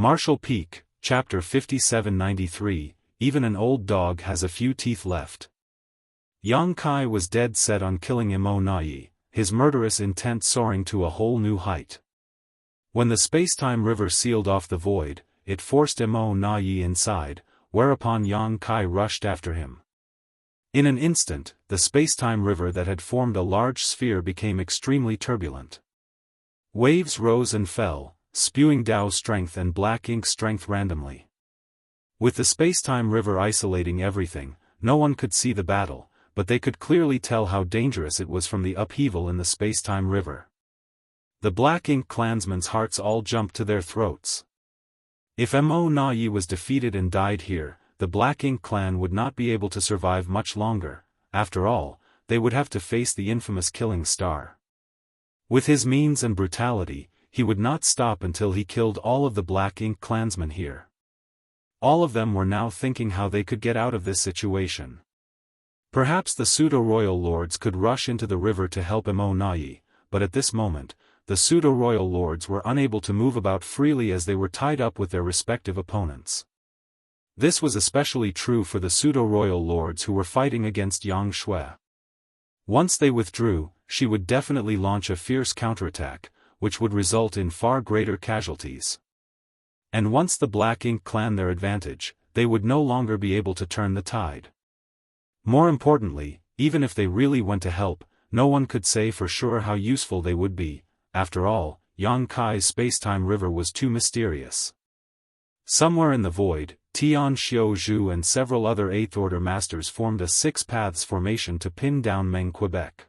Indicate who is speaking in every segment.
Speaker 1: Martial Peak, Chapter 5793, Even an old dog has a few teeth left. Yang Kai was dead set on killing Imo Nai, his murderous intent soaring to a whole new height. When the space-time river sealed off the void, it forced Imo Nai inside, whereupon Yang Kai rushed after him. In an instant, the space-time river that had formed a large sphere became extremely turbulent. Waves rose and fell, spewing Dao strength and black ink strength randomly. With the space-time river isolating everything, no one could see the battle, but they could clearly tell how dangerous it was from the upheaval in the space-time river. The black ink clansmen's hearts all jumped to their throats. If Imo Nai was defeated and died here, the Black Ink clan would not be able to survive much longer. After all, they would have to face the infamous Killing Star. With his means and brutality, he would not stop until he killed all of the Black Ink clansmen here. All of them were now thinking how they could get out of this situation. Perhaps the pseudo-royal lords could rush into the river to help Imo Nai, but at this moment, the pseudo-royal lords were unable to move about freely as they were tied up with their respective opponents. This was especially true for the pseudo-royal lords who were fighting against Yang Shui. Once they withdrew, she would definitely launch a fierce counterattack, which would result in far greater casualties. And once the Black Ink clan their advantage, they would no longer be able to turn the tide. More importantly, even if they really went to help, no one could say for sure how useful they would be. After all, Yang Kai's space-time river was too mysterious. Somewhere in the void, Tian Xiaozhu and several other Eighth Order masters formed a Six Paths formation to pin down Meng Quebec.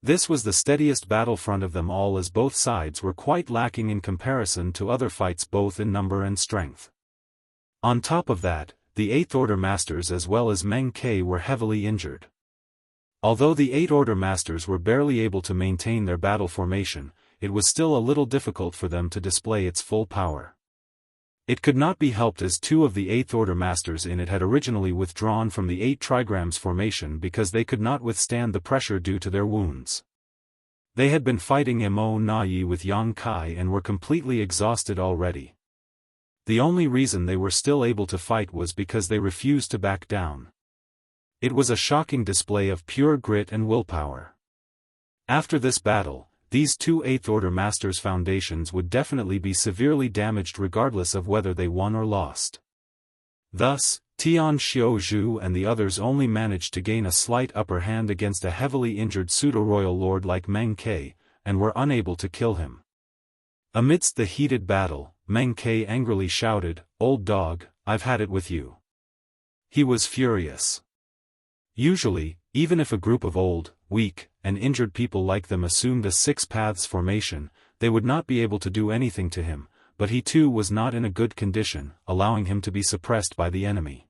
Speaker 1: This was the steadiest battlefront of them all, as both sides were quite lacking in comparison to other fights both in number and strength. On top of that, the Eighth Order masters as well as Meng Ke were heavily injured. Although the Eighth Order masters were barely able to maintain their battle formation, it was still a little difficult for them to display its full power. It could not be helped as two of the Eighth Order masters in it had originally withdrawn from the 8 trigrams formation because they could not withstand the pressure due to their wounds. They had been fighting Imo Nai with Yang Kai and were completely exhausted already. The only reason they were still able to fight was because they refused to back down. It was a shocking display of pure grit and willpower. After this battle, these two Eighth Order Masters' foundations would definitely be severely damaged regardless of whether they won or lost. Thus, Tian Xiaozhu and the others only managed to gain a slight upper hand against a heavily injured pseudo-royal lord like Meng Ke, and were unable to kill him. Amidst the heated battle, Meng Ke angrily shouted, "Old dog, I've had it with you." He was furious. Usually, even if a group of old, weak, and injured people like them assumed a Six Paths formation, they would not be able to do anything to him, but he too was not in a good condition, allowing him to be suppressed by the enemy.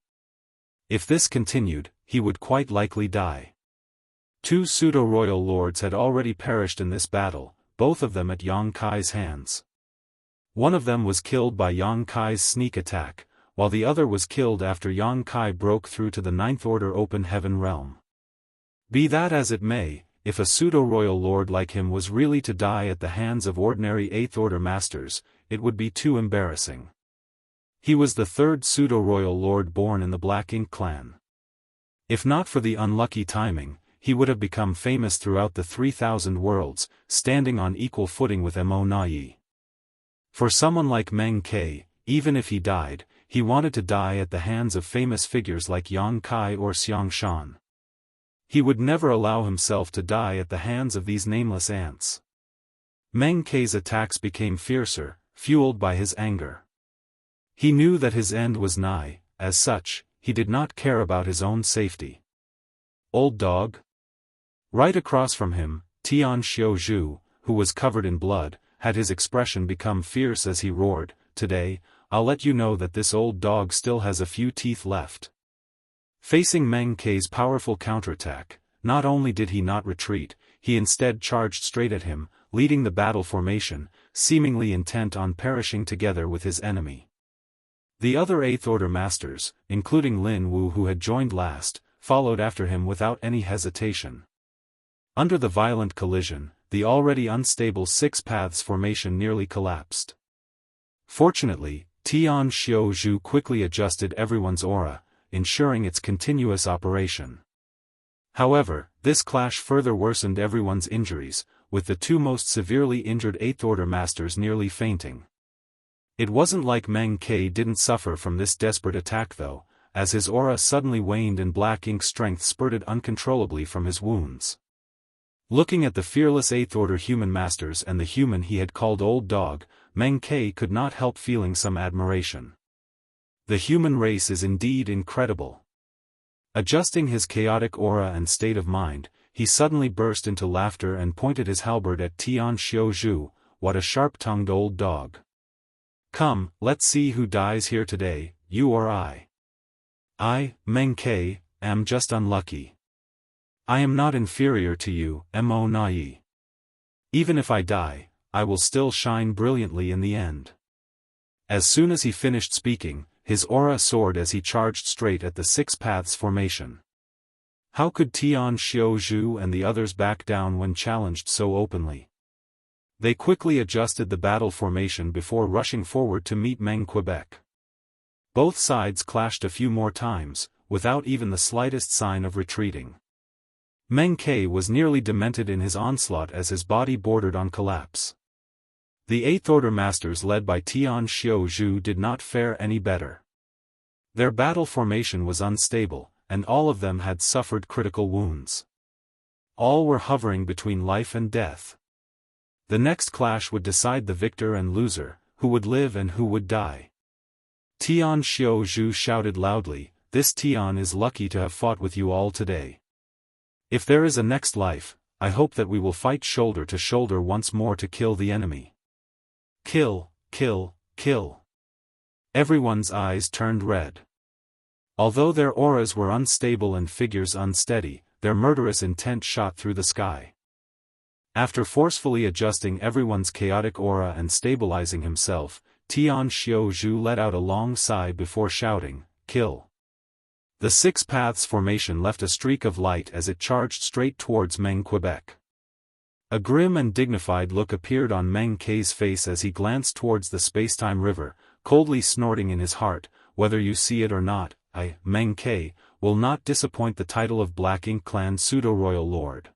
Speaker 1: If this continued, he would quite likely die. 2 pseudo-royal lords had already perished in this battle, both of them at Yang Kai's hands. One of them was killed by Yang Kai's sneak attack, while the other was killed after Yang Kai broke through to the Ninth Order Open Heaven realm. Be that as it may, if a pseudo-royal lord like him was really to die at the hands of ordinary Eighth Order masters, it would be too embarrassing. He was the 3rd pseudo-royal lord born in the Black Ink clan. If not for the unlucky timing, he would have become famous throughout the 3,000 worlds, standing on equal footing with Imo Nai. For someone like Meng Ke, even if he died, he wanted to die at the hands of famous figures like Yang Kai or Xianxia. He would never allow himself to die at the hands of these nameless ants. Meng Ke's attacks became fiercer, fueled by his anger. He knew that his end was nigh, as such, he did not care about his own safety. "Old dog?" Right across from him, Tian Xiaozhu, who was covered in blood, had his expression become fierce as he roared, "Today, I'll let you know that this old dog still has a few teeth left." Facing Meng Ke's powerful counterattack, not only did he not retreat, he instead charged straight at him, leading the battle formation, seemingly intent on perishing together with his enemy. The other Eighth Order masters, including Lin Wu who had joined last, followed after him without any hesitation. Under the violent collision, the already unstable Six Paths formation nearly collapsed. Fortunately, Tian Xiaozhu quickly adjusted everyone's aura, ensuring its continuous operation. However, this clash further worsened everyone's injuries, with the two most severely injured 8th Order Masters nearly fainting. It wasn't like Meng Ke didn't suffer from this desperate attack though, as his aura suddenly waned and black ink strength spurted uncontrollably from his wounds. Looking at the fearless 8th Order human masters and the human he had called Old Dog, Meng Ke could not help feeling some admiration. The human race is indeed incredible. Adjusting his chaotic aura and state of mind, he suddenly burst into laughter and pointed his halberd at Tian Xiaozhu. What a sharp-tongued old dog. Come, let's see who dies here today, you or I. I, Meng Ke, am just unlucky. I am not inferior to you, Mo Nai. Even if I die, I will still shine brilliantly in the end. As soon as he finished speaking, his aura soared as he charged straight at the Six Paths formation. How could Tian Xiaozhu and the others back down when challenged so openly? They quickly adjusted the battle formation before rushing forward to meet Meng Quebec. Both sides clashed a few more times, without even the slightest sign of retreating. Meng Ke was nearly demented in his onslaught as his body bordered on collapse. The 8th Order Masters led by Tian Xiaozhu did not fare any better. Their battle formation was unstable, and all of them had suffered critical wounds. All were hovering between life and death. The next clash would decide the victor and loser, who would live and who would die. Tian Xiaozhu shouted loudly, "This Tian is lucky to have fought with you all today. If there is a next life, I hope that we will fight shoulder to shoulder once more to kill the enemy. Kill, kill, kill." Everyone's eyes turned red. Although their auras were unstable and figures unsteady, their murderous intent shot through the sky. After forcefully adjusting everyone's chaotic aura and stabilizing himself, Tian Xiaozhu let out a long sigh before shouting, "Kill." The Six Paths formation left a streak of light as it charged straight towards Meng Quebec. A grim and dignified look appeared on Meng Ke's face as he glanced towards the spacetime river, coldly snorting in his heart, "Whether you see it or not, I, Meng Ke, will not disappoint the title of Black Ink Clan Pseudo-Royal Lord.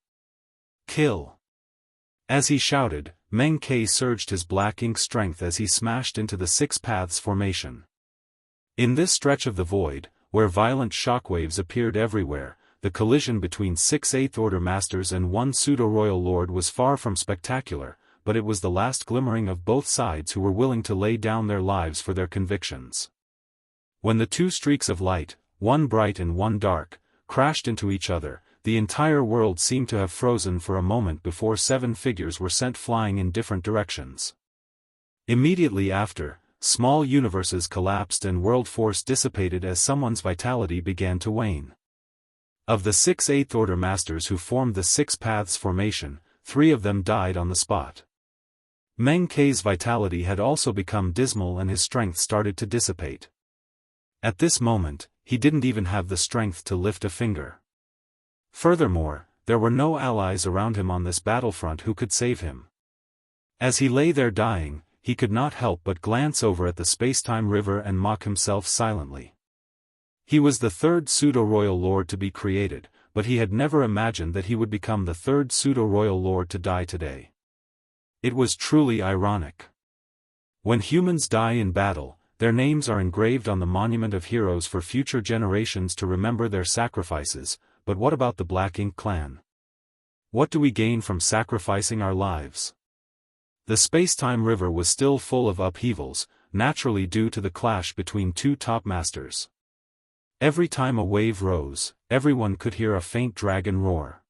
Speaker 1: Kill." As he shouted, Meng Ke surged his black ink strength as he smashed into the Six Paths formation. In this stretch of the void, where violent shockwaves appeared everywhere, the collision between 6 8th Order Masters and 1 Pseudo-Royal Lord was far from spectacular, but it was the last glimmering of both sides who were willing to lay down their lives for their convictions. When the two streaks of light, one bright and one dark, crashed into each other, the entire world seemed to have frozen for a moment before 7 figures were sent flying in different directions. Immediately after, small universes collapsed and world force dissipated as someone's vitality began to wane. Of the 6 8th Order Masters who formed the Six Paths formation, 3 of them died on the spot. Meng Ke's vitality had also become dismal and his strength started to dissipate. At this moment, he didn't even have the strength to lift a finger. Furthermore, there were no allies around him on this battlefront who could save him. As he lay there dying, he could not help but glance over at the spacetime river and mock himself silently. He was the 3rd Pseudo-Royal Lord to be created, but he had never imagined that he would become the 3rd Pseudo-Royal Lord to die today. It was truly ironic. When humans die in battle, their names are engraved on the monument of heroes for future generations to remember their sacrifices, but what about the Black Ink Clan? What do we gain from sacrificing our lives? The spacetime river was still full of upheavals, naturally due to the clash between 2 top masters. Every time a wave rose, everyone could hear a faint dragon roar.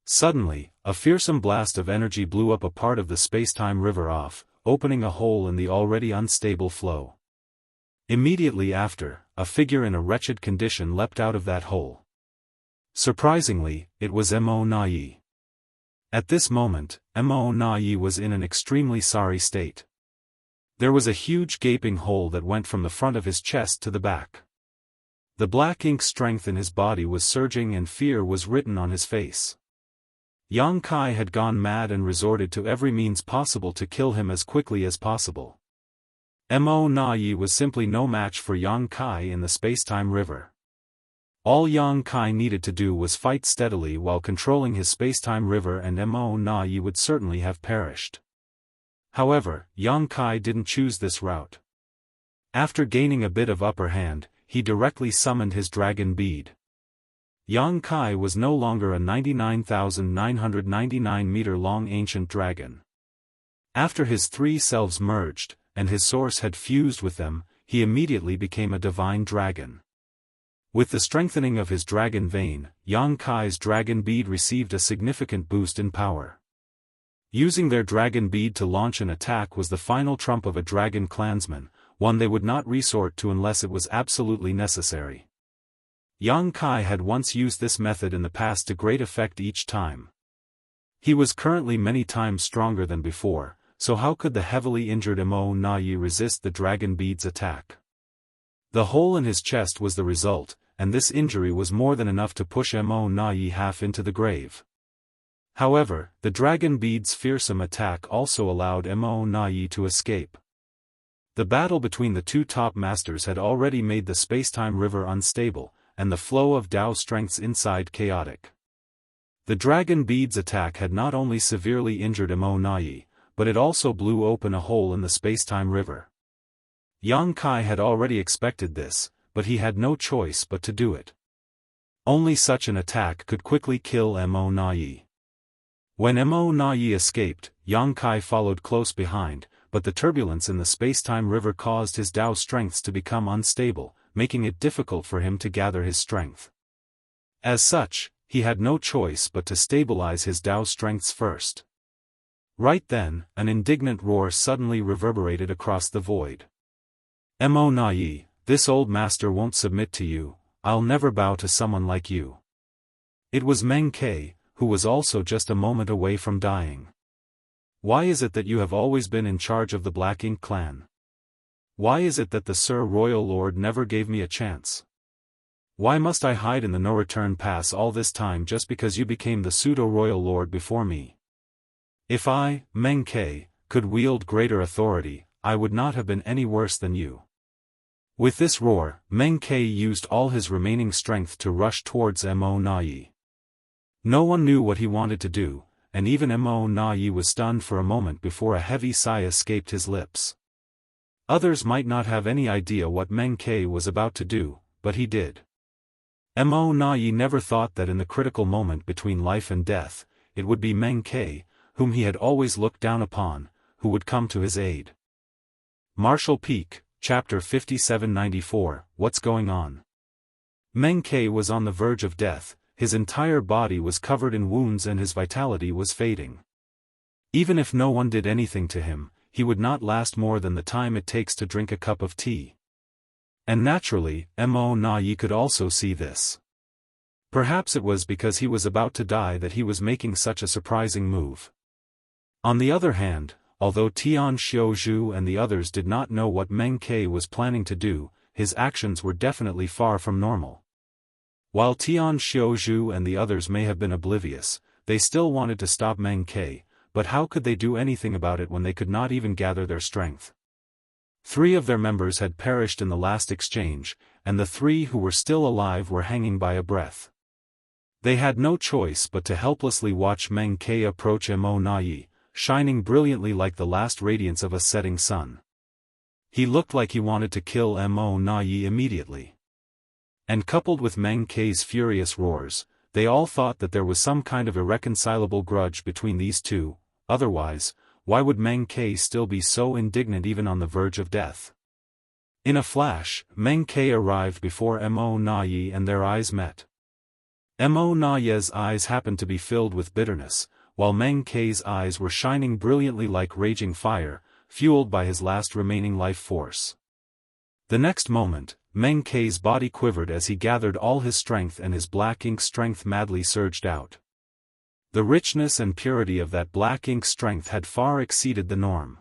Speaker 1: Suddenly, a fearsome blast of energy blew up a part of the spacetime river off, opening a hole in the already unstable flow. Immediately after, a figure in a wretched condition leapt out of that hole. Surprisingly, it was Mo Nai. At this moment, Mo Nai was in an extremely sorry state. There was a huge gaping hole that went from the front of his chest to the back. The black ink strength in his body was surging and fear was written on his face. Xianxia had gone mad and resorted to every means possible to kill him as quickly as possible. Mo Na-yi was simply no match for Yang Kai in the spacetime river. All Yang Kai needed to do was fight steadily while controlling his spacetime river, and Mo Na-yi would certainly have perished. However, Yang Kai didn't choose this route. After gaining a bit of upper hand, he directly summoned his dragon bead. Yang Kai was no longer a 99,999-meter-long ancient dragon. After his three selves merged, and his source had fused with them, he immediately became a divine dragon. With the strengthening of his dragon vein, Yang Kai's dragon bead received a significant boost in power. Using their dragon bead to launch an attack was the final trump of a dragon clansman, one they would not resort to unless it was absolutely necessary. Yang Kai had once used this method in the past to great effect each time. He was currently many times stronger than before, so how could the heavily injured Mo Na-yi resist the dragon bead's attack? The hole in his chest was the result, and this injury was more than enough to push Mo Na-yi half into the grave. However, the dragon bead's fearsome attack also allowed Mo Na-yi to escape. The battle between the two top masters had already made the spacetime river unstable, and the flow of Dao strengths inside chaotic. The dragon bead's attack had not only severely injured Mo Na-yi, but it also blew open a hole in the spacetime river. Yang Kai had already expected this, but he had no choice but to do it. Only such an attack could quickly kill Mo Na-yi. When Mo Na-yi escaped, Yang Kai followed close behind, but the turbulence in the spacetime river caused his Dao strengths to become unstable, making it difficult for him to gather his strength. As such, he had no choice but to stabilize his Dao strengths first. Right then, an indignant roar suddenly reverberated across the void. Mo Na-yi, this old master won't submit to you, I'll never bow to someone like you. It was Meng Ke, who was also just a moment away from dying. Why is it that you have always been in charge of the Black Ink clan? Why is it that the Sir Royal Lord never gave me a chance? Why must I hide in the no-return pass all this time just because you became the pseudo-royal lord before me? If I, Meng Ke, could wield greater authority, I would not have been any worse than you. With this roar, Meng Ke used all his remaining strength to rush towards Mo Na-yi. No one knew what he wanted to do, and even Mo Na-yi was stunned for a moment before a heavy sigh escaped his lips. Others might not have any idea what Meng Ke was about to do, but he did. Mo Na-yi never thought that in the critical moment between life and death, it would be Meng Ke, whom he had always looked down upon, who would come to his aid. Martial Peak, Chapter 5794, What's Going On? Meng Ke was on the verge of death, his entire body was covered in wounds and his vitality was fading. Even if no one did anything to him, he would not last more than the time it takes to drink a cup of tea. And naturally, Mo Na-yi could also see this. Perhaps it was because he was about to die that he was making such a surprising move. On the other hand, although Tian Xiaozhu and the others did not know what Meng Ke was planning to do, his actions were definitely far from normal. While Tian Xiaozhu and the others may have been oblivious, they still wanted to stop Meng Ke, but how could they do anything about it when they could not even gather their strength? 3 of their members had perished in the last exchange, and the 3 who were still alive were hanging by a breath. They had no choice but to helplessly watch Meng Ke approach Mo Na-yi, shining brilliantly like the last radiance of a setting sun. He looked like he wanted to kill Mo Na-yi immediately. And coupled with Meng Ke's furious roars, they all thought that there was some kind of irreconcilable grudge between these two, otherwise, why would Meng Ke still be so indignant even on the verge of death? In a flash, Meng Ke arrived before Mo Na-yi and their eyes met. Mo Na-yi's eyes happened to be filled with bitterness, while Meng Ke's eyes were shining brilliantly like raging fire, fueled by his last remaining life force. The next moment, Meng Ke's body quivered as he gathered all his strength and his black ink strength madly surged out. The richness and purity of that black ink strength had far exceeded the norm.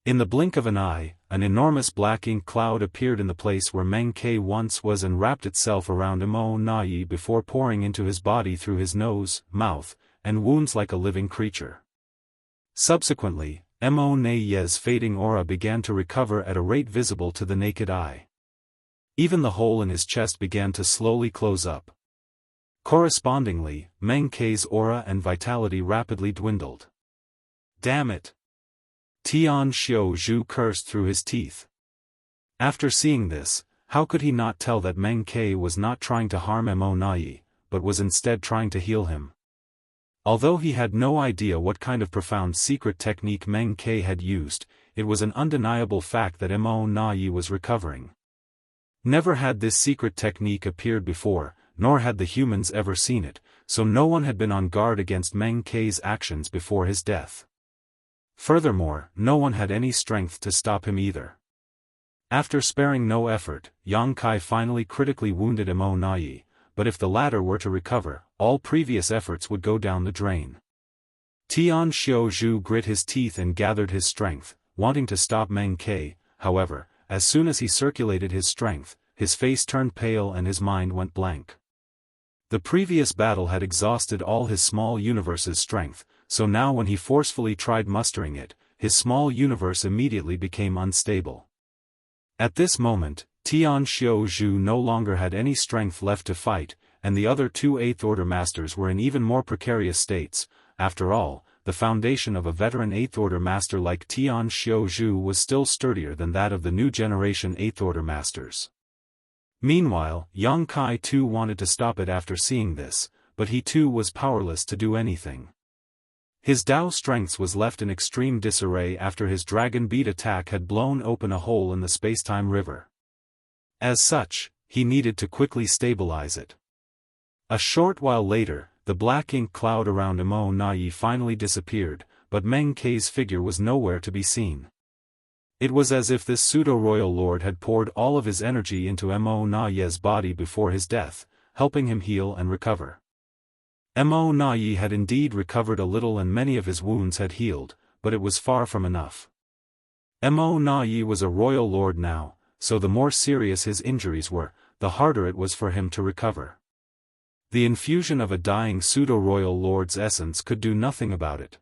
Speaker 1: In the blink of an eye, an enormous black ink cloud appeared in the place where Meng Ke once was and wrapped itself around Mo Na-yi before pouring into his body through his nose, mouth, and wounds like a living creature. Subsequently, Mo Naye's fading aura began to recover at a rate visible to the naked eye. Even the hole in his chest began to slowly close up. Correspondingly, Meng Kei's aura and vitality rapidly dwindled. Damn it! Tian Xiaozhu cursed through his teeth. After seeing this, how could he not tell that Meng Kei was not trying to harm Mo Nayi, but was instead trying to heal him? Although he had no idea what kind of profound secret technique Meng Kei had used, it was an undeniable fact that Mo Nayi was recovering. Never had this secret technique appeared before, nor had the humans ever seen it, so no one had been on guard against Meng Kei's actions before his death. Furthermore, no one had any strength to stop him either. After sparing no effort, Xianxia finally critically wounded Mo Nayi, but if the latter were to recover, all previous efforts would go down the drain. Tian Xiaozhu grit his teeth and gathered his strength, wanting to stop Meng Kei. However, as soon as he circulated his strength, his face turned pale and his mind went blank. The previous battle had exhausted all his small universe's strength, so now when he forcefully tried mustering it, his small universe immediately became unstable. At this moment, Tian Xiaozhu no longer had any strength left to fight, and the other two 8th Order Masters were in even more precarious states. After all, the foundation of a veteran 8th Order Master like Tian Xiaozhu was still sturdier than that of the new generation 8th Order Masters. Meanwhile, Xianxia too wanted to stop it after seeing this, but he too was powerless to do anything. His Dao strength was left in extreme disarray after his dragon bead attack had blown open a hole in the spacetime river. As such, he needed to quickly stabilize it. A short while later, the black ink cloud around Mo Nayi finally disappeared, but Meng Kei's figure was nowhere to be seen. It was as if this pseudo-royal lord had poured all of his energy into Mo Nayi's body before his death, helping him heal and recover. Mo Nayi had indeed recovered a little and many of his wounds had healed, but it was far from enough. Mo Nayi was a royal lord now, so the more serious his injuries were, the harder it was for him to recover. The infusion of a dying pseudo-royal lord's essence could do nothing about it.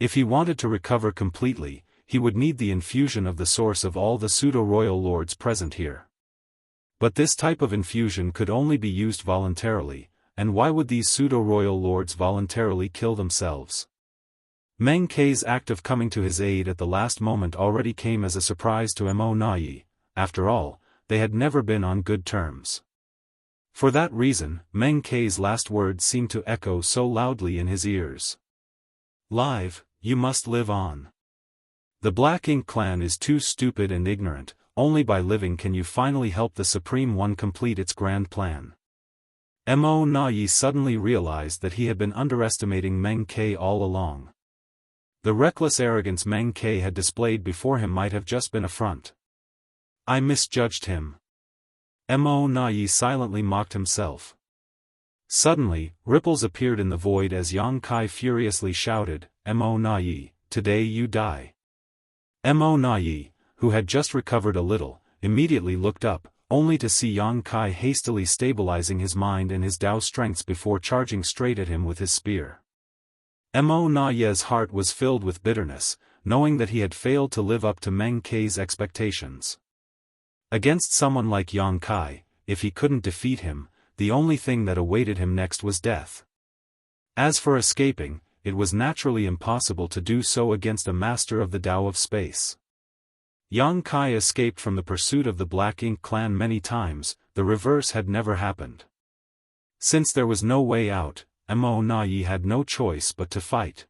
Speaker 1: If he wanted to recover completely, he would need the infusion of the source of all the pseudo-royal lords present here. But this type of infusion could only be used voluntarily, and why would these pseudo-royal lords voluntarily kill themselves? Meng Kei's act of coming to his aid at the last moment already came as a surprise to Mo Nayi. After all, they had never been on good terms. For that reason, Meng Kei's last words seemed to echo so loudly in his ears. "Live, you must live on. The Black Ink clan is too stupid and ignorant, only by living can you finally help the Supreme One complete its grand plan." Mo Nayi suddenly realized that he had been underestimating Meng Kei all along. The reckless arrogance Meng Kei had displayed before him might have just been a front. "I misjudged him." Mo Nayi silently mocked himself. Suddenly, ripples appeared in the void as Xianxia furiously shouted, "Mo Nayi, today you die." Mo Nayi, who had just recovered a little, immediately looked up, only to see Xianxia hastily stabilizing his mind and his Dao strengths before charging straight at him with his spear. Mo Nayi's heart was filled with bitterness, knowing that he had failed to live up to Meng Kei's expectations. Against someone like Xianxia, if he couldn't defeat him, the only thing that awaited him next was death. As for escaping, it was naturally impossible to do so against a master of the Dao of space. Xianxia escaped from the pursuit of the Black Ink clan many times, the reverse had never happened. Since there was no way out, Mo Nayi had no choice but to fight.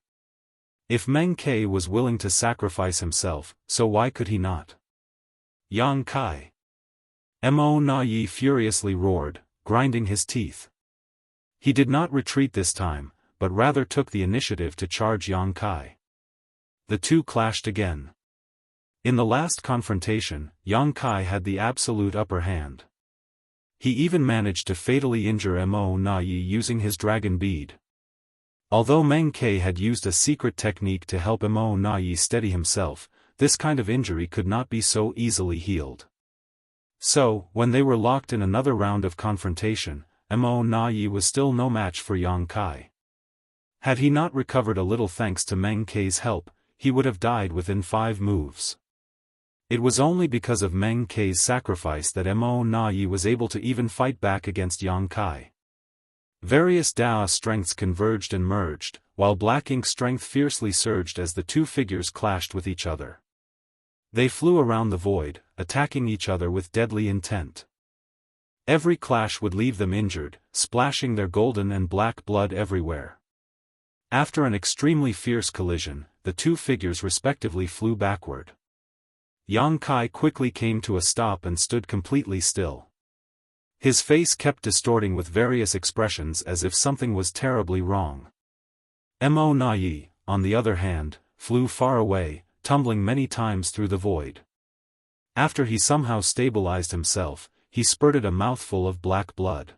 Speaker 1: If Meng Kei was willing to sacrifice himself, so why could he not? "Xianxia!" Mo Nayi furiously roared, grinding his teeth. He did not retreat this time, but rather took the initiative to charge Xianxia. The two clashed again. In the last confrontation, Xianxia had the absolute upper hand. He even managed to fatally injure Mo Nayi using his dragon bead. Although Meng Kei had used a secret technique to help Mo Nayi steady himself, this kind of injury could not be so easily healed. So, when they were locked in another round of confrontation, Mo Nayi was still no match for Xianxia. Had he not recovered a little thanks to Meng Kei's help, he would have died within 5 moves. It was only because of Meng Kei's sacrifice that Mo Na Yi was able to even fight back against Yang Kai. Various Daoist strengths converged and merged, while Black Ink strength fiercely surged as the two figures clashed with each other. They flew around the void, attacking each other with deadly intent. Every clash would leave them injured, splashing their golden and black blood everywhere. After an extremely fierce collision, the two figures respectively flew backward. Yang Kai quickly came to a stop and stood completely still. His face kept distorting with various expressions as if something was terribly wrong. Mo Na Yi, on the other hand, flew far away, tumbling many times through the void. After he somehow stabilized himself, he spurted a mouthful of black blood.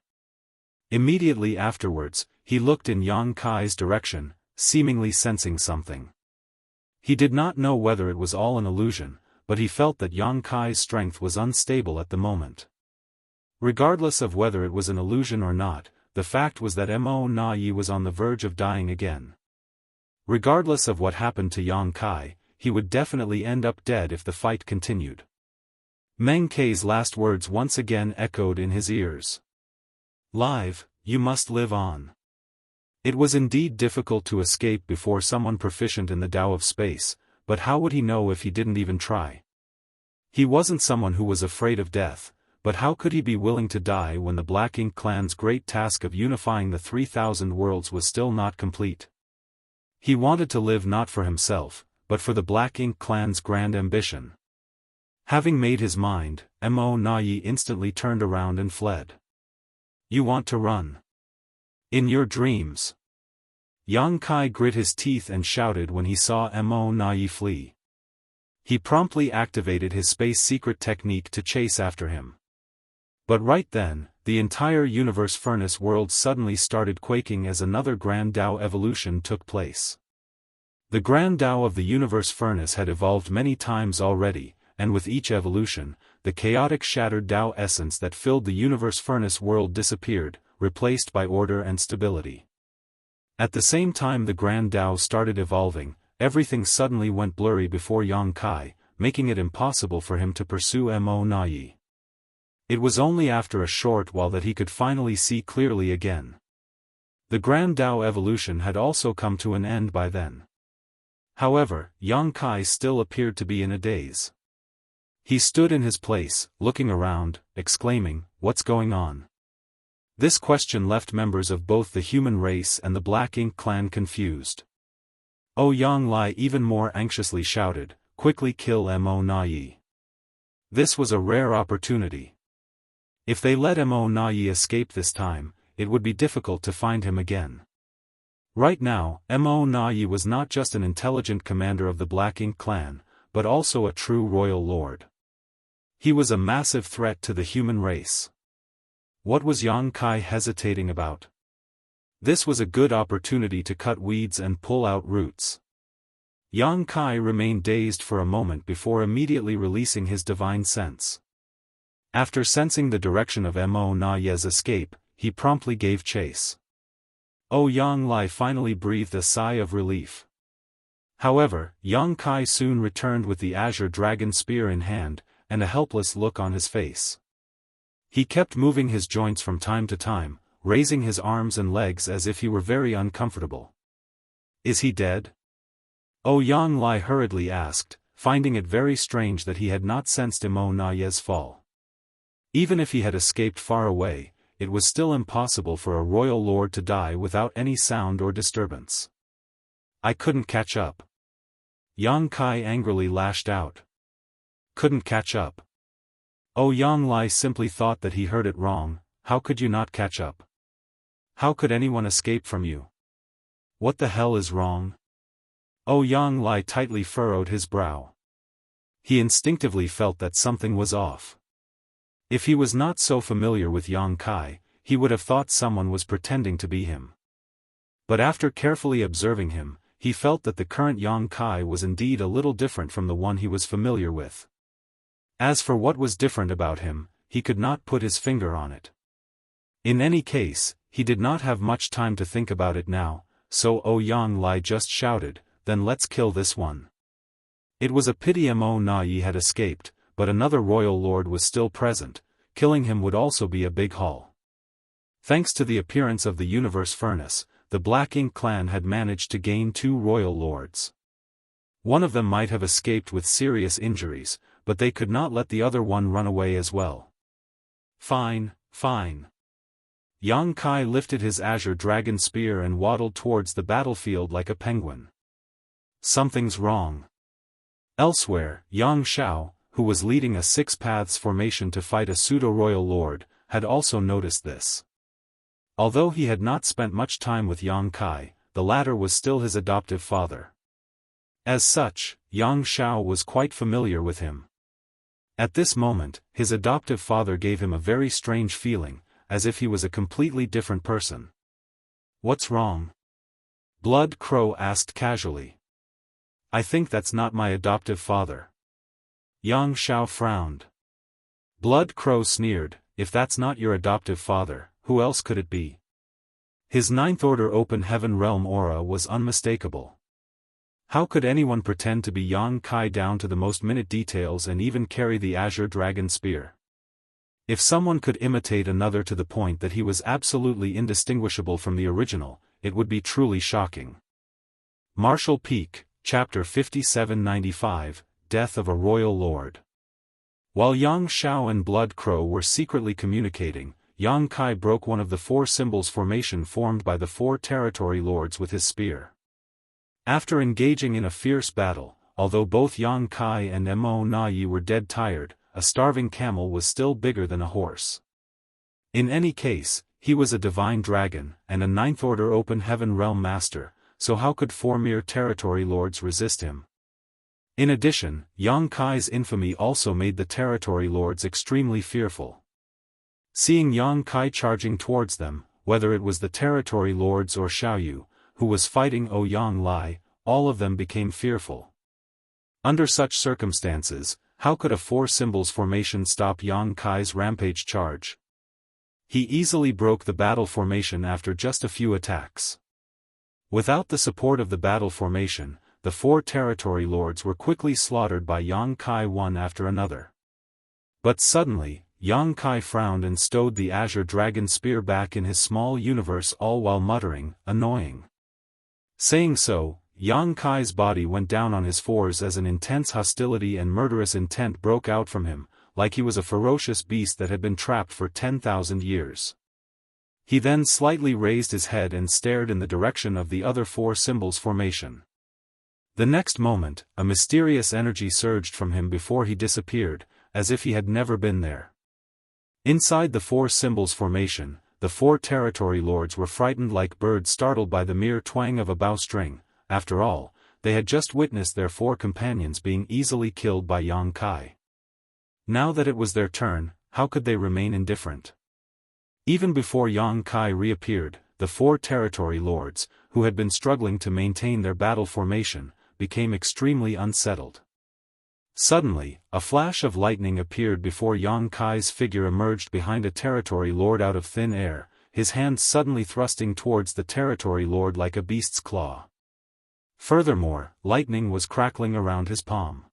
Speaker 1: Immediately afterwards, he looked in Yang Kai's direction, seemingly sensing something. He did not know whether it was all an illusion, but he felt that Yang Kai's strength was unstable at the moment. Regardless of whether it was an illusion or not, the fact was that Mo Na Yi was on the verge of dying again. Regardless of what happened to Yang Kai, he would definitely end up dead if the fight continued. Meng Kei's last words once again echoed in his ears. "Live, you must live on." It was indeed difficult to escape before someone proficient in the Tao of space, but how would he know if he didn't even try? He wasn't someone who was afraid of death, but how could he be willing to die when the Black Ink clan's great task of unifying the 3,000 worlds was still not complete? He wanted to live not for himself, but for the Black Ink clan's grand ambition. Having made his mind, Mo Na Yi instantly turned around and fled. "You want to run? In your dreams." Yang Kai grit his teeth and shouted when he saw Mo Na Yi flee. He promptly activated his space secret technique to chase after him. But right then, the entire universe furnace world suddenly started quaking as another Grand Tao evolution took place. The Grand Tao of the universe furnace had evolved many times already, and with each evolution, the chaotic shattered Tao essence that filled the universe furnace world disappeared, replaced by order and stability. At the same time the Grand Tao started evolving, everything suddenly went blurry before Yang Kai, making it impossible for him to pursue Mo Na Yi. It was only after a short while that he could finally see clearly again. The Grand Tao evolution had also come to an end by then. However, Yang Kai still appeared to be in a daze. He stood in his place, looking around, exclaiming, "What's going on?" This question left members of both the human race and the Black Ink clan confused. Yang Lai even more anxiously shouted, "Quickly kill Mo Na Yi." This was a rare opportunity. If they let Mo Na Yi escape this time, it would be difficult to find him again. Right now, Mo Na Yi was not just an intelligent commander of the Black Ink clan, but also a true royal lord. He was a massive threat to the human race. What was Yang Kai hesitating about? This was a good opportunity to cut weeds and pull out roots. Yang Kai remained dazed for a moment before immediately releasing his divine sense. After sensing the direction of Mo Na Yi's escape, he promptly gave chase. Yang Lai finally breathed a sigh of relief. However, Yang Kai soon returned with the Azure Dragon Spear in hand, and a helpless look on his face. He kept moving his joints from time to time, raising his arms and legs as if he were very uncomfortable. "Is he dead?" Yang Lai hurriedly asked, finding it very strange that he had not sensed Mo Na Yi's fall. Even if he had escaped far away, it was still impossible for a royal lord to die without any sound or disturbance. "I couldn't catch up." Yang Kai angrily lashed out. "Couldn't catch up?" Yang Lai simply thought that he heard it wrong. "How could you not catch up? How could anyone escape from you? What the hell is wrong?" Yang Lai tightly furrowed his brow. He instinctively felt that something was off. If he was not so familiar with Yang Kai, he would have thought someone was pretending to be him. But after carefully observing him, he felt that the current Yang Kai was indeed a little different from the one he was familiar with. As for what was different about him, he could not put his finger on it. In any case, he did not have much time to think about it now, so Yang Lai just shouted, then let's kill this one. It was a pity Mo Na-yi had escaped, but another royal lord was still present. Killing him would also be a big haul. Thanks to the appearance of the universe furnace, the Black Ink clan had managed to gain 2 royal lords. One of them might have escaped with serious injuries, but they could not let the other one run away as well. Fine, fine. Yang Kai lifted his azure dragon spear and waddled towards the battlefield like a penguin. Something's wrong. Elsewhere, Yang Xiao, who was leading a 6 paths formation to fight a pseudo-royal lord, had also noticed this. Although he had not spent much time with Yang Kai, the latter was still his adoptive father. As such, Yang Xiao was quite familiar with him. At this moment, his adoptive father gave him a very strange feeling, as if he was a completely different person. What's wrong? Blood Crow asked casually. I think that's not my adoptive father. Yang Xiao frowned. Blood Crow sneered, if that's not your adoptive father, who else could it be? His 9th Order Open Heaven Realm aura was unmistakable. How could anyone pretend to be Yang Kai down to the most minute details and even carry the Azure Dragon Spear? If someone could imitate another to the point that he was absolutely indistinguishable from the original, it would be truly shocking. Martial Peak, Chapter 5795, Death of a Royal Lord. While Yang Xiao and Blood Crow were secretly communicating, Yang Kai broke one of the 4 symbols formation formed by the 4 territory lords with his spear. After engaging in a fierce battle, although both Yang Kai and Mo Na-yi were dead tired, a starving camel was still bigger than a horse. In any case, he was a divine dragon, and a 9th Order Open Heaven Realm Master, so how could 4 mere territory lords resist him? In addition, Yang Kai's infamy also made the territory lords extremely fearful. Seeing Yang Kai charging towards them, whether it was the territory lords or Xiaoyu, who was fighting Ouyang Lai, all of them became fearful. Under such circumstances, how could a 4 symbols formation stop Yang Kai's rampage charge? He easily broke the battle formation after just a few attacks. Without the support of the battle formation, the 4 territory lords were quickly slaughtered by Yang Kai one after another. But suddenly, Yang Kai frowned and stowed the Azure Dragon Spear back in his small universe, all while muttering, "Annoying." Saying so, Yang Kai's body went down on his 4s as an intense hostility and murderous intent broke out from him, like he was a ferocious beast that had been trapped for 10,000 years. He then slightly raised his head and stared in the direction of the other 4 symbols formation. The next moment, a mysterious energy surged from him before he disappeared, as if he had never been there. Inside the 4 symbols formation, the 4 territory lords were frightened like birds startled by the mere twang of a bowstring. After all, they had just witnessed their 4 companions being easily killed by Yang Kai. Now that it was their turn, how could they remain indifferent? Even before Yang Kai reappeared, the 4 territory lords, who had been struggling to maintain their battle formation, became extremely unsettled. Suddenly, a flash of lightning appeared before Yang Kai's figure emerged behind a territory lord out of thin air, his hand suddenly thrusting towards the territory lord like a beast's claw. Furthermore, lightning was crackling around his palm.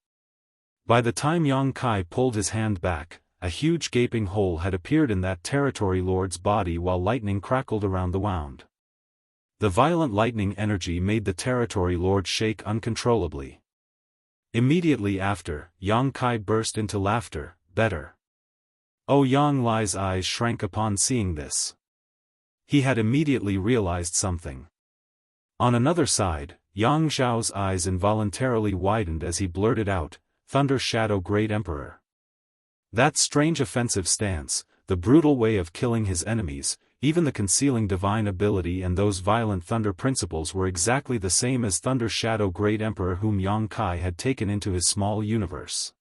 Speaker 1: By the time Yang Kai pulled his hand back, a huge gaping hole had appeared in that territory lord's body while lightning crackled around the wound. The violent lightning energy made the territory lord shake uncontrollably. Immediately after, Yang Kai burst into laughter. Better. Ouyang Lai's eyes shrank upon seeing this. He had immediately realized something. On another side, Yang Zhao's eyes involuntarily widened as he blurted out, "Thunder Shadow Great Emperor." That strange offensive stance, the brutal way of killing his enemies, even the concealing divine ability and those violent thunder principles were exactly the same as Thunder Shadow Great Emperor whom Yang Kai had taken into his small universe.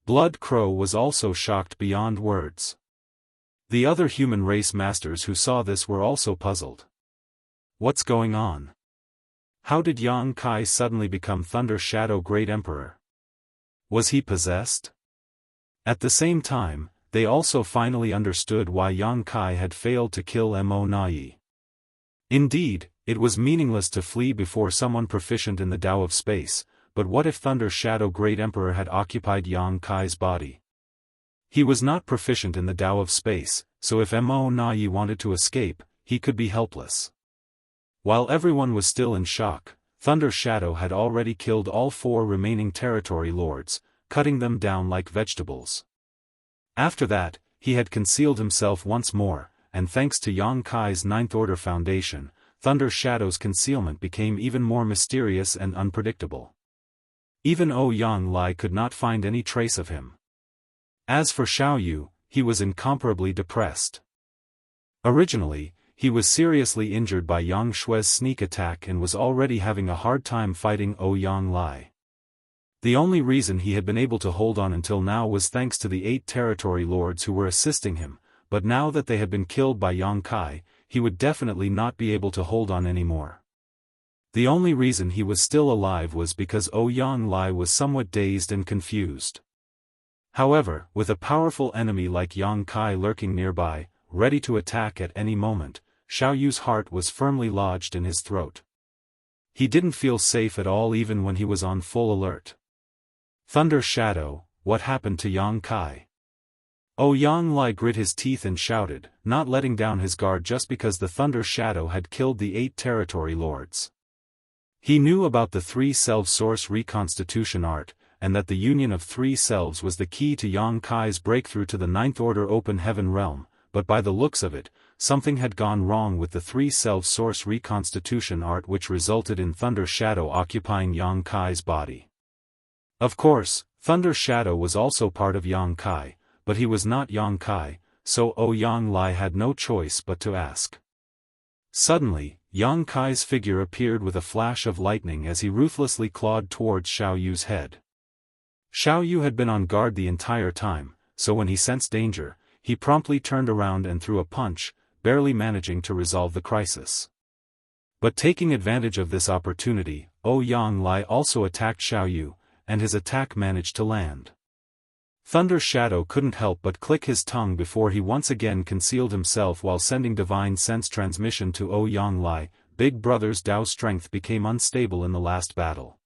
Speaker 1: Blood Crow was also shocked beyond words. The other human race masters who saw this were also puzzled. What's going on? How did Yang Kai suddenly become Thunder Shadow Great Emperor? Was he possessed? At the same time, they also finally understood why Yang Kai had failed to kill Mo Na-yi. Indeed, It was meaningless to flee before someone proficient in the Tao of space, but what if Thunder Shadow Great Emperor had occupied Yang Kai's body? He was not proficient in the Tao of space, so if Mo Na Yi wanted to escape, he could be helpless. While everyone was still in shock, Thunder Shadow had already killed all 4 remaining territory lords, cutting them down like vegetables. After that, he had concealed himself once more, and thanks to Yang Kai's Ninth Order foundation, Thunder Shadow's concealment became even more mysterious and unpredictable. Even Ouyang Lai could not find any trace of him. As for Xiaoyu, he was incomparably depressed. Originally, he was seriously injured by Yang Shui's sneak attack and was already having a hard time fighting Ouyang Lai. The only reason he had been able to hold on until now was thanks to the 8 territory lords who were assisting him, but now that they had been killed by Yang Kai, he would definitely not be able to hold on anymore. The only reason he was still alive was because Ouyang Lai was somewhat dazed and confused. However, with a powerful enemy like Yang Kai lurking nearby, ready to attack at any moment, Xiaoyu's heart was firmly lodged in his throat. He didn't feel safe at all even when he was on full alert. Thunder Shadow, what happened to Yang Kai? Ouyang Lai grit his teeth and shouted, not letting down his guard just because the Thunder Shadow had killed the 8 territory lords. He knew about the 3-self source reconstitution art, and that the union of 3 selves was the key to Yang Kai's breakthrough to the Ninth Order Open Heaven realm, but by the looks of it, something had gone wrong with the 3-self source reconstitution art which resulted in Thunder Shadow occupying Yang Kai's body. Of course, Thunder Shadow was also part of Yang Kai, but he was not Yang Kai, so Ouyang Lai had no choice but to ask. Suddenly, Yang Kai's figure appeared with a flash of lightning as he ruthlessly clawed towards Xiaoyu's head. Xiaoyu had been on guard the entire time, so when he sensed danger, he promptly turned around and threw a punch, barely managing to resolve the crisis. But taking advantage of this opportunity, Ouyang Lai also attacked Xiaoyu, and his attack managed to land. Thunder Shadow couldn't help but click his tongue before he once again concealed himself while sending divine sense transmission to Ouyang Lai. Big Brother's Tao strength became unstable in the last battle.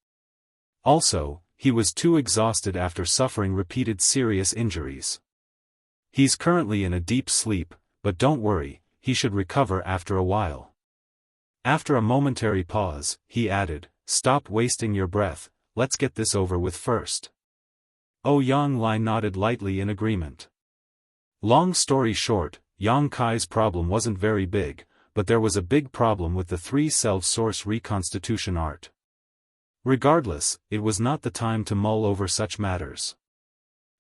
Speaker 1: Also, he was too exhausted after suffering repeated serious injuries. He's currently in a deep sleep, but don't worry, he should recover after a while. After a momentary pause, he added, "Stop wasting your breath, let's get this over with first." Ouyang Lai nodded lightly in agreement. Long story short, Yang Kai's problem wasn't very big, but there was a big problem with the 3-self source reconstitution art. Regardless, it was not the time to mull over such matters.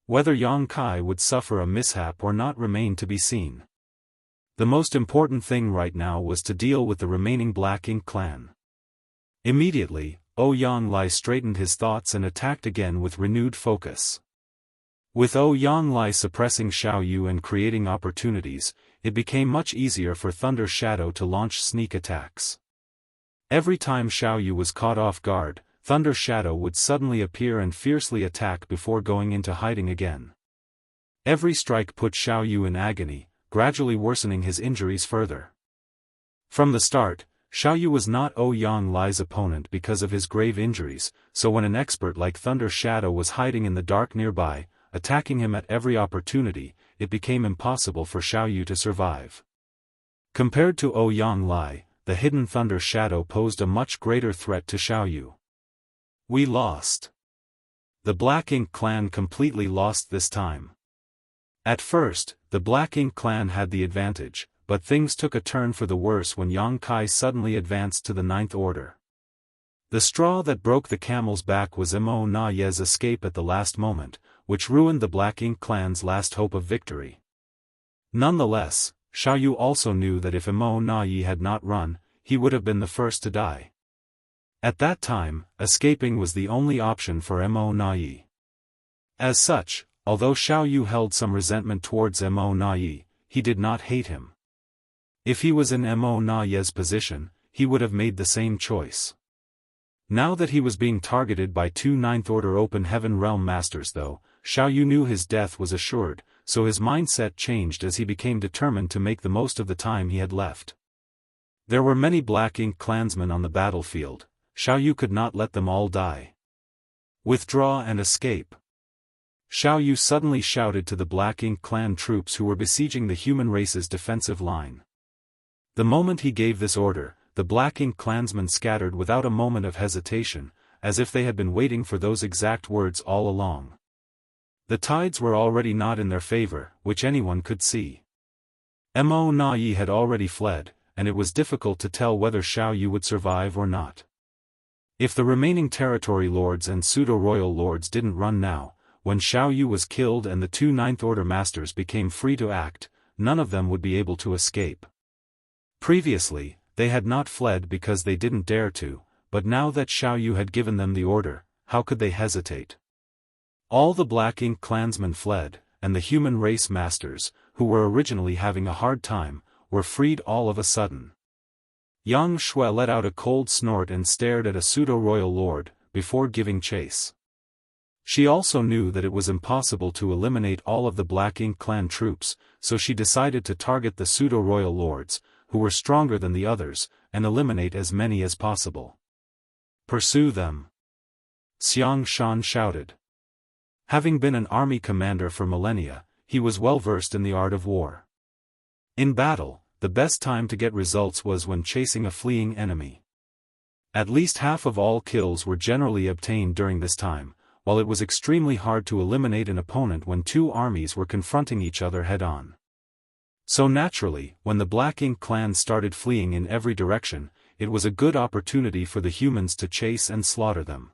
Speaker 1: Whether Yang Kai would suffer a mishap or not remained to be seen. The most important thing right now was to deal with the remaining Black Ink clan. Immediately, Ouyang Lai straightened his thoughts and attacked again with renewed focus. With Ouyang Lai suppressing Xiaoyu and creating opportunities, it became much easier for Thunder Shadow to launch sneak attacks. Every time Xiaoyu was caught off guard, Thunder Shadow would suddenly appear and fiercely attack before going into hiding again. Every strike put Xiaoyu in agony, gradually worsening his injuries further. From the start, Xiaoyu was not Ouyang Lai's opponent because of his grave injuries, so when an expert like Thunder Shadow was hiding in the dark nearby, attacking him at every opportunity, it became impossible for Xiaoyu to survive. Compared to Ouyang Lai, the hidden Thunder Shadow posed a much greater threat to Xiaoyu. We lost. The Black Ink clan completely lost this time. At first, the Black Ink clan had the advantage, but things took a turn for the worse when Yang Kai suddenly advanced to the Ninth Order. The straw that broke the camel's back was Mo Na Ye's escape at the last moment, which ruined the Black Ink clan's last hope of victory. Nonetheless, Xiaoyu also knew that if Mo Na Ye had not run, he would have been the first to die. At that time, escaping was the only option for Mo Na Ye. As such, although Xiaoyu held some resentment towards Mo Na Ye, he did not hate him. If he was in Mo Na Ye's position, he would have made the same choice. Now that he was being targeted by 2 Ninth Order Open Heaven Realm Masters though, Xiaoyu knew his death was assured, so his mindset changed as he became determined to make the most of the time he had left. There were many Black Ink clansmen on the battlefield. Xiaoyu could not let them all die. Withdraw and escape. Xiaoyu suddenly shouted to the Black Ink clan troops who were besieging the human race's defensive line. The moment he gave this order, the Black Ink clansmen scattered without a moment of hesitation, as if they had been waiting for those exact words all along. The tides were already not in their favor, which anyone could see. Mo Na-yi had already fled, and it was difficult to tell whether Xiaoyu would survive or not. If the remaining territory lords and pseudo-royal lords didn't run now, when Xiaoyu was killed and the two Ninth Order masters became free to act, none of them would be able to escape. Previously, they had not fled because they didn't dare to, but now that Xiaoyu had given them the order, how could they hesitate? All the Black Ink clansmen fled, and the human race masters, who were originally having a hard time, were freed all of a sudden. Yang Shui let out a cold snort and stared at a pseudo-royal lord, before giving chase. She also knew that it was impossible to eliminate all of the Black Ink clan troops, so she decided to target the pseudo-royal lords, who were stronger than the others, and eliminate as many as possible. Pursue them! Xianxia shouted. Having been an army commander for millennia, he was well versed in the art of war. In battle, the best time to get results was when chasing a fleeing enemy. At least half of all kills were generally obtained during this time, while it was extremely hard to eliminate an opponent when two armies were confronting each other head-on. So naturally, when the Black Ink clan started fleeing in every direction, it was a good opportunity for the humans to chase and slaughter them.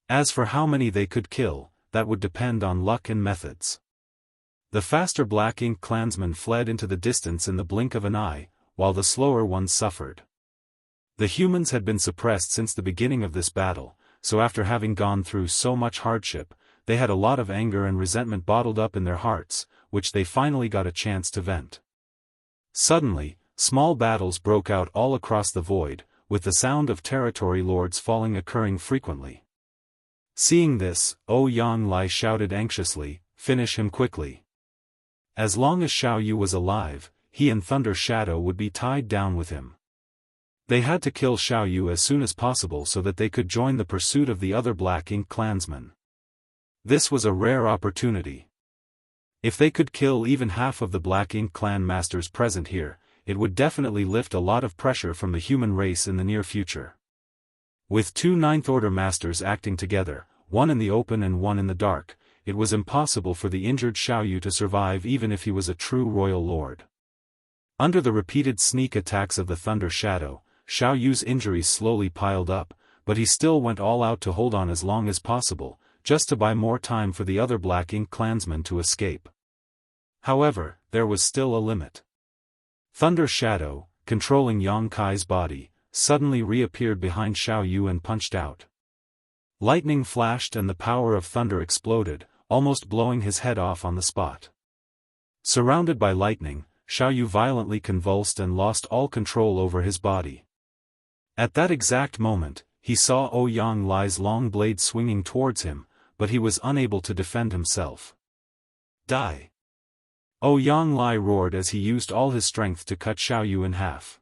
Speaker 1: As for how many they could kill, that would depend on luck and methods. The faster Black Ink clansmen fled into the distance in the blink of an eye, while the slower ones suffered. The humans had been suppressed since the beginning of this battle, so after having gone through so much hardship, they had a lot of anger and resentment bottled up in their hearts, which they finally got a chance to vent. Suddenly, small battles broke out all across the void, with the sound of territory lords falling occurring frequently. Seeing this, Yang Lai shouted anxiously, "Finish him quickly." As long as Xiaoyu was alive, he and Thunder Shadow would be tied down with him. They had to kill Xiaoyu as soon as possible so that they could join the pursuit of the other Black Ink clansmen. This was a rare opportunity. If they could kill even half of the Black Ink clan masters present here, it would definitely lift a lot of pressure from the human race in the near future. With two Ninth Order masters acting together, one in the open and one in the dark, it was impossible for the injured Xiaoyu to survive even if he was a true royal lord. Under the repeated sneak attacks of the Thunder Shadow, Xiaoyu's injuries slowly piled up, but he still went all out to hold on as long as possible, just to buy more time for the other Black Ink clansmen to escape. However, there was still a limit. Thunder Shadow, controlling Yang Kai's body, suddenly reappeared behind Xiaoyu and punched out. Lightning flashed and the power of thunder exploded, almost blowing his head off on the spot. Surrounded by lightning, Xiaoyu violently convulsed and lost all control over his body. At that exact moment, he saw Yang Lai's long blade swinging towards him, but he was unable to defend himself. Die! Yang Lai roared as he used all his strength to cut Xiaoyu in half.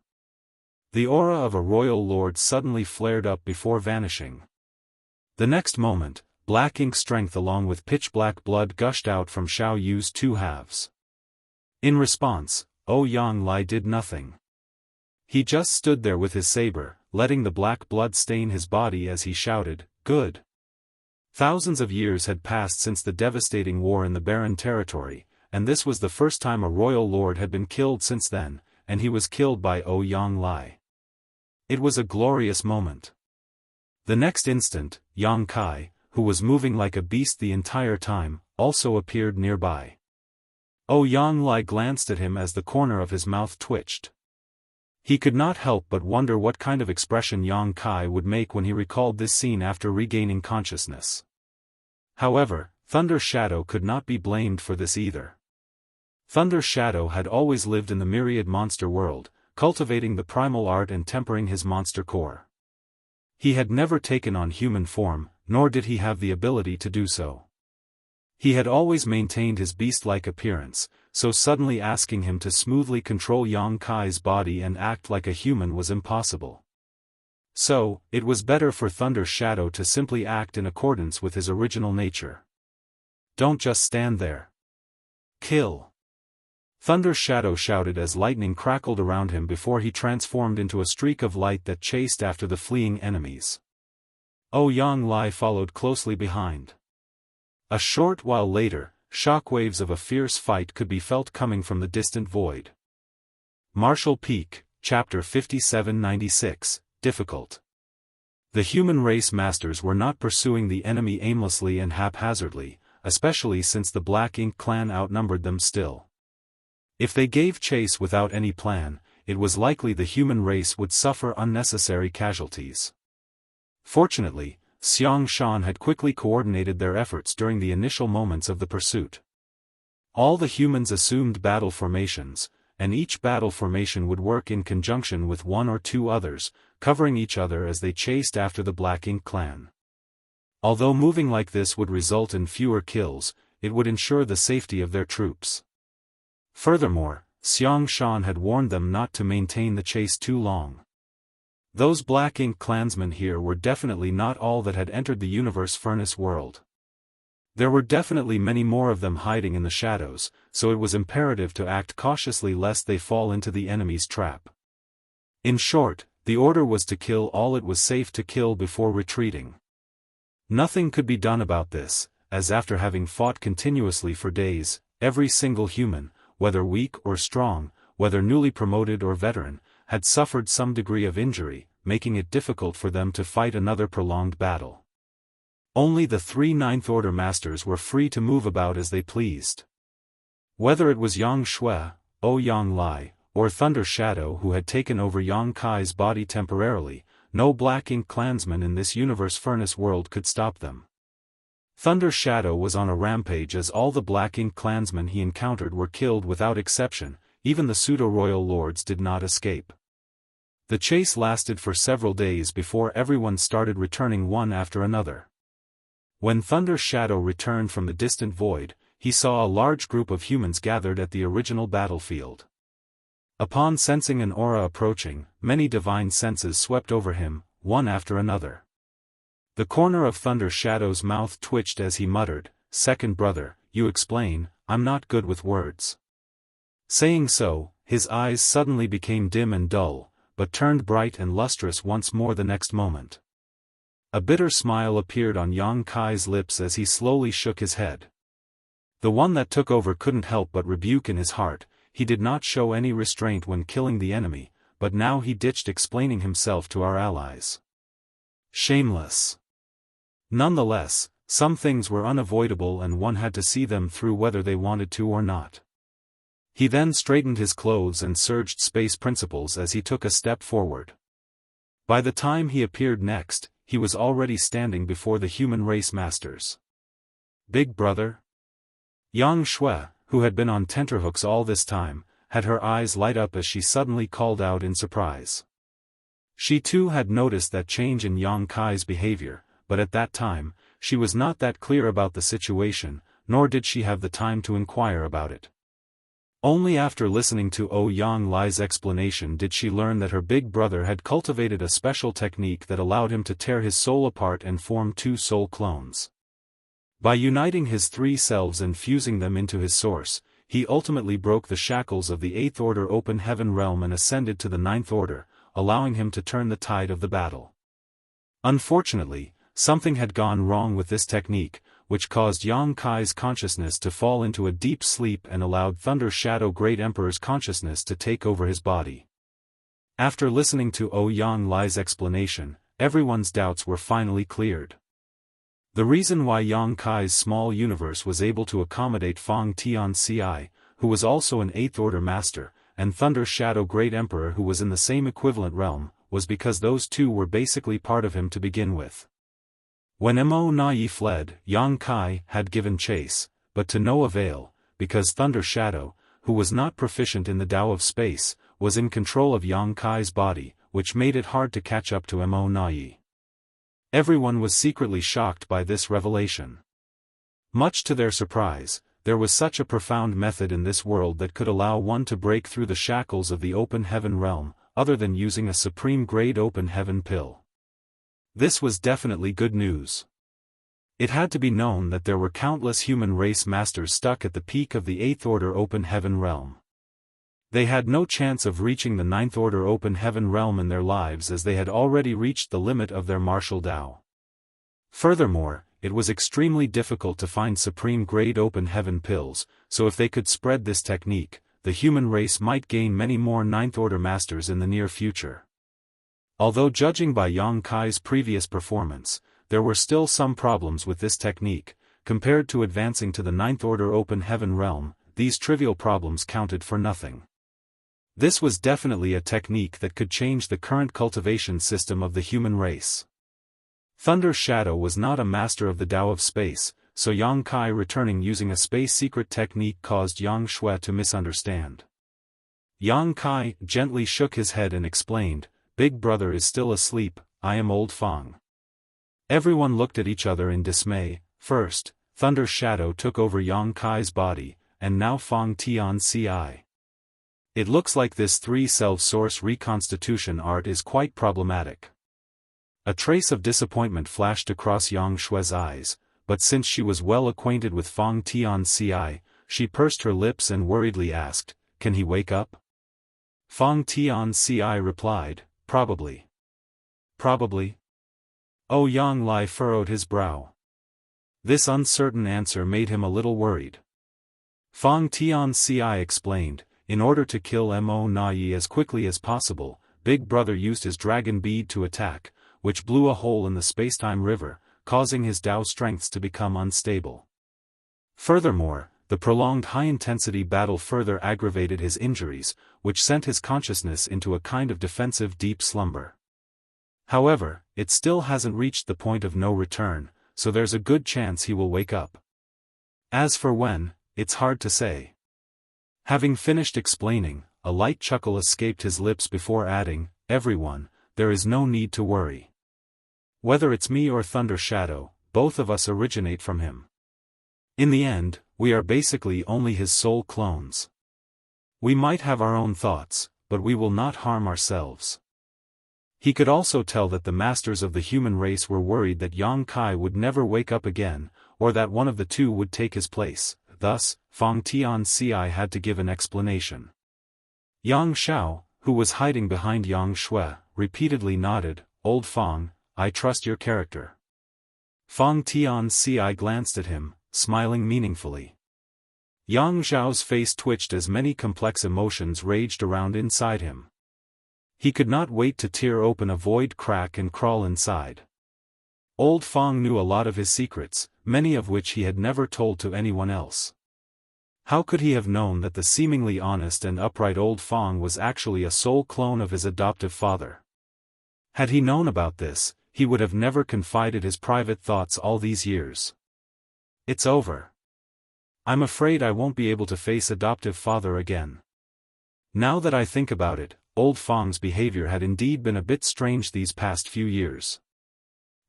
Speaker 1: The aura of a royal lord suddenly flared up before vanishing. The next moment, Black Ink strength along with pitch-black blood gushed out from Xiaoyu's two halves. In response, Yang Lai did nothing. He just stood there with his saber, letting the black blood stain his body as he shouted, "Good!" Thousands of years had passed since the devastating war in the Barren Territory, and this was the first time a royal lord had been killed since then, and he was killed by Yang Lai. It was a glorious moment. The next instant, Yang Kai, who was moving like a beast the entire time, also appeared nearby. Yang Lai glanced at him as the corner of his mouth twitched. He could not help but wonder what kind of expression Yang Kai would make when he recalled this scene after regaining consciousness. However, Thunder Shadow could not be blamed for this either. Thunder Shadow had always lived in the myriad monster world, cultivating the primal art and tempering his monster core. He had never taken on human form, nor did he have the ability to do so. He had always maintained his beast-like appearance, so suddenly asking him to smoothly control Yang Kai's body and act like a human was impossible. So, it was better for Thunder Shadow to simply act in accordance with his original nature. Don't just stand there. Kill! Thunder Shadow shouted as lightning crackled around him before he transformed into a streak of light that chased after the fleeing enemies. Ouyang Lai followed closely behind. A short while later, shockwaves of a fierce fight could be felt coming from the distant void. Martial Peak, Chapter 5796, Difficult. The human race masters were not pursuing the enemy aimlessly and haphazardly, especially since the Black Ink clan outnumbered them still. If they gave chase without any plan, it was likely the human race would suffer unnecessary casualties. Fortunately, Xianxia had quickly coordinated their efforts during the initial moments of the pursuit. All the humans assumed battle formations, and each battle formation would work in conjunction with one or two others, covering each other as they chased after the Black Ink clan. Although moving like this would result in fewer kills, it would ensure the safety of their troops. Furthermore, Xianxia had warned them not to maintain the chase too long. Those Black Ink clansmen here were definitely not all that had entered the universe furnace world. There were definitely many more of them hiding in the shadows, so it was imperative to act cautiously lest they fall into the enemy's trap. In short, the order was to kill all it was safe to kill before retreating. Nothing could be done about this, as after having fought continuously for days, every single human, whether weak or strong, whether newly promoted or veteran, had suffered some degree of injury, making it difficult for them to fight another prolonged battle. Only the 3 Ninth Order Masters were free to move about as they pleased. Whether it was Yang Shui, Ouyang Lai, or Thunder Shadow who had taken over Yang Kai's body temporarily, no Black Ink clansman in this universe furnace world could stop them. Thunder Shadow was on a rampage as all the Black Ink clansmen he encountered were killed without exception, even the pseudo-royal lords did not escape. The chase lasted for several days before everyone started returning one after another. When Thunder Shadow returned from the distant void, he saw a large group of humans gathered at the original battlefield. Upon sensing an aura approaching, many divine senses swept over him, one after another. The corner of Thunder Shadow's mouth twitched as he muttered, "Second brother, you explain, I'm not good with words." Saying so, his eyes suddenly became dim and dull, but turned bright and lustrous once more the next moment. A bitter smile appeared on Yang Kai's lips as he slowly shook his head. The one that took over couldn't help but rebuke in his heart. He did not show any restraint when killing the enemy, but now he ditched explaining himself to our allies. Shameless. Nonetheless, some things were unavoidable and one had to see them through whether they wanted to or not. He then straightened his clothes and surged space principles as he took a step forward. By the time he appeared next, he was already standing before the human race masters. Big brother? Yang Shui, who had been on tenterhooks all this time, had her eyes light up as she suddenly called out in surprise. She too had noticed that change in Yang Kai's behavior, but at that time, she was not that clear about the situation, nor did she have the time to inquire about it. Only after listening to Ouyang Lai's explanation did she learn that her big brother had cultivated a special technique that allowed him to tear his soul apart and form 2 soul clones. By uniting his 3 selves and fusing them into his source, he ultimately broke the shackles of the 8th Order Open Heaven realm and ascended to the 9th Order, allowing him to turn the tide of the battle. Unfortunately, something had gone wrong with this technique, which caused Yang Kai's consciousness to fall into a deep sleep and allowed Thunder Shadow Great Emperor's consciousness to take over his body. After listening to Ouyang Lai's explanation, everyone's doubts were finally cleared. The reason why Yang Kai's small universe was able to accommodate Feng Tianci, who was also an 8th Order Master, and Thunder Shadow Great Emperor who was in the same equivalent realm, was because those two were basically part of him to begin with. When Mo Nai fled, Yang Kai had given chase, but to no avail, because Thunder Shadow, who was not proficient in the Tao of space, was in control of Yang Kai's body, which made it hard to catch up to Mo Nai. Everyone was secretly shocked by this revelation. Much to their surprise, there was such a profound method in this world that could allow one to break through the shackles of the open heaven realm, other than using a supreme-grade open heaven pill. This was definitely good news. It had to be known that there were countless human race masters stuck at the peak of the 8th Order open heaven realm. They had no chance of reaching the 9th Order open heaven realm in their lives, as they had already reached the limit of their martial Dao. Furthermore, it was extremely difficult to find supreme-grade open heaven pills, so if they could spread this technique, the human race might gain many more 9th Order masters in the near future. Although judging by Yang Kai's previous performance, there were still some problems with this technique. Compared to advancing to the 9th Order open heaven realm, these trivial problems counted for nothing. This was definitely a technique that could change the current cultivation system of the human race. Thunder Shadow was not a master of the Tao of space, so Yang Kai returning using a space secret technique caused Yang Shui to misunderstand. Yang Kai gently shook his head and explained, "Big brother is still asleep, I am Old Fang." Everyone looked at each other in dismay. First, Thunder Shadow took over Yang Kai's body, and now Fang Tianci. It looks like this 3-self-source reconstitution art is quite problematic. A trace of disappointment flashed across Yang Shui's eyes, but since she was well acquainted with Fang Tianci, she pursed her lips and worriedly asked, "Can he wake up?" Fang Tianci replied, "Probably." "Probably?" Oh, Yang Lai furrowed his brow. This uncertain answer made him a little worried. Fang Tianci explained, "In order to kill Mo Nai as quickly as possible, Big Brother used his dragon bead to attack, which blew a hole in the spacetime river, causing his Tao strengths to become unstable. Furthermore, the prolonged high-intensity battle further aggravated his injuries, which sent his consciousness into a kind of defensive deep slumber. However, it still hasn't reached the point of no return, so there's a good chance he will wake up. As for when, it's hard to say." Having finished explaining, a light chuckle escaped his lips before adding, "Everyone, there is no need to worry. Whether it's me or Thunder Shadow, both of us originate from him. In the end, we are basically only his soul clones. We might have our own thoughts, but we will not harm ourselves." He could also tell that the masters of the human race were worried that Yang Kai would never wake up again, or that one of the two would take his place. Thus, Fang Tianci had to give an explanation. Yang Xiao, who was hiding behind Yang Shui, repeatedly nodded, "Old Fang, I trust your character." Fang Tianci glanced at him, smiling meaningfully. Yang Xiao's face twitched as many complex emotions raged around inside him. He could not wait to tear open a void crack and crawl inside. Old Fang knew a lot of his secrets, many of which he had never told to anyone else. How could he have known that the seemingly honest and upright Old Fang was actually a soul clone of his adoptive father? Had he known about this, he would have never confided his private thoughts all these years. "It's over. I'm afraid I won't be able to face adoptive father again." Now that I think about it, Old Fang's behavior had indeed been a bit strange these past few years.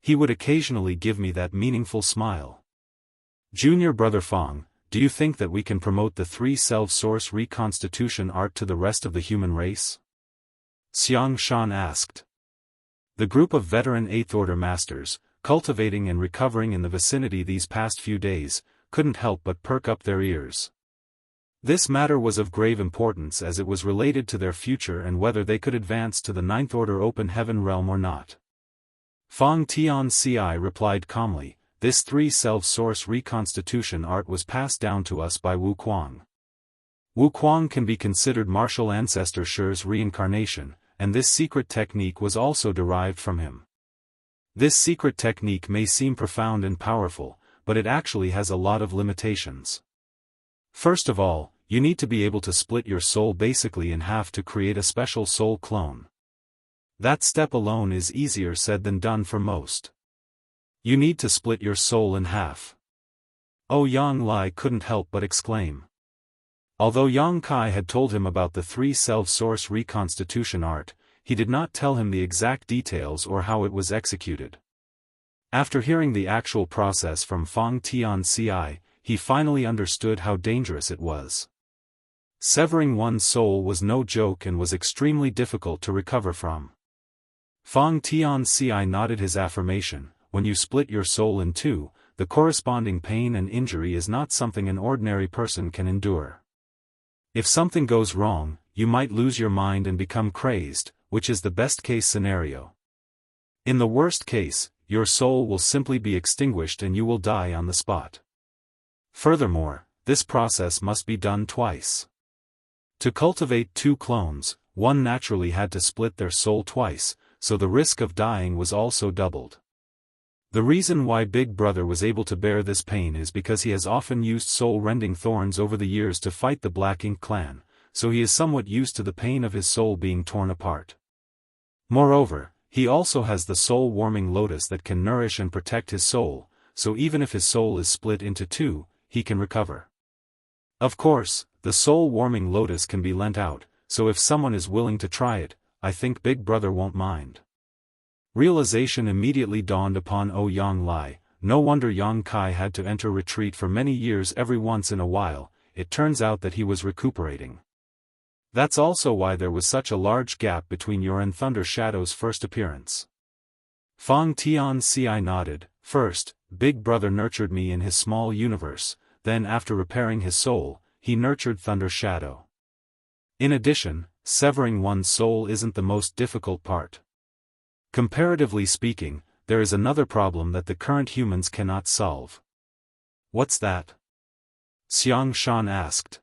Speaker 1: He would occasionally give me that meaningful smile. "Junior brother Fang, do you think that we can promote the 3-self-source reconstitution art to the rest of the human race?" Xianxia asked. The group of veteran 8th Order masters, cultivating and recovering in the vicinity these past few days, couldn't help but perk up their ears. This matter was of grave importance as it was related to their future and whether they could advance to the 9th Order open heaven realm or not. Fang Tianci replied calmly, "This 3-self-source reconstitution art was passed down to us by Wu Kuang. Wu Kuang can be considered martial ancestor Shi's reincarnation, and this secret technique was also derived from him. This secret technique may seem profound and powerful, but it actually has a lot of limitations. First of all, you need to be able to split your soul basically in half to create a special soul clone. That step alone is easier said than done for most. You need to split your soul in half." Oh, Yang Lai couldn't help but exclaim. Although Yang Kai had told him about the 3-self-source reconstitution art, he did not tell him the exact details or how it was executed. After hearing the actual process from Fang Tianci, he finally understood how dangerous it was. Severing one's soul was no joke and was extremely difficult to recover from. Fang Tianci nodded his affirmation. When you split your soul in two, the corresponding pain and injury is not something an ordinary person can endure. If something goes wrong, you might lose your mind and become crazed, which is the best-case scenario. In the worst case, your soul will simply be extinguished and you will die on the spot. Furthermore, this process must be done twice. To cultivate two clones, one naturally had to split their soul twice, so the risk of dying was also doubled. The reason why Big Brother was able to bear this pain is because he has often used soul-rending thorns over the years to fight the Black Ink clan, so he is somewhat used to the pain of his soul being torn apart. Moreover, he also has the soul-warming lotus that can nourish and protect his soul, so even if his soul is split into two, he can recover. Of course, the soul-warming lotus can be lent out, so if someone is willing to try it, I think Big Brother won't mind. Realization immediately dawned upon Yang Lai. No wonder Yang Kai had to enter retreat for many years. Every once in a while, it turns out that he was recuperating. That's also why there was such a large gap between your and Thunder Shadow's first appearance. Fang Tianci nodded. First, Big Brother nurtured me in his small universe, then after repairing his soul, he nurtured Thunder Shadow. In addition, severing one's soul isn't the most difficult part. Comparatively speaking, there is another problem that the current humans cannot solve. What's that? Xianxia asked.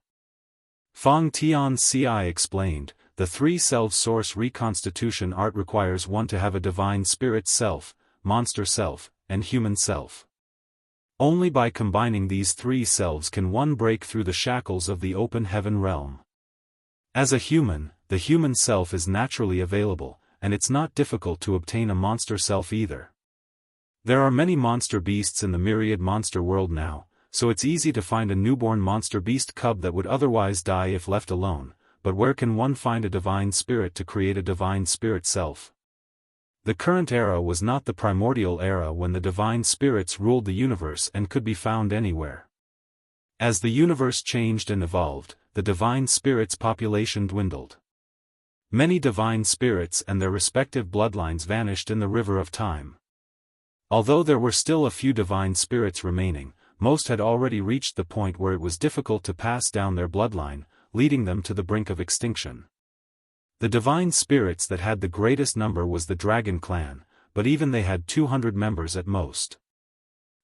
Speaker 1: Fang Tianci explained, the three-self source reconstitution art requires one to have a divine spirit self, monster self, and human self. Only by combining these three selves can one break through the shackles of the open heaven realm. As a human, the human self is naturally available, and it's not difficult to obtain a monster self either. There are many monster beasts in the myriad monster world now, so it's easy to find a newborn monster beast cub that would otherwise die if left alone, but where can one find a divine spirit to create a divine spirit self? The current era was not the primordial era when the divine spirits ruled the universe and could be found anywhere. As the universe changed and evolved, the divine spirits' population dwindled. Many divine spirits and their respective bloodlines vanished in the river of time. Although there were still a few divine spirits remaining, most had already reached the point where it was difficult to pass down their bloodline, leading them to the brink of extinction. The divine spirits that had the greatest number was the Dragon Clan, but even they had 200 members at most.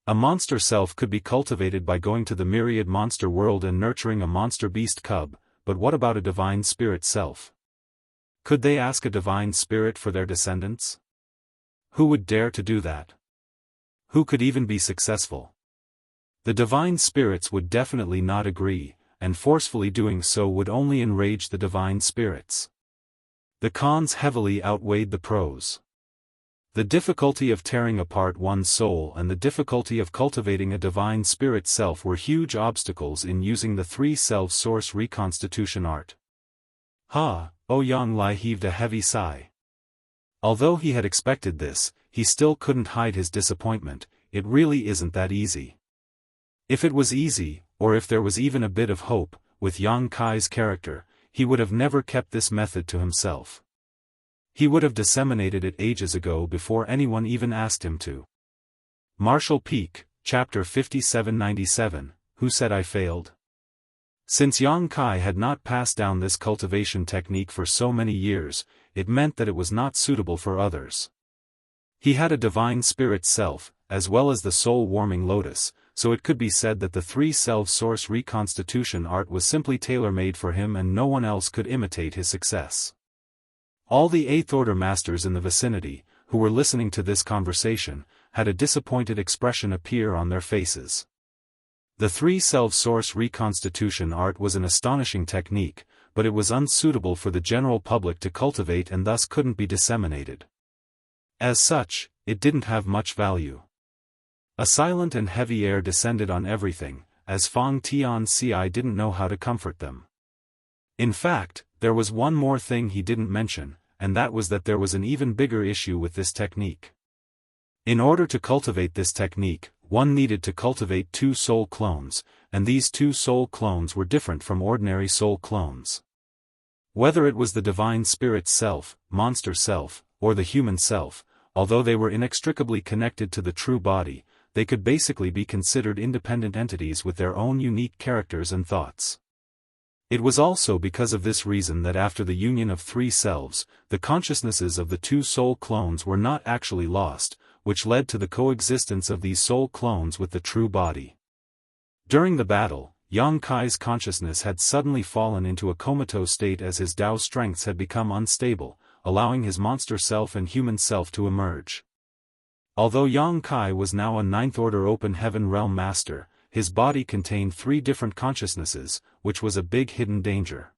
Speaker 1: A monster self could be cultivated by going to the myriad monster world and nurturing a monster beast cub, but what about a divine spirit self? Could they ask a divine spirit for their descendants? Who would dare to do that? Who could even be successful? The divine spirits would definitely not agree, and forcefully doing so would only enrage the divine spirits. The cons heavily outweighed the pros. The difficulty of tearing apart one's soul and the difficulty of cultivating a divine spirit self were huge obstacles in using the three-self source reconstitution art. Yang Lai heaved a heavy sigh. Although he had expected this, he still couldn't hide his disappointment. It really isn't that easy. If it was easy, or if there was even a bit of hope, with Yang Kai's character, he would have never kept this method to himself. He would have disseminated it ages ago before anyone even asked him to. Martial Peak, Chapter 5797, Who Said I Failed? Since Yang Kai had not passed down this cultivation technique for so many years, it meant that it was not suitable for others. He had a divine spirit self, as well as the soul-warming lotus, so it could be said that the three-self source reconstitution art was simply tailor-made for him and no one else could imitate his success. All the Eighth-Order Masters in the vicinity, who were listening to this conversation, had a disappointed expression appear on their faces. The three-self source reconstitution art was an astonishing technique, but it was unsuitable for the general public to cultivate and thus couldn't be disseminated. As such, it didn't have much value. A silent and heavy air descended on everything, as Fang Tianci didn't know how to comfort them. In fact, there was one more thing he didn't mention, and that was that there was an even bigger issue with this technique. In order to cultivate this technique, one needed to cultivate 2 soul clones, and these 2 soul clones were different from ordinary soul clones. Whether it was the divine spirit self, monster self, or the human self, although they were inextricably connected to the true body, they could basically be considered independent entities with their own unique characters and thoughts. It was also because of this reason that after the union of 3 selves, the consciousnesses of the 2 soul clones were not actually lost, which led to the coexistence of these soul clones with the true body. During the battle, Yang Kai's consciousness had suddenly fallen into a comatose state as his Dao strengths had become unstable, allowing his monster self and human self to emerge. Although Yang Kai was now a 9th Order Open Heaven Realm Master, his body contained 3 different consciousnesses, which was a big hidden danger.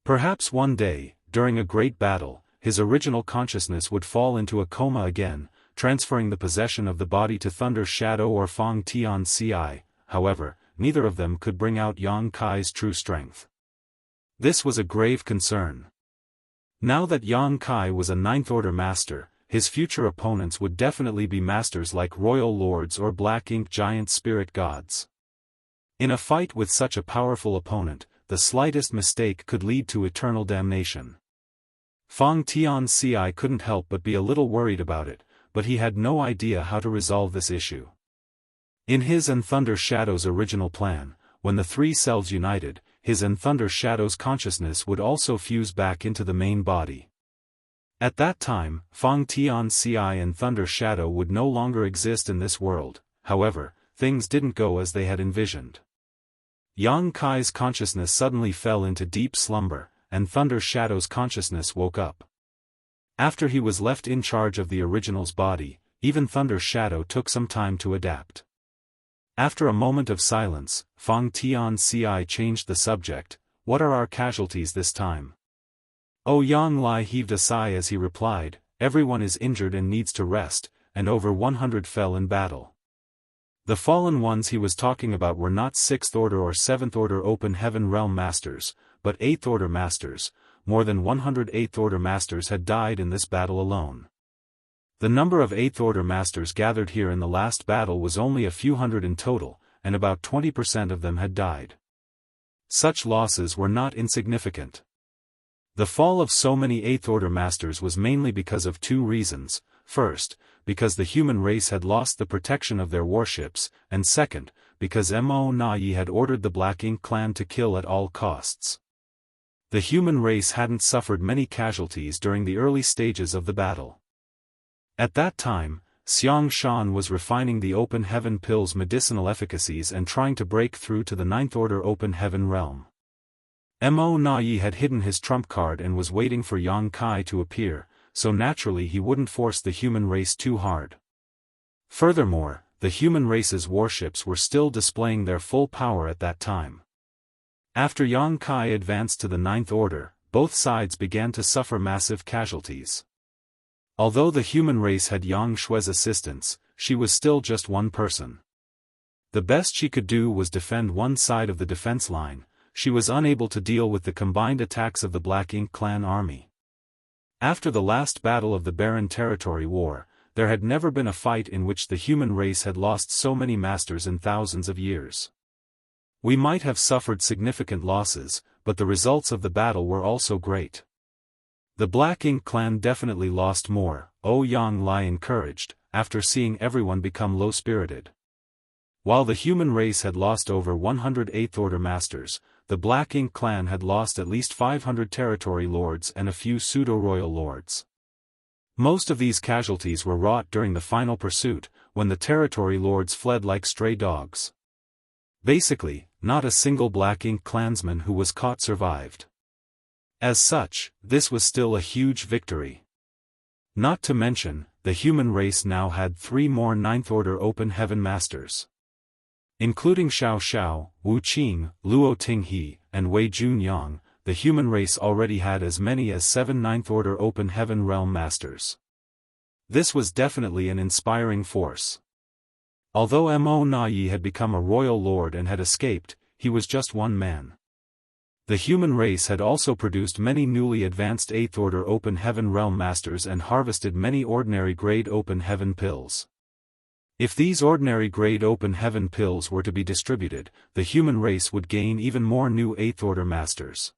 Speaker 1: Perhaps one day, during a great battle, his original consciousness would fall into a coma again, transferring the possession of the body to Thunder Shadow or Fang Tian Ci. However, neither of them could bring out Yang Kai's true strength. This was a grave concern. Now that Yang Kai was a 9th Order Master, his future opponents would definitely be masters like Royal Lords or Black Ink Giant Spirit Gods. In a fight with such a powerful opponent, the slightest mistake could lead to eternal damnation. Fang Tian Ci couldn't help but be a little worried about it, but he had no idea how to resolve this issue. In his and Thunder Shadow's original plan, when the 3 selves united, his and Thunder Shadow's consciousness would also fuse back into the main body. At that time, Fang Tian Ci and Thunder Shadow would no longer exist in this world. However, things didn't go as they had envisioned. Yang Kai's consciousness suddenly fell into deep slumber, and Thunder Shadow's consciousness woke up. After he was left in charge of the original's body, even Thunder Shadow took some time to adapt. After a moment of silence, Fang Tian Ci changed the subject. "What are our casualties this time?" Yang Lai heaved a sigh as he replied, "Everyone is injured and needs to rest, and over 100 fell in battle." The fallen ones he was talking about were not 6th Order or 7th Order Open Heaven Realm Masters, but 8th Order Masters. More than 100 8th Order Masters had died in this battle alone. The number of 8th Order Masters gathered here in the last battle was only a few hundred in total, and about 20% of them had died. Such losses were not insignificant. The fall of so many 8th Order Masters was mainly because of 2 reasons. First, because the human race had lost the protection of their warships, and second, because Mo Na-Yi had ordered the Black Ink clan to kill at all costs. The human race hadn't suffered many casualties during the early stages of the battle. At that time, Xianxia was refining the Open Heaven pill's medicinal efficacies and trying to break through to the 9th Order Open Heaven realm. Mo Na-Yi had hidden his trump card and was waiting for Yang Kai to appear, so naturally he wouldn't force the human race too hard. Furthermore, the human race's warships were still displaying their full power at that time. After Yang Kai advanced to the 9th Order, both sides began to suffer massive casualties. Although the human race had Yang Shui's assistance, she was still just one person. The best she could do was defend one side of the defense line. She was unable to deal with the combined attacks of the Black Ink clan army. After the last battle of the Barren Territory War, there had never been a fight in which the human race had lost so many masters in thousands of years. We might have suffered significant losses, but the results of the battle were also great. The Black Ink clan definitely lost more, Yang Lai encouraged, after seeing everyone become low-spirited. While the human race had lost over 100 8th Order Masters, the Black Ink clan had lost at least 500 territory lords and a few pseudo-royal lords. Most of these casualties were wrought during the final pursuit, when the territory lords fled like stray dogs. Basically, not a single Black Ink clansman who was caught survived. As such, this was still a huge victory. Not to mention, the human race now had 3 more 9th Order Open Heaven Masters. Including Xiao Xiao, Wu Qing, Luo Tinghe, and Wei Junyang, the human race already had as many as 7 9th Order Open Heaven Realm Masters. This was definitely an inspiring force. Although Mo Na-Yi had become a royal lord and had escaped, he was just one man. The human race had also produced many newly advanced 8th Order Open Heaven Realm Masters and harvested many ordinary grade Open Heaven pills. If these ordinary grade Open Heaven pills were to be distributed, the human race would gain even more new 8th Order Masters.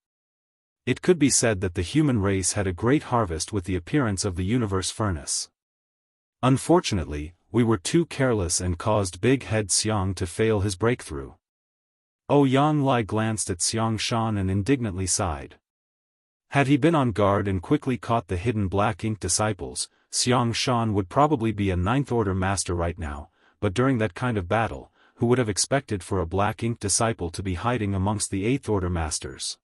Speaker 1: It could be said that the human race had a great harvest with the appearance of the universe furnace. Unfortunately, we were too careless and caused Big Head Xiang to fail his breakthrough. Yang Lai glanced at Xianxia and indignantly sighed. Had he been on guard and quickly caught the hidden black ink disciples, Xianxia would probably be a 9th Order Master right now, but during that kind of battle, who would have expected for a black ink disciple to be hiding amongst the 8th Order Masters?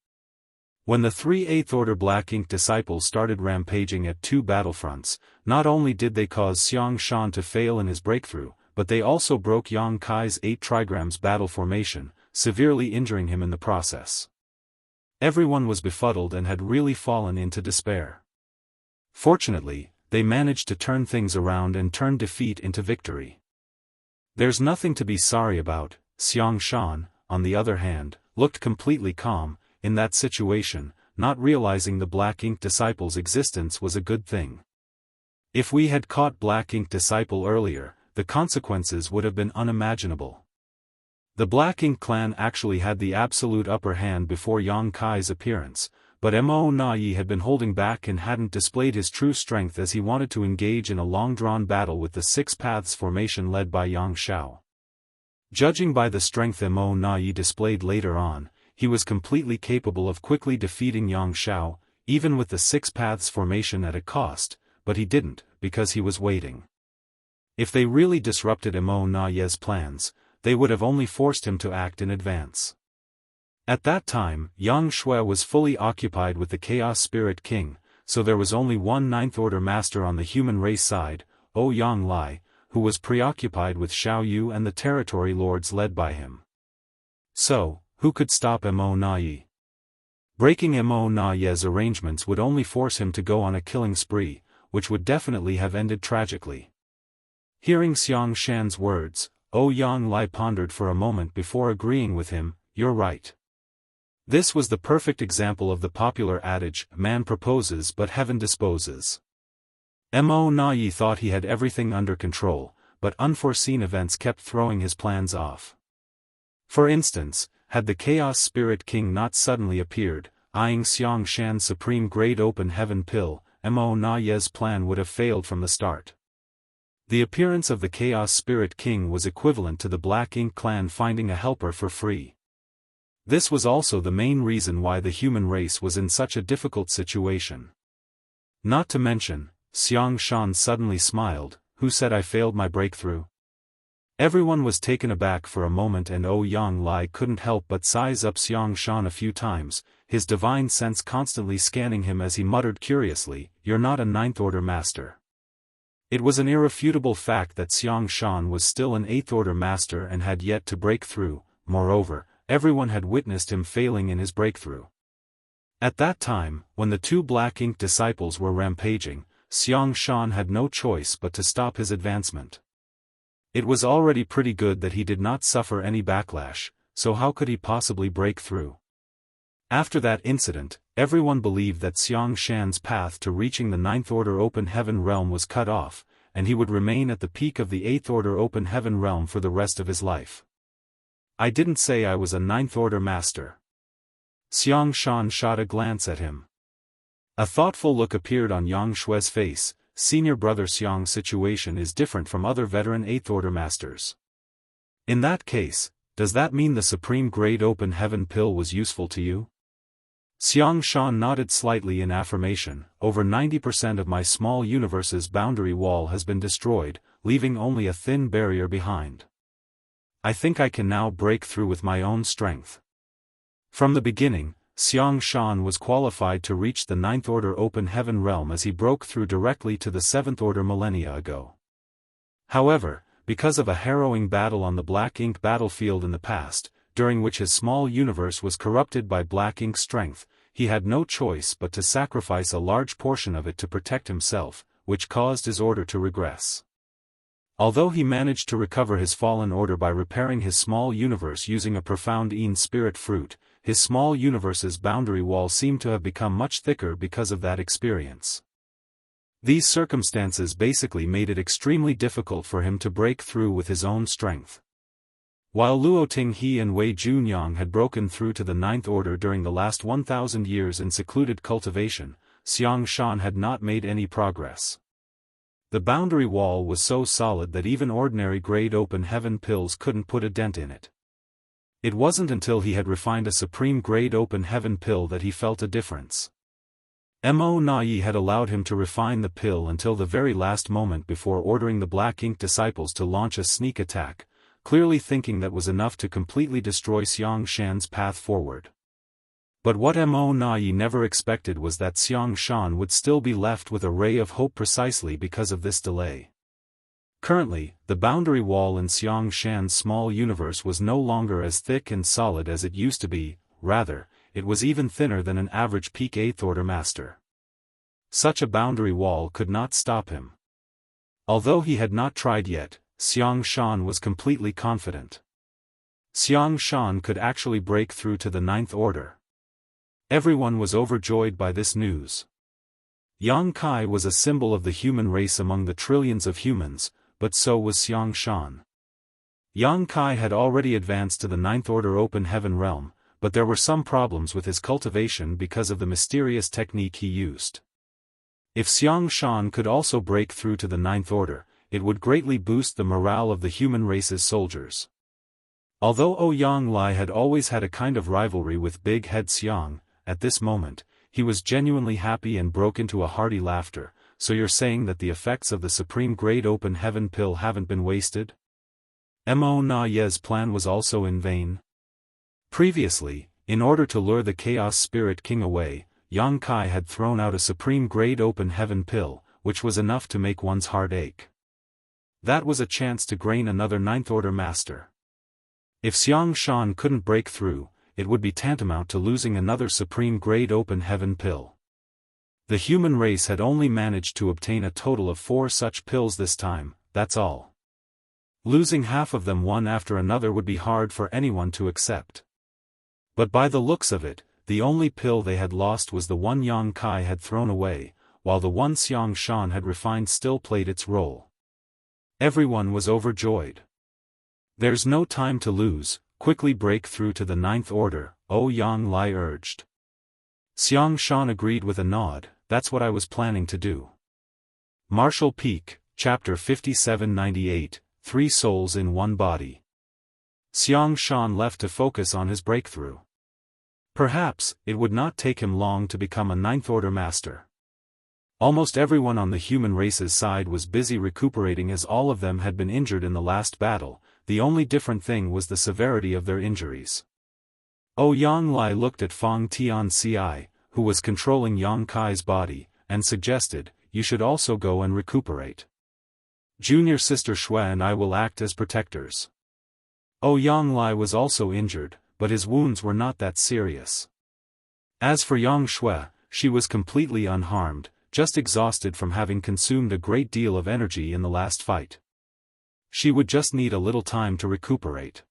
Speaker 1: When the 3 8th Order Black Ink disciples started rampaging at 2 battlefronts, not only did they cause Xianxia to fail in his breakthrough, but they also broke Yang Kai's 8 trigrams battle formation, severely injuring him in the process. Everyone was befuddled and had really fallen into despair. Fortunately, they managed to turn things around and turn defeat into victory. There's nothing to be sorry about. Xianxia, on the other hand, looked completely calm. In that situation, not realizing the Black Ink Disciple's existence was a good thing. If we had caught Black Ink Disciple earlier, the consequences would have been unimaginable. The Black Ink clan actually had the absolute upper hand before Yang Kai's appearance, but Mo Na-yi had been holding back and hadn't displayed his true strength as he wanted to engage in a long-drawn battle with the 6 Paths formation led by Yang Xiao. Judging by the strength Mo Na-yi displayed later on, he was completely capable of quickly defeating Yang Xiao, even with the 6 Paths formation at a cost, but he didn't, because he was waiting. If they really disrupted Mo Na-ye's plans, they would have only forced him to act in advance. At that time, Yang Shui was fully occupied with the Chaos Spirit King, so there was only one 9th Order Master on the human race side, Yang Lai, who was preoccupied with Xiao Yu and the territory lords led by him. So, who could stop Mo Na-yi? Breaking Mo Na-ye's arrangements would only force him to go on a killing spree, which would definitely have ended tragically. Hearing Xiangshan's words, Yang Lai pondered for a moment before agreeing with him. You're right. This was the perfect example of the popular adage, man proposes but heaven disposes. Mo Na-yi thought he had everything under control, but unforeseen events kept throwing his plans off. For instance, had the Chaos Spirit King not suddenly appeared, eyeing Xiangshan's supreme grade open heaven pill, Mo Na-ye's plan would have failed from the start. The appearance of the Chaos Spirit King was equivalent to the Black Ink clan finding a helper for free. This was also the main reason why the human race was in such a difficult situation. Not to mention, Xiangshan suddenly smiled. Who said I failed my breakthrough? Everyone was taken aback for a moment and Yang Lai couldn't help but size up Xiangshan a few times, his divine sense constantly scanning him as he muttered curiously, "You're not a 9th Order Master." It was an irrefutable fact that Xiangshan was still an 8th Order Master and had yet to break through. Moreover, everyone had witnessed him failing in his breakthrough. At that time, when the 2 Black Ink disciples were rampaging, Xiangshan had no choice but to stop his advancement. It was already pretty good that he did not suffer any backlash, so how could he possibly break through? After that incident, everyone believed that Xiangshan's path to reaching the 9th Order Open Heaven Realm was cut off, and he would remain at the peak of the 8th Order Open Heaven Realm for the rest of his life. I didn't say I was a 9th Order Master. Xiangshan shot a glance at him. A thoughtful look appeared on Yang Shui's face. Senior brother Xiang's situation is different from other veteran 8th Order Masters. In that case, does that mean the Supreme Grade Open Heaven Pill was useful to you? Xiangshan nodded slightly in affirmation. Over 90% of my small universe's boundary wall has been destroyed, leaving only a thin barrier behind. I think I can now break through with my own strength. From the beginning, Xiangshan was qualified to reach the 9th Order Open Heaven Realm as he broke through directly to the 7th Order millennia ago. However, because of a harrowing battle on the Black Ink battlefield in the past, during which his small universe was corrupted by Black Ink's strength, he had no choice but to sacrifice a large portion of it to protect himself, which caused his order to regress. Although he managed to recover his fallen order by repairing his small universe using a profound Een spirit fruit, his small universe's boundary wall seemed to have become much thicker because of that experience. These circumstances basically made it extremely difficult for him to break through with his own strength. While Luo Tinghe and Wei Junyang had broken through to the Ninth Order during the last 1,000 years in secluded cultivation, Xianxia had not made any progress. The boundary wall was so solid that even ordinary grade open heaven pills couldn't put a dent in it. It wasn't until he had refined a supreme grade open heaven pill that he felt a difference. Mo Nai had allowed him to refine the pill until the very last moment before ordering the Black Ink disciples to launch a sneak attack, clearly thinking that was enough to completely destroy Xianxia's path forward. But what Mo Nai never expected was that Xianxia would still be left with a ray of hope precisely because of this delay. Currently, the boundary wall in Xianxia's small universe was no longer as thick and solid as it used to be, rather, it was even thinner than an average peak 8th Order Master. Such a boundary wall could not stop him. Although he had not tried yet, Xianxia was completely confident. Xianxia could actually break through to the Ninth Order. Everyone was overjoyed by this news. Yangkai was a symbol of the human race among the trillions of humans, but so was Xianxia. Yangkai had already advanced to the Ninth Order Open Heaven realm, but there were some problems with his cultivation because of the mysterious technique he used. If Xianxia could also break through to the Ninth Order, it would greatly boost the morale of the human race's soldiers. Although Ouyang Lai had always had a kind of rivalry with Big Head Xiang, at this moment, he was genuinely happy and broke into a hearty laughter. So you're saying that the effects of the Supreme Grade Open Heaven pill haven't been wasted? Mo Nai's plan was also in vain. Previously, in order to lure the Chaos Spirit King away, Yang Kai had thrown out a Supreme Grade Open Heaven pill, which was enough to make one's heart ache. That was a chance to gain another Ninth Order Master. If Xianxia couldn't break through, it would be tantamount to losing another Supreme Grade Open Heaven pill. The human race had only managed to obtain a total of 4 such pills this time, that's all. Losing half of them one after another would be hard for anyone to accept. But by the looks of it, the only pill they had lost was the one Yang Kai had thrown away, while the one Xianxia had refined still played its role. Everyone was overjoyed. There's no time to lose, quickly break through to the Ninth Order, Ouyang Lai urged. Xianxia agreed with a nod. That's what I was planning to do. Martial Peak, Chapter 5798, 3 Souls in One Body. Xianxia left to focus on his breakthrough. Perhaps, it would not take him long to become a Ninth Order Master. Almost everyone on the human race's side was busy recuperating as all of them had been injured in the last battle, the only different thing was the severity of their injuries. Ouyang Lai looked at Fang Tianci, who was controlling Yang Kai's body, and suggested, you should also go and recuperate. Junior sister Xue and I will act as protectors. Ouyang Lai was also injured, but his wounds were not that serious. As for Yang Xue, she was completely unharmed, just exhausted from having consumed a great deal of energy in the last fight. She would just need a little time to recuperate.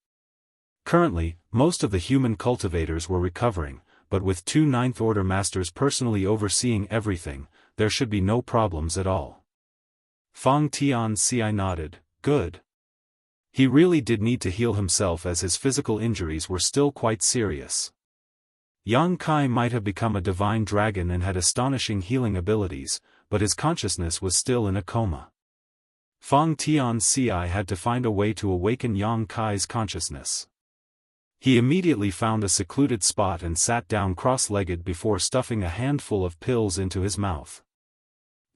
Speaker 1: Currently, most of the human cultivators were recovering, but with 2 Ninth Order Masters personally overseeing everything, there should be no problems at all. Fang Tianci nodded, good. He really did need to heal himself as his physical injuries were still quite serious. Yang Kai might have become a divine dragon and had astonishing healing abilities, but his consciousness was still in a coma. Fang Tianci had to find a way to awaken Yang Kai's consciousness. He immediately found a secluded spot and sat down cross-legged before stuffing a handful of pills into his mouth.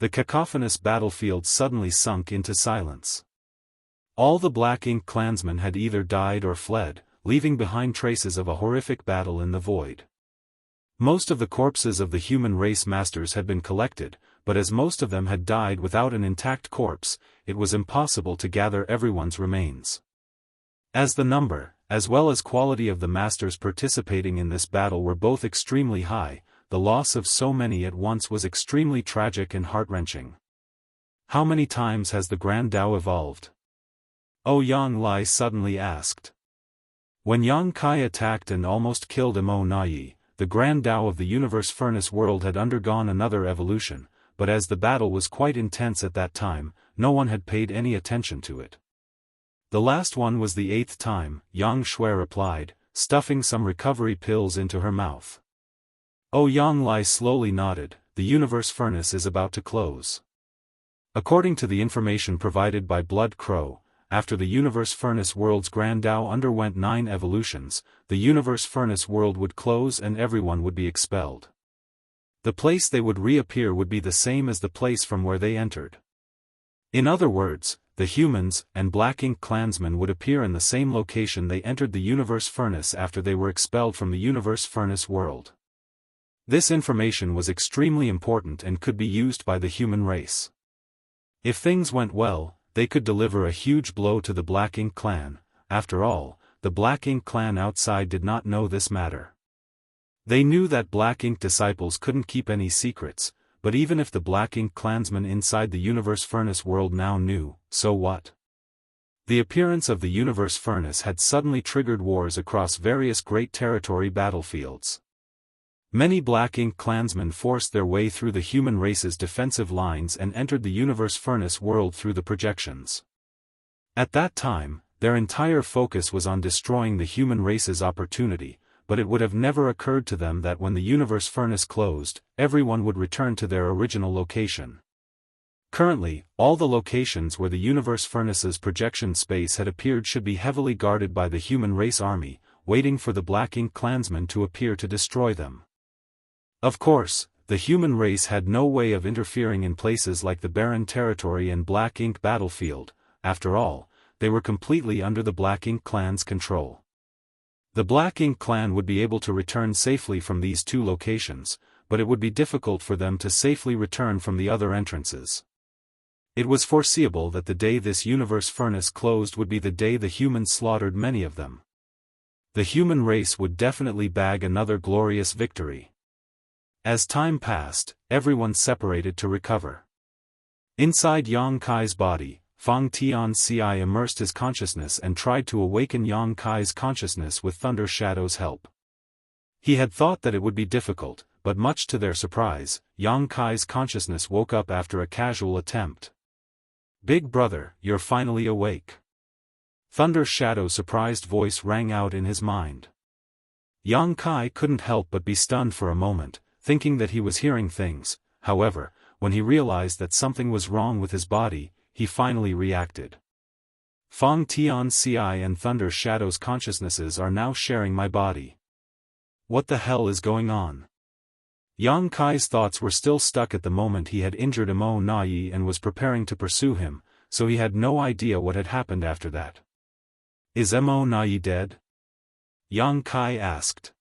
Speaker 1: The cacophonous battlefield suddenly sunk into silence. All the Black Ink clansmen had either died or fled, leaving behind traces of a horrific battle in the void. Most of the corpses of the human race masters had been collected, but as most of them had died without an intact corpse, it was impossible to gather everyone's remains. As the number, as well as quality of the masters participating in this battle were both extremely high, the loss of so many at once was extremely tragic and heart-wrenching. How many times has the Grand Tao evolved? Ouyang Lai suddenly asked. When Yang Kai attacked and almost killed Mo Nai, the Grand Tao of the Universe Furnace world had undergone another evolution, but as the battle was quite intense at that time, no one had paid any attention to it. The last one was the 8th time, Yang Shui replied, stuffing some recovery pills into her mouth. Oh, Yang Lai slowly nodded. The Universe Furnace is about to close. According to the information provided by Blood Crow, after the Universe Furnace world's Grand Tao underwent 9 evolutions, the Universe Furnace world would close and everyone would be expelled. The place they would reappear would be the same as the place from where they entered. In other words, the humans and Black Ink clansmen would appear in the same location they entered the Universe Furnace after they were expelled from the Universe Furnace world. This information was extremely important and could be used by the human race. If things went well, they could deliver a huge blow to the Black Ink clan. After all, the Black Ink clan outside did not know this matter. They knew that Black Ink disciples couldn't keep any secrets, but even if the Black Ink clansmen inside the Universe Furnace world now knew, so what? The appearance of the Universe Furnace had suddenly triggered wars across various great territory battlefields. Many Black Ink clansmen forced their way through the human race's defensive lines and entered the Universe Furnace world through the projections. At that time, their entire focus was on destroying the human race's opportunity, but it would have never occurred to them that when the Universe Furnace closed, everyone would return to their original location. Currently, all the locations where the Universe Furnace's projection space had appeared should be heavily guarded by the human race army, waiting for the Black Ink clansmen to appear to destroy them. Of course, the human race had no way of interfering in places like the Barren Territory and Black Ink battlefield. After all, they were completely under the Black Ink clan's control. The Black Ink clan would be able to return safely from these 2 locations, but it would be difficult for them to safely return from the other entrances. It was foreseeable that the day this Universe Furnace closed would be the day the humans slaughtered many of them. The human race would definitely bag another glorious victory. As time passed, everyone separated to recover. Inside Yang Kai's body, Fang Tianci immersed his consciousness and tried to awaken Yang Kai's consciousness with Thunder Shadow's help. He had thought that it would be difficult, but much to their surprise, Yang Kai's consciousness woke up after a casual attempt. "Big brother, you're finally awake." Thunder Shadow's surprised voice rang out in his mind. Yang Kai couldn't help but be stunned for a moment, thinking that he was hearing things. However, when he realized that something was wrong with his body, he finally reacted. Fang Tianci and Thunder Shadow's consciousnesses are now sharing my body. What the hell is going on? Yang Kai's thoughts were still stuck at the moment he had injured Mo Nai and was preparing to pursue him, so he had no idea what had happened after that. Is Mo Nai dead? Yang Kai asked.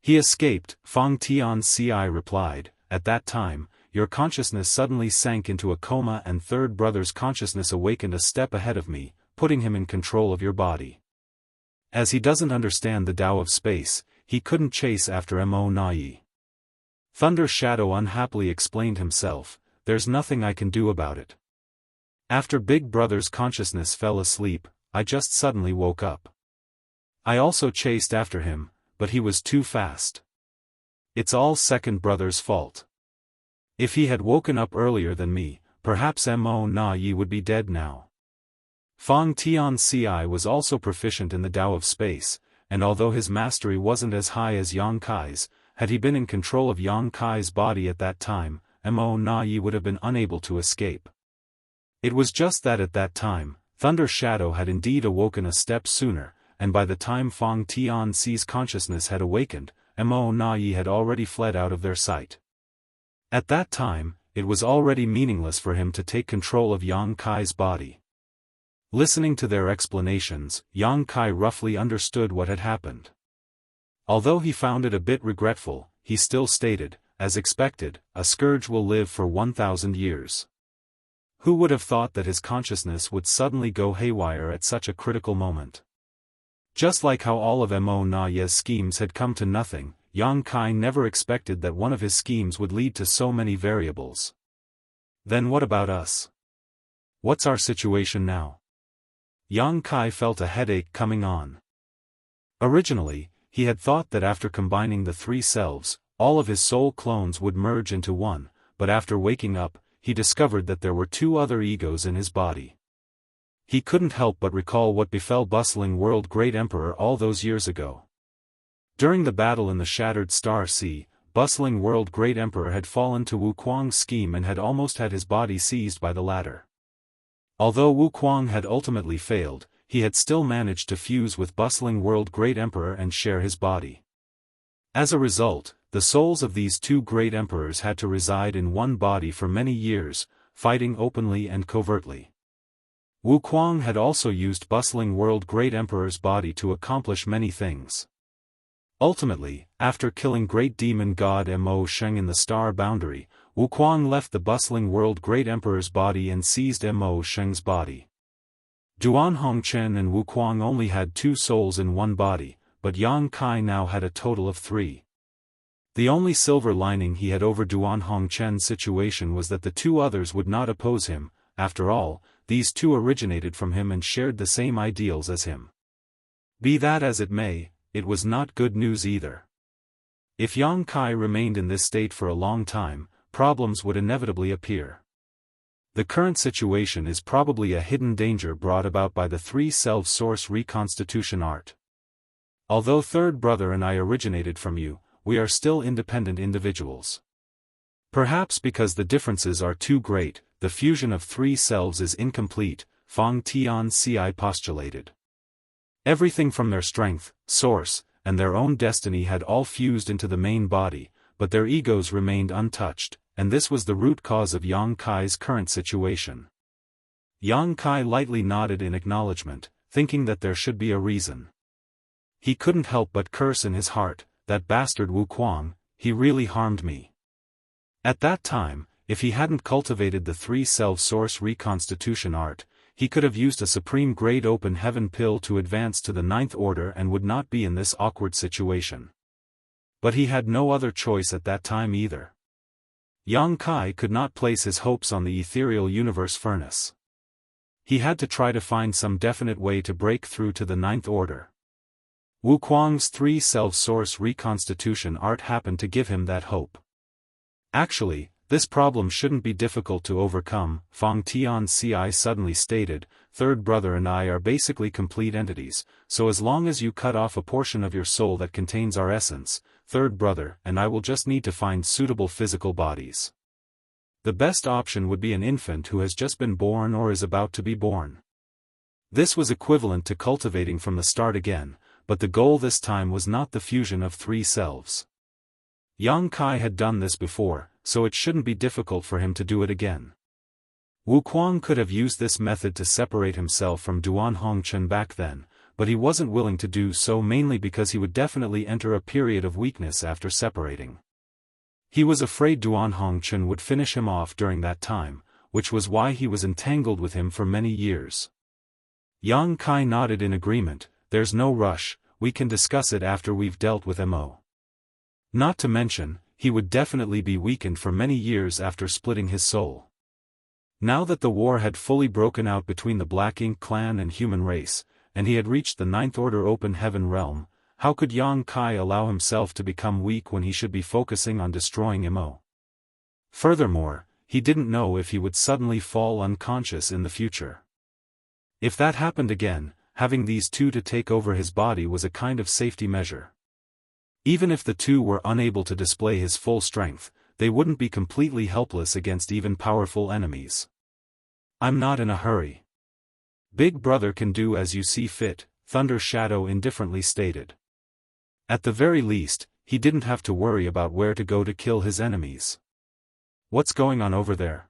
Speaker 1: He escaped, Fang Tianci replied. At that time, your consciousness suddenly sank into a coma and third brother's consciousness awakened a step ahead of me, putting him in control of your body. As he doesn't understand the Tao of space, he couldn't chase after Mo Nai. Thunder Shadow unhappily explained himself, there's nothing I can do about it. After Big Brother's consciousness fell asleep, I just suddenly woke up. I also chased after him, but he was too fast. It's all second brother's fault. If he had woken up earlier than me, perhaps Mo Nai would be dead now. Fang Tianci was also proficient in the Tao of space, and although his mastery wasn't as high as Yang Kai's, had he been in control of Yang Kai's body at that time, Mo Nai would have been unable to escape. It was just that at that time, Thunder Shadow had indeed awoken a step sooner, and by the time Fang Tianci's consciousness had awakened, Mo Nai had already fled out of their sight. At that time, it was already meaningless for him to take control of Yang Kai's body. Listening to their explanations, Yang Kai roughly understood what had happened. Although he found it a bit regretful, he still stated, as expected, a scourge will live for 1,000 years. Who would have thought that his consciousness would suddenly go haywire at such a critical moment? Just like how all of Mo Nai's schemes had come to nothing, Yang Kai never expected that one of his schemes would lead to so many variables. Then what about us? What's our situation now? Yang Kai felt a headache coming on. Originally, he had thought that after combining the three selves, all of his soul clones would merge into one, but after waking up, he discovered that there were two other egos in his body. He couldn't help but recall what befell Bustling World Great Emperor all those years ago. During the battle in the Shattered Star Sea, Bustling World Great Emperor had fallen to Wuquang's scheme and had almost had his body seized by the latter. Although Wuquang had ultimately failed, he had still managed to fuse with Bustling World Great Emperor and share his body. As a result, the souls of these two great emperors had to reside in one body for many years, fighting openly and covertly. Wuquang had also used Bustling World Great Emperor's body to accomplish many things. Ultimately, after killing Great Demon God Mo Sheng in the Star Boundary, Wuquang left the Bustling World Great Emperor's body and seized Mo Sheng's body. Duan Hongchen and Wuquang only had two souls in one body, but Yang Kai now had a total of three. The only silver lining he had over Duan Hongchen's situation was that the two others would not oppose him. After all, these two originated from him and shared the same ideals as him. Be that as it may, it was not good news either. If Yang Kai remained in this state for a long time, problems would inevitably appear. The current situation is probably a hidden danger brought about by the three-self source reconstitution art. Although third brother and I originated from you, we are still independent individuals. Perhaps because the differences are too great, the fusion of three selves is incomplete, Fang Tianci postulated. Everything from their strength, source, and their own destiny had all fused into the main body, but their egos remained untouched, and this was the root cause of Yang Kai's current situation. Yang Kai lightly nodded in acknowledgement, thinking that there should be a reason. He couldn't help but curse in his heart, that bastard Wuquang, he really harmed me. At that time, if he hadn't cultivated the three-self source reconstitution art, he could have used a supreme grade open heaven pill to advance to the ninth order and would not be in this awkward situation. But he had no other choice at that time either. Yang Kai could not place his hopes on the ethereal universe furnace. He had to try to find some definite way to break through to the ninth order. Wuquang's three-self source reconstitution art happened to give him that hope. Actually, this problem shouldn't be difficult to overcome, Fang Tianci suddenly stated. Third brother and I are basically complete entities, so as long as you cut off a portion of your soul that contains our essence, third brother and I will just need to find suitable physical bodies. The best option would be an infant who has just been born or is about to be born. This was equivalent to cultivating from the start again, but the goal this time was not the fusion of three selves. Yang Kai had done this before, so it shouldn't be difficult for him to do it again. Wuquang could have used this method to separate himself from Duan Hongchen back then, but he wasn't willing to do so mainly because he would definitely enter a period of weakness after separating. He was afraid Duan Hongchen would finish him off during that time, which was why he was entangled with him for many years. Yang Kai nodded in agreement. There's no rush, we can discuss it after we've dealt with Mo. Not to mention, he would definitely be weakened for many years after splitting his soul. Now that the war had fully broken out between the Black Ink clan and human race, and he had reached the Ninth Order Open Heaven realm, how could Yang Kai allow himself to become weak when he should be focusing on destroying Mo? Furthermore, he didn't know if he would suddenly fall unconscious in the future. If that happened again, having these two to take over his body was a kind of safety measure. Even if the two were unable to display his full strength, they wouldn't be completely helpless against even powerful enemies. I'm not in a hurry. Big brother can do as you see fit, Thunder Shadow indifferently stated. At the very least, he didn't have to worry about where to go to kill his enemies. What's going on over there?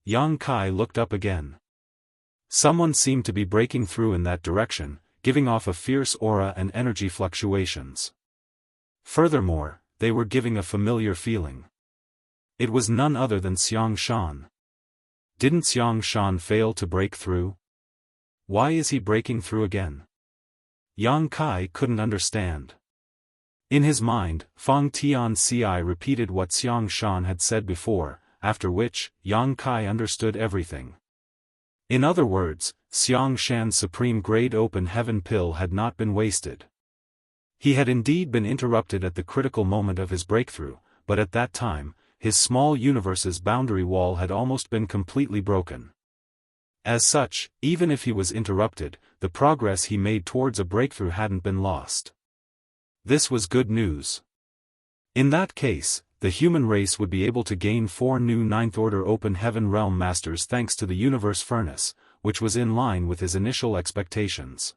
Speaker 1: Yang Kai looked up again. Someone seemed to be breaking through in that direction, giving off a fierce aura and energy fluctuations. Furthermore, they were giving a familiar feeling. It was none other than Xianxia. Didn't Xianxia fail to break through? Why is he breaking through again? Yang Kai couldn't understand. In his mind, Fang Tianci repeated what Xianxia had said before, after which, Yang Kai understood everything. In other words, Xianxia's supreme grade open heaven pill had not been wasted. He had indeed been interrupted at the critical moment of his breakthrough, but at that time, his small universe's boundary wall had almost been completely broken. As such, even if he was interrupted, the progress he made towards a breakthrough hadn't been lost. This was good news. In that case, the human race would be able to gain 4 new Ninth Order Open Heaven Realm Masters thanks to the Universe Furnace, which was in line with his initial expectations.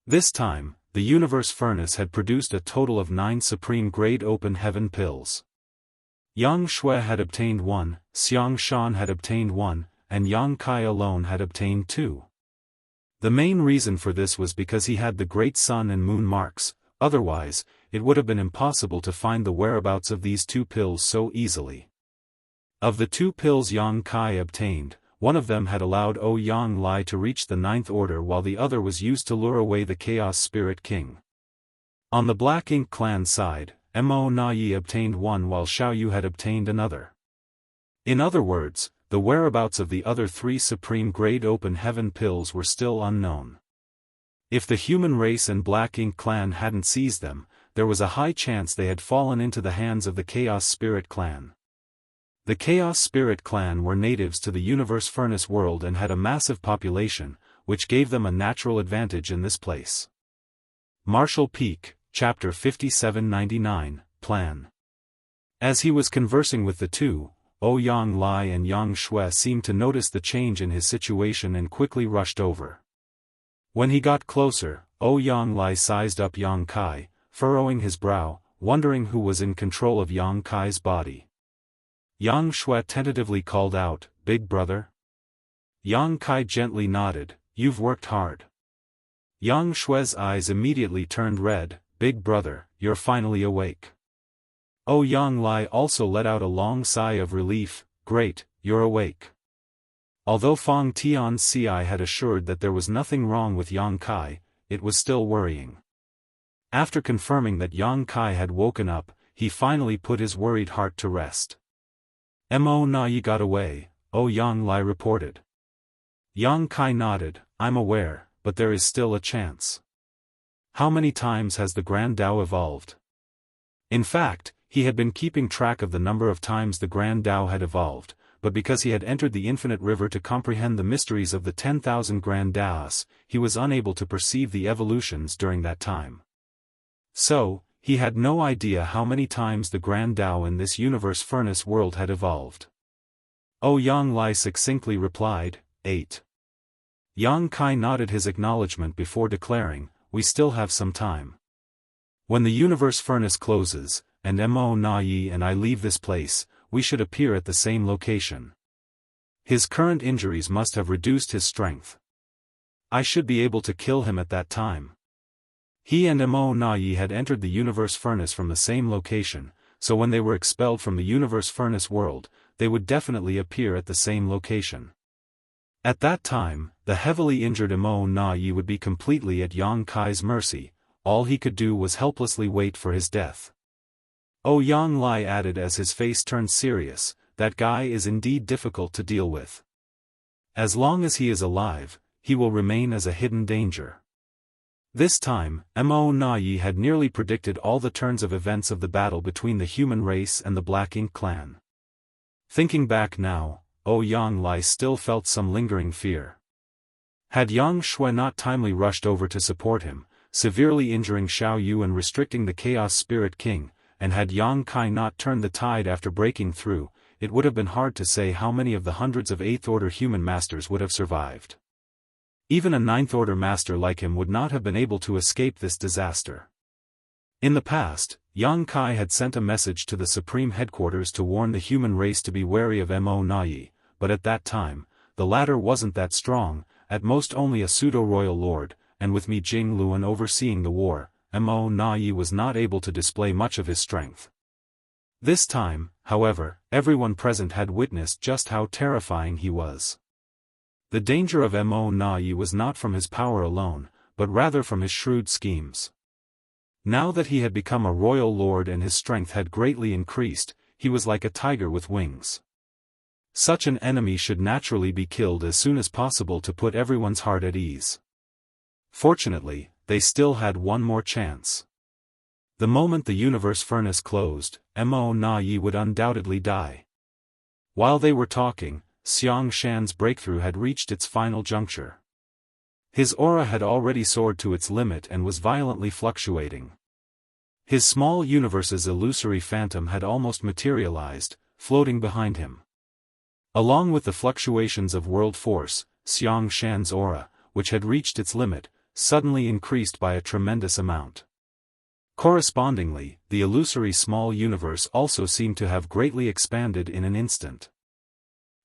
Speaker 1: This time, the Universe Furnace had produced a total of 9 Supreme Grade Open Heaven Pills. Yang Shui had obtained 1, Xianxia had obtained 1, and Yang Kai alone had obtained 2. The main reason for this was because he had the Great Sun and Moon marks, otherwise, it would have been impossible to find the whereabouts of these 2 pills so easily. Of the 2 pills Yang Kai obtained, one of them had allowed Yang Lai to reach the Ninth Order while the other was used to lure away the Chaos Spirit King. On the Black Ink clan side, Mo Na Yi obtained 1 while Xiao Yu had obtained another. In other words, the whereabouts of the other 3 Supreme Grade Open Heaven pills were still unknown. If the human race and Black Ink clan hadn't seized them, there was a high chance they had fallen into the hands of the Chaos Spirit clan. The Chaos Spirit clan were natives to the Universe Furnace world and had a massive population, which gave them a natural advantage in this place. Marshall Peak, Chapter 5799, Plan. As he was conversing with the two, Yang Lai and Yang Shui seemed to notice the change in his situation and quickly rushed over. When he got closer, Yang Lai sized up Yang Kai, furrowing his brow, wondering who was in control of Yang Kai's body. Yang Shui tentatively called out, "Big brother?" Yang Kai gently nodded, "You've worked hard." Yang Shui's eyes immediately turned red, "Big brother, you're finally awake." Yang Lai also let out a long sigh of relief, "Great, you're awake." Although Fang Tianci had assured that there was nothing wrong with Yang Kai, it was still worrying. After confirming that Yang Kai had woken up, he finally put his worried heart to rest. Mo Na Yi got away, Yang Lai reported. Yang Kai nodded, "I'm aware, but there is still a chance." How many times has the Grand Dao evolved? In fact, he had been keeping track of the number of times the Grand Dao had evolved, but because he had entered the infinite river to comprehend the mysteries of the 10,000 Grand Daos, he was unable to perceive the evolutions during that time. So, he had no idea how many times the Grand Dao in this Universe Furnace world had evolved. Yang Lai succinctly replied, 8. Yang Kai nodded his acknowledgement before declaring, "We still have some time. When the Universe Furnace closes, and Mo Na Yi and I leave this place, we should appear at the same location. His current injuries must have reduced his strength. I should be able to kill him at that time." He and Mo Na Yi had entered the Universe Furnace from the same location, so when they were expelled from the Universe Furnace world, they would definitely appear at the same location. At that time, the heavily injured Mo Na Yi would be completely at Yang Kai's mercy. All he could do was helplessly wait for his death. Yang Lai added as his face turned serious, "That guy is indeed difficult to deal with. As long as he is alive, he will remain as a hidden danger." This time, Mo Na Yi had nearly predicted all the turns of events of the battle between the human race and the Black Ink clan. Thinking back now, Yang Lai still felt some lingering fear. Had Yang Shui not timely rushed over to support him, severely injuring Xiao Yu and restricting the Chaos Spirit King, and had Yang Kai not turned the tide after breaking through, it would have been hard to say how many of the hundreds of 8th Order human masters would have survived. Even a 9th Order master like him would not have been able to escape this disaster. In the past, Yang Kai had sent a message to the Supreme Headquarters to warn the human race to be wary of Mo Na Yi, but at that time, the latter wasn't that strong, at most only a pseudo-royal lord, and with Mi Jingluan overseeing the war, Mo Na Yi was not able to display much of his strength. This time, however, everyone present had witnessed just how terrifying he was. The danger of Mo Na Yi was not from his power alone, but rather from his shrewd schemes. Now that he had become a royal lord and his strength had greatly increased, he was like a tiger with wings. Such an enemy should naturally be killed as soon as possible to put everyone's heart at ease. Fortunately, they still had one more chance. The moment the universe furnace closed, Mo Na Yi would undoubtedly die. While they were talking, Xianxia's breakthrough had reached its final juncture. His aura had already soared to its limit and was violently fluctuating. His small universe's illusory phantom had almost materialized, floating behind him. Along with the fluctuations of world force, Xianxia's aura, which had reached its limit, suddenly increased by a tremendous amount. Correspondingly, the illusory small universe also seemed to have greatly expanded in an instant.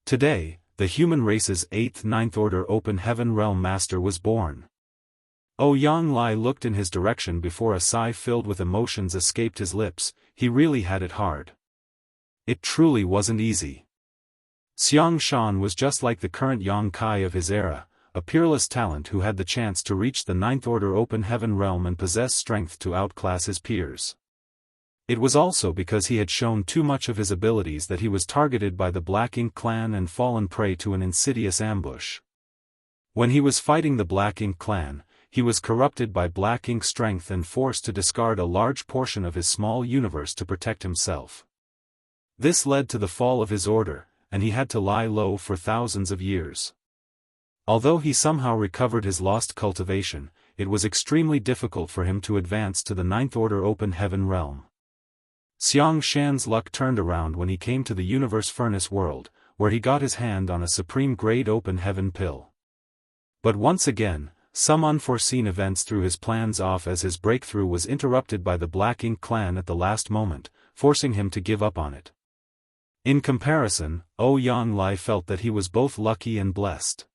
Speaker 1: Today, the human race's 8th Ninth Order Open Heaven Realm Master was born. Yang Lai looked in his direction before a sigh filled with emotions escaped his lips. He really had it hard. It truly wasn't easy. Xianxia was just like the current Yang Kai of his era, a peerless talent who had the chance to reach the Ninth Order Open Heaven Realm and possess strength to outclass his peers. It was also because he had shown too much of his abilities that he was targeted by the Black Ink clan and fallen prey to an insidious ambush. When he was fighting the Black Ink clan, he was corrupted by Black Ink's strength and forced to discard a large portion of his small universe to protect himself. This led to the fall of his order, and he had to lie low for thousands of years. Although he somehow recovered his lost cultivation, it was extremely difficult for him to advance to the Ninth Order Open Heaven Realm. Xianxia's luck turned around when he came to the Universe Furnace world, where he got his hand on a supreme-grade Open Heaven pill. But once again, some unforeseen events threw his plans off as his breakthrough was interrupted by the Black Ink clan at the last moment, forcing him to give up on it. In comparison, Yang Lai felt that he was both lucky and blessed.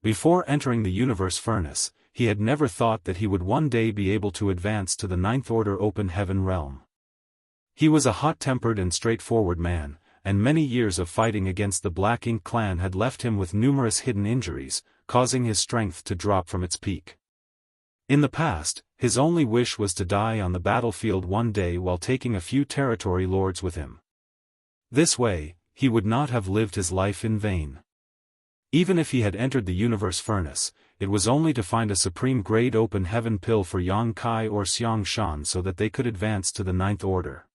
Speaker 1: Before entering the Universe Furnace, he had never thought that he would one day be able to advance to the Ninth Order Open Heaven Realm. He was a hot-tempered and straightforward man, and many years of fighting against the Black Ink clan had left him with numerous hidden injuries, causing his strength to drop from its peak. In the past, his only wish was to die on the battlefield one day while taking a few territory lords with him. This way, he would not have lived his life in vain. Even if he had entered the Universe Furnace, it was only to find a supreme-grade Open Heaven pill for Yang Kai or Xianxia so that they could advance to the Ninth Order.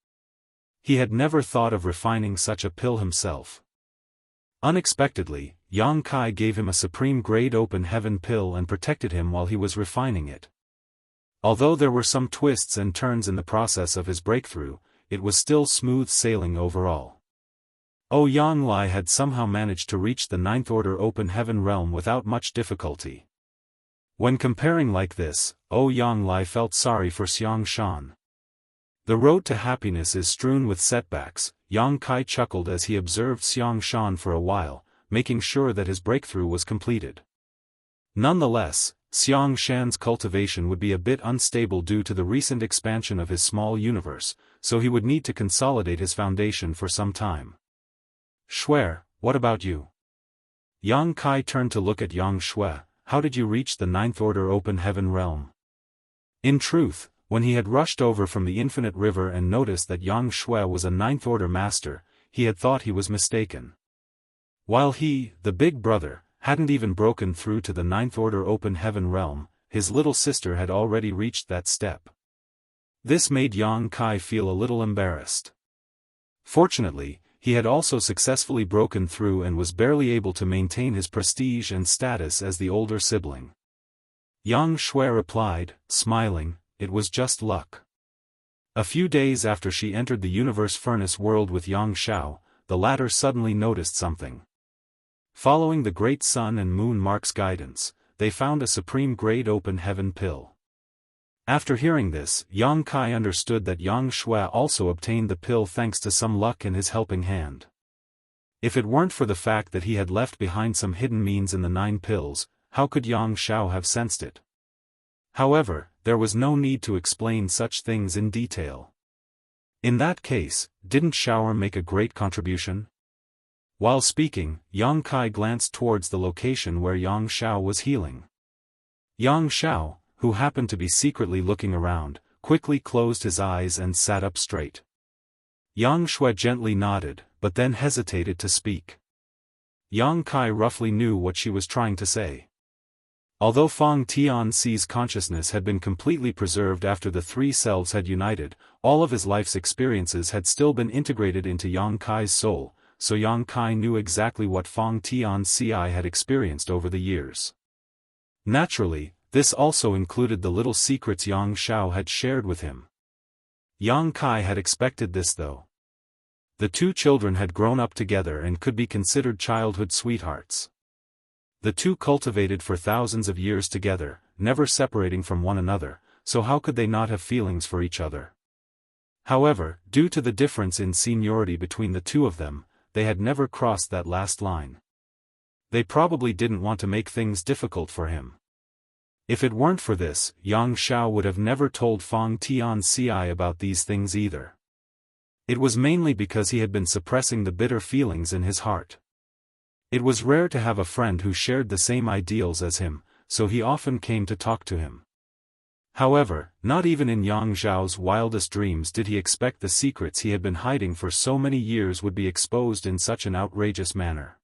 Speaker 1: He had never thought of refining such a pill himself. Unexpectedly, Yang Kai gave him a supreme-grade Open Heaven pill and protected him while he was refining it. Although there were some twists and turns in the process of his breakthrough, it was still smooth sailing overall. Yang Lai had somehow managed to reach the Ninth Order Open Heaven Realm without much difficulty. When comparing like this, Yang Lai felt sorry for Xianxia. The road to happiness is strewn with setbacks. Yang Kai chuckled as he observed Xianxia for a while, making sure that his breakthrough was completed. Nonetheless, Xianxia's cultivation would be a bit unstable due to the recent expansion of his small universe, so he would need to consolidate his foundation for some time. Shui, what about you? Yang Kai turned to look at Yang Shui. How did you reach the Ninth Order Open Heaven Realm? In truth, when he had rushed over from the Infinite River and noticed that Yang Shui was a Ninth Order Master, he had thought he was mistaken. While he, the big brother, hadn't even broken through to the Ninth Order Open Heaven Realm, his little sister had already reached that step. This made Yang Kai feel a little embarrassed. Fortunately, he had also successfully broken through and was barely able to maintain his prestige and status as the older sibling. Yang Shui replied, smiling, it was just luck. A few days after she entered the Universe Furnace world with Yang Xiao, the latter suddenly noticed something. Following the Great Sun and Moon Mark's guidance, they found a supreme-grade Open Heaven pill. After hearing this, Yang Kai understood that Yang Shui also obtained the pill thanks to some luck in his helping hand. If it weren't for the fact that he had left behind some hidden means in the 9 pills, how could Yang Xiao have sensed it? However, there was no need to explain such things in detail. In that case, didn't Xiao make a great contribution? While speaking, Yang Kai glanced towards the location where Yang Xiao was healing. Yang Xiao, who happened to be secretly looking around, quickly closed his eyes and sat up straight. Yang Shui gently nodded, but then hesitated to speak. Yang Kai roughly knew what she was trying to say. Although Feng Tianxi's consciousness had been completely preserved after the three selves had united, all of his life's experiences had still been integrated into Yang Kai's soul, so Yang Kai knew exactly what Feng Tianxi had experienced over the years. Naturally, this also included the little secrets Yang Xiao had shared with him. Yang Kai had expected this though. The two children had grown up together and could be considered childhood sweethearts. The two cultivated for thousands of years together, never separating from one another, so how could they not have feelings for each other? However, due to the difference in seniority between the two of them, they had never crossed that last line. They probably didn't want to make things difficult for him. If it weren't for this, Yang Xiao would have never told Feng Tianxi about these things either. It was mainly because he had been suppressing the bitter feelings in his heart. It was rare to have a friend who shared the same ideals as him, so he often came to talk to him. However, not even in Yang Xiao's wildest dreams did he expect the secrets he had been hiding for so many years would be exposed in such an outrageous manner.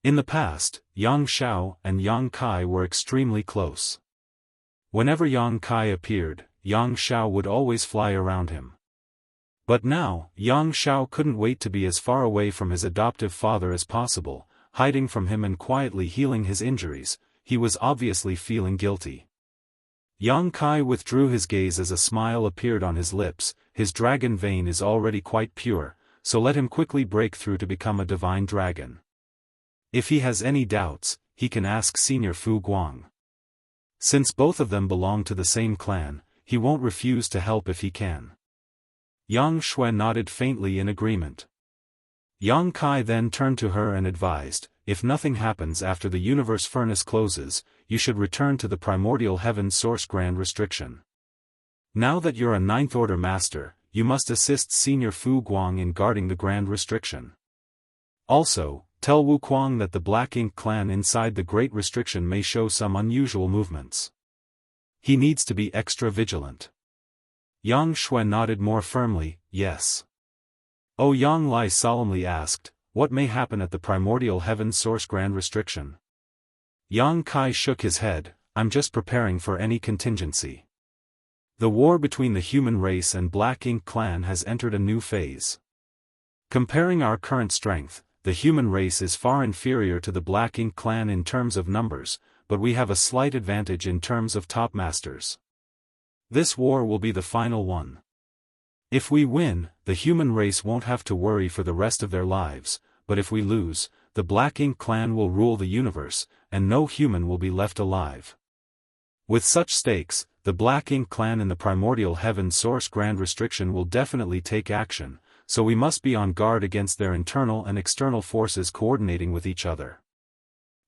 Speaker 1: In the past, Yang Xiao and Yang Kai were extremely close. Whenever Yang Kai appeared, Yang Xiao would always fly around him. But now, Yang Xiao couldn't wait to be as far away from his adoptive father as possible, hiding from him and quietly healing his injuries. He was obviously feeling guilty. Yang Kai withdrew his gaze as a smile appeared on his lips. His dragon vein is already quite pure, so let him quickly break through to become a divine dragon. If he has any doubts, he can ask Senior Fu Guang. Since both of them belong to the same clan, he won't refuse to help if he can. Yang Shui nodded faintly in agreement. Yang Kai then turned to her and advised, if nothing happens after the universe furnace closes, you should return to the primordial heaven source grand restriction. Now that you're a ninth order master, you must assist Senior Fu Guang in guarding the grand restriction. Also, tell Wu Kuang that the Black Ink clan inside the Great Restriction may show some unusual movements. He needs to be extra vigilant. Yang Shui nodded more firmly, yes. Yang Lai solemnly asked, what may happen at the primordial heaven source grand restriction? Yang Kai shook his head, I'm just preparing for any contingency. The war between the human race and Black Ink clan has entered a new phase. Comparing our current strength, the human race is far inferior to the Black Ink clan in terms of numbers, but we have a slight advantage in terms of top masters. This war will be the final one. If we win, the human race won't have to worry for the rest of their lives, but if we lose, the Black Ink clan will rule the universe, and no human will be left alive. With such stakes, the Black Ink clan in the primordial heaven source grand restriction will definitely take action, so we must be on guard against their internal and external forces coordinating with each other.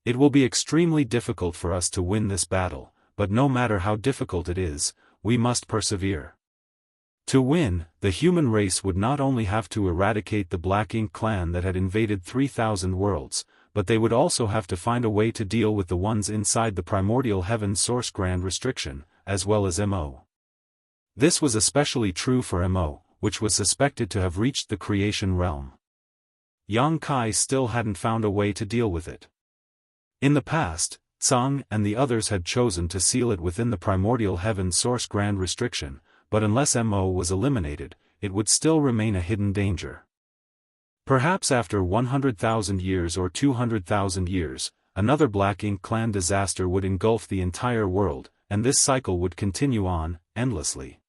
Speaker 1: It will be extremely difficult for us to win this battle, but no matter how difficult it is, we must persevere. To win, the human race would not only have to eradicate the Black Ink clan that had invaded 3,000 worlds, but they would also have to find a way to deal with the ones inside the primordial heaven source grand restriction, as well as Mo. This was especially true for Mo, which was suspected to have reached the creation realm. Yang Kai still hadn't found a way to deal with it. In the past, Tsang and the others had chosen to seal it within the primordial heaven source grand restriction, but unless Mo was eliminated, it would still remain a hidden danger. Perhaps after 100,000 years or 200,000 years, another Black Ink clan disaster would engulf the entire world, and this cycle would continue on, endlessly.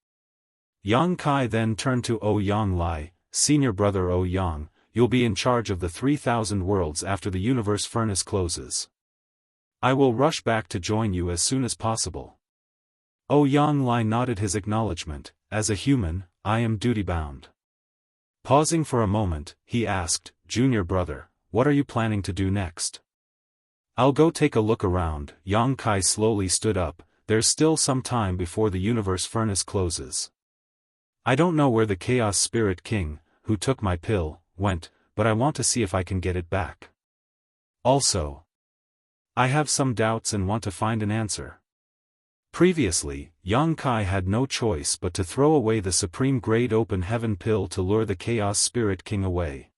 Speaker 1: Yang Kai then turned to Yang Lai, senior brother Yang, you'll be in charge of the 3,000 worlds after the universe furnace closes. I will rush back to join you as soon as possible. Yang Lai nodded his acknowledgement. As a human, I am duty-bound. Pausing for a moment, he asked, Junior brother, what are you planning to do next? I'll go take a look around. Yang Kai slowly stood up. There's still some time before the universe furnace closes. I don't know where the Chaos Spirit King, who took my pill, went, but I want to see if I can get it back. Also, I have some doubts and want to find an answer. Previously, Yang Kai had no choice but to throw away the Supreme Grade Open Heaven pill to lure the Chaos Spirit King away.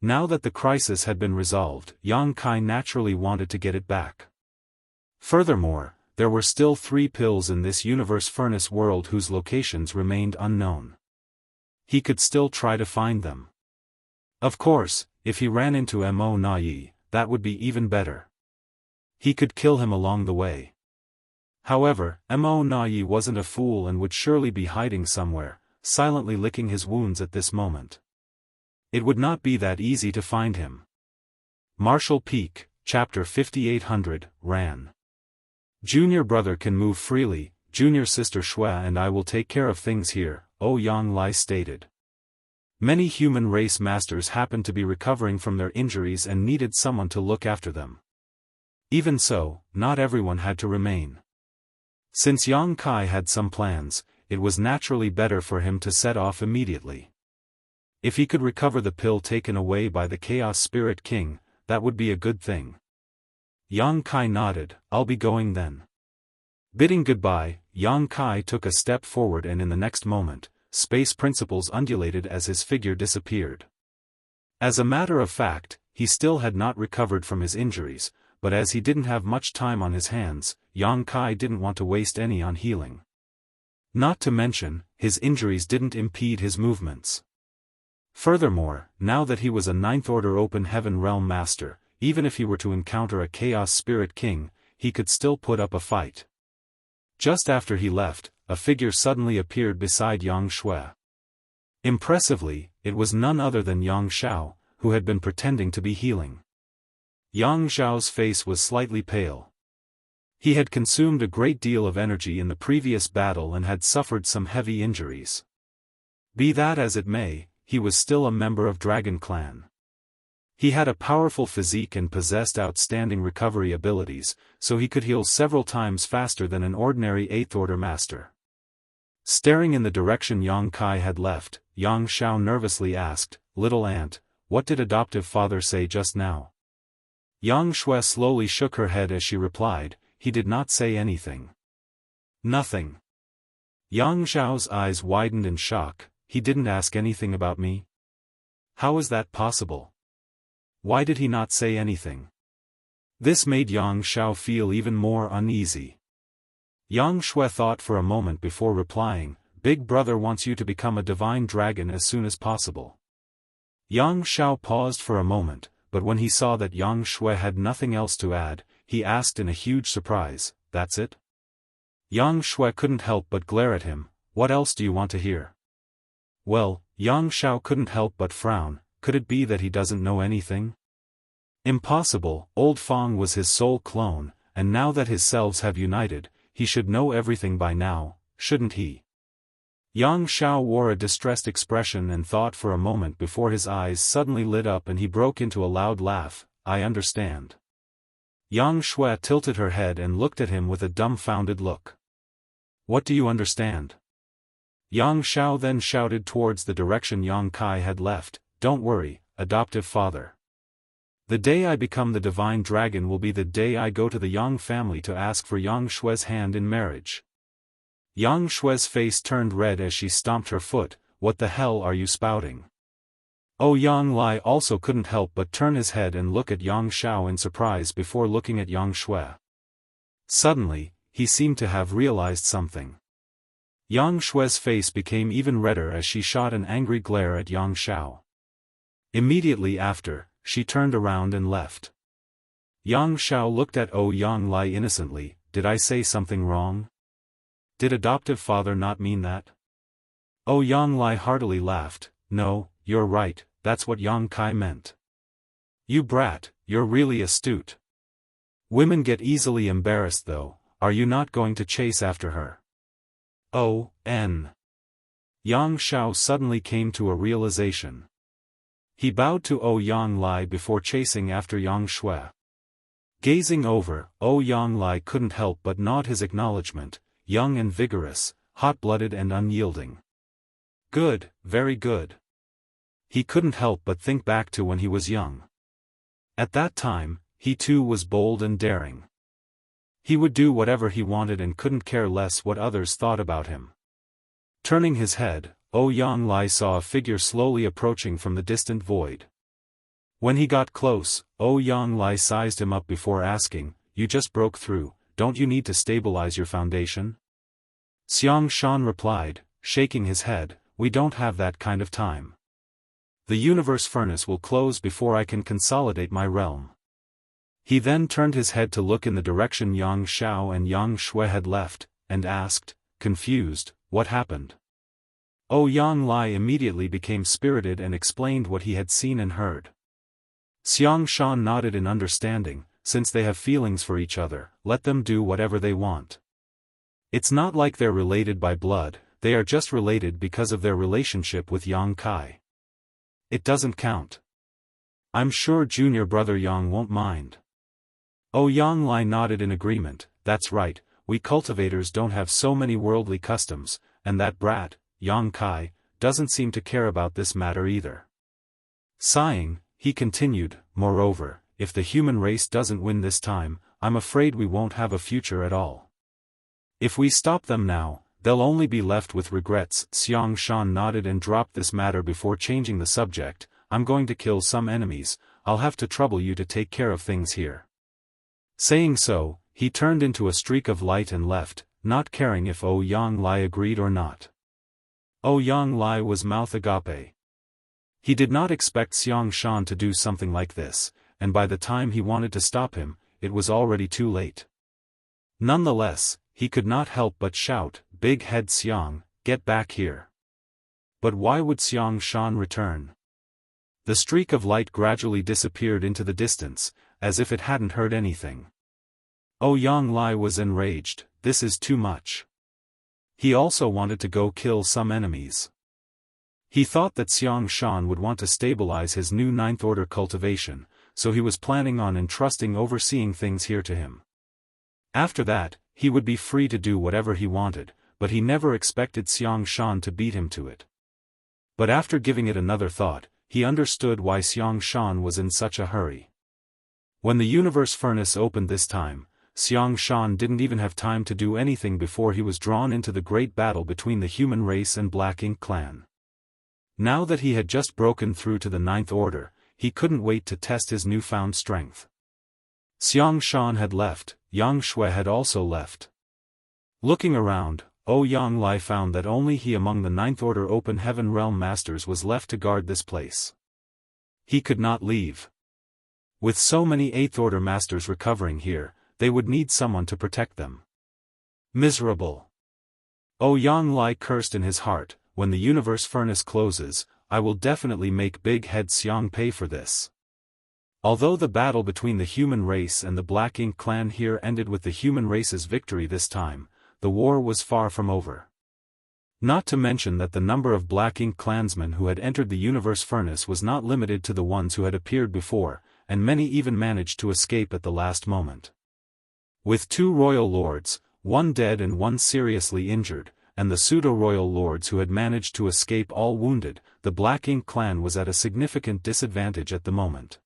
Speaker 1: Now that the crisis had been resolved, Yang Kai naturally wanted to get it back. Furthermore, there were still 3 pills in this universe furnace world whose locations remained unknown. He could still try to find them. Of course, if he ran into Mo Nai, that would be even better. He could kill him along the way. However, Mo Nai wasn't a fool and would surely be hiding somewhere, silently licking his wounds at this moment. It would not be that easy to find him. Martial Peak, Chapter 5800, ran. Junior brother can move freely, junior sister Xue and I will take care of things here, Yang Lai stated. Many human race masters happened to be recovering from their injuries and needed someone to look after them. Even so, not everyone had to remain. Since Yang Kai had some plans, it was naturally better for him to set off immediately. If he could recover the pill taken away by the Chaos Spirit King, that would be a good thing. Yang Kai nodded, I'll be going then. Bidding goodbye, Yang Kai took a step forward and in the next moment, space principles undulated as his figure disappeared. As a matter of fact, he still had not recovered from his injuries, but as he didn't have much time on his hands, Yang Kai didn't want to waste any on healing. Not to mention, his injuries didn't impede his movements. Furthermore, now that he was a 9th Order Open Heaven Realm Master, even if he were to encounter a Chaos Spirit King, he could still put up a fight. Just after he left, a figure suddenly appeared beside Yang Xue. Impressively, it was none other than Yang Xiao, who had been pretending to be healing. Yang Xiao's face was slightly pale. He had consumed a great deal of energy in the previous battle and had suffered some heavy injuries. Be that as it may, he was still a member of Dragon Clan. He had a powerful physique and possessed outstanding recovery abilities, so he could heal several times faster than an ordinary 8th Order Master. Staring in the direction Yang Kai had left, Yang Xiao nervously asked, Little Aunt, what did adoptive father say just now? Yang Xue slowly shook her head as she replied, he did not say anything. Nothing. Yang Xiao's eyes widened in shock, he didn't ask anything about me? How is that possible? Why did he not say anything? This made Yang Xiao feel even more uneasy. Yang Xue thought for a moment before replying, Big brother wants you to become a divine dragon as soon as possible. Yang Xiao paused for a moment, but when he saw that Yang Xue had nothing else to add, he asked in a huge surprise, That's it? Yang Xue couldn't help but glare at him, What else do you want to hear? Well, Yang Xiao couldn't help but frown, could it be that he doesn't know anything? Impossible, Old Fong was his sole clone, and now that his selves have united, he should know everything by now, shouldn't he? Yang Xiao wore a distressed expression and thought for a moment before his eyes suddenly lit up and he broke into a loud laugh, I understand. Yang Xue tilted her head and looked at him with a dumbfounded look. What do you understand? Yang Xiao then shouted towards the direction Yang Kai had left, Don't worry, adoptive father. The day I become the divine dragon will be the day I go to the Yang family to ask for Yang Xue's hand in marriage. Yang Xue's face turned red as she stomped her foot, What the hell are you spouting? Yang Lai also couldn't help but turn his head and look at Yang Xiao in surprise before looking at Yang Xue. Suddenly, he seemed to have realized something. Yang Xue's face became even redder as she shot an angry glare at Yang Xiao. Immediately after, she turned around and left. Yang Xiao looked at Yang Lai innocently, Did I say something wrong? Did adoptive father not mean that? Yang Lai heartily laughed, No, you're right, that's what Yang Kai meant. You brat, you're really astute. Women get easily embarrassed though, are you not going to chase after her? Yang Xiao suddenly came to a realization. He bowed to Yang Lai before chasing after Yang Xue. Gazing over, Yang Lai couldn't help but nod his acknowledgement, young and vigorous, hot-blooded and unyielding. Good, very good. He couldn't help but think back to when he was young. At that time, he too was bold and daring. He would do whatever he wanted and couldn't care less what others thought about him. Turning his head, Yang Lai saw a figure slowly approaching from the distant void. When he got close, Yang Lai sized him up before asking, You just broke through, don't you need to stabilize your foundation? Xianxia replied, shaking his head, we don't have that kind of time. The universe furnace will close before I can consolidate my realm. He then turned his head to look in the direction Yang Xiao and Yang Shui had left, and asked, confused, what happened? Yang Lai immediately became spirited and explained what he had seen and heard. Xianxia nodded in understanding, since they have feelings for each other, let them do whatever they want. It's not like they're related by blood, they are just related because of their relationship with Yang Kai. It doesn't count. I'm sure junior brother Yang won't mind. Yang Lai nodded in agreement, that's right, we cultivators don't have so many worldly customs, and that brat, Yang Kai, doesn't seem to care about this matter either. Sighing, he continued, moreover, if the human race doesn't win this time, I'm afraid we won't have a future at all. If we stop them now, they'll only be left with regrets. Xianxia nodded and dropped this matter before changing the subject, I'm going to kill some enemies, I'll have to trouble you to take care of things here. Saying so, he turned into a streak of light and left, not caring if Yang Lai agreed or not. Yang Lai was mouth agape. He did not expect Xianxia to do something like this, and by the time he wanted to stop him, it was already too late. Nonetheless, he could not help but shout, Big Head Xiang, get back here. But why would Xianxia return? The streak of light gradually disappeared into the distance, as if it hadn't heard anything. Yang Lai was enraged, this is too much. He also wanted to go kill some enemies. He thought that Xianxia would want to stabilize his new ninth order cultivation, so he was planning on entrusting overseeing things here to him. After that, he would be free to do whatever he wanted, but he never expected Xianxia to beat him to it. But after giving it another thought, he understood why Xianxia was in such a hurry. When the universe furnace opened this time, Xianxia didn't even have time to do anything before he was drawn into the great battle between the human race and Black Ink clan. Now that he had just broken through to the ninth order, he couldn't wait to test his newfound strength. Xianxia had left, Yang Shui had also left. Looking around, Yang Lai found that only he among the ninth order open heaven realm masters was left to guard this place. He could not leave. With so many eighth order masters recovering here, they would need someone to protect them. Miserable. Yang Lai cursed in his heart, when the universe furnace closes, I will definitely make Big Head Xiang pay for this. Although the battle between the human race and the Black Ink clan here ended with the human race's victory this time, the war was far from over. Not to mention that the number of Black Ink clansmen who had entered the universe furnace was not limited to the ones who had appeared before, and many even managed to escape at the last moment. With 2 royal lords, one dead and one seriously injured, and the pseudo-royal lords who had managed to escape all wounded, the Black Ink clan was at a significant disadvantage at the moment.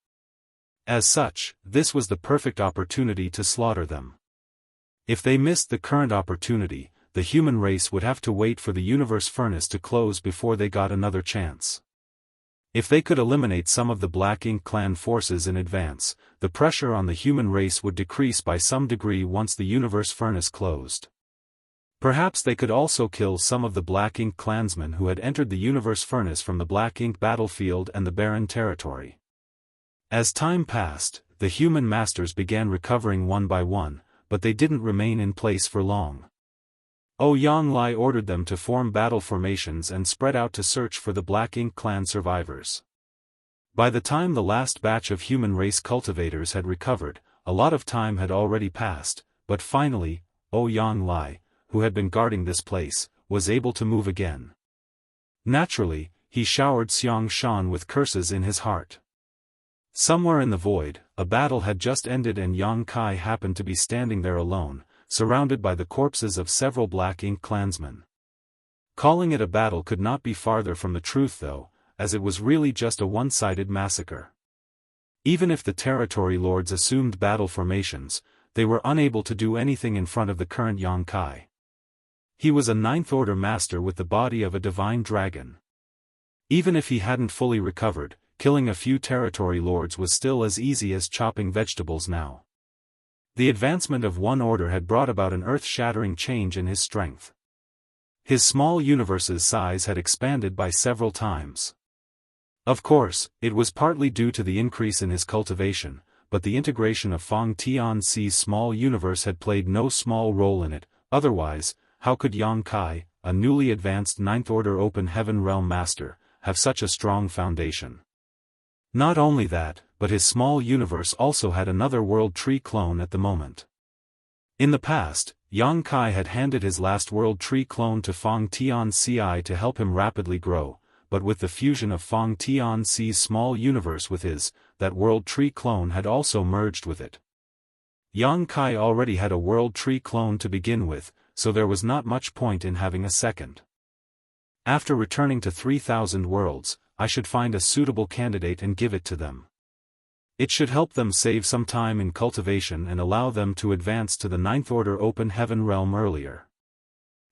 Speaker 1: As such, this was the perfect opportunity to slaughter them. If they missed the current opportunity, the human race would have to wait for the universe furnace to close before they got another chance. If they could eliminate some of the Black Ink clan forces in advance, the pressure on the human race would decrease by some degree once the universe furnace closed. Perhaps they could also kill some of the Black Ink clansmen who had entered the universe furnace from the Black Ink battlefield and the barren territory. As time passed, the human masters began recovering one by one, but they didn't remain in place for long. Yang Lai ordered them to form battle formations and spread out to search for the Black Ink clan survivors. By the time the last batch of human race cultivators had recovered, a lot of time had already passed, but finally, Yang Lai, who had been guarding this place, was able to move again. Naturally, he showered Xianxia with curses in his heart. Somewhere in the void, a battle had just ended and Yang Kai happened to be standing there alone, surrounded by the corpses of several Black Ink clansmen. Calling it a battle could not be farther from the truth though, as it was really just a one-sided massacre. Even if the territory lords assumed battle formations, they were unable to do anything in front of the current Yang Kai. He was a ninth order master with the body of a divine dragon. Even if he hadn't fully recovered, killing a few territory lords was still as easy as chopping vegetables now. The advancement of one order had brought about an earth-shattering change in his strength. His small universe's size had expanded by several times. Of course, it was partly due to the increase in his cultivation, but the integration of Feng Tianxi's small universe had played no small role in it. Otherwise, how could Yang Kai, a newly advanced Ninth Order Open Heaven Realm Master, have such a strong foundation? Not only that, but his small universe also had another World Tree clone at the moment. In the past, Yang Kai had handed his last World Tree clone to Feng Tianxi to help him rapidly grow, but with the fusion of Feng Tianxi's small universe with his, that World Tree clone had also merged with it. Yang Kai already had a World Tree clone to begin with, so there was not much point in having a second. After returning to 3,000 worlds, I should find a suitable candidate and give it to them. It should help them save some time in cultivation and allow them to advance to the Ninth Order Open Heaven Realm earlier.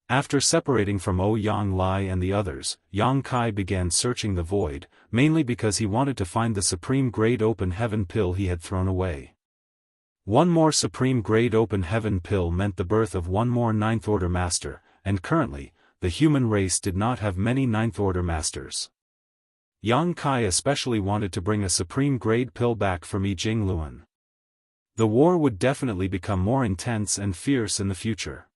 Speaker 1: After separating from Ouyang Lai and the others, Yang Kai began searching the void, mainly because he wanted to find the Supreme Grade Open Heaven pill he had thrown away. One more Supreme Grade Open Heaven pill meant the birth of one more Ninth Order Master, and currently, the human race did not have many Ninth Order Masters. Yang Kai especially wanted to bring a Supreme Grade pill back for Mi Jingluan. The war would definitely become more intense and fierce in the future.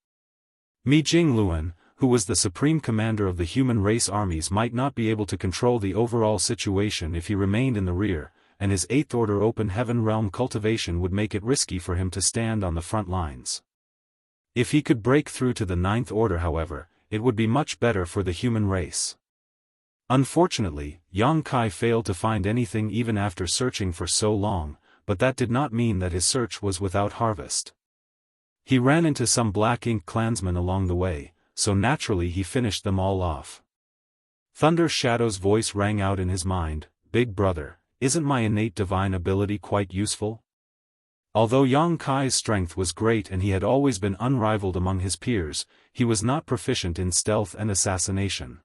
Speaker 1: Mi Jingluan, who was the supreme commander of the human race armies, might not be able to control the overall situation if he remained in the rear, and his Eighth Order Open Heaven Realm cultivation would make it risky for him to stand on the front lines. If he could break through to the Ninth Order, however, it would be much better for the human race. Unfortunately, Yang Kai failed to find anything even after searching for so long, but that did not mean that his search was without harvest. He ran into some Black Ink clansmen along the way, so naturally he finished them all off. Thunder Shadow's voice rang out in his mind, "Big brother, isn't my innate divine ability quite useful?" Although Yang Kai's strength was great and he had always been unrivaled among his peers, he was not proficient in stealth and assassination.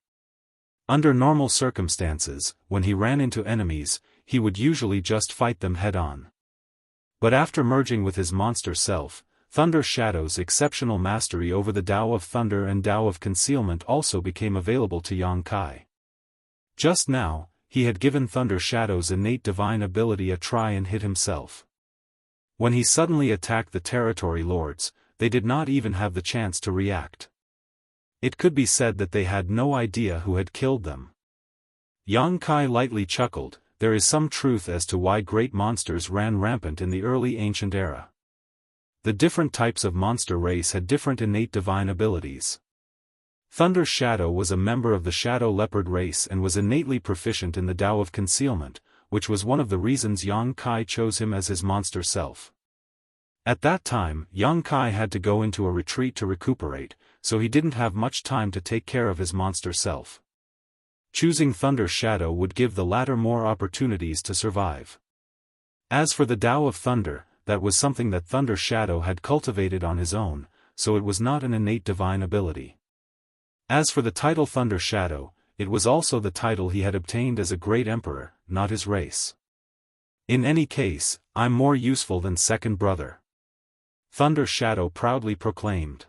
Speaker 1: Under normal circumstances, when he ran into enemies, he would usually just fight them head-on. But after merging with his monster self, Thunder Shadow's exceptional mastery over the Tao of Thunder and Tao of Concealment also became available to Yang Kai. Just now, he had given Thunder Shadow's innate divine ability a try and hit himself. When he suddenly attacked the Territory Lords, they did not even have the chance to react. It could be said that they had no idea who had killed them. Yang Kai lightly chuckled. There is some truth as to why great monsters ran rampant in the early ancient era. The different types of monster race had different innate divine abilities. Thunder Shadow was a member of the Shadow Leopard race and was innately proficient in the Tao of Concealment, which was one of the reasons Yang Kai chose him as his monster self. At that time, Yang Kai had to go into a retreat to recuperate, so he didn't have much time to take care of his monster self. Choosing Thunder Shadow would give the latter more opportunities to survive. As for the Tao of Thunder, that was something that Thunder Shadow had cultivated on his own, so it was not an innate divine ability. As for the title Thunder Shadow, it was also the title he had obtained as a great emperor, not his race. In any case, I'm more useful than second brother, Thunder Shadow proudly proclaimed.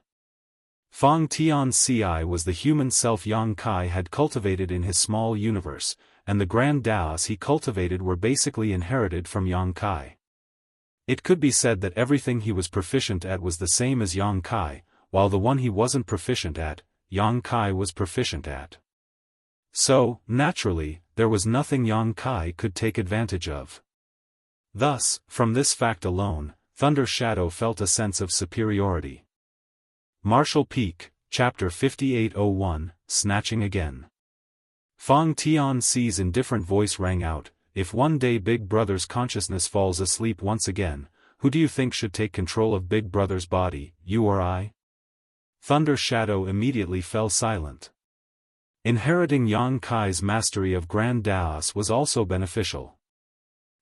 Speaker 1: Feng Tianxi was the human self Yang Kai had cultivated in his small universe, and the grand Daos he cultivated were basically inherited from Yang Kai. It could be said that everything he was proficient at was the same as Yang Kai, while the one he wasn't proficient at, Yang Kai was proficient at. So, naturally, there was nothing Yang Kai could take advantage of. Thus, from this fact alone, Thunder Shadow felt a sense of superiority. Martial Peak, Chapter 5801, Snatching Again. Feng Tianxi's indifferent voice rang out, "If one day Big Brother's consciousness falls asleep once again, who do you think should take control of Big Brother's body, you or I?" Thunder Shadow immediately fell silent. Inheriting Yang Kai's mastery of Grand Daos was also beneficial.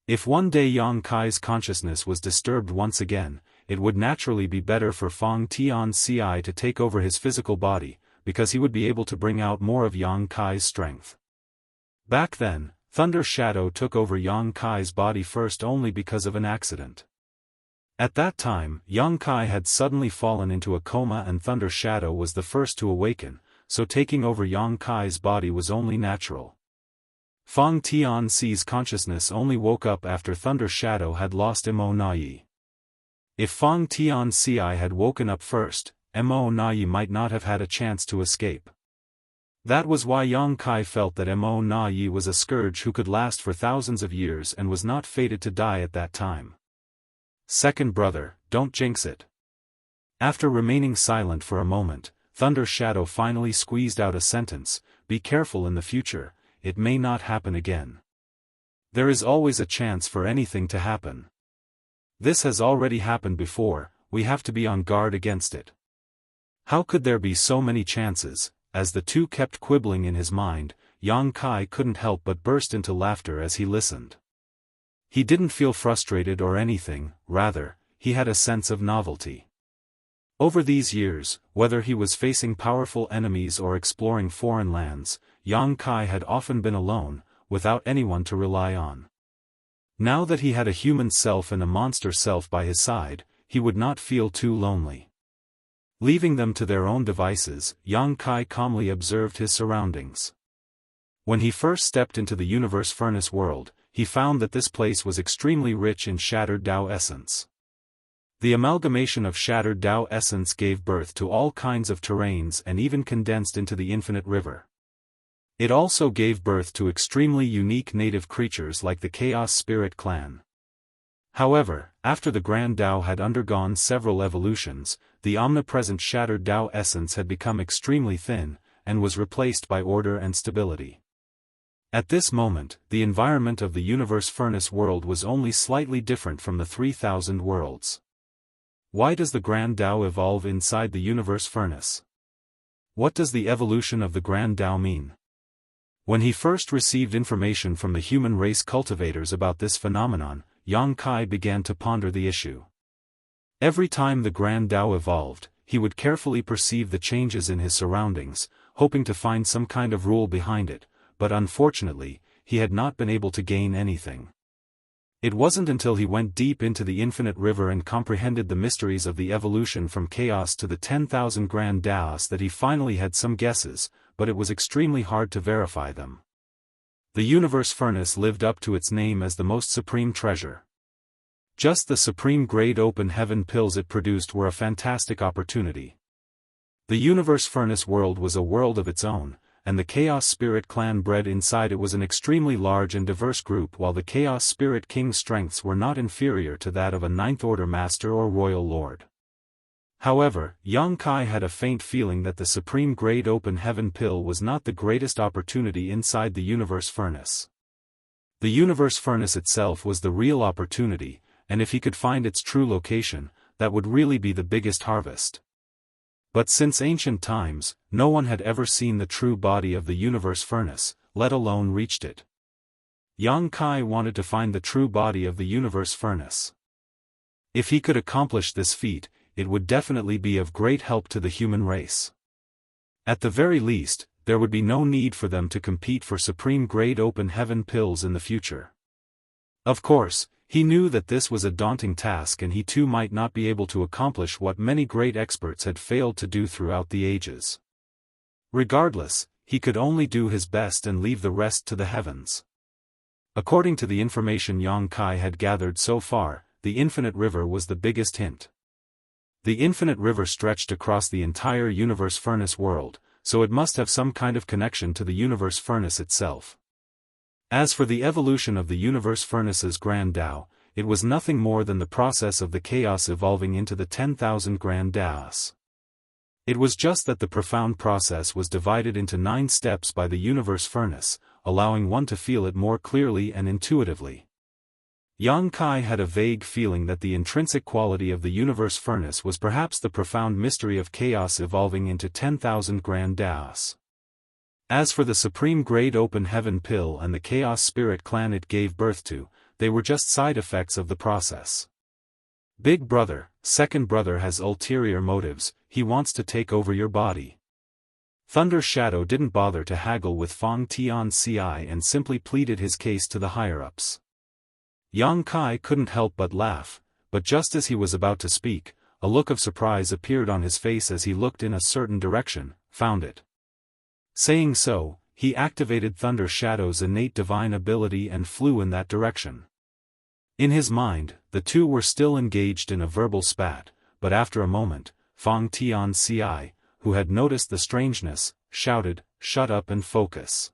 Speaker 1: If one day Yang Kai's consciousness was disturbed once again, it would naturally be better for Feng Tianxi to take over his physical body, because he would be able to bring out more of Yang Kai's strength. Back then, Thunder Shadow took over Yang Kai's body first only because of an accident. At that time, Xianxia had suddenly fallen into a coma and Thunder Shadow was the first to awaken, so taking over Xianxia's body was only natural. Feng Tianxi's consciousness only woke up after Thunder Shadow had lost Mo Nai. If Feng Tianxi had woken up first, Mo Nai might not have had a chance to escape. That was why Xianxia felt that Mo Nai was a scourge who could last for thousands of years and was not fated to die at that time. Second brother, don't jinx it. After remaining silent for a moment, Thunder Shadow finally squeezed out a sentence, be careful in the future, it may not happen again. There is always a chance for anything to happen. This has already happened before, we have to be on guard against it. How could there be so many chances? As the two kept quibbling in his mind, Xianxia couldn't help but burst into laughter as he listened. He didn't feel frustrated or anything, rather, he had a sense of novelty. Over these years, whether he was facing powerful enemies or exploring foreign lands, Xianxia had often been alone, without anyone to rely on. Now that he had a human self and a monster self by his side, he would not feel too lonely. Leaving them to their own devices, Xianxia calmly observed his surroundings. When he first stepped into the universe furnace world, he found that this place was extremely rich in shattered Tao essence. The amalgamation of shattered Tao essence gave birth to all kinds of terrains and even condensed into the infinite river. It also gave birth to extremely unique native creatures like the Chaos Spirit clan. However, after the Grand Tao had undergone several evolutions, the omnipresent shattered Tao essence had become extremely thin, and was replaced by order and stability. At this moment, the environment of the universe furnace world was only slightly different from the 3000 worlds. Why does the Grand Tao evolve inside the universe furnace? What does the evolution of the Grand Tao mean? When he first received information from the human race cultivators about this phenomenon, Xianxia began to ponder the issue. Every time the Grand Tao evolved, he would carefully perceive the changes in his surroundings, hoping to find some kind of rule behind it, but unfortunately, he had not been able to gain anything. It wasn't until he went deep into the infinite river and comprehended the mysteries of the evolution from chaos to the 10,000 Grand Daoists that he finally had some guesses, but it was extremely hard to verify them. The universe furnace lived up to its name as the most supreme treasure. Just the supreme grade open heaven pills it produced were a fantastic opportunity. The universe furnace world was a world of its own, and the Chaos Spirit clan bred inside it was an extremely large and diverse group, while the Chaos Spirit King's strengths were not inferior to that of a Ninth Order Master or Royal Lord. However, Xianxia had a faint feeling that the supreme grade open heaven pill was not the greatest opportunity inside the universe furnace. The universe furnace itself was the real opportunity, and if he could find its true location, that would really be the biggest harvest. But since ancient times, no one had ever seen the true body of the universe furnace, let alone reached it. Xianxia wanted to find the true body of the universe furnace. If he could accomplish this feat, it would definitely be of great help to the human race. At the very least, there would be no need for them to compete for supreme grade open heaven pills in the future. Of course, he knew that this was a daunting task and he too might not be able to accomplish what many great experts had failed to do throughout the ages. Regardless, he could only do his best and leave the rest to the heavens. According to the information Xianxia had gathered so far, the infinite river was the biggest hint. The infinite river stretched across the entire universe furnace world, so it must have some kind of connection to the universe furnace itself. As for the evolution of the universe furnace's Grand Tao, it was nothing more than the process of the chaos evolving into the 10,000 Grand Daoists. It was just that the profound process was divided into 9 steps by the universe furnace, allowing one to feel it more clearly and intuitively. Xianxia had a vague feeling that the intrinsic quality of the universe furnace was perhaps the profound mystery of chaos evolving into 10,000 Grand Daoists. As for the supreme grade open heaven pill and the Chaos Spirit clan it gave birth to, they were just side effects of the process. Big brother, second brother has ulterior motives, he wants to take over your body. Thunder Shadow didn't bother to haggle with Feng Tianxi and simply pleaded his case to the higher-ups. Xianxia couldn't help but laugh, but just as he was about to speak, a look of surprise appeared on his face as he looked in a certain direction, found it. Saying so, he activated Thunder Shadow's innate divine ability and flew in that direction. In his mind, the two were still engaged in a verbal spat, but after a moment, Fang Tianci, who had noticed the strangeness, shouted, "Shut up and focus."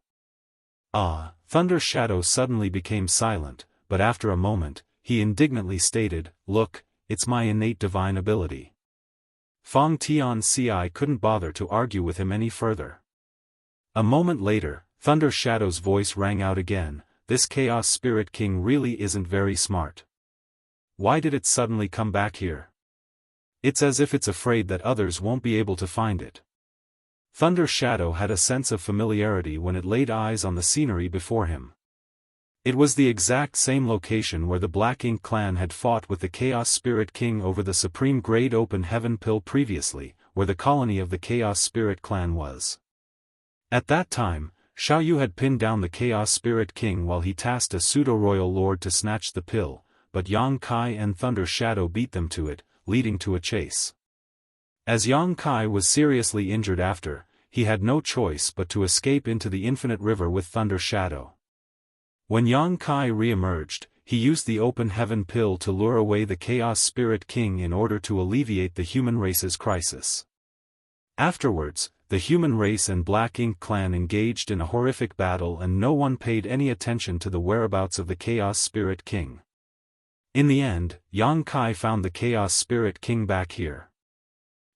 Speaker 1: Thunder Shadow suddenly became silent, but after a moment, he indignantly stated, "Look, it's my innate divine ability." Fang Tianci couldn't bother to argue with him any further. A moment later, Thunder Shadow's voice rang out again, "This Chaos Spirit King really isn't very smart. Why did it suddenly come back here? It's as if it's afraid that others won't be able to find it." Thunder Shadow had a sense of familiarity when it laid eyes on the scenery before him. It was the exact same location where the Black Ink clan had fought with the Chaos Spirit King over the Supreme Grade Open Heaven Pill previously, where the colony of the Chaos Spirit clan was. At that time, Xiaoyu had pinned down the Chaos Spirit King while he tasked a pseudo-royal lord to snatch the pill, but Yang Kai and Thunder Shadow beat them to it, leading to a chase. As Yang Kai was seriously injured after, he had no choice but to escape into the infinite river with Thunder Shadow. When Yang Kai re-emerged, he used the Open Heaven Pill to lure away the Chaos Spirit King in order to alleviate the human race's crisis. Afterwards, the human race and Black Ink clan engaged in a horrific battle and no one paid any attention to the whereabouts of the Chaos Spirit King. In the end, Yang Kai found the Chaos Spirit King back here.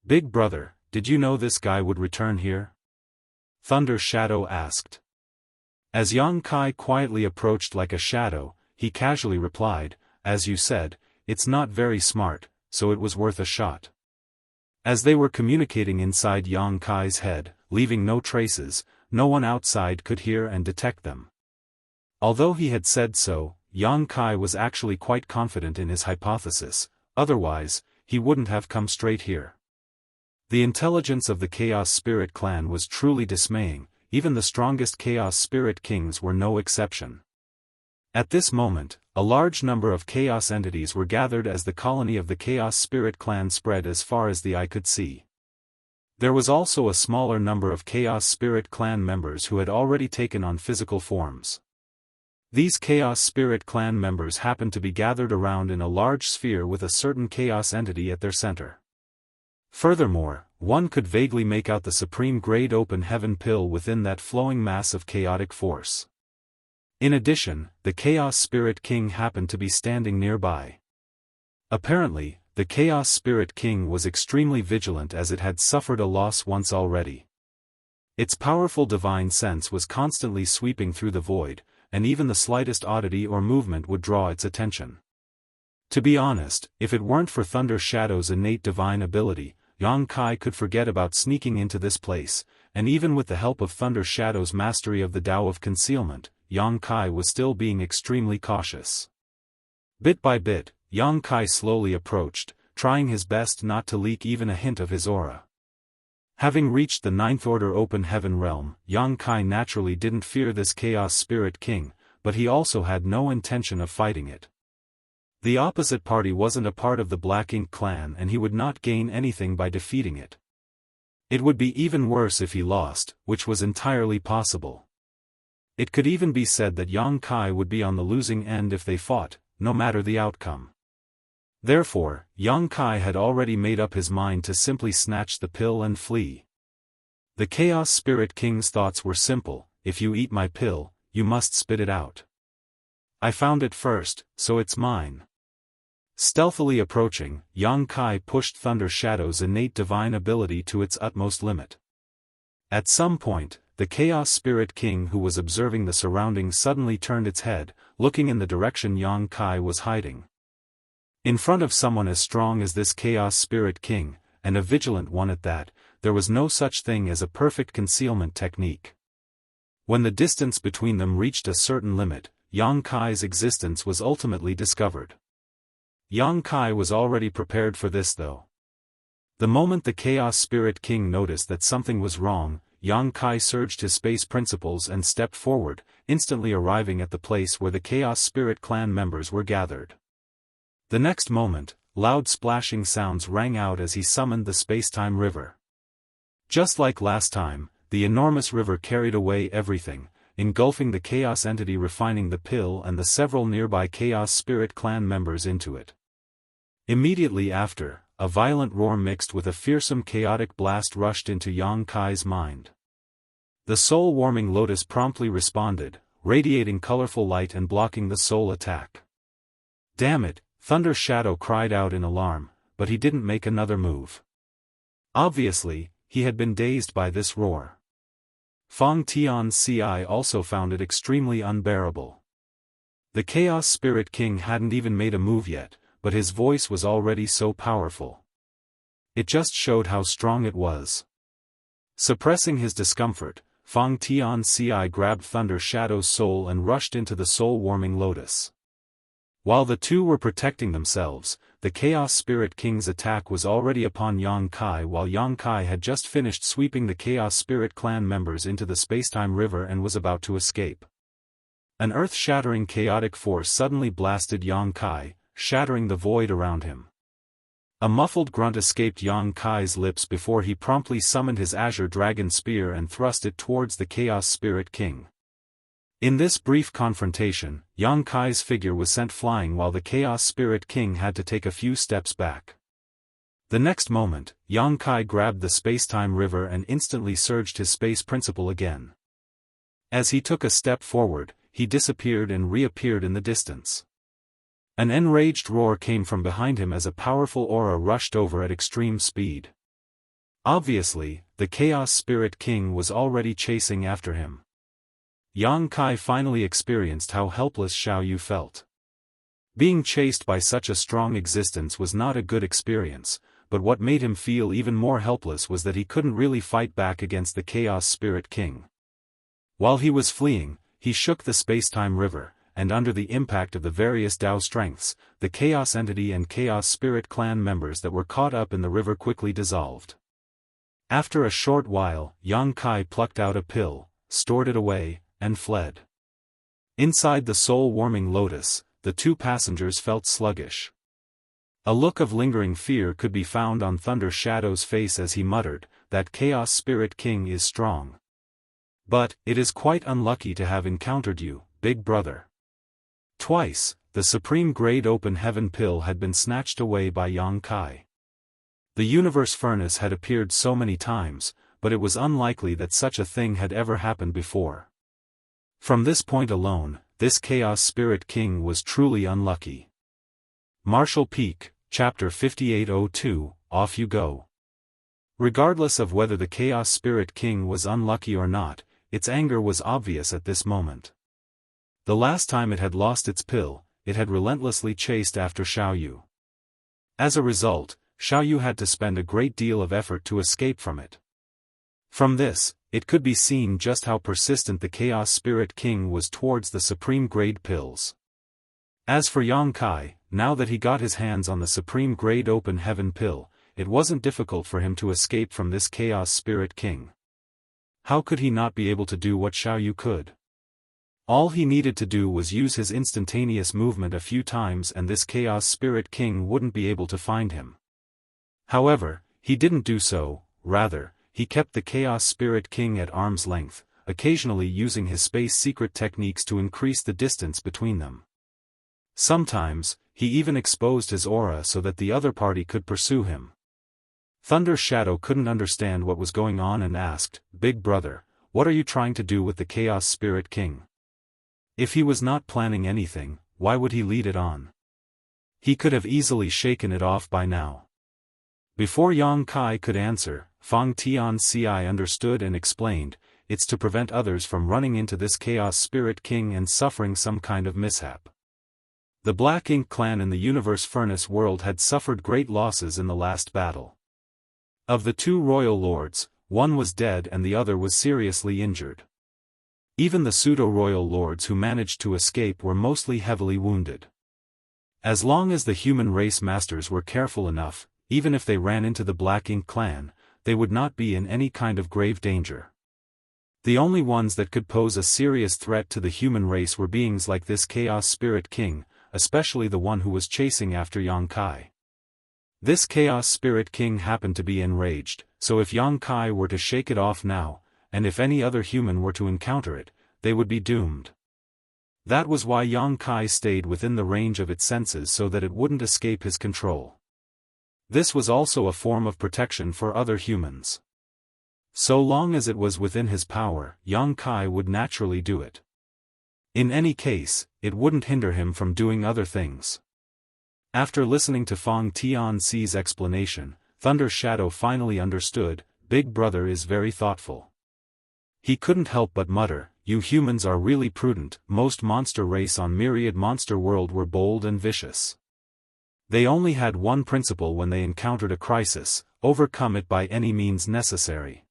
Speaker 1: "Big brother, did you know this guy would return here?" Thunder Shadow asked. As Yang Kai quietly approached like a shadow, he casually replied, "As you said, it's not very smart, so it was worth a shot." As they were communicating inside Yang Kai's head, leaving no traces, no one outside could hear and detect them. Although he had said so, Yang Kai was actually quite confident in his hypothesis, otherwise, he wouldn't have come straight here. The intelligence of the Chaos Spirit clan was truly dismaying, even the strongest Chaos Spirit Kings were no exception. At this moment, a large number of Chaos entities were gathered as the colony of the Chaos Spirit clan spread as far as the eye could see. There was also a smaller number of Chaos Spirit clan members who had already taken on physical forms. These Chaos Spirit clan members happened to be gathered around in a large sphere with a certain Chaos entity at their center. Furthermore, one could vaguely make out the Supreme Grade Open Heaven Pill within that flowing mass of chaotic force. In addition, the Chaos Spirit King happened to be standing nearby. Apparently, the Chaos Spirit King was extremely vigilant as it had suffered a loss once already. Its powerful divine sense was constantly sweeping through the void, and even the slightest oddity or movement would draw its attention. To be honest, if it weren't for Thunder Shadow's innate divine ability, Yang Kai could forget about sneaking into this place, and even with the help of Thunder Shadow's mastery of the Tao of Concealment, Yang Kai was still being extremely cautious. Bit by bit, Yang Kai slowly approached, trying his best not to leak even a hint of his aura. Having reached the Ninth Order Open Heaven realm, Yang Kai naturally didn't fear this Chaos Spirit King, but he also had no intention of fighting it. The opposite party wasn't a part of the Black Ink clan and he would not gain anything by defeating it. It would be even worse if he lost, which was entirely possible. It could even be said that Yang Kai would be on the losing end if they fought, no matter the outcome. Therefore, Yang Kai had already made up his mind to simply snatch the pill and flee. The Chaos Spirit King's thoughts were simple: if you eat my pill, you must spit it out. I found it first, so it's mine. Stealthily approaching, Yang Kai pushed Thunder Shadow's innate divine ability to its utmost limit. At some point, the Chaos Spirit King who was observing the surroundings suddenly turned its head, looking in the direction Yang Kai was hiding. In front of someone as strong as this Chaos Spirit King, and a vigilant one at that, there was no such thing as a perfect concealment technique. When the distance between them reached a certain limit, Yang Kai's existence was ultimately discovered. Yang Kai was already prepared for this though. The moment the Chaos Spirit King noticed that something was wrong, Yang Kai surged his space principles and stepped forward, instantly arriving at the place where the Chaos Spirit clan members were gathered. The next moment, loud splashing sounds rang out as he summoned the space-time river. Just like last time, the enormous river carried away everything, engulfing the Chaos entity, refining the pill and the several nearby Chaos Spirit clan members into it. Immediately after, a violent roar mixed with a fearsome chaotic blast rushed into Yang Kai's mind. The soul-warming lotus promptly responded, radiating colorful light and blocking the soul attack. "Damn it," Thunder Shadow cried out in alarm, but he didn't make another move. Obviously, he had been dazed by this roar. Fang Tianci also found it extremely unbearable. The Chaos Spirit King hadn't even made a move yet, but his voice was already so powerful. It just showed how strong it was. Suppressing his discomfort, Fang Tianci grabbed Thunder Shadow's soul and rushed into the soul-warming lotus. While the two were protecting themselves, the Chaos Spirit King's attack was already upon Yang Kai, while Yang Kai had just finished sweeping the Chaos Spirit clan members into the spacetime river and was about to escape. An earth-shattering chaotic force suddenly blasted Yang Kai, shattering the void around him. A muffled grunt escaped Yang Kai's lips before he promptly summoned his Azure Dragon Spear and thrust it towards the Chaos Spirit King. In this brief confrontation, Yang Kai's figure was sent flying while the Chaos Spirit King had to take a few steps back. The next moment, Yang Kai grabbed the spacetime river and instantly surged his space principle again. As he took a step forward, he disappeared and reappeared in the distance. An enraged roar came from behind him as a powerful aura rushed over at extreme speed. Obviously, the Chaos Spirit King was already chasing after him. Yang Kai finally experienced how helpless Xiaoyu felt. Being chased by such a strong existence was not a good experience, but what made him feel even more helpless was that he couldn't really fight back against the Chaos Spirit King. While he was fleeing, he shook the spacetime river, and under the impact of the various Dao strengths, the Chaos entity and Chaos Spirit clan members that were caught up in the river quickly dissolved. After a short while, Yang Kai plucked out a pill, stored it away, and fled. Inside the soul-warming lotus, the two passengers felt sluggish. A look of lingering fear could be found on Thunder Shadow's face as he muttered, "That Chaos Spirit King is strong. But, it is quite unlucky to have encountered you, big brother." Twice, the Supreme Grade Open Heaven pill had been snatched away by Yang Kai. The Universe Furnace had appeared so many times, but it was unlikely that such a thing had ever happened before. From this point alone, this Chaos Spirit King was truly unlucky. Martial Peak, Chapter 5802, Off You Go. Regardless of whether the Chaos Spirit King was unlucky or not, its anger was obvious at this moment. The last time it had lost its pill, it had relentlessly chased after Xiaoyu. As a result, Xiaoyu had to spend a great deal of effort to escape from it. From this, it could be seen just how persistent the Chaos Spirit King was towards the Supreme Grade pills. As for Yang Kai, now that he got his hands on the Supreme Grade Open Heaven pill, it wasn't difficult for him to escape from this Chaos Spirit King. How could he not be able to do what Xiaoyu could? All he needed to do was use his instantaneous movement a few times and this Chaos Spirit King wouldn't be able to find him. However, he didn't do so, rather, he kept the Chaos Spirit King at arm's length, occasionally using his space secret techniques to increase the distance between them. Sometimes, he even exposed his aura so that the other party could pursue him. Thunder Shadow couldn't understand what was going on and asked, "Big brother, what are you trying to do with the Chaos Spirit King?" If he was not planning anything, why would he lead it on? He could have easily shaken it off by now. Before Yang Kai could answer, Fang Tianci understood and explained, "It's to prevent others from running into this Chaos Spirit King and suffering some kind of mishap." The Black Ink clan in the Universe Furnace world had suffered great losses in the last battle. Of the two royal lords, one was dead and the other was seriously injured. Even the pseudo-royal lords who managed to escape were mostly heavily wounded. As long as the human race masters were careful enough, even if they ran into the Black Ink clan, they would not be in any kind of grave danger. The only ones that could pose a serious threat to the human race were beings like this Chaos Spirit King, especially the one who was chasing after Xianxia. This Chaos Spirit King happened to be enraged, so if Xianxia were to shake it off now, and if any other human were to encounter it, they would be doomed. That was why Xianxia stayed within the range of its senses so that it wouldn't escape his control. This was also a form of protection for other humans. So long as it was within his power, Xianxia would naturally do it. In any case, it wouldn't hinder him from doing other things. After listening to Feng Tianxi's explanation, Thunder Shadow finally understood, Big Brother is very thoughtful. He couldn't help but mutter, "You humans are really prudent." Most monster race on Myriad Monster World were bold and vicious. They only had one principle when they encountered a crisis: overcome it by any means necessary.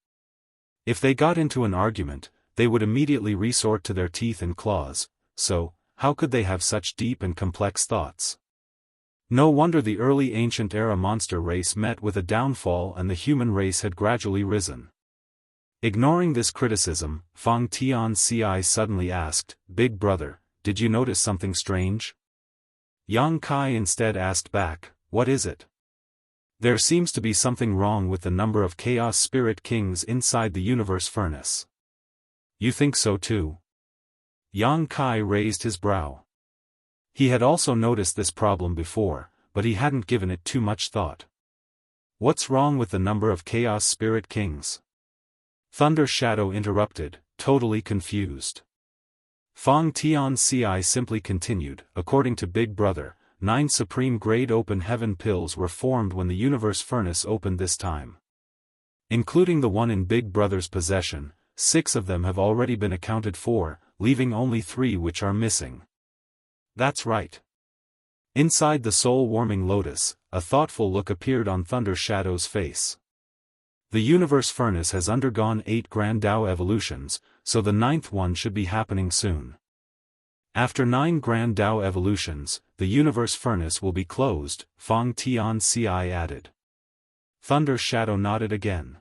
Speaker 1: If they got into an argument, they would immediately resort to their teeth and claws, so, how could they have such deep and complex thoughts? No wonder the early ancient era monster race met with a downfall and the human race had gradually risen. Ignoring this criticism, Feng Tianxi suddenly asked, "Big Brother, did you notice something strange?" Xianxia instead asked back, "What is it?" "There seems to be something wrong with the number of Chaos Spirit Kings inside the Universe Furnace." "You think so too?" Xianxia raised his brow. He had also noticed this problem before, but he hadn't given it too much thought. "What's wrong with the number of Chaos Spirit Kings?" Thunder Shadow interrupted, totally confused. Feng Tianxi simply continued, "According to Big Brother, 9 supreme-grade open heaven pills were formed when the Universe Furnace opened this time. Including the one in Big Brother's possession, 6 of them have already been accounted for, leaving only 3 which are missing." "That's right." Inside the soul-warming lotus, a thoughtful look appeared on Thunder Shadow's face. The Universe Furnace has undergone 8 Grand Dao evolutions, so the 9th one should be happening soon. After 9 Grand Dao evolutions, the Universe Furnace will be closed, Feng Tianxi added. Thunder Shadow nodded again.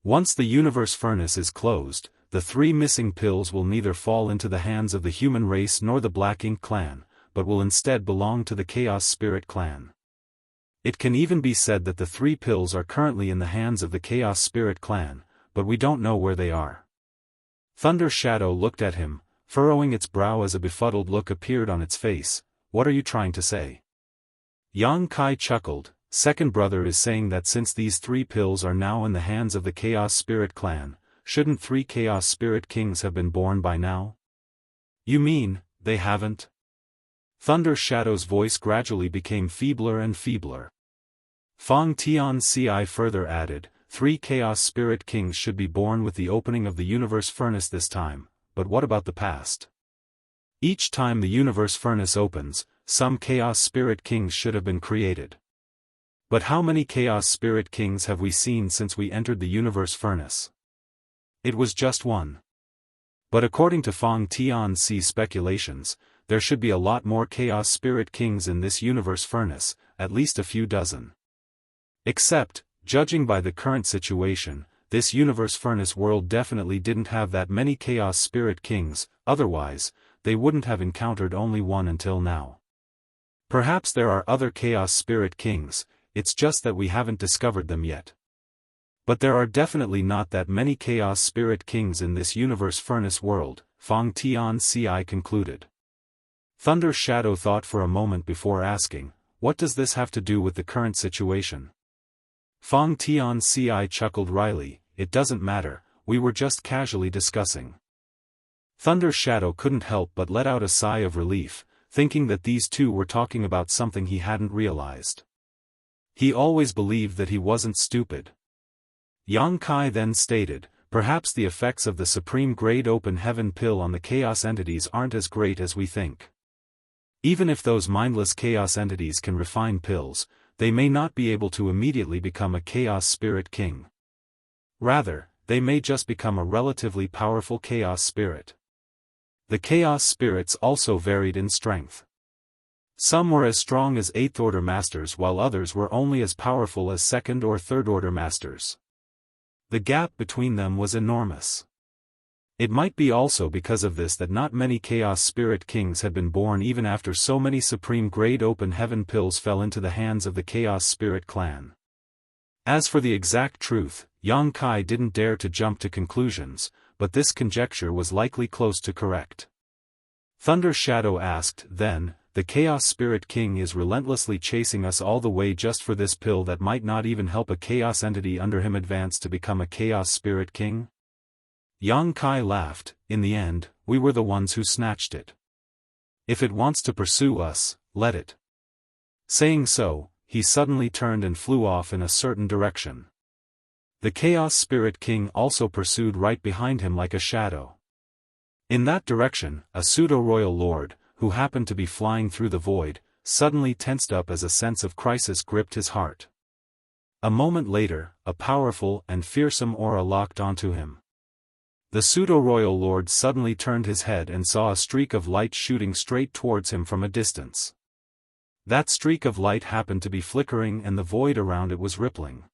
Speaker 1: Once the Universe Furnace is closed, the 3 missing pills will neither fall into the hands of the human race nor the Black Ink clan, but will instead belong to the Chaos Spirit clan. It can even be said that the 3 pills are currently in the hands of the Chaos Spirit clan, but we don't know where they are. Thunder Shadow looked at him, furrowing its brow as a befuddled look appeared on its face. "What are you trying to say?" Xianxia chuckled. "Second Brother is saying that since these 3 pills are now in the hands of the Chaos Spirit clan, shouldn't 3 Chaos Spirit Kings have been born by now?" "You mean, they haven't?" Thunder Shadow's voice gradually became feebler and feebler. Feng Tianxi further added, 3 Chaos Spirit Kings should be born with the opening of the Universe Furnace this time, but what about the past? Each time the Universe Furnace opens, some Chaos Spirit Kings should have been created. But how many Chaos Spirit Kings have we seen since we entered the Universe Furnace? It was just 1. But according to Feng Tianxi's speculations, there should be a lot more Chaos Spirit Kings in this Universe Furnace, at least a few dozen. Except, judging by the current situation, this Universe Furnace world definitely didn't have that many Chaos Spirit Kings, otherwise, they wouldn't have encountered only 1 until now. Perhaps there are other Chaos Spirit Kings, it's just that we haven't discovered them yet. But there are definitely not that many Chaos Spirit Kings in this Universe Furnace world, Feng Tianxi concluded. Thunder Shadow thought for a moment before asking, "What does this have to do with the current situation?" Feng Tianxi chuckled wryly, "It doesn't matter, we were just casually discussing." Thunder Shadow couldn't help but let out a sigh of relief, thinking that these two were talking about something he hadn't realized. He always believed that he wasn't stupid. Xianxia then stated, "Perhaps the effects of the Supreme Grade Open Heaven pill on the Chaos entities aren't as great as we think. Even if those mindless Chaos entities can refine pills, they may not be able to immediately become a Chaos Spirit King. Rather, they may just become a relatively powerful Chaos Spirit." The Chaos Spirits also varied in strength. Some were as strong as 8th Order Masters while others were only as powerful as 2nd or 3rd Order Masters. The gap between them was enormous. It might be also because of this that not many Chaos Spirit Kings had been born even after so many Supreme Grade Open Heaven pills fell into the hands of the Chaos Spirit clan. As for the exact truth, Yang Kai didn't dare to jump to conclusions, but this conjecture was likely close to correct. Thunder Shadow asked, then, the Chaos Spirit King is relentlessly chasing us all the way just for this pill that might not even help a Chaos entity under him advance to become a Chaos Spirit King? Yang Kai laughed. In the end, we were the ones who snatched it. If it wants to pursue us, let it. Saying so, he suddenly turned and flew off in a certain direction. The Chaos Spirit King also pursued right behind him like a shadow. In that direction, a pseudo-royal lord, who happened to be flying through the void, suddenly tensed up as a sense of crisis gripped his heart. A moment later, a powerful and fearsome aura locked onto him. The pseudo-royal lord suddenly turned his head and saw a streak of light shooting straight towards him from a distance. That streak of light happened to be flickering and the void around it was rippling.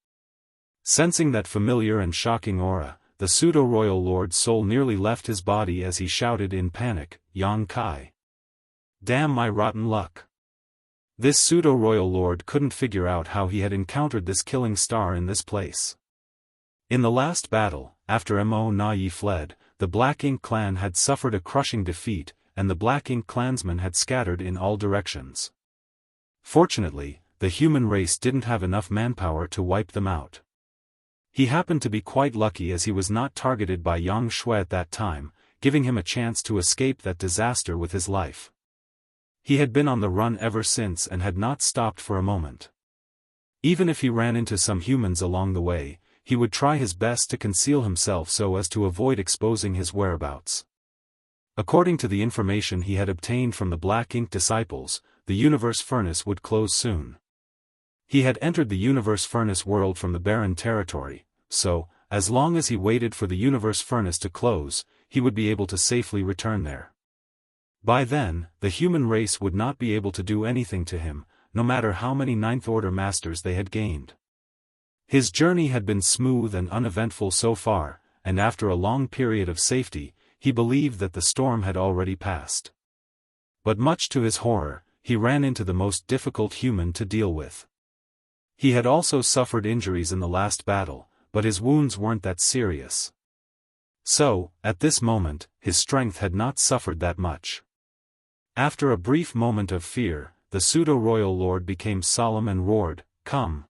Speaker 1: Sensing that familiar and shocking aura, the pseudo-royal lord's soul nearly left his body as he shouted in panic, Yang Kai. Damn my rotten luck. This pseudo-royal lord couldn't figure out how he had encountered this killing star in this place. In the last battle, after Mo Na-yi fled, the Black Ink clan had suffered a crushing defeat, and the Black Ink clansmen had scattered in all directions. Fortunately, the human race didn't have enough manpower to wipe them out. He happened to be quite lucky as he was not targeted by Yang Shui at that time, giving him a chance to escape that disaster with his life. He had been on the run ever since and had not stopped for a moment. Even if he ran into some humans along the way, he would try his best to conceal himself so as to avoid exposing his whereabouts. According to the information he had obtained from the Black Ink disciples, the Universe Furnace would close soon. He had entered the Universe Furnace world from the barren territory, so, as long as he waited for the Universe Furnace to close, he would be able to safely return there. By then, the human race would not be able to do anything to him, no matter how many Ninth Order Masters they had gained. His journey had been smooth and uneventful so far, and after a long period of safety, he believed that the storm had already passed. But much to his horror, he ran into the most difficult human to deal with. He had also suffered injuries in the last battle, but his wounds weren't that serious. So, at this moment, his strength had not suffered that much. After a brief moment of fear, the pseudo-royal lord became solemn and roared, "Come."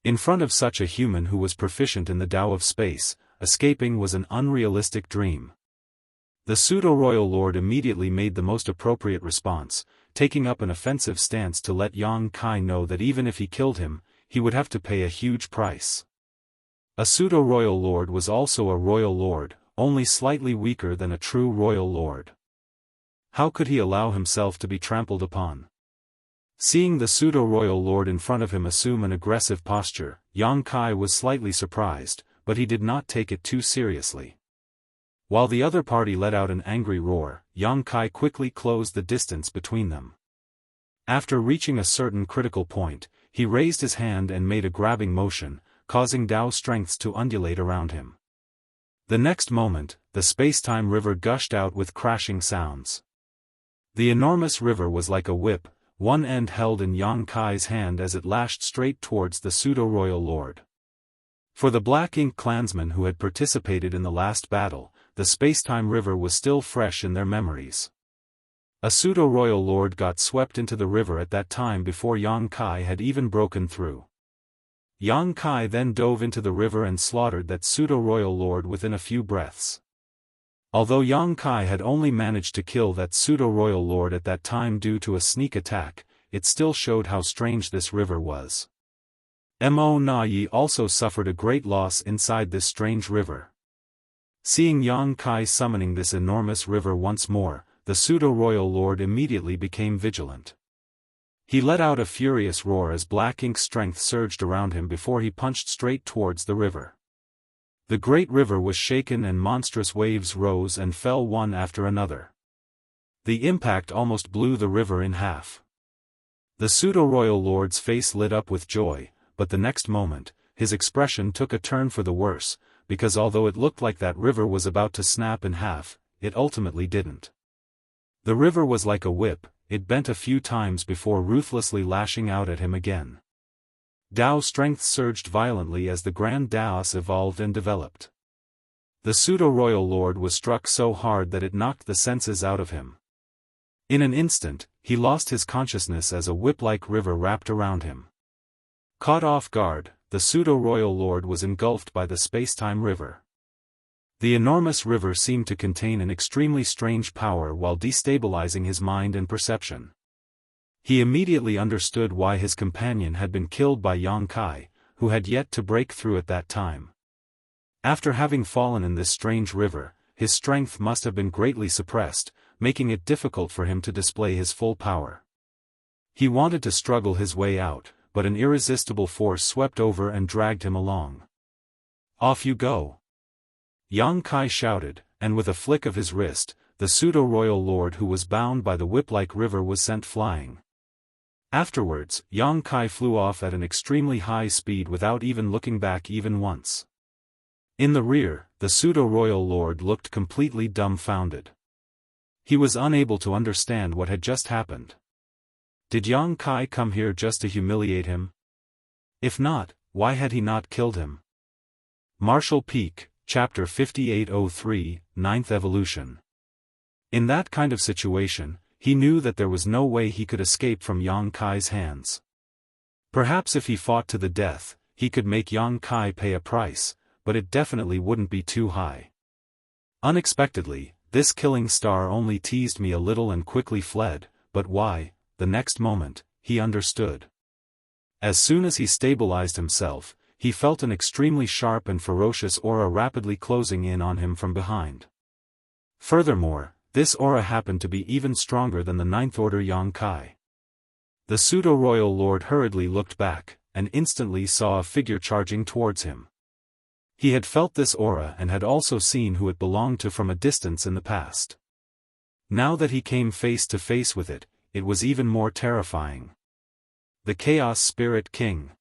Speaker 1: In front of such a human who was proficient in the Tao of space, escaping was an unrealistic dream. The pseudo-royal lord immediately made the most appropriate response, taking up an offensive stance to let Yang Kai know that even if he killed him, he would have to pay a huge price. A pseudo-royal lord was also a royal lord, only slightly weaker than a true royal lord. How could he allow himself to be trampled upon? Seeing the pseudo-royal lord in front of him assume an aggressive posture, Yang Kai was slightly surprised, but he did not take it too seriously. While the other party let out an angry roar, Yang Kai quickly closed the distance between them. After reaching a certain critical point, he raised his hand and made a grabbing motion, causing Tao strengths to undulate around him. The next moment, the space-time river gushed out with crashing sounds. The enormous river was like a whip, one end held in Yang Kai's hand as it lashed straight towards the pseudo-royal lord. For the Black Ink clansmen who had participated in the last battle, the space-time river was still fresh in their memories. A pseudo-royal lord got swept into the river at that time before Yang Kai had even broken through. Yang Kai then dove into the river and slaughtered that pseudo-royal lord within a few breaths. Although Yang Kai had only managed to kill that pseudo-royal lord at that time due to a sneak attack, it still showed how strange this river was. Mo Na-yi also suffered a great loss inside this strange river. Seeing Yang Kai summoning this enormous river once more, the pseudo-royal lord immediately became vigilant. He let out a furious roar as Black Ink's strength surged around him before he punched straight towards the river. The great river was shaken and monstrous waves rose and fell one after another. The impact almost blew the river in half. The pseudo-royal lord's face lit up with joy, but the next moment, his expression took a turn for the worse, because although it looked like that river was about to snap in half, it ultimately didn't. The river was like a whip, it bent a few times before ruthlessly lashing out at him again. Dao strength surged violently as the Grand Daoist evolved and developed. The pseudo-royal lord was struck so hard that it knocked the senses out of him. In an instant, he lost his consciousness as a whip-like river wrapped around him. Caught off guard, the pseudo-royal lord was engulfed by the space-time river. The enormous river seemed to contain an extremely strange power while destabilizing his mind and perception. He immediately understood why his companion had been killed by Xianxia, who had yet to break through at that time. After having fallen in this strange river, his strength must have been greatly suppressed, making it difficult for him to display his full power. He wanted to struggle his way out, but an irresistible force swept over and dragged him along. "Off you go!" Xianxia shouted, and with a flick of his wrist, the pseudo-royal lord who was bound by the whip-like river was sent flying. Afterwards, Xianxia flew off at an extremely high speed without even looking back even once. In the rear, the pseudo-royal lord looked completely dumbfounded. He was unable to understand what had just happened. Did Xianxia come here just to humiliate him? If not, why had he not killed him? Martial Peak, Chapter 5803, Ninth Evolution. In that kind of situation, he knew that there was no way he could escape from Xianxia's hands. Perhaps if he fought to the death, he could make Xianxia pay a price, but it definitely wouldn't be too high. Unexpectedly, this killing star only teased me a little and quickly fled, but why? The next moment, he understood. As soon as he stabilized himself, he felt an extremely sharp and ferocious aura rapidly closing in on him from behind. Furthermore, this aura happened to be even stronger than the Ninth Order Xianxia. The pseudo-royal lord hurriedly looked back, and instantly saw a figure charging towards him. He had felt this aura and had also seen who it belonged to from a distance in the past. Now that he came face to face with it, it was even more terrifying. The Chaos Spirit King.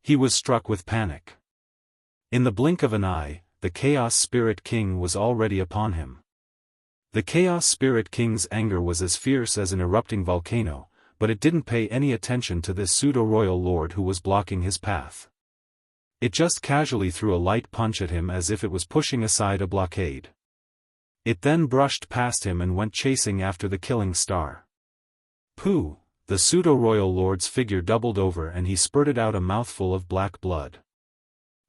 Speaker 1: He was struck with panic. In the blink of an eye, the Chaos Spirit King was already upon him. The Chaos Spirit King's anger was as fierce as an erupting volcano, but it didn't pay any attention to this pseudo-royal lord who was blocking his path. It just casually threw a light punch at him as if it was pushing aside a blockade. It then brushed past him and went chasing after the killing star. Pooh! The pseudo-royal lord's figure doubled over and he spurted out a mouthful of black blood.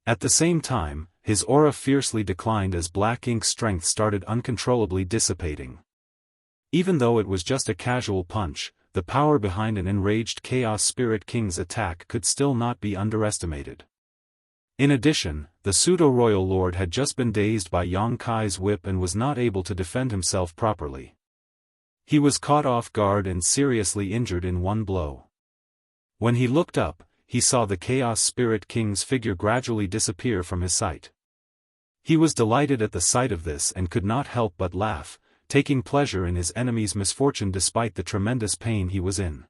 Speaker 1: At the same time, his aura fiercely declined as black ink strength started uncontrollably dissipating. Even though it was just a casual punch, the power behind an enraged Chaos Spirit King's attack could still not be underestimated. In addition, the pseudo-royal lord had just been dazed by Xianxia's whip and was not able to defend himself properly. He was caught off guard and seriously injured in one blow. When he looked up, he saw the Chaos Spirit King's figure gradually disappear from his sight. He was delighted at the sight of this and could not help but laugh, taking pleasure in his enemy's misfortune despite the tremendous pain he was in.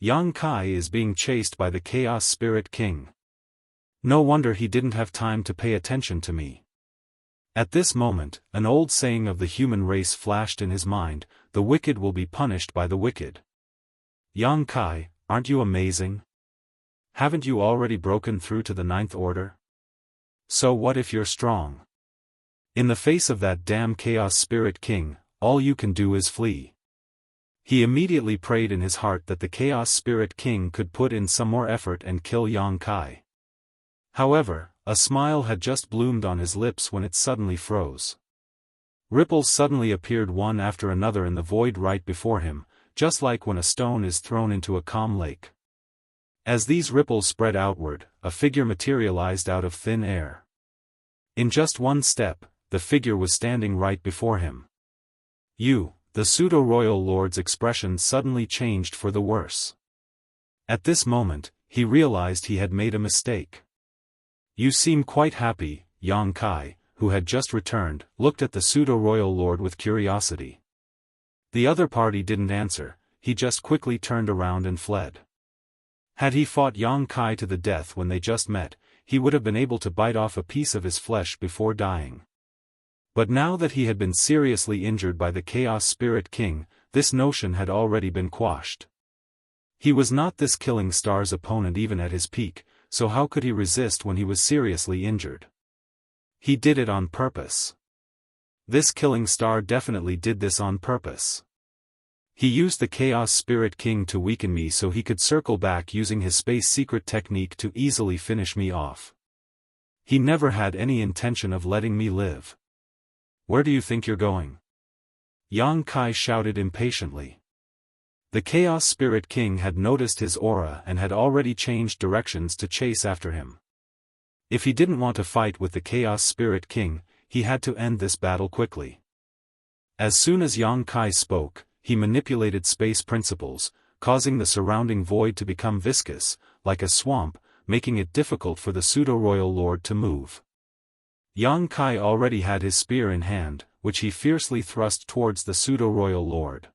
Speaker 1: Xianxia is being chased by the Chaos Spirit King. No wonder he didn't have time to pay attention to me. At this moment, an old saying of the human race flashed in his mind: the wicked will be punished by the wicked. Xianxia, aren't you amazing? Haven't you already broken through to the Ninth Order? So what if you're strong? In the face of that damn Chaos Spirit King, all you can do is flee. He immediately prayed in his heart that the Chaos Spirit King could put in some more effort and kill Xianxia. However, a smile had just bloomed on his lips when it suddenly froze. Ripples suddenly appeared one after another in the void right before him, just like when a stone is thrown into a calm lake. As these ripples spread outward, a figure materialized out of thin air. In just one step, the figure was standing right before him. The pseudo-royal lord's expression suddenly changed for the worse. At this moment, he realized he had made a mistake. You seem quite happy. Xianxia, who had just returned, looked at the pseudo-royal lord with curiosity. The other party didn't answer, he just quickly turned around and fled. Had he fought Xianxia to the death when they just met, he would have been able to bite off a piece of his flesh before dying. But now that he had been seriously injured by the Chaos Spirit King, this notion had already been quashed. He was not this killing star's opponent even at his peak, so how could he resist when he was seriously injured? He did it on purpose. This killing star definitely did this on purpose. He used the Chaos Spirit King to weaken me so he could circle back using his space secret technique to easily finish me off. He never had any intention of letting me live. Where do you think you're going? Yang Kai shouted impatiently. The Chaos Spirit King had noticed his aura and had already changed directions to chase after him. If he didn't want to fight with the Chaos Spirit King, he had to end this battle quickly. As soon as Yang Kai spoke, he manipulated space principles, causing the surrounding void to become viscous, like a swamp, making it difficult for the pseudo-royal lord to move. Yang Kai already had his spear in hand, which he fiercely thrust towards the pseudo-royal lord.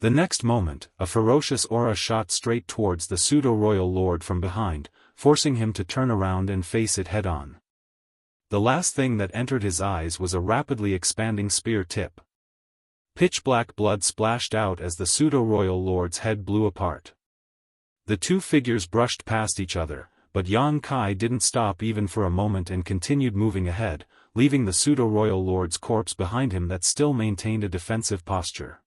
Speaker 1: The next moment, a ferocious aura shot straight towards the pseudo-royal lord from behind, forcing him to turn around and face it head-on. The last thing that entered his eyes was a rapidly expanding spear tip. Pitch-black blood splashed out as the pseudo-royal lord's head blew apart. The two figures brushed past each other, but Yang Kai didn't stop even for a moment and continued moving ahead, leaving the pseudo-royal lord's corpse behind him that still maintained a defensive posture.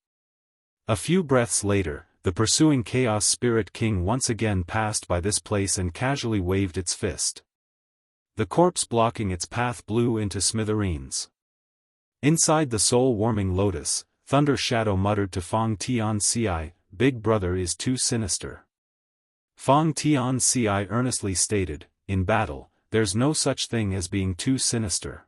Speaker 1: A few breaths later, the pursuing Chaos Spirit King once again passed by this place and casually waved its fist. The corpse blocking its path blew into smithereens. Inside the soul-warming lotus, Thunder Shadow muttered to Fang Tianxia, "Big brother is too sinister." Fang Tianxia earnestly stated, "In battle, there's no such thing as being too sinister."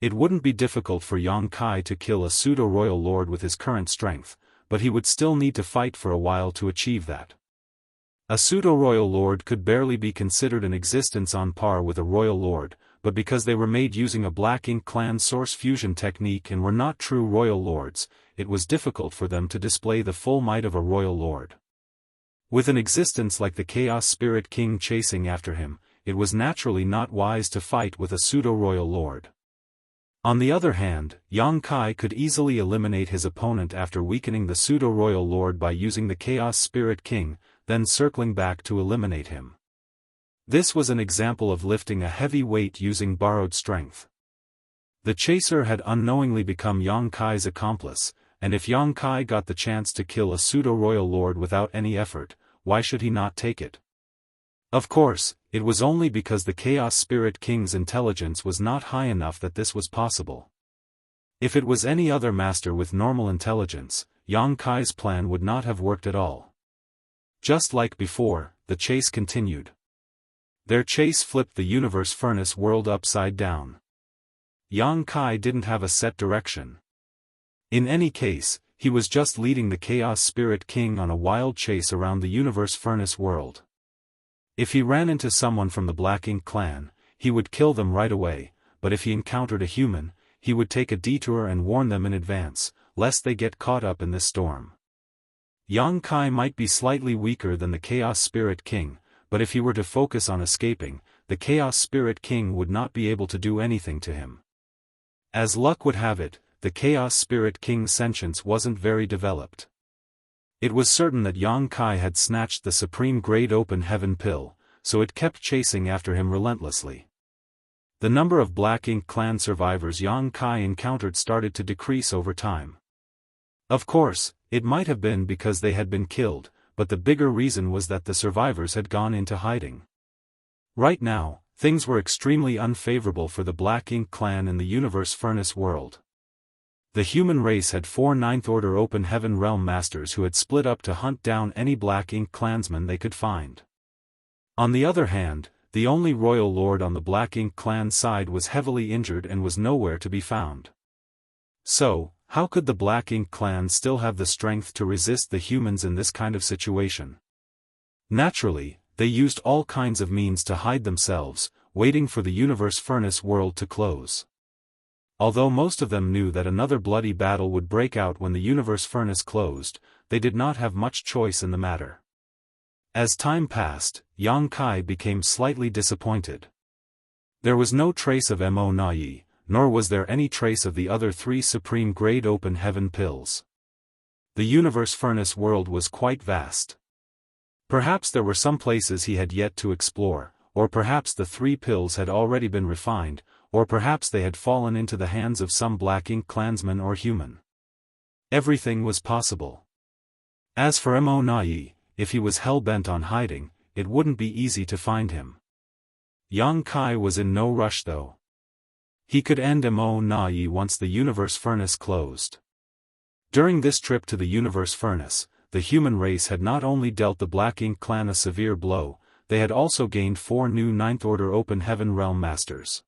Speaker 1: It wouldn't be difficult for Yang Kai to kill a pseudo-royal lord with his current strength, but he would still need to fight for a while to achieve that. A pseudo-royal lord could barely be considered an existence on par with a royal lord, but because they were made using a Black Ink clan source fusion technique and were not true royal lords, it was difficult for them to display the full might of a royal lord. With an existence like the Chaos Spirit King chasing after him, it was naturally not wise to fight with a pseudo-royal lord. On the other hand, Yang Kai could easily eliminate his opponent after weakening the pseudo-royal lord by using the Chaos Spirit King, then circling back to eliminate him. This was an example of lifting a heavy weight using borrowed strength. The chaser had unknowingly become Yang Kai's accomplice, and if Yang Kai got the chance to kill a pseudo-royal lord without any effort, why should he not take it? Of course, it was only because the Chaos Spirit King's intelligence was not high enough that this was possible. If it was any other master with normal intelligence, Yang Kai's plan would not have worked at all. Just like before, the chase continued. Their chase flipped the universe furnace world upside down. Yang Kai didn't have a set direction. In any case, he was just leading the Chaos Spirit King on a wild chase around the universe furnace world. If he ran into someone from the Black Ink clan, he would kill them right away, but if he encountered a human, he would take a detour and warn them in advance, lest they get caught up in this storm. Yang Kai might be slightly weaker than the Chaos Spirit King, but if he were to focus on escaping, the Chaos Spirit King would not be able to do anything to him. As luck would have it, the Chaos Spirit King's sentience wasn't very developed. It was certain that Yang Kai had snatched the Supreme Grade Open Heaven Pill, so it kept chasing after him relentlessly. The number of Black Ink clan survivors Yang Kai encountered started to decrease over time. Of course, it might have been because they had been killed, but the bigger reason was that the survivors had gone into hiding. Right now, things were extremely unfavorable for the Black Ink clan in the Universe Furnace world. The human race had 4 Ninth Order Open Heaven Realm Masters who had split up to hunt down any Black Ink clansmen they could find. On the other hand, the only Royal Lord on the Black Ink clan side was heavily injured and was nowhere to be found. So, how could the Black Ink clan still have the strength to resist the humans in this kind of situation? Naturally, they used all kinds of means to hide themselves, waiting for the Universe Furnace world to close. Although most of them knew that another bloody battle would break out when the Universe Furnace closed, they did not have much choice in the matter. As time passed, Xianxia became slightly disappointed. There was no trace of Mo Nai, nor was there any trace of the other 3 supreme-grade open heaven pills. The universe furnace world was quite vast. Perhaps there were some places he had yet to explore, or perhaps the 3 pills had already been refined, or perhaps they had fallen into the hands of some Black Ink clansman or human. Everything was possible. As for Mo Nai, if he was hell-bent on hiding, it wouldn't be easy to find him. Xianxia was in no rush though. He could end Mo Nai once the universe furnace closed. During this trip to the universe furnace, the human race had not only dealt the Black Ink clan a severe blow, they had also gained 4 new 9th Order Open Heaven Realm Masters.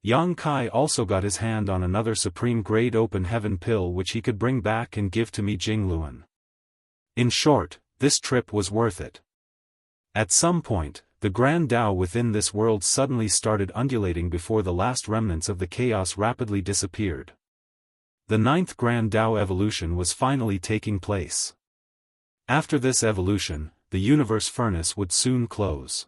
Speaker 1: Xianxia also got his hand on another supreme-grade Open Heaven pill which he could bring back and give to Mi Jingluan. In short, this trip was worth it. At some point, the Grand Tao within this world suddenly started undulating before the last remnants of the chaos rapidly disappeared. The 9th Grand Tao evolution was finally taking place. After this evolution, the universe furnace would soon close.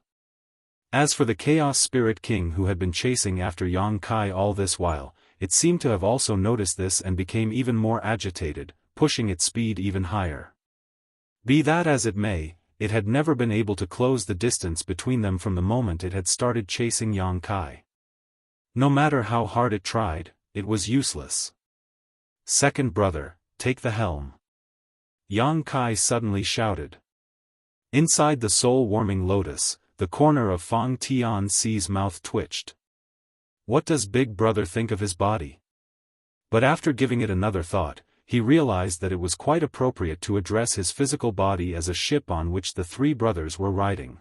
Speaker 1: As for the Chaos Spirit King who had been chasing after Xianxia all this while, it seemed to have also noticed this and became even more agitated, pushing its speed even higher. Be that as it may, it had never been able to close the distance between them from the moment it had started chasing Xianxia. No matter how hard it tried, it was useless. Second brother, take the helm. Xianxia suddenly shouted. Inside the soul-warming lotus, the corner of Fang Tianxi's mouth twitched. What does Big Brother think of his body? But after giving it another thought, he realized that it was quite appropriate to address his physical body as a ship on which the 3 brothers were riding.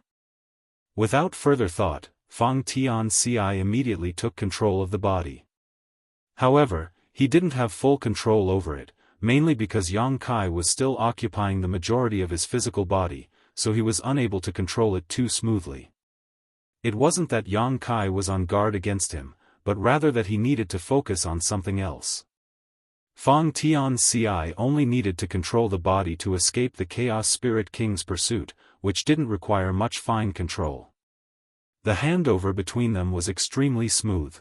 Speaker 1: Without further thought, Fang Tianxi immediately took control of the body. However, he didn't have full control over it, mainly because Xianxia was still occupying the majority of his physical body, so he was unable to control it too smoothly. It wasn't that Xianxia was on guard against him, but rather that he needed to focus on something else. Fang Tianxi only needed to control the body to escape the Chaos Spirit King's pursuit, which didn't require much fine control. The handover between them was extremely smooth.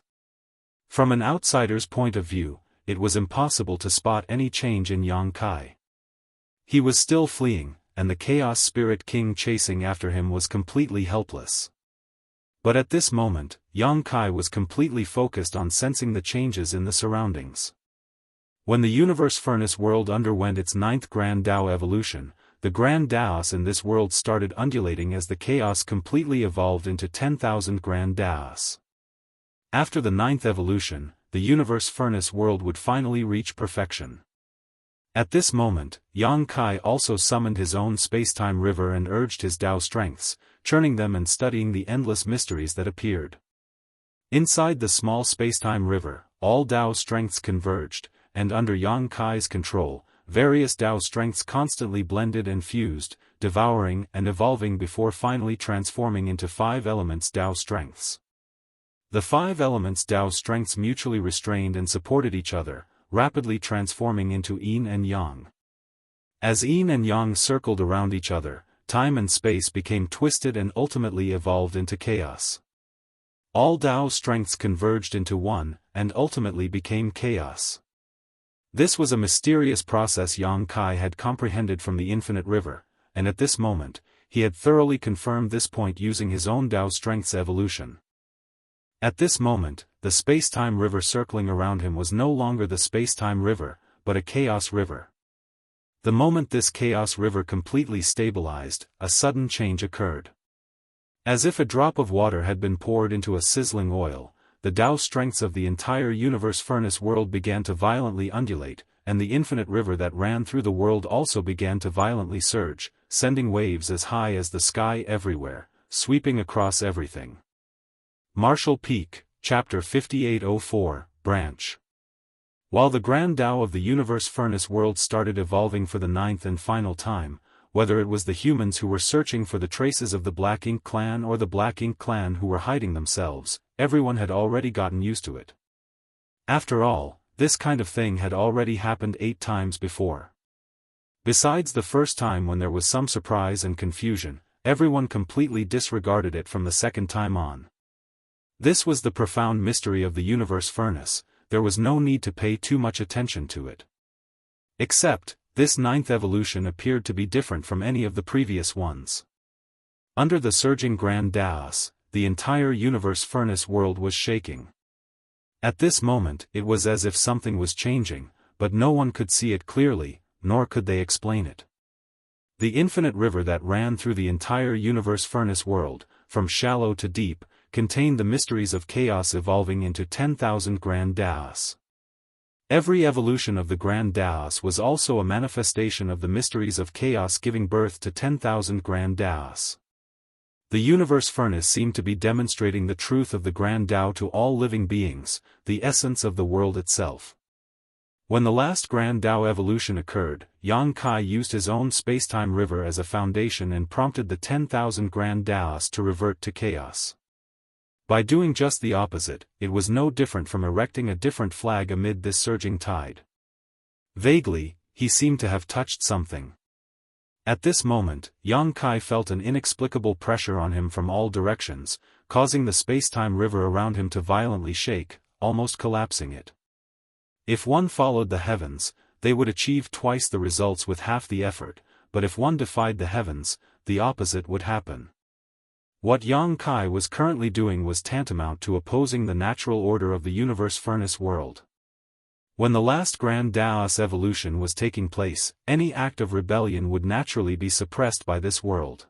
Speaker 1: From an outsider's point of view, it was impossible to spot any change in Xianxia. He was still fleeing, and the Chaos Spirit King chasing after him was completely helpless. But at this moment, Xianxia was completely focused on sensing the changes in the surroundings. When the universe furnace world underwent its 9th Grand Tao evolution, the Grand Taos in this world started undulating as the chaos completely evolved into 10,000 Grand Taos. After the 9th evolution, the universe furnace world would finally reach perfection. At this moment, Xianxia also summoned his own spacetime river and urged his Tao strengths, churning them and studying the endless mysteries that appeared. Inside the small spacetime river, all Tao strengths converged, and under Xianxia's control, various Tao strengths constantly blended and fused, devouring and evolving before finally transforming into 5 elements Tao strengths. The 5 elements Tao strengths mutually restrained and supported each other, rapidly transforming into Yin and Yang. As Yin and Yang circled around each other, time and space became twisted and ultimately evolved into chaos. All Tao strengths converged into one, and ultimately became chaos. This was a mysterious process Xianxia had comprehended from the infinite river, and at this moment, he had thoroughly confirmed this point using his own Tao strength's evolution. At this moment, the space-time river circling around him was no longer the space-time river, but a chaos river. The moment this chaos river completely stabilized, a sudden change occurred. As if a drop of water had been poured into a sizzling oil, the Tao strengths of the entire universe furnace world began to violently undulate, and the infinite river that ran through the world also began to violently surge, sending waves as high as the sky everywhere, sweeping across everything. Martial Peak, Chapter 5804, Branch. While the Grand Tao of the universe furnace world started evolving for the 9th and final time, whether it was the humans who were searching for the traces of the Black Ink clan or the Black Ink clan who were hiding themselves, everyone had already gotten used to it. After all, this kind of thing had already happened 8 times before. Besides the first time when there was some surprise and confusion, everyone completely disregarded it from the second time on. This was the profound mystery of the universe furnace, there was no need to pay too much attention to it. Except, this ninth evolution appeared to be different from any of the previous ones. Under the surging Grand Daoist, the entire universe furnace world was shaking. At this moment it was as if something was changing, but no one could see it clearly, nor could they explain it. The infinite river that ran through the entire universe furnace world, from shallow to deep, contained the mysteries of chaos evolving into 10,000 Grand Daoists. Every evolution of the Grand Daoist was also a manifestation of the mysteries of chaos giving birth to 10,000 Grand Daoists. The universe furnace seemed to be demonstrating the truth of the Grand Dao to all living beings, the essence of the world itself. When the last Grand Dao evolution occurred, Xianxia used his own spacetime river as a foundation and prompted the 10,000 Grand Daoists to revert to chaos. By doing just the opposite, it was no different from erecting a different flag amid this surging tide. Vaguely, he seemed to have touched something. At this moment, Xianxia felt an inexplicable pressure on him from all directions, causing the spacetime river around him to violently shake, almost collapsing it. If one followed the heavens, they would achieve twice the results with half the effort, but if one defied the heavens, the opposite would happen. What Xianxia was currently doing was tantamount to opposing the natural order of the universe furnace world. When the last Grand Daoist evolution was taking place, any act of rebellion would naturally be suppressed by this world.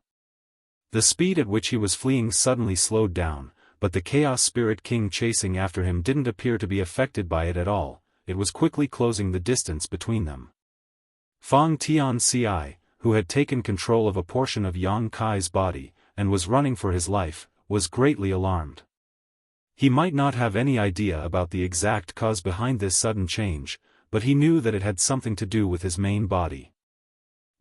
Speaker 1: The speed at which he was fleeing suddenly slowed down, but the Chaos Spirit King chasing after him didn't appear to be affected by it at all, it was quickly closing the distance between them. Fang Tianxi, who had taken control of a portion of Xianxia's body, and was running for his life, was greatly alarmed. He might not have any idea about the exact cause behind this sudden change, but he knew that it had something to do with his main body.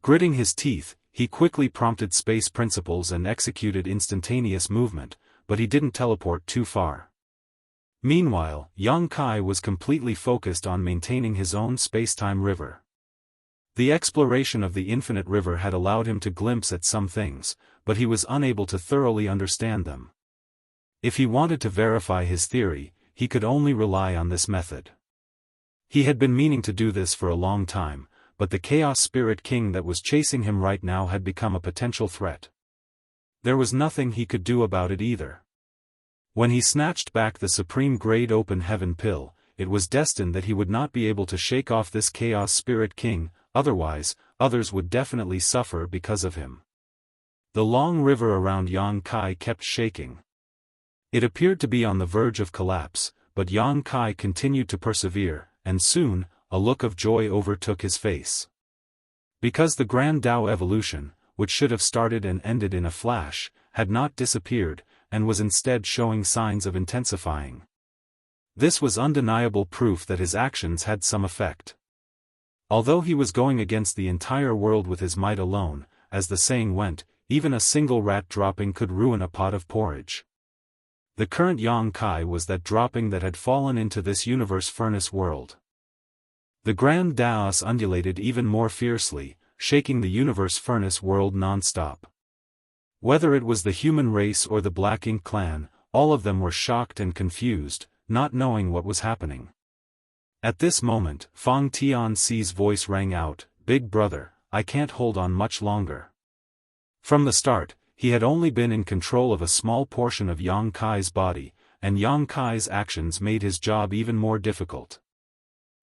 Speaker 1: Gritting his teeth, he quickly prompted space principles and executed instantaneous movement, but he didn't teleport too far. Meanwhile, Xianxia was completely focused on maintaining his own spacetime river. The exploration of the infinite river had allowed him to glimpse at some things, but he was unable to thoroughly understand them. If he wanted to verify his theory, he could only rely on this method. He had been meaning to do this for a long time, but the Chaos Spirit King that was chasing him right now had become a potential threat. There was nothing he could do about it either. When he snatched back the Supreme Grade Open Heaven pill, it was destined that he would not be able to shake off this Chaos Spirit King, otherwise, others would definitely suffer because of him. The long river around Xianxia kept shaking. It appeared to be on the verge of collapse, but Xianxia continued to persevere, and soon, a look of joy overtook his face. Because the Grand Dao evolution, which should have started and ended in a flash, had not disappeared, and was instead showing signs of intensifying. This was undeniable proof that his actions had some effect. Although he was going against the entire world with his might alone, as the saying went, even a single rat dropping could ruin a pot of porridge. The current Xianxia was that dropping that had fallen into this universe furnace world. The Grand Daoist undulated even more fiercely, shaking the universe furnace world non-stop. Whether it was the human race or the Black Ink clan, all of them were shocked and confused, not knowing what was happening. At this moment, Fang Tianxi's voice rang out, "Big brother, I can't hold on much longer." From the start, he had only been in control of a small portion of Xianxia's body, and Xianxia's actions made his job even more difficult.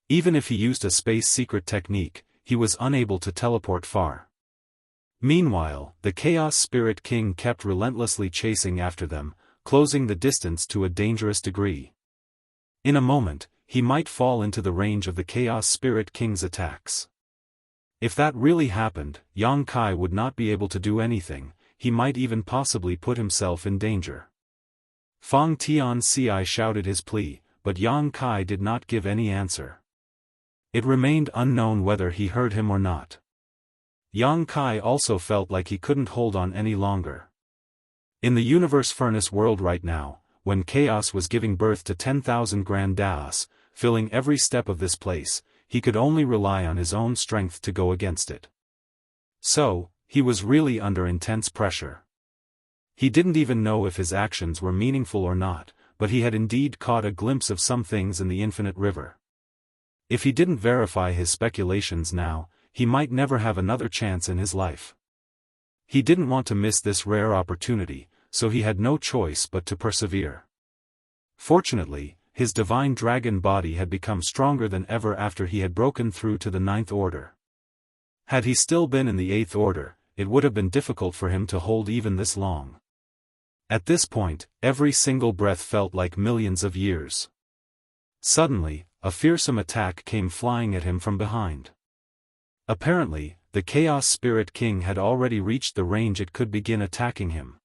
Speaker 1: Even if he used a space secret technique, he was unable to teleport far. Meanwhile, the Chaos Spirit King kept relentlessly chasing after them, closing the distance to a dangerous degree. In a moment, he might fall into the range of the Chaos Spirit King's attacks. If that really happened, Xianxia would not be able to do anything, he might even possibly put himself in danger. Fang Tianxi shouted his plea, but Xianxia did not give any answer. It remained unknown whether he heard him or not. Xianxia also felt like he couldn't hold on any longer. In the universe furnace world right now, when chaos was giving birth to 10,000 Grand Daoists, filling every step of this place, he could only rely on his own strength to go against it. So, he was really under intense pressure. He didn't even know if his actions were meaningful or not, but he had indeed caught a glimpse of some things in the infinite river. If he didn't verify his speculations now, he might never have another chance in his life. He didn't want to miss this rare opportunity, so he had no choice but to persevere. Fortunately, his divine dragon body had become stronger than ever after he had broken through to the 9th order. Had he still been in the 8th order, it would have been difficult for him to hold even this long. At this point, every single breath felt like millions of years. Suddenly, a fearsome attack came flying at him from behind. Apparently, the Chaos Spirit King had already reached the range it could begin attacking him.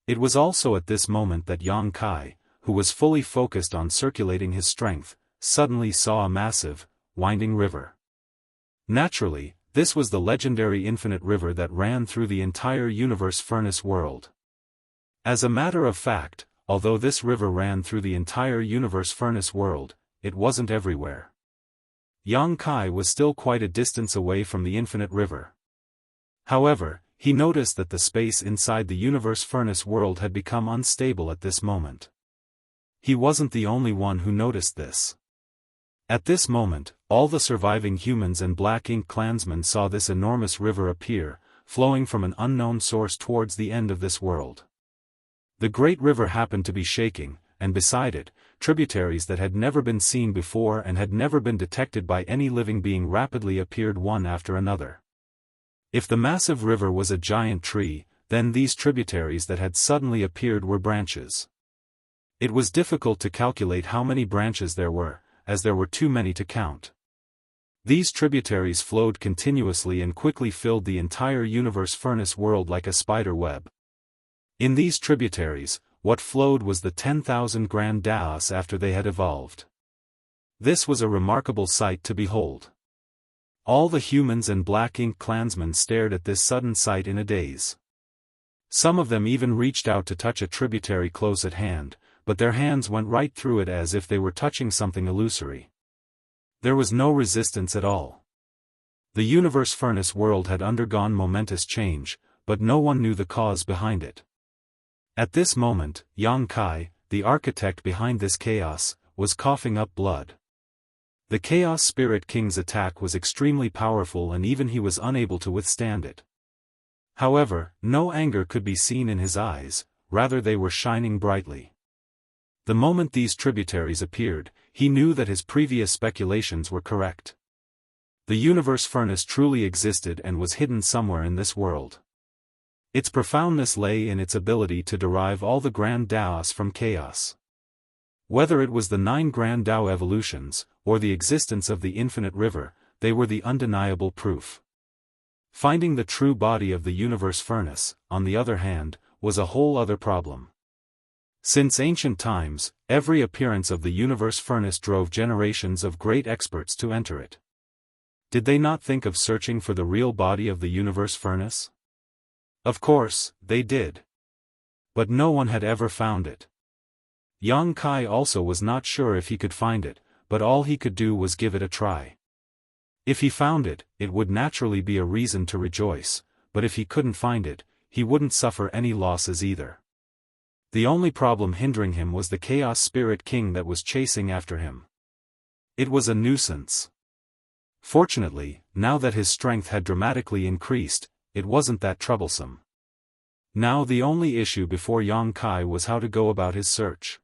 Speaker 1: It was also at this moment that Xianxia, who was fully focused on circulating his strength, suddenly saw a massive, winding river. Naturally, this was the legendary infinite river that ran through the entire universe furnace world. As a matter of fact, although this river ran through the entire universe furnace world, it wasn't everywhere. Xianxia was still quite a distance away from the infinite river. However, he noticed that the space inside the universe furnace world had become unstable at this moment. He wasn't the only one who noticed this. At this moment, all the surviving humans and Black Ink clansmen saw this enormous river appear, flowing from an unknown source towards the end of this world. The great river happened to be shaking, and beside it, tributaries that had never been seen before and had never been detected by any living being rapidly appeared one after another. If the massive river was a giant tree, then these tributaries that had suddenly appeared were branches. It was difficult to calculate how many branches there were, as there were too many to count. These tributaries flowed continuously and quickly filled the entire universe furnace world like a spider web. In these tributaries, what flowed was the 10,000 grand Daoist after they had evolved. This was a remarkable sight to behold. All the humans and Black Ink clansmen stared at this sudden sight in a daze. Some of them even reached out to touch a tributary close at hand, but their hands went right through it as if they were touching something illusory. There was no resistance at all. The universe furnace world had undergone momentous change, but no one knew the cause behind it. At this moment, Xianxia, the architect behind this chaos, was coughing up blood. The Chaos Spirit King's attack was extremely powerful and even he was unable to withstand it. However, no anger could be seen in his eyes, rather they were shining brightly. The moment these tributaries appeared, he knew that his previous speculations were correct. The universe furnace truly existed and was hidden somewhere in this world. Its profoundness lay in its ability to derive all the grand Daoists from chaos. Whether it was the 9 grand Dao evolutions, or the existence of the infinite river, they were the undeniable proof. Finding the true body of the universe furnace, on the other hand, was a whole other problem. Since ancient times, every appearance of the universe furnace drove generations of great experts to enter it. Did they not think of searching for the real body of the universe furnace? Of course, they did. But no one had ever found it. Xianxia also was not sure if he could find it, but all he could do was give it a try. If he found it, it would naturally be a reason to rejoice, but if he couldn't find it, he wouldn't suffer any losses either. The only problem hindering him was the Chaos Spirit King that was chasing after him. It was a nuisance. Fortunately, now that his strength had dramatically increased, it wasn't that troublesome. Now the only issue before Xianxia was how to go about his search.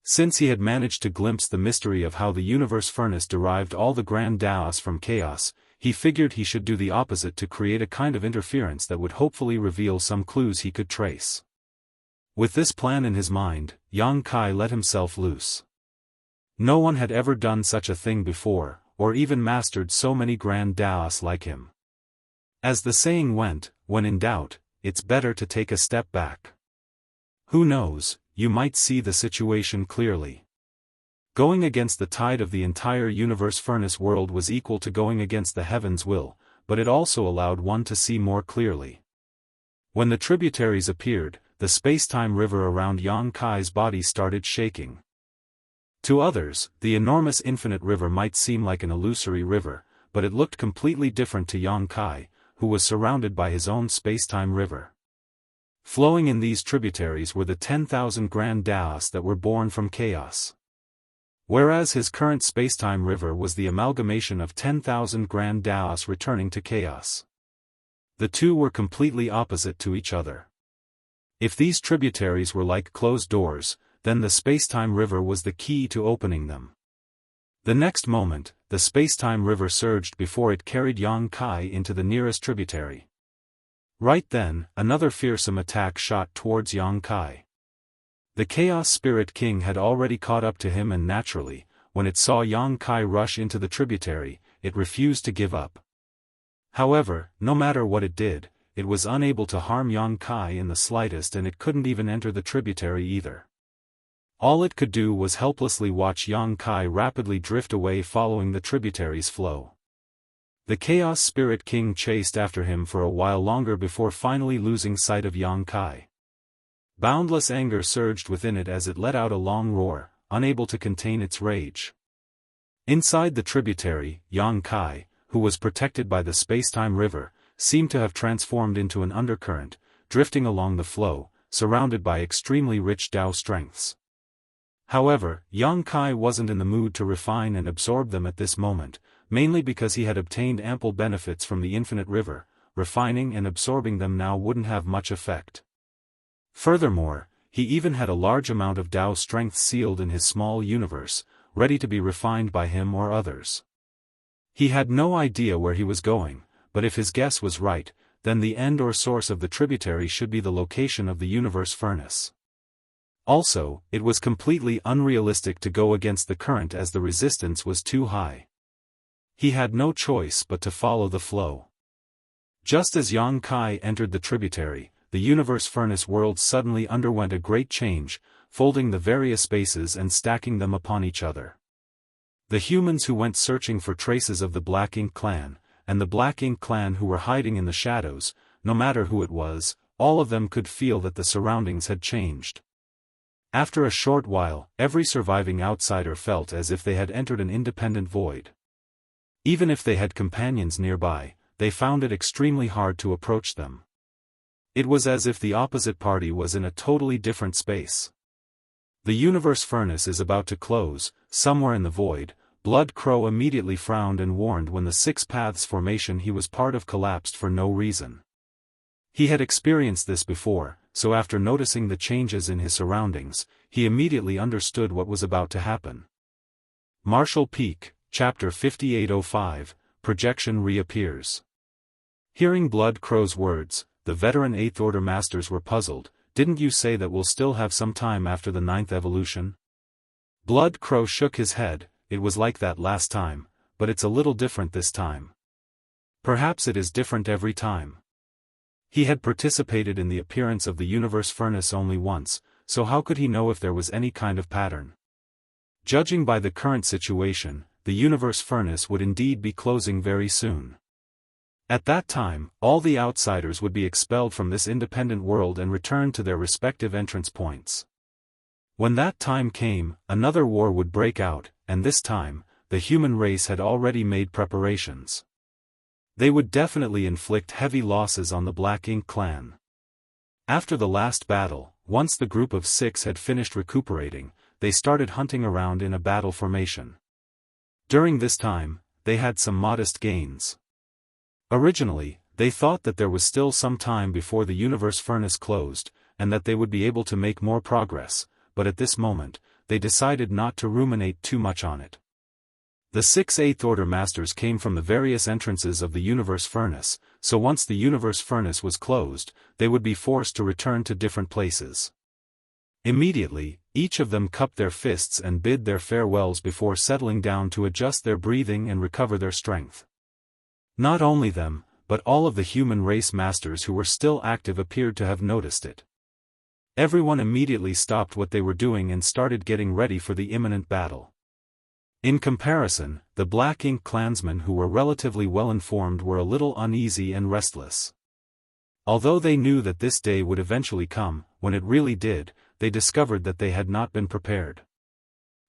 Speaker 1: Since he had managed to glimpse the mystery of how the universe furnace derived all the grand Daoists from chaos, he figured he should do the opposite to create a kind of interference that would hopefully reveal some clues he could trace. With this plan in his mind, Xianxia let himself loose. No one had ever done such a thing before, or even mastered so many grand Daoists like him. As the saying went, when in doubt, it's better to take a step back. Who knows, you might see the situation clearly. Going against the tide of the entire universe furnace world was equal to going against the heaven's will, but it also allowed one to see more clearly. When the tributaries appeared, the space-time river around Xianxia's body started shaking. To others, the enormous infinite river might seem like an illusory river, but it looked completely different to Xianxia, who was surrounded by his own space-time river. Flowing in these tributaries were the 10,000 grand Daoists that were born from chaos. Whereas his current spacetime river was the amalgamation of 10,000 grand Daoists returning to chaos. The two were completely opposite to each other. If these tributaries were like closed doors, then the spacetime river was the key to opening them. The next moment, the spacetime river surged before it carried Xianxia into the nearest tributary. Right then, another fearsome attack shot towards Xianxia. The Chaos Spirit King had already caught up to him, and naturally, when it saw Xianxia rush into the tributary, it refused to give up. However, no matter what it did, it was unable to harm Xianxia in the slightest, and it couldn't even enter the tributary either. All it could do was helplessly watch Xianxia rapidly drift away following the tributary's flow. The Chaos Spirit King chased after him for a while longer before finally losing sight of Xianxia. Boundless anger surged within it as it let out a long roar, unable to contain its rage. Inside the tributary, Xianxia, who was protected by the spacetime river, seemed to have transformed into an undercurrent, drifting along the flow, surrounded by extremely rich Dao strengths. However, Xianxia wasn't in the mood to refine and absorb them at this moment, mainly because he had obtained ample benefits from the infinite river. Refining and absorbing them now wouldn't have much effect. Furthermore, he even had a large amount of Dao strength sealed in his small universe, ready to be refined by him or others. He had no idea where he was going, but if his guess was right, then the end or source of the tributary should be the location of the universe furnace. Also, it was completely unrealistic to go against the current as the resistance was too high. He had no choice but to follow the flow. Just as Xianxia entered the tributary, the universe furnace world suddenly underwent a great change, folding the various spaces and stacking them upon each other. The humans who went searching for traces of the Black Ink clan, and the Black Ink clan who were hiding in the shadows, no matter who it was, all of them could feel that the surroundings had changed. After a short while, every surviving outsider felt as if they had entered an independent void. Even if they had companions nearby, they found it extremely hard to approach them. It was as if the opposite party was in a totally different space. The universe furnace is about to close. Somewhere in the void, Blood Crow immediately frowned and warned when the Six Paths formation he was part of collapsed for no reason. He had experienced this before, so after noticing the changes in his surroundings, he immediately understood what was about to happen. Marshall Peak, Chapter 5805, Projection Reappears. Hearing Blood Crow's words, the veteran 8th Order Masters were puzzled. Didn't you say that we'll still have some time after the 9th evolution? Blood Crow shook his head. It was like that last time, but it's a little different this time. Perhaps it is different every time. He had participated in the appearance of the universe furnace only once, so how could he know if there was any kind of pattern? Judging by the current situation, the universe furnace would indeed be closing very soon. At that time, all the outsiders would be expelled from this independent world and returned to their respective entrance points. When that time came, another war would break out, and this time, the human race had already made preparations. They would definitely inflict heavy losses on the Black Ink clan. After the last battle, once the group of 6 had finished recuperating, they started hunting around in a battle formation. During this time, they had some modest gains. Originally, they thought that there was still some time before the universe furnace closed, and that they would be able to make more progress, but at this moment, they decided not to ruminate too much on it. The 6 8th Order Masters came from the various entrances of the universe furnace, so once the universe furnace was closed, they would be forced to return to different places. Immediately, each of them cupped their fists and bid their farewells before settling down to adjust their breathing and recover their strength. Not only them, but all of the human race masters who were still active appeared to have noticed it. Everyone immediately stopped what they were doing and started getting ready for the imminent battle. In comparison, the Black Ink clansmen who were relatively well informed were a little uneasy and restless. Although they knew that this day would eventually come, when it really did, they discovered that they had not been prepared.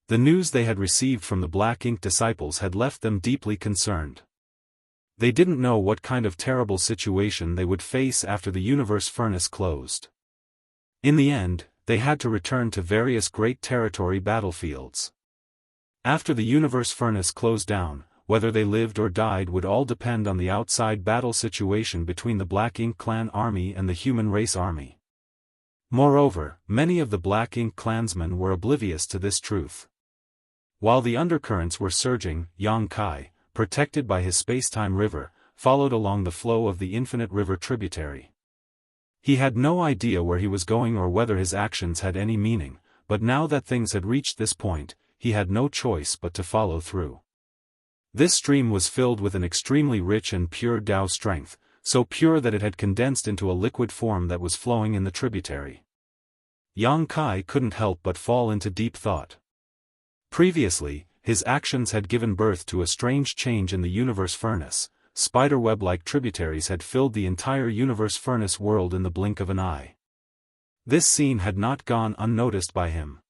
Speaker 1: The news they had received from the Black Ink disciples had left them deeply concerned. They didn't know what kind of terrible situation they would face after the universe furnace closed. In the end, they had to return to various Great Territory battlefields. After the universe furnace closed down, whether they lived or died would all depend on the outside battle situation between the Black Ink Clan army and the human race army. Moreover, many of the Black Ink clansmen were oblivious to this truth. While the undercurrents were surging, Yang Kai, protected by his space-time river, followed along the flow of the infinite river tributary. He had no idea where he was going or whether his actions had any meaning, but now that things had reached this point, he had no choice but to follow through. This stream was filled with an extremely rich and pure Dao strength, so pure that it had condensed into a liquid form that was flowing in the tributary. Yang Kai couldn't help but fall into deep thought. Previously, his actions had given birth to a strange change in the universe furnace. Spiderweb-like tributaries had filled the entire universe furnace world in the blink of an eye. This scene had not gone unnoticed by him.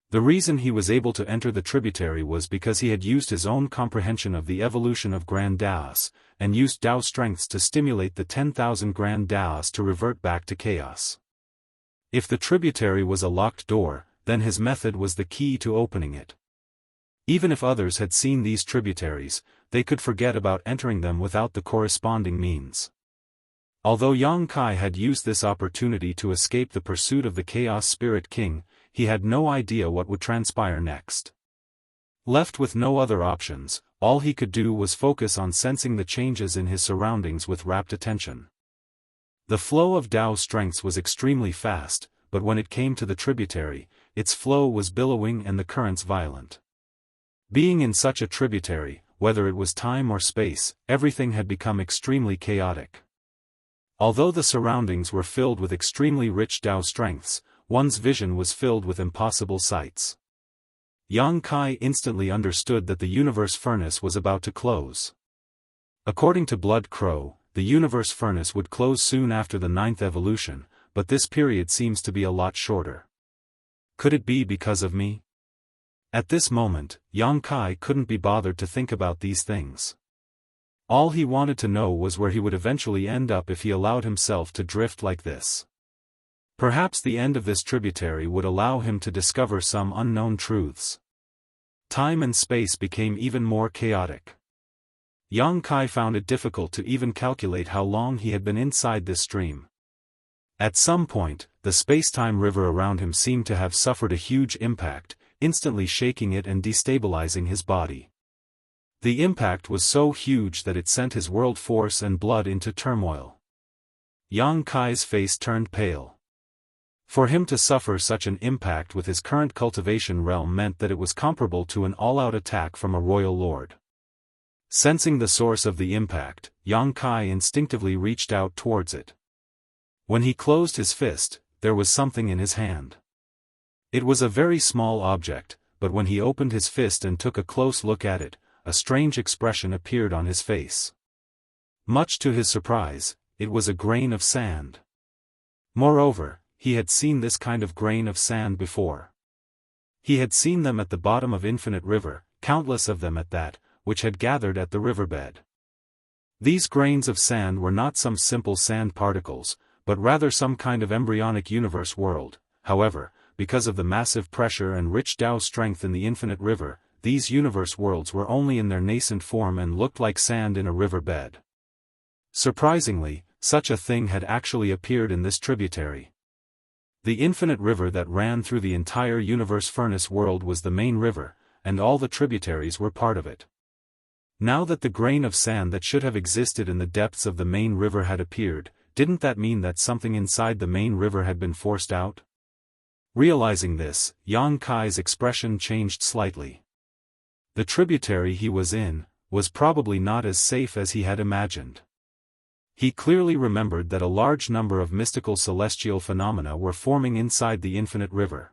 Speaker 1: The reason he was able to enter the tributary was because he had used his own comprehension of the evolution of Grand Daos, and used Dao strengths to stimulate the 10,000 Grand Daos to revert back to chaos. If the tributary was a locked door, then his method was the key to opening it. Even if others had seen these tributaries, they could forget about entering them without the corresponding means. Although Yang Kai had used this opportunity to escape the pursuit of the Chaos Spirit King, he had no idea what would transpire next. Left with no other options, all he could do was focus on sensing the changes in his surroundings with rapt attention. The flow of Dao strengths was extremely fast, but when it came to the tributary, its flow was billowing and the currents violent. Being in such a tributary, whether it was time or space, everything had become extremely chaotic. Although the surroundings were filled with extremely rich Dao strengths, one's vision was filled with impossible sights. Yang Kai instantly understood that the universe furnace was about to close. According to Blood Crow, the universe furnace would close soon after the 9th evolution, but this period seems to be a lot shorter. Could it be because of me? At this moment, Yang Kai couldn't be bothered to think about these things. All he wanted to know was where he would eventually end up if he allowed himself to drift like this. Perhaps the end of this tributary would allow him to discover some unknown truths. Time and space became even more chaotic. Yang Kai found it difficult to even calculate how long he had been inside this stream. At some point, the space-time river around him seemed to have suffered a huge impact, instantly shaking it and destabilizing his body. The impact was so huge that it sent his world force and blood into turmoil. Yang Kai's face turned pale. For him to suffer such an impact with his current cultivation realm meant that it was comparable to an all-out attack from a royal lord. Sensing the source of the impact, Yang Kai instinctively reached out towards it. When he closed his fist, there was something in his hand. It was a very small object, but when he opened his fist and took a close look at it, a strange expression appeared on his face. Much to his surprise, it was a grain of sand. Moreover, he had seen this kind of grain of sand before. He had seen them at the bottom of Infinite River, countless of them at that, which had gathered at the riverbed. These grains of sand were not some simple sand particles, but rather some kind of embryonic universe world. However, because of the massive pressure and rich Dao strength in the Infinite River, these universe worlds were only in their nascent form and looked like sand in a riverbed. Surprisingly, such a thing had actually appeared in this tributary. The Infinite River that ran through the entire universe furnace world was the main river, and all the tributaries were part of it. Now that the grain of sand that should have existed in the depths of the main river had appeared, didn't that mean that something inside the main river had been forced out? Realizing this, Yang Kai's expression changed slightly. The tributary he was in was probably not as safe as he had imagined. He clearly remembered that a large number of mystical celestial phenomena were forming inside the Infinite River.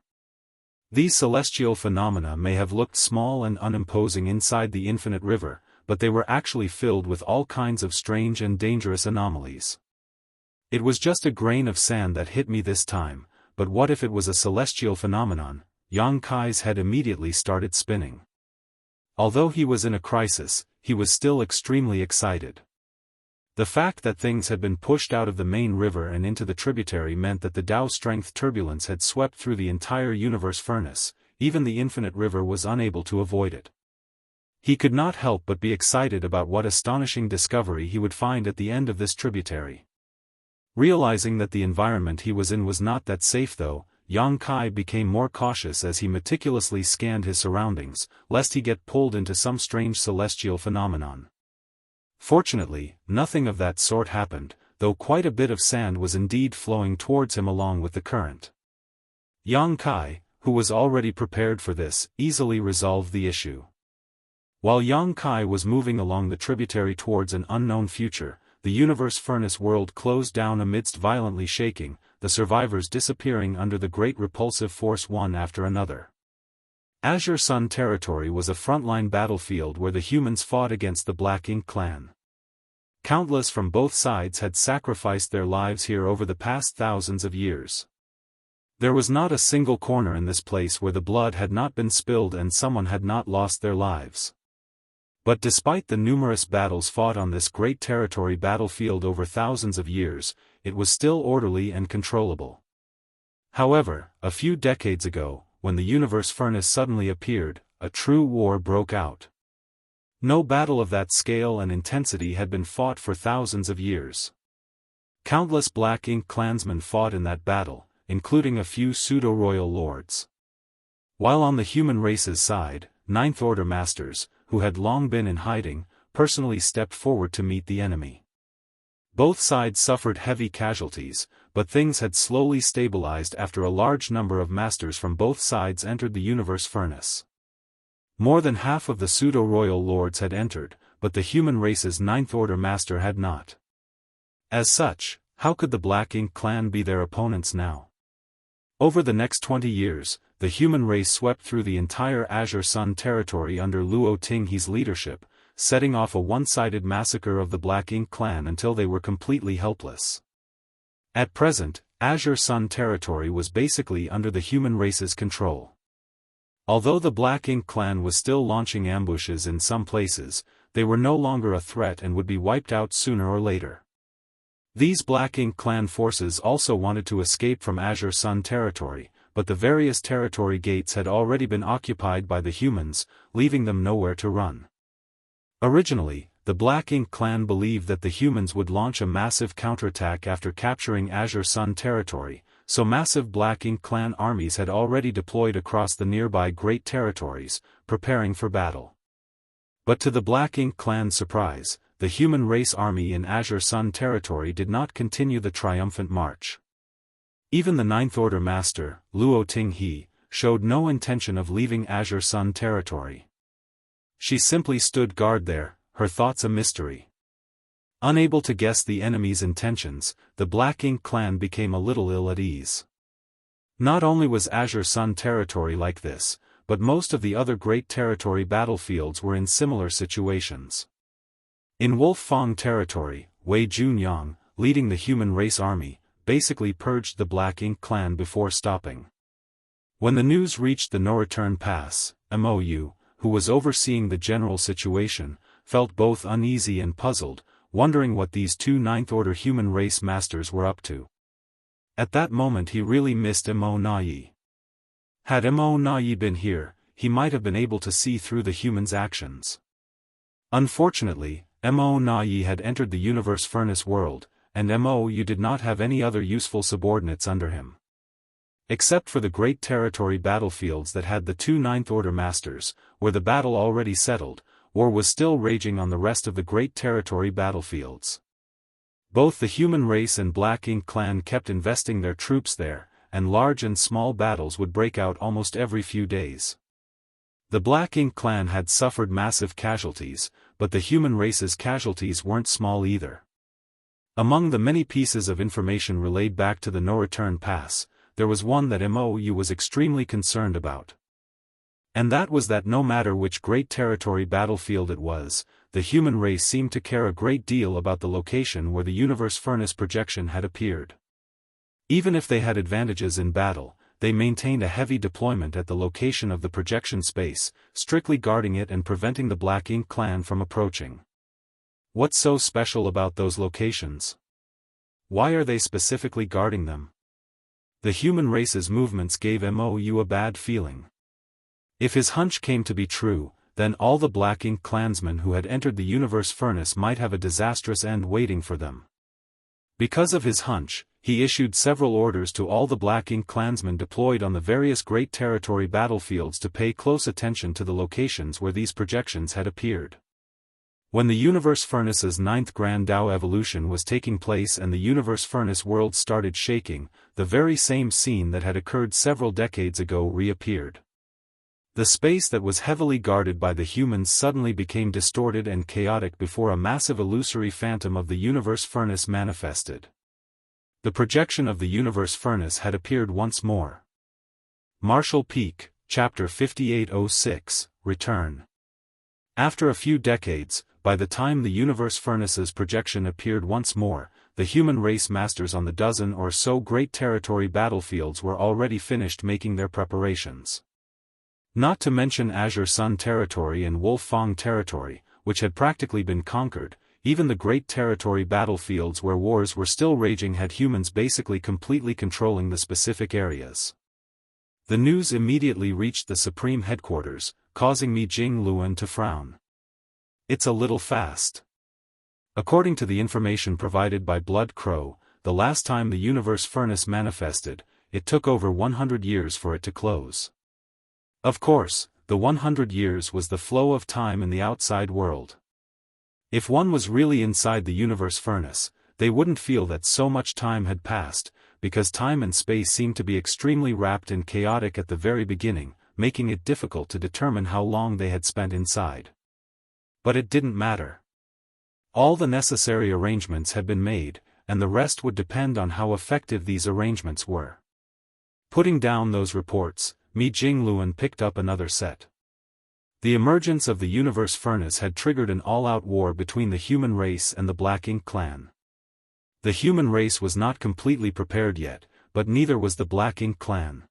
Speaker 1: These celestial phenomena may have looked small and unimposing inside the Infinite River, but they were actually filled with all kinds of strange and dangerous anomalies. It was just a grain of sand that hit me this time, but what if it was a celestial phenomenon? Yang Kai's head immediately started spinning. Although he was in a crisis, he was still extremely excited. The fact that things had been pushed out of the main river and into the tributary meant that the Tao strength turbulence had swept through the entire universe furnace. Even the infinite river was unable to avoid it. He could not help but be excited about what astonishing discovery he would find at the end of this tributary. Realizing that the environment he was in was not that safe though, Xianxia became more cautious as he meticulously scanned his surroundings, lest he get pulled into some strange celestial phenomenon. Fortunately, nothing of that sort happened, though quite a bit of sand was indeed flowing towards him along with the current. Xianxia, who was already prepared for this, easily resolved the issue. While Xianxia was moving along the tributary towards an unknown future, the universe furnace world closed down amidst violently shaking, the survivors disappearing under the great repulsive force one after another. Azure Sun territory was a frontline battlefield where the humans fought against the Black Ink clan. Countless from both sides had sacrificed their lives here over the past thousands of years. There was not a single corner in this place where the blood had not been spilled and someone had not lost their lives. But despite the numerous battles fought on this great territory battlefield over thousands of years, it was still orderly and controllable. However, a few decades ago, when the universe furnace suddenly appeared, a true war broke out. No battle of that scale and intensity had been fought for thousands of years. Countless Black Ink clansmen fought in that battle, including a few pseudo-royal lords. While on the human race's side, Ninth Order masters, who had long been in hiding, personally stepped forward to meet the enemy. Both sides suffered heavy casualties, but things had slowly stabilized after a large number of masters from both sides entered the universe furnace. More than half of the pseudo-royal lords had entered, but the human race's Ninth Order master had not. As such, how could the Black Ink clan be their opponents now? Over the next 20 years, the human race swept through the entire Azure Sun territory under Luo Tinghe's leadership, setting off a one-sided massacre of the Black Ink clan until they were completely helpless. At present, Azure Sun territory was basically under the human race's control. Although the Black Ink clan was still launching ambushes in some places, they were no longer a threat and would be wiped out sooner or later. These Black Ink clan forces also wanted to escape from Azure Sun territory, but the various territory gates had already been occupied by the humans, leaving them nowhere to run. Originally, the Black Ink clan believed that the humans would launch a massive counterattack after capturing Azure Sun territory, so massive Black Ink clan armies had already deployed across the nearby Great Territories, preparing for battle. But to the Black Ink clan's surprise, the human race army in Azure Sun territory did not continue the triumphant march. Even the Ninth Order master, Luo Tinghe, showed no intention of leaving Azure Sun territory. She simply stood guard there, her thoughts a mystery. Unable to guess the enemy's intentions, the Black Ink clan became a little ill at ease. Not only was Azure Sun territory like this, but most of the other Great Territory battlefields were in similar situations. In Wolf Fang territory, Wei Junyang, leading the human race army, basically purged the Black Ink clan before stopping. When the news reached the no-return pass, Mou, who was overseeing the general situation, felt both uneasy and puzzled, wondering what these two Ninth Order human race masters were up to. At that moment he really missed Mou. Had Mou been here, he might have been able to see through the humans' actions. Unfortunately, Mou had entered the universe furnace world, and Mou did not have any other useful subordinates under him. Except for the Great Territory battlefields that had the two Ninth Order masters, where the battle already settled, war was still raging on the rest of the Great Territory battlefields. Both the human race and Black Ink clan kept investing their troops there, and large and small battles would break out almost every few days. The Black Ink clan had suffered massive casualties, but the human race's casualties weren't small either. Among the many pieces of information relayed back to the no-return pass, there was one that Mou was extremely concerned about. And that was that no matter which Great Territory battlefield it was, the human race seemed to care a great deal about the location where the universe furnace projection had appeared. Even if they had advantages in battle, they maintained a heavy deployment at the location of the projection space, strictly guarding it and preventing the Black Ink clan from approaching. What's so special about those locations? Why are they specifically guarding them? The human race's movements gave Mou a bad feeling. If his hunch came to be true, then all the Black Ink clansmen who had entered the universe furnace might have a disastrous end waiting for them. Because of his hunch, he issued several orders to all the Black Ink clansmen deployed on the various Great Territory battlefields to pay close attention to the locations where these projections had appeared. When the Universe Furnace's 9th Grand Dao evolution was taking place and the Universe Furnace world started shaking, the very same scene that had occurred several decades ago reappeared. The space that was heavily guarded by the humans suddenly became distorted and chaotic before a massive illusory phantom of the Universe Furnace manifested. The projection of the Universe Furnace had appeared once more. Marshall Peak, Chapter 5806, Return. After a few decades, by the time the Universe Furnace's projection appeared once more, the human race masters on the dozen or so Great Territory battlefields were already finished making their preparations. Not to mention Azure Sun Territory and Wolfang Territory, which had practically been conquered, even the Great Territory battlefields where wars were still raging had humans basically completely controlling the specific areas. The news immediately reached the Supreme Headquarters, causing Mi Jingluan to frown. It's a little fast. According to the information provided by Blood Crow, the last time the Universe Furnace manifested, it took over 100 years for it to close. Of course, the 100 years was the flow of time in the outside world. If one was really inside the Universe Furnace, they wouldn't feel that so much time had passed, because time and space seemed to be extremely wrapped and chaotic at the very beginning, making it difficult to determine how long they had spent inside. But it didn't matter. All the necessary arrangements had been made, and the rest would depend on how effective these arrangements were. Putting down those reports, Mi Jingluan picked up another set. The emergence of the Universe Furnace had triggered an all-out war between the human race and the Black Ink clan. The human race was not completely prepared yet, but neither was the Black Ink clan.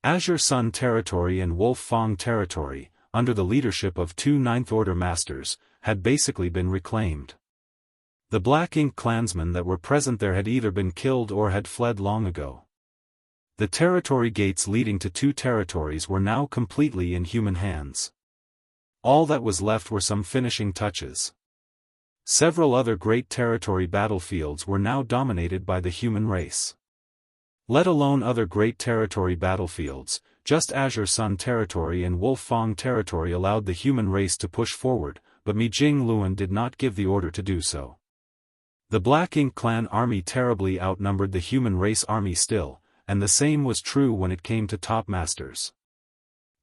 Speaker 1: Azure Sun Territory and Wolfang Territory, under the leadership of two Ninth Order Masters, had basically been reclaimed. The Black Ink clansmen that were present there had either been killed or had fled long ago. The territory gates leading to two territories were now completely in human hands. All that was left were some finishing touches. Several other Great Territory battlefields were now dominated by the human race. Let alone other Great Territory battlefields, just Azure Sun Territory and Wolfang Territory allowed the human race to push forward, but Mi Jingluan did not give the order to do so. The Black Ink clan army terribly outnumbered the human race army still, and the same was true when it came to top masters.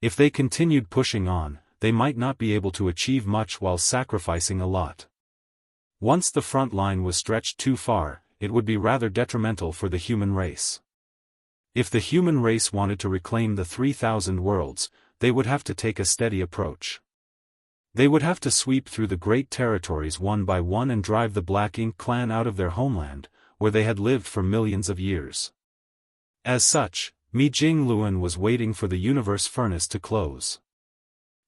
Speaker 1: If they continued pushing on, they might not be able to achieve much while sacrificing a lot. Once the front line was stretched too far, it would be rather detrimental for the human race. If the human race wanted to reclaim the 3,000 worlds, they would have to take a steady approach. They would have to sweep through the great territories one by one and drive the Black Ink clan out of their homeland, where they had lived for millions of years. As such, Mi Jingluan was waiting for the Universe Furnace to close.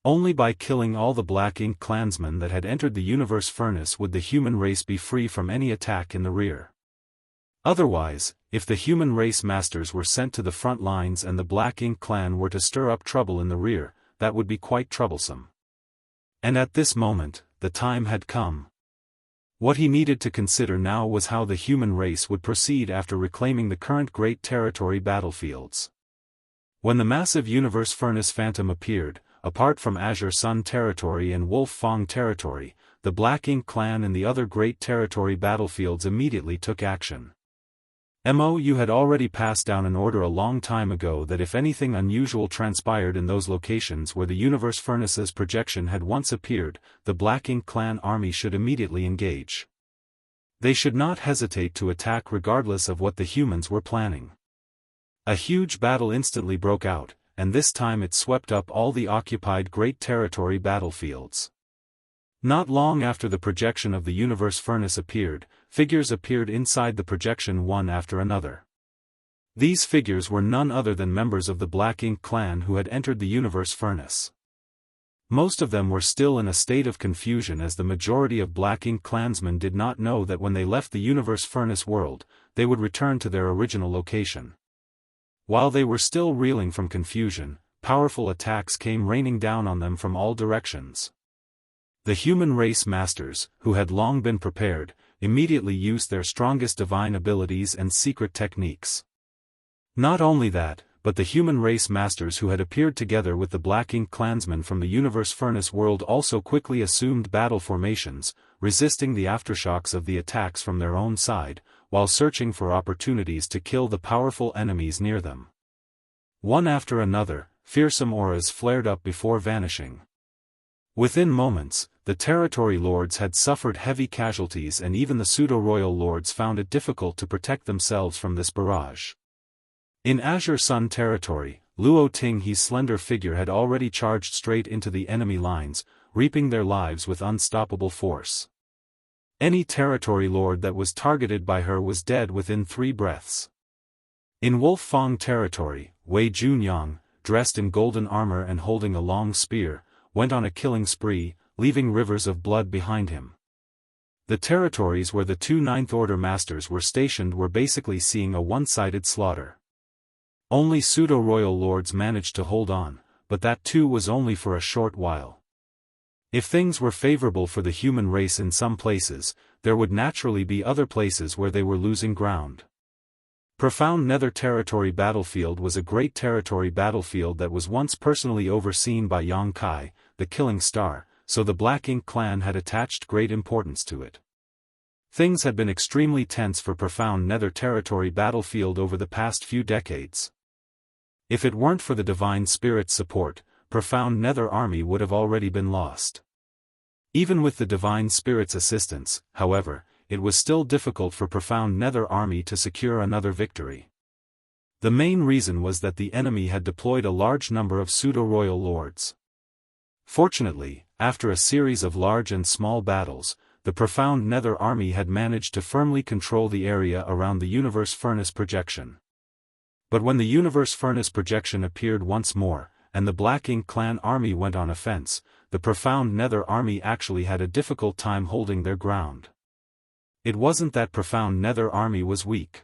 Speaker 1: Only by killing all the Black Ink clansmen that had entered the Universe Furnace would the human race be free from any attack in the rear. Otherwise, if the human race masters were sent to the front lines and the Black Ink clan were to stir up trouble in the rear, that would be quite troublesome. And at this moment, the time had come. What he needed to consider now was how the human race would proceed after reclaiming the current Great Territory battlefields. When the massive Universe Furnace Phantom appeared, apart from Azure Sun Territory and Wolfang Territory, the Black Ink clan and the other Great Territory battlefields immediately took action. MOU had already passed down an order a long time ago that if anything unusual transpired in those locations where the Universe Furnace's projection had once appeared, the Black Ink clan army should immediately engage. They should not hesitate to attack regardless of what the humans were planning. A huge battle instantly broke out, and this time it swept up all the occupied Great Territory battlefields. Not long after the projection of the Universe Furnace appeared, figures appeared inside the projection one after another. These figures were none other than members of the Black Ink clan who had entered the Universe Furnace. Most of them were still in a state of confusion, as the majority of Black Ink clansmen did not know that when they left the Universe Furnace world, they would return to their original location. While they were still reeling from confusion, powerful attacks came raining down on them from all directions. The human race masters, who had long been prepared, immediately used their strongest divine abilities and secret techniques. Not only that, but the human race masters who had appeared together with the Black Ink clansmen from the Universe Furnace world also quickly assumed battle formations, resisting the aftershocks of the attacks from their own side, while searching for opportunities to kill the powerful enemies near them. One after another, fearsome auras flared up before vanishing. Within moments, the territory lords had suffered heavy casualties, and even the pseudo-royal lords found it difficult to protect themselves from this barrage. In Azure Sun territory, Luo Tinghe's slender figure had already charged straight into the enemy lines, reaping their lives with unstoppable force. Any territory lord that was targeted by her was dead within 3 breaths. In Wolf Fang territory, Wei Junyang, dressed in golden armor and holding a long spear, went on a killing spree, leaving rivers of blood behind him. The territories where the 2 Ninth Order masters were stationed were basically seeing a one-sided slaughter. Only pseudo-royal lords managed to hold on, but that too was only for a short while. If things were favorable for the human race in some places, there would naturally be other places where they were losing ground. Profound Nether Territory Battlefield was a great territory battlefield that was once personally overseen by Yang Kai, the Killing Star, so the Black Ink clan had attached great importance to it. Things had been extremely tense for Profound Nether Territory Battlefield over the past few decades. If it weren't for the Divine Spirit's support, Profound Nether Army would have already been lost. Even with the Divine Spirit's assistance, however, it was still difficult for Profound Nether Army to secure another victory. The main reason was that the enemy had deployed a large number of pseudo-royal lords. Fortunately, after a series of large and small battles, the Profound Nether Army had managed to firmly control the area around the Universe Furnace projection. But when the Universe Furnace projection appeared once more, and the Black Ink clan army went on offense, the Profound Nether Army actually had a difficult time holding their ground. It wasn't that Profound Nether Army was weak.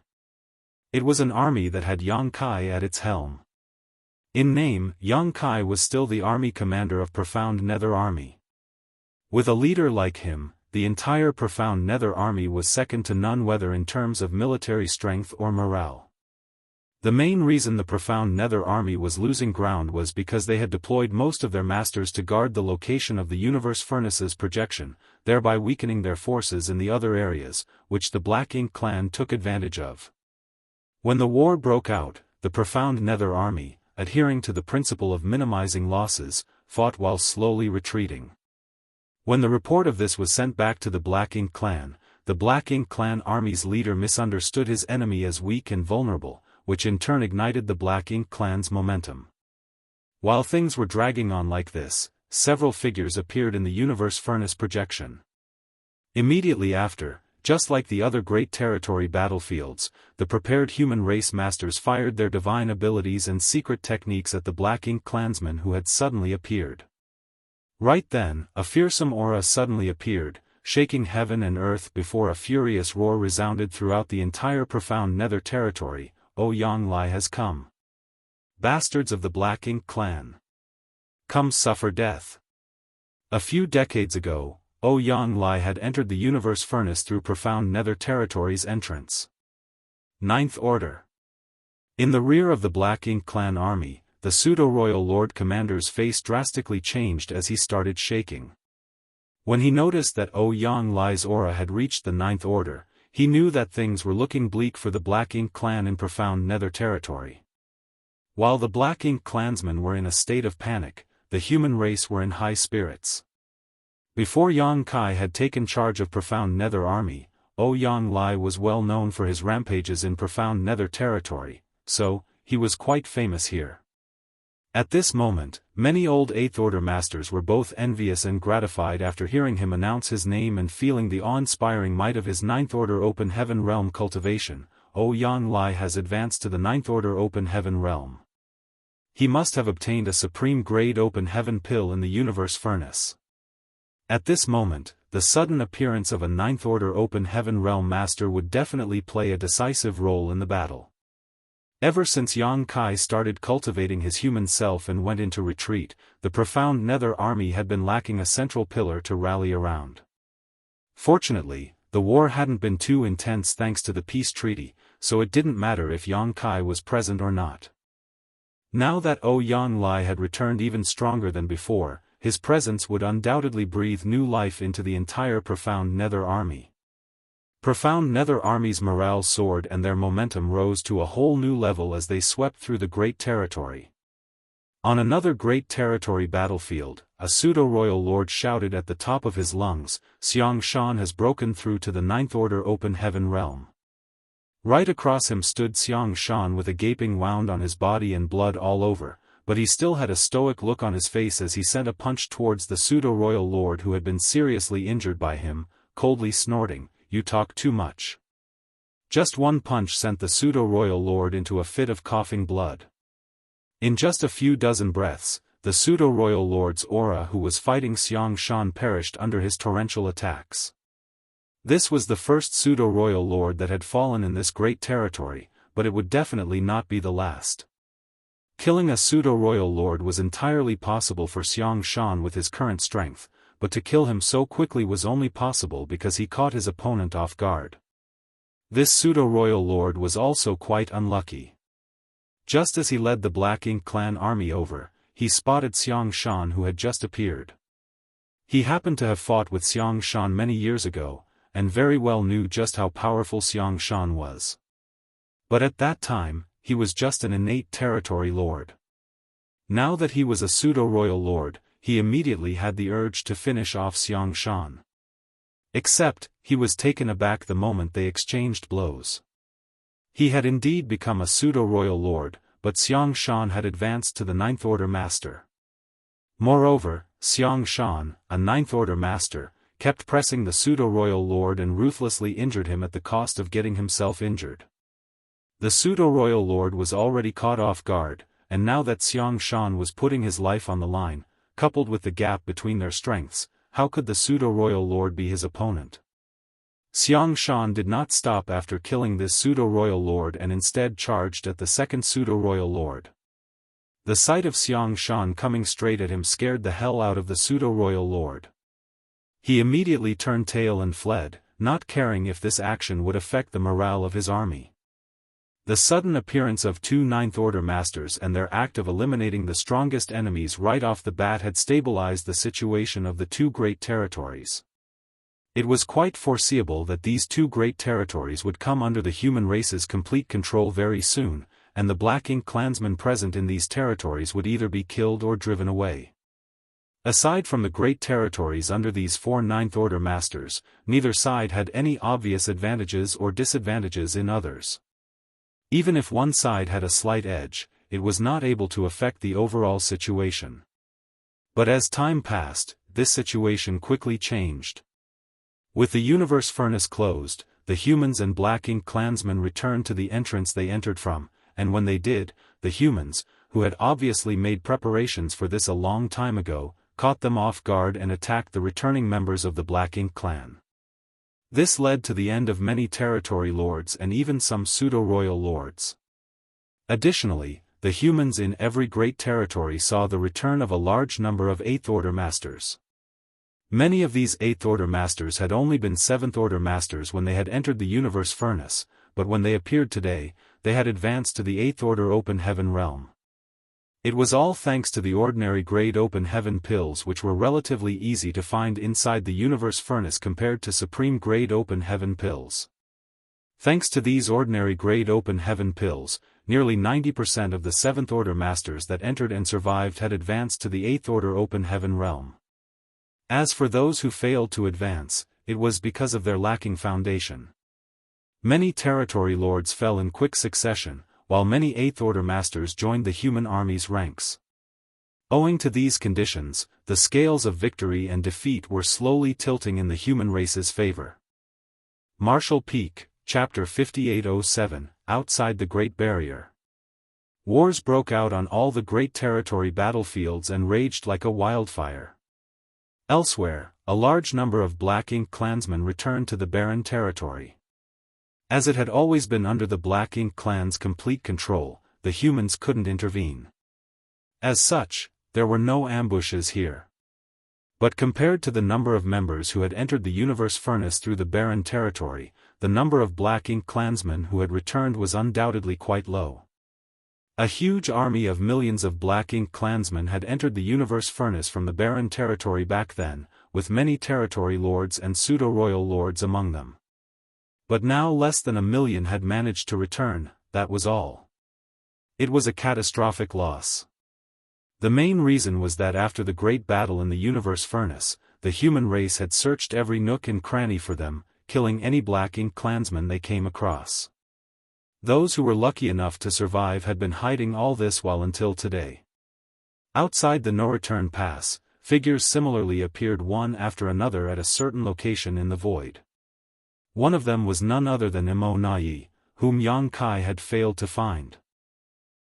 Speaker 1: It was an army that had Yang Kai at its helm. In name, Yang Kai was still the army commander of Profound Nether Army. With a leader like him, the entire Profound Nether Army was second to none, whether in terms of military strength or morale. The main reason the Profound Nether Army was losing ground was because they had deployed most of their masters to guard the location of the Universe Furnace's projection, thereby weakening their forces in the other areas, which the Black Ink clan took advantage of. When the war broke out, the Profound Nether Army, adhering to the principle of minimizing losses, fought while slowly retreating. When the report of this was sent back to the Black Ink clan army's leader misunderstood his enemy as weak and vulnerable, which in turn ignited the Black Ink clan's momentum. While things were dragging on like this, several figures appeared in the Universe Furnace projection. Immediately after, just like the other great territory battlefields, the prepared human race masters fired their divine abilities and secret techniques at the Black Ink clansmen who had suddenly appeared. Right then, a fearsome aura suddenly appeared, shaking heaven and earth before a furious roar resounded throughout the entire Profound Nether territory. Ouyang Lai has come. Bastards of the Black Ink clan, come suffer death. A few decades ago, Ouyang Lai had entered the Universe Furnace through Profound Nether Territory's entrance. Ninth Order. In the rear of the Black Ink clan army, the pseudo-royal lord commander's face drastically changed as he started shaking. When he noticed that Ouyang Lai's aura had reached the Ninth Order, he knew that things were looking bleak for the Black Ink clan in Profound Nether Territory. While the Black Ink clansmen were in a state of panic, the human race were in high spirits. Before Yang Kai had taken charge of Profound Nether Army, Ouyang Lai was well known for his rampages in Profound Nether Territory, so, he was quite famous here. At this moment, many old Eighth Order masters were both envious and gratified after hearing him announce his name and feeling the awe-inspiring might of his Ninth Order Open Heaven Realm cultivation. Ouyang Lai has advanced to the Ninth Order Open Heaven Realm. He must have obtained a supreme-grade open heaven pill in the universe furnace. At this moment, the sudden appearance of a ninth-order open heaven realm master would definitely play a decisive role in the battle. Ever since Yang Kai started cultivating his human self and went into retreat, the profound Nether Army had been lacking a central pillar to rally around. Fortunately, the war hadn't been too intense thanks to the peace treaty, so it didn't matter if Yang Kai was present or not. Now that Ouyang Lai had returned even stronger than before, his presence would undoubtedly breathe new life into the entire profound Nether Army. Profound Nether Army's morale soared and their momentum rose to a whole new level as they swept through the Great Territory. On another Great Territory battlefield, a pseudo-royal lord shouted at the top of his lungs, "Xianxia has broken through to the Ninth Order Open Heaven realm." Right across him stood Xianxia with a gaping wound on his body and blood all over, but he still had a stoic look on his face as he sent a punch towards the pseudo-royal lord who had been seriously injured by him, coldly snorting, "You talk too much." Just one punch sent the pseudo-royal lord into a fit of coughing blood. In just a few dozen breaths, the pseudo-royal lord's aura who was fighting Xianxia perished under his torrential attacks. This was the first pseudo-royal lord that had fallen in this great territory, but it would definitely not be the last. Killing a pseudo-royal lord was entirely possible for Xianxia with his current strength, but to kill him so quickly was only possible because he caught his opponent off guard. This pseudo-royal lord was also quite unlucky. Just as he led the Black Ink clan army over, he spotted Xianxia who had just appeared. He happened to have fought with Xianxia many years ago, and very well knew just how powerful Xianxia was. But at that time, he was just an innate territory lord. Now that he was a pseudo-royal lord, he immediately had the urge to finish off Xianxia. Except, he was taken aback the moment they exchanged blows. He had indeed become a pseudo-royal lord, but Xianxia had advanced to the Ninth Order Master. Moreover, Xianxia, a Ninth Order Master, kept pressing the pseudo-royal lord and ruthlessly injured him at the cost of getting himself injured. The pseudo-royal lord was already caught off guard, and now that Xianxia was putting his life on the line, coupled with the gap between their strengths, how could the pseudo-royal lord be his opponent? Xianxia did not stop after killing this pseudo-royal lord and instead charged at the second pseudo-royal lord. The sight of Xianxia coming straight at him scared the hell out of the pseudo-royal lord. He immediately turned tail and fled, not caring if this action would affect the morale of his army. The sudden appearance of two Ninth Order Masters and their act of eliminating the strongest enemies right off the bat had stabilized the situation of the two great territories. It was quite foreseeable that these two great territories would come under the human race's complete control very soon, and the Black Ink clansmen present in these territories would either be killed or driven away. Aside from the great territories under these four Ninth Order Masters, neither side had any obvious advantages or disadvantages in others. Even if one side had a slight edge, it was not able to affect the overall situation. But as time passed, this situation quickly changed. With the universe furnace closed, the humans and Black Ink clansmen returned to the entrance they entered from, and when they did, the humans, who had obviously made preparations for this a long time ago, caught them off guard and attacked the returning members of the Black Ink clan. This led to the end of many territory lords and even some pseudo-royal lords. Additionally, the humans in every great territory saw the return of a large number of Eighth Order Masters. Many of these Eighth Order Masters had only been Seventh Order Masters when they had entered the universe furnace, but when they appeared today, they had advanced to the Eighth Order Open Heaven realm. It was all thanks to the ordinary grade open heaven pills which were relatively easy to find inside the universe furnace compared to supreme grade open heaven pills. Thanks to these ordinary grade open heaven pills, nearly 90% of the Seventh Order Masters that entered and survived had advanced to the Eighth Order Open Heaven realm. As for those who failed to advance, it was because of their lacking foundation. Many territory lords fell in quick succession, while many Eighth Order Masters joined the human army's ranks. Owing to these conditions, the scales of victory and defeat were slowly tilting in the human race's favor. Marshall Peak, Chapter 5807, Outside the Great Barrier. Wars broke out on all the great territory battlefields and raged like a wildfire. Elsewhere, a large number of Black Ink clansmen returned to the barren territory. As it had always been under the Black Ink clan's complete control, the humans couldn't intervene. As such, there were no ambushes here. But compared to the number of members who had entered the universe furnace through the barren territory, the number of Black Ink clansmen who had returned was undoubtedly quite low. A huge army of millions of Black Ink clansmen had entered the universe furnace from the barren territory back then, with many territory lords and pseudo-royal lords among them. But now less than 1 million had managed to return, that was all. It was a catastrophic loss. The main reason was that after the great battle in the universe furnace, the human race had searched every nook and cranny for them, killing any Black Ink clansmen they came across. Those who were lucky enough to survive had been hiding all this while until today. Outside the no-return pass, figures similarly appeared one after another at a certain location in the void. One of them was none other than Imo, whom Yang Kai had failed to find.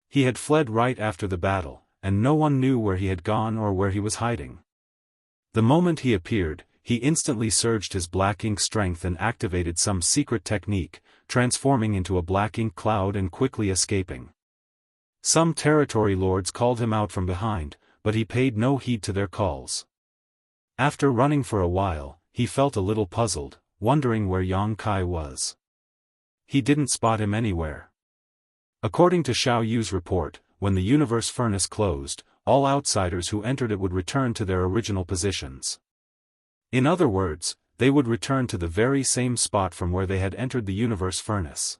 Speaker 1: He had fled right after the battle, and no one knew where he had gone or where he was hiding. The moment he appeared, he instantly surged his Black Ink strength and activated some secret technique, transforming into a Black Ink cloud and quickly escaping. Some territory lords called him out from behind, but he paid no heed to their calls. After running for a while, he felt a little puzzled, wondering where Yang Kai was. He didn't spot him anywhere. According to Xiao Yu's report, when the universe furnace closed, all outsiders who entered it would return to their original positions. In other words, they would return to the very same spot from where they had entered the universe furnace.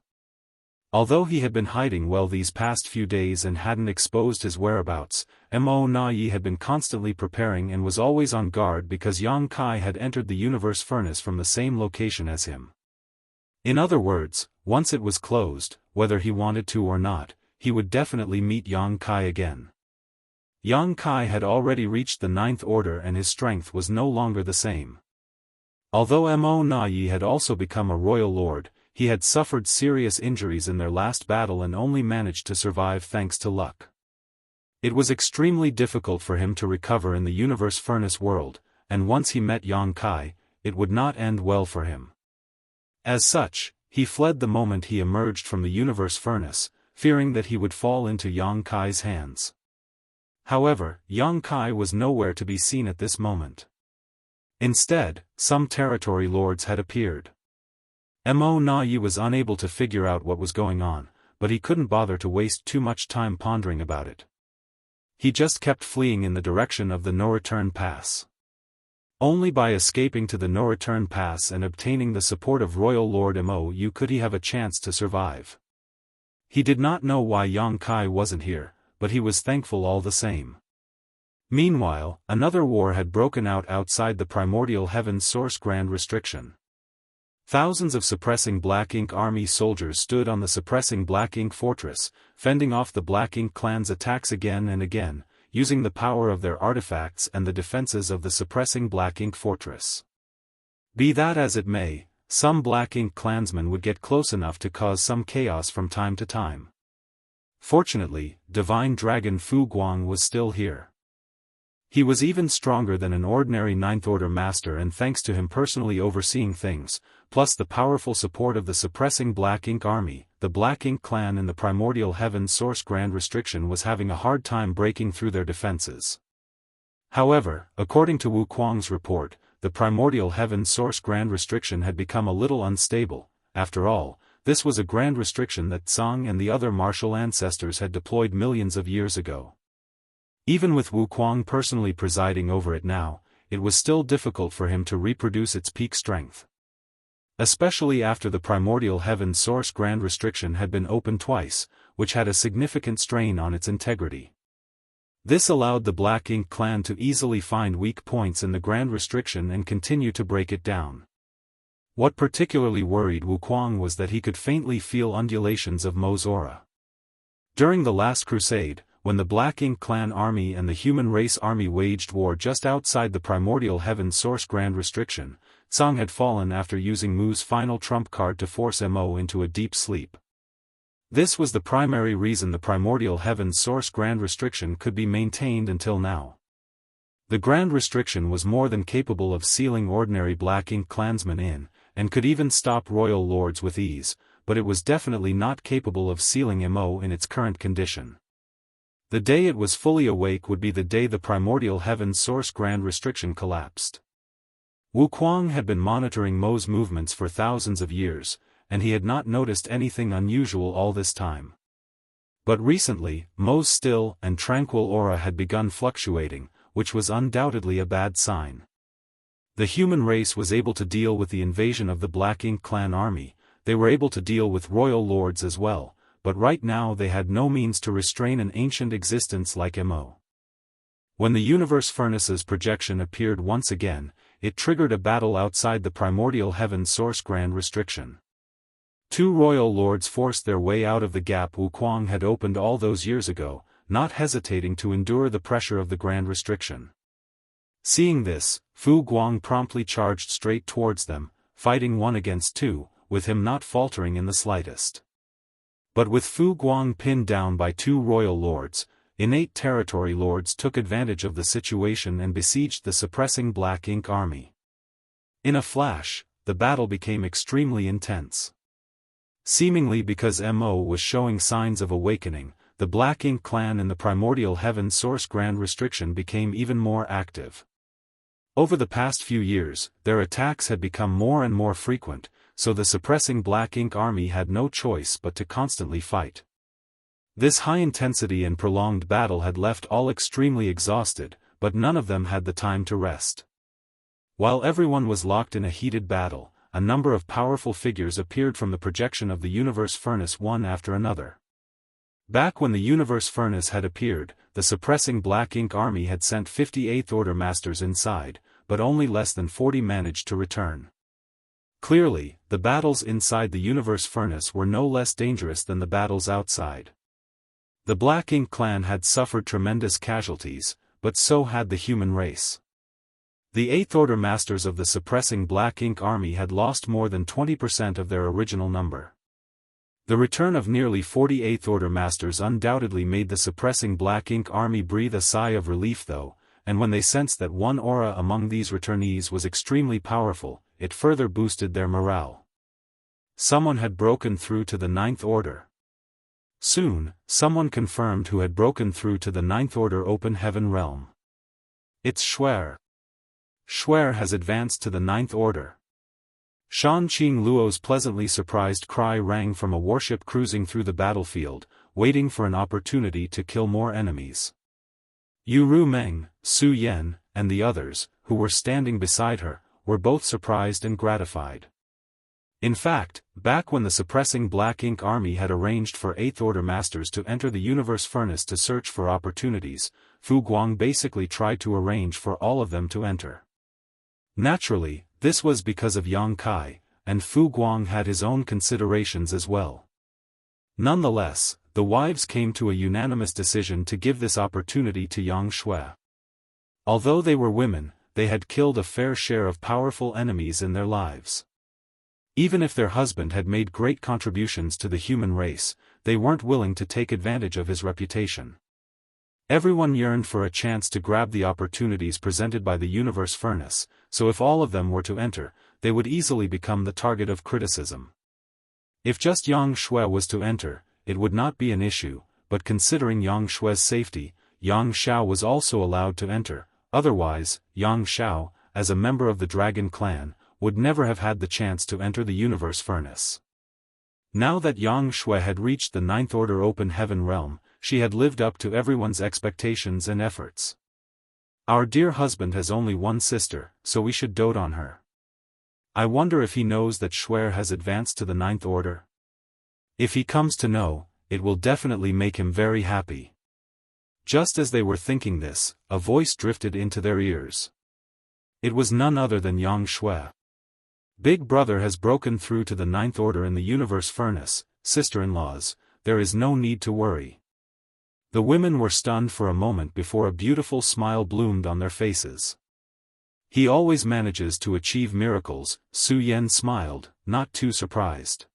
Speaker 1: Although he had been hiding well these past few days and hadn't exposed his whereabouts, Mo Na-yi had been constantly preparing and was always on guard because Yang Kai had entered the universe furnace from the same location as him. In other words, once it was closed, whether he wanted to or not, he would definitely meet Yang Kai again. Yang Kai had already reached the 9th order and his strength was no longer the same. Although Mo Na-yi had also become a royal lord, he had suffered serious injuries in their last battle and only managed to survive thanks to luck. It was extremely difficult for him to recover in the universe furnace world, and once he met Yang Kai, it would not end well for him. As such, he fled the moment he emerged from the universe furnace, fearing that he would fall into Yang Kai's hands. However, Yang Kai was nowhere to be seen at this moment. Instead, some territory lords had appeared. Mo Na-yi was unable to figure out what was going on, but he couldn't bother to waste too much time pondering about it. He just kept fleeing in the direction of the no-return pass. Only by escaping to the no-return pass and obtaining the support of Royal Lord Mo could he have a chance to survive. He did not know why Yang Kai wasn't here, but he was thankful all the same. Meanwhile, another war had broken out outside the primordial heaven's source Grand Restriction. Thousands of suppressing Black Ink army soldiers stood on the suppressing Black Ink fortress, fending off the Black Ink clan's attacks again and again, using the power of their artifacts and the defenses of the suppressing Black Ink fortress. Be that as it may, some Black Ink clansmen would get close enough to cause some chaos from time to time. Fortunately, Divine Dragon Fu Guang was still here. He was even stronger than an ordinary 9th Order master, and thanks to him personally overseeing things, plus the powerful support of the suppressing Black Ink army, the Black Ink clan in the primordial heaven's source Grand Restriction was having a hard time breaking through their defenses. However, according to Wu Kuang's report, the primordial heaven's source Grand Restriction had become a little unstable. After all, this was a Grand Restriction that Tsang and the other martial ancestors had deployed millions of years ago. Even with Wu Kuang personally presiding over it now, it was still difficult for him to reproduce its peak strength. Especially after the primordial heaven's source Grand Restriction had been opened twice, which had a significant strain on its integrity. This allowed the Black Ink clan to easily find weak points in the Grand Restriction and continue to break it down. What particularly worried Wu Kuang was that he could faintly feel undulations of Mo's aura. During the last crusade, when the Black Ink clan army and the human race army waged war just outside the primordial heaven's source Grand Restriction, Tsang had fallen after using Mu's final trump card to force Mo into a deep sleep. This was the primary reason the primordial heaven's source grand restriction could be maintained until now. The grand restriction was more than capable of sealing ordinary black ink clansmen in, and could even stop royal lords with ease, but it was definitely not capable of sealing Mo in its current condition. The day it was fully awake would be the day the primordial heaven's source grand restriction collapsed. Wuquang had been monitoring Mo's movements for thousands of years, and he had not noticed anything unusual all this time. But recently, Mo's still and tranquil aura had begun fluctuating, which was undoubtedly a bad sign. The human race was able to deal with the invasion of the Black Ink clan army, they were able to deal with royal lords as well, but right now they had no means to restrain an ancient existence like Mo. When the universe furnace's projection appeared once again, it triggered a battle outside the primordial heaven's source grand restriction. Two royal lords forced their way out of the gap Wuquang had opened all those years ago, not hesitating to endure the pressure of the grand restriction. Seeing this, Fu Guang promptly charged straight towards them, fighting 1 against 2, with him not faltering in the slightest. But with Fu Guang pinned down by 2 royal lords, innate territory lords took advantage of the situation and besieged the suppressing Black Ink army. In a flash, the battle became extremely intense. Seemingly because Mo was showing signs of awakening, the Black Ink clan in the primordial heaven source grand restriction became even more active. Over the past few years, their attacks had become more and more frequent, so the suppressing Black Ink army had no choice but to constantly fight. This high intensity and prolonged battle had left all extremely exhausted, but none of them had the time to rest. While everyone was locked in a heated battle, a number of powerful figures appeared from the projection of the universe furnace one after another. Back when the universe furnace had appeared, the suppressing Black Ink army had sent 58th Order Masters inside, but only less than 40 managed to return. Clearly, the battles inside the universe furnace were no less dangerous than the battles outside. The Black Ink clan had suffered tremendous casualties, but so had the human race. The 8th Order Masters of the suppressing Black Ink army had lost more than 20% of their original number. The return of nearly 48th Order Masters undoubtedly made the suppressing Black Ink army breathe a sigh of relief though, and when they sensed that one aura among these returnees was extremely powerful, it further boosted their morale. Someone had broken through to the 9th Order. Soon, someone confirmed who had broken through to the 9th Order Open Heaven realm. It's Xuer. Xuer has advanced to the 9th Order. Shan Qing Luo's pleasantly surprised cry rang from a warship cruising through the battlefield, waiting for an opportunity to kill more enemies. Yu Ru Meng, Su Yan, and the others, who were standing beside her, were both surprised and gratified. In fact, back when the suppressing Black Ink army had arranged for 8th Order Masters to enter the universe furnace to search for opportunities, Fu Guang basically tried to arrange for all of them to enter. Naturally, this was because of Yang Kai, and Fu Guang had his own considerations as well. Nonetheless, the wives came to a unanimous decision to give this opportunity to Yang Shui. Although they were women, they had killed a fair share of powerful enemies in their lives. Even if their husband had made great contributions to the human race, they weren't willing to take advantage of his reputation. Everyone yearned for a chance to grab the opportunities presented by the universe furnace, so if all of them were to enter, they would easily become the target of criticism. If just Yang Shui was to enter, it would not be an issue, but considering Yang Shui's safety, Yang Xiao was also allowed to enter, otherwise, Yang Xiao, as a member of the Dragon Clan, would never have had the chance to enter the universe furnace. Now that Yang Shui had reached the 9th Order Open Heaven realm, she had lived up to everyone's expectations and efforts. Our dear husband has only one sister, so we should dote on her. I wonder if he knows that Xuer has advanced to the 9th Order? If he comes to know, it will definitely make him very happy. Just as they were thinking this, a voice drifted into their ears. It was none other than Yang Shui. Big Brother has broken through to the 9th Order in the universe furnace, sister-in-laws, there is no need to worry. The women were stunned for a moment before a beautiful smile bloomed on their faces. He always manages to achieve miracles, Su Yan smiled, not too surprised.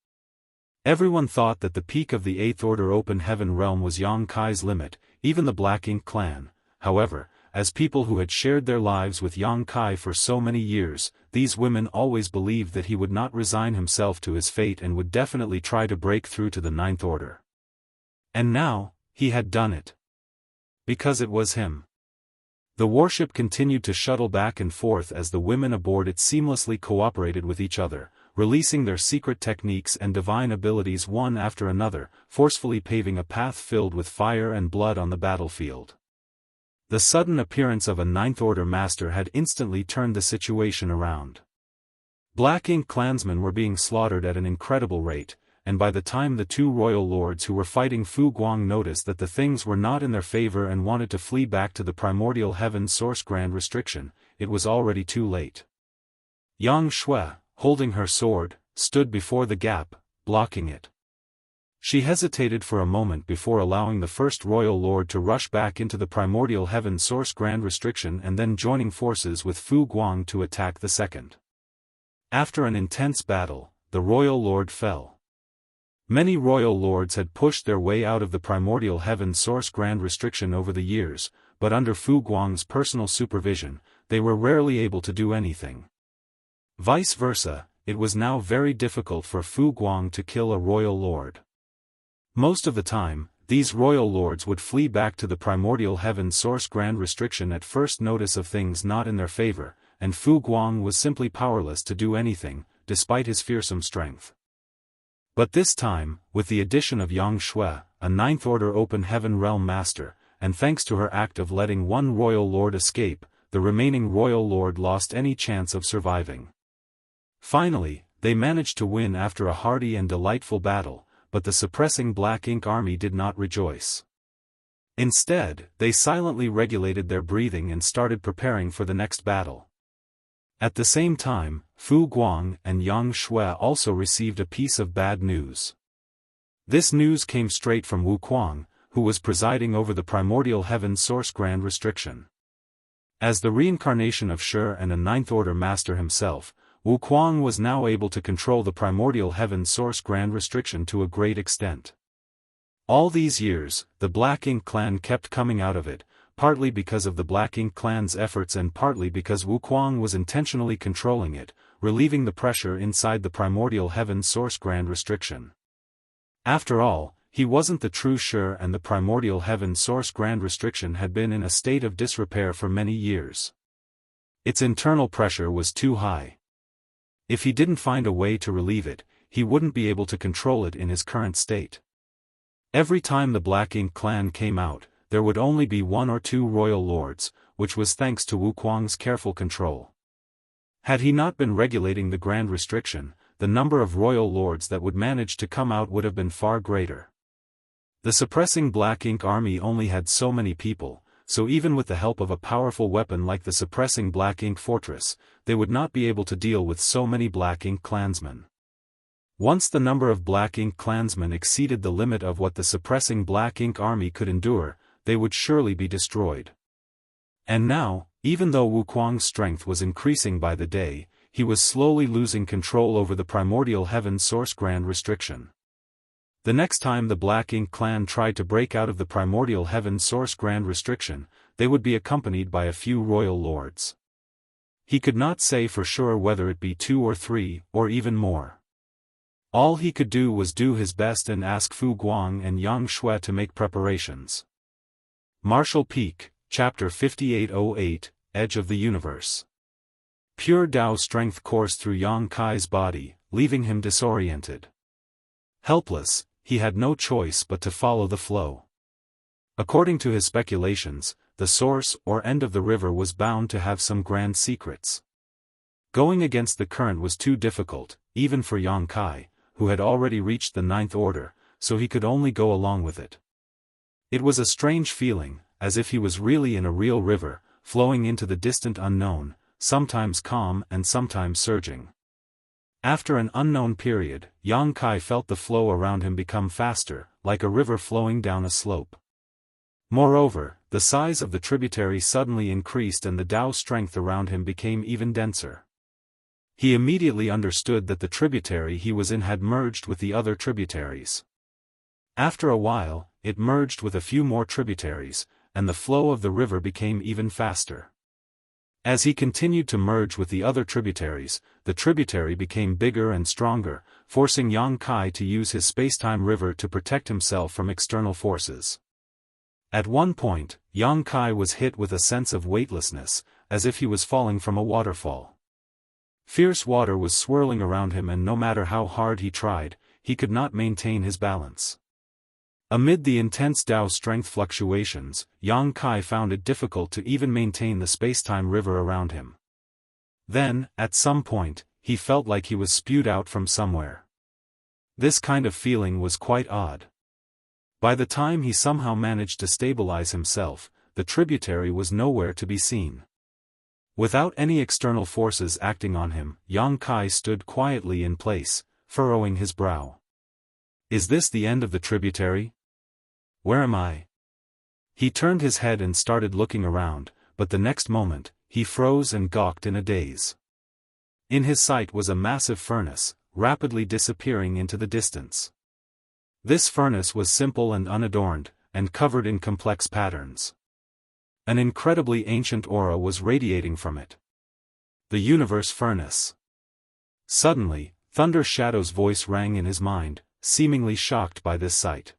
Speaker 1: Everyone thought that the peak of the Eighth Order Open Heaven realm was Yang Kai's limit, even the Black Ink clan. However, as people who had shared their lives with Yang Kai for so many years, these women always believed that he would not resign himself to his fate and would definitely try to break through to the Ninth Order. And now, he had done it. Because it was him. The warship continued to shuttle back and forth as the women aboard it seamlessly cooperated with each other, releasing their secret techniques and divine abilities one after another, forcefully paving a path filled with fire and blood on the battlefield. The sudden appearance of a Ninth Order master had instantly turned the situation around. Black Ink clansmen were being slaughtered at an incredible rate, and by the time the two royal lords who were fighting Fu Guang noticed that the things were not in their favor and wanted to flee back to the primordial heaven source grand restriction, it was already too late. Yang Shui, holding her sword, stood before the gap, blocking it. She hesitated for a moment before allowing the first royal lord to rush back into the primordial heaven source grand restriction and then joining forces with Fu Guang to attack the second. After an intense battle, the royal lord fell. Many royal lords had pushed their way out of the primordial heaven source grand restriction over the years, but under Fu Guang's personal supervision, they were rarely able to do anything. Vice versa, it was now very difficult for Fu Guang to kill a royal lord. Most of the time, these royal lords would flee back to the primordial heaven source grand restriction at first notice of things not in their favor, and Fu Guang was simply powerless to do anything, despite his fearsome strength. But this time, with the addition of Yang Shui, a Ninth Order Open Heaven Realm Master, and thanks to her act of letting one royal lord escape, the remaining royal lord lost any chance of surviving. Finally, they managed to win after a hearty and delightful battle, but the suppressing Black Ink army did not rejoice. Instead, they silently regulated their breathing and started preparing for the next battle. At the same time, Fu Guang and Yang Shui also received a piece of bad news. This news came straight from Wu Kuang, who was presiding over the primordial heaven source grand restriction. As the reincarnation of Shi and a Ninth Order master himself, Wu Kuang was now able to control the primordial heaven source grand restriction to a great extent. All these years, the Black Ink clan kept coming out of it, partly because of the Black Ink clan's efforts and partly because Wu Kuang was intentionally controlling it, relieving the pressure inside the primordial heaven source grand restriction. After all, he wasn't the true Shi and the primordial heaven source grand restriction had been in a state of disrepair for many years. Its internal pressure was too high. If he didn't find a way to relieve it, he wouldn't be able to control it in his current state. Every time the Black Ink clan came out, there would only be one or two royal lords, which was thanks to Wu Kuang's careful control. Had he not been regulating the grand restriction, the number of royal lords that would manage to come out would have been far greater. The suppressing Black Ink army only had so many people, so even with the help of a powerful weapon like the suppressing Black Ink fortress, they would not be able to deal with so many Black Ink clansmen. Once the number of Black Ink clansmen exceeded the limit of what the suppressing Black Ink army could endure, they would surely be destroyed. And now, even though Wu Kuang's strength was increasing by the day, he was slowly losing control over the primordial heaven source grand restriction. The next time the Black Ink clan tried to break out of the primordial heaven source grand restriction, they would be accompanied by a few royal lords. He could not say for sure whether it be 2 or 3, or even more. All he could do was do his best and ask Fu Guang and Yang Shui to make preparations. Martial Peak, Chapter 5808, Edge of the Universe. Pure Dao strength coursed through Yang Kai's body, leaving him disoriented. Helpless, he had no choice but to follow the flow. According to his speculations, the source or end of the river was bound to have some grand secrets. Going against the current was too difficult, even for Yang Kai, who had already reached the Ninth Order, so he could only go along with it. It was a strange feeling, as if he was really in a real river, flowing into the distant unknown, sometimes calm and sometimes surging. After an unknown period, Yang Kai felt the flow around him become faster, like a river flowing down a slope. Moreover, the size of the tributary suddenly increased and the Dao strength around him became even denser. He immediately understood that the tributary he was in had merged with the other tributaries. After a while, it merged with a few more tributaries, and the flow of the river became even faster. As he continued to merge with the other tributaries, the tributary became bigger and stronger, forcing Yang Kai to use his spacetime river to protect himself from external forces. At one point, Yang Kai was hit with a sense of weightlessness, as if he was falling from a waterfall. Fierce water was swirling around him, and no matter how hard he tried, he could not maintain his balance. Amid the intense Dao strength fluctuations, Yang Kai found it difficult to even maintain the spacetime river around him. Then, at some point, he felt like he was spewed out from somewhere. This kind of feeling was quite odd. By the time he somehow managed to stabilize himself, the tributary was nowhere to be seen. Without any external forces acting on him, Yang Kai stood quietly in place, furrowing his brow. Is this the end of the tributary? Where am I? He turned his head and started looking around, but the next moment, he froze and gawked in a daze. In his sight was a massive furnace, rapidly disappearing into the distance. This furnace was simple and unadorned, and covered in complex patterns. An incredibly ancient aura was radiating from it. The universe furnace. Suddenly, Thunder Shadow's voice rang in his mind, seemingly shocked by this sight.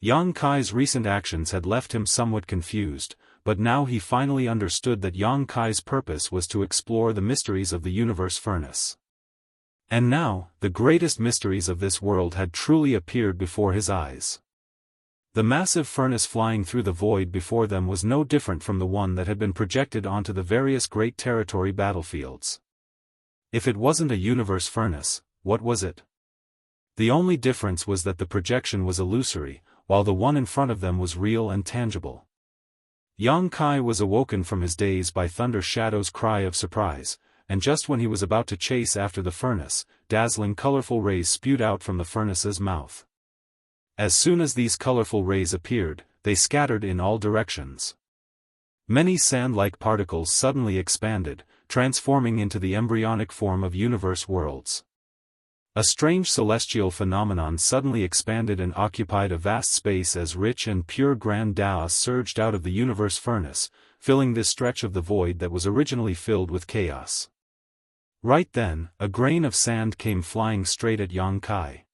Speaker 1: Yang Kai's recent actions had left him somewhat confused, but now he finally understood that Yang Kai's purpose was to explore the mysteries of the universe furnace. And now, the greatest mysteries of this world had truly appeared before his eyes. The massive furnace flying through the void before them was no different from the one that had been projected onto the various great territory battlefields. If it wasn't a universe furnace, what was it? The only difference was that the projection was illusory, while the one in front of them was real and tangible. Yang Kai was awoken from his daze by Thunder Shadow's cry of surprise, and just when he was about to chase after the furnace, dazzling colorful rays spewed out from the furnace's mouth. As soon as these colorful rays appeared, they scattered in all directions. Many sand-like particles suddenly expanded, transforming into the embryonic form of universe worlds. A strange celestial phenomenon suddenly expanded and occupied a vast space as rich and pure grand Daoist surged out of the universe furnace, filling this stretch of the void that was originally filled with chaos. Right then, a grain of sand came flying straight at Yang Kai.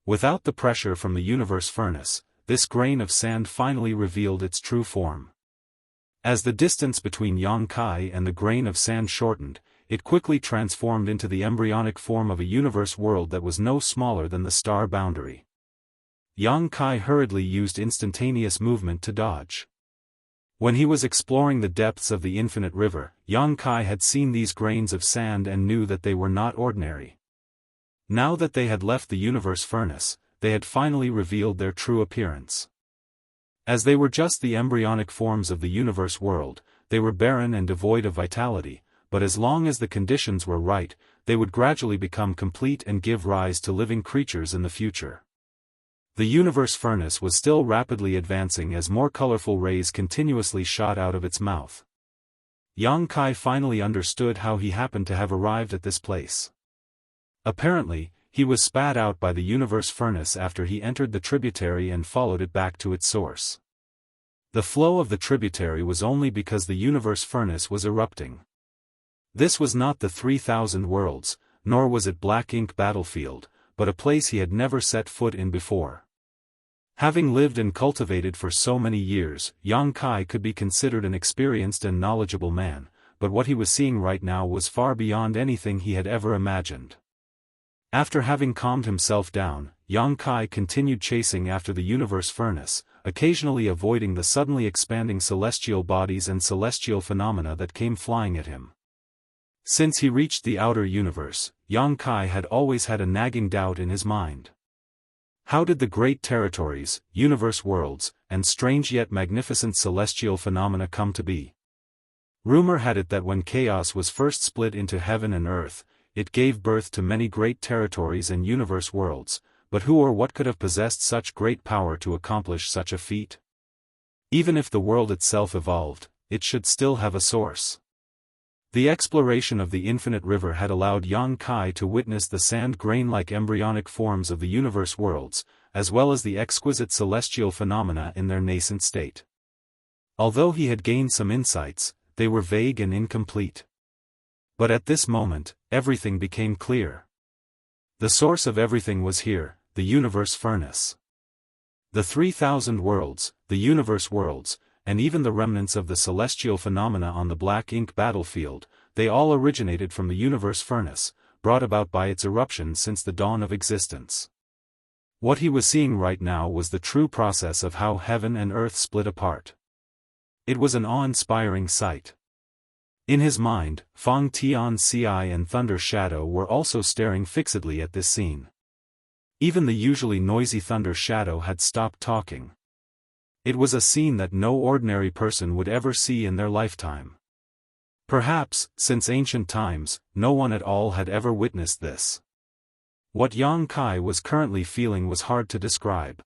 Speaker 1: Without the pressure from the universe furnace, this grain of sand finally revealed its true form. As the distance between Yang Kai and the grain of sand shortened, it quickly transformed into the embryonic form of a universe world that was no smaller than the star boundary. Yang Kai hurriedly used instantaneous movement to dodge. When he was exploring the depths of the infinite river, Yang Kai had seen these grains of sand and knew that they were not ordinary. Now that they had left the universe furnace, they had finally revealed their true appearance. As they were just the embryonic forms of the universe world, they were barren and devoid of vitality, but as long as the conditions were right, they would gradually become complete and give rise to living creatures in the future. The universe furnace was still rapidly advancing as more colorful rays continuously shot out of its mouth. Yang Kai finally understood how he happened to have arrived at this place. Apparently, he was spat out by the universe furnace after he entered the tributary and followed it back to its source. The flow of the tributary was only because the universe furnace was erupting. This was not the 3,000 worlds, nor was it Black Ink Battlefield, but a place he had never set foot in before. Having lived and cultivated for so many years, Yang Kai could be considered an experienced and knowledgeable man, but what he was seeing right now was far beyond anything he had ever imagined. After having calmed himself down, Yang Kai continued chasing after the universe furnace, occasionally avoiding the suddenly expanding celestial bodies and celestial phenomena that came flying at him. Since he reached the outer universe, Yang Kai had always had a nagging doubt in his mind. How did the great territories, universe worlds, and strange yet magnificent celestial phenomena come to be? Rumor had it that when chaos was first split into heaven and earth, it gave birth to many great territories and universe worlds, but who or what could have possessed such great power to accomplish such a feat? Even if the world itself evolved, it should still have a source. The exploration of the infinite river had allowed Yang Kai to witness the sand-grain-like embryonic forms of the universe worlds, as well as the exquisite celestial phenomena in their nascent state. Although he had gained some insights, they were vague and incomplete. But at this moment, everything became clear. The source of everything was here, the universe furnace. The 3,000 worlds, the universe worlds, and even the remnants of the celestial phenomena on the black ink battlefield, they all originated from the universe furnace, brought about by its eruption since the dawn of existence. What he was seeing right now was the true process of how heaven and earth split apart. It was an awe-inspiring sight. In his mind, Fang Tianxia and Thunder Shadow were also staring fixedly at this scene. Even the usually noisy Thunder Shadow had stopped talking. It was a scene that no ordinary person would ever see in their lifetime. Perhaps, since ancient times, no one at all had ever witnessed this. What Yang Kai was currently feeling was hard to describe.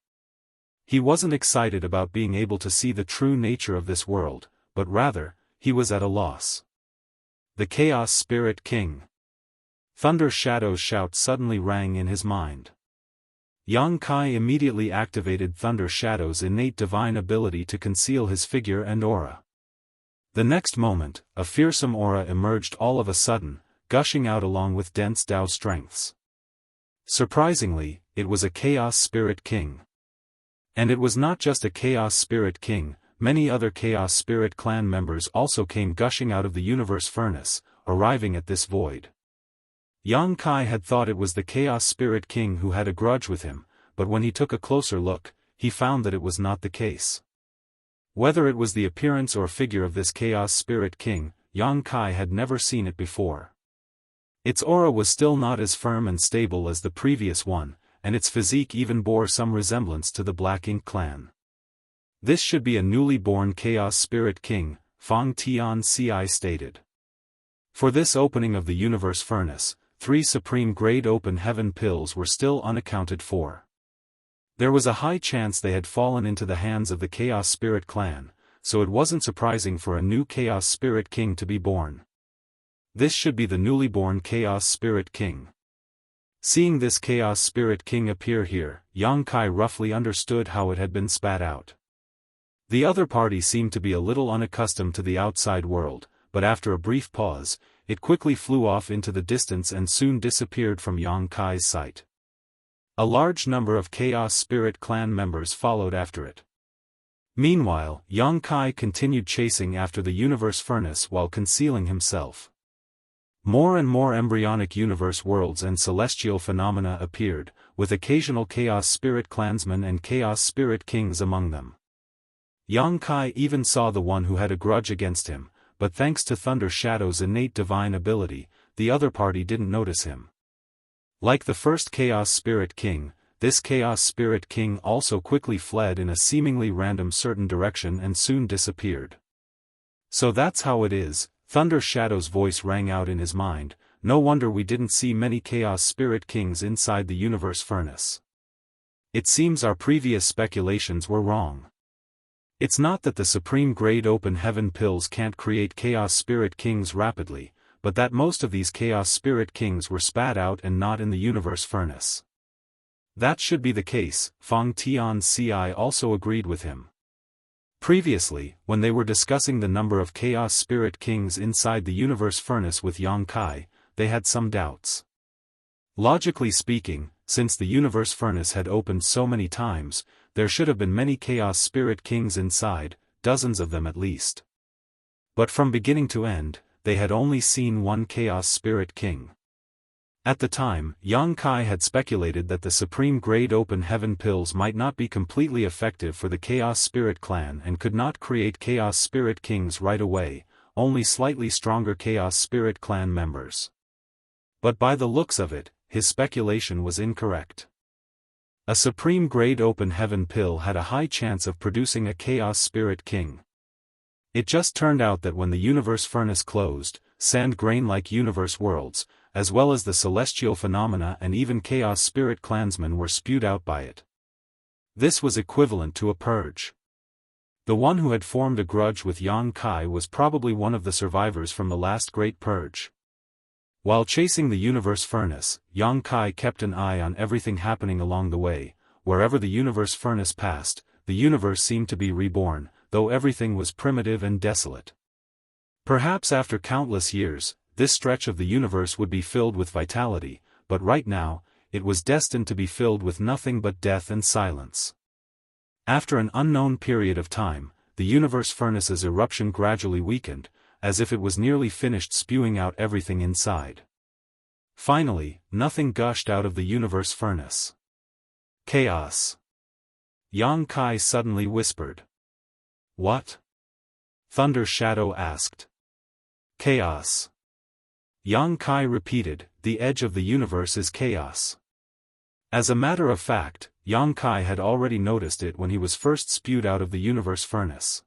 Speaker 1: He wasn't excited about being able to see the true nature of this world, but rather, he was at a loss. The Chaos Spirit King. Thunder Shadow's shout suddenly rang in his mind. Yang Kai immediately activated Thunder Shadow's innate divine ability to conceal his figure and aura. The next moment, a fearsome aura emerged all of a sudden, gushing out along with dense Dao strengths. Surprisingly, it was a Chaos Spirit King. And it was not just a Chaos Spirit King, many other Chaos Spirit clan members also came gushing out of the universe furnace, arriving at this void. Yang Kai had thought it was the Chaos Spirit King who had a grudge with him, but when he took a closer look, he found that it was not the case. Whether it was the appearance or figure of this Chaos Spirit King, Yang Kai had never seen it before. Its aura was still not as firm and stable as the previous one, and its physique even bore some resemblance to the Black Ink clan. This should be a newly born Chaos Spirit King, Fang Tianxia stated. For this opening of the universe furnace, 3 supreme grade open heaven pills were still unaccounted for. There was a high chance they had fallen into the hands of the Chaos Spirit clan, so it wasn't surprising for a new Chaos Spirit King to be born. This should be the newly born Chaos Spirit King. Seeing this Chaos Spirit King appear here, Yang Kai roughly understood how it had been spat out. The other party seemed to be a little unaccustomed to the outside world, but after a brief pause, it quickly flew off into the distance and soon disappeared from Yang Kai's sight. A large number of Chaos Spirit clan members followed after it. Meanwhile, Yang Kai continued chasing after the universe furnace while concealing himself. More and more embryonic universe worlds and celestial phenomena appeared, with occasional Chaos Spirit clansmen and Chaos Spirit Kings among them. Yang Kai even saw the one who had a grudge against him, but thanks to Thunder Shadow's innate divine ability, the other party didn't notice him. Like the first Chaos Spirit King, this Chaos Spirit King also quickly fled in a seemingly random certain direction and soon disappeared. So that's how it is, Thunder Shadow's voice rang out in his mind, no wonder we didn't see many Chaos Spirit Kings inside the universe furnace. It seems our previous speculations were wrong. It's not that the supreme grade open heaven pills can't create Chaos Spirit Kings rapidly, but that most of these Chaos Spirit Kings were spat out and not in the universe furnace. That should be the case, Fang Tianxia also agreed with him. Previously, when they were discussing the number of Chaos Spirit Kings inside the universe furnace with Yang Kai, they had some doubts. Logically speaking, since the universe furnace had opened so many times, there should have been many Chaos Spirit Kings inside, dozens of them at least. But from beginning to end, they had only seen one Chaos Spirit King. At the time, Yang Kai had speculated that the supreme grade open heaven pills might not be completely effective for the Chaos Spirit clan and could not create Chaos Spirit Kings right away, only slightly stronger Chaos Spirit clan members. But by the looks of it, his speculation was incorrect. A supreme grade open heaven pill had a high chance of producing a Chaos Spirit King. It just turned out that when the universe furnace closed, sand grain-like universe worlds, as well as the celestial phenomena and even Chaos Spirit clansmen were spewed out by it. This was equivalent to a purge. The one who had formed a grudge with Yang Kai was probably one of the survivors from the last Great Purge. While chasing the universe furnace, Yang Kai kept an eye on everything happening along the way. Wherever the universe furnace passed, the universe seemed to be reborn, though everything was primitive and desolate. Perhaps after countless years, this stretch of the universe would be filled with vitality, but right now, it was destined to be filled with nothing but death and silence. After an unknown period of time, the universe furnace's eruption gradually weakened, as if it was nearly finished spewing out everything inside. Finally, nothing gushed out of the universe furnace. Chaos. Yang Kai suddenly whispered. What? Thunder Shadow asked. Chaos. Yang Kai repeated, the edge of the universe is chaos. As a matter of fact, Yang Kai had already noticed it when he was first spewed out of the universe furnace.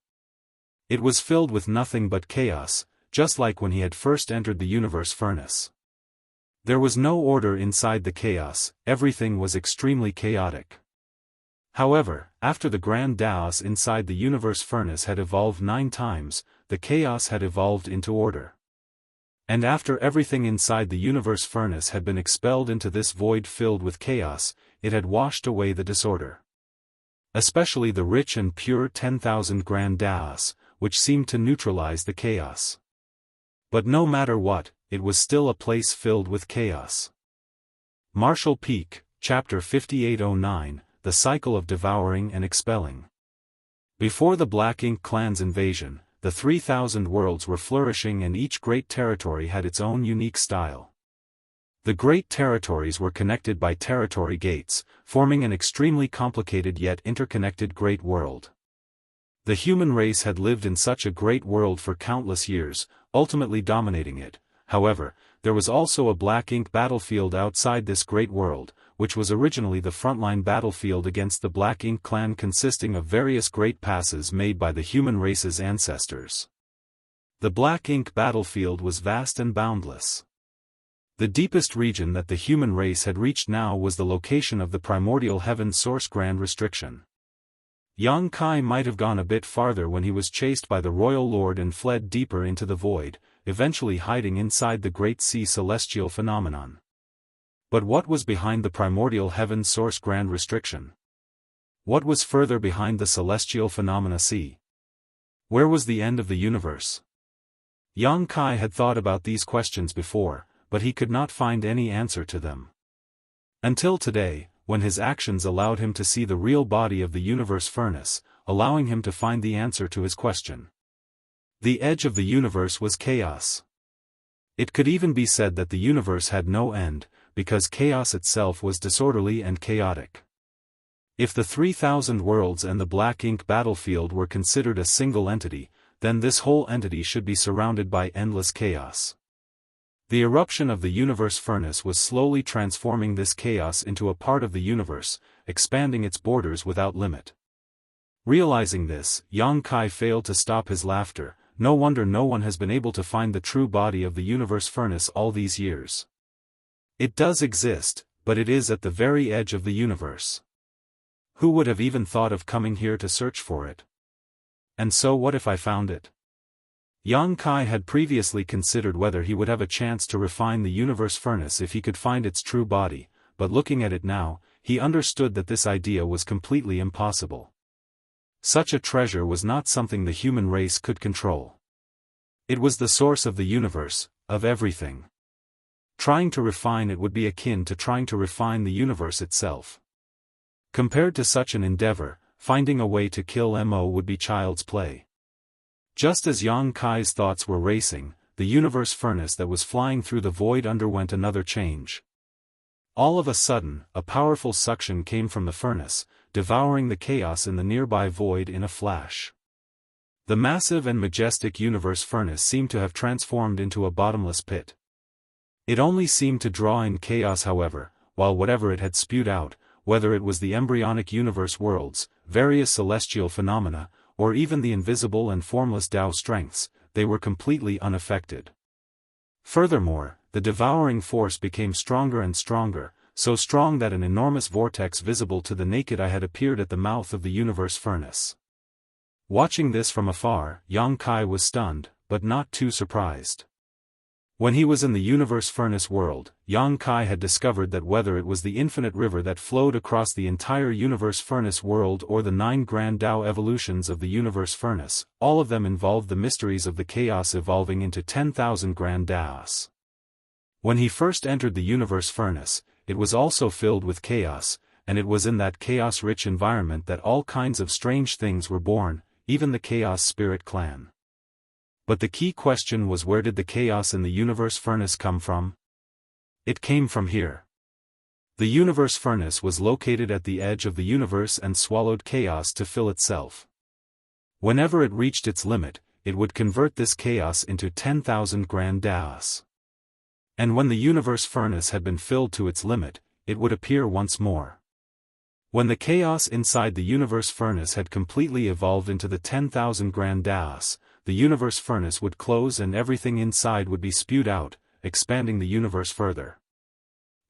Speaker 1: It was filled with nothing but chaos, just like when he had first entered the universe furnace. There was no order inside the chaos, everything was extremely chaotic. However, after the grand Daoist inside the universe furnace had evolved 9 times, the chaos had evolved into order. And after everything inside the universe furnace had been expelled into this void filled with chaos, it had washed away the disorder. Especially the rich and pure 10,000 grand Daoists, which seemed to neutralize the chaos. But no matter what, it was still a place filled with chaos. Martial Peak, Chapter 5809, The Cycle of Devouring and Expelling. Before the Black Ink Clan's invasion, the 3,000 worlds were flourishing and each great territory had its own unique style. The great territories were connected by territory gates, forming an extremely complicated yet interconnected great world. The human race had lived in such a great world for countless years, ultimately dominating it. However, there was also a black ink battlefield outside this great world, which was originally the frontline battlefield against the Black Ink Clan, consisting of various great passes made by the human race's ancestors. The Black Ink battlefield was vast and boundless. The deepest region that the human race had reached now was the location of the primordial heaven source grand restriction. Yang Kai might have gone a bit farther when he was chased by the royal lord and fled deeper into the void, eventually hiding inside the great sea celestial phenomenon. But what was behind the primordial heaven source grand restriction? What was further behind the celestial phenomena sea? Where was the end of the universe? Yang Kai had thought about these questions before, but he could not find any answer to them. Until today, when his actions allowed him to see the real body of the universe furnace, allowing him to find the answer to his question. The edge of the universe was chaos. It could even be said that the universe had no end, because chaos itself was disorderly and chaotic. If the 3,000 worlds and the Black Ink battlefield were considered a single entity, then this whole entity should be surrounded by endless chaos. The eruption of the universe furnace was slowly transforming this chaos into a part of the universe, expanding its borders without limit. Realizing this, Yang Kai failed to stop his laughter. No wonder no one has been able to find the true body of the universe furnace all these years. It does exist, but it is at the very edge of the universe. Who would have even thought of coming here to search for it? And so what if I found it? Yang Kai had previously considered whether he would have a chance to refine the universe furnace if he could find its true body, but looking at it now, he understood that this idea was completely impossible. Such a treasure was not something the human race could control. It was the source of the universe, of everything. Trying to refine it would be akin to trying to refine the universe itself. Compared to such an endeavor, finding a way to kill Mo would be child's play. Just as Yang Kai's thoughts were racing, the universe furnace that was flying through the void underwent another change. All of a sudden, a powerful suction came from the furnace, devouring the chaos in the nearby void in a flash. The massive and majestic universe furnace seemed to have transformed into a bottomless pit. It only seemed to draw in chaos, however, while whatever it had spewed out, whether it was the embryonic universe worlds, various celestial phenomena, or even the invisible and formless Tao strengths, they were completely unaffected. Furthermore, the devouring force became stronger and stronger, so strong that an enormous vortex visible to the naked eye had appeared at the mouth of the universe furnace. Watching this from afar, Xianxia was stunned, but not too surprised. When he was in the universe furnace world, Xianxia had discovered that whether it was the infinite river that flowed across the entire universe furnace world or the 9 grand Dao evolutions of the universe furnace, all of them involved the mysteries of the chaos evolving into 10,000 grand Daos. When he first entered the universe furnace, it was also filled with chaos, and it was in that chaos-rich environment that all kinds of strange things were born, even the Chaos Spirit clan. But the key question was, where did the chaos in the universe furnace come from? It came from here. The universe furnace was located at the edge of the universe and swallowed chaos to fill itself. Whenever it reached its limit, it would convert this chaos into 10,000 grand Daos. And when the universe furnace had been filled to its limit, it would appear once more. When the chaos inside the universe furnace had completely evolved into the 10,000 grand Daos, the universe furnace would close and everything inside would be spewed out, expanding the universe further.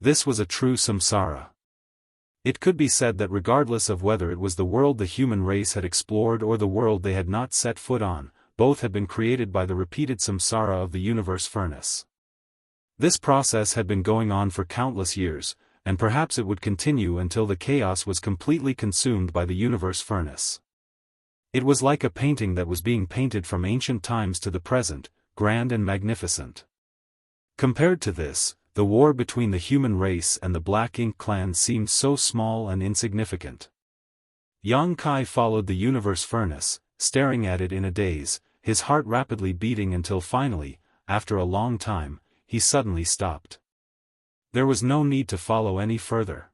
Speaker 1: This was a true samsara. It could be said that regardless of whether it was the world the human race had explored or the world they had not set foot on, both had been created by the repeated samsara of the universe furnace. This process had been going on for countless years, and perhaps it would continue until the chaos was completely consumed by the universe furnace. It was like a painting that was being painted from ancient times to the present, grand and magnificent. Compared to this, the war between the human race and the Black Ink clan seemed so small and insignificant. Xianxia followed the universe furnace, staring at it in a daze, his heart rapidly beating until finally, after a long time, he suddenly stopped. There was no need to follow any further.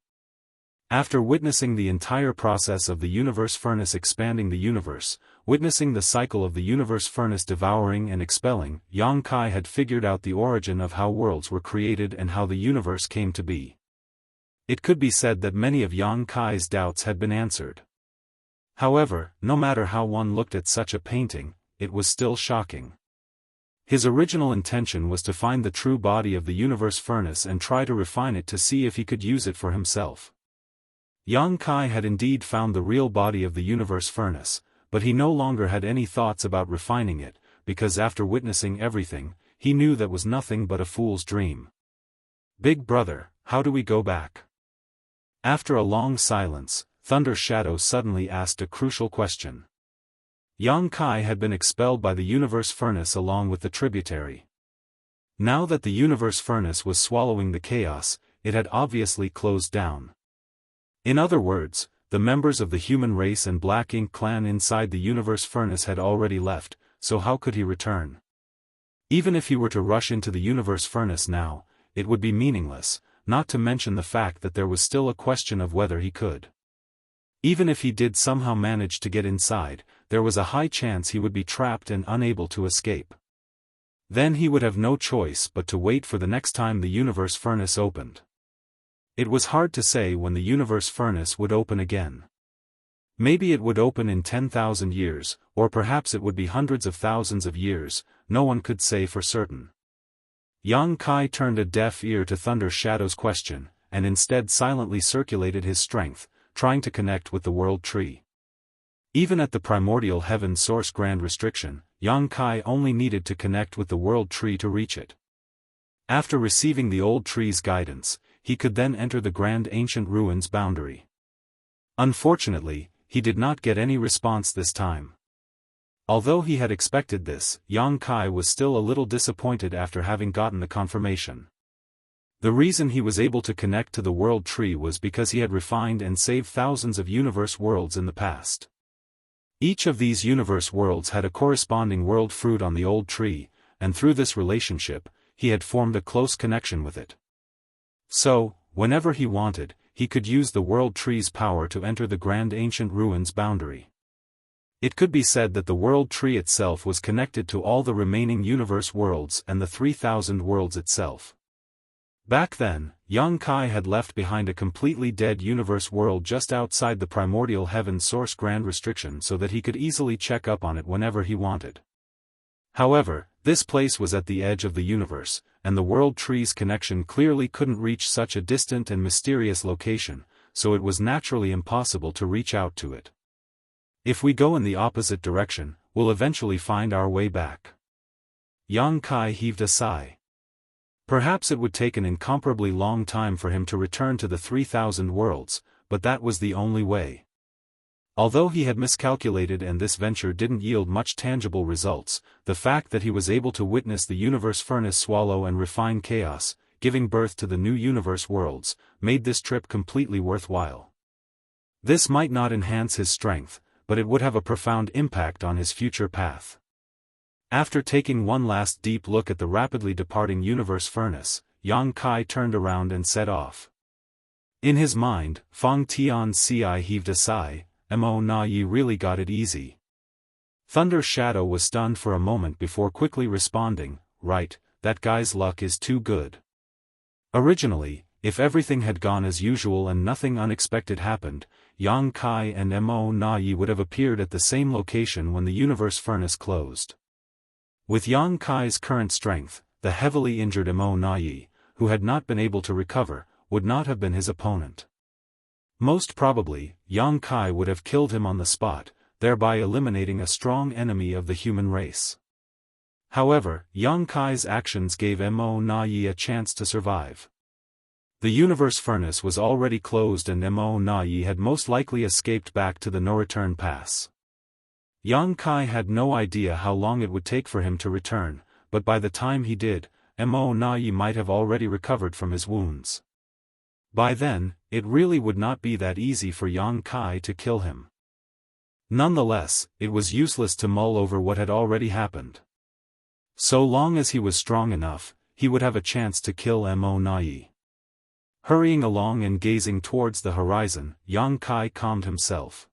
Speaker 1: After witnessing the entire process of the universe furnace expanding the universe, witnessing the cycle of the universe furnace devouring and expelling, Xianxia had figured out the origin of how worlds were created and how the universe came to be. It could be said that many of Xianxia's doubts had been answered. However, no matter how one looked at such a painting, it was still shocking. His original intention was to find the true body of the universe furnace and try to refine it to see if he could use it for himself. Xianxia had indeed found the real body of the universe furnace, but he no longer had any thoughts about refining it, because after witnessing everything, he knew that was nothing but a fool's dream. "Big brother, how do we go back?" After a long silence, Thunder Shadow suddenly asked a crucial question. Xianxia had been expelled by the universe furnace along with the tributary. Now that the universe furnace was swallowing the chaos, it had obviously closed down. In other words, the members of the human race and Black Ink clan inside the universe furnace had already left, so how could he return? Even if he were to rush into the universe furnace now, it would be meaningless, not to mention the fact that there was still a question of whether he could. Even if he did somehow manage to get inside, there was a high chance he would be trapped and unable to escape. Then he would have no choice but to wait for the next time the universe furnace opened. It was hard to say when the universe furnace would open again. Maybe it would open in 10,000 years, or perhaps it would be hundreds of thousands of years, no one could say for certain. Xianxia turned a deaf ear to Thunder Shadow's question, and instead silently circulated his strength, trying to connect with the world tree. Even at the primordial heaven source grand restriction, Xianxia only needed to connect with the world tree to reach it. After receiving the old tree's guidance, he could then enter the grand ancient ruins boundary. Unfortunately, he did not get any response this time. Although he had expected this, Xianxia was still a little disappointed after having gotten the confirmation. The reason he was able to connect to the world tree was because he had refined and saved thousands of universe worlds in the past. Each of these universe worlds had a corresponding world fruit on the old tree, and through this relationship, he had formed a close connection with it. So, whenever he wanted, he could use the world tree's power to enter the grand ancient ruins boundary. It could be said that the world tree itself was connected to all the remaining universe worlds and the 3,000 worlds itself. Back then, Xianxia had left behind a completely dead universe world just outside the primordial heaven source grand restriction so that he could easily check up on it whenever he wanted. However, this place was at the edge of the universe, and the world tree's connection clearly couldn't reach such a distant and mysterious location, so it was naturally impossible to reach out to it. If we go in the opposite direction, we'll eventually find our way back. Yang Kai heaved a sigh. Perhaps it would take an incomparably long time for him to return to the 3,000 worlds, but that was the only way. Although he had miscalculated and this venture didn't yield much tangible results, the fact that he was able to witness the universe furnace swallow and refine chaos, giving birth to the new universe worlds, made this trip completely worthwhile. This might not enhance his strength, but it would have a profound impact on his future path. After taking one last deep look at the rapidly departing universe furnace, Yang Kai turned around and set off. In his mind, Feng Tianxia heaved a sigh. Mo Na Yi really got it easy. Thunder Shadow was stunned for a moment before quickly responding, right, that guy's luck is too good. Originally, if everything had gone as usual and nothing unexpected happened, Yang Kai and Mo Na Yi would have appeared at the same location when the universe furnace closed. With Yang Kai's current strength, the heavily injured Mo Na Yi, who had not been able to recover, would not have been his opponent. Most probably, Yang Kai would have killed him on the spot, thereby eliminating a strong enemy of the human race. However, Yang Kai's actions gave Mo Na Yi a chance to survive. The universe furnace was already closed and Mo Na Yi had most likely escaped back to the no-return pass. Yang Kai had no idea how long it would take for him to return, but by the time he did, Mo Na Yi might have already recovered from his wounds. By then, it really would not be that easy for Yang Kai to kill him. Nonetheless, it was useless to mull over what had already happened. So long as he was strong enough, he would have a chance to kill Mo Na Yi. Hurrying along and gazing towards the horizon, Yang Kai calmed himself.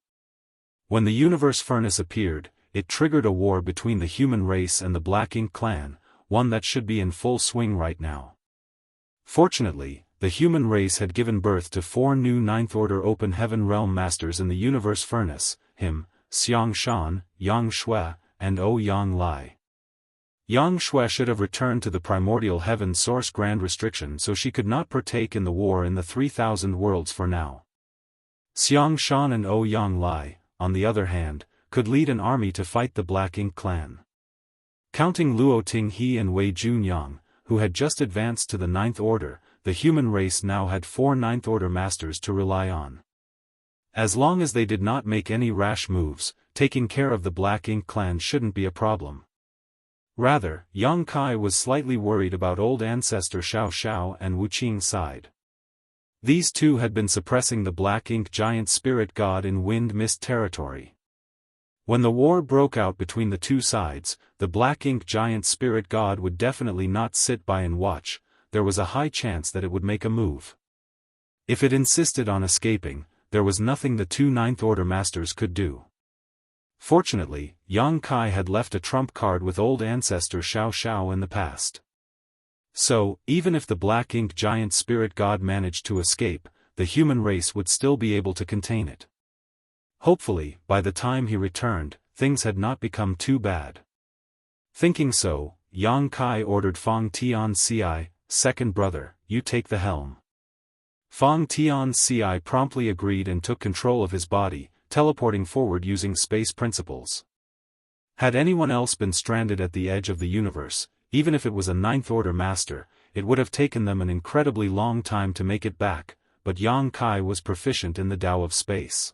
Speaker 1: When the universe furnace appeared, it triggered a war between the human race and the Black Ink clan, one that should be in full swing right now. Fortunately, the human race had given birth to 4 new Ninth Order Open Heaven Realm Masters in the universe furnace, him, Xianxia, Yang Shui, and Yang Lai. Yang Shui should have returned to the primordial heaven source grand restriction so she could not partake in the war in the 3,000 worlds for now. Xianxia and Yang Lai, on the other hand, could lead an army to fight the Black Ink clan. Counting Luo Tinghe and Wei Junyang, who had just advanced to the Ninth Order, the human race now had 4 Ninth Order Masters to rely on. As long as they did not make any rash moves, taking care of the Black Ink clan shouldn't be a problem. Rather, Yang Kai was slightly worried about old ancestor Xiao and Wuxing's side. These two had been suppressing the Black Ink giant spirit god in Wind Mist territory. When the war broke out between the two sides, the Black Ink giant spirit god would definitely not sit by and watch. There was a high chance that it would make a move. If it insisted on escaping, there was nothing the 2 Ninth Order Masters could do. Fortunately, Yang Kai had left a trump card with old ancestor Xiao in the past. So, even if the Black Ink giant spirit god managed to escape, the human race would still be able to contain it. Hopefully, by the time he returned, things had not become too bad. Thinking so, Yang Kai ordered Feng Tianxia, second brother, you take the helm. Feng Tianxia promptly agreed and took control of his body, teleporting forward using space principles. Had anyone else been stranded at the edge of the universe, even if it was a Ninth Order Master, it would have taken them an incredibly long time to make it back, but Yang Kai was proficient in the Tao of space.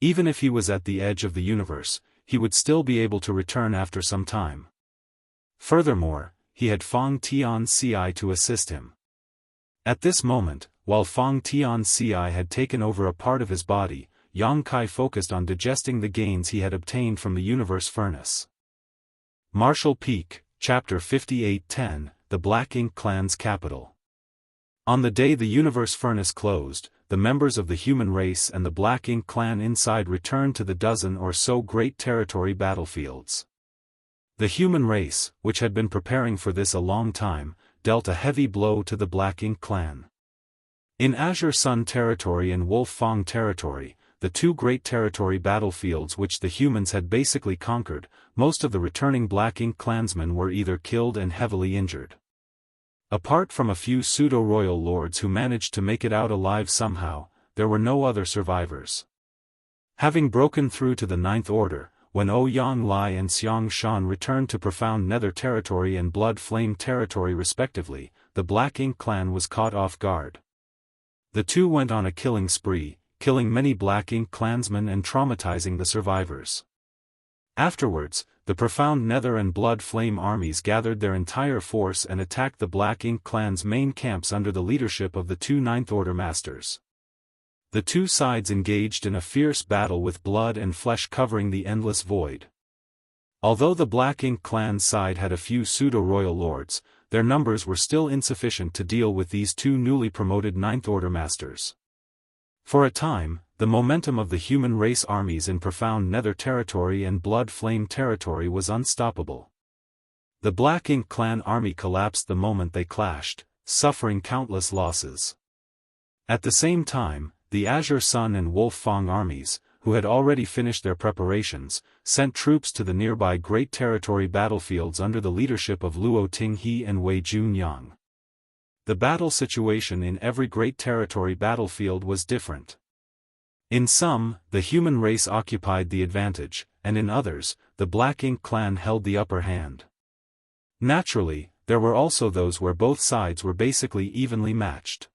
Speaker 1: Even if he was at the edge of the universe, he would still be able to return after some time. Furthermore, he had Feng Tianxia to assist him. At this moment, while Feng Tianxia had taken over a part of his body, Yang Kai focused on digesting the gains he had obtained from the universe furnace. Martial Peak, Chapter 58-10, The Black Ink Clan's Capital. On the day the universe furnace closed, the members of the human race and the Black Ink clan inside returned to the dozen or so great territory battlefields. The human race, which had been preparing for this a long time, dealt a heavy blow to the Black Ink clan. In Azure Sun territory and Wolf Fang territory, the 2 great territory battlefields which the humans had basically conquered, most of the returning Black Ink clansmen were either killed and heavily injured. Apart from a few pseudo-royal lords who managed to make it out alive somehow, there were no other survivors. Having broken through to the Ninth Order, when Ouyang Lai and Xianxia returned to Profound Nether territory and Blood Flame territory respectively, the Black Ink clan was caught off guard. The two went on a killing spree, killing many Black Ink clansmen and traumatizing the survivors. Afterwards, the Profound Nether and Blood Flame armies gathered their entire force and attacked the Black Ink clan's main camps under the leadership of the two Ninth Order masters. The two sides engaged in a fierce battle with blood and flesh covering the endless void. Although the Black Ink clan side had a few pseudo-royal lords, their numbers were still insufficient to deal with these two newly promoted Ninth Order masters. For a time, the momentum of the human race armies in Profound Nether territory and Blood Flame territory was unstoppable. The Black Ink clan army collapsed the moment they clashed, suffering countless losses. At the same time, the Azure Sun and Wolf Fang armies, who had already finished their preparations, sent troops to the nearby Great Territory battlefields under the leadership of Luo Tinghe and Wei Junyang. The battle situation in every Great Territory battlefield was different. In some, the human race occupied the advantage, and in others, the Black Ink clan held the upper hand. Naturally, there were also those where both sides were basically evenly matched.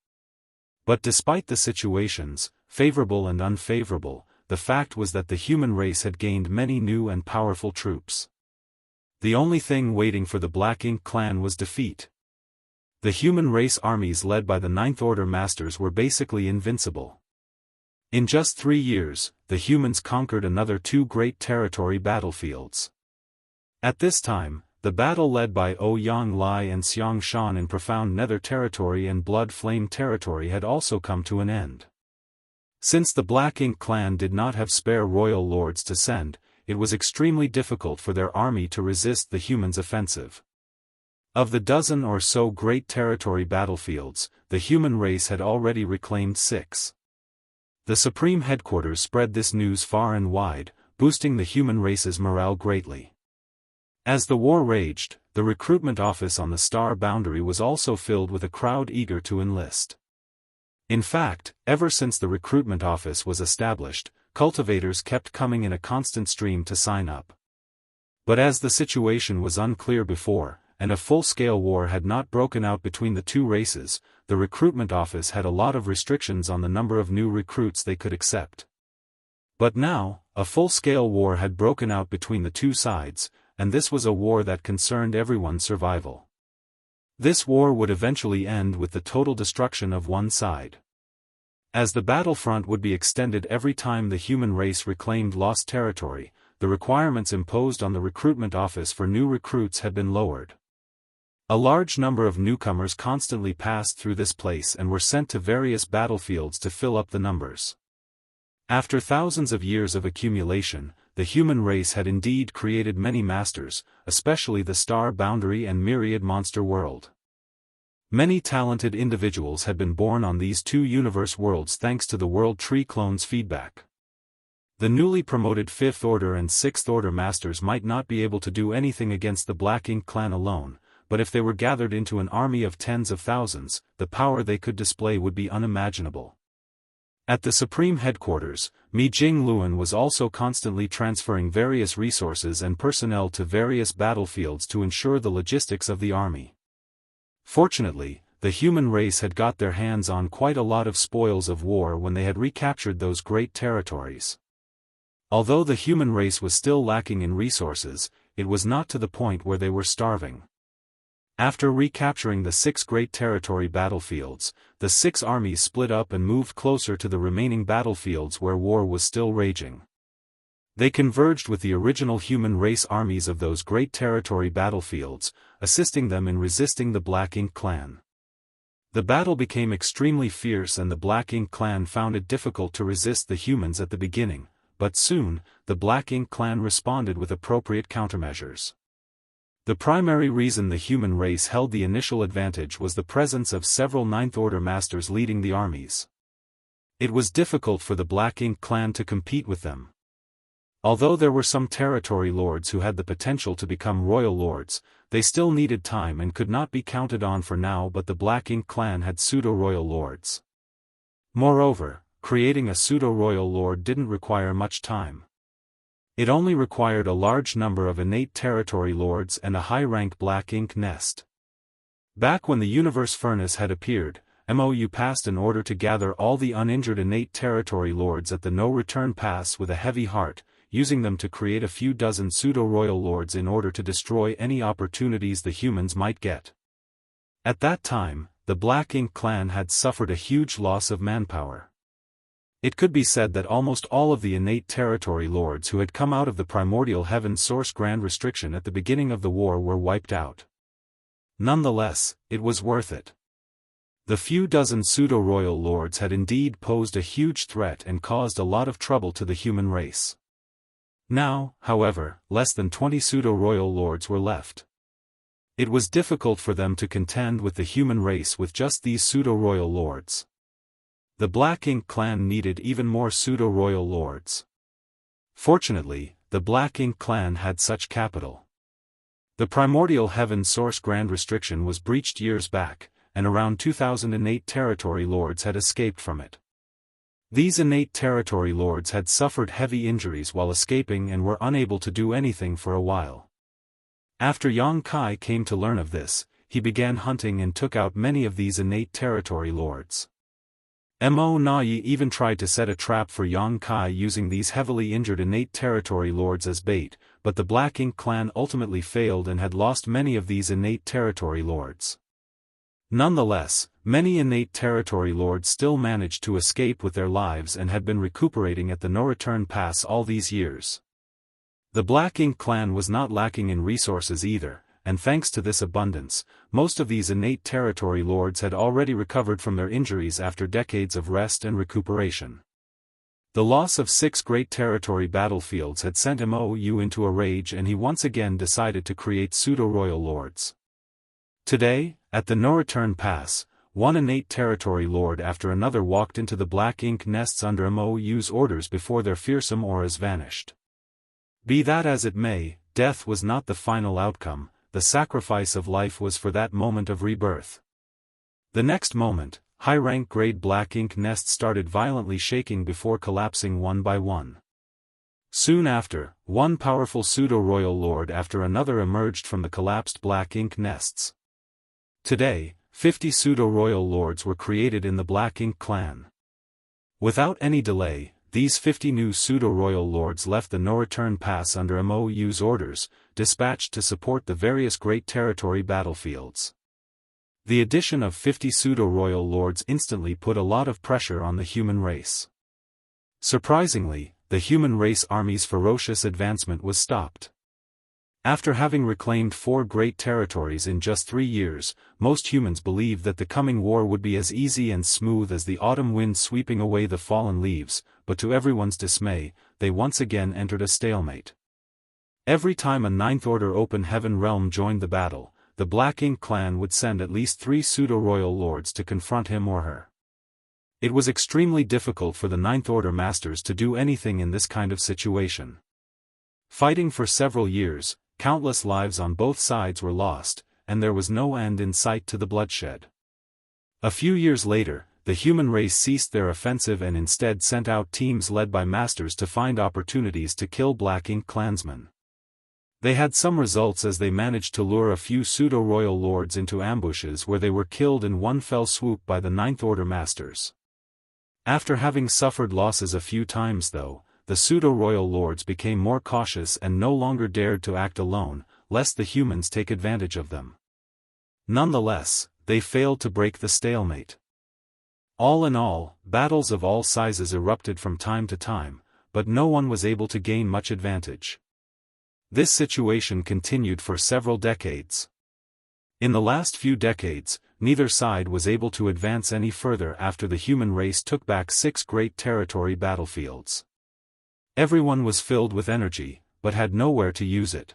Speaker 1: But despite the situations, favorable and unfavorable, the fact was that the human race had gained many new and powerful troops. The only thing waiting for the Black Ink clan was defeat. The human race armies led by the Ninth Order masters were basically invincible. In just 3 years, the humans conquered another 2 Great Territory battlefields. At this time, the battle led by Ouyang Lai and Xianxia in Profound Nether territory and Blood Flame territory had also come to an end. Since the Black Ink clan did not have spare royal lords to send, it was extremely difficult for their army to resist the humans' offensive. Of the dozen or so Great Territory battlefields, the human race had already reclaimed 6. The Supreme Headquarters spread this news far and wide, boosting the human race's morale greatly. As the war raged, the recruitment office on the Star Boundary was also filled with a crowd eager to enlist. In fact, ever since the recruitment office was established, cultivators kept coming in a constant stream to sign up. But as the situation was unclear before, and a full-scale war had not broken out between the two races, the recruitment office had a lot of restrictions on the number of new recruits they could accept. But now, a full-scale war had broken out between the two sides, and this was a war that concerned everyone's survival. This war would eventually end with the total destruction of one side. As the battlefront would be extended every time the human race reclaimed lost territory, the requirements imposed on the recruitment office for new recruits had been lowered. A large number of newcomers constantly passed through this place and were sent to various battlefields to fill up the numbers. After thousands of years of accumulation, the human race had indeed created many masters, especially the Star Boundary and Myriad Monster World. Many talented individuals had been born on these 2 universe worlds thanks to the World Tree clones' feedback. The newly promoted 5th Order and 6th Order masters might not be able to do anything against the Black Ink clan alone, but if they were gathered into an army of tens of thousands, the power they could display would be unimaginable. At the Supreme Headquarters, Mi Jing Luan was also constantly transferring various resources and personnel to various battlefields to ensure the logistics of the army. Fortunately, the human race had got their hands on quite a lot of spoils of war when they had recaptured those great territories. Although the human race was still lacking in resources, it was not to the point where they were starving. After recapturing the 6 Great Territory battlefields, the 6 armies split up and moved closer to the remaining battlefields where war was still raging. They converged with the original human race armies of those Great Territory battlefields, assisting them in resisting the Black Ink clan. The battle became extremely fierce and the Black Ink clan found it difficult to resist the humans at the beginning, but soon, the Black Ink clan responded with appropriate countermeasures. The primary reason the human race held the initial advantage was the presence of several Ninth Order masters leading the armies. It was difficult for the Black Ink clan to compete with them. Although there were some territory lords who had the potential to become royal lords, they still needed time and could not be counted on for now, but the Black Ink clan had pseudo-royal lords. Moreover, creating a pseudo-royal lord didn't require much time. It only required a large number of innate territory lords and a high-rank black ink nest. Back when the universe furnace had appeared, MOU passed an order to gather all the uninjured innate territory lords at the no-return pass with a heavy heart, using them to create a few dozen pseudo-royal lords in order to destroy any opportunities the humans might get. At that time, the Black Ink clan had suffered a huge loss of manpower. It could be said that almost all of the innate territory lords who had come out of the primordial heaven source grand restriction at the beginning of the war were wiped out. Nonetheless, it was worth it. The few dozen pseudo-royal lords had indeed posed a huge threat and caused a lot of trouble to the human race. Now, however, less than 20 pseudo-royal lords were left. It was difficult for them to contend with the human race with just these pseudo-royal lords. The Black Ink clan needed even more pseudo-royal lords. Fortunately, the Black Ink clan had such capital. The primordial heaven source grand restriction was breached years back, and around 2008 territory lords had escaped from it. These innate territory lords had suffered heavy injuries while escaping and were unable to do anything for a while. After Xianxia came to learn of this, he began hunting and took out many of these innate territory lords. Mo Nai even tried to set a trap for Xianxia using these heavily injured innate territory lords as bait, but the Black Ink clan ultimately failed and had lost many of these innate territory lords. Nonetheless, many innate territory lords still managed to escape with their lives and had been recuperating at the no-return pass all these years. The Black Ink clan was not lacking in resources either, and thanks to this abundance, most of these innate territory lords had already recovered from their injuries after decades of rest and recuperation. The loss of 6 great territory battlefields had sent MOU into a rage, and he once again decided to create pseudo-royal lords. Today, at the no-return pass, one innate territory lord after another walked into the Black Ink nests under MOU's orders before their fearsome auras vanished. Be that as it may, death was not the final outcome. The sacrifice of life was for that moment of rebirth. The next moment, high-rank grade Black Ink nests started violently shaking before collapsing one by one. Soon after, one powerful pseudo-royal lord after another emerged from the collapsed Black Ink nests. Today, 50 pseudo-royal lords were created in the Black Ink clan. Without any delay, these 50 new pseudo-royal lords left the no-return pass under MOU's orders, dispatched to support the various great territory battlefields. The addition of 50 pseudo-royal lords instantly put a lot of pressure on the human race. Surprisingly, the human race army's ferocious advancement was stopped. After having reclaimed 4 great territories in just 3 years, most humans believed that the coming war would be as easy and smooth as the autumn wind sweeping away the fallen leaves, but to everyone's dismay, they once again entered a stalemate. Every time a Ninth Order Open Heaven realm joined the battle, the Black Ink clan would send at least 3 pseudo-royal lords to confront him or her. It was extremely difficult for the Ninth Order masters to do anything in this kind of situation. Fighting for several years, countless lives on both sides were lost, and there was no end in sight to the bloodshed. A few years later, the human race ceased their offensive and instead sent out teams led by masters to find opportunities to kill Black Ink clansmen. They had some results as they managed to lure a few pseudo-royal lords into ambushes where they were killed in one fell swoop by the Ninth Order masters. After having suffered losses a few times though, the pseudo-royal lords became more cautious and no longer dared to act alone, lest the humans take advantage of them. Nonetheless, they failed to break the stalemate. All in all, battles of all sizes erupted from time to time, but no one was able to gain much advantage. This situation continued for several decades. In the last few decades, neither side was able to advance any further after the human race took back 6 great territory battlefields. Everyone was filled with energy, but had nowhere to use it.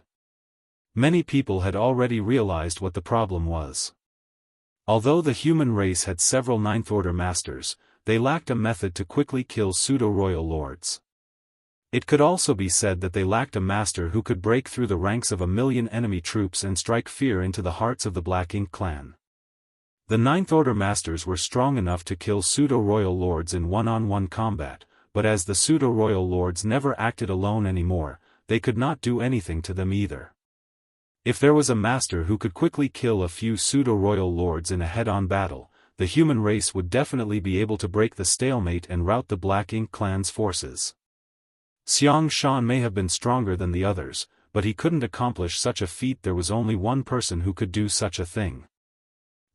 Speaker 1: Many people had already realized what the problem was. Although the human race had several Ninth Order masters, they lacked a method to quickly kill pseudo-royal lords. It could also be said that they lacked a master who could break through the ranks of 1 million enemy troops and strike fear into the hearts of the Black Ink clan. The Ninth Order Masters were strong enough to kill pseudo-royal lords in one-on-one combat, but as the pseudo-royal lords never acted alone anymore, they could not do anything to them either. If there was a master who could quickly kill a few pseudo-royal lords in a head-on battle, the human race would definitely be able to break the stalemate and rout the Black Ink clan's forces. Xianxia may have been stronger than the others, but he couldn't accomplish such a feat. There was only one person who could do such a thing.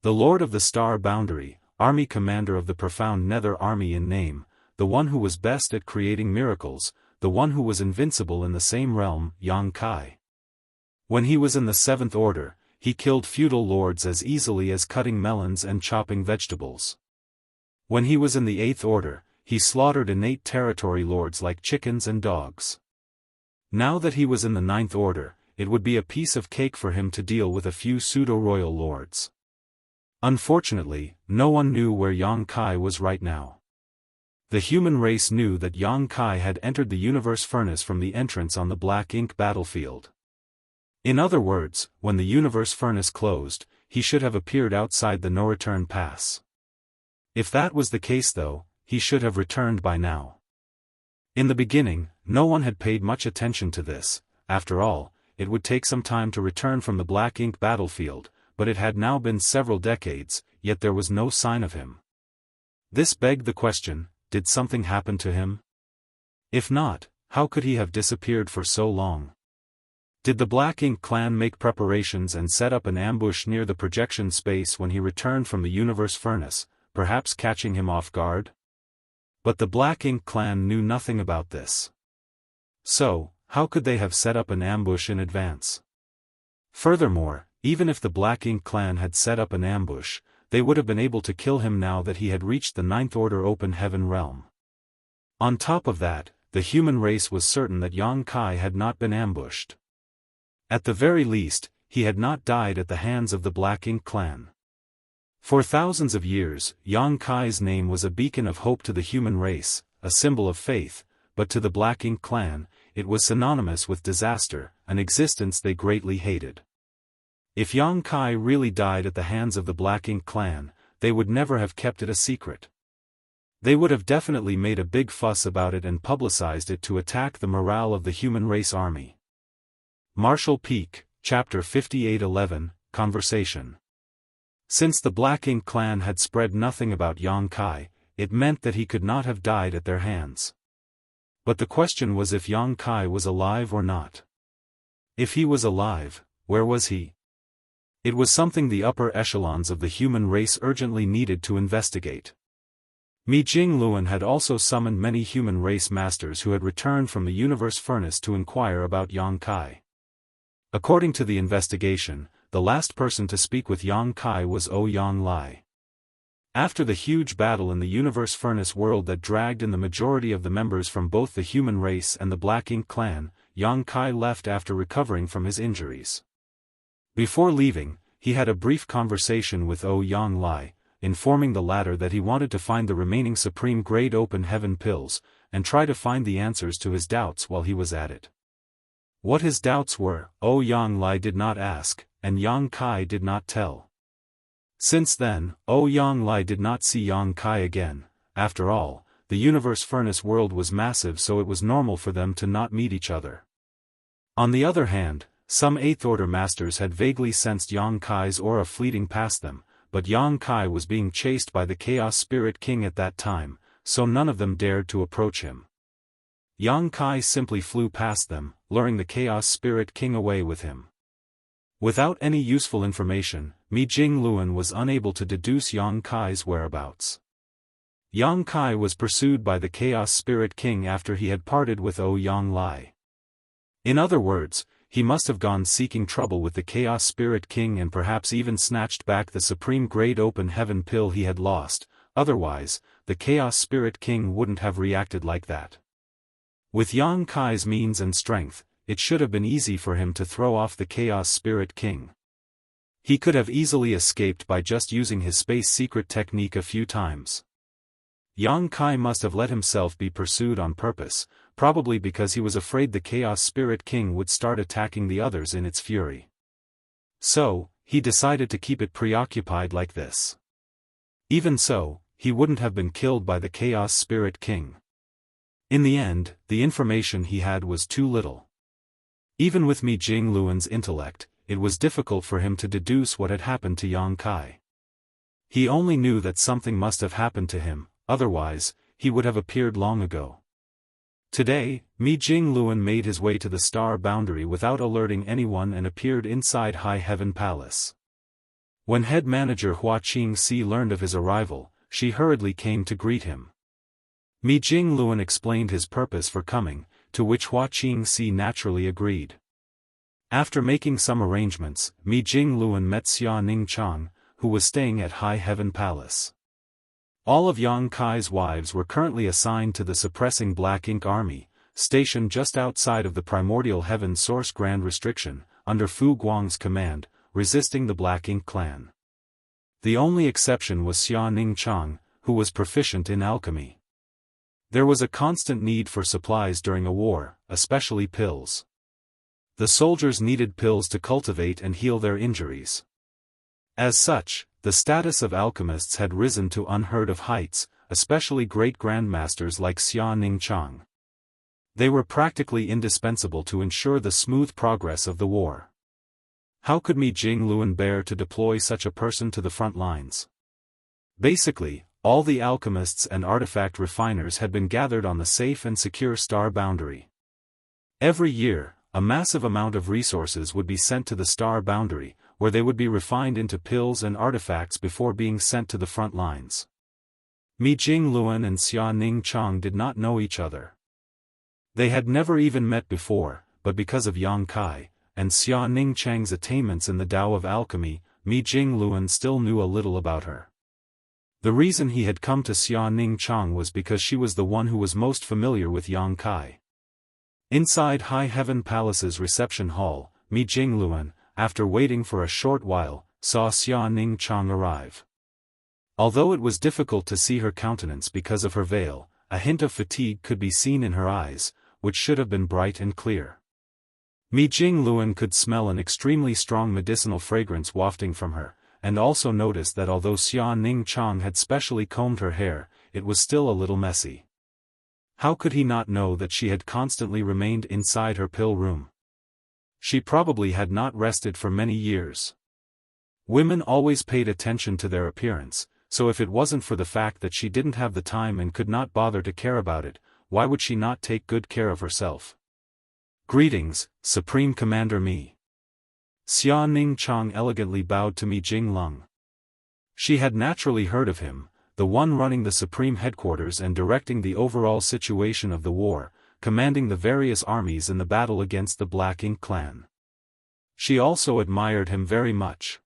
Speaker 1: The Lord of the Star Boundary, Army Commander of the Profound Nether Army in name, the one who was best at creating miracles, the one who was invincible in the same realm, Yang Kai. When he was in the Seventh Order, he killed feudal lords as easily as cutting melons and chopping vegetables. When he was in the Eighth Order, he slaughtered innate territory lords like chickens and dogs. Now that he was in the Ninth Order, it would be a piece of cake for him to deal with a few pseudo-royal lords. Unfortunately, no one knew where Yang Kai was right now. The human race knew that Yang Kai had entered the universe furnace from the entrance on the Black Ink battlefield. In other words, when the universe furnace closed, he should have appeared outside the no-return pass. If that was the case though, he should have returned by now. In the beginning, no one had paid much attention to this. After all, it would take some time to return from the Black Ink battlefield, but it had now been several decades, yet there was no sign of him. This begged the question, did something happen to him? If not, how could he have disappeared for so long? Did the Black Ink clan make preparations and set up an ambush near the projection space when he returned from the universe furnace, perhaps catching him off guard? But the Black Ink clan knew nothing about this. So, how could they have set up an ambush in advance? Furthermore, even if the Black Ink clan had set up an ambush, they would have been able to kill him now that he had reached the Ninth Order Open Heaven realm. On top of that, the human race was certain that Yang Kai had not been ambushed. At the very least, he had not died at the hands of the Black Ink clan. For thousands of years, Yang Kai's name was a beacon of hope to the human race, a symbol of faith, but to the Black Ink clan, it was synonymous with disaster, an existence they greatly hated. If Yang Kai really died at the hands of the Black Ink clan, they would never have kept it a secret. They would have definitely made a big fuss about it and publicized it to attack the morale of the human race army. Marshall Peak, Chapter 5811, Conversation. Since the Black Ink clan had spread nothing about Yang Kai, it meant that he could not have died at their hands. But the question was if Yang Kai was alive or not. If he was alive, where was he? It was something the upper echelons of the human race urgently needed to investigate. Mi Jingluan had also summoned many human race masters who had returned from the universe furnace to inquire about Yang Kai. According to the investigation, the last person to speak with Yang Kai was Ouyang Lai. After the huge battle in the universe furnace world that dragged in the majority of the members from both the human race and the Black Ink clan, Yang Kai left after recovering from his injuries. Before leaving, he had a brief conversation with Ouyang Lai, informing the latter that he wanted to find the remaining supreme grade open heaven pills, and try to find the answers to his doubts while he was at it. What his doubts were, Ouyang Lai did not ask, and Yang Kai did not tell. Since then, Ouyang Lai did not see Yang Kai again. After all, the universe furnace world was massive, so it was normal for them to not meet each other. On the other hand, some Eighth Order masters had vaguely sensed Yang Kai's aura fleeting past them, but Yang Kai was being chased by the Chaos Spirit King at that time, so none of them dared to approach him. Yang Kai simply flew past them, luring the Chaos Spirit King away with him. Without any useful information, Mi Jingluan was unable to deduce Yang Kai's whereabouts. Yang Kai was pursued by the Chaos Spirit King after he had parted with Ouyang Lai. In other words, he must have gone seeking trouble with the Chaos Spirit King and perhaps even snatched back the supreme grade open heaven pill he had lost. Otherwise, the Chaos Spirit King wouldn't have reacted like that. With Yang Kai's means and strength, it should have been easy for him to throw off the Chaos Spirit King. He could have easily escaped by just using his space secret technique a few times. Yang Kai must have let himself be pursued on purpose, probably because he was afraid the Chaos Spirit King would start attacking the others in its fury. So, he decided to keep it preoccupied like this. Even so, he wouldn't have been killed by the Chaos Spirit King. In the end, the information he had was too little. Even with Mi Jingluan's intellect, it was difficult for him to deduce what had happened to Yang Kai. He only knew that something must have happened to him, otherwise, he would have appeared long ago. Today, Mi Jingluan made his way to the star boundary without alerting anyone and appeared inside High Heaven Palace. When head manager Xianxia learned of his arrival, she hurriedly came to greet him. Mi Jingluan explained his purpose for coming, to which Xianxia naturally agreed. After making some arrangements, Mi Jingluan met Xianxia, who was staying at High Heaven Palace. All of Yang Kai's wives were currently assigned to the suppressing Black Ink Army, stationed just outside of the Primordial Heaven Source Grand Restriction, under Fu Guang's command, resisting the Black Ink clan. The only exception was Xianxia, who was proficient in alchemy. There was a constant need for supplies during a war, especially pills. The soldiers needed pills to cultivate and heal their injuries. As such, the status of alchemists had risen to unheard of heights, especially great grandmasters like Xianxia. They were practically indispensable to ensure the smooth progress of the war. How could Mi Jingluan bear to deploy such a person to the front lines? Basically, all the alchemists and artifact refiners had been gathered on the safe and secure star boundary. Every year, a massive amount of resources would be sent to the star boundary, where they would be refined into pills and artifacts before being sent to the front lines. Mi Jingluan and Xianxia did not know each other. They had never even met before, but because of Yang Kai, and Xianxia's attainments in the Tao of alchemy, Mi Jingluan still knew a little about her. The reason he had come to Xianxia was because she was the one who was most familiar with Yang Kai. Inside High Heaven Palace's reception hall, Mi Jingluan, after waiting for a short while, saw Xianxia arrive. Although it was difficult to see her countenance because of her veil, a hint of fatigue could be seen in her eyes, which should have been bright and clear. Mi Jingluan could smell an extremely strong medicinal fragrance wafting from her, and also noticed that although Xianxia had specially combed her hair, it was still a little messy. How could he not know that she had constantly remained inside her pill room? She probably had not rested for many years. Women always paid attention to their appearance, so if it wasn't for the fact that she didn't have the time and could not bother to care about it, why would she not take good care of herself? Greetings, Supreme Commander Mi. Xianxia elegantly bowed to Mi Jinglung. She had naturally heard of him, the one running the Supreme Headquarters and directing the overall situation of the war, commanding the various armies in the battle against the Black Ink clan. She also admired him very much.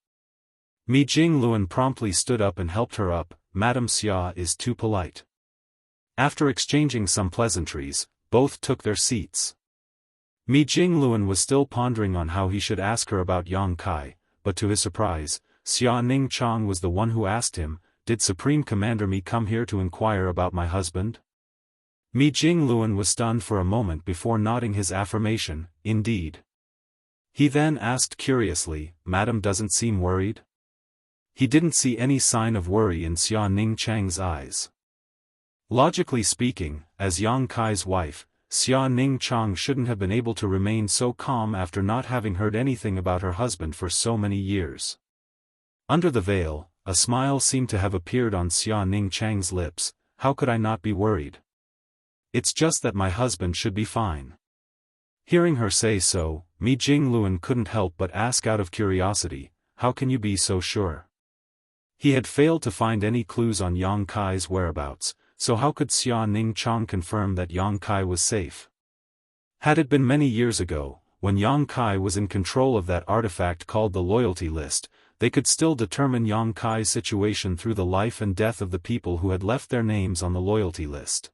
Speaker 1: Mi Jingluan promptly stood up and helped her up. Madame Xia is too polite. After exchanging some pleasantries, both took their seats. Mi Jingluan was still pondering on how he should ask her about Yang Kai, but to his surprise, Xianxia was the one who asked him, "Did Supreme Commander Mi come here to inquire about my husband?" Mi Jingluan was stunned for a moment before nodding his affirmation, "Indeed." He then asked curiously, "Madam doesn't seem worried?" He didn't see any sign of worry in Xianxia's eyes. Logically speaking, as Yang Kai's wife, Xianxia shouldn't have been able to remain so calm after not having heard anything about her husband for so many years. Under the veil, a smile seemed to have appeared on Xianxia's lips. "How could I not be worried? It's just that my husband should be fine." Hearing her say so, Mi Jingluan couldn't help but ask out of curiosity, "How can you be so sure?" He had failed to find any clues on Yang Kai's whereabouts, so how could Xianxia confirm that Yang Kai was safe? Had it been many years ago, when Yang Kai was in control of that artifact called the Loyalty List, they could still determine Yang Kai's situation through the life and death of the people who had left their names on the Loyalty List.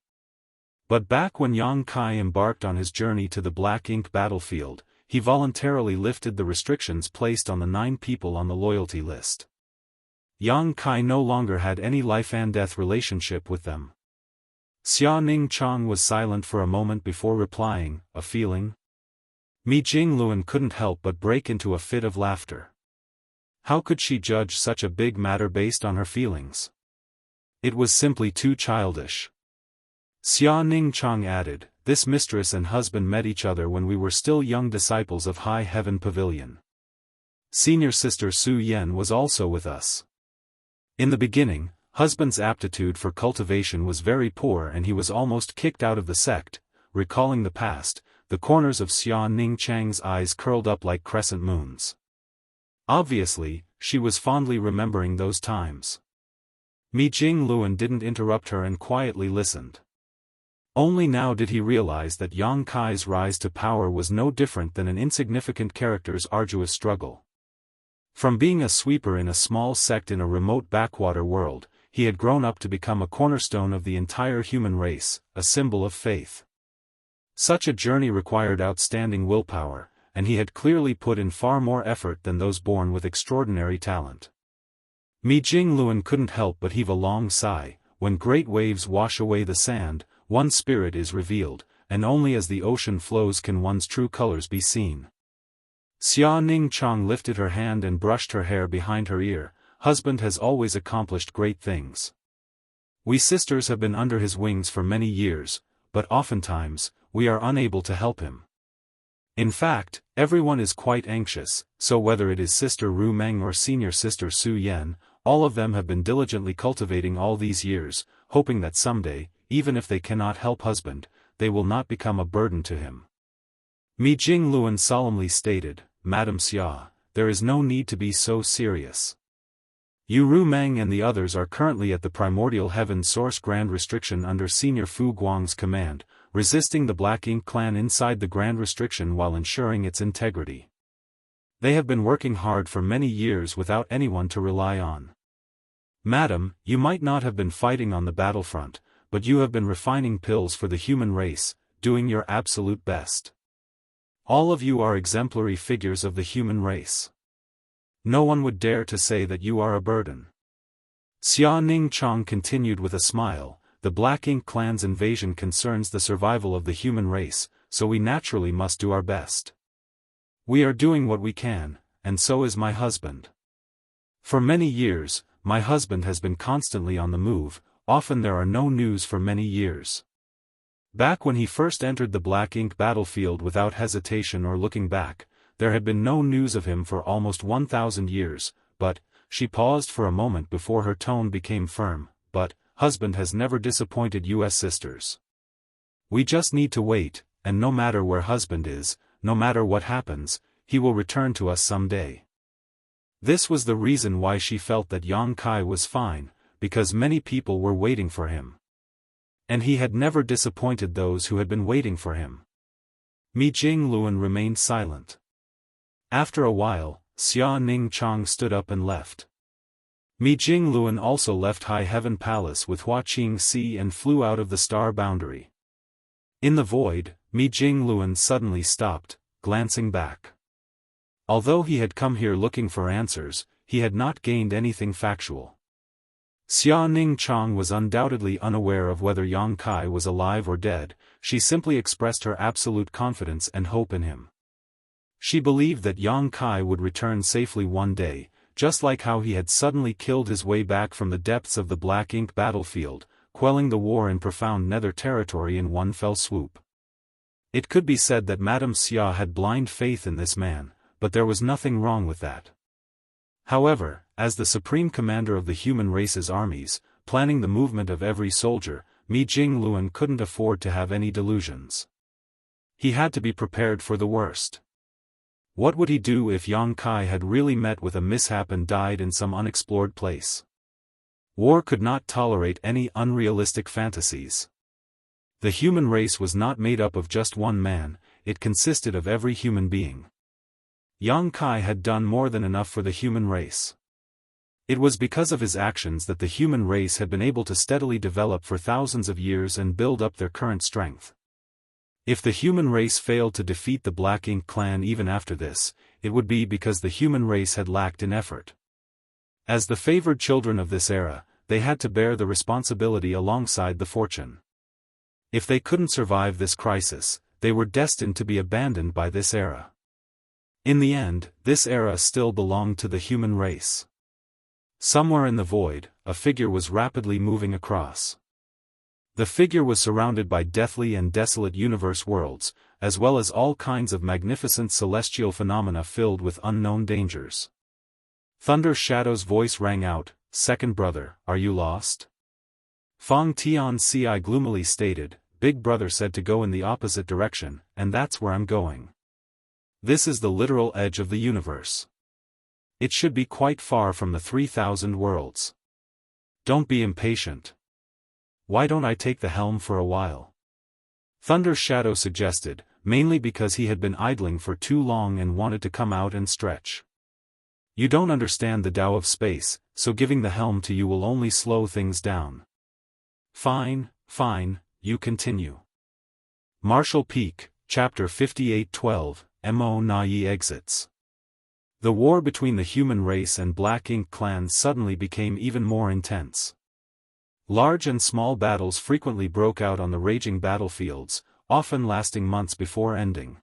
Speaker 1: But back when Yang Kai embarked on his journey to the Black Ink battlefield, he voluntarily lifted the restrictions placed on the 9 people on the Loyalty List. Yang Kai no longer had any life-and-death relationship with them. Xianxia was silent for a moment before replying, "A feeling?" Mi Jingluan couldn't help but break into a fit of laughter. How could she judge such a big matter based on her feelings? It was simply too childish. Xianxia added, this mistress and husband met each other when we were still young disciples of High Heaven Pavilion. Senior sister Su Yan was also with us. In the beginning, husband's aptitude for cultivation was very poor and he was almost kicked out of the sect. Recalling the past, the corners of Xianxia's eyes curled up like crescent moons. Obviously, she was fondly remembering those times. Mi Jingluan didn't interrupt her and quietly listened. Only now did he realize that Yang Kai's rise to power was no different than an insignificant character's arduous struggle. From being a sweeper in a small sect in a remote backwater world, he had grown up to become a cornerstone of the entire human race, a symbol of faith. Such a journey required outstanding willpower, and he had clearly put in far more effort than those born with extraordinary talent. Mi Jingluan couldn't help but heave a long sigh. When great waves wash away the sand, one's spirit is revealed, and only as the ocean flows can one's true colors be seen. Xianxia lifted her hand and brushed her hair behind her ear. Husband has always accomplished great things. We sisters have been under his wings for many years, but oftentimes, we are unable to help him. In fact, everyone is quite anxious, so whether it is Sister Ru Meng or Senior Sister Su Yan, all of them have been diligently cultivating all these years, hoping that someday, even if they cannot help husband, they will not become a burden to him. Mi Jingluan solemnly stated, Madam Xia, there is no need to be so serious. Yu Ru Meng and the others are currently at the Primordial Heaven Source Grand Restriction under Senior Fu Guang's command, resisting the Black Ink clan inside the Grand Restriction while ensuring its integrity. They have been working hard for many years without anyone to rely on. Madam, you might not have been fighting on the battlefront, but you have been refining pills for the human race, doing your absolute best. All of you are exemplary figures of the human race. No one would dare to say that you are a burden. Xianxia continued with a smile, the Black Ink clan's invasion concerns the survival of the human race, so we naturally must do our best. We are doing what we can, and so is my husband. For many years, my husband has been constantly on the move. Often there are no news for many years. Back when he first entered the Black Ink battlefield without hesitation or looking back, there had been no news of him for almost 1,000 years, but, she paused for a moment before her tone became firm, but, husband has never disappointed us sisters. We just need to wait, and no matter where husband is, no matter what happens, he will return to us someday. This was the reason why she felt that Yang Kai was fine, because many people were waiting for him. And he had never disappointed those who had been waiting for him. Mi Jingluan remained silent. After a while, Xianxia stood up and left. Mi Jingluan also left High Heaven Palace with Hua Qingxi and flew out of the star boundary. In the void, Mi Jingluan suddenly stopped, glancing back. Although he had come here looking for answers, he had not gained anything factual. Xianxia was undoubtedly unaware of whether Yang Kai was alive or dead. She simply expressed her absolute confidence and hope in him. She believed that Yang Kai would return safely one day, just like how he had suddenly killed his way back from the depths of the Black Ink battlefield, quelling the war in profound nether territory in one fell swoop. It could be said that Madame Xia had blind faith in this man, but there was nothing wrong with that. However, as the supreme commander of the human race's armies, planning the movement of every soldier, Mi Jingluan couldn't afford to have any delusions. He had to be prepared for the worst. What would he do if Yang Kai had really met with a mishap and died in some unexplored place? War could not tolerate any unrealistic fantasies. The human race was not made up of just one man, it consisted of every human being. Yang Kai had done more than enough for the human race. It was because of his actions that the human race had been able to steadily develop for thousands of years and build up their current strength. If the human race failed to defeat the Black Ink clan even after this, it would be because the human race had lacked in effort. As the favored children of this era, they had to bear the responsibility alongside the fortune. If they couldn't survive this crisis, they were destined to be abandoned by this era. In the end, this era still belonged to the human race. Somewhere in the void, a figure was rapidly moving across. The figure was surrounded by deathly and desolate universe worlds, as well as all kinds of magnificent celestial phenomena filled with unknown dangers. Thunder Shadow's voice rang out, "Second brother, are you lost?" Fong Tianci gloomily stated, "Big brother said to go in the opposite direction, and that's where I'm going. This is the literal edge of the universe. It should be quite far from the 3,000 worlds. Don't be impatient. Why don't I take the helm for a while?" Thunder Shadow suggested, mainly because he had been idling for too long and wanted to come out and stretch. "You don't understand the Tao of space, so giving the helm to you will only slow things down." Fine, you continue. Martial Peak, Chapter 58-12, Mo Nai exits. The war between the human race and Black Ink clans suddenly became even more intense. Large and small battles frequently broke out on the raging battlefields, often lasting months before ending.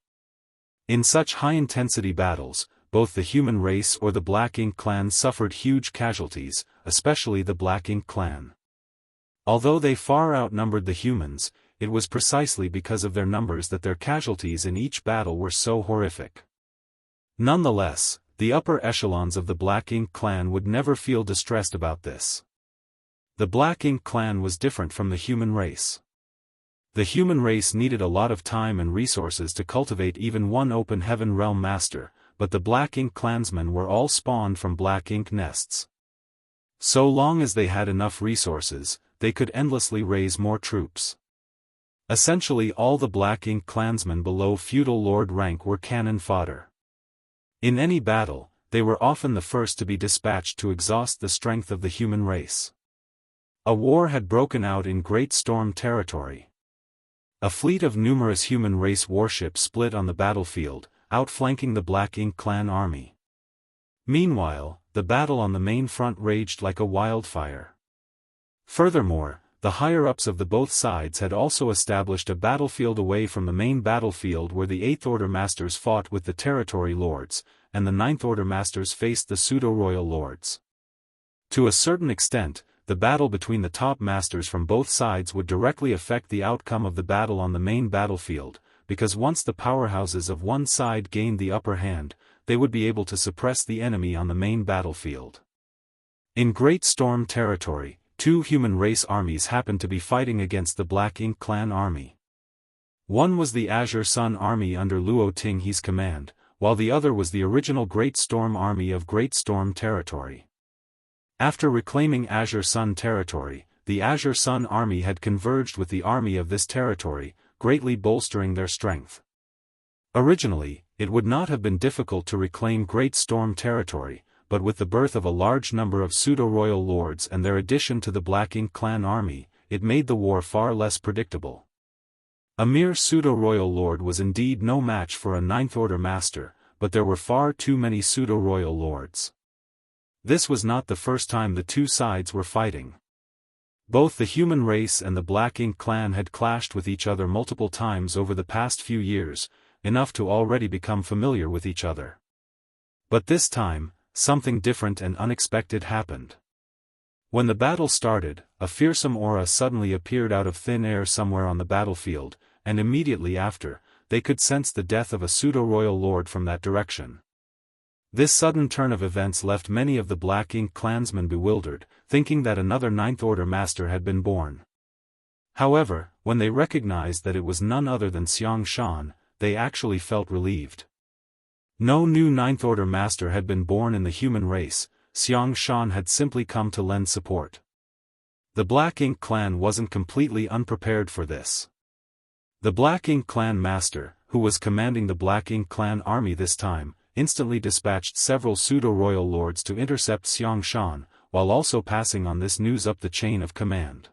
Speaker 1: In such high-intensity battles, both the human race or the Black Ink clan suffered huge casualties, especially the Black Ink clan. Although they far outnumbered the humans, it was precisely because of their numbers that their casualties in each battle were so horrific. Nonetheless, the upper echelons of the Black Ink clan would never feel distressed about this. The Black Ink clan was different from the human race. The human race needed a lot of time and resources to cultivate even one open heaven realm master, but the Black Ink clansmen were all spawned from Black Ink nests. So long as they had enough resources, they could endlessly raise more troops. Essentially all the Black Ink clansmen below feudal lord rank were cannon fodder. In any battle, they were often the first to be dispatched to exhaust the strength of the human race. A war had broken out in Great Storm territory. A fleet of numerous human race warships split on the battlefield, outflanking the Black Ink clan army. Meanwhile, the battle on the main front raged like a wildfire. Furthermore, the higher-ups of the both sides had also established a battlefield away from the main battlefield where the 8th Order Masters fought with the Territory Lords, and the 9th Order Masters faced the Pseudo-Royal Lords. To a certain extent, the battle between the top masters from both sides would directly affect the outcome of the battle on the main battlefield, because once the powerhouses of one side gained the upper hand, they would be able to suppress the enemy on the main battlefield. In Great Storm territory, two human race armies happened to be fighting against the Black Ink clan army. One was the Azure Sun army under Luo Tinghe's command, while the other was the original Great Storm army of Great Storm territory. After reclaiming Azure Sun territory, the Azure Sun army had converged with the army of this territory, greatly bolstering their strength. Originally, it would not have been difficult to reclaim Great Storm territory, but with the birth of a large number of pseudo-royal lords and their addition to the Black Ink clan army, it made the war far less predictable. A mere pseudo-royal lord was indeed no match for a 9th Order master, but there were far too many pseudo-royal lords. This was not the first time the two sides were fighting. Both the human race and the Black Ink clan had clashed with each other multiple times over the past few years, enough to already become familiar with each other. But this time, something different and unexpected happened. When the battle started, a fearsome aura suddenly appeared out of thin air somewhere on the battlefield, and immediately after, they could sense the death of a pseudo-royal lord from that direction. This sudden turn of events left many of the Black Ink clansmen bewildered, thinking that another 9th Order master had been born. However, when they recognized that it was none other than Xianxia, they actually felt relieved. No new 9th Order master had been born in the human race, Xianxia had simply come to lend support. The Black Ink clan wasn't completely unprepared for this. The Black Ink clan master, who was commanding the Black Ink clan army this time, instantly dispatched several pseudo-royal lords to intercept Xianxia, while also passing on this news up the chain of command.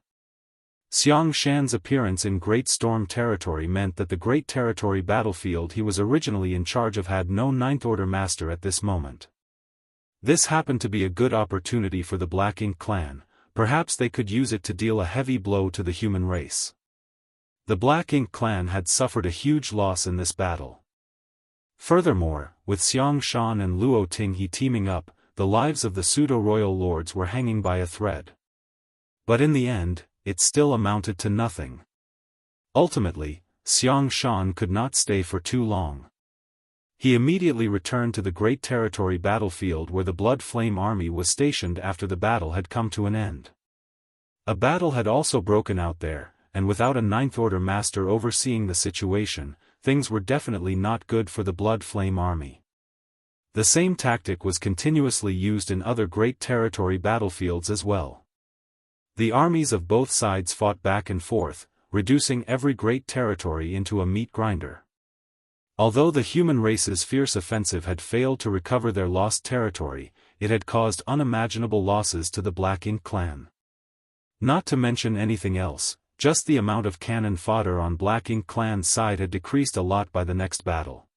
Speaker 1: Xianxia's appearance in Great Storm territory meant that the Great Territory battlefield he was originally in charge of had no 9th Order master at this moment. This happened to be a good opportunity for the Black Ink clan, perhaps they could use it to deal a heavy blow to the human race. The Black Ink clan had suffered a huge loss in this battle. Furthermore, with Xianxia and Luo Tinghe teaming up, the lives of the pseudo-royal lords were hanging by a thread. But in the end, it still amounted to nothing. Ultimately, Xianxia could not stay for too long. He immediately returned to the Great Territory battlefield where the Blood Flame army was stationed after the battle had come to an end. A battle had also broken out there, and without a Ninth Order master overseeing the situation, things were definitely not good for the Blood Flame army. The same tactic was continuously used in other Great Territory battlefields as well. The armies of both sides fought back and forth, reducing every Great Territory into a meat grinder. Although the human race's fierce offensive had failed to recover their lost territory, it had caused unimaginable losses to the Black Ink clan. Not to mention anything else, just the amount of cannon fodder on Black Ink clan's side had decreased a lot by the next battle.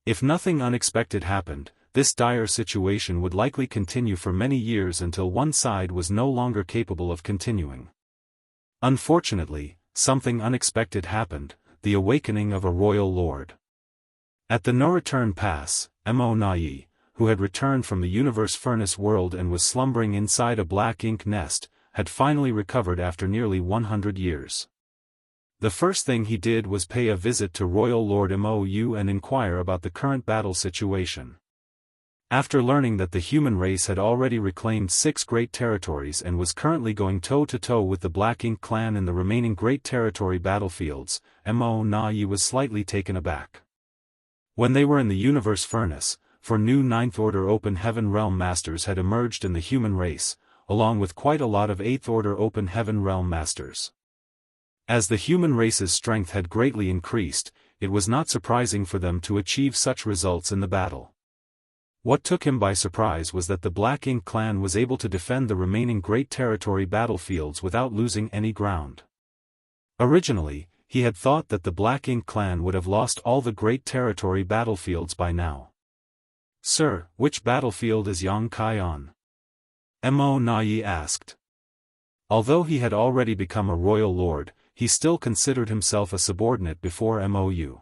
Speaker 1: If nothing unexpected happened, this dire situation would likely continue for many years until one side was no longer capable of continuing. Unfortunately, something unexpected happened, the awakening of a royal lord. At the No-Return Pass, Mo Nai, who had returned from the Universe Furnace world and was slumbering inside a Black Ink nest, had finally recovered after nearly 100 years. The first thing he did was pay a visit to Royal Lord Mou and inquire about the current battle situation. After learning that the human race had already reclaimed 6 great territories and was currently going toe-to-toe with the Black Ink clan in the remaining Great Territory battlefields, Mo Nai was slightly taken aback. When they were in the Universe Furnace, 4 new Ninth Order Open Heaven Realm Masters had emerged in the human race, along with quite a lot of 8th Order Open Heaven Realm Masters. As the human race's strength had greatly increased, it was not surprising for them to achieve such results in the battle. What took him by surprise was that the Black Ink clan was able to defend the remaining Great Territory battlefields without losing any ground. Originally, he had thought that the Black Ink clan would have lost all the Great Territory battlefields by now. "Sir, which battlefield is Xianxia on?" Mo Nai asked. Although he had already become a royal lord, he still considered himself a subordinate before Mou.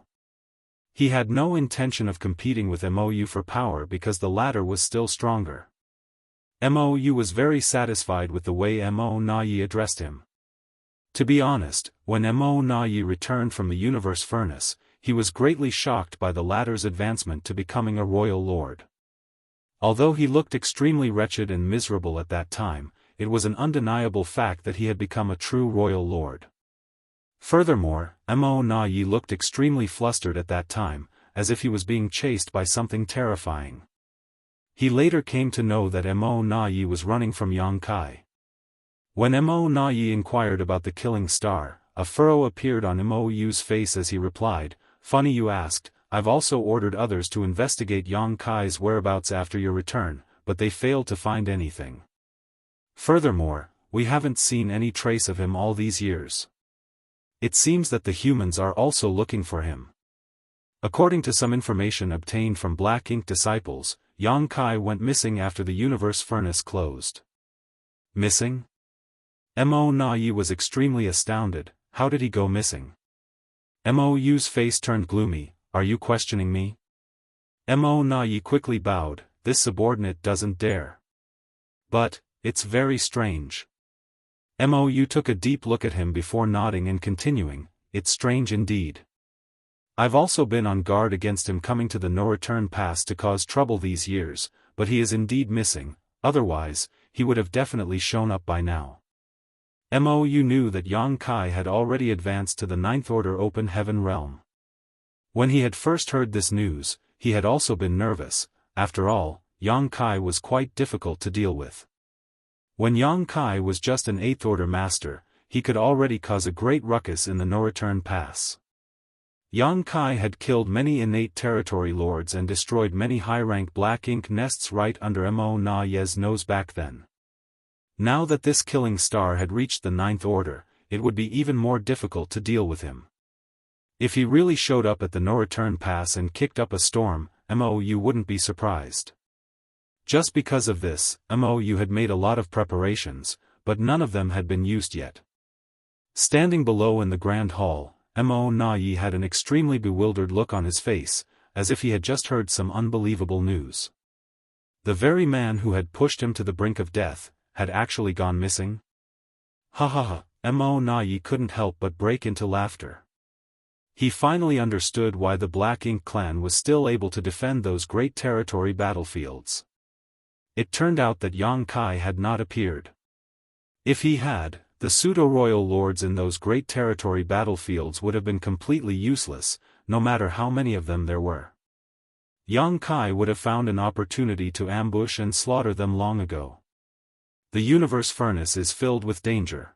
Speaker 1: He had no intention of competing with Mou for power because the latter was still stronger. Mou was very satisfied with the way Mo Nai addressed him. To be honest, when Mo Nai returned from the Universe Furnace, he was greatly shocked by the latter's advancement to becoming a royal lord. Although he looked extremely wretched and miserable at that time, it was an undeniable fact that he had become a true royal lord. Furthermore, Mo Nai looked extremely flustered at that time, as if he was being chased by something terrifying. He later came to know that Mo Nai was running from Xianxia. When Mo Nai inquired about the killing star, a furrow appeared on Mou's face as he replied, "Funny you asked, I've also ordered others to investigate Xianxia's whereabouts after your return, but they failed to find anything. Furthermore, we haven't seen any trace of him all these years. It seems that the humans are also looking for him." According to some information obtained from Black Ink disciples, Xianxia went missing after the Universe Furnace closed. Missing? Mo Nai was extremely astounded. How did he go missing? Mou's face turned gloomy. "Are you questioning me?" Mo Nai quickly bowed. "This subordinate doesn't dare. But, it's very strange." Mou took a deep look at him before nodding and continuing, "It's strange indeed. I've also been on guard against him coming to the No-Return Pass to cause trouble these years, but he is indeed missing, otherwise, he would have definitely shown up by now." Mou knew that Xianxia had already advanced to the Ninth Order Open Heaven Realm. When he had first heard this news, he had also been nervous. After all, Xianxia was quite difficult to deal with. When Xianxia was just an 8th Order master, he could already cause a great ruckus in the No-Return Pass. Xianxia had killed many innate territory lords and destroyed many high-rank Black Ink nests right under Mo Nai's nose back then. Now that this killing star had reached the Ninth Order, it would be even more difficult to deal with him. If he really showed up at the No-Return Pass and kicked up a storm, Mou wouldn't be surprised. Just because of this, Mou had made a lot of preparations, but none of them had been used yet. Standing below in the Grand Hall, Mo Nai had an extremely bewildered look on his face, as if he had just heard some unbelievable news. The very man who had pushed him to the brink of death, had actually gone missing? Ha ha ha, Mo Na couldn't help but break into laughter. He finally understood why the Black Ink clan was still able to defend those great territory battlefields. It turned out that Yang Kai had not appeared. If he had, the pseudo-royal lords in those great territory battlefields would have been completely useless, no matter how many of them there were. Yang Kai would have found an opportunity to ambush and slaughter them long ago. The universe furnace is filled with danger.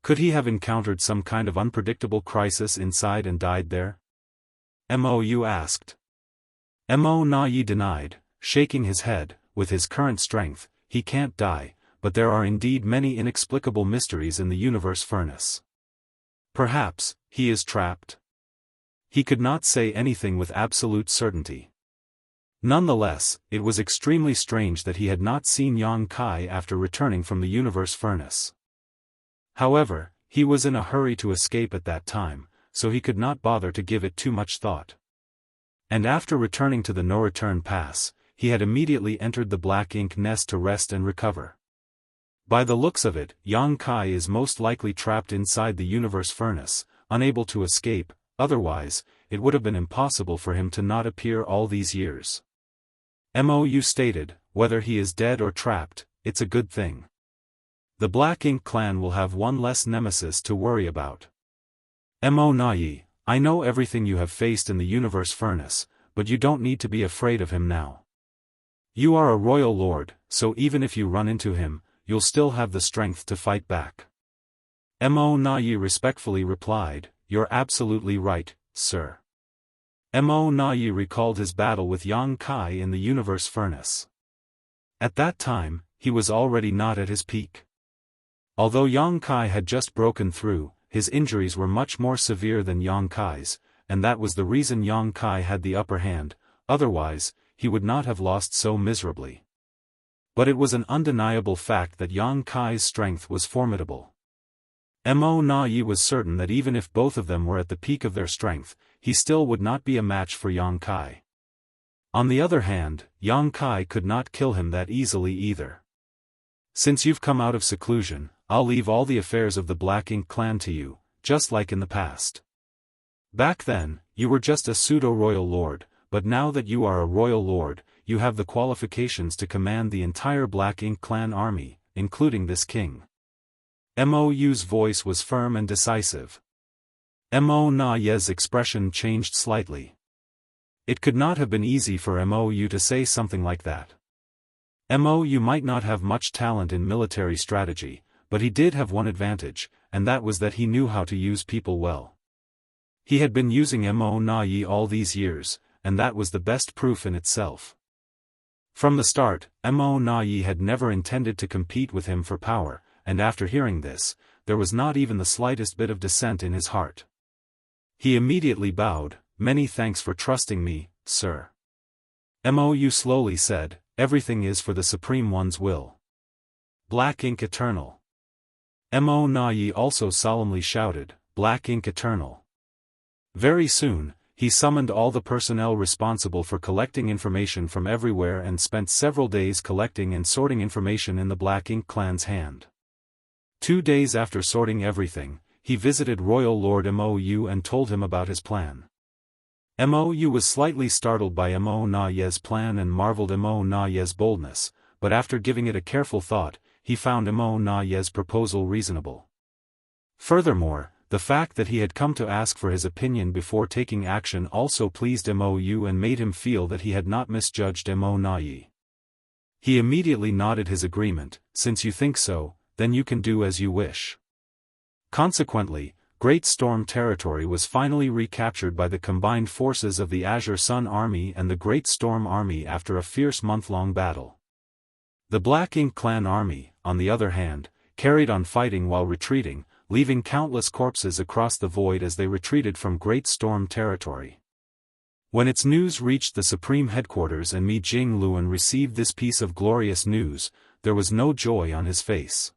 Speaker 1: Could he have encountered some kind of unpredictable crisis inside and died there? Mou asked. Mo Na denied, shaking his head. With his current strength, he can't die, but there are indeed many inexplicable mysteries in the universe furnace. Perhaps, he is trapped? He could not say anything with absolute certainty. Nonetheless, it was extremely strange that he had not seen Yang Kai after returning from the universe furnace. However, he was in a hurry to escape at that time, so he could not bother to give it too much thought. And after returning to the no-return pass, he had immediately entered the Black Ink nest to rest and recover. By the looks of it, Yang Kai is most likely trapped inside the universe furnace, unable to escape, otherwise, it would have been impossible for him to not appear all these years. Mou stated, whether he is dead or trapped, it's a good thing. The Black Ink clan will have one less nemesis to worry about. Mo Na, I know everything you have faced in the universe furnace, but you don't need to be afraid of him now. You are a royal lord, so even if you run into him, you'll still have the strength to fight back. Mo Na respectfully replied, You're absolutely right, sir. Mo Na recalled his battle with Yang Kai in the universe furnace. At that time, he was already not at his peak. Although Yang Kai had just broken through, his injuries were much more severe than Yang Kai's, and that was the reason Yang Kai had the upper hand, otherwise, he would not have lost so miserably. But it was an undeniable fact that Yang Kai's strength was formidable. Mo Na was certain that even if both of them were at the peak of their strength, he still would not be a match for Yang Kai. On the other hand, Yang Kai could not kill him that easily either. Since you've come out of seclusion, I'll leave all the affairs of the Black Ink clan to you, just like in the past. Back then, you were just a pseudo-royal lord, but now that you are a royal lord, you have the qualifications to command the entire Black Ink clan army, including this king. Mou's voice was firm and decisive. Mo Na's expression changed slightly. It could not have been easy for Mou to say something like that. Mou might not have much talent in military strategy, but he did have one advantage, and that was that he knew how to use people well. He had been using Mo Na all these years, and that was the best proof in itself. From the start, Mo Na had never intended to compete with him for power, and after hearing this, there was not even the slightest bit of dissent in his heart. He immediately bowed, Many thanks for trusting me, sir. Mou slowly said, Everything is for the Supreme One's will. Black Ink Eternal. Mo Na also solemnly shouted, Black Ink Eternal. Very soon, he summoned all the personnel responsible for collecting information from everywhere and spent several days collecting and sorting information in the Black Ink clan's hand. 2 days after sorting everything, he visited Royal Lord Mou and told him about his plan. Mou was slightly startled by Mo Na's plan and marveled Mo Na's boldness, but after giving it a careful thought, he found Mo Na's proposal reasonable. Furthermore, the fact that he had come to ask for his opinion before taking action also pleased Mou and made him feel that he had not misjudged Mo Na. He immediately nodded his agreement, Since you think so, then you can do as you wish. Consequently, Great Storm territory was finally recaptured by the combined forces of the Azure Sun Army and the Great Storm Army after a fierce month-long battle. The Black Ink clan army, on the other hand, carried on fighting while retreating, leaving countless corpses across the void as they retreated from Great Storm territory. When its news reached the Supreme Headquarters and Mi Jingluan received this piece of glorious news, there was no joy on his face.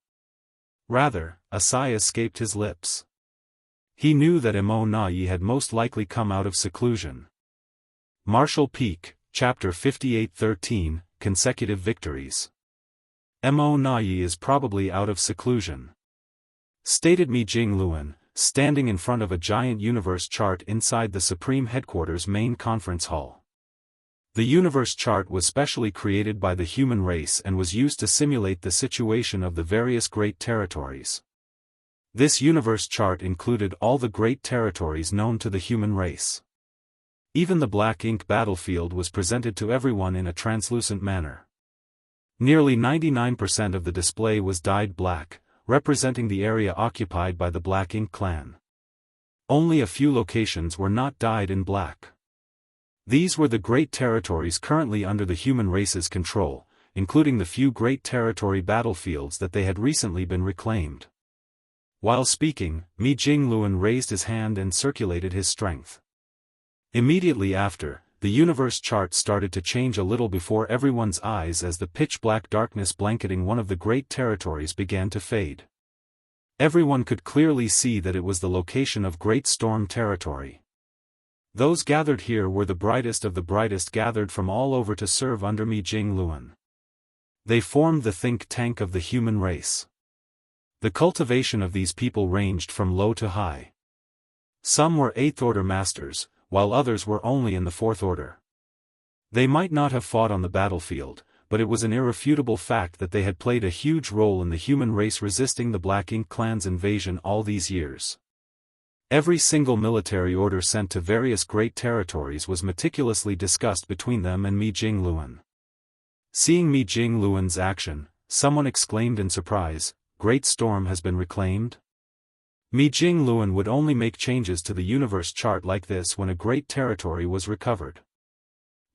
Speaker 1: Rather, a sigh escaped his lips. He knew that Mo Na had most likely come out of seclusion. Martial Peak, Chapter 58-13, consecutive victories. Mo Nai is probably out of seclusion, stated Mi Jingluan, standing in front of a giant universe chart inside the Supreme Headquarters main conference hall. The universe chart was specially created by the human race and was used to simulate the situation of the various great territories. This universe chart included all the great territories known to the human race. Even the black ink battlefield was presented to everyone in a translucent manner. Nearly 99% of the display was dyed black, representing the area occupied by the Black Ink clan. Only a few locations were not dyed in black. These were the great territories currently under the human race's control, including the few great territory battlefields that they had recently been reclaimed. While speaking, Mi Jingluan raised his hand and circulated his strength. Immediately after, the universe chart started to change a little before everyone's eyes as the pitch-black darkness blanketing one of the great territories began to fade. Everyone could clearly see that it was the location of Great Storm territory. Those gathered here were the brightest of the brightest gathered from all over to serve under Mi Jingluan. They formed the think tank of the human race. The cultivation of these people ranged from low to high. Some were 8th order masters, while others were only in the 4th order. They might not have fought on the battlefield, but it was an irrefutable fact that they had played a huge role in the human race resisting the Black Ink clan's invasion all these years. Every single military order sent to various great territories was meticulously discussed between them and Mi Jingluan. Seeing Mi Jingluan's action, someone exclaimed in surprise, "Great Storm has been reclaimed?" Mi Jingluan would only make changes to the universe chart like this when a great territory was recovered.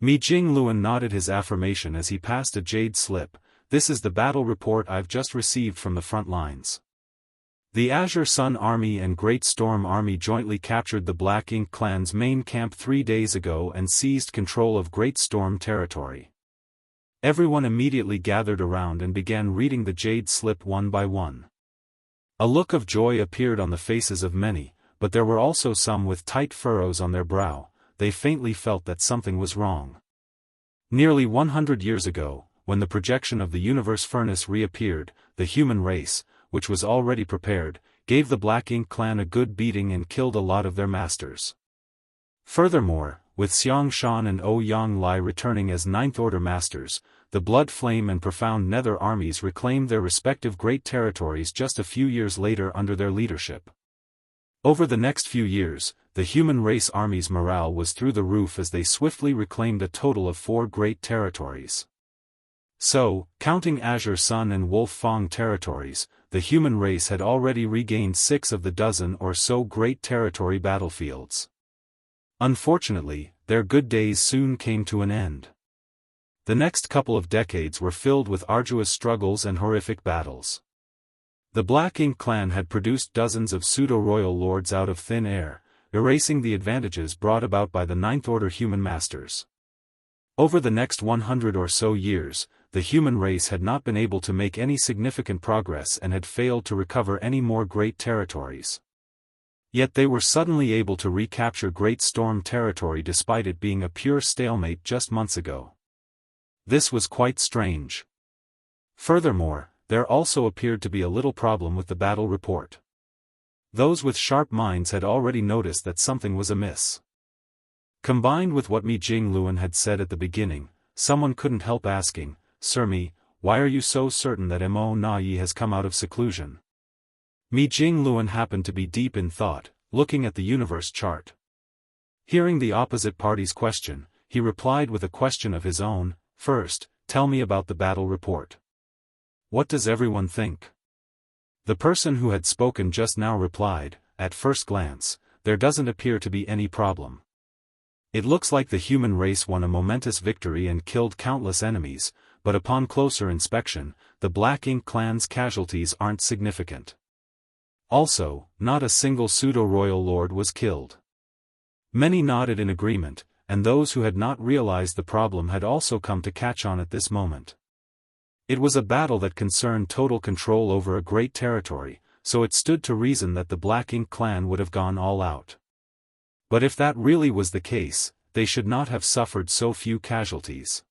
Speaker 1: Mi Jingluan nodded his affirmation as he passed a Jade slip. "This is the battle report I've just received from the front lines. The Azure Sun Army and Great Storm Army jointly captured the Black Ink clan's main camp 3 days ago and seized control of Great Storm territory." Everyone immediately gathered around and began reading the Jade slip one by one. A look of joy appeared on the faces of many, but there were also some with tight furrows on their brow. They faintly felt that something was wrong. Nearly 100 years ago, when the projection of the universe furnace reappeared, the human race, which was already prepared, gave the Black Ink clan a good beating and killed a lot of their masters. Furthermore, with Xianxia and Ouyang Lai returning as 9th Order masters, the Blood Flame and Profound Nether armies reclaimed their respective great territories just a few years later under their leadership. Over the next few years, the human race army's morale was through the roof as they swiftly reclaimed a total of 4 great territories. So, counting Azure Sun and Wolf Fang territories, the human race had already regained 6 of the dozen or so great territory battlefields. Unfortunately, their good days soon came to an end. The next couple of decades were filled with arduous struggles and horrific battles. The Black Ink clan had produced dozens of pseudo-royal lords out of thin air, erasing the advantages brought about by the 9th Order human masters. Over the next 100 or so years, the human race had not been able to make any significant progress and had failed to recover any more great territories. Yet they were suddenly able to recapture Great Storm territory despite it being a pure stalemate just months ago. This was quite strange. Furthermore, there also appeared to be a little problem with the battle report. Those with sharp minds had already noticed that something was amiss. Combined with what Mi Jingluan had said at the beginning, someone couldn't help asking, "Sir Mi, why are you so certain that Mo Nai has come out of seclusion?" Mi Jingluan happened to be deep in thought, looking at the universe chart. Hearing the opposite party's question, he replied with a question of his own. "First, tell me about the battle report. What does everyone think?" The person who had spoken just now replied, "At first glance, there doesn't appear to be any problem. It looks like the human race won a momentous victory and killed countless enemies, but upon closer inspection, the Black Ink clan's casualties aren't significant. Also, not a single pseudo-royal lord was killed." Many nodded in agreement, and those who had not realized the problem had also come to catch on at this moment. It was a battle that concerned total control over a great territory, so it stood to reason that the Black Ink clan would have gone all out. But if that really was the case, they should not have suffered so few casualties.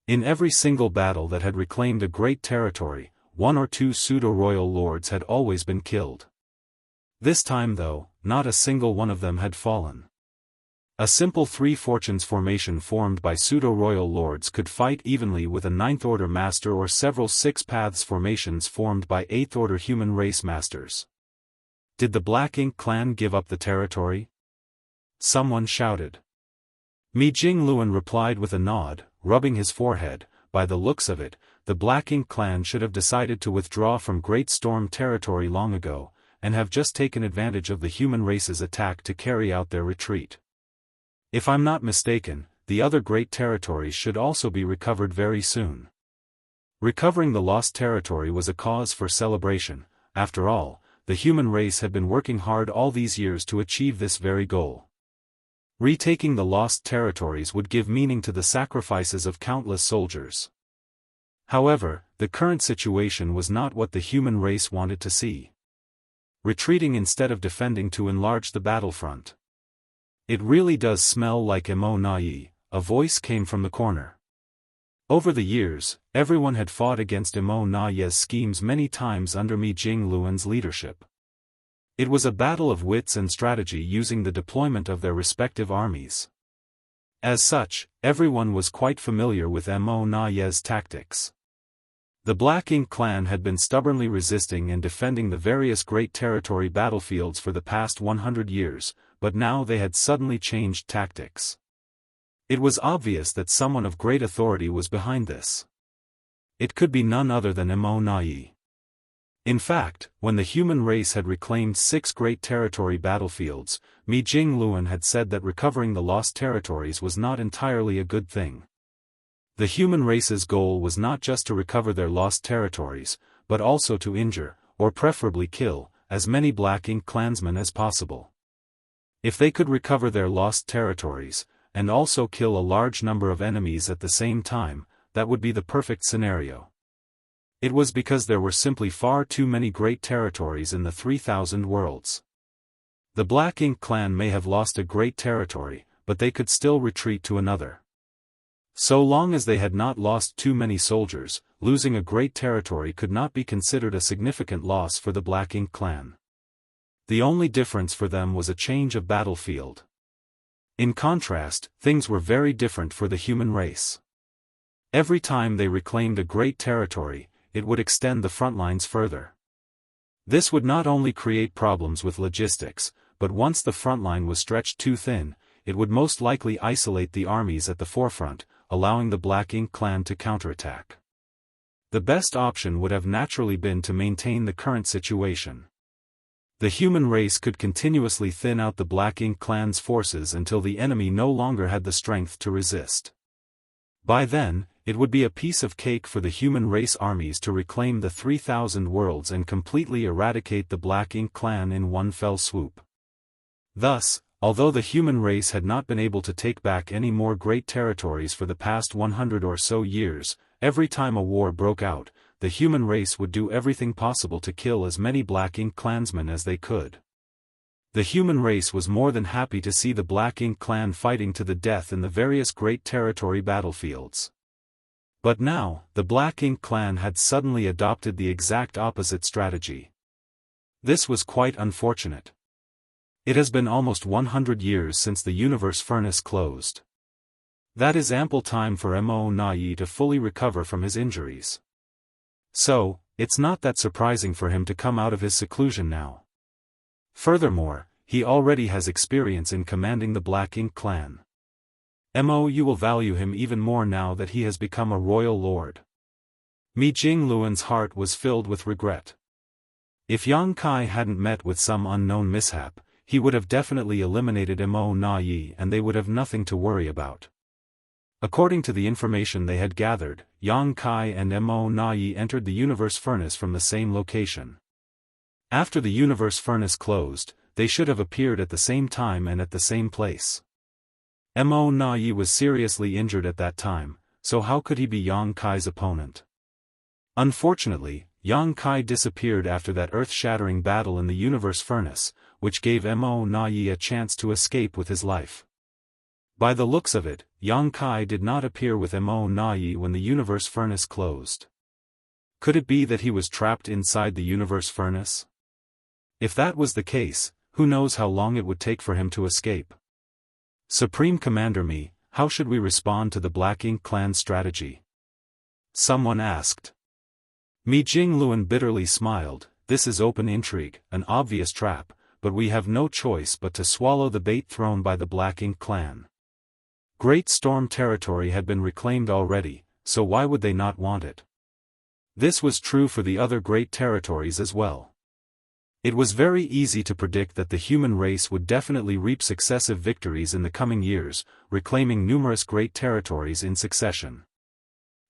Speaker 1: In every single battle that had reclaimed a great territory, one or two pseudo-royal lords had always been killed. This time though, not a single one of them had fallen. A simple Three Fortunes formation formed by pseudo-royal lords could fight evenly with a Ninth-Order master or several Six Paths formations formed by Eighth-Order human race masters. Did the Black Ink clan give up the territory? Someone shouted. Mi Jingluan replied with a nod, rubbing his forehead. By the looks of it, the Black Ink clan should have decided to withdraw from Great Storm territory long ago, and have just taken advantage of the human race's attack to carry out their retreat. If I'm not mistaken, the other great territories should also be recovered very soon. Recovering the lost territory was a cause for celebration. After all, the human race had been working hard all these years to achieve this very goal. Retaking the lost territories would give meaning to the sacrifices of countless soldiers. However, the current situation was not what the human race wanted to see. Retreating instead of defending to enlarge the battlefront. It really does smell like Emo Nai, a voice came from the corner. Over the years, everyone had fought against Emo Nai's schemes many times under Mi Jingluan's leadership. It was a battle of wits and strategy using the deployment of their respective armies. As such, everyone was quite familiar with Emo Nai's tactics. The Black Ink clan had been stubbornly resisting and defending the various great territory battlefields for the past 100 years, but now they had suddenly changed tactics. It was obvious that someone of great authority was behind this. It could be none other than Emo Nai. In fact, when the human race had reclaimed 6 great territory battlefields, Mi Jingluan had said that recovering the lost territories was not entirely a good thing. The human race's goal was not just to recover their lost territories, but also to injure, or preferably kill, as many Black Ink clansmen as possible. If they could recover their lost territories, and also kill a large number of enemies at the same time, that would be the perfect scenario. It was because there were simply far too many great territories in the 3,000 worlds. The Black Ink clan may have lost a great territory, but they could still retreat to another. So long as they had not lost too many soldiers, losing a great territory could not be considered a significant loss for the Black Ink clan. The only difference for them was a change of battlefield. In contrast, things were very different for the human race. Every time they reclaimed a great territory, it would extend the front lines further. This would not only create problems with logistics, but once the front line was stretched too thin, it would most likely isolate the armies at the forefront, allowing the Black Ink clan to counterattack. The best option would have naturally been to maintain the current situation. The human race could continuously thin out the Black Ink clan's forces until the enemy no longer had the strength to resist. By then, it would be a piece of cake for the human race armies to reclaim the 3,000 worlds and completely eradicate the Black Ink clan in one fell swoop. Thus, although the human race had not been able to take back any more great territories for the past 100 or so years, every time a war broke out, the human race would do everything possible to kill as many Black Ink clansmen as they could. The human race was more than happy to see the Black Ink clan fighting to the death in the various great territory battlefields. But now, the Black Ink clan had suddenly adopted the exact opposite strategy. This was quite unfortunate. It has been almost 100 years since the universe furnace closed. That is ample time for Mo Nai to fully recover from his injuries. So, it's not that surprising for him to come out of his seclusion now. Furthermore, he already has experience in commanding the Black Ink clan. You will value him even more now that he has become a royal lord. Mi Jingluan's heart was filled with regret. If Yang Kai hadn't met with some unknown mishap, he would have definitely eliminated Mo Nai and they would have nothing to worry about. According to the information they had gathered, Yang Kai and Mo Nai entered the universe furnace from the same location. After the universe furnace closed, they should have appeared at the same time and at the same place. Mo Nai was seriously injured at that time, so how could he be Yang Kai's opponent? Unfortunately, Yang Kai disappeared after that earth-shattering battle in the universe furnace, which gave Mo Nai a chance to escape with his life. By the looks of it, Xianxia did not appear with Mo Nai when the universe furnace closed. Could it be that he was trapped inside the universe furnace? If that was the case, who knows how long it would take for him to escape? Supreme Commander Mi, how should we respond to the Black Ink clan's strategy? Someone asked. Mi Jingluan bitterly smiled. This is open intrigue, an obvious trap, but we have no choice but to swallow the bait thrown by the Black Ink clan. Great Storm territory had been reclaimed already, so why would they not want it? This was true for the other great territories as well. It was very easy to predict that the human race would definitely reap successive victories in the coming years, reclaiming numerous great territories in succession.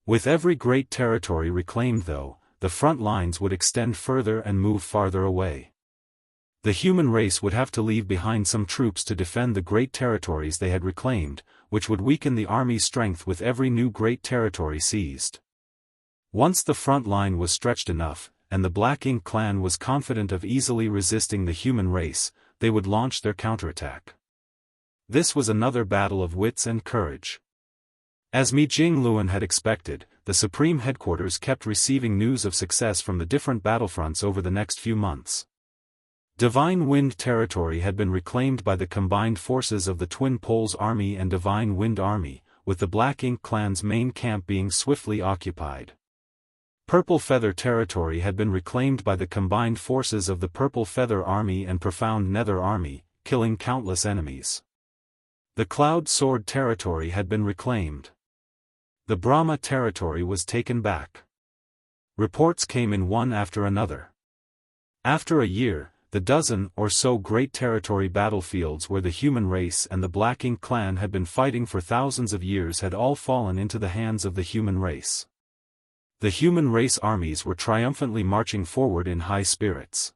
Speaker 1: With every great territory reclaimed though, the front lines would extend further and move farther away. The human race would have to leave behind some troops to defend the great territories they had reclaimed, which would weaken the army's strength with every new great territory seized. Once the front line was stretched enough, and the Black Ink clan was confident of easily resisting the human race, they would launch their counterattack. This was another battle of wits and courage. As Mi Jingluan had expected, the Supreme Headquarters kept receiving news of success from the different battlefronts over the next few months. Divine Wind territory had been reclaimed by the combined forces of the Twin Poles Army and Divine Wind Army, with the Black Ink clan's main camp being swiftly occupied. Purple Feather territory had been reclaimed by the combined forces of the Purple Feather Army and Profound Nether Army, killing countless enemies. The Cloud Sword territory had been reclaimed. The Brahma territory was taken back. Reports came in one after another. After a year, the dozen or so great territory battlefields where the human race and the Black Ink clan had been fighting for thousands of years had all fallen into the hands of the human race. The human race armies were triumphantly marching forward in high spirits.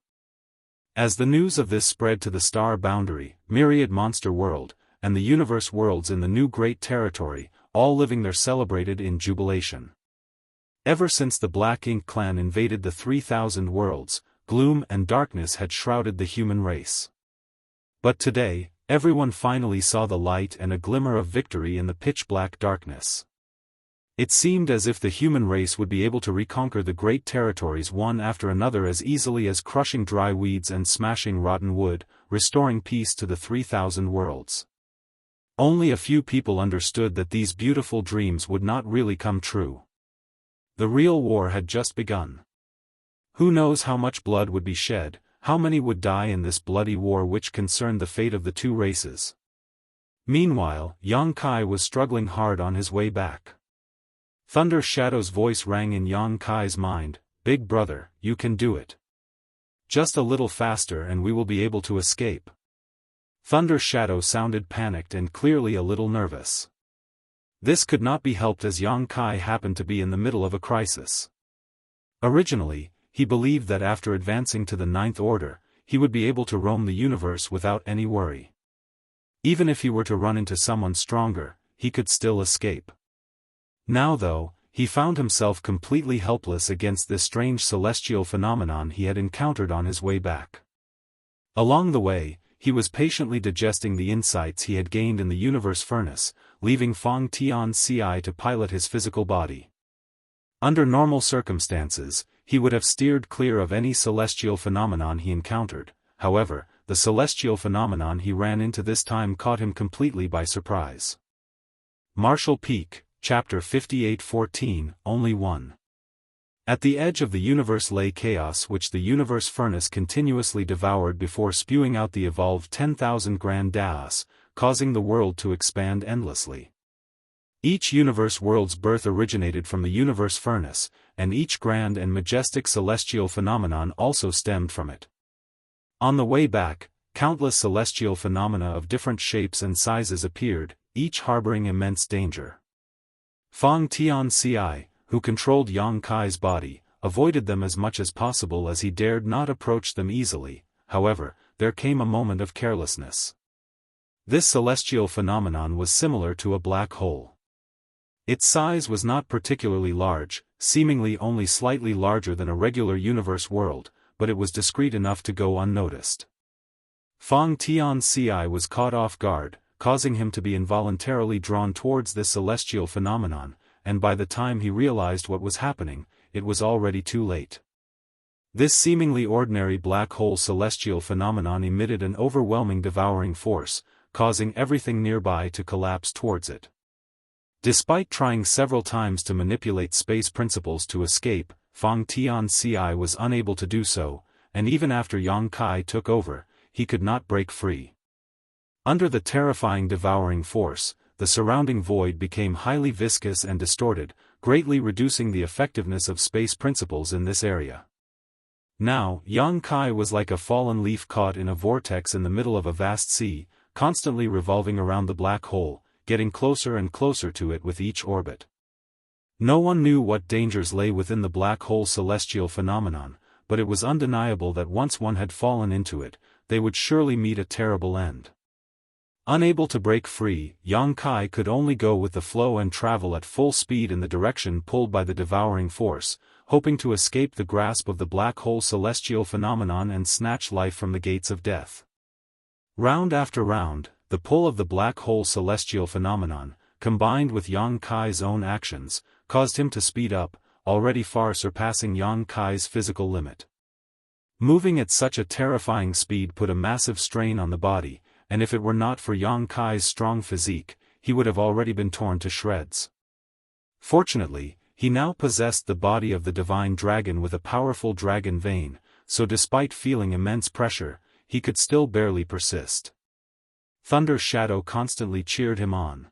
Speaker 1: As the news of this spread to the star boundary, myriad monster world, and the universe worlds in the new great territory, all living there celebrated in jubilation. Ever since the Black Ink clan invaded the 3,000 worlds, gloom and darkness had shrouded the human race. But today, everyone finally saw the light and a glimmer of victory in the pitch-black darkness. It seemed as if the human race would be able to reconquer the great territories one after another as easily as crushing dry weeds and smashing rotten wood, restoring peace to the 3,000 worlds. Only a few people understood that these beautiful dreams would not really come true. The real war had just begun. Who knows how much blood would be shed, how many would die in this bloody war which concerned the fate of the two races. Meanwhile, Xianxia was struggling hard on his way back. Thunder Shadow's voice rang in Xianxia's mind, "Big brother, you can do it. Just a little faster and we will be able to escape." Thunder Shadow sounded panicked and clearly a little nervous. This could not be helped as Xianxia happened to be in the middle of a crisis. Originally, he believed that after advancing to the Ninth Order, he would be able to roam the universe without any worry. Even if he were to run into someone stronger, he could still escape. Now though, he found himself completely helpless against this strange celestial phenomenon he had encountered on his way back. Along the way, he was patiently digesting the insights he had gained in the universe furnace, leaving Fang Tianci to pilot his physical body. Under normal circumstances, he would have steered clear of any celestial phenomenon he encountered. However, the celestial phenomenon he ran into this time caught him completely by surprise. Martial Peak, Chapter 58:14, Only One. At the edge of the universe lay chaos which the universe furnace continuously devoured before spewing out the evolved 10,000 grand Daoist, causing the world to expand endlessly. Each universe world's birth originated from the universe furnace, and each grand and majestic celestial phenomenon also stemmed from it. On the way back, countless celestial phenomena of different shapes and sizes appeared, each harboring immense danger. Fang Tianci, who controlled Xianxia's body, avoided them as much as possible as he dared not approach them easily. However, there came a moment of carelessness. This celestial phenomenon was similar to a black hole. Its size was not particularly large, seemingly only slightly larger than a regular universe world, but it was discreet enough to go unnoticed. Fang Tianci was caught off guard, causing him to be involuntarily drawn towards this celestial phenomenon, and by the time he realized what was happening, it was already too late. This seemingly ordinary black hole celestial phenomenon emitted an overwhelming devouring force, causing everything nearby to collapse towards it. Despite trying several times to manipulate space principles to escape, Fang Tianxia was unable to do so, and even after Yang Kai took over, he could not break free. Under the terrifying devouring force, the surrounding void became highly viscous and distorted, greatly reducing the effectiveness of space principles in this area. Now, Yang Kai was like a fallen leaf caught in a vortex in the middle of a vast sea, constantly revolving around the black hole, getting closer and closer to it with each orbit. No one knew what dangers lay within the black hole celestial phenomenon, but it was undeniable that once one had fallen into it, they would surely meet a terrible end. Unable to break free, Yang Kai could only go with the flow and travel at full speed in the direction pulled by the devouring force, hoping to escape the grasp of the black hole celestial phenomenon and snatch life from the gates of death. Round after round, the pull of the black hole celestial phenomenon, combined with Yang Kai's own actions, caused him to speed up, already far surpassing Yang Kai's physical limit. Moving at such a terrifying speed put a massive strain on the body, and if it were not for Yang Kai's strong physique, he would have already been torn to shreds. Fortunately, he now possessed the body of the divine dragon with a powerful dragon vein, so despite feeling immense pressure, he could still barely persist. Thunder Shadow constantly cheered him on.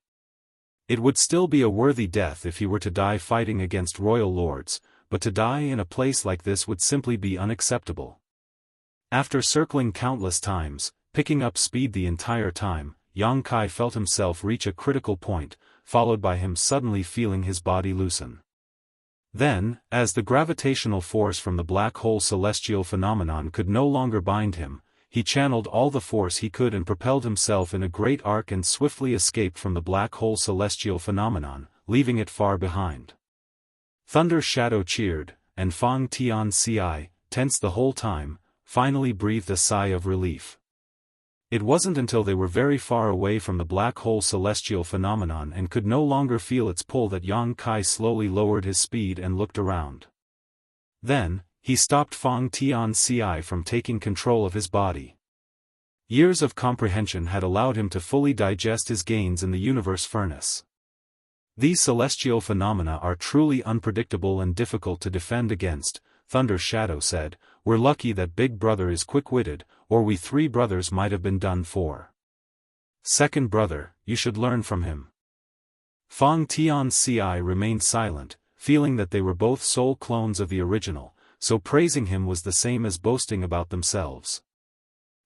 Speaker 1: It would still be a worthy death if he were to die fighting against royal lords, but to die in a place like this would simply be unacceptable. After circling countless times, picking up speed the entire time, Yang Kai felt himself reach a critical point, followed by him suddenly feeling his body loosen. Then, as the gravitational force from the black hole celestial phenomenon could no longer bind him, he channeled all the force he could and propelled himself in a great arc and swiftly escaped from the black hole celestial phenomenon, leaving it far behind. Thunder Shadow cheered, and Fang Tianxia, tense the whole time, finally breathed a sigh of relief. It wasn't until they were very far away from the black hole celestial phenomenon and could no longer feel its pull that Yang Kai slowly lowered his speed and looked around. Then, he stopped Fang Tianxia from taking control of his body. Years of comprehension had allowed him to fully digest his gains in the universe furnace. These celestial phenomena are truly unpredictable and difficult to defend against, Thunder Shadow said. We're lucky that Big Brother is quick-witted, or we three brothers might have been done for. Second brother, you should learn from him. Fang Tianxia remained silent, feeling that they were both soul clones of the original, so praising him was the same as boasting about themselves.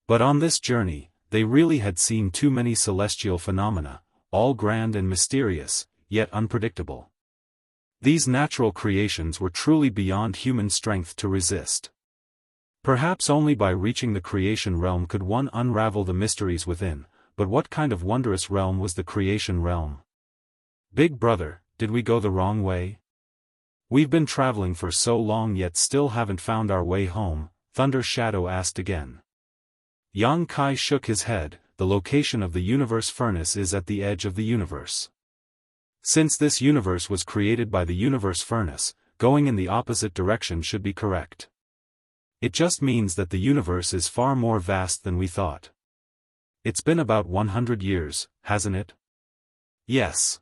Speaker 1: But on this journey, they really had seen too many celestial phenomena, all grand and mysterious, yet unpredictable. These natural creations were truly beyond human strength to resist. Perhaps only by reaching the creation realm could one unravel the mysteries within, but what kind of wondrous realm was the creation realm? Big Brother, did we go the wrong way? We've been traveling for so long yet still haven't found our way home, Thunder Shadow asked again. Yang Kai shook his head. The location of the universe furnace is at the edge of the universe. Since this universe was created by the universe furnace, going in the opposite direction should be correct. It just means that the universe is far more vast than we thought. It's been about 100 years, hasn't it? Yes.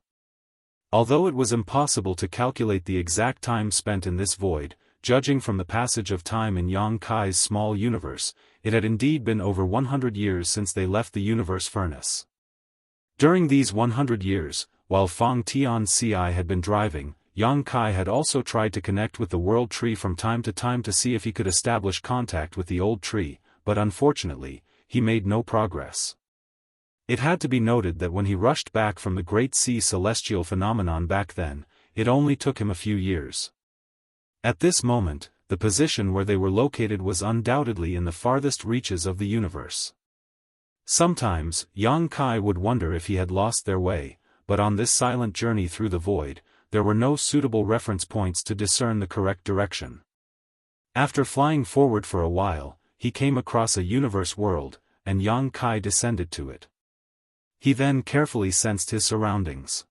Speaker 1: Although it was impossible to calculate the exact time spent in this void, judging from the passage of time in Yang Kai's small universe, it had indeed been over 100 years since they left the universe furnace. During these 100 years, while Fang Tianxia had been driving, Yang Kai had also tried to connect with the world tree from time to see if he could establish contact with the old tree, but unfortunately, he made no progress. It had to be noted that when he rushed back from the Great Sea celestial phenomenon back then, it only took him a few years. At this moment, the position where they were located was undoubtedly in the farthest reaches of the universe. Sometimes, Yang Kai would wonder if he had lost their way, but on this silent journey through the void, there were no suitable reference points to discern the correct direction. After flying forward for a while, he came across a universe world, and Yang Kai descended to it. He then carefully sensed his surroundings.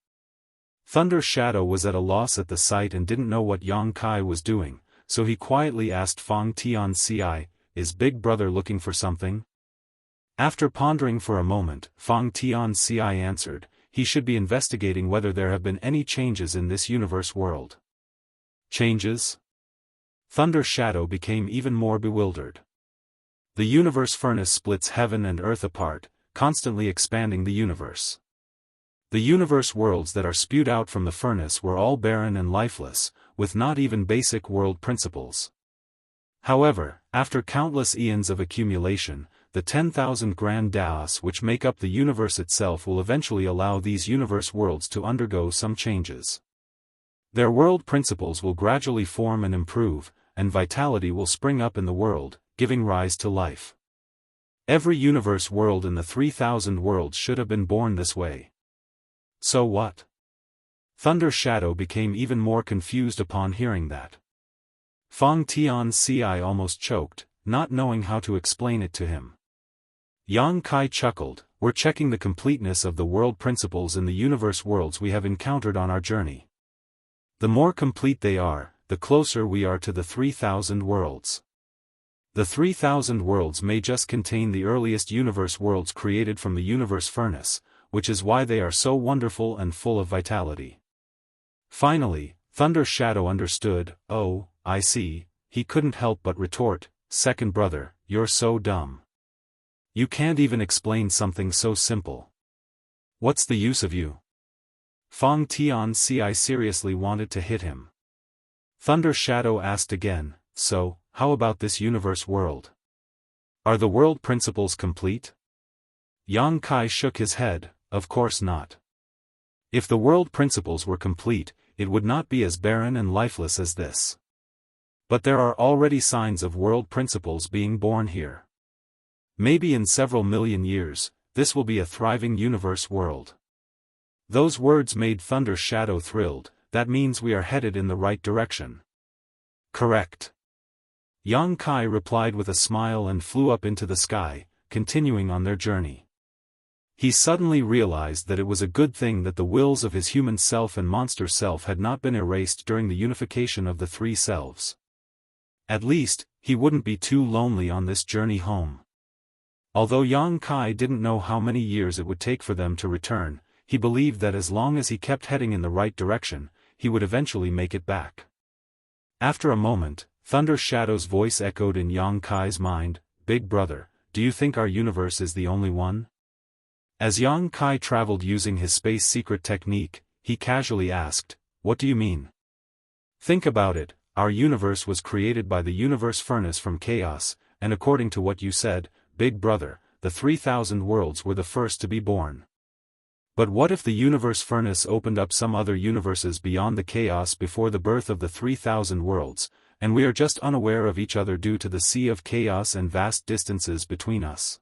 Speaker 1: Thunder Shadow was at a loss at the sight and didn't know what Yang Kai was doing, so he quietly asked Fang Tianci, "Is Big Brother looking for something?" After pondering for a moment, Fang Tianci answered, "He should be investigating whether there have been any changes in this universe world." Changes? Thunder Shadow became even more bewildered. The universe furnace splits heaven and earth apart, constantly expanding the universe. The universe worlds that are spewed out from the furnace were all barren and lifeless, with not even basic world principles. However, after countless eons of accumulation, the 10,000 grand Daoists which make up the universe itself will eventually allow these universe worlds to undergo some changes. Their world principles will gradually form and improve, and vitality will spring up in the world, giving rise to life. Every universe world in the 3,000 worlds should have been born this way. So what? Thunder Shadow became even more confused upon hearing that. Fang Tianci almost choked, not knowing how to explain it to him. Yang Kai chuckled, "We're checking the completeness of the world principles in the universe worlds we have encountered on our journey. The more complete they are, the closer we are to the 3,000 worlds. The 3,000 worlds may just contain the earliest universe worlds created from the universe furnace, which is why they are so wonderful and full of vitality." Finally, Thunder Shadow understood. "Oh, I see," he couldn't help but retort, "Second brother, you're so dumb. You can't even explain something so simple. What's the use of you?" Fang Tianci seriously wanted to hit him. Thunder Shadow asked again, "So, how about this universe world? Are the world principles complete?" Yang Kai shook his head, "Of course not. If the world principles were complete, it would not be as barren and lifeless as this. But there are already signs of world principles being born here. Maybe in several million years, this will be a thriving universe world." Those words made Thunder Shadow thrilled. "That means we are headed in the right direction." "Correct." Yang Kai replied with a smile and flew up into the sky, continuing on their journey. He suddenly realized that it was a good thing that the wills of his human self and monster self had not been erased during the unification of the three selves. At least, he wouldn't be too lonely on this journey home. Although Yang Kai didn't know how many years it would take for them to return, he believed that as long as he kept heading in the right direction, he would eventually make it back. After a moment, Thunder Shadow's voice echoed in Yang Kai's mind, "Big brother, do you think our universe is the only one?" As Yang Kai traveled using his space secret technique, he casually asked, "What do you mean?" "Think about it, our universe was created by the universe furnace from chaos, and according to what you said, Big brother, the 3,000 worlds were the first to be born. But what if the universe furnace opened up some other universes beyond the chaos before the birth of the 3,000 worlds, and we are just unaware of each other due to the sea of chaos and vast distances between us?"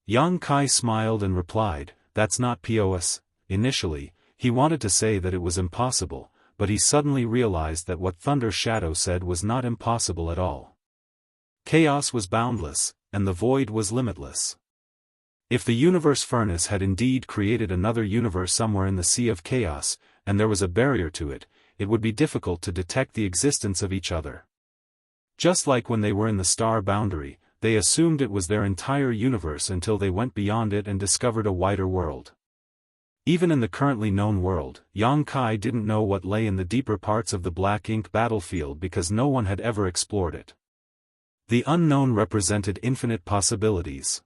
Speaker 1: Yang Kai smiled and replied, "That's not POS. Initially, he wanted to say that it was impossible, but he suddenly realized that what Thunder Shadow said was not impossible at all. Chaos was boundless, and the void was limitless. If the universe furnace had indeed created another universe somewhere in the sea of chaos, and there was a barrier to it, it would be difficult to detect the existence of each other. Just like when they were in the star boundary, they assumed it was their entire universe until they went beyond it and discovered a wider world. Even in the currently known world, Yang Kai didn't know what lay in the deeper parts of the black ink battlefield because no one had ever explored it. The unknown represented infinite possibilities.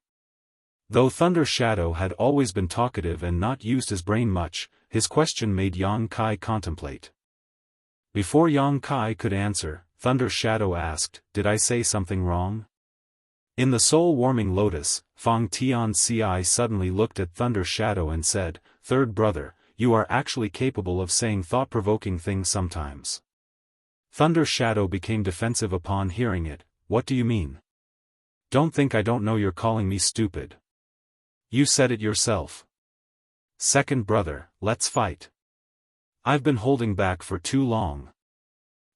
Speaker 1: Though Thunder Shadow had always been talkative and not used his brain much, his question made Yang Kai contemplate. Before Yang Kai could answer, Thunder Shadow asked, "Did I say something wrong?" In the soul-warming lotus, Fang Tianci suddenly looked at Thunder Shadow and said, "Third brother, you are actually capable of saying thought-provoking things sometimes." Thunder Shadow became defensive upon hearing it. "What do you mean? Don't think I don't know you're calling me stupid. You said it yourself. Second brother, let's fight. I've been holding back for too long."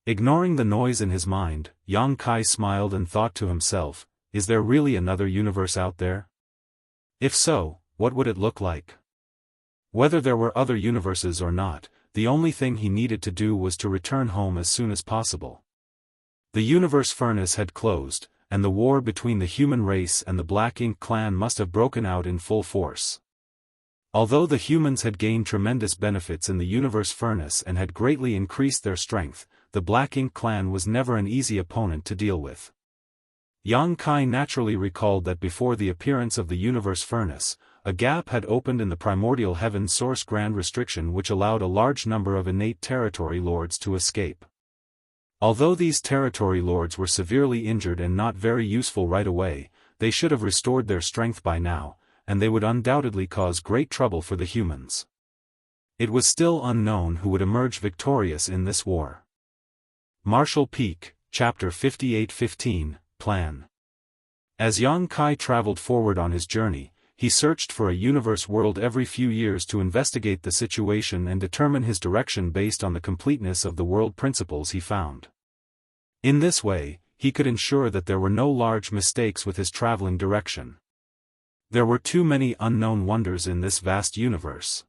Speaker 1: Ignoring the noise in his mind, Yang Kai smiled and thought to himself, "Is there really another universe out there? If so, what would it look like? Whether there were other universes or not, the only thing he needed to do was to return home as soon as possible. The universe furnace had closed, and the war between the human race and the Black Ink clan must have broken out in full force. Although the humans had gained tremendous benefits in the universe furnace and had greatly increased their strength, the Black Ink clan was never an easy opponent to deal with. Xianxia naturally recalled that before the appearance of the universe furnace, a gap had opened in the primordial heaven source grand restriction which allowed a large number of innate territory lords to escape. Although these territory lords were severely injured and not very useful right away, they should have restored their strength by now, and they would undoubtedly cause great trouble for the humans. It was still unknown who would emerge victorious in this war. Martial Peak, Chapter 58-15, Plan. As Xianxia traveled forward on his journey, he searched for a universe world every few years to investigate the situation and determine his direction based on the completeness of the world principles he found. In this way, he could ensure that there were no large mistakes with his traveling direction. There were too many unknown wonders in this vast universe.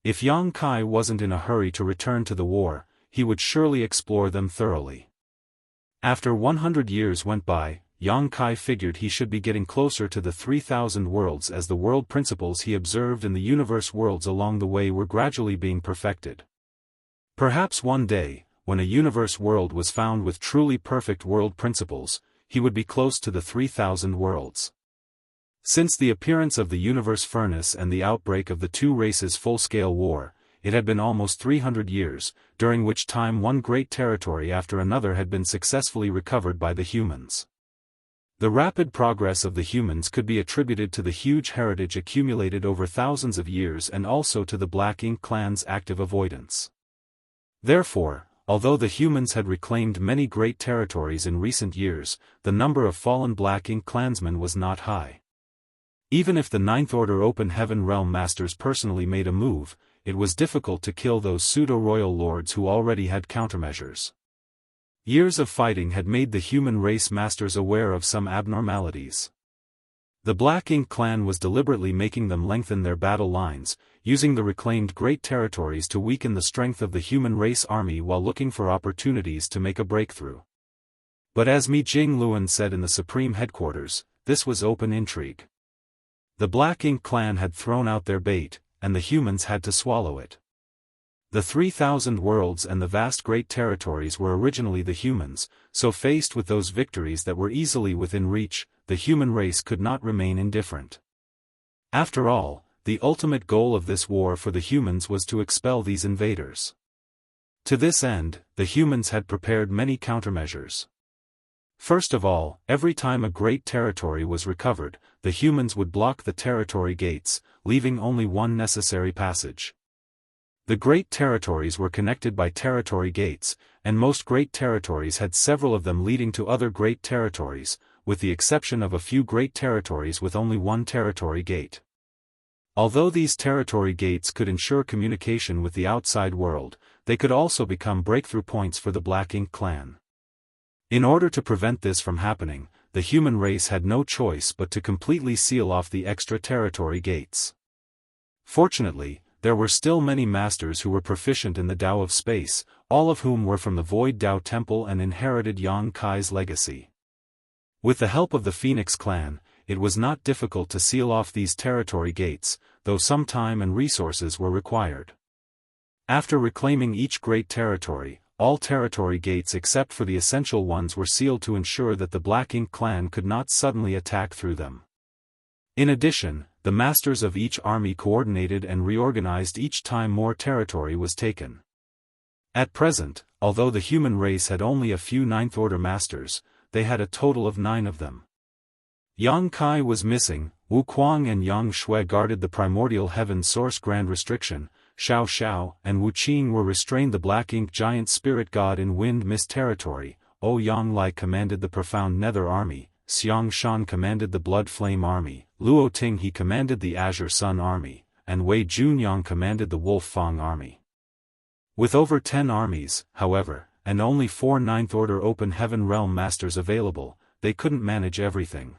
Speaker 1: If Xianxia wasn't in a hurry to return to the war, he would surely explore them thoroughly. After 100 years went by, Xianxia figured he should be getting closer to the 3,000 worlds as the world principles he observed in the universe worlds along the way were gradually being perfected. Perhaps one day, when a universe world was found with truly perfect world principles, he would be close to the 3,000 worlds. Since the appearance of the universe furnace and the outbreak of the two races' full-scale war, it had been almost 300 years, during which time one great territory after another had been successfully recovered by the humans. The rapid progress of the humans could be attributed to the huge heritage accumulated over thousands of years and also to the Black Ink clan's active avoidance. Therefore, although the humans had reclaimed many great territories in recent years, the number of fallen Black Ink clansmen was not high. Even if the Ninth Order Open Heaven Realm Masters personally made a move, it was difficult to kill those pseudo-royal lords who already had countermeasures. Years of fighting had made the human race masters aware of some abnormalities. The Black Ink clan was deliberately making them lengthen their battle lines, using the reclaimed great territories to weaken the strength of the human race army while looking for opportunities to make a breakthrough. But as Mi Jingluan said in the Supreme Headquarters, this was open intrigue. The Black Ink clan had thrown out their bait, and the humans had to swallow it. The 3,000 worlds and the vast great territories were originally the humans, so faced with those victories that were easily within reach, the human race could not remain indifferent. After all, the ultimate goal of this war for the humans was to expel these invaders. To this end, the humans had prepared many countermeasures. First of all, every time a great territory was recovered, the humans would block the territory gates, leaving only one necessary passage. The great territories were connected by territory gates, and most great territories had several of them leading to other great territories, with the exception of a few great territories with only one territory gate. Although these territory gates could ensure communication with the outside world, they could also become breakthrough points for the Black Ink clan. In order to prevent this from happening, the human race had no choice but to completely seal off the extra territory gates. Fortunately, there were still many masters who were proficient in the Tao of space, all of whom were from the Void Tao Temple and inherited Xianxia's legacy. With the help of the Phoenix clan, it was not difficult to seal off these territory gates, though some time and resources were required. After reclaiming each great territory, all territory gates except for the essential ones were sealed to ensure that the Black Ink clan could not suddenly attack through them. In addition, the masters of each army coordinated and reorganized each time more territory was taken. At present, although the human race had only a few Ninth Order masters, they had a total of 9 of them. Xianxia was missing, Wu Kuang and Yang Shui guarded the primordial heaven source grand restriction, Xiao and Wu Qing were restrained the Black Ink giant spirit god in wind mist territory, O Yang Lai commanded the profound nether army, Xiang Shan commanded the blood flame army, Luo Ting he commanded the azure sun army, and Wei Junyang commanded the wolf fang army. With over 10 armies, however, and only 4 Ninth Order Open Heaven Realm Masters available, they couldn't manage everything.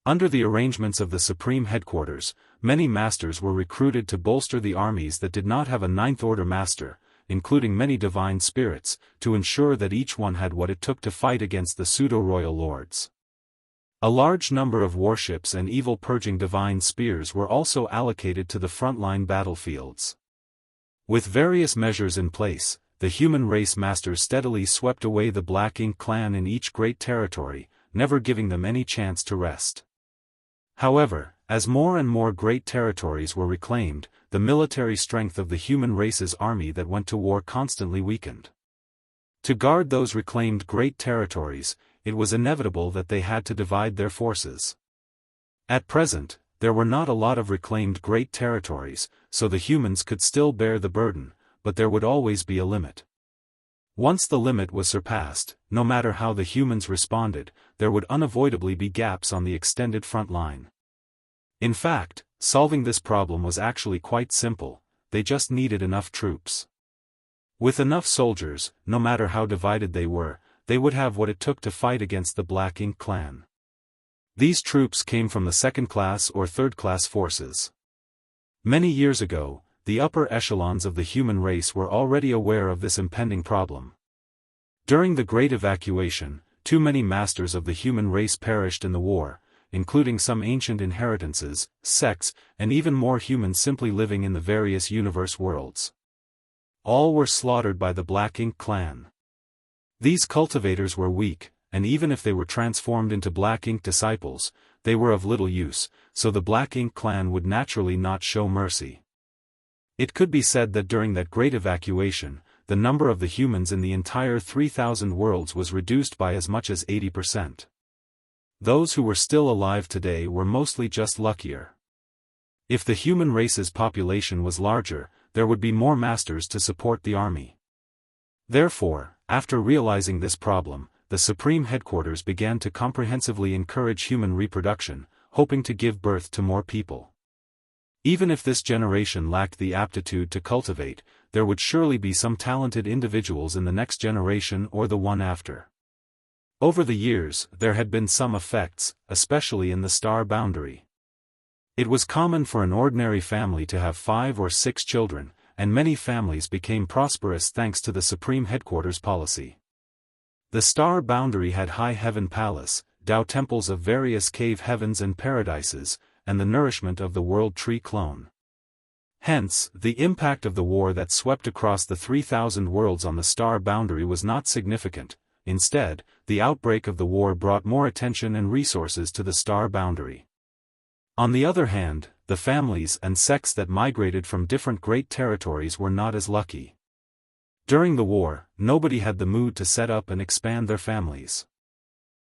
Speaker 1: Under the arrangements of the Supreme Headquarters, many masters were recruited to bolster the armies that did not have a ninth-order master, including many divine spirits, to ensure that each one had what it took to fight against the pseudo-royal lords. A large number of warships and evil-purging divine spears were also allocated to the frontline battlefields. With various measures in place, the human race masters steadily swept away the Black Ink clan in each great territory, never giving them any chance to rest. However, as more and more great territories were reclaimed, the military strength of the human race's army that went to war constantly weakened. To guard those reclaimed great territories, it was inevitable that they had to divide their forces. At present, there were not a lot of reclaimed great territories, so the humans could still bear the burden, but there would always be a limit. Once the limit was surpassed, no matter how the humans responded, there would unavoidably be gaps on the extended front line. In fact, solving this problem was actually quite simple, they just needed enough troops. With enough soldiers, no matter how divided they would have what it took to fight against the Black Ink clan. These troops came from the second-class or third-class forces. Many years ago, the upper echelons of the human race were already aware of this impending problem. During the Great Evacuation, too many masters of the human race perished in the war, including some ancient inheritances, sects, and even more humans simply living in the various universe worlds. All were slaughtered by the Black Ink clan. These cultivators were weak, and even if they were transformed into Black Ink disciples, they were of little use, so the Black Ink clan would naturally not show mercy. It could be said that during that great evacuation, the number of the humans in the entire 3,000 worlds was reduced by as much as 80%. Those who were still alive today were mostly just luckier. If the human race's population was larger, there would be more masters to support the army. Therefore, after realizing this problem, the Supreme Headquarters began to comprehensively encourage human reproduction, hoping to give birth to more people. Even if this generation lacked the aptitude to cultivate, there would surely be some talented individuals in the next generation or the one after. Over the years, there had been some effects, especially in the star boundary. It was common for an ordinary family to have 5 or 6 children, and many families became prosperous thanks to the Supreme Headquarters policy. The star boundary had high heaven palace, Dao temples of various cave heavens and paradises, and the nourishment of the world tree clone. Hence, the impact of the war that swept across the 3,000 worlds on the star boundary was not significant. Instead, the outbreak of the war brought more attention and resources to the star boundary. On the other hand, the families and sects that migrated from different great territories were not as lucky. During the war, nobody had the mood to set up and expand their families.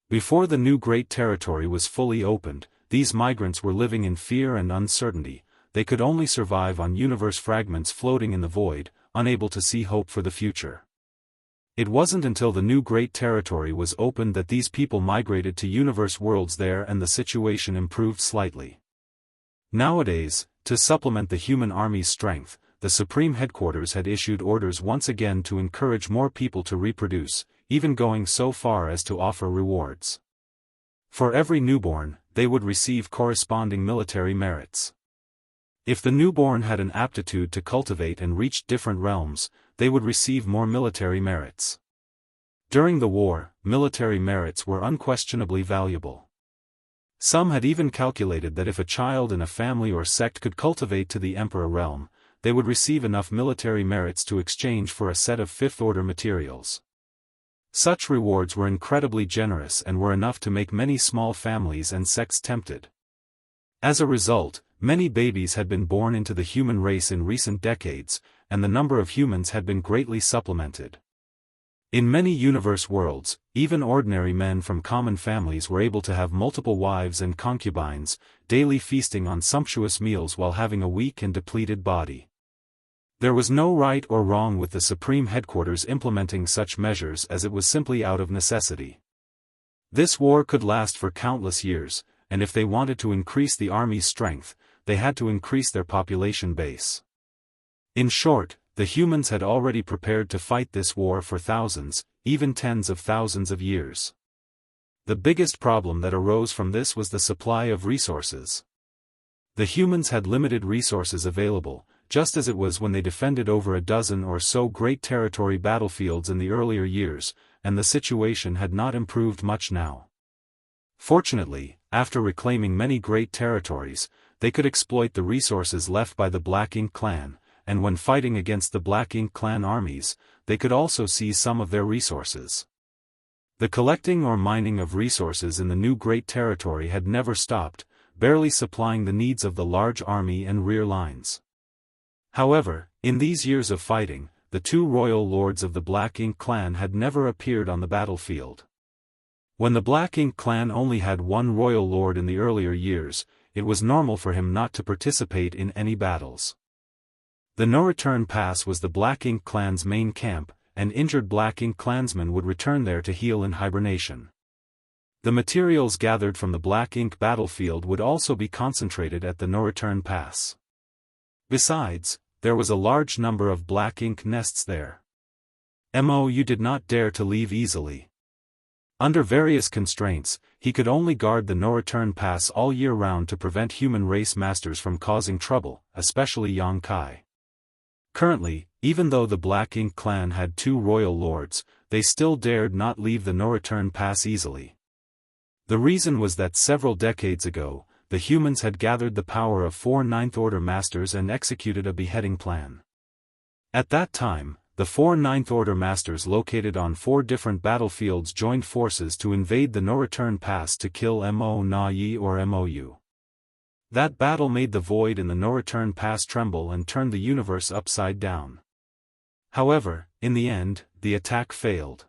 Speaker 1: Before the new great territory was fully opened, these migrants were living in fear and uncertainty. They could only survive on universe fragments floating in the void, unable to see hope for the future. It wasn't until the new great territory was opened that these people migrated to universe worlds there and the situation improved slightly. Nowadays, to supplement the human army's strength, the Supreme Headquarters had issued orders once again to encourage more people to reproduce, even going so far as to offer rewards. For every newborn, they would receive corresponding military merits. If the newborn had an aptitude to cultivate and reached different realms, they would receive more military merits. During the war, military merits were unquestionably valuable. Some had even calculated that if a child in a family or sect could cultivate to the Emperor realm, they would receive enough military merits to exchange for a set of fifth-order materials. Such rewards were incredibly generous and were enough to make many small families and sects tempted. As a result, many babies had been born into the human race in recent decades, and the number of humans had been greatly supplemented. In many universe worlds, even ordinary men from common families were able to have multiple wives and concubines, daily feasting on sumptuous meals while having a weak and depleted body. There was no right or wrong with the Supreme Headquarters implementing such measures, as it was simply out of necessity. This war could last for countless years, and if they wanted to increase the army's strength, they had to increase their population base. In short, the humans had already prepared to fight this war for thousands, even tens of thousands of years. The biggest problem that arose from this was the supply of resources. The humans had limited resources available, just as it was when they defended over a dozen or so great territory battlefields in the earlier years, and the situation had not improved much now. Fortunately, after reclaiming many great territories, they could exploit the resources left by the Black Ink clan, and when fighting against the Black Ink clan armies, they could also seize some of their resources. The collecting or mining of resources in the new great territory had never stopped, barely supplying the needs of the large army and rear lines. However, in these years of fighting, the two royal lords of the Black Ink clan had never appeared on the battlefield. When the Black Ink clan only had one royal lord in the earlier years, it was normal for him not to participate in any battles. The No-Return Pass was the Black Ink clan's main camp, and injured Black Ink clansmen would return there to heal in hibernation. The materials gathered from the Black Ink battlefield would also be concentrated at the No-Return Pass. Besides, there was a large number of Black Ink nests there. Mo did not dare to leave easily. Under various constraints, he could only guard the No-Return Pass all year round to prevent human race masters from causing trouble, especially Xianxia. Currently, even though the Black Ink clan had two royal lords, they still dared not leave the No-Return Pass easily. The reason was that several decades ago, the humans had gathered the power of 4 Ninth Order masters and executed a beheading plan. At that time, the 4 Ninth Order masters located on 4 different battlefields joined forces to invade the No-Return Pass to kill Mo Na Yi or Mou. That battle made the void in the No-Return Pass tremble and turned the universe upside down. However, in the end, the attack failed.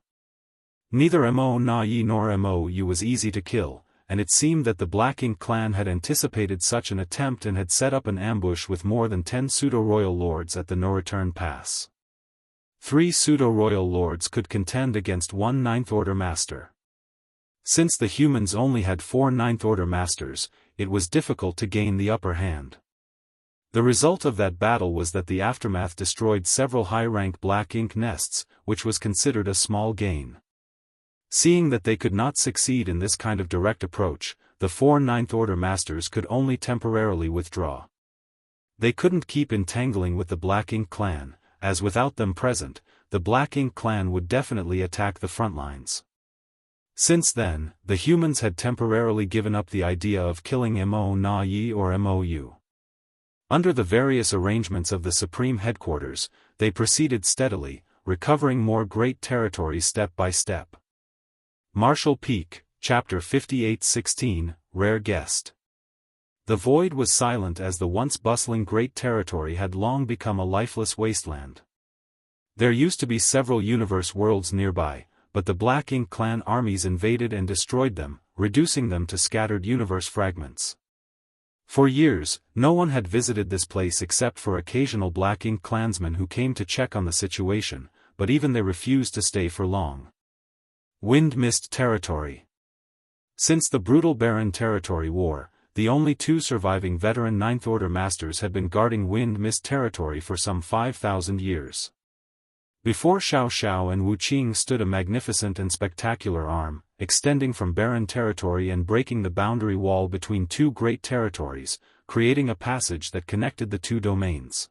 Speaker 1: Neither Mo Na Yi nor Mou was easy to kill, and it seemed that the Black Ink clan had anticipated such an attempt and had set up an ambush with more than 10 pseudo-royal lords at the No-Return Pass. 3 pseudo-royal lords could contend against 1 Ninth Order master. Since the humans only had 4 Ninth Order masters, it was difficult to gain the upper hand. The result of that battle was that the aftermath destroyed several high-rank Black Ink nests, which was considered a small gain. Seeing that they could not succeed in this kind of direct approach, the 4 Ninth Order masters could only temporarily withdraw. They couldn't keep entangling with the Black Ink clan, as without them present, the Black Ink clan would definitely attack the front lines. Since then, the humans had temporarily given up the idea of killing Mo Na Yi or Mou. Under the various arrangements of the Supreme Headquarters, they proceeded steadily, recovering more great territory step by step. Marshall Peak, Chapter 58-16, Rare Guest. The void was silent as the once bustling great territory had long become a lifeless wasteland. There used to be several universe worlds nearby, but the Black Ink clan armies invaded and destroyed them, reducing them to scattered universe fragments. For years, no one had visited this place except for occasional Black Ink clansmen who came to check on the situation, but even they refused to stay for long. Wind Mist Territory. Since the brutal Barren Territory War, the only 2 surviving veteran Ninth Order masters had been guarding Wind Mist Territory for some 5,000 years. Before Xiao and Wuxia stood a magnificent and spectacular arm, extending from barren territory and breaking the boundary wall between 2 great territories, creating a passage that connected the 2 domains.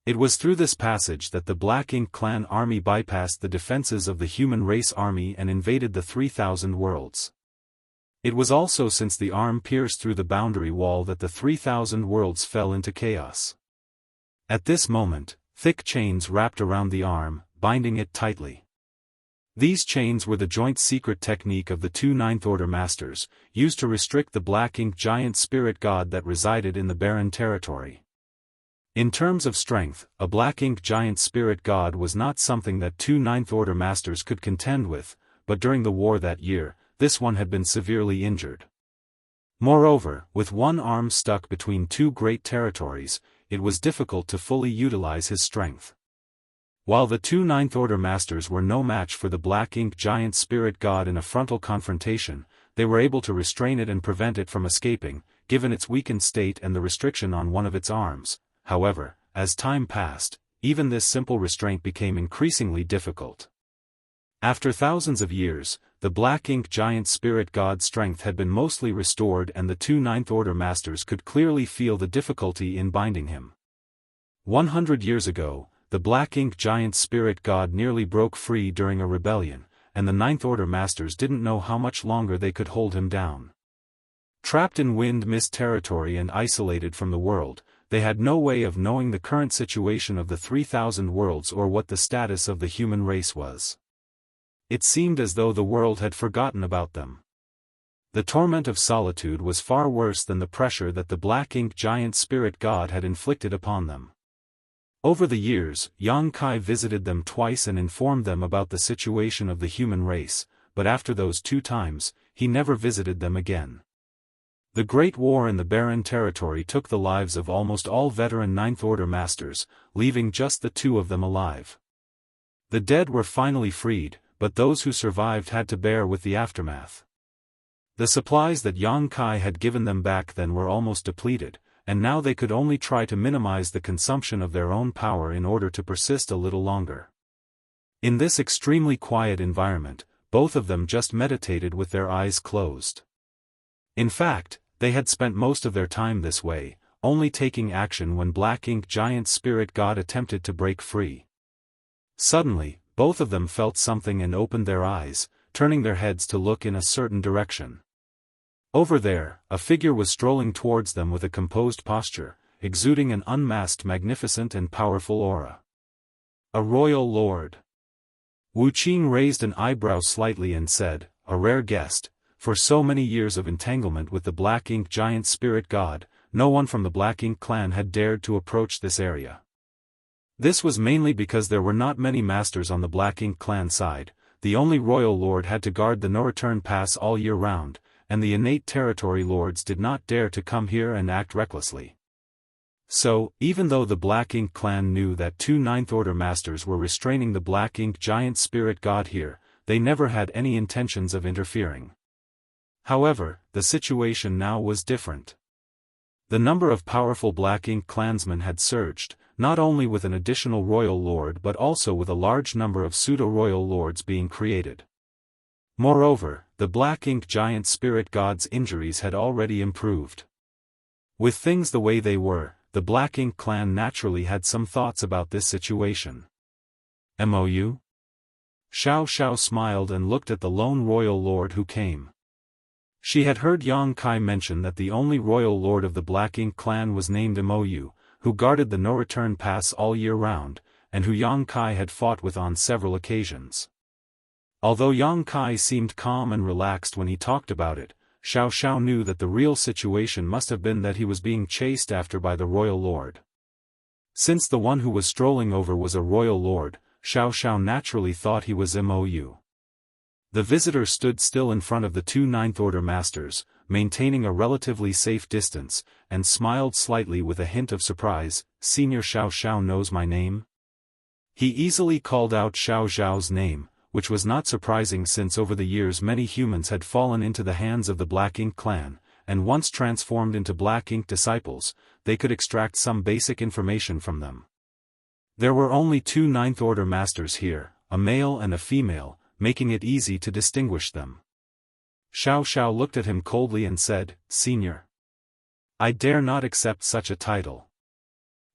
Speaker 1: It was through this passage that the Black Ink clan army bypassed the defenses of the human race army and invaded the 3,000 worlds. It was also since the arm pierced through the boundary wall that the 3,000 worlds fell into chaos. At this moment, thick chains wrapped around the arm, binding it tightly. These chains were the joint secret technique of the 2 Ninth Order masters, used to restrict the Black Ink giant spirit god that resided in the barren territory. In terms of strength, a Black Ink giant spirit god was not something that 2 Ninth Order masters could contend with, but during the war that year, this one had been severely injured. Moreover, with one arm stuck between 2 great territories, it was difficult to fully utilize his strength. While the 2 Ninth Order masters were no match for the Black Ink giant spirit god in a frontal confrontation, they were able to restrain it and prevent it from escaping, given its weakened state and the restriction on one of its arms. However, as time passed, even this simple restraint became increasingly difficult. After thousands of years, the Black Ink Giant Spirit God's strength had been mostly restored and the two Ninth Order Masters could clearly feel the difficulty in binding him. 100 years ago, the Black Ink Giant Spirit God nearly broke free during a rebellion, and the Ninth Order Masters didn't know how much longer they could hold him down. Trapped in wind-mist territory and isolated from the world, they had no way of knowing the current situation of the 3,000 worlds or what the status of the human race was. It seemed as though the world had forgotten about them. The torment of solitude was far worse than the pressure that the Black Ink Giant Spirit God had inflicted upon them. Over the years, Xianxia visited them twice and informed them about the situation of the human race, but after those 2 times, he never visited them again. The Great War in the Barren Territory took the lives of almost all veteran Ninth Order Masters, leaving just the 2 of them alive. The dead were finally freed, but those who survived had to bear with the aftermath. The supplies that Xianxia had given them back then were almost depleted, and now they could only try to minimize the consumption of their own power in order to persist a little longer. In this extremely quiet environment, both of them just meditated with their eyes closed. In fact, they had spent most of their time this way, only taking action when Black Ink Giant Spirit God attempted to break free. Suddenly, both of them felt something and opened their eyes, turning their heads to look in a certain direction. Over there, a figure was strolling towards them with a composed posture, exuding an unmasked magnificent and powerful aura. A royal lord. Wuxia raised an eyebrow slightly and said, "A rare guest. For so many years of entanglement with the Black Ink Giant Spirit God, no one from the Black Ink clan had dared to approach this area. This was mainly because there were not many masters on the Black Ink clan side, the only royal lord had to guard the no-return pass all year round, and the innate territory lords did not dare to come here and act recklessly. So, even though the Black Ink clan knew that 2 Ninth Order Masters were restraining the Black Ink Giant Spirit God here, they never had any intentions of interfering. However, the situation now was different. The number of powerful Black Ink clansmen had surged, not only with an additional royal lord but also with a large number of pseudo-royal lords being created. Moreover, the Black Ink Giant Spirit God's injuries had already improved. With things the way they were, the Black Ink clan naturally had some thoughts about this situation. "MOU?" Xianxia smiled and looked at the lone royal lord who came. She had heard Xianxia mention that the only royal lord of the Black Ink clan was named MOU, who guarded the no-return pass all year round, and who Xianxia had fought with on several occasions. Although Xianxia seemed calm and relaxed when he talked about it, Xianxia knew that the real situation must have been that he was being chased after by the royal lord. Since the one who was strolling over was a royal lord, Xianxia naturally thought he was MOU. The visitor stood still in front of the 2 Ninth Order Masters, maintaining a relatively safe distance, and smiled slightly with a hint of surprise. "Senior Xianxia knows my name?" He easily called out Xiaoxiao's name, which was not surprising since over the years many humans had fallen into the hands of the Black Ink clan, and once transformed into Black Ink disciples, they could extract some basic information from them. There were only 2 Ninth Order Masters here, a male and a female, making it easy to distinguish them. Xiaoxia looked at him coldly and said, "Senior. I dare not accept such a title.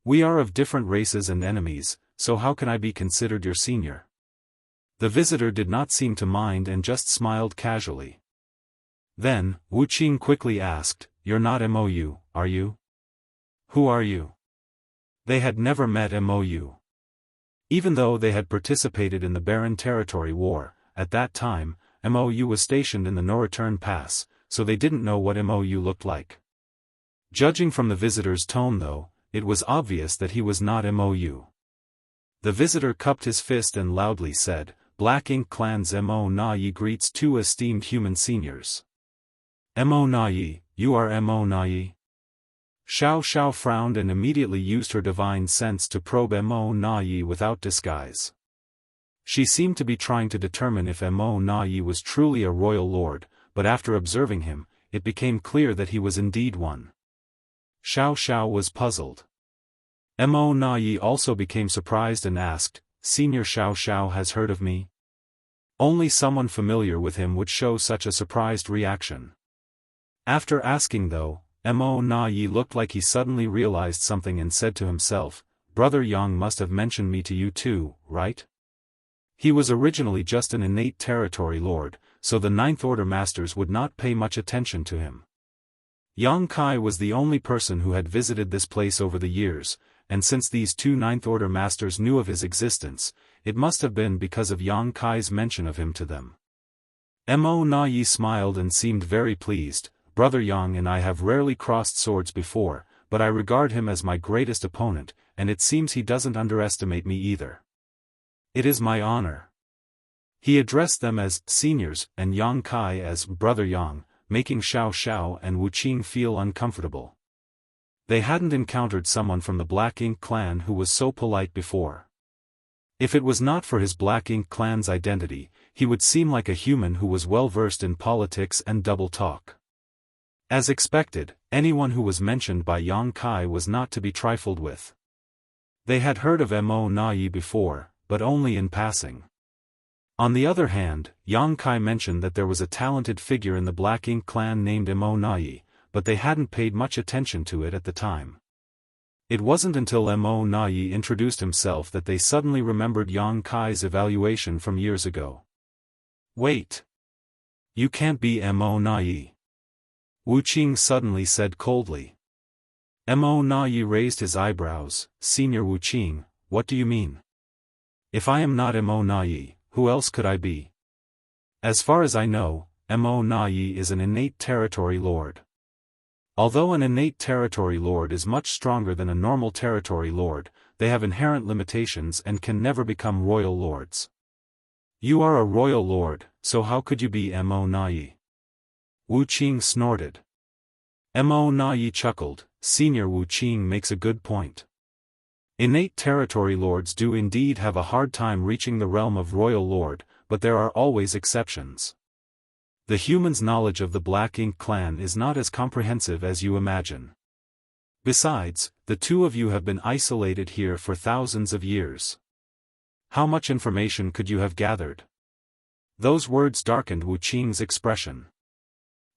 Speaker 1: We are of different races and enemies, so how can I be considered your senior?" The visitor did not seem to mind and just smiled casually. Then, Wuxia quickly asked, "You're not MOU, are you? Who are you?" They had never met MOU. Even though they had participated in the Barren Territory War, at that time, MOU was stationed in the no-return pass, so they didn't know what MOU looked like. Judging from the visitor's tone though, it was obvious that he was not MOU. The visitor cupped his fist and loudly said, "Black Ink clan's Mo Na-yi greets 2 esteemed human seniors." "Mo Na-yi, you are Mo Na-yi?" Xiaoxia frowned and immediately used her divine sense to probe Mo Na-yi without disguise. She seemed to be trying to determine if Mo Na-yi was truly a royal lord, but after observing him, it became clear that he was indeed one. Xiaoxia was puzzled. Mo Na-yi also became surprised and asked, "Senior Xiaoxia has heard of me?" Only someone familiar with him would show such a surprised reaction. After asking though, Mo Na Yi looked like he suddenly realized something and said to himself, Brother Yang must have mentioned me to you too, right? He was originally just an innate territory lord, so the Ninth Order masters would not pay much attention to him. Yang Kai was the only person who had visited this place over the years, and since these two Ninth Order masters knew of his existence, it must have been because of Yang Kai's mention of him to them. Mo Na Yi smiled and seemed very pleased. Brother Yang and I have rarely crossed swords before, but I regard him as my greatest opponent, and it seems he doesn't underestimate me either. It is my honor. He addressed them as seniors and Yang Kai as Brother Yang, making Xiao and Wuqing feel uncomfortable. They hadn't encountered someone from the Black Ink clan who was so polite before. If it was not for his Black Ink clan's identity, he would seem like a human who was well versed in politics and double talk. As expected, anyone who was mentioned by Yang Kai was not to be trifled with. They had heard of Mo Na Yi before, but only in passing. On the other hand, Yang Kai mentioned that there was a talented figure in the Black Ink clan named Mo Na Yi, but they hadn't paid much attention to it at the time. It wasn't until Mo Na Yi introduced himself that they suddenly remembered Yang Kai's evaluation from years ago. Wait! You can't be Mo Na Yi. Wuqing suddenly said coldly. Mo Na Yi raised his eyebrows. Senior Wuqing, what do you mean? If I am not Mo Na Yi, who else could I be? As far as I know, Mo Na Yi is an innate territory lord. Although an innate territory lord is much stronger than a normal territory lord, they have inherent limitations and can never become royal lords. You are a royal lord, so how could you be Mo Na Yi? Wuqing snorted. Mo Na Yi chuckled. Senior Wuqing makes a good point. Innate territory lords do indeed have a hard time reaching the realm of royal lord, but there are always exceptions. The human's knowledge of the Black Ink clan is not as comprehensive as you imagine. Besides, the two of you have been isolated here for thousands of years. How much information could you have gathered? Those words darkened Wuqing's expression.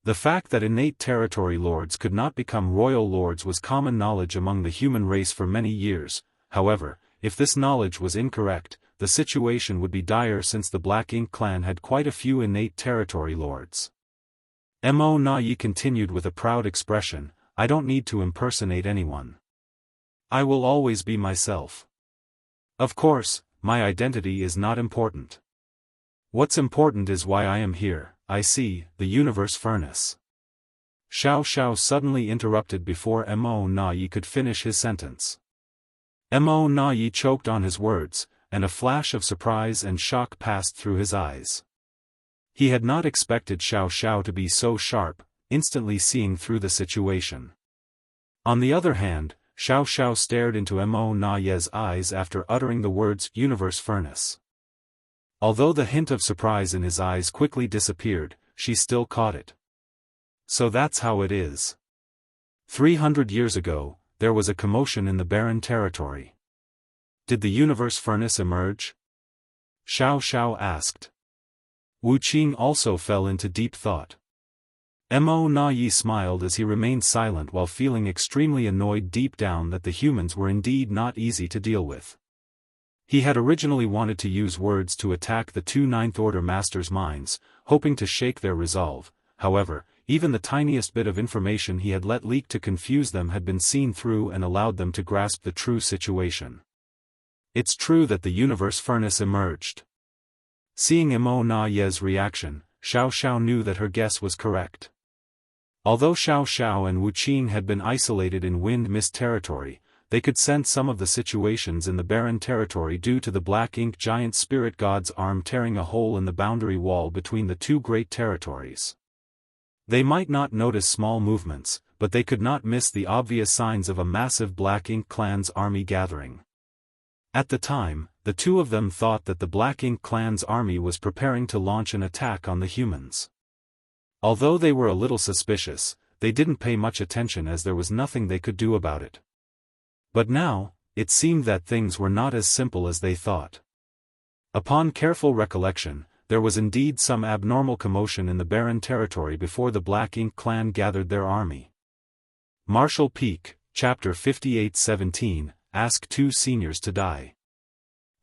Speaker 1: The fact that innate territory lords could not become royal lords was common knowledge among the human race for many years. However, if this knowledge was incorrect, the situation would be dire since the Black Ink clan had quite a few innate territory lords. Mo Na Yi continued with a proud expression, I don't need to impersonate anyone. I will always be myself. Of course, my identity is not important. What's important is why I am here. I see, the universe furnace. Xiao suddenly interrupted before Mo Na Yi could finish his sentence. Mo Na Yi choked on his words, and a flash of surprise and shock passed through his eyes. He had not expected Xiao to be so sharp, instantly seeing through the situation. On the other hand, Xiao stared into Mo Na Yi's eyes after uttering the words universe furnace. Although the hint of surprise in his eyes quickly disappeared, she still caught it. So that's how it is. 300 years ago, there was a commotion in the barren territory. Did the universe furnace emerge? Xiao asked. Wuqing also fell into deep thought. Mo Na Yi smiled as he remained silent while feeling extremely annoyed deep down that the humans were indeed not easy to deal with. He had originally wanted to use words to attack the two Ninth Order masters' minds, hoping to shake their resolve. However, even the tiniest bit of information he had let leak to confuse them had been seen through and allowed them to grasp the true situation. It's true that the universe furnace emerged. Seeing Mo Na Yi's reaction, Xiao knew that her guess was correct. Although Xiao and Wuqing had been isolated in Wind Mist territory, they could sense some of the situations in the barren territory due to the Black Ink giant spirit god's arm tearing a hole in the boundary wall between the two great territories. They might not notice small movements, but they could not miss the obvious signs of a massive Black Ink clan's army gathering. At the time, the two of them thought that the Black Ink clan's army was preparing to launch an attack on the humans. Although they were a little suspicious, they didn't pay much attention as there was nothing they could do about it. But now, it seemed that things were not as simple as they thought. Upon careful recollection, there was indeed some abnormal commotion in the barren territory before the Black Ink clan gathered their army. Marshall Peak, Chapter 58-17, Ask Two Seniors to Die.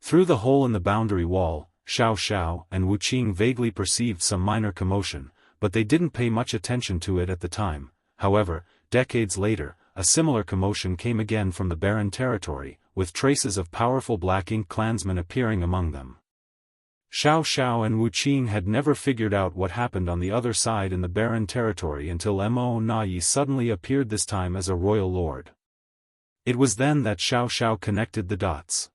Speaker 1: Through the hole in the boundary wall, Xiao and Wuqing vaguely perceived some minor commotion, but they didn't pay much attention to it at the time. However, decades later, a similar commotion came again from the barren territory, with traces of powerful Black Ink clansmen appearing among them. Xiao and Wuqing had never figured out what happened on the other side in the barren territory until Mo Na suddenly appeared, this time as a royal lord. It was then that Xiao connected the dots.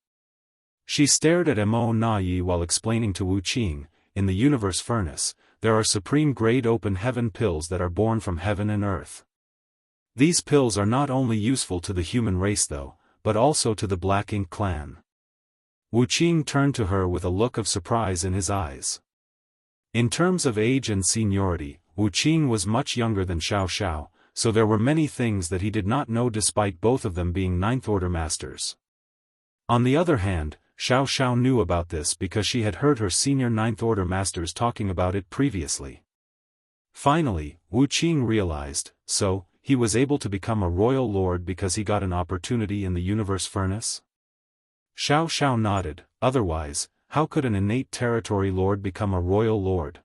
Speaker 1: She stared at Mo Na while explaining to Wuqing, in the universe furnace, there are supreme-grade open heaven pills that are born from heaven and earth. These pills are not only useful to the human race though, but also to the Black Ink clan. Wuqing turned to her with a look of surprise in his eyes. In terms of age and seniority, Wuqing was much younger than Xiao, so there were many things that he did not know despite both of them being Ninth Order masters. On the other hand, Xiao knew about this because she had heard her senior Ninth Order masters talking about it previously. Finally, Wuqing realized, so, he was able to become a royal lord because he got an opportunity in the universe furnace? Xiao nodded, otherwise, how could an innate territory lord become a royal lord?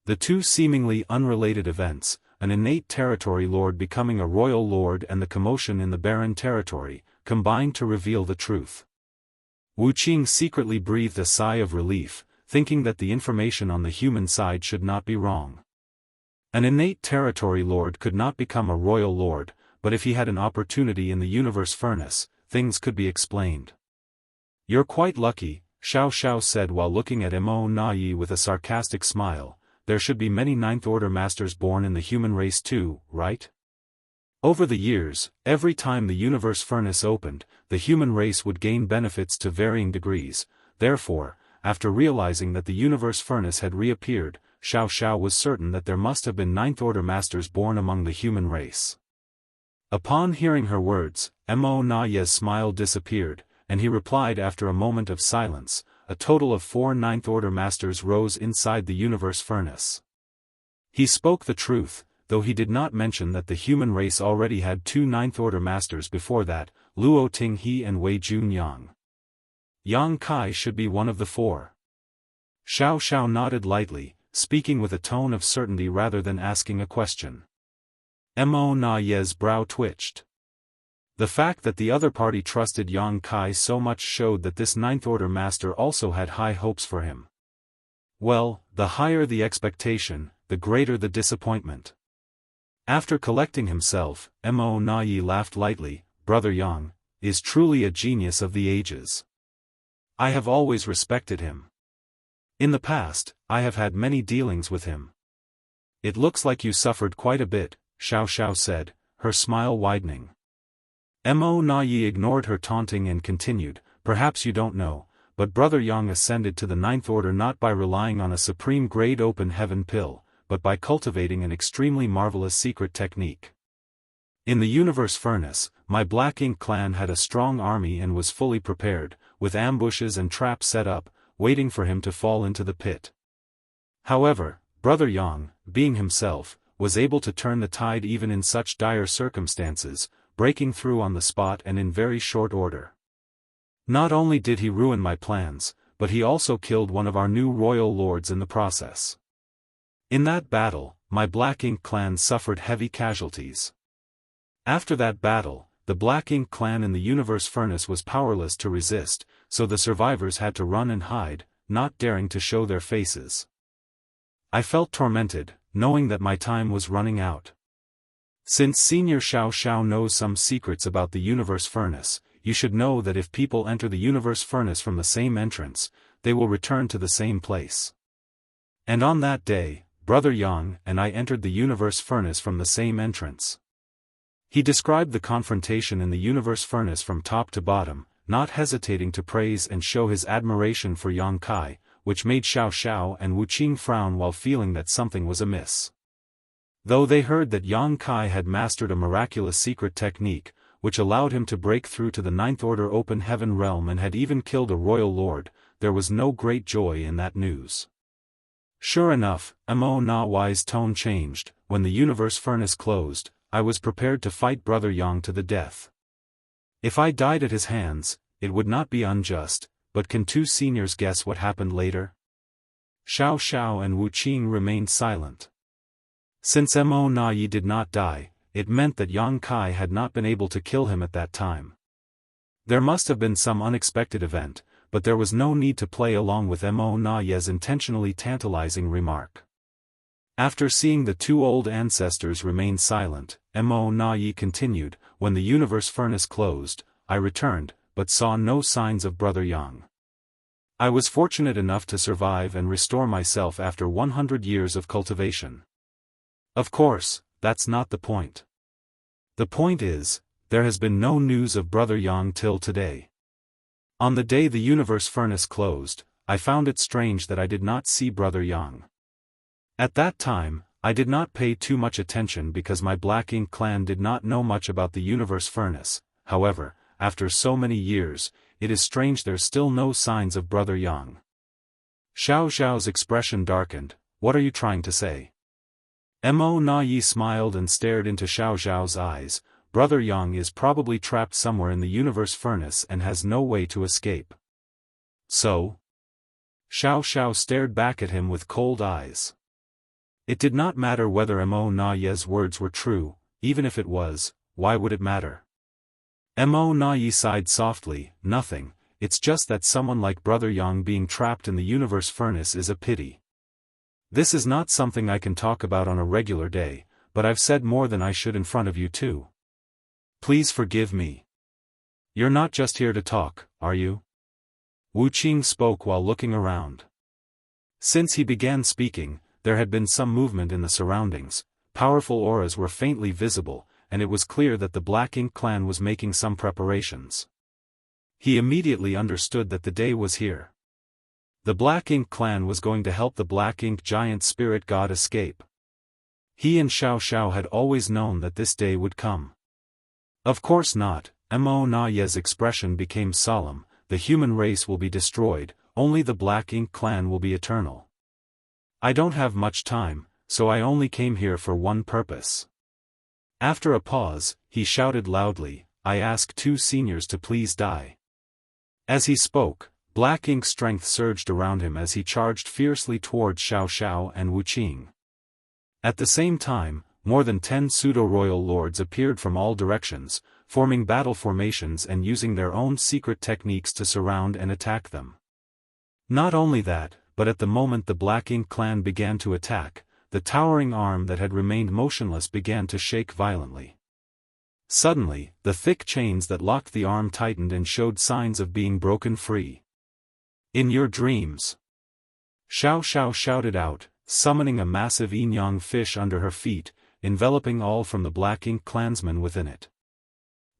Speaker 1: The two seemingly unrelated events, an innate territory lord becoming a royal lord and the commotion in the barren territory, combined to reveal the truth. Wuqing secretly breathed a sigh of relief, thinking that the information on the human side should not be wrong. An innate territory lord could not become a royal lord, but if he had an opportunity in the universe furnace, things could be explained. You're quite lucky, Xiao said while looking at Mo Na with a sarcastic smile. There should be many Ninth Order masters born in the human race too, right? Over the years, every time the universe furnace opened, the human race would gain benefits to varying degrees. Therefore, after realizing that the universe furnace had reappeared, Xiao was certain that there must have been Ninth Order masters born among the human race. Upon hearing her words, Mo Na's smile disappeared, and he replied after a moment of silence, a total of 4 Ninth Order masters rose inside the universe furnace. He spoke the truth, though he did not mention that the human race already had 2 Ninth Order masters before that, Luo Tinghe and Wei Junyang. Yang Kai should be one of the 4. Xiao nodded lightly, speaking with a tone of certainty rather than asking a question. Mo Na's brow twitched. The fact that the other party trusted Yang Kai so much showed that this Ninth Order master also had high hopes for him. Well, the higher the expectation, the greater the disappointment. After collecting himself, Mo Na laughed lightly. Brother Yang is truly a genius of the ages. I have always respected him. In the past, I have had many dealings with him. It looks like you suffered quite a bit, Xiao said, her smile widening. Mo Na ignored her taunting and continued, perhaps you don't know, but Brother Yang ascended to the Ninth Order not by relying on a supreme-grade open heaven pill, but by cultivating an extremely marvelous secret technique. In the universe furnace, my Black Ink clan had a strong army and was fully prepared, with ambushes and traps set up, waiting for him to fall into the pit. However, Brother Yang, being himself, was able to turn the tide even in such dire circumstances, breaking through on the spot and in very short order. Not only did he ruin my plans, but he also killed one of our new royal lords in the process. In that battle, my Black Ink clan suffered heavy casualties. After that battle, the Black Ink clan in the universe furnace was powerless to resist, so the survivors had to run and hide, not daring to show their faces. I felt tormented, knowing that my time was running out. Since Senior Xiao knows some secrets about the universe furnace, you should know that if people enter the universe furnace from the same entrance, they will return to the same place. And on that day, Brother Yang and I entered the universe furnace from the same entrance. He described the confrontation in the universe furnace from top to bottom, not hesitating to praise and show his admiration for Yang Kai, which made Xiao and Wuqing frown while feeling that something was amiss. Though they heard that Yang Kai had mastered a miraculous secret technique, which allowed him to break through to the Ninth Order open heaven realm and had even killed a royal lord, there was no great joy in that news. Sure enough, Mo Na Y's tone changed. When the universe furnace closed, I was prepared to fight Brother Yang to the death. If I died at his hands, it would not be unjust, but can two seniors guess what happened later? Xiao and Wuxia remained silent. Since Mo Na Yi did not die, it meant that Yang Kai had not been able to kill him at that time. There must have been some unexpected event, but there was no need to play along with Mo Na Yi's intentionally tantalizing remark. After seeing the two old ancestors remain silent, Mo Na Yi continued, when the universe furnace closed, I returned, but saw no signs of Brother Yang. I was fortunate enough to survive and restore myself after 100 years of cultivation. Of course, that's not the point. The point is, there has been no news of Brother Yang till today. On the day the universe furnace closed, I found it strange that I did not see Brother Yang. At that time, I did not pay too much attention because my Black Ink clan did not know much about the universe furnace. However, after so many years, it is strange there's still no signs of Brother Yang. Xiao's expression darkened. What are you trying to say? Mo Na Yi smiled and stared into Xiao's eyes. Brother Yang is probably trapped somewhere in the universe furnace and has no way to escape. So? Xiao stared back at him with cold eyes. It did not matter whether Mo Na Yi's words were true. Even if it was, why would it matter? Mo Na Yi sighed softly. Nothing, it's just that someone like Brother Yang being trapped in the universe furnace is a pity. This is not something I can talk about on a regular day, but I've said more than I should in front of you too. Please forgive me. You're not just here to talk, are you? Wuxia spoke while looking around. Since he began speaking, there had been some movement in the surroundings. Powerful auras were faintly visible, and it was clear that the Black Ink clan was making some preparations. He immediately understood that the day was here. The Black Ink clan was going to help the Black Ink giant spirit god escape. He and Xiao had always known that this day would come. Of course not. Mo Na Yi's expression became solemn. The human race will be destroyed, only the Black Ink clan will be eternal. I don't have much time, so I only came here for one purpose. After a pause, he shouted loudly, I ask two seniors to please die. As he spoke, Black Ink strength surged around him as he charged fiercely towards Xiao and Wuxia. At the same time, more than 10 pseudo-royal lords appeared from all directions, forming battle formations and using their own secret techniques to surround and attack them. Not only that, but at the moment the Black Ink clan began to attack, the towering arm that had remained motionless began to shake violently. Suddenly, the thick chains that locked the arm tightened and showed signs of being broken free. In your dreams. Xiao shouted out, summoning a massive yin-yang fish under her feet, enveloping all from the Black Ink clansmen within it.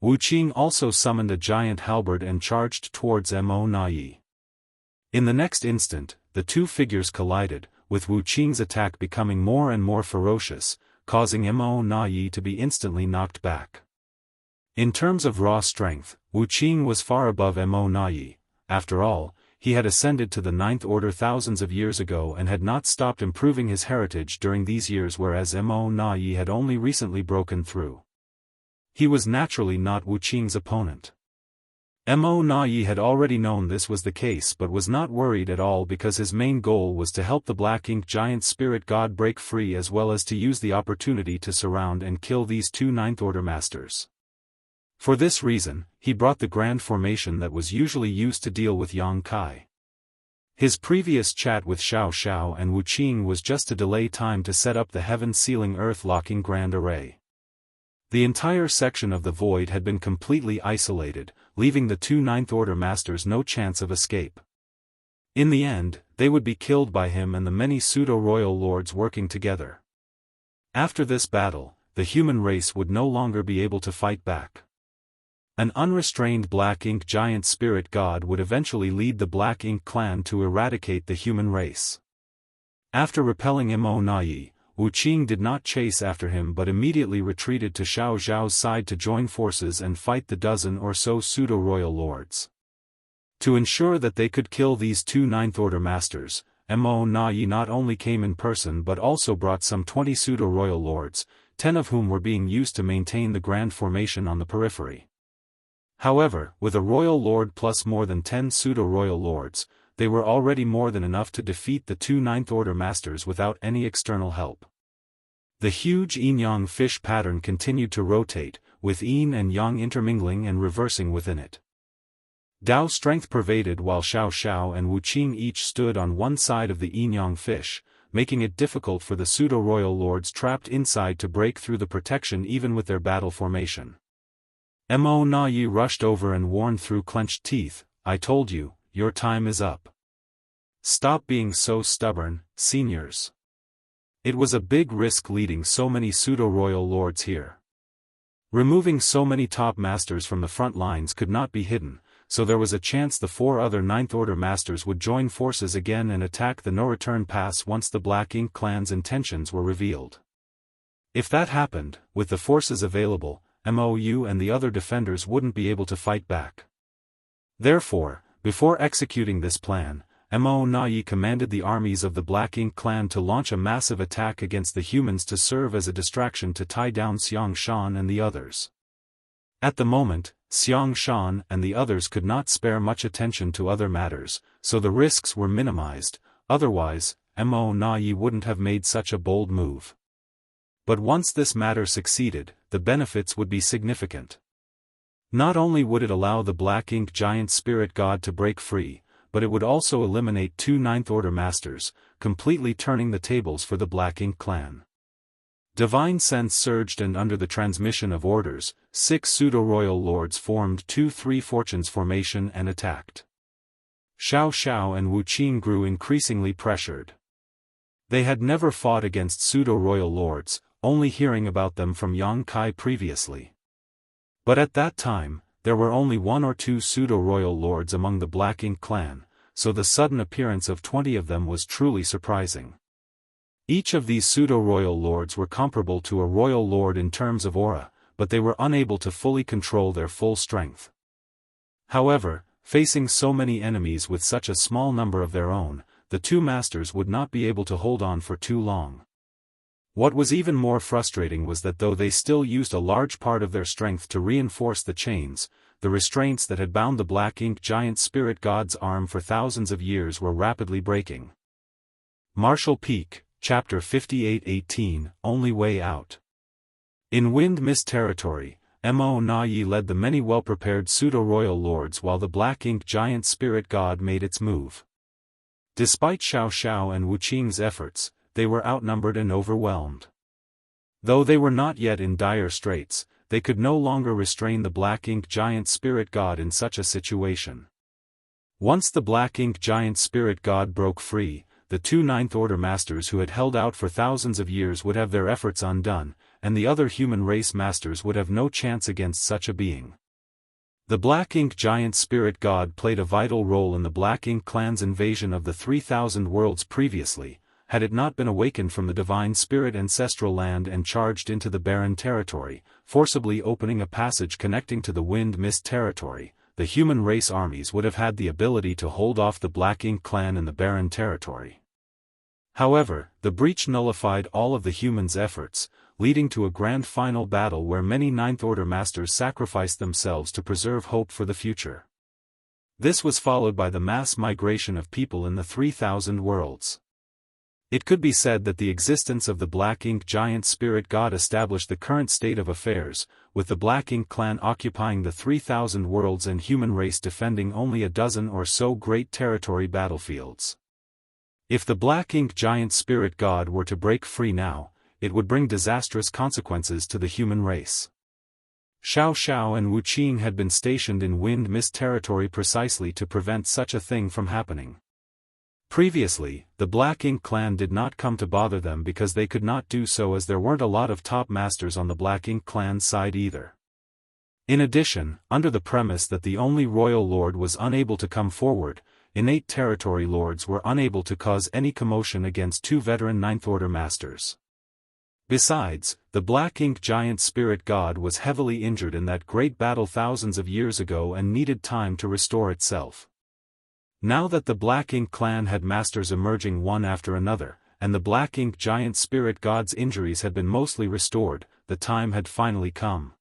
Speaker 1: Wuxia also summoned a giant halberd and charged towards Mo Na Yi. In the next instant, the two figures collided, with Wuxia's attack becoming more and more ferocious, causing Mo Na Yi to be instantly knocked back. In terms of raw strength, Wuxia was far above Mo Na Yi. After all, he had ascended to the Ninth Order thousands of years ago and had not stopped improving his heritage during these years, whereas Mo Na Yi had only recently broken through. He was naturally not Wuxia's opponent. Mo Na Yi had already known this was the case but was not worried at all because his main goal was to help the Black Ink giant spirit god break free as well as to use the opportunity to surround and kill these two Ninth Order masters. For this reason, he brought the grand formation that was usually used to deal with Yang Kai. His previous chat with Xiao and Wuxia was just to delay time to set up the heaven-sealing earth-locking grand array. The entire section of the void had been completely isolated, leaving the two Ninth Order masters no chance of escape. In the end, they would be killed by him and the many pseudo-royal lords working together. After this battle, the human race would no longer be able to fight back. An unrestrained Black Ink giant spirit god would eventually lead the Black Ink clan to eradicate the human race. After repelling Mo Na Yi, Wuxia did not chase after him but immediately retreated to Xiao's side to join forces and fight the dozen or so pseudo-royal lords. To ensure that they could kill these two Ninth Order masters, Mo Na Yi not only came in person but also brought some 20 pseudo-royal lords, 10 of whom were being used to maintain the grand formation on the periphery. However, with a royal lord plus more than 10 pseudo-royal lords, they were already more than enough to defeat the two Ninth Order Masters without any external help. The huge yin-yang fish pattern continued to rotate, with yin and yang intermingling and reversing within it. Dao strength pervaded while Xiao and Wuqing each stood on one side of the yin-yang fish, making it difficult for the pseudo-royal lords trapped inside to break through the protection even with their battle formation. Mo Na Yi rushed over and warned through clenched teeth, "I told you, your time is up. Stop being so stubborn, seniors." It was a big risk leading so many pseudo-royal lords here. Removing so many top masters from the front lines could not be hidden, so there was a chance the 4 other Ninth Order Masters would join forces again and attack the no-return pass once the Black Ink clan's intentions were revealed. If that happened, with the forces available, MOU and the other defenders wouldn't be able to fight back. Therefore, before executing this plan, Mo Na Yi commanded the armies of the Black Ink clan to launch a massive attack against the humans to serve as a distraction to tie down Xianxia and the others. At the moment, Xianxia and the others could not spare much attention to other matters, so the risks were minimized, otherwise, Mo Na Yi wouldn't have made such a bold move. But once this matter succeeded, the benefits would be significant. Not only would it allow the Black Ink giant spirit god to break free, but it would also eliminate 2 Ninth Order Masters, completely turning the tables for the Black Ink clan. Divine sense surged and under the transmission of orders, 6 pseudo-royal lords formed 2-3 fortunes formation and attacked. Xiao and Wuqing grew increasingly pressured. They had never fought against pseudo-royal lords, only hearing about them from Yang Kai previously. But at that time, there were only 1 or 2 pseudo-royal lords among the Black Ink clan, so the sudden appearance of 20 of them was truly surprising. Each of these pseudo-royal lords were comparable to a royal lord in terms of aura, but they were unable to fully control their full strength. However, facing so many enemies with such a small number of their own, the 2 masters would not be able to hold on for too long. What was even more frustrating was that though they still used a large part of their strength to reinforce the chains, the restraints that had bound the Black Ink giant spirit god's arm for thousands of years were rapidly breaking. Martial Peak, Chapter 58-18, Only Way Out. In Wind Mist territory, Mo Na Yi led the many well-prepared pseudo-royal lords while the Black Ink giant spirit god made its move. Despite Xiao and Wuqing's efforts, they were outnumbered and overwhelmed. Though they were not yet in dire straits, they could no longer restrain the Black Ink giant spirit god in such a situation. Once the Black Ink giant spirit god broke free, the 2 Ninth Order Masters who had held out for thousands of years would have their efforts undone, and the other human race masters would have no chance against such a being. The Black Ink giant spirit god played a vital role in the Black Ink clan's invasion of the 3,000 worlds previously, had it not been awakened from the divine spirit ancestral land and charged into the barren territory, forcibly opening a passage connecting to the Wind Mist territory. The human race armies would have had the ability to hold off the Black Ink clan in the barren territory. However, the breach nullified all of the humans' efforts, leading to a grand final battle where many Ninth Order Masters sacrificed themselves to preserve hope for the future. This was followed by the mass migration of people in the 3,000 worlds. It could be said that the existence of the Black Ink giant spirit god established the current state of affairs, with the Black Ink clan occupying the 3,000 worlds and human race defending only a dozen or so great territory battlefields. If the Black Ink giant spirit god were to break free now, it would bring disastrous consequences to the human race. Xiao and Wuqing had been stationed in Wind Mist territory precisely to prevent such a thing from happening. Previously, the Black Ink clan did not come to bother them because they could not do so as there weren't a lot of top masters on the Black Ink clan's side either. In addition, under the premise that the only royal lord was unable to come forward, innate territory lords were unable to cause any commotion against 2 veteran Ninth Order Masters. Besides, the Black Ink giant spirit god was heavily injured in that great battle thousands of years ago and needed time to restore itself. Now that the Black Ink clan had masters emerging one after another, and the Black Ink giant spirit god's injuries had been mostly restored, the time had finally come.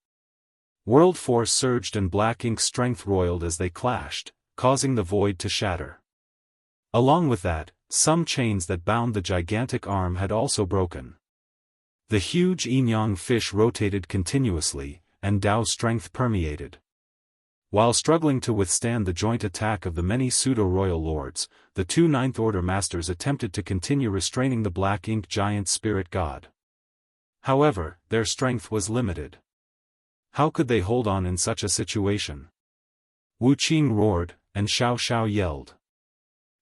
Speaker 1: World force surged and Black Ink's strength roiled as they clashed, causing the void to shatter. Along with that, some chains that bound the gigantic arm had also broken. The huge yin-yang fish rotated continuously, and Dao's strength permeated. While struggling to withstand the joint attack of the many pseudo-royal lords, the two Ninth Order masters attempted to continue restraining the Black Ink giant spirit god. However, their strength was limited. How could they hold on in such a situation? Wuxia roared, and Xiao yelled.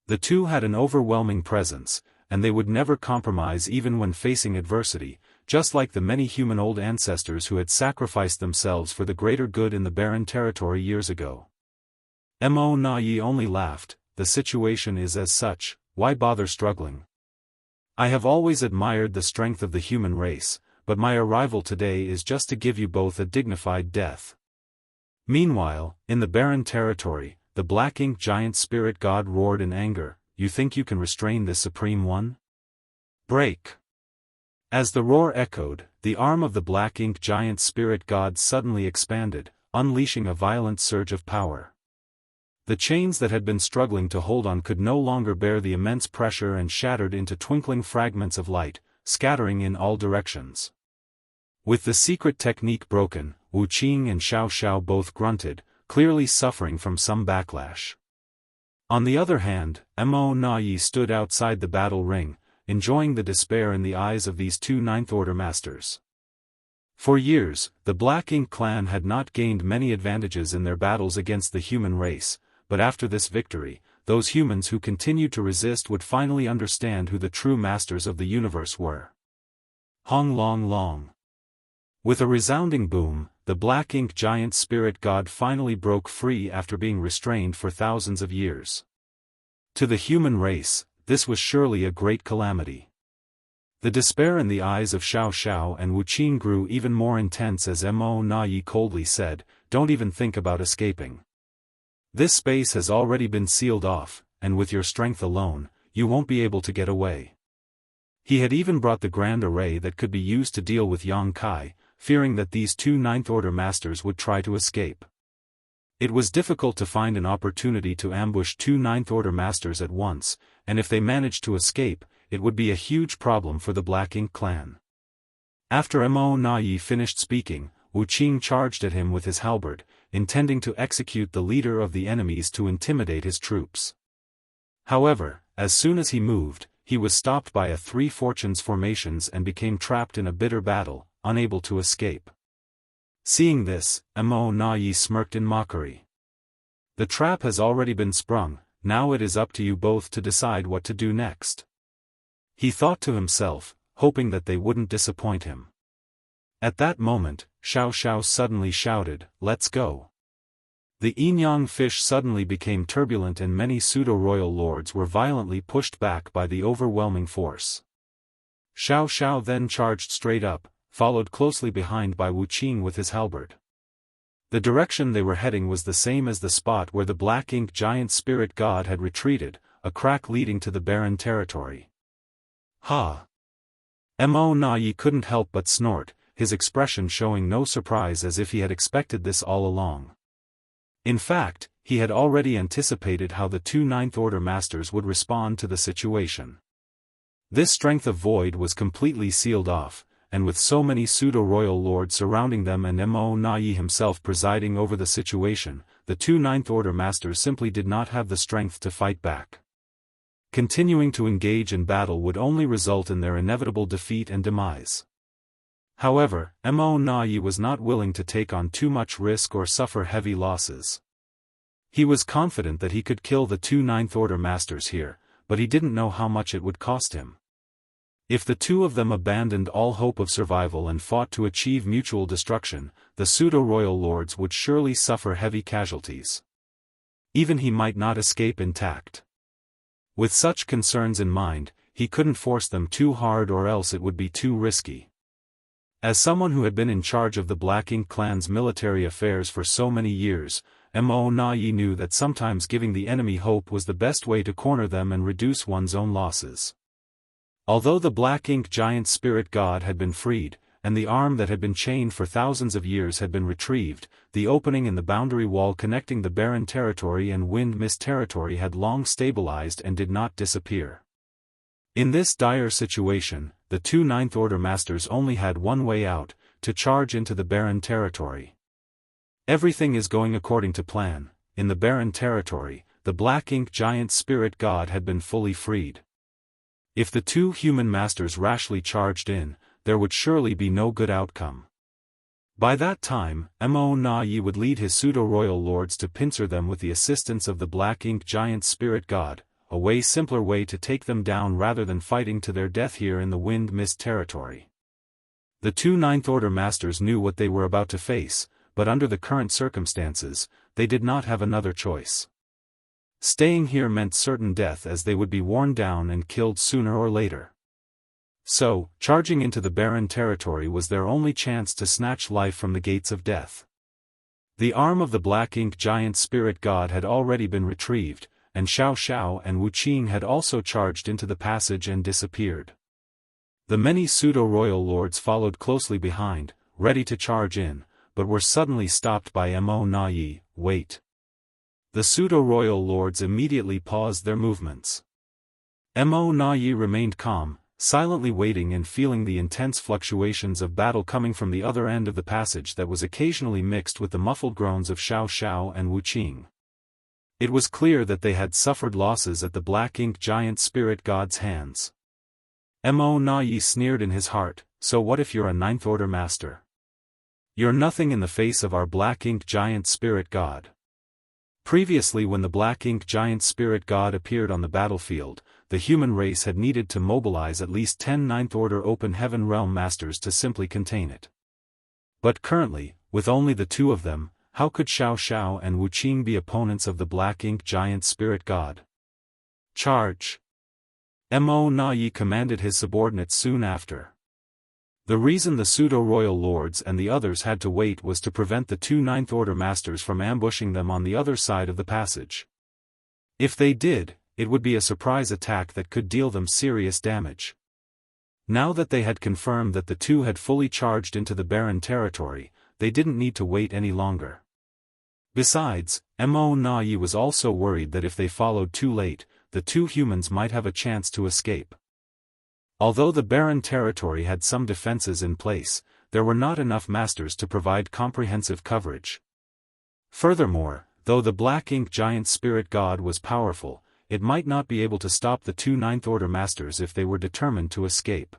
Speaker 1: The two had an overwhelming presence, and they would never compromise even when facing adversity, just like the many human old ancestors who had sacrificed themselves for the greater good in the barren territory years ago. Mo Na Yi only laughed. The situation is as such, why bother struggling? I have always admired the strength of the human race, but my arrival today is just to give you both a dignified death. Meanwhile, in the barren territory, the Black Ink giant spirit god roared in anger, you think you can restrain this supreme one? Break! As the roar echoed, the arm of the Black Ink giant spirit god suddenly expanded, unleashing a violent surge of power. The chains that had been struggling to hold on could no longer bear the immense pressure and shattered into twinkling fragments of light, scattering in all directions. With the secret technique broken, Wuxia and Xiao both grunted, clearly suffering from some backlash. On the other hand, Mo Na Yi stood outside the battle ring, enjoying the despair in the eyes of these two Ninth Order masters. For years, the Black Ink clan had not gained many advantages in their battles against the human race, but after this victory, those humans who continued to resist would finally understand who the true masters of the universe were. Hong Long Long. With a resounding boom, the Black Ink giant spirit god finally broke free after being restrained for thousands of years. To the human race, this was surely a great calamity. The despair in the eyes of Xiao and Wuxia grew even more intense as Mo Na Yi coldly said, don't even think about escaping. This space has already been sealed off, and with your strength alone, you won't be able to get away. He had even brought the grand array that could be used to deal with Yang Kai, fearing that these two Ninth Order masters would try to escape. It was difficult to find an opportunity to ambush two Ninth Order masters at once, and if they managed to escape, it would be a huge problem for the Black Ink clan. After Mo Na Yi finished speaking, Wuxia charged at him with his halberd, intending to execute the leader of the enemies to intimidate his troops. However, as soon as he moved, he was stopped by a Three Fortunes formations and became trapped in a bitter battle, unable to escape. Seeing this, Mo Na Yi smirked in mockery. The trap has already been sprung, now it is up to you both to decide what to do next. He thought to himself, hoping that they wouldn't disappoint him. At that moment, Xiao suddenly shouted, let's go. The yin-yang fish suddenly became turbulent and many pseudo-royal lords were violently pushed back by the overwhelming force. Xiao then charged straight up, followed closely behind by Wuxia with his halberd. The direction they were heading was the same as the spot where the Black Ink giant spirit god had retreated, a crack leading to the barren territory. Ha! Mo Na Yi couldn't help but snort, his expression showing no surprise as if he had expected this all along. In fact, he had already anticipated how the two Ninth Order masters would respond to the situation. This strength of void was completely sealed off, and with so many pseudo-royal lords surrounding them and Mo Na Yi himself presiding over the situation, the two Ninth Order masters simply did not have the strength to fight back. Continuing to engage in battle would only result in their inevitable defeat and demise. However, Mo Na Yi was not willing to take on too much risk or suffer heavy losses. He was confident that he could kill the two Ninth Order masters here, but he didn't know how much it would cost him. If the two of them abandoned all hope of survival and fought to achieve mutual destruction, the pseudo-royal lords would surely suffer heavy casualties. Even he might not escape intact. With such concerns in mind, he couldn't force them too hard or else it would be too risky. As someone who had been in charge of the Black Ink clan's military affairs for so many years, Mo Na Yi knew that sometimes giving the enemy hope was the best way to corner them and reduce one's own losses. Although the Black Ink Giant Spirit God had been freed, and the arm that had been chained for thousands of years had been retrieved, the opening in the boundary wall connecting the barren territory and wind mist territory had long stabilized and did not disappear. In this dire situation, the two Ninth Order Masters only had one way out, to charge into the barren territory. Everything is going according to plan. In the barren territory, the Black Ink Giant Spirit God had been fully freed. If the two human masters rashly charged in, there would surely be no good outcome. By that time, Mo Na Yi would lead his pseudo-royal lords to pincer them with the assistance of the Black Ink Giant Spirit God, a way simpler way to take them down rather than fighting to their death here in the Wind Mist territory. The two Ninth Order Masters knew what they were about to face, but under the current circumstances, they did not have another choice. Staying here meant certain death as they would be worn down and killed sooner or later. So, charging into the barren territory was their only chance to snatch life from the gates of death. The arm of the Black Ink Giant Spirit God had already been retrieved, and Xianxia and Wuxia had also charged into the passage and disappeared. The many pseudo-royal lords followed closely behind, ready to charge in, but were suddenly stopped by Mo Na Yi. Wait. The pseudo-royal lords immediately paused their movements. Mo Na Yi remained calm, silently waiting and feeling the intense fluctuations of battle coming from the other end of the passage that was occasionally mixed with the muffled groans of Xianxia and Wuxia. It was clear that they had suffered losses at the Black Ink Giant Spirit God's hands. Mo Na Yi sneered in his heart, so what if you're a Ninth Order Master? You're nothing in the face of our Black Ink Giant Spirit God. Previously, when the Black Ink Giant Spirit God appeared on the battlefield, the human race had needed to mobilize at least 10 Ninth Order Open Heaven Realm Masters to simply contain it. But currently, with only the two of them, how could Xianxia and Wuxia be opponents of the Black Ink Giant Spirit God? Charge! Mo Na Yi commanded his subordinates soon after. The reason the pseudo-royal lords and the others had to wait was to prevent the two Ninth Order Masters from ambushing them on the other side of the passage. If they did, it would be a surprise attack that could deal them serious damage. Now that they had confirmed that the two had fully charged into the barren territory, they didn't need to wait any longer. Besides, Mo Na Yi was also worried that if they followed too late, the two humans might have a chance to escape. Although the barren territory had some defenses in place, there were not enough masters to provide comprehensive coverage. Furthermore, though the Black Ink Giant Spirit God was powerful, it might not be able to stop the two Ninth Order Masters if they were determined to escape.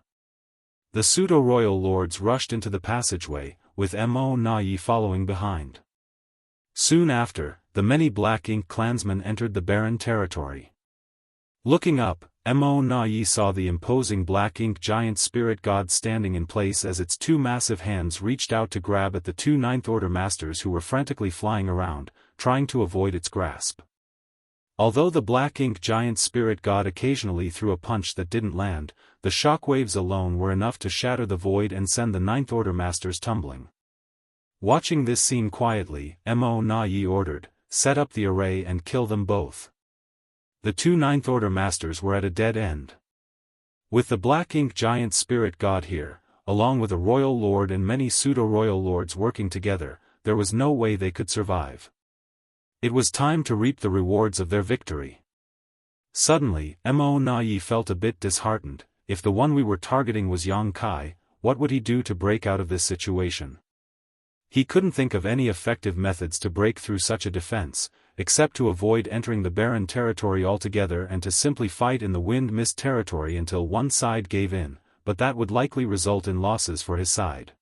Speaker 1: The pseudo-royal lords rushed into the passageway, with Mo Na Yi following behind. Soon after, the many Black Ink clansmen entered the barren territory. Looking up, Mo Na Yi saw the imposing Black Ink Giant Spirit God standing in place as its two massive hands reached out to grab at the two Ninth Order Masters who were frantically flying around, trying to avoid its grasp. Although the Black Ink Giant Spirit God occasionally threw a punch that didn't land, the shockwaves alone were enough to shatter the void and send the Ninth Order Masters tumbling. Watching this scene quietly, Mo Na Yi ordered, "Set up the array and kill them both." The two Ninth Order Masters were at a dead end. With the Black Ink Giant Spirit God here, along with a Royal Lord and many pseudo-royal lords working together, there was no way they could survive. It was time to reap the rewards of their victory. Suddenly, Mo Na Yi felt a bit disheartened. If the one we were targeting was Yang Kai, what would he do to break out of this situation? He couldn't think of any effective methods to break through such a defense, except to avoid entering the barren territory altogether and to simply fight in the wind mist territory until one side gave in, but that would likely result in losses for his side.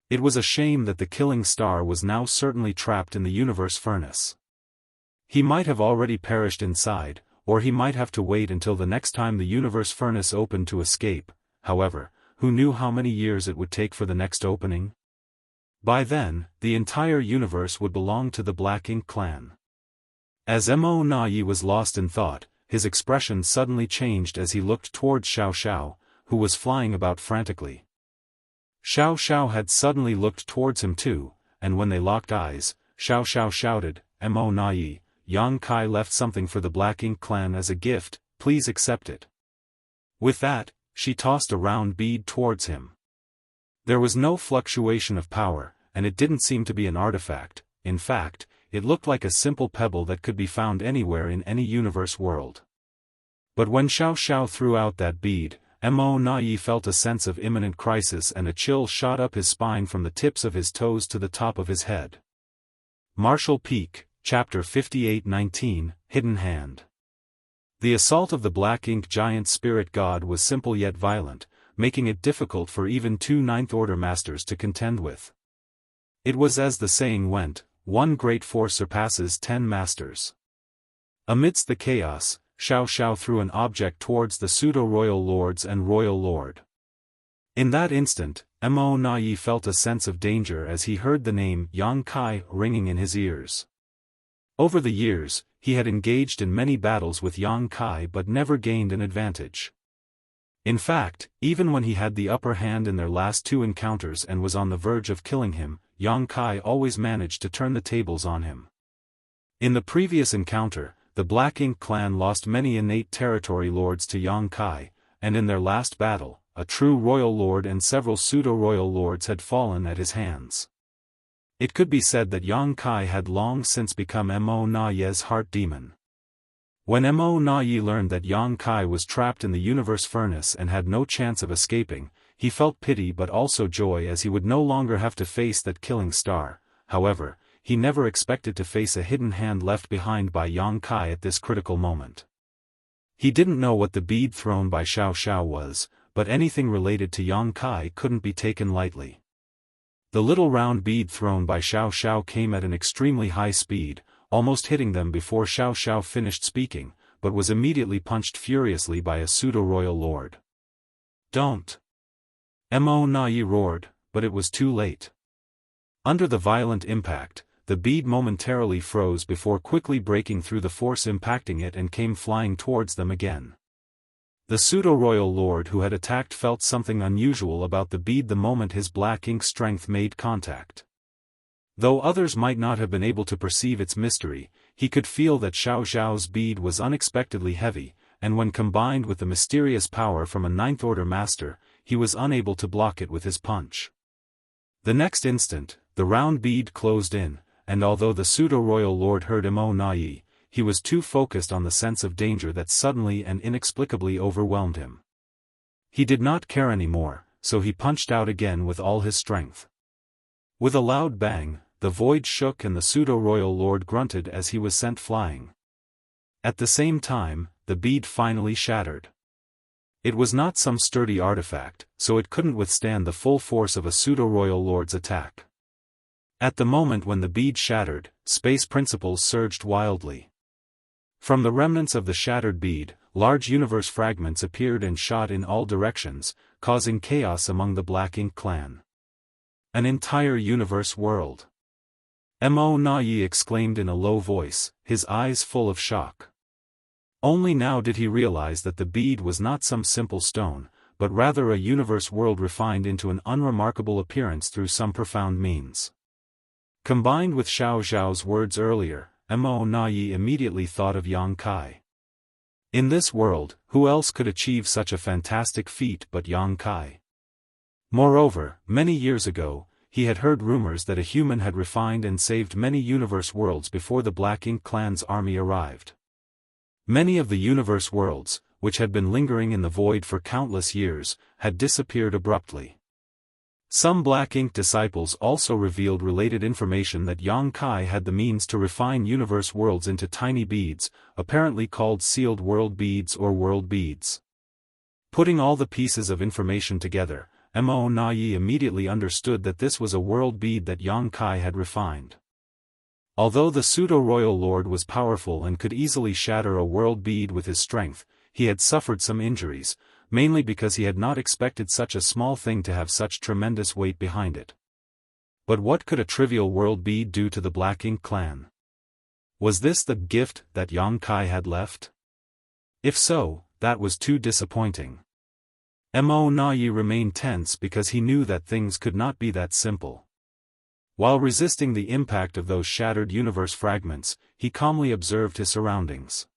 Speaker 1: It was a shame that the Killing Star was now certainly trapped in the universe furnace. He might have already perished inside, or he might have to wait until the next time the universe furnace opened to escape. However, who knew how many years it would take for the next opening? By then, the entire universe would belong to the Black Ink clan. As Mo Na Yi was lost in thought, his expression suddenly changed as he looked towards Xianxia, who was flying about frantically. Xianxia had suddenly looked towards him too, and when they locked eyes, Xianxia shouted, "Mo Nai, Yang Kai left something for the Black Ink clan as a gift, please accept it." With that, she tossed a round bead towards him. There was no fluctuation of power, and it didn't seem to be an artifact. In fact, it looked like a simple pebble that could be found anywhere in any universe world. But when Xiao threw out that bead, Mo Nai felt a sense of imminent crisis and a chill shot up his spine from the tips of his toes to the top of his head. Martial Peak, Chapter 58-19, Hidden Hand. The assault of the Black Ink Giant Spirit God was simple yet violent, making it difficult for even 2 Ninth-Order Masters to contend with. It was as the saying went, one great force surpasses 10 masters. Amidst the chaos, Xiao threw an object towards the pseudo-royal lords and royal lord. In that instant, Mo Nai felt a sense of danger as he heard the name Yang Kai ringing in his ears. Over the years, he had engaged in many battles with Yang Kai but never gained an advantage. In fact, even when he had the upper hand in their last 2 encounters and was on the verge of killing him, Yang Kai always managed to turn the tables on him. In the previous encounter, the Black Ink clan lost many innate territory lords to Yang Kai, and in their last battle, a true royal lord and several pseudo-royal lords had fallen at his hands. It could be said that Yang Kai had long since become Mo Nai's heart demon. When Mo Nai learned that Yang Kai was trapped in the universe furnace and had no chance of escaping, he felt pity but also joy as he would no longer have to face that killing star. However, he never expected to face a hidden hand left behind by Yang Kai at this critical moment. He didn't know what the bead thrown by Xiao was, but anything related to Yang Kai couldn't be taken lightly. The little round bead thrown by Xiao came at an extremely high speed, almost hitting them before Xiao finished speaking, but was immediately punched furiously by a pseudo-royal lord. "Don't!" Mo Nai roared, but it was too late. Under the violent impact, the bead momentarily froze before quickly breaking through the force impacting it and came flying towards them again. The pseudo-royal lord who had attacked felt something unusual about the bead the moment his Black Ink strength made contact. Though others might not have been able to perceive its mystery, he could feel that Xiao's bead was unexpectedly heavy, and when combined with the mysterious power from a Ninth-Order Master, he was unable to block it with his punch. The next instant, the round bead closed in, and although the pseudo-royal lord heard Mo Nai, he was too focused on the sense of danger that suddenly and inexplicably overwhelmed him. He did not care anymore, so he punched out again with all his strength. With a loud bang, the void shook and the pseudo-royal lord grunted as he was sent flying. At the same time, the bead finally shattered. It was not some sturdy artifact, so it couldn't withstand the full force of a pseudo-royal lord's attack. At the moment when the bead shattered, space principles surged wildly. From the remnants of the shattered bead, large universe fragments appeared and shot in all directions, causing chaos among the Black Ink clan. An entire universe world. Mo Nai exclaimed in a low voice, his eyes full of shock. Only now did he realize that the bead was not some simple stone, but rather a universe world refined into an unremarkable appearance through some profound means. Combined with Xiao's words earlier, Mo Nai immediately thought of Yang Kai. In this world, who else could achieve such a fantastic feat but Yang Kai? Moreover, many years ago, he had heard rumors that a human had refined and saved many universe worlds before the Black Ink clan's army arrived. Many of the universe worlds, which had been lingering in the void for countless years, had disappeared abruptly. Some Black Ink disciples also revealed related information that Yang Kai had the means to refine universe worlds into tiny beads, apparently called sealed world beads or world beads. Putting all the pieces of information together, Mo Nai immediately understood that this was a world bead that Yang Kai had refined. Although the pseudo-royal lord was powerful and could easily shatter a world bead with his strength, he had suffered some injuries, mainly because he had not expected such a small thing to have such tremendous weight behind it. But what could a trivial world bead do to the Black Ink clan? Was this the gift that Yang Kai had left? If so, that was too disappointing. Mo Nai remained tense because he knew that things could not be that simple. While resisting the impact of those shattered universe fragments, he calmly observed his surroundings.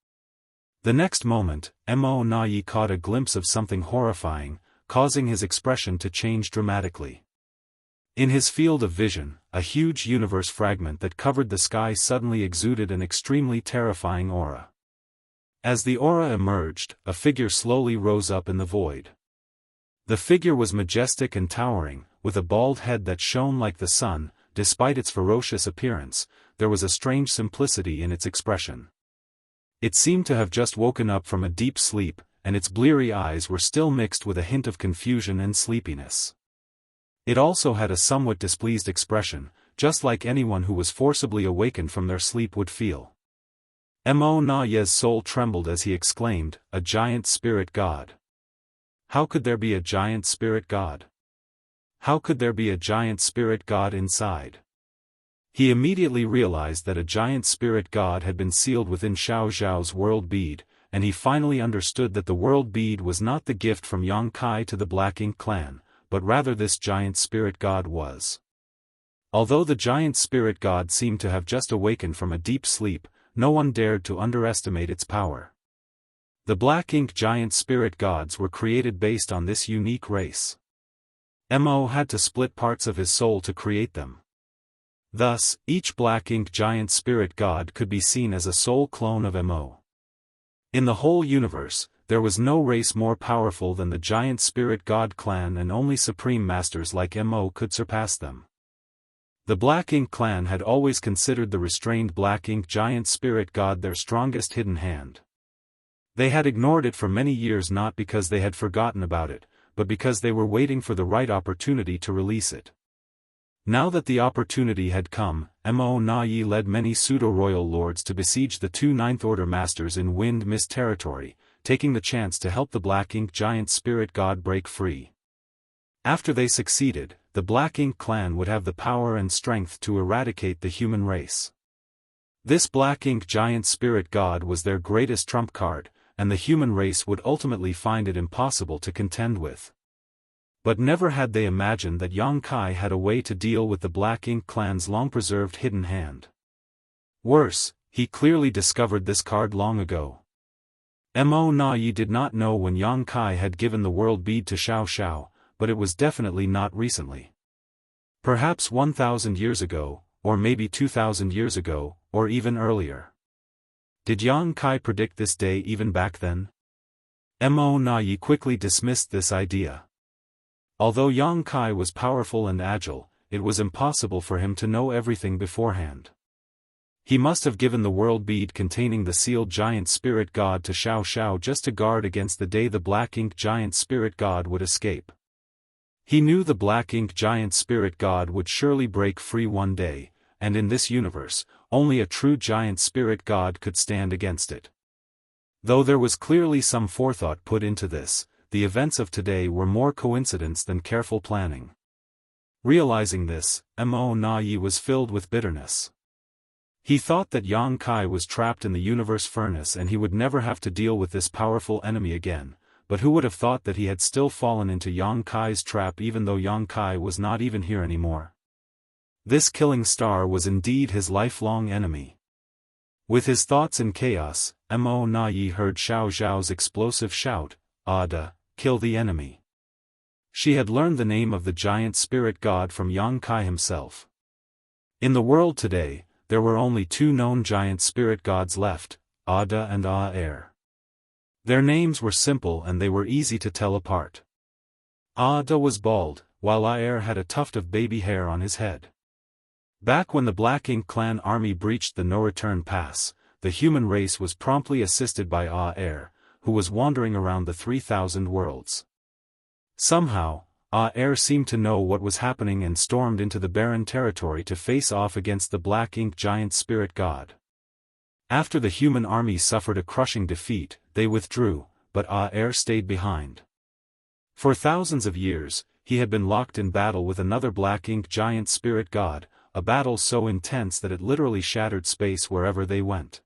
Speaker 1: The next moment, Mo Nai caught a glimpse of something horrifying, causing his expression to change dramatically. In his field of vision, a huge universe fragment that covered the sky suddenly exuded an extremely terrifying aura. As the aura emerged, a figure slowly rose up in the void. The figure was majestic and towering, with a bald head that shone like the sun. Despite its ferocious appearance, there was a strange simplicity in its expression. It seemed to have just woken up from a deep sleep, and its bleary eyes were still mixed with a hint of confusion and sleepiness. It also had a somewhat displeased expression, just like anyone who was forcibly awakened from their sleep would feel. Mo Nai's soul trembled as he exclaimed, "A giant spirit god. How could there be a giant spirit god? How could there be a giant spirit god inside?" He immediately realized that a giant spirit god had been sealed within Xiao Zhao's world bead, and he finally understood that the world bead was not the gift from Yang Kai to the Black Ink clan, but rather this giant spirit god was. Although the giant spirit god seemed to have just awakened from a deep sleep, no one dared to underestimate its power. The Black Ink giant spirit gods were created based on this unique race. Mo had to split parts of his soul to create them. Thus, each Black Ink giant spirit god could be seen as a soul clone of Mo. In the whole universe, there was no race more powerful than the giant spirit god clan, and only supreme masters like Mo could surpass them. The Black Ink clan had always considered the restrained Black Ink giant spirit god their strongest hidden hand. They had ignored it for many years, not because they had forgotten about it, but because they were waiting for the right opportunity to release it. Now that the opportunity had come, Mo Nai led many pseudo-royal lords to besiege the two Ninth Order masters in Wind Mist territory, taking the chance to help the Black Ink giant spirit god break free. After they succeeded, the Black Ink clan would have the power and strength to eradicate the human race. This Black Ink giant spirit god was their greatest trump card, and the human race would ultimately find it impossible to contend with. But never had they imagined that Yang Kai had a way to deal with the Black Ink clan's long-preserved hidden hand. Worse, he clearly discovered this card long ago. Mo Nai did not know when Yang Kai had given the world bead to Xiao Xiao, but it was definitely not recently. Perhaps 1,000 years ago, or maybe 2,000 years ago, or even earlier. Did Yang Kai predict this day even back then? Mo Nai quickly dismissed this idea. Although Yang Kai was powerful and agile, it was impossible for him to know everything beforehand. He must have given the world bead containing the sealed giant spirit god to Xiao Xiao just to guard against the day the Black Ink giant spirit god would escape. He knew the Black Ink giant spirit god would surely break free one day, and in this universe, only a true giant spirit god could stand against it. Though there was clearly some forethought put into this, the events of today were more coincidence than careful planning. Realizing this, Mo Nai was filled with bitterness. He thought that Yang Kai was trapped in the universe furnace and he would never have to deal with this powerful enemy again, but who would have thought that he had still fallen into Yang Kai's trap even though Yang Kai was not even here anymore. This killing star was indeed his lifelong enemy. With his thoughts in chaos, Mo Nai heard Xiao Zhao's explosive shout, "Ada, kill the enemy." She had learned the name of the giant spirit god from Yang Kai himself. In the world today, there were only two known giant spirit gods left, Ada and Aer. Their names were simple and they were easy to tell apart. Ada was bald, while Aer had a tuft of baby hair on his head. Back when the Black Ink clan army breached the no-return pass, the human race was promptly assisted by Aer, who was wandering around the 3,000 worlds. Somehow, Aer seemed to know what was happening and stormed into the barren territory to face off against the Black Ink giant spirit god. After the human army suffered a crushing defeat, they withdrew, but Aer stayed behind. For thousands of years, he had been locked in battle with another Black Ink giant spirit god, a battle so intense that it literally shattered space wherever they went.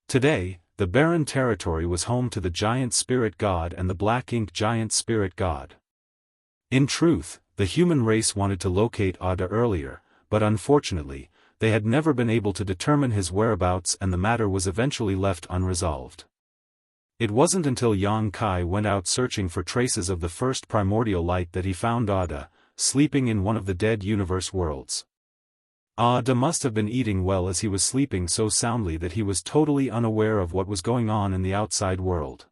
Speaker 1: Today, the barren territory was home to the giant spirit god and the Black Ink giant spirit god. In truth, the human race wanted to locate Ada earlier, but unfortunately, they had never been able to determine his whereabouts and the matter was eventually left unresolved. It wasn't until Yang Kai went out searching for traces of the first primordial light that he found Ada, sleeping in one of the dead universe worlds. Ada must have been eating well as he was sleeping so soundly that he was totally unaware of what was going on in the outside world.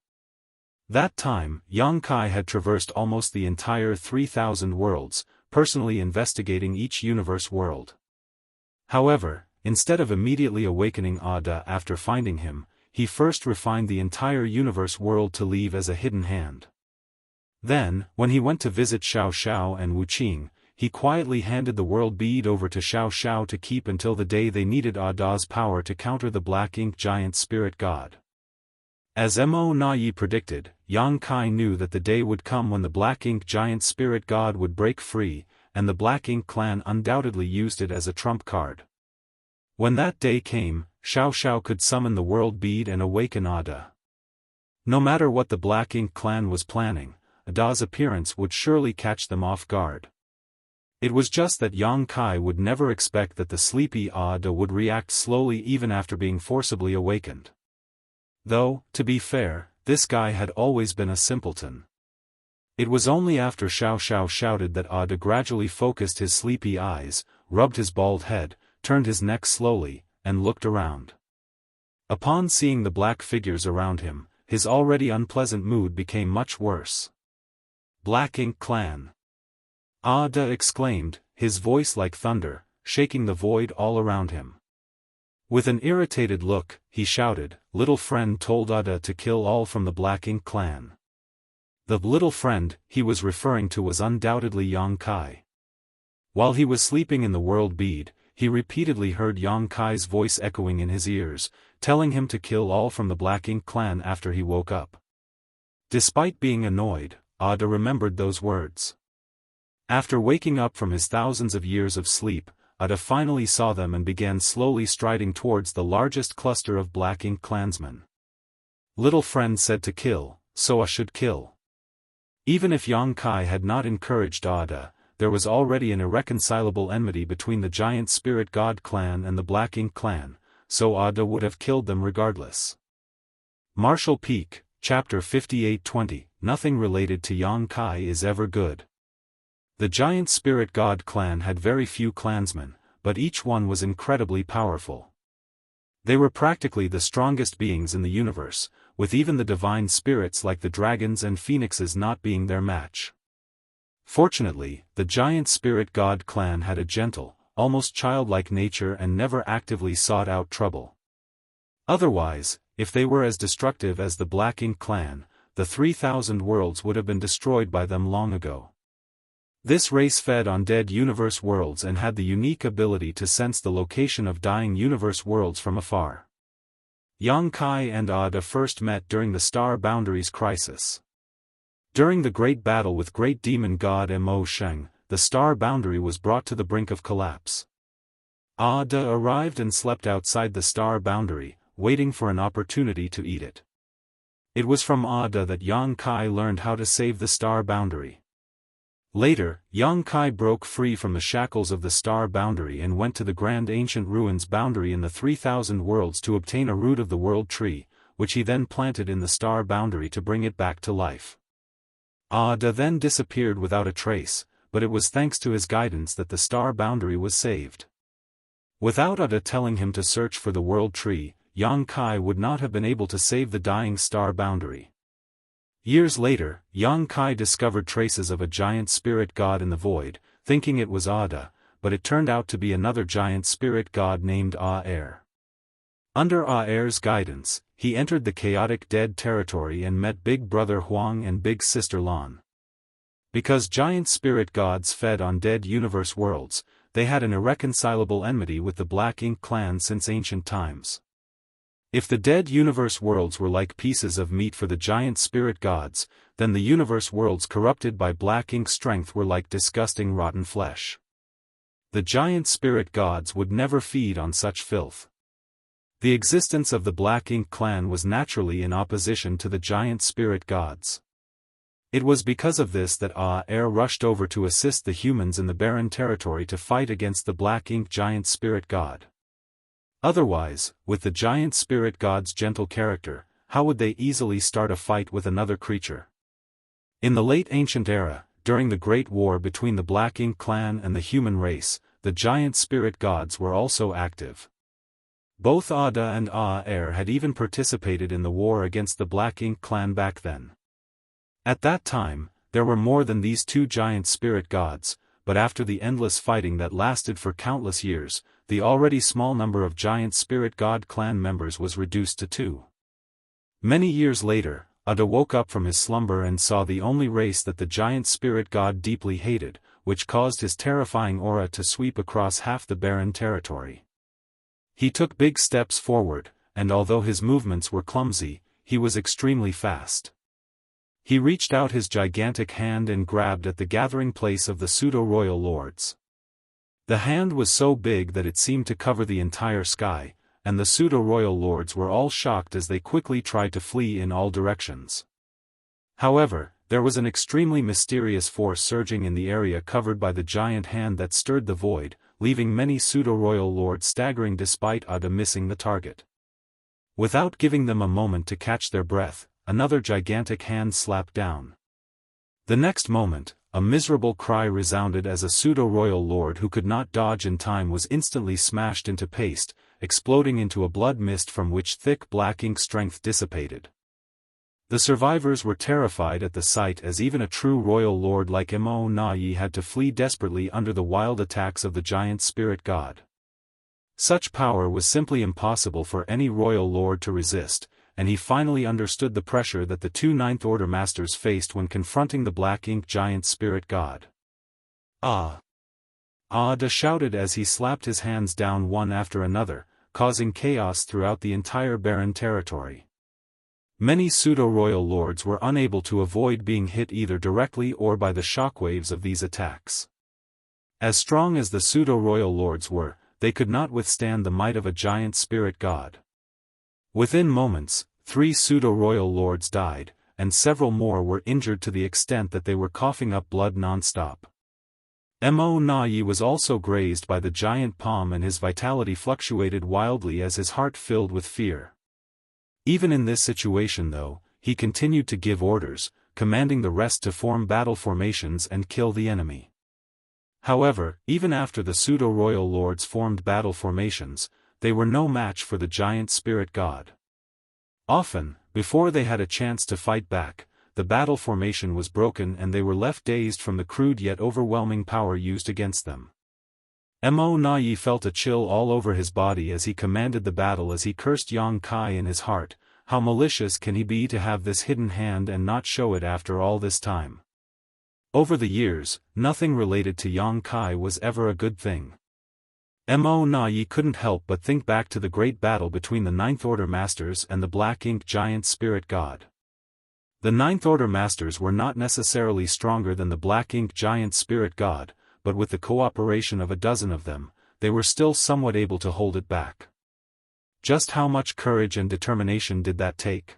Speaker 1: That time, Yang Kai had traversed almost the entire 3,000 worlds, personally investigating each universe world. However, instead of immediately awakening Ada after finding him, he first refined the entire universe world to leave as a hidden hand. Then, when he went to visit Xiao and Wuxia, he quietly handed the world bead over to Xiao to keep until the day they needed Ada's power to counter the Black Ink Giant Spirit God. As Mo Na predicted, Yang Kai knew that the day would come when the Black Ink Giant Spirit God would break free, and the Black Ink clan undoubtedly used it as a trump card. When that day came, Xiao could summon the world bead and awaken Ada. No matter what the Black Ink clan was planning, Ada's appearance would surely catch them off guard. It was just that Yang Kai would never expect that the sleepy Ada would react slowly even after being forcibly awakened. Though, to be fair, this guy had always been a simpleton. It was only after Xiao shouted that Ada gradually focused his sleepy eyes, rubbed his bald head, turned his neck slowly, and looked around. Upon seeing the black figures around him, his already unpleasant mood became much worse. Black Ink Clan! Ada exclaimed, his voice like thunder, shaking the void all around him. With an irritated look, he shouted, "Little friend told Ada to kill all from the Black Ink clan." The little friend he was referring to was undoubtedly Yang Kai. While he was sleeping in the world bead, he repeatedly heard Yang Kai's voice echoing in his ears, telling him to kill all from the Black Ink clan after he woke up. Despite being annoyed, Ada remembered those words. After waking up from his thousands of years of sleep, Ada finally saw them and began slowly striding towards the largest cluster of Black Ink clansmen. Little friend said to kill, so I should kill. Even if Yang Kai had not encouraged Ada, there was already an irreconcilable enmity between the Giant Spirit God clan and the Black Ink clan, so Ada would have killed them regardless. Martial Peak, Chapter 58-20, Nothing related to Yang Kai is ever good. The Giant Spirit God clan had very few clansmen, but each one was incredibly powerful. They were practically the strongest beings in the universe, with even the divine spirits like the dragons and phoenixes not being their match. Fortunately, the Giant Spirit God clan had a gentle, almost childlike nature and never actively sought out trouble. Otherwise, if they were as destructive as the Black Ink clan, the 3,000 worlds would have been destroyed by them long ago. This race fed on dead universe worlds and had the unique ability to sense the location of dying universe worlds from afar. Yang Kai and Ada first met during the Star Boundaries crisis. During the great battle with Great Demon God Mo Sheng, the star boundary was brought to the brink of collapse. Ada arrived and slept outside the star boundary, waiting for an opportunity to eat it. It was from Ada that Yang Kai learned how to save the star boundary. Later, Yang Kai broke free from the shackles of the star boundary and went to the Grand Ancient Ruins boundary in the 3,000 worlds to obtain a root of the world tree, which he then planted in the star boundary to bring it back to life. Ada then disappeared without a trace, but it was thanks to his guidance that the star boundary was saved. Without Ada telling him to search for the world tree, Yang Kai would not have been able to save the dying star boundary. Years later, Yang Kai discovered traces of a giant spirit god in the void, thinking it was Ada, but it turned out to be another giant spirit god named Aer. Under Aer's guidance, he entered the chaotic dead territory and met Big Brother Huang and Big Sister Lan. Because giant spirit gods fed on dead universe worlds, they had an irreconcilable enmity with the Black Ink clan since ancient times. If the dead universe worlds were like pieces of meat for the giant spirit gods, then the universe worlds corrupted by Black Ink strength were like disgusting rotten flesh. The giant spirit gods would never feed on such filth. The existence of the Black Ink clan was naturally in opposition to the giant spirit gods. It was because of this that Air rushed over to assist the humans in the barren territory to fight against the Black Ink Giant Spirit God. Otherwise, with the Giant Spirit God's gentle character, how would they easily start a fight with another creature? In the late ancient era, during the Great War between the Black Ink clan and the human race, the Giant Spirit Gods were also active. Both Ada and Air had even participated in the war against the Black Ink clan back then. At that time, there were more than these two giant spirit gods, but after the endless fighting that lasted for countless years, the already small number of giant spirit god clan members was reduced to 2. Many years later, Ada woke up from his slumber and saw the only race that the giant spirit god deeply hated, which caused his terrifying aura to sweep across half the barren territory. He took big steps forward, and although his movements were clumsy, he was extremely fast. He reached out his gigantic hand and grabbed at the gathering place of the pseudo-royal lords. The hand was so big that it seemed to cover the entire sky, and the pseudo-royal lords were all shocked as they quickly tried to flee in all directions. However, there was an extremely mysterious force surging in the area covered by the giant hand that stirred the void, leaving many pseudo-royal lords staggering despite Ada missing the target. Without giving them a moment to catch their breath, another gigantic hand slapped down. The next moment, a miserable cry resounded as a pseudo-royal lord who could not dodge in time was instantly smashed into paste, exploding into a blood mist from which thick black ink strength dissipated. The survivors were terrified at the sight as even a true royal lord like Nayi had to flee desperately under the wild attacks of the giant spirit god. Such power was simply impossible for any royal lord to resist, and he finally understood the pressure that the two Ninth Order Masters faced when confronting the Black Ink Giant Spirit God. Ada shouted as he slapped his hands down one after another, causing chaos throughout the entire barren territory. Many pseudo-royal lords were unable to avoid being hit either directly or by the shockwaves of these attacks. As strong as the pseudo-royal lords were, they could not withstand the might of a giant spirit god. Within moments, 3 pseudo-royal lords died, and several more were injured to the extent that they were coughing up blood non-stop. Nayi was also grazed by the giant palm and his vitality fluctuated wildly as his heart filled with fear. Even in this situation though, he continued to give orders, commanding the rest to form battle formations and kill the enemy. However, even after the pseudo-royal lords formed battle formations, they were no match for the giant spirit god. Often, before they had a chance to fight back, the battle formation was broken and they were left dazed from the crude yet overwhelming power used against them. Nayi felt a chill all over his body as he commanded the battle as he cursed Yang Kai in his heart. How malicious can he be to have this hidden hand and not show it after all this time? Over the years, nothing related to Yang Kai was ever a good thing. Nayi couldn't help but think back to the great battle between the Ninth Order Masters and the Black Ink Giant Spirit God. The Ninth Order Masters were not necessarily stronger than the Black Ink Giant Spirit God, but with the cooperation of a dozen of them, they were still somewhat able to hold it back. Just how much courage and determination did that take?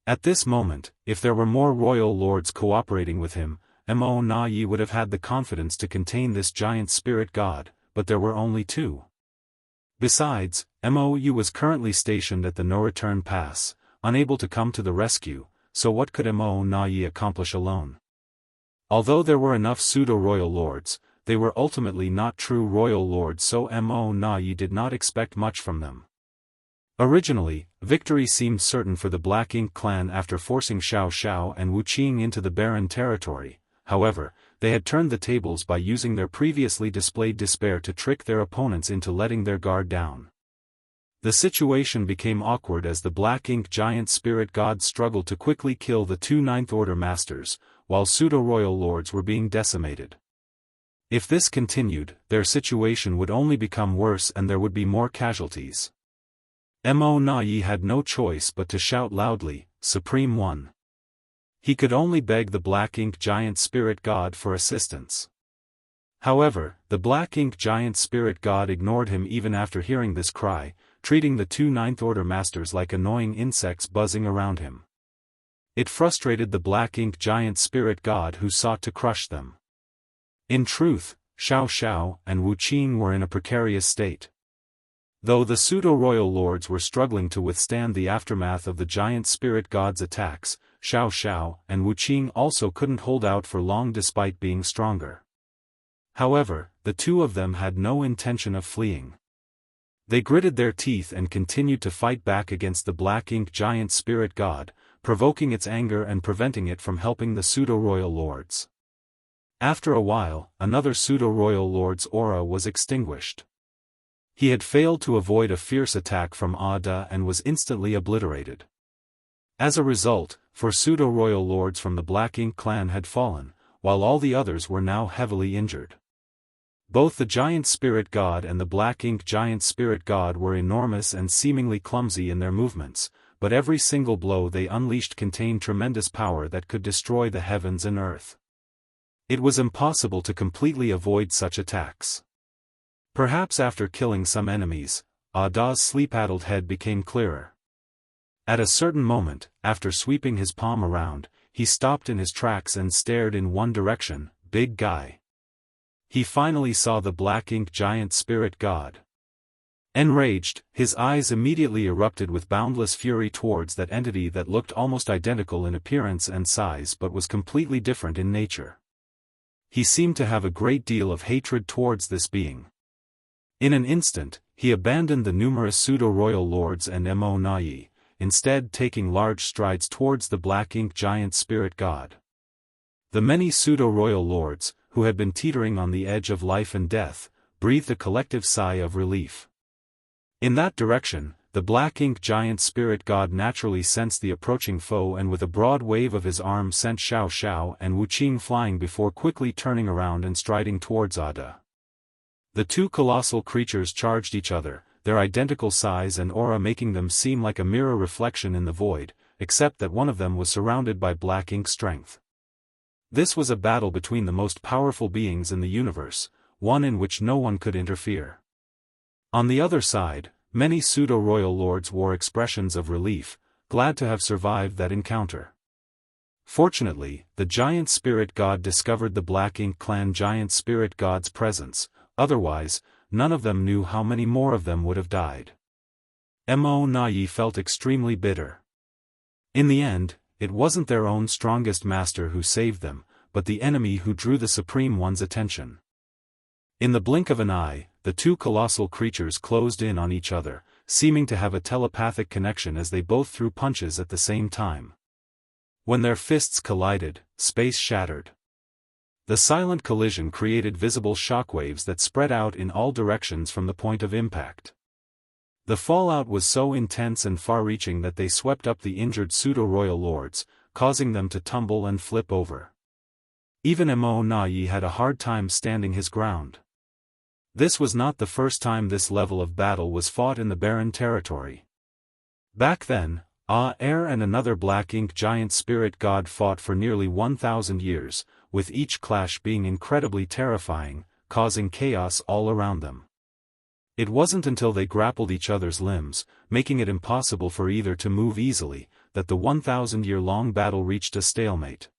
Speaker 1: At this moment, if there were more royal lords cooperating with him, Nayi would have had the confidence to contain this giant spirit god, but there were only 2. Besides, Mou was currently stationed at the no-return pass, unable to come to the rescue, so what could Nayi accomplish alone? Although there were enough pseudo-royal lords, they were ultimately not true royal lords, so Nayi did not expect much from them. Originally, victory seemed certain for the Black Ink clan after forcing Xiao and Wuxia into the barren territory. However, they had turned the tables by using their previously displayed despair to trick their opponents into letting their guard down. The situation became awkward as the Black Ink Giant Spirit God struggled to quickly kill the 2 Ninth Order Masters, while pseudo-royal lords were being decimated. If this continued, their situation would only become worse and there would be more casualties. Nayi had no choice but to shout loudly, "Supreme One!" He could only beg the Black Ink Giant Spirit God for assistance. However, the Black Ink Giant Spirit God ignored him even after hearing this cry, treating the 2 Ninth Order Masters like annoying insects buzzing around him. It frustrated the black ink giant spirit god who sought to crush them. In truth, Xianxia and Wuxia were in a precarious state. Though the pseudo-royal lords were struggling to withstand the aftermath of the giant spirit god's attacks, Xianxia and Wuxia also couldn't hold out for long despite being stronger. However, the two of them had no intention of fleeing. They gritted their teeth and continued to fight back against the black ink giant spirit god, provoking its anger and preventing it from helping the pseudo-royal lords. After a while, another pseudo-royal lord's aura was extinguished. He had failed to avoid a fierce attack from Ada and was instantly obliterated. As a result, four pseudo-royal lords from the Black Ink clan had fallen, while all the others were now heavily injured. Both the giant spirit god and the Black Ink giant spirit god were enormous and seemingly clumsy in their movements, but every single blow they unleashed contained tremendous power that could destroy the heavens and earth. It was impossible to completely avoid such attacks. Perhaps after killing some enemies, Ada's sleep-addled head became clearer. At a certain moment, after sweeping his palm around, he stopped in his tracks and stared in one direction. Big guy. He finally saw the Black Ink giant spirit god. Enraged, his eyes immediately erupted with boundless fury towards that entity that looked almost identical in appearance and size but was completely different in nature. He seemed to have a great deal of hatred towards this being. In an instant, he abandoned the numerous pseudo-royal lords and Mo, instead taking large strides towards the Black Ink giant spirit god. The many pseudo-royal lords, who had been teetering on the edge of life and death, breathed a collective sigh of relief. In that direction, the Black Ink giant spirit god naturally sensed the approaching foe and with a broad wave of his arm sent Xianxia and Wuxia flying before quickly turning around and striding towards Ada. The two colossal creatures charged each other, their identical size and aura making them seem like a mirror reflection in the void, except that one of them was surrounded by Black Ink strength. This was a battle between the most powerful beings in the universe, one in which no one could interfere. On the other side, many pseudo-royal lords wore expressions of relief, glad to have survived that encounter. Fortunately, the giant spirit god discovered the Black Ink clan giant spirit god's presence, otherwise, none of them knew how many more of them would have died. Mo felt extremely bitter. In the end, it wasn't their own strongest master who saved them, but the enemy who drew the Supreme One's attention. In the blink of an eye, the two colossal creatures closed in on each other, seeming to have a telepathic connection as they both threw punches at the same time. When their fists collided, space shattered. The silent collision created visible shockwaves that spread out in all directions from the point of impact. The fallout was so intense and far-reaching that they swept up the injured pseudo-royal lords, causing them to tumble and flip over. Even Mo had a hard time standing his ground. This was not the first time this level of battle was fought in the barren territory. Back then, Air and another Black Ink giant spirit god fought for nearly 1,000 years, with each clash being incredibly terrifying, causing chaos all around them. It wasn't until they grappled each other's limbs, making it impossible for either to move easily, that the 1,000-year-long battle reached a stalemate.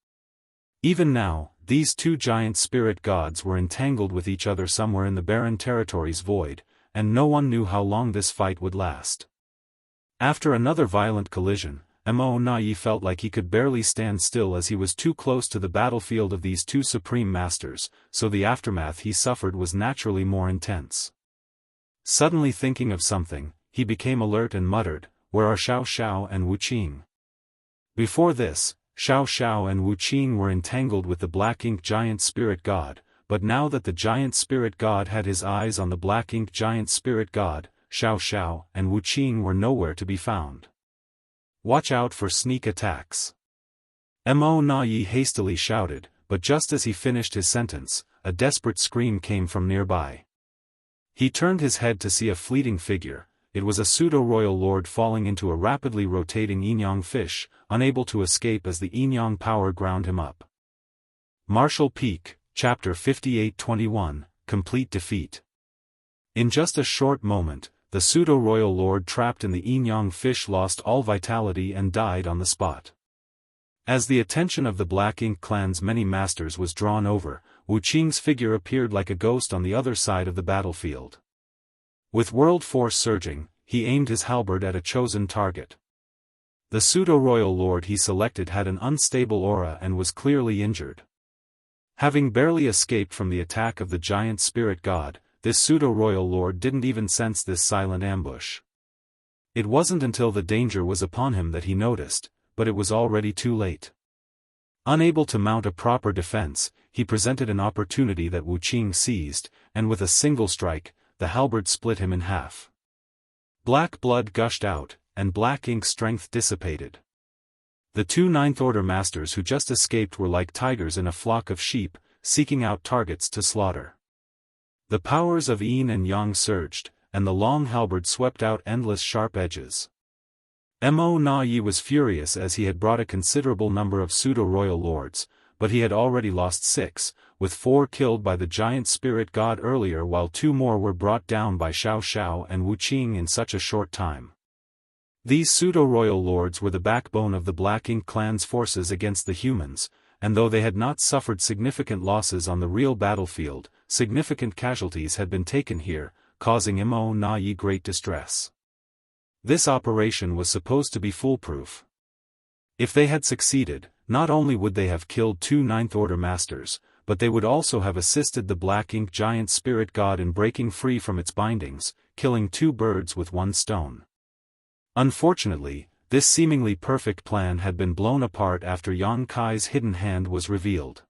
Speaker 1: Even now, these two giant spirit gods were entangled with each other somewhere in the barren territory's void, and no one knew how long this fight would last. After another violent collision, Mo felt like he could barely stand still as he was too close to the battlefield of these two supreme masters, so the aftermath he suffered was naturally more intense. Suddenly thinking of something, he became alert and muttered, "Where are Xianxia and Wuxia?" Before this, Xianxia and Wuxia were entangled with the Black Ink giant spirit god, but now that the giant spirit god had his eyes on the Black Ink giant spirit god, Xianxia and Wuxia were nowhere to be found. "Watch out for sneak attacks!" Mo hastily shouted, but just as he finished his sentence, a desperate scream came from nearby. He turned his head to see a fleeting figure. It was a pseudo-royal lord falling into a rapidly rotating yin-yang fish, unable to escape as the yin-yang power ground him up. Martial Peak, Chapter 58-21, Complete Defeat. In just a short moment, the pseudo-royal lord trapped in the yin-yang fish lost all vitality and died on the spot. As the attention of the Black Ink clan's many masters was drawn over, Wuqing's figure appeared like a ghost on the other side of the battlefield. With world force surging, he aimed his halberd at a chosen target. The pseudo-royal lord he selected had an unstable aura and was clearly injured. Having barely escaped from the attack of the giant spirit god, this pseudo-royal lord didn't even sense this silent ambush. It wasn't until the danger was upon him that he noticed, but it was already too late. Unable to mount a proper defense, he presented an opportunity that Wuqing seized, and with a single strike, the halberd split him in half. Black blood gushed out, and Black Ink's strength dissipated. The two Ninth Order masters who just escaped were like tigers in a flock of sheep, seeking out targets to slaughter. The powers of Yin and Yang surged, and the long halberd swept out endless sharp edges. Mo Na Yi was furious as he had brought a considerable number of pseudo-royal lords, but he had already lost 6, with 4 killed by the giant spirit god earlier while 2 more were brought down by Xiao and Wuqing in such a short time. These pseudo-royal lords were the backbone of the Black Ink clan's forces against the humans, and though they had not suffered significant losses on the real battlefield, significant casualties had been taken here, causing Mo Na Yi great distress. This operation was supposed to be foolproof. If they had succeeded, not only would they have killed 2 Ninth Order masters, but they would also have assisted the Black Ink giant spirit god in breaking free from its bindings, killing 2 birds with 1 stone. Unfortunately, this seemingly perfect plan had been blown apart after Yan Kai's hidden hand was revealed.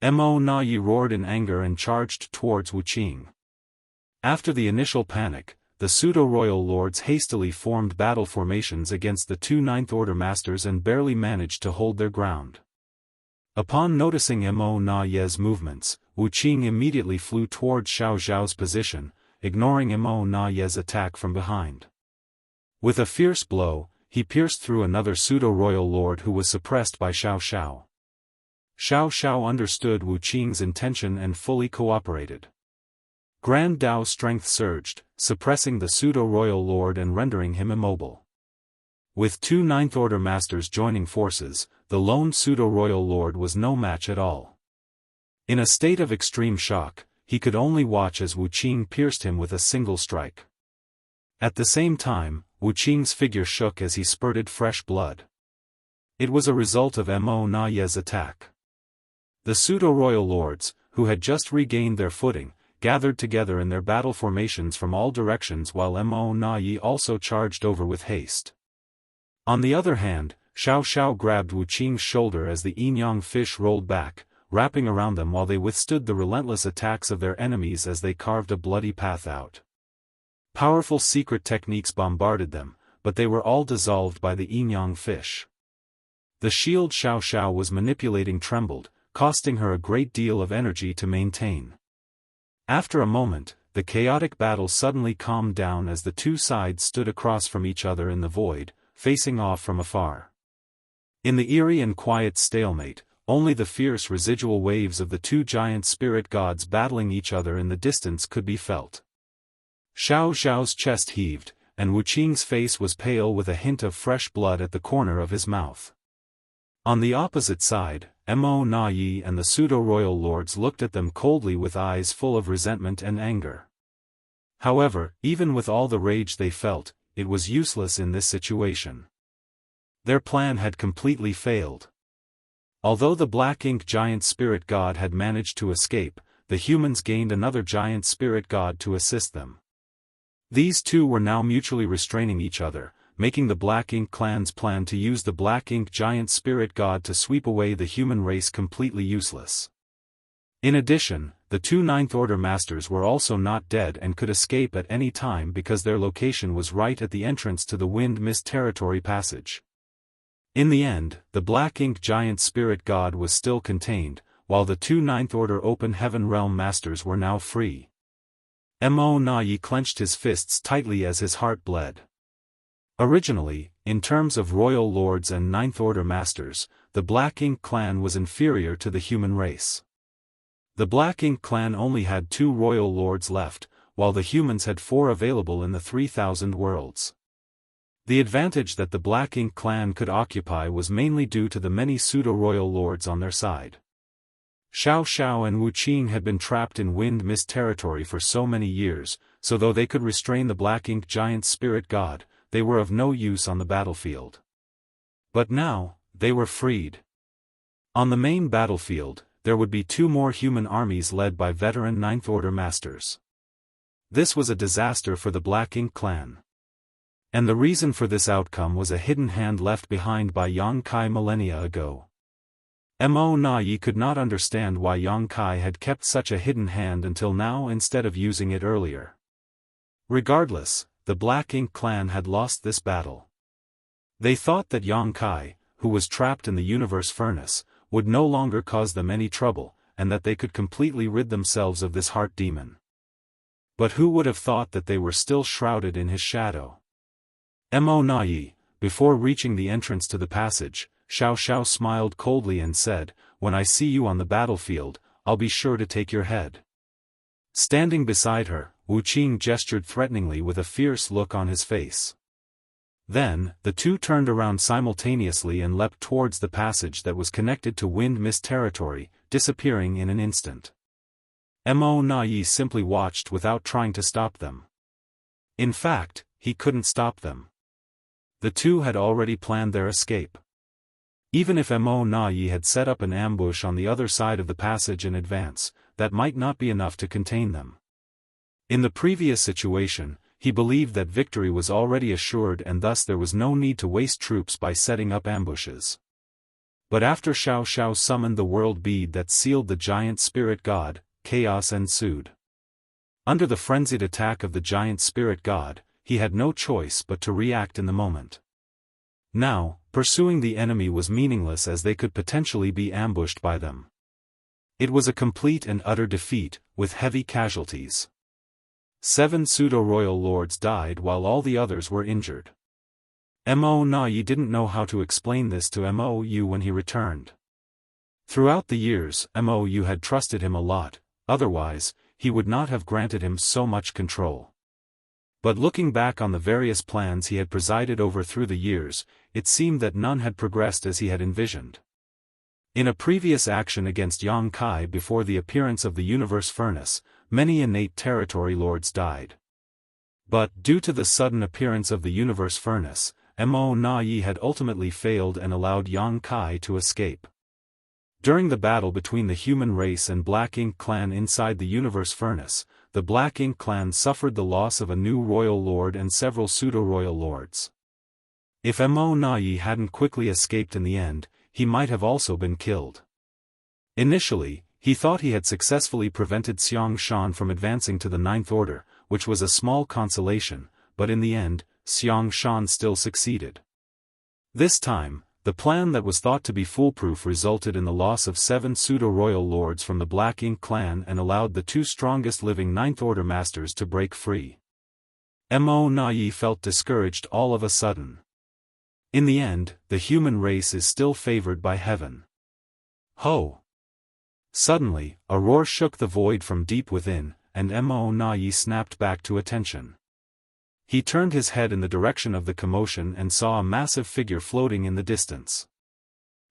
Speaker 1: Mo Na Yi roared in anger and charged towards Wuqing. After the initial panic, the pseudo-royal lords hastily formed battle formations against the 2 Ninth Order masters and barely managed to hold their ground. Upon noticing Mo Na Yi's movements, Wuqing immediately flew towards Xiao's position, ignoring Mo Na Yi's attack from behind. With a fierce blow, he pierced through another pseudo-royal lord who was suppressed by Xiao. Xiao understood Wuqing's intention and fully cooperated. Grand Dao strength surged, suppressing the pseudo-royal lord and rendering him immobile. With 2 Ninth Order masters joining forces, the lone pseudo-royal lord was no match at all. In a state of extreme shock, he could only watch as Wuqing pierced him with a single strike. At the same time, Wuqing's figure shook as he spurted fresh blood. It was a result of Mo Na Yi's attack. The pseudo-royal lords, who had just regained their footing, gathered together in their battle formations from all directions while Mo Na Yi also charged over with haste. On the other hand, Xiao grabbed Wuqing's shoulder as the yin-yang fish rolled back, wrapping around them while they withstood the relentless attacks of their enemies as they carved a bloody path out. Powerful secret techniques bombarded them, but they were all dissolved by the yin-yang fish. The shield Xiao was manipulating trembled, costing her a great deal of energy to maintain. After a moment, the chaotic battle suddenly calmed down as the 2 sides stood across from each other in the void, facing off from afar. In the eerie and quiet stalemate, only the fierce residual waves of the 2 giant spirit gods battling each other in the distance could be felt. Xiao's chest heaved, and Wuqing's face was pale with a hint of fresh blood at the corner of his mouth. On the opposite side, Mo Na Yi and the pseudo-royal lords looked at them coldly with eyes full of resentment and anger. However, even with all the rage they felt, it was useless in this situation. Their plan had completely failed. Although the Black Ink giant spirit god had managed to escape, the humans gained another giant spirit god to assist them. These 2 were now mutually restraining each other, making the Black Ink clan's plan to use the Black Ink giant spirit god to sweep away the human race completely useless. In addition, the 2 Ninth Order masters were also not dead and could escape at any time because their location was right at the entrance to the Wind Mist Territory passage. In the end, the Black Ink giant spirit god was still contained, while the 2 Ninth Order Open Heaven Realm masters were now free. Mo Na Yi clenched his fists tightly as his heart bled. Originally, in terms of royal lords and Ninth Order masters, the Black Ink clan was inferior to the human race. The Black Ink clan only had 2 royal lords left, while the humans had 4 available in the 3,000 worlds. The advantage that the Black Ink clan could occupy was mainly due to the many pseudo-royal lords on their side. Xianxia and Wuxia had been trapped in Wind Mist territory for so many years, so though they could restrain the Black Ink giant spirit god, they were of no use on the battlefield. But now, they were freed. On the main battlefield, there would be 2 more human armies led by veteran Ninth Order masters. This was a disaster for the Black Ink clan. And the reason for this outcome was a hidden hand left behind by Yang Kai millennia ago. Mo Na Yi could not understand why Yang Kai had kept such a hidden hand until now instead of using it earlier. Regardless, the Black Ink clan had lost this battle. They thought that Yang Kai, who was trapped in the universe furnace, would no longer cause them any trouble, and that they could completely rid themselves of this heart demon. But who would have thought that they were still shrouded in his shadow? Mo Na Yi, before reaching the entrance to the passage, Xiao smiled coldly and said, "When I see you on the battlefield, I'll be sure to take your head." Standing beside her, Wuxia gestured threateningly with a fierce look on his face. Then, the 2 turned around simultaneously and leapt towards the passage that was connected to Wind Mist territory, disappearing in an instant. Mo Na Yi simply watched without trying to stop them. In fact, he couldn't stop them. The 2 had already planned their escape. Even if Mo Na Yi had set up an ambush on the other side of the passage in advance, that might not be enough to contain them. In the previous situation, he believed that victory was already assured and thus there was no need to waste troops by setting up ambushes. But after Xiao summoned the world bead that sealed the giant spirit god, chaos ensued. Under the frenzied attack of the giant spirit god, he had no choice but to react in the moment. Now, pursuing the enemy was meaningless as they could potentially be ambushed by them. It was a complete and utter defeat, with heavy casualties. 7 pseudo-royal lords died while all the others were injured. Mo Na Yi didn't know how to explain this to Mo Yu when he returned. Throughout the years, Mo Yu had trusted him a lot, otherwise, he would not have granted him so much control. But looking back on the various plans he had presided over through the years, it seemed that none had progressed as he had envisioned. In a previous action against Yang Kai before the appearance of the universe furnace, many innate territory lords died. But due to the sudden appearance of the universe furnace, Mo Na Yi had ultimately failed and allowed Yang Kai to escape. During the battle between the human race and Black Ink clan inside the universe furnace, the Black Ink clan suffered the loss of a new royal lord and several pseudo-royal lords. If Mo Na Yi hadn't quickly escaped in the end, he might have also been killed. Initially, he thought he had successfully prevented Xianxia from advancing to the Ninth Order, which was a small consolation, but in the end, Xianxia still succeeded. This time, the plan that was thought to be foolproof resulted in the loss of 7 pseudo-royal lords from the Black Ink clan and allowed the 2 strongest living Ninth Order masters to break free. Mo Na Yi felt discouraged all of a sudden. In the end, the human race is still favored by heaven. Ho! Suddenly, a roar shook the void from deep within, and Mo Na Yi snapped back to attention. He turned his head in the direction of the commotion and saw a massive figure floating in the distance.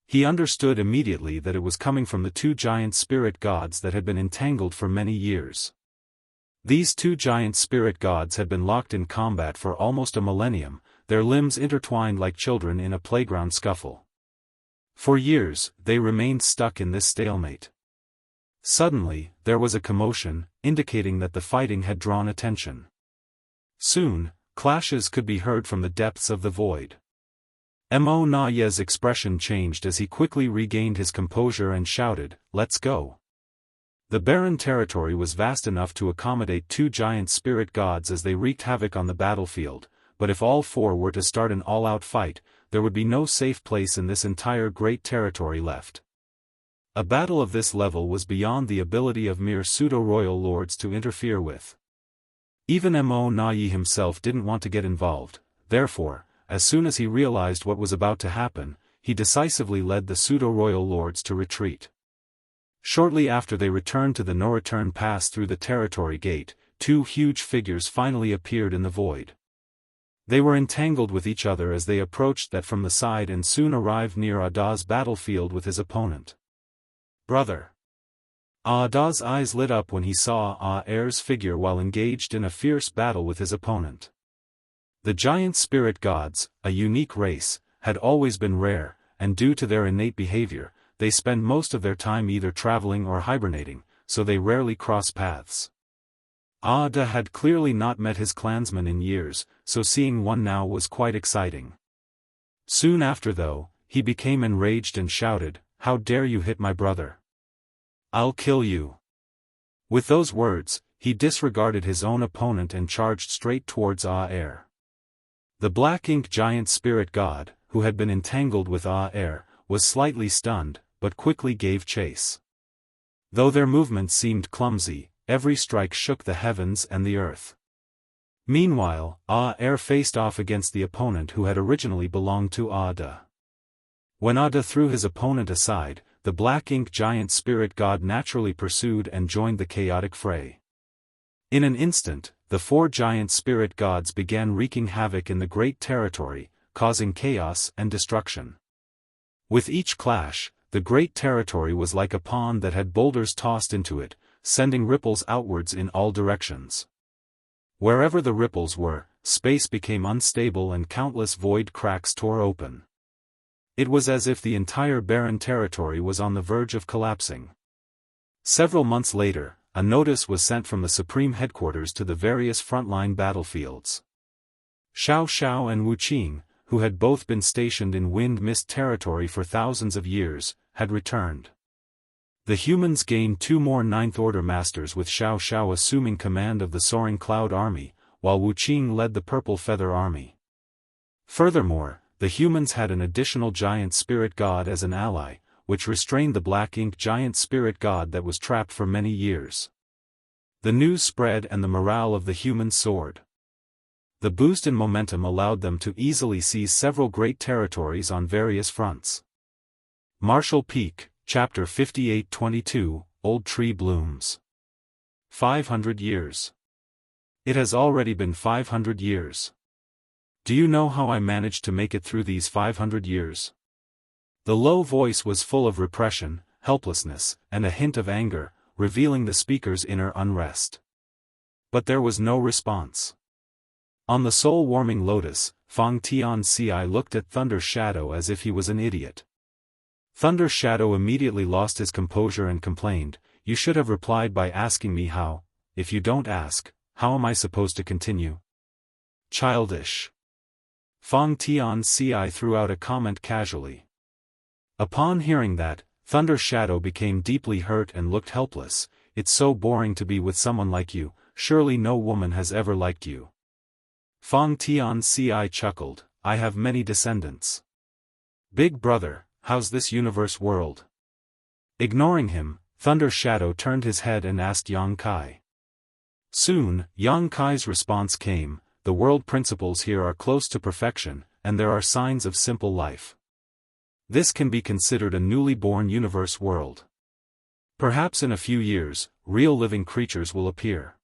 Speaker 1: He understood immediately that it was coming from the 2 giant spirit gods that had been entangled for many years. These 2 giant spirit gods had been locked in combat for almost a millennium, their limbs intertwined like children in a playground scuffle. For years, they remained stuck in this stalemate. Suddenly, there was a commotion, indicating that the fighting had drawn attention. Soon, clashes could be heard from the depths of the void. Mo Na Yi's expression changed as he quickly regained his composure and shouted, "Let's go." The barren territory was vast enough to accommodate 2 giant spirit gods as they wreaked havoc on the battlefield, but if all 4 were to start an all-out fight, there would be no safe place in this entire great territory left. A battle of this level was beyond the ability of mere pseudo-royal lords to interfere with. Even Mo Na Yi himself didn't want to get involved, therefore, as soon as he realized what was about to happen, he decisively led the pseudo-royal lords to retreat. Shortly after they returned to the no-return pass through the territory gate, 2 huge figures finally appeared in the void. They were entangled with each other as they approached that from the side and soon arrived near Ada's battlefield with his opponent. "Brother!" Ada's eyes lit up when he saw Aer's figure while engaged in a fierce battle with his opponent. The giant spirit gods, a unique race, had always been rare, and due to their innate behavior, they spend most of their time either traveling or hibernating, so they rarely cross paths. Ada had clearly not met his clansmen in years, so seeing one now was quite exciting. Soon after though, he became enraged and shouted, "How dare you hit my brother? I'll kill you." With those words, he disregarded his own opponent and charged straight towards Aer. The black-ink giant spirit god, who had been entangled with Aer, was slightly stunned, but quickly gave chase. Though their movements seemed clumsy, every strike shook the heavens and the earth. Meanwhile, Aer faced off against the opponent who had originally belonged to Ada. When Ada threw his opponent aside, the black-ink giant spirit god naturally pursued and joined the chaotic fray. In an instant, the four giant spirit gods began wreaking havoc in the great territory, causing chaos and destruction. With each clash, the great territory was like a pond that had boulders tossed into it, sending ripples outwards in all directions. Wherever the ripples were, space became unstable and countless void cracks tore open. It was as if the entire barren territory was on the verge of collapsing. Several months later, a notice was sent from the Supreme Headquarters to the various frontline battlefields. Xianxia and Wuxia, who had both been stationed in wind mist territory for thousands of years, had returned. The humans gained 2 more Ninth-Order Masters with Xianxia assuming command of the Soaring Cloud Army, while Wuxia led the Purple Feather Army. Furthermore, the humans had an additional giant spirit god as an ally, which restrained the black-ink giant spirit god that was trapped for many years. The news spread and the morale of the humans soared. The boost in momentum allowed them to easily seize several great territories on various fronts. Marshall Peak, Chapter 58-22, Old Tree Blooms. 500 years. It has already been 500 years. Do you know how I managed to make it through these 500 years? The low voice was full of repression, helplessness, and a hint of anger, revealing the speaker's inner unrest. But there was no response. On the soul-warming lotus, Fang Tianci looked at Thunder Shadow as if he was an idiot. Thunder Shadow immediately lost his composure and complained, "You should have replied by asking me how. If you don't ask, how am I supposed to continue?" Childish. Fang Tianci threw out a comment casually. Upon hearing that, Thunder Shadow became deeply hurt and looked helpless. "It's so boring to be with someone like you, surely no woman has ever liked you." Fang Tianci chuckled, "I have many descendants. Big brother, how's this universe world?" Ignoring him, Thunder Shadow turned his head and asked Yang Kai. Soon, Yang Kai's response came, "The world principles here are close to perfection, and there are signs of simple life. This can be considered a newly born universe world. Perhaps in a few years, real living creatures will appear."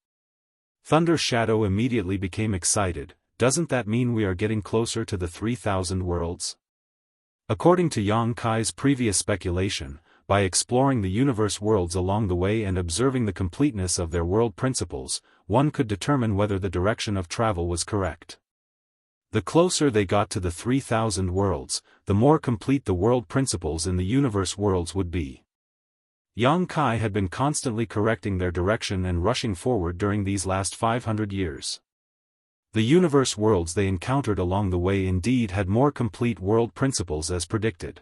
Speaker 1: Thunder Shadow immediately became excited. "Doesn't that mean we are getting closer to the 3,000 worlds?" According to Yang Kai's previous speculation, by exploring the universe worlds along the way and observing the completeness of their world principles, one could determine whether the direction of travel was correct. The closer they got to the 3,000 worlds, the more complete the world principles in the universe worlds would be. Yang Kai had been constantly correcting their direction and rushing forward during these last 500 years. The universe worlds they encountered along the way indeed had more complete world principles as predicted.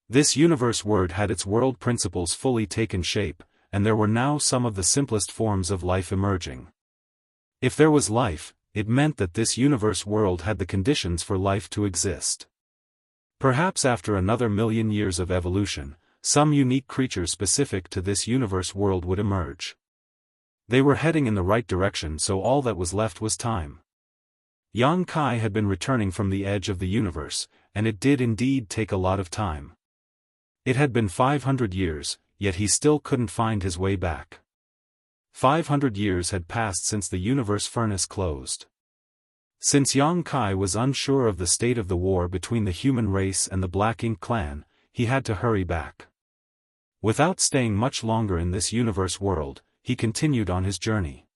Speaker 1: This universe world had its world principles fully taken shape, and there were now some of the simplest forms of life emerging. If there was life, it meant that this universe world had the conditions for life to exist. Perhaps after another million years of evolution, some unique creatures specific to this universe world would emerge. They were heading in the right direction, so all that was left was time. Yang Kai had been returning from the edge of the universe, and it did indeed take a lot of time. It had been 500 years, yet he still couldn't find his way back. 500 years had passed since the universe furnace closed. Since Yang Kai was unsure of the state of the war between the human race and the Black Ink clan, he had to hurry back. Without staying much longer in this universe world, he continued on his journey.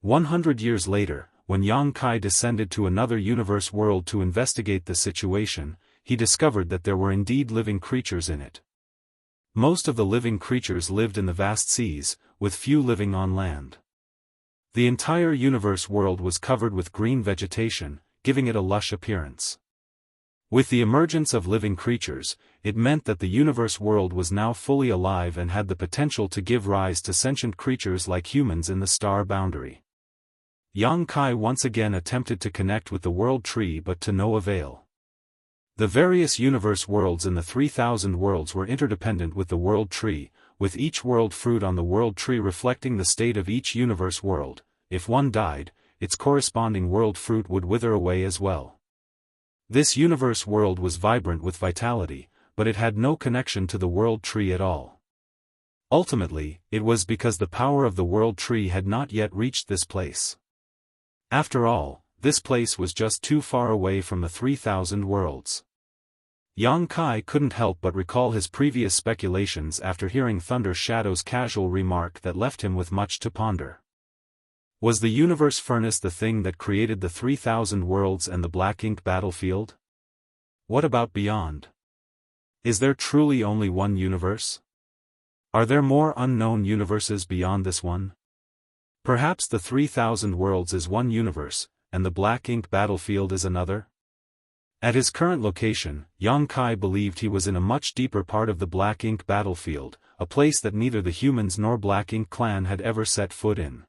Speaker 1: 100 years later, when Yang Kai descended to another universe world to investigate the situation, he discovered that there were indeed living creatures in it. Most of the living creatures lived in the vast seas, with few living on land. The entire universe world was covered with green vegetation, giving it a lush appearance. With the emergence of living creatures, it meant that the universe world was now fully alive and had the potential to give rise to sentient creatures like humans in the star boundary. Yang Kai once again attempted to connect with the world tree but to no avail. The various universe worlds in the 3,000 worlds were interdependent with the world tree, with each world fruit on the world tree reflecting the state of each universe world. If one died, its corresponding world fruit would wither away as well. This universe world was vibrant with vitality, but it had no connection to the world tree at all. Ultimately, it was because the power of the world tree had not yet reached this place. After all, this place was just too far away from the 3,000 worlds. Yang Kai couldn't help but recall his previous speculations after hearing Thunder Shadow's casual remark that left him with much to ponder. Was the universe furnace the thing that created the 3,000 worlds and the Black Ink battlefield? What about beyond? Is there truly only one universe? Are there more unknown universes beyond this one? Perhaps the 3,000 worlds is one universe, and the Black Ink battlefield is another? At his current location, Yang Kai believed he was in a much deeper part of the Black Ink battlefield, a place that neither the humans nor Black Ink clan had ever set foot in.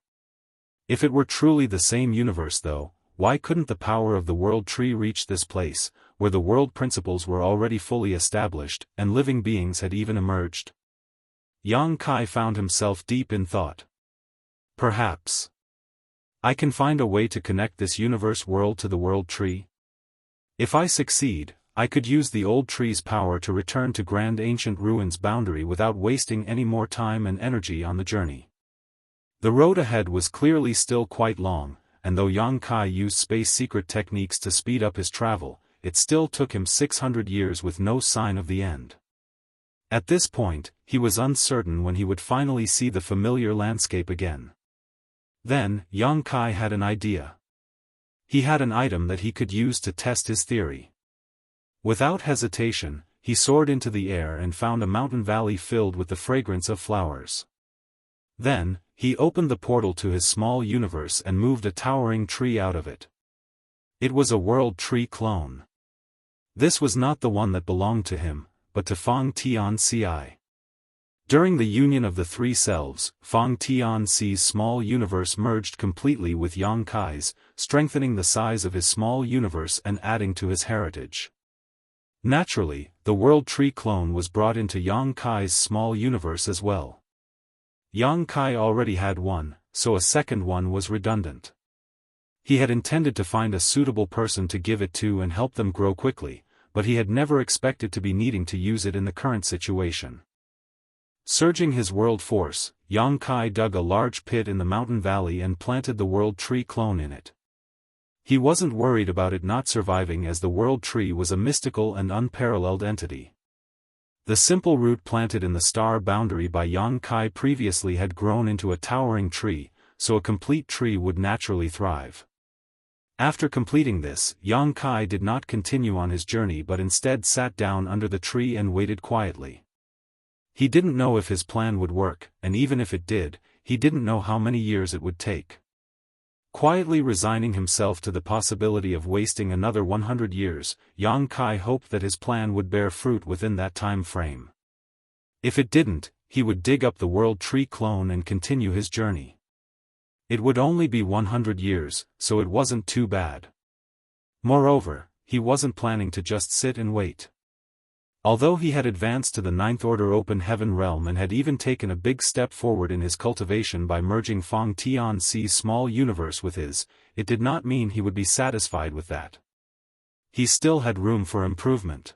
Speaker 1: If it were truly the same universe though, why couldn't the power of the world tree reach this place, where the world principles were already fully established, and living beings had even emerged? Yang Kai found himself deep in thought. Perhaps I can find a way to connect this universe world to the world tree? If I succeed, I could use the old tree's power to return to Grand Ancient Ruins boundary without wasting any more time and energy on the journey. The road ahead was clearly still quite long, and though Yang Kai used space secret techniques to speed up his travel, it still took him 600 years with no sign of the end. At this point, he was uncertain when he would finally see the familiar landscape again. Then, Yang Kai had an idea. He had an item that he could use to test his theory. Without hesitation, he soared into the air and found a mountain valley filled with the fragrance of flowers. Then, he opened the portal to his small universe and moved a towering tree out of it. It was a world tree clone. This was not the one that belonged to him, but to Fang Tianci. During the union of the three selves, Fang Tianci's small universe merged completely with Yang Kai's, strengthening the size of his small universe and adding to his heritage. Naturally, the world tree clone was brought into Yang Kai's small universe as well. Yang Kai already had one, so a second one was redundant. He had intended to find a suitable person to give it to and help them grow quickly, but he had never expected to be needing to use it in the current situation. Surging his world force, Yang Kai dug a large pit in the mountain valley and planted the world tree clone in it. He wasn't worried about it not surviving as the world tree was a mystical and unparalleled entity. The simple root planted in the star boundary by Yang Kai previously had grown into a towering tree, so a complete tree would naturally thrive. After completing this, Yang Kai did not continue on his journey but instead sat down under the tree and waited quietly. He didn't know if his plan would work, and even if it did, he didn't know how many years it would take. Quietly resigning himself to the possibility of wasting another 100 years, Yang Kai hoped that his plan would bear fruit within that time frame. If it didn't, he would dig up the world tree clone and continue his journey. It would only be 100 years, so it wasn't too bad. Moreover, he wasn't planning to just sit and wait. Although he had advanced to the Ninth Order Open Heaven realm and had even taken a big step forward in his cultivation by merging Fang Tianxi's small universe with his, it did not mean he would be satisfied with that. He still had room for improvement.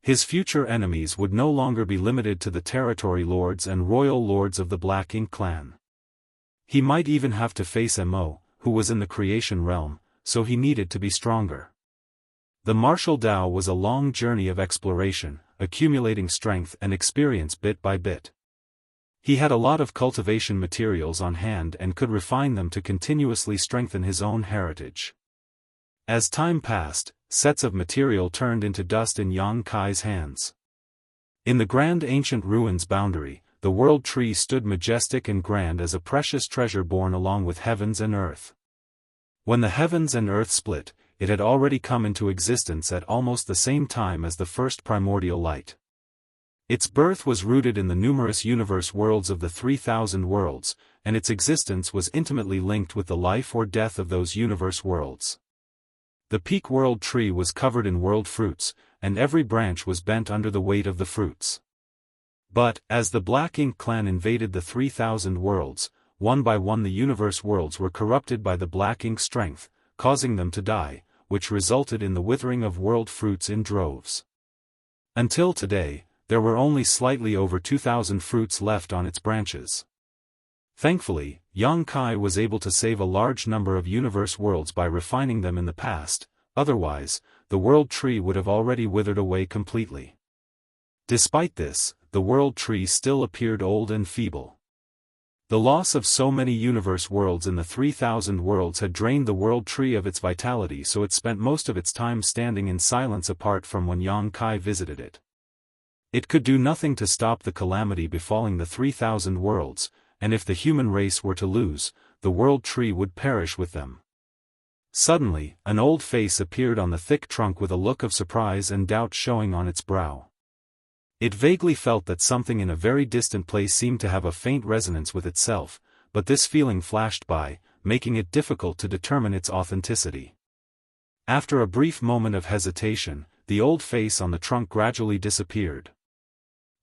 Speaker 1: His future enemies would no longer be limited to the territory lords and royal lords of the Black Ink clan. He might even have to face Mo, who was in the creation realm, so he needed to be stronger. The martial Tao was a long journey of exploration, accumulating strength and experience bit by bit. He had a lot of cultivation materials on hand and could refine them to continuously strengthen his own heritage. As time passed, sets of material turned into dust in Yang Kai's hands. In the grand ancient ruins boundary, the world tree stood majestic and grand as a precious treasure born along with heavens and earth. When the heavens and earth split, it had already come into existence at almost the same time as the first primordial light. Its birth was rooted in the numerous universe worlds of the 3,000 worlds, and its existence was intimately linked with the life or death of those universe worlds. The peak world tree was covered in world fruits, and every branch was bent under the weight of the fruits. But, as the Black Ink clan invaded the 3,000 worlds, one by one the universe worlds were corrupted by the Black Ink strength, causing them to die, which resulted in the withering of world fruits in droves. Until today, there were only slightly over 2,000 fruits left on its branches. Thankfully, Yang Kai was able to save a large number of universe worlds by refining them in the past, otherwise, the world tree would have already withered away completely. Despite this, the world tree still appeared old and feeble. The loss of so many universe worlds in the 3,000 worlds had drained the world tree of its vitality, so it spent most of its time standing in silence apart from when Yang Kai visited it. It could do nothing to stop the calamity befalling the 3,000 worlds, and if the human race were to lose, the world tree would perish with them. Suddenly, an old face appeared on the thick trunk with a look of surprise and doubt showing on its brow. It vaguely felt that something in a very distant place seemed to have a faint resonance with itself, but this feeling flashed by, making it difficult to determine its authenticity. After a brief moment of hesitation, the old face on the trunk gradually disappeared.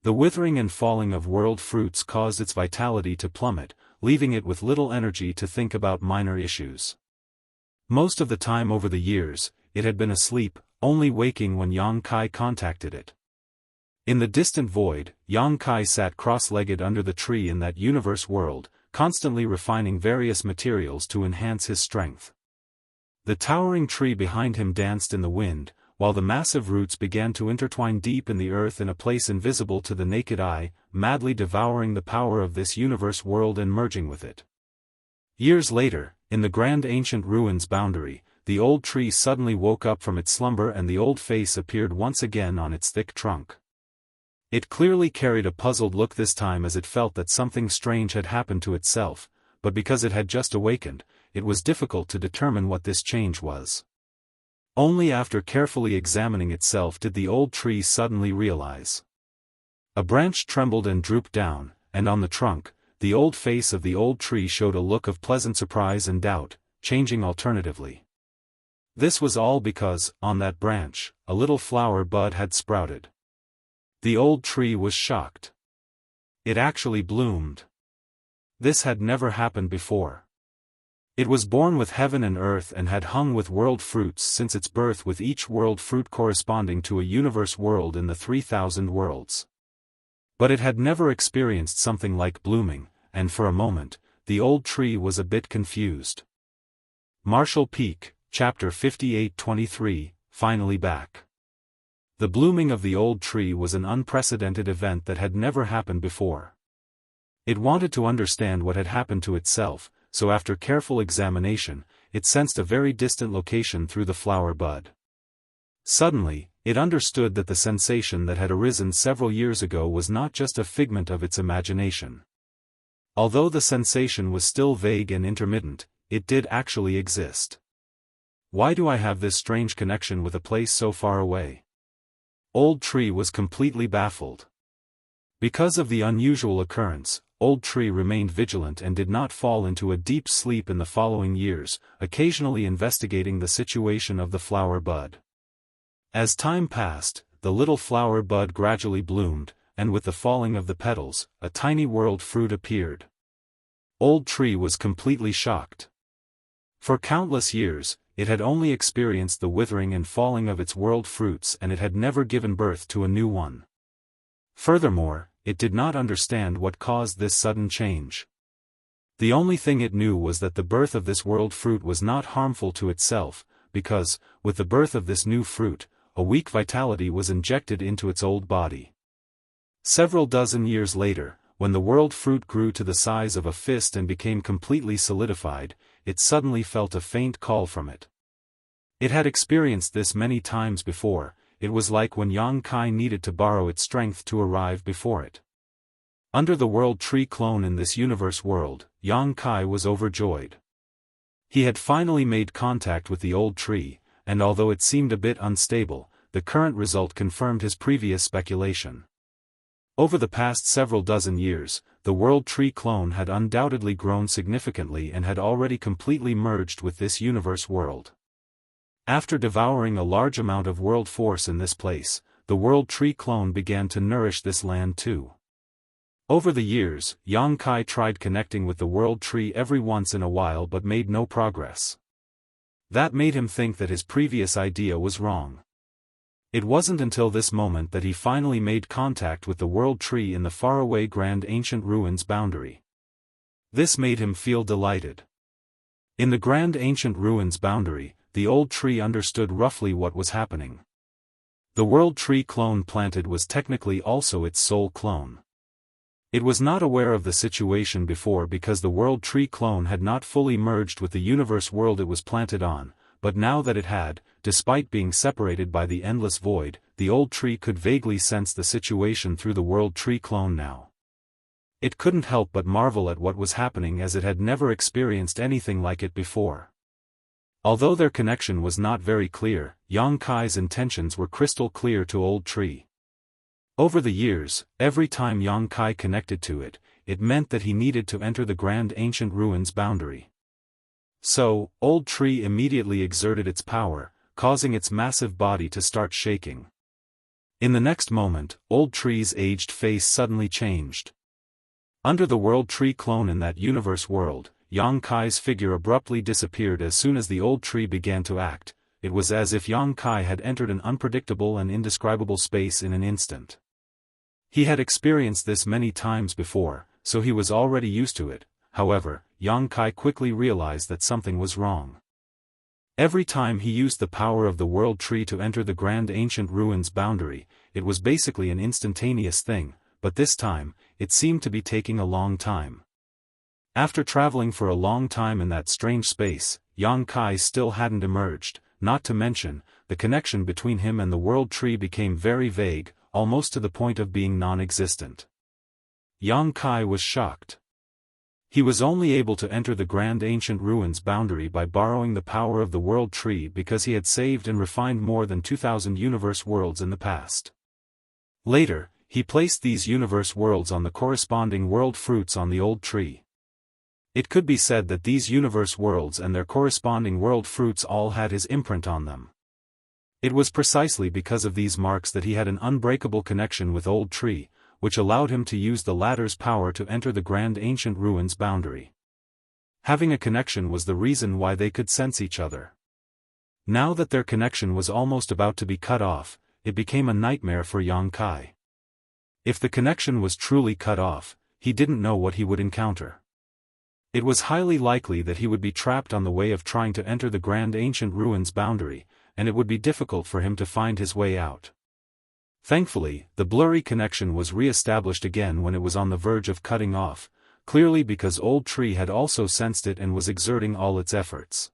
Speaker 1: The withering and falling of world fruits caused its vitality to plummet, leaving it with little energy to think about minor issues. Most of the time over the years, it had been asleep, only waking when Yang Kai contacted it. In the distant void, Yang Kai sat cross-legged under the tree in that universe world, constantly refining various materials to enhance his strength. The towering tree behind him danced in the wind, while the massive roots began to intertwine deep in the earth in a place invisible to the naked eye, madly devouring the power of this universe world and merging with it. Years later, in the grand ancient ruins boundary, the old tree suddenly woke up from its slumber and the old face appeared once again on its thick trunk. It clearly carried a puzzled look this time, as it felt that something strange had happened to itself, but because it had just awakened, it was difficult to determine what this change was. Only after carefully examining itself did the old tree suddenly realize. A branch trembled and drooped down, and on the trunk, the old face of the old tree showed a look of pleasant surprise and doubt, changing alternatively. This was all because, on that branch, a little flower bud had sprouted. The old tree was shocked. It actually bloomed. This had never happened before. It was born with heaven and earth and had hung with world fruits since its birth, with each world fruit corresponding to a universe world in the 3,000 worlds. But it had never experienced something like blooming, and for a moment, the old tree was a bit confused. Martial Peak, Chapter 58-23, finally back. The blooming of the old tree was an unprecedented event that had never happened before. It wanted to understand what had happened to itself, so after careful examination, it sensed a very distant location through the flower bud. Suddenly, it understood that the sensation that had arisen several years ago was not just a figment of its imagination. Although the sensation was still vague and intermittent, it did actually exist. Why do I have this strange connection with a place so far away? Old Tree was completely baffled. Because of the unusual occurrence, Old Tree remained vigilant and did not fall into a deep sleep in the following years, occasionally investigating the situation of the flower bud. As time passed, the little flower bud gradually bloomed, and with the falling of the petals, a tiny world fruit appeared. Old Tree was completely shocked. For countless years, it had only experienced the withering and falling of its world fruits, and it had never given birth to a new one. Furthermore, it did not understand what caused this sudden change. The only thing it knew was that the birth of this world fruit was not harmful to itself, because, with the birth of this new fruit, a weak vitality was injected into its old body. Several dozen years later, when the world fruit grew to the size of a fist and became completely solidified, it suddenly felt a faint call from it. It had experienced this many times before. It was like when Xianxia needed to borrow its strength to arrive before it. Under the world tree clone in this universe world, Xianxia was overjoyed. He had finally made contact with the old tree, and although it seemed a bit unstable, the current result confirmed his previous speculation. Over the past several dozen years, the world tree clone had undoubtedly grown significantly and had already completely merged with this universe world. After devouring a large amount of world force in this place, the world tree clone began to nourish this land too. Over the years, Xianxia tried connecting with the world tree every once in a while but made no progress. That made him think that his previous idea was wrong. It wasn't until this moment that he finally made contact with the world tree in the faraway Grand Ancient Ruins boundary. This made him feel delighted. In the Grand Ancient Ruins boundary, the old tree understood roughly what was happening. The world tree clone planted was technically also its soul clone. It was not aware of the situation before because the world tree clone had not fully merged with the universe world it was planted on, but now that it had, despite being separated by the endless void, the old tree could vaguely sense the situation through the world tree clone now. It couldn't help but marvel at what was happening as it had never experienced anything like it before. Although their connection was not very clear, Xianxia's intentions were crystal clear to old tree. Over the years, every time Xianxia connected to it, it meant that he needed to enter the Grand Ancient Ruins boundary. So, old tree immediately exerted its power, causing its massive body to start shaking. In the next moment, old tree's aged face suddenly changed. Under the world tree clone in that universe world, Xianxia's figure abruptly disappeared as soon as the old tree began to act. It was as if Xianxia had entered an unpredictable and indescribable space in an instant. He had experienced this many times before, so he was already used to it. However, Xianxia quickly realized that something was wrong. Every time he used the power of the world tree to enter the Grand Ancient Ruins boundary, it was basically an instantaneous thing, but this time, it seemed to be taking a long time. After traveling for a long time in that strange space, Xianxia still hadn't emerged, not to mention, the connection between him and the world tree became very vague, almost to the point of being non-existent. Xianxia was shocked. He was only able to enter the Grand Ancient Ruins boundary by borrowing the power of the world tree because he had saved and refined more than 2,000 universe worlds in the past. Later, he placed these universe worlds on the corresponding world fruits on the old tree. It could be said that these universe worlds and their corresponding world fruits all had his imprint on them. It was precisely because of these marks that he had an unbreakable connection with old tree, which allowed him to use the latter's power to enter the Grand Ancient Ruins boundary. Having a connection was the reason why they could sense each other. Now that their connection was almost about to be cut off, it became a nightmare for Xianxia. If the connection was truly cut off, he didn't know what he would encounter. It was highly likely that he would be trapped on the way of trying to enter the Grand Ancient Ruins boundary, and it would be difficult for him to find his way out. Thankfully, the blurry connection was re-established again when it was on the verge of cutting off, clearly because old tree had also sensed it and was exerting all its efforts.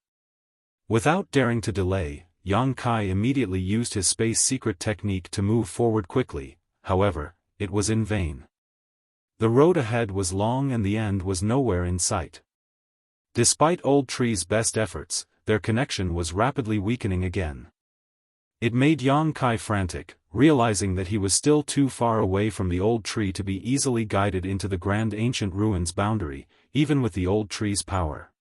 Speaker 1: Without daring to delay, Xianxia immediately used his space secret technique to move forward quickly. However, it was in vain. The road ahead was long and the end was nowhere in sight. Despite old tree's best efforts, their connection was rapidly weakening again. It made Xianxia frantic, realizing that he was still too far away from the old tree to be easily guided into the Grand Ancient Ruins boundary, even with the old tree's power.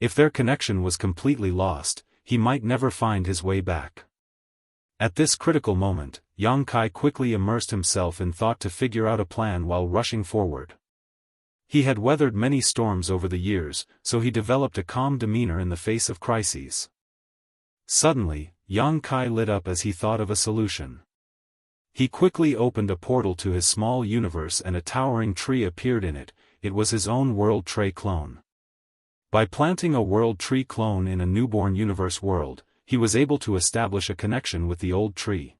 Speaker 1: If their connection was completely lost, he might never find his way back. At this critical moment, Xianxia quickly immersed himself in thought to figure out a plan while rushing forward. He had weathered many storms over the years, so he developed a calm demeanor in the face of crises. Suddenly, Xianxia lit up as he thought of a solution. He quickly opened a portal to his small universe and a towering tree appeared in it. it was his own World Tree clone. By planting a World Tree clone in a newborn universe world, he was able to establish a connection with the old tree.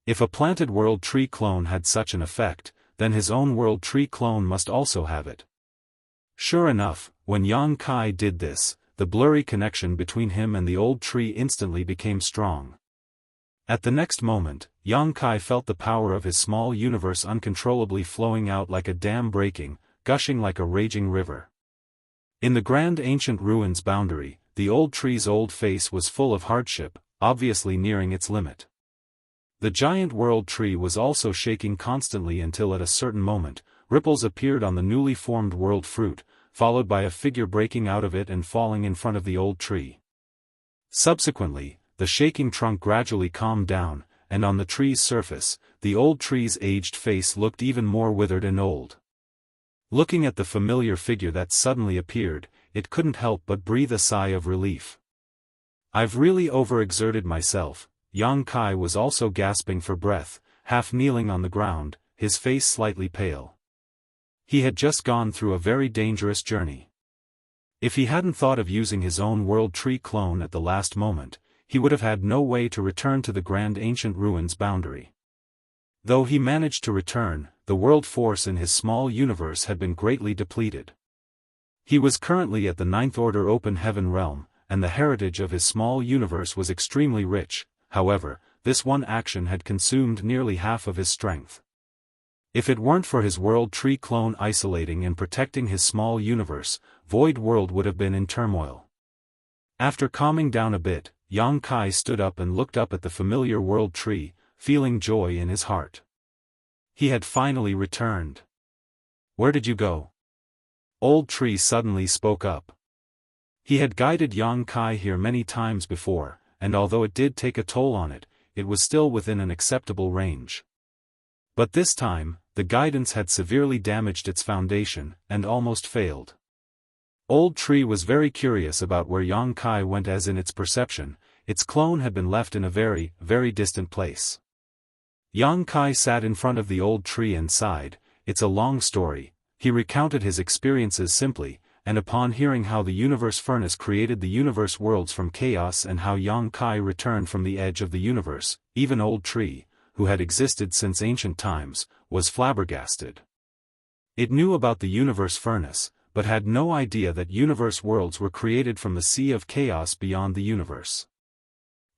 Speaker 1: If a planted World Tree clone had such an effect, then his own World Tree clone must also have it. Sure enough, when Yang Kai did this, the blurry connection between him and the old tree instantly became strong. At the next moment, Yang Kai felt the power of his small universe uncontrollably flowing out like a dam breaking, gushing like a raging river. In the grand ancient ruins boundary, the old tree's old face was full of hardship, obviously nearing its limit. The giant world tree was also shaking constantly until at a certain moment, ripples appeared on the newly formed world fruit, followed by a figure breaking out of it and falling in front of the old tree. Subsequently, the shaking trunk gradually calmed down, and on the tree's surface, the old tree's aged face looked even more withered and old. Looking at the familiar figure that suddenly appeared, it couldn't help but breathe a sigh of relief. "I've really overexerted myself." Yang Kai was also gasping for breath, half kneeling on the ground, his face slightly pale. He had just gone through a very dangerous journey. If he hadn't thought of using his own World Tree clone at the last moment, he would have had no way to return to the grand ancient ruins boundary. Though he managed to return, the world force in his small universe had been greatly depleted. He was currently at the Ninth Order Open Heaven realm, and the heritage of his small universe was extremely rich. However, this one action had consumed nearly half of his strength. If it weren't for his World Tree clone isolating and protecting his small universe, Void World would have been in turmoil. After calming down a bit, Yang Kai stood up and looked up at the familiar World Tree, feeling joy in his heart. He had finally returned. "Where did you go?" Old Tree suddenly spoke up. He had guided Yang Kai here many times before, and although it did take a toll on it, it was still within an acceptable range. But this time, the guidance had severely damaged its foundation, and almost failed. Old Tree was very curious about where Yang Kai went, as in its perception, its clone had been left in a very, very distant place. Yang Kai sat in front of the old tree and sighed. "It's a long story." He recounted his experiences simply, and upon hearing how the universe furnace created the universe worlds from chaos and how Yang Kai returned from the edge of the universe, even Old Tree, who had existed since ancient times, was flabbergasted. It knew about the universe furnace, but had no idea that universe worlds were created from the sea of chaos beyond the universe.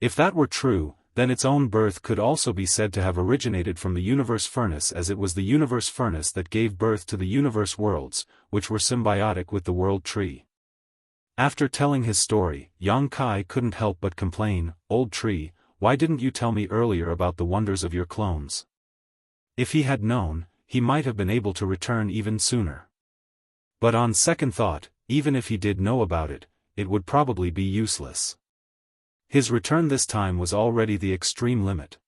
Speaker 1: If that were true, then its own birth could also be said to have originated from the universe furnace, as it was the universe furnace that gave birth to the universe worlds, which were symbiotic with the world tree. After telling his story, Yang Kai couldn't help but complain, "Old Tree, why didn't you tell me earlier about the wonders of your clones?" If he had known, he might have been able to return even sooner. But on second thought, even if he did know about it, it would probably be useless. His return this time was already the extreme limit.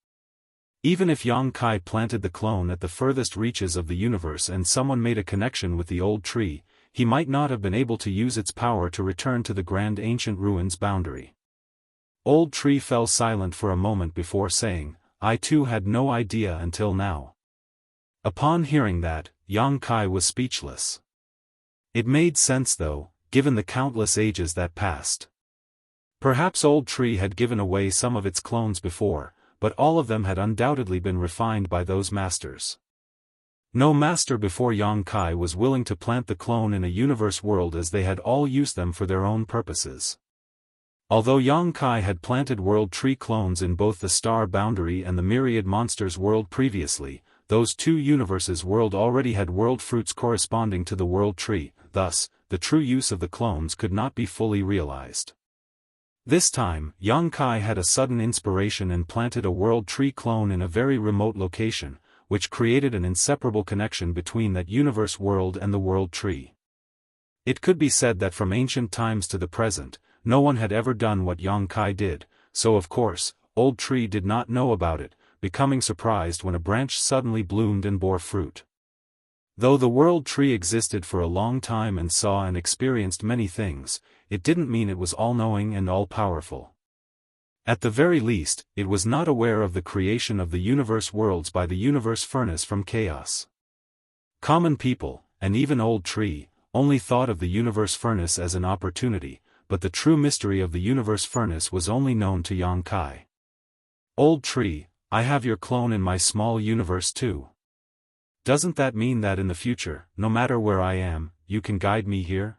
Speaker 1: Even if Yang Kai planted the clone at the furthest reaches of the universe and someone made a connection with the old tree, he might not have been able to use its power to return to the grand ancient ruins boundary. Old Tree fell silent for a moment before saying, "I too had no idea until now." Upon hearing that, Yang Kai was speechless. It made sense though, given the countless ages that passed. Perhaps Old Tree had given away some of its clones before, but all of them had undoubtedly been refined by those masters. No master before Yang Kai was willing to plant the clone in a universe world, as they had all used them for their own purposes. Although Yang Kai had planted World Tree clones in both the Star Boundary and the Myriad Monsters world previously, those two universes world already had world fruits corresponding to the World Tree, thus, the true use of the clones could not be fully realized. This time, Yang Kai had a sudden inspiration and planted a World Tree clone in a very remote location, which created an inseparable connection between that universe world and the World Tree. It could be said that from ancient times to the present, no one had ever done what Yang Kai did, so of course, Old Tree did not know about it, becoming surprised when a branch suddenly bloomed and bore fruit. Though the World Tree existed for a long time and saw and experienced many things, it didn't mean it was all-knowing and all-powerful. At the very least, it was not aware of the creation of the universe worlds by the universe furnace from chaos. Common people, and even Old Tree, only thought of the universe furnace as an opportunity, but the true mystery of the universe furnace was only known to Yang Kai. Old Tree, I have your clone in my small universe too. Doesn't that mean that in the future, no matter where I am, you can guide me here?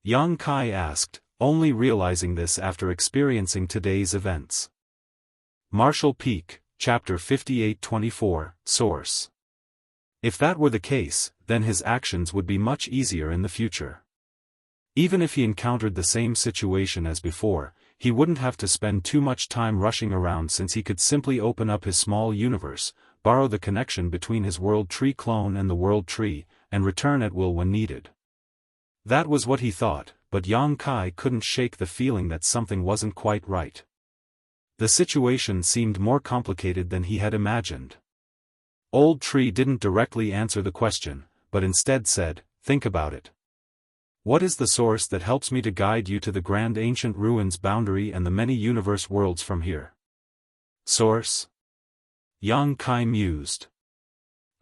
Speaker 1: Yang Kai asked, only realizing this after experiencing today's events. Marshall Peak, Chapter 58-24, Source. If that were the case, then his actions would be much easier in the future. Even if he encountered the same situation as before, he wouldn't have to spend too much time rushing around since he could simply open up his small universe, borrow the connection between his World Tree clone and the World Tree, and return at will when needed. That was what he thought, but Yang Kai couldn't shake the feeling that something wasn't quite right. The situation seemed more complicated than he had imagined. Old Tree didn't directly answer the question, but instead said, think about it. What is the source that helps me to guide you to the grand ancient ruins boundary and the many universe worlds from here? Source? Yang Kai mused.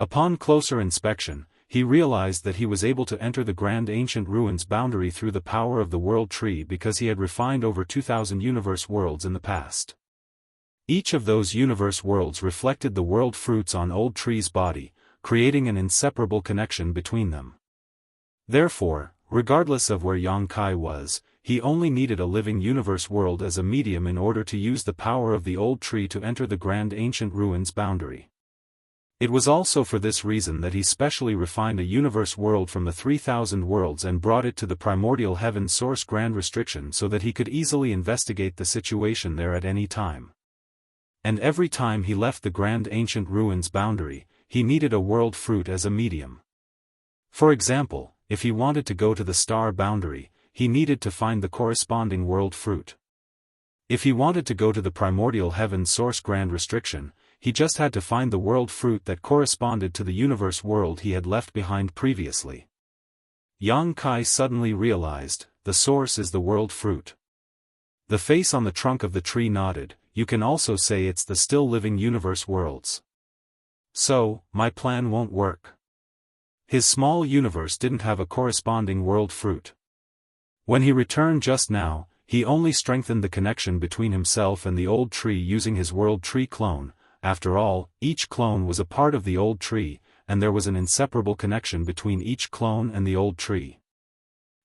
Speaker 1: Upon closer inspection, he realized that he was able to enter the grand ancient ruins boundary through the power of the World Tree because he had refined over 2,000 universe worlds in the past. Each of those universe worlds reflected the world fruits on Old Tree's body, creating an inseparable connection between them. Therefore, regardless of where Yang Kai was, he only needed a living universe world as a medium in order to use the power of the Old Tree to enter the grand ancient ruins boundary. It was also for this reason that he specially refined a universe world from the 3,000 worlds and brought it to the primordial heaven source grand restriction so that he could easily investigate the situation there at any time. And every time he left the grand ancient ruins boundary, he needed a world fruit as a medium. For example, if he wanted to go to the star boundary, he needed to find the corresponding world fruit. If he wanted to go to the primordial heaven source grand restriction, he just had to find the world fruit that corresponded to the universe world he had left behind previously. Yang Kai suddenly realized, the source is the world fruit. The face on the trunk of the tree nodded. You can also say it's the still living universe worlds. So, my plan won't work. His small universe didn't have a corresponding world fruit. When he returned just now, he only strengthened the connection between himself and the Old Tree using his World Tree clone. After all, each clone was a part of the Old Tree, and there was an inseparable connection between each clone and the Old Tree.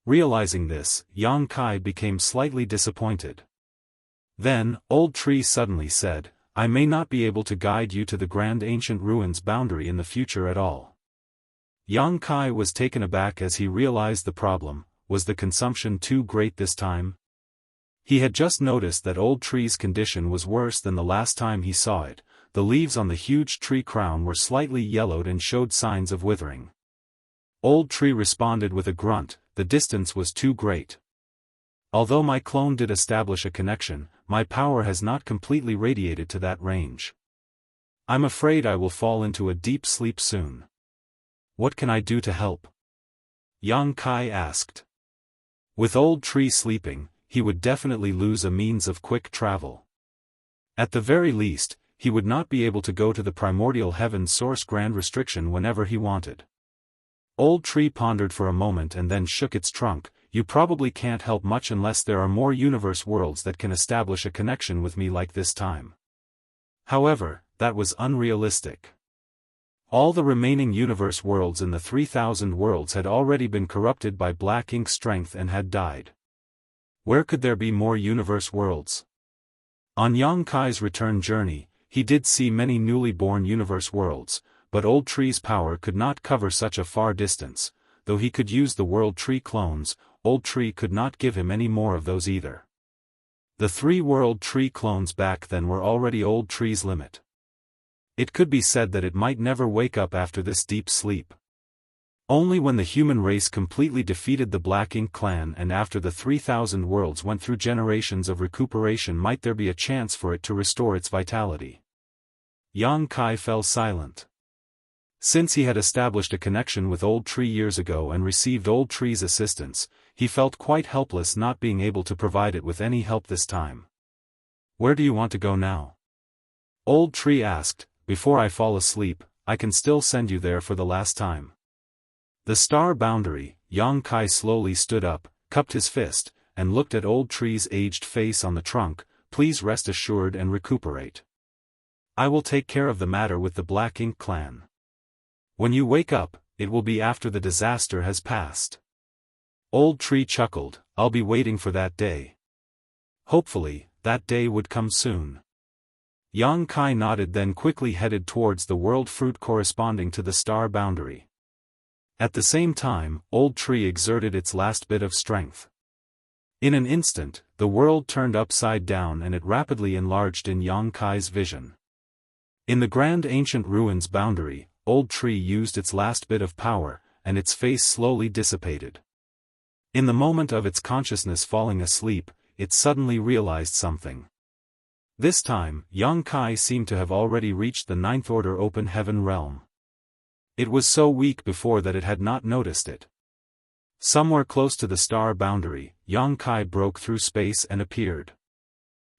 Speaker 1: Realizing this, Yang Kai became slightly disappointed. Then, Old Tree suddenly said, I may not be able to guide you to the grand ancient ruins boundary in the future at all. Yang Kai was taken aback as he realized the problem. Was the consumption too great this time? He had just noticed that Old Tree's condition was worse than the last time he saw it. The leaves on the huge tree crown were slightly yellowed and showed signs of withering. Old Tree responded with a grunt, the distance was too great. Although my clone did establish a connection, my power has not completely radiated to that range. I'm afraid I will fall into a deep sleep soon. What can I do to help? Yang Kai asked. With Old Tree sleeping, he would definitely lose a means of quick travel. At the very least, he would not be able to go to the primordial heaven source grand restriction whenever he wanted. Old Tree pondered for a moment and then shook its trunk. You probably can't help much unless there are more universe worlds that can establish a connection with me like this time. However, that was unrealistic. All the remaining universe worlds in the 3,000 worlds had already been corrupted by black ink strength and had died. Where could there be more universe worlds? On Yang Kai's return journey, he did see many newly born universe worlds, but Old Tree's power could not cover such a far distance. Though he could use the World Tree clones, Old Tree could not give him any more of those either. The 3 World Tree clones back then were already Old Tree's limit. It could be said that it might never wake up after this deep sleep. Only when the human race completely defeated the Black Ink clan and after the 3,000 worlds went through generations of recuperation might there be a chance for it to restore its vitality. Yang Kai fell silent. Since he had established a connection with Old Tree years ago and received Old Tree's assistance, he felt quite helpless not being able to provide it with any help this time. Where do you want to go now? Old Tree asked. Before I fall asleep, I can still send you there for the last time. The star boundary, Xianxia slowly stood up, cupped his fist, and looked at Old Tree's aged face on the trunk. Please rest assured and recuperate. I will take care of the matter with the Black Ink clan. When you wake up, it will be after the disaster has passed. Old Tree chuckled, I'll be waiting for that day. Hopefully, that day would come soon. Xianxia nodded, then quickly headed towards the world fruit corresponding to the star boundary. At the same time, Old Tree exerted its last bit of strength. In an instant, the world turned upside down and it rapidly enlarged in Xianxia's vision. In the grand ancient ruins boundary, Old Tree used its last bit of power, and its face slowly dissipated. In the moment of its consciousness falling asleep, it suddenly realized something. This time, Xianxia seemed to have already reached the Ninth Order Open Heaven realm. It was so weak before that it had not noticed it. Somewhere close to the star boundary, Xianxia broke through space and appeared.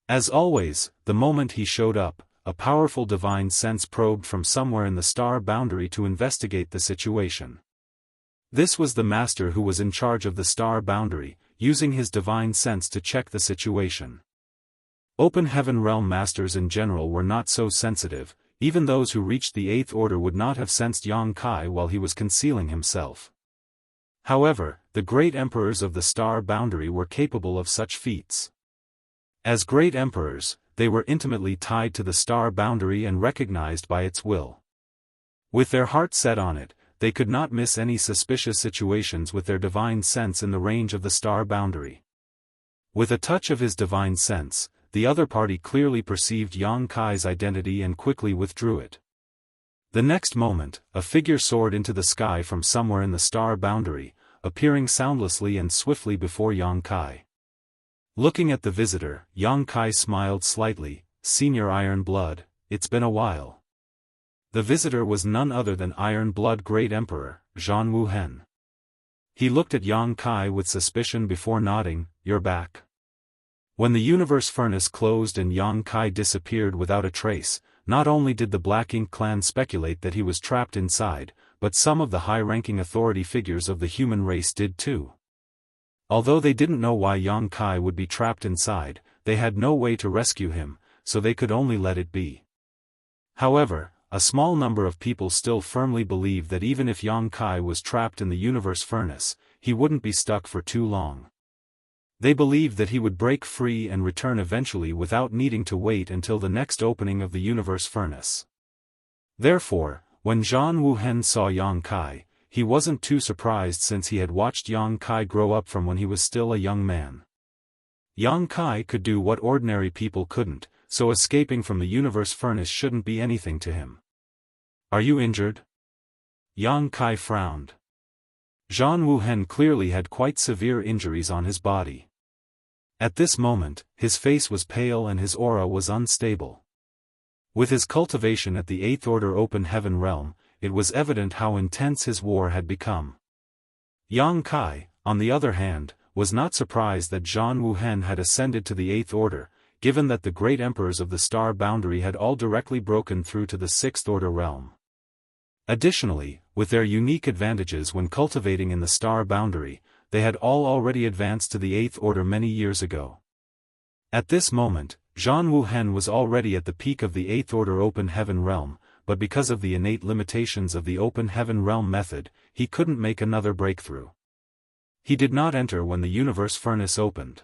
Speaker 1: As always, the moment he showed up, a powerful divine sense probed from somewhere in the star boundary to investigate the situation. This was the master who was in charge of the star boundary, using his divine sense to check the situation. Open Heaven realm masters in general were not so sensitive. Even those who reached the Eighth Order would not have sensed Xianxia while he was concealing himself. However, the great emperors of the star boundary were capable of such feats. As great emperors, they were intimately tied to the star boundary and recognized by its will. With their heart set on it, they could not miss any suspicious situations with their divine sense in the range of the star boundary. With a touch of his divine sense, the other party clearly perceived Xianxia's identity and quickly withdrew it. The next moment, a figure soared into the sky from somewhere in the star boundary, appearing soundlessly and swiftly before Xianxia. Looking at the visitor, Xianxia smiled slightly. Senior Iron Blood, it's been a while. The visitor was none other than Iron Blood Great Emperor, Jianghu. He looked at Xianxia with suspicion before nodding, you're back. When the universe furnace closed and Xianxia disappeared without a trace, not only did the Black Ink clan speculate that he was trapped inside, but some of the high-ranking authority figures of the human race did too. Although they didn't know why Xianxia would be trapped inside, they had no way to rescue him, so they could only let it be. However, a small number of people still firmly believed that even if Xianxia was trapped in the universe furnace, he wouldn't be stuck for too long. They believed that he would break free and return eventually without needing to wait until the next opening of the universe furnace. Therefore, when Jianghu saw Xianxia, he wasn't too surprised since he had watched Xianxia grow up from when he was still a young man. Xianxia could do what ordinary people couldn't, so escaping from the universe furnace shouldn't be anything to him. Are you injured? Xianxia frowned. Jianghu clearly had quite severe injuries on his body. At this moment, his face was pale and his aura was unstable. With his cultivation at the Eighth Order Open Heaven realm, it was evident how intense his war had become. Xianxia, on the other hand, was not surprised that Jianghu had ascended to the Eighth Order, given that the great emperors of the star boundary had all directly broken through to the Sixth Order realm. Additionally, with their unique advantages when cultivating in the star boundary, they had all already advanced to the Eighth Order many years ago. At this moment, Jianghu was already at the peak of the Eighth Order Open Heaven realm, but because of the innate limitations of the Open Heaven realm method, he couldn't make another breakthrough. He did not enter when the universe furnace opened.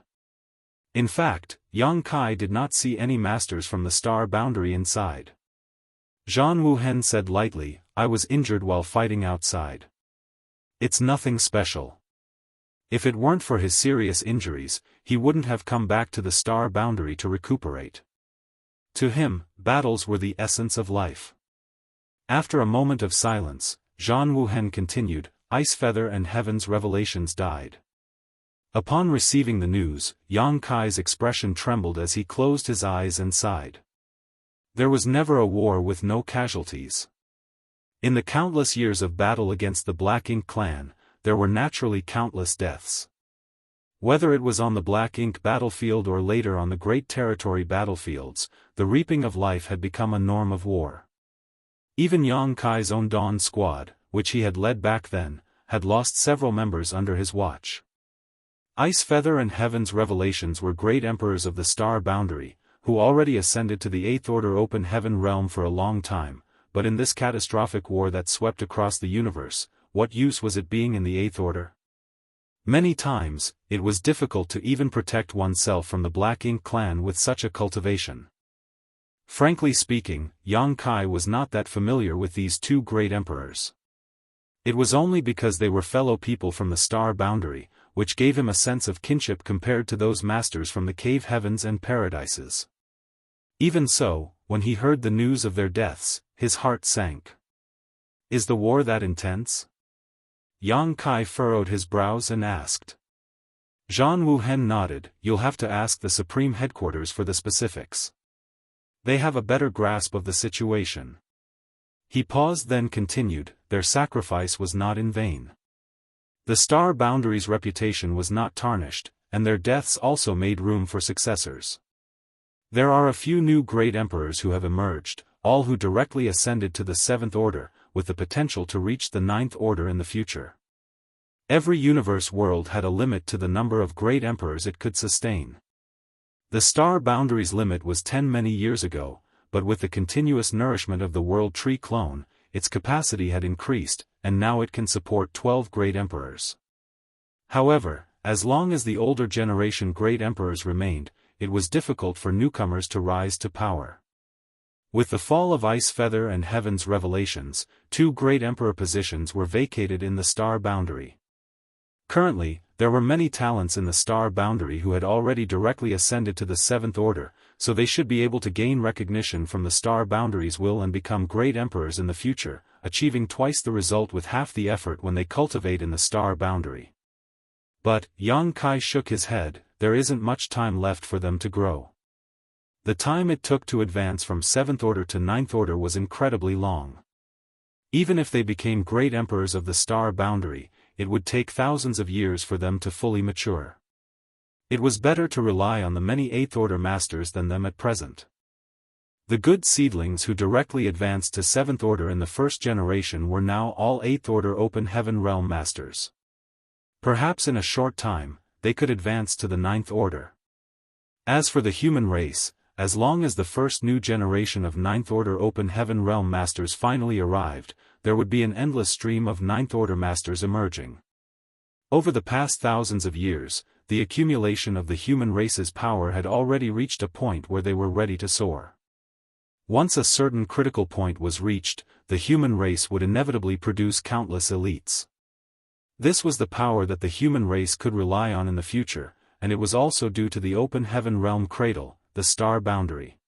Speaker 1: In fact, Xianxia did not see any masters from the star boundary inside. Jianghu said lightly, I was injured while fighting outside. It's nothing special. If it weren't for his serious injuries, he wouldn't have come back to the star boundary to recuperate. To him, battles were the essence of life. After a moment of silence, Jianghu continued, Ice Feather and Heaven's revelations died. Upon receiving the news, Xianxia's expression trembled as he closed his eyes and sighed. There was never a war with no casualties. In the countless years of battle against the Black Ink clan, there were naturally countless deaths. Whether it was on the Black Ink battlefield or later on the Great Territory battlefields, the reaping of life had become a norm of war. Even Xianxia's own Dawn squad, which he had led back then, had lost several members under his watch. Ice Feather and Heaven's Revelations were great emperors of the Star Boundary, who already ascended to the Eighth Order Open Heaven realm for a long time, but in this catastrophic war that swept across the universe, what use was it being in the Eighth Order? Many times, it was difficult to even protect oneself from the Black Ink clan with such a cultivation. Frankly speaking, Yang Kai was not that familiar with these two great emperors. It was only because they were fellow people from the Star Boundary, which gave him a sense of kinship compared to those masters from the cave heavens and paradises. Even so, when he heard the news of their deaths, his heart sank. Is the war that intense? Yang Kai furrowed his brows and asked. Zhan Wuhen nodded. You'll have to ask the Supreme Headquarters for the specifics. They have a better grasp of the situation. He paused, then continued, their sacrifice was not in vain. The Star Boundary's reputation was not tarnished, and their deaths also made room for successors. There are a few new great emperors who have emerged, all who directly ascended to the Seventh Order, with the potential to reach the Ninth Order in the future. Every universe world had a limit to the number of great emperors it could sustain. The Star Boundary's limit was 10 many years ago, but with the continuous nourishment of the World Tree clone, its capacity had increased, and now it can support 12 great emperors. However, as long as the older generation great emperors remained, it was difficult for newcomers to rise to power. With the fall of Ice Feather and Heaven's Revelations, two great emperor positions were vacated in the Star Boundary. Currently, there were many talents in the Star Boundary who had already directly ascended to the Seventh Order, so they should be able to gain recognition from the Star Boundary's will and become great emperors in the future, achieving twice the result with half the effort when they cultivate in the Star Boundary. But, Yang Kai shook his head, there isn't much time left for them to grow. The time it took to advance from Seventh Order to Ninth Order was incredibly long. Even if they became great emperors of the Star Boundary, it would take thousands of years for them to fully mature. It was better to rely on the many Eighth Order masters than them at present. The good seedlings who directly advanced to Seventh Order in the first generation were now all Eighth Order Open Heaven Realm masters. Perhaps in a short time, they could advance to the Ninth Order. As for the human race, as long as the first new generation of Ninth Order Open Heaven Realm masters finally arrived, there would be an endless stream of Ninth Order masters emerging. Over the past thousands of years, the accumulation of the human race's power had already reached a point where they were ready to soar. Once a certain critical point was reached, the human race would inevitably produce countless elites. This was the power that the human race could rely on in the future, and it was also due to the Open Heaven Realm cradle, the Star Boundary.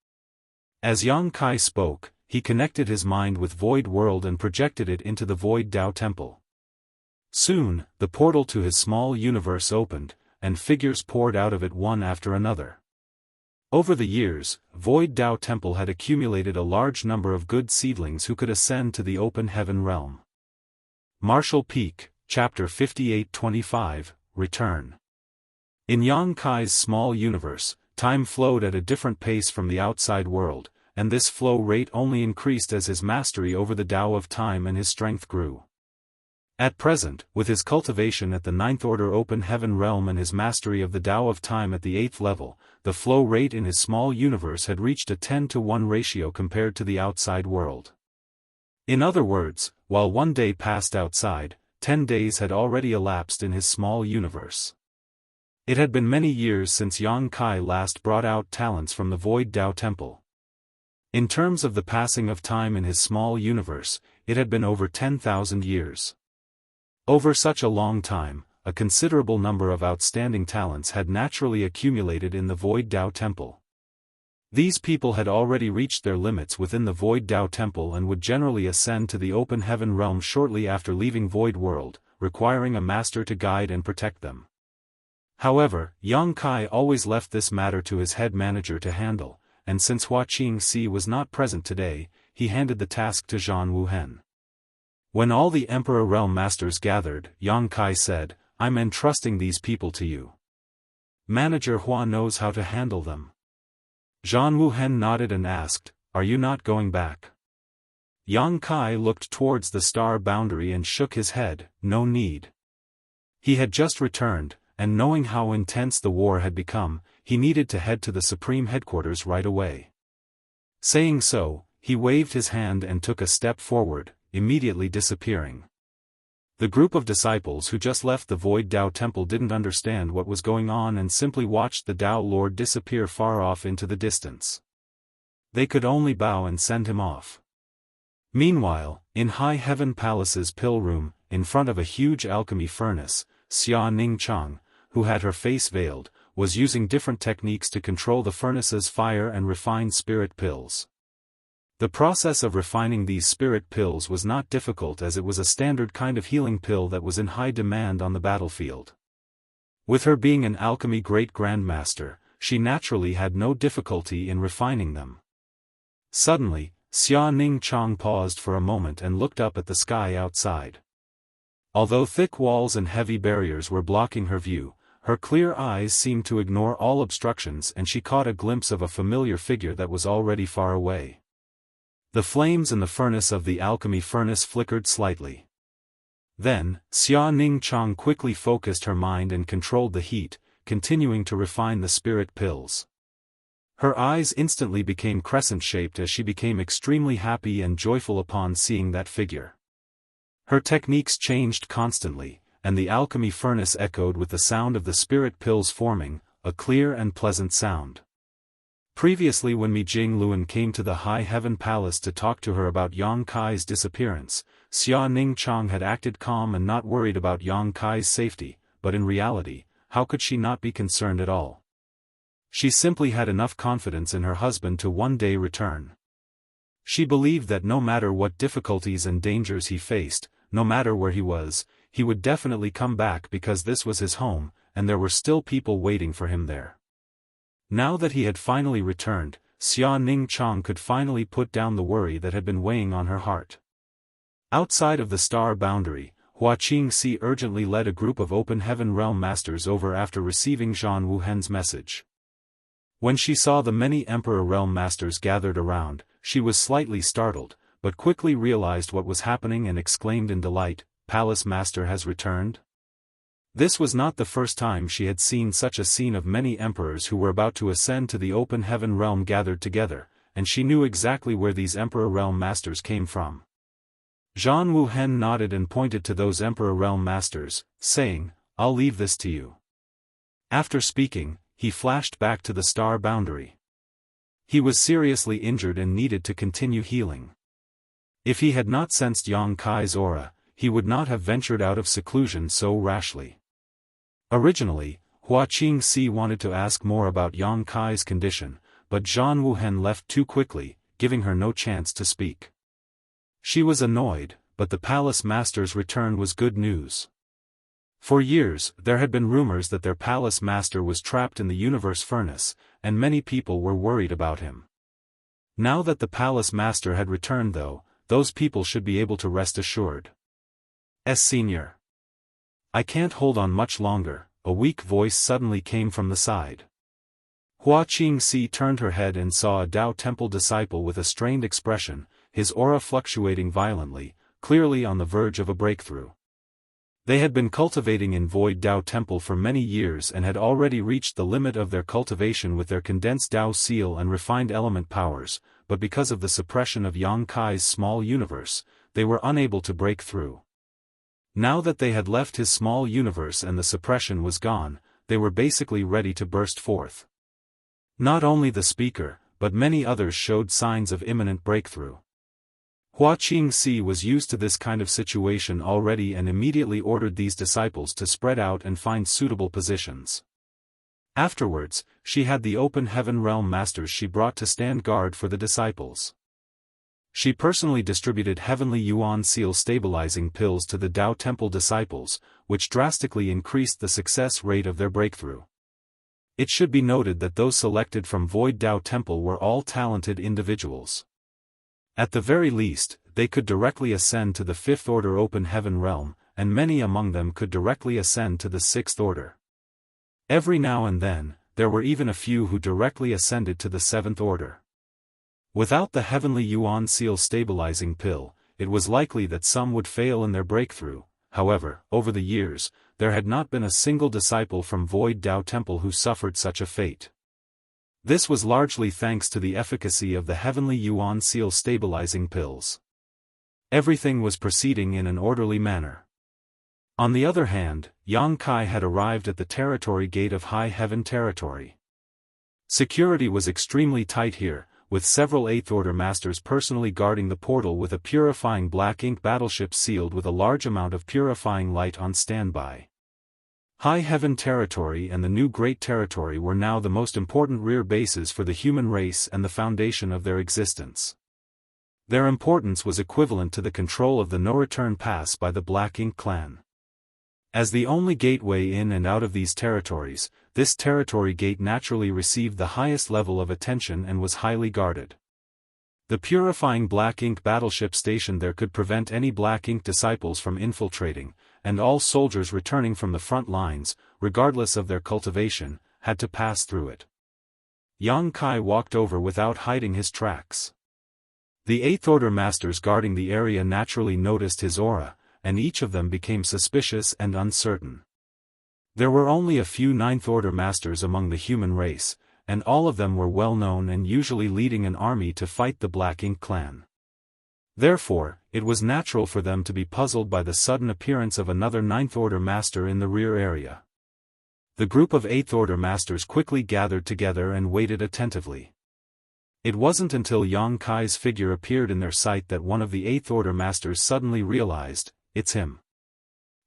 Speaker 1: As Yang Kai spoke, he connected his mind with Void World and projected it into the Void Dao Temple. Soon, the portal to his small universe opened, and figures poured out of it one after another. Over the years, Void Dao Temple had accumulated a large number of good seedlings who could ascend to the Open Heaven Realm. Martial Peak, Chapter 5825, Return. In Yang Kai's small universe, time flowed at a different pace from the outside world, and this flow rate only increased as his mastery over the Tao of time and his strength grew. At present, with his cultivation at the Ninth Order Open Heaven Realm and his mastery of the Tao of time at the 8th level, the flow rate in his small universe had reached a 10-to-1 ratio compared to the outside world. In other words, while 1 day passed outside, 10 days had already elapsed in his small universe. It had been many years since Yang Kai last brought out talents from the Void Dao Temple. In terms of the passing of time in his small universe, it had been over 10,000 years. Over such a long time, a considerable number of outstanding talents had naturally accumulated in the Void Dao Temple. These people had already reached their limits within the Void Dao Temple and would generally ascend to the Open Heaven Realm shortly after leaving Void World, requiring a master to guide and protect them. However, Yang Kai always left this matter to his head manager to handle, and since Xianxia was not present today, he handed the task to Zhan Wuhen. When all the Emperor Realm Masters gathered, Yang Kai said, I'm entrusting these people to you. Manager Hua knows how to handle them. Zhan Wuhen nodded and asked, are you not going back? Yang Kai looked towards the star boundary and shook his head. No need. He had just returned, and knowing how intense the war had become, he needed to head to the Supreme Headquarters right away. Saying so, he waved his hand and took a step forward, immediately disappearing. The group of disciples who just left the Void Dao Temple didn't understand what was going on and simply watched the Dao Lord disappear far off into the distance. They could only bow and send him off. Meanwhile, in High Heaven Palace's pill room, in front of a huge alchemy furnace, Xia Ningchang, who had her face veiled, was using different techniques to control the furnace's fire and refine spirit pills. The process of refining these spirit pills was not difficult as it was a standard kind of healing pill that was in high demand on the battlefield. With her being an alchemy great grandmaster, she naturally had no difficulty in refining them. Suddenly, Xia Ningchang paused for a moment and looked up at the sky outside. Although thick walls and heavy barriers were blocking her view, her clear eyes seemed to ignore all obstructions and she caught a glimpse of a familiar figure that was already far away. The flames in the furnace of the alchemy furnace flickered slightly. Then, Xia Ningchang quickly focused her mind and controlled the heat, continuing to refine the spirit pills. Her eyes instantly became crescent-shaped as she became extremely happy and joyful upon seeing that figure. Her techniques changed constantly, and the alchemy furnace echoed with the sound of the spirit pills forming, a clear and pleasant sound. Previously when Mi Jingluan came to the High Heaven Palace to talk to her about Yang Kai's disappearance, Xia Ningchang had acted calm and not worried about Yang Kai's safety, but in reality, how could she not be concerned at all? She simply had enough confidence in her husband to one day return. She believed that no matter what difficulties and dangers he faced, no matter where he was, he would definitely come back because this was his home, and there were still people waiting for him there. Now that he had finally returned, Xia Ningchang could finally put down the worry that had been weighing on her heart. Outside of the star boundary, Hua Qingxi urgently led a group of Open Heaven Realm Masters over after receiving Zhan Wuhen's message. When she saw the many Emperor Realm Masters gathered around, she was slightly startled, but quickly realized what was happening and exclaimed in delight, "Palace Master has returned?" This was not the first time she had seen such a scene of many emperors who were about to ascend to the Open Heaven Realm gathered together, and she knew exactly where these Emperor Realm Masters came from. Zhan Wuhen nodded and pointed to those Emperor Realm Masters, saying, "I'll leave this to you." After speaking, he flashed back to the star boundary. He was seriously injured and needed to continue healing. If he had not sensed Yang Kai's aura, he would not have ventured out of seclusion so rashly. Originally, Hua Qingxi wanted to ask more about Yang Kai's condition, but Zhan Wuhen left too quickly, giving her no chance to speak. She was annoyed, but the palace master's return was good news. For years, there had been rumors that their palace master was trapped in the universe furnace, and many people were worried about him. Now that the palace master had returned though, those people should be able to rest assured. Senior. I can't hold on much longer, a weak voice suddenly came from the side. Hua Qingxi turned her head and saw a Dao Temple disciple with a strained expression, his aura fluctuating violently, clearly on the verge of a breakthrough. They had been cultivating in Void Dao Temple for many years and had already reached the limit of their cultivation with their condensed Dao seal and refined element powers, but because of the suppression of Yang Kai's small universe, they were unable to break through. Now that they had left his small universe and the suppression was gone, they were basically ready to burst forth. Not only the speaker, but many others showed signs of imminent breakthrough. Hua Qingxi was used to this kind of situation already and immediately ordered these disciples to spread out and find suitable positions. Afterwards, she had the Open Heaven Realm Masters she brought to stand guard for the disciples. She personally distributed Heavenly Yuan Seal stabilizing pills to the Dao Temple disciples, which drastically increased the success rate of their breakthrough. It should be noted that those selected from Void Dao Temple were all talented individuals. At the very least, they could directly ascend to the 5th Order Open Heaven Realm, and many among them could directly ascend to the 6th Order. Every now and then, there were even a few who directly ascended to the 7th Order. Without the heavenly Yuan seal stabilizing pill, it was likely that some would fail in their breakthrough. However, over the years, there had not been a single disciple from Void Dao Temple who suffered such a fate. This was largely thanks to the efficacy of the heavenly Yuan seal stabilizing pills. Everything was proceeding in an orderly manner. On the other hand, Yang Kai had arrived at the territory gate of High Heaven Territory. Security was extremely tight here, with several Eighth Order Masters personally guarding the portal with a purifying black ink battleship sealed with a large amount of purifying light on standby. High Heaven Territory and the New Great Territory were now the most important rear bases for the human race and the foundation of their existence. Their importance was equivalent to the control of the no-return pass by the Black Ink clan. As the only gateway in and out of these territories, this territory gate naturally received the highest level of attention and was highly guarded. The purifying Black Ink battleship stationed there could prevent any Black Ink disciples from infiltrating, and all soldiers returning from the front lines, regardless of their cultivation, had to pass through it. Yang Kai walked over without hiding his tracks. The Eighth Order Masters guarding the area naturally noticed his aura, and each of them became suspicious and uncertain. There were only a few Ninth Order Masters among the human race, and all of them were well known and usually leading an army to fight the Black Ink clan. Therefore, it was natural for them to be puzzled by the sudden appearance of another Ninth Order Master in the rear area. The group of Eighth Order Masters quickly gathered together and waited attentively. It wasn't until Yang Kai's figure appeared in their sight that one of the Eighth Order Masters suddenly realized, "It's him."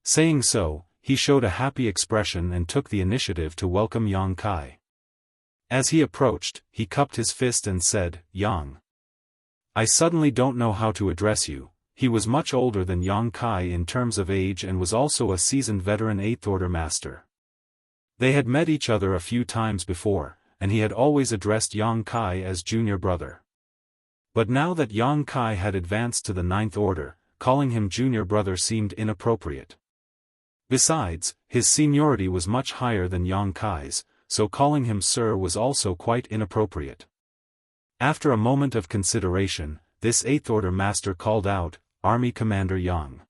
Speaker 1: Saying so, he showed a happy expression and took the initiative to welcome Yang Kai. As he approached, he cupped his fist and said, "Yang. I suddenly don't know how to address you." He was much older than Yang Kai in terms of age and was also a seasoned veteran Eighth Order Master. They had met each other a few times before, and he had always addressed Yang Kai as junior brother. But now that Yang Kai had advanced to the Ninth Order, calling him junior brother seemed inappropriate. Besides, his seniority was much higher than Yang Kai's, so calling him sir was also quite inappropriate. After a moment of consideration, this Eighth Order Master called out, "Army Commander Yang."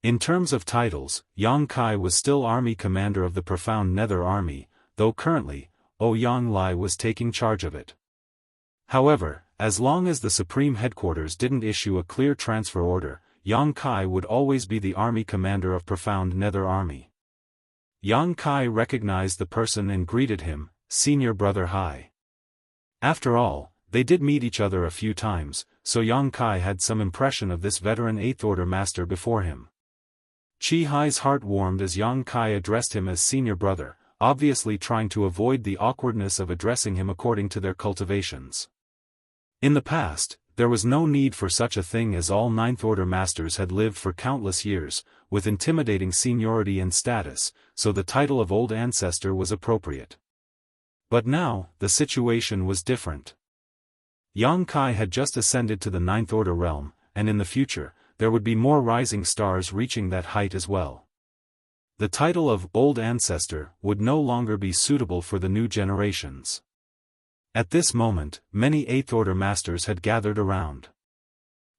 Speaker 1: In terms of titles, Yang Kai was still Army Commander of the Profound Nether Army, though currently, Yang Lai was taking charge of it. However, as long as the Supreme Headquarters didn't issue a clear transfer order, Yang Kai would always be the Army Commander of Profound Nether Army. Yang Kai recognized the person and greeted him, "Senior Brother Hai." After all, they did meet each other a few times, so Yang Kai had some impression of this veteran Eighth Order Master before him. Chi Hai's heart warmed as Yang Kai addressed him as senior brother, obviously trying to avoid the awkwardness of addressing him according to their cultivations. In the past, there was no need for such a thing as all Ninth Order Masters had lived for countless years, with intimidating seniority and status, so the title of Old Ancestor was appropriate. But now, the situation was different. Yang Kai had just ascended to the Ninth Order realm, and in the future, there would be more rising stars reaching that height as well. The title of Old Ancestor would no longer be suitable for the new generations. At this moment, many Eighth Order Masters had gathered around.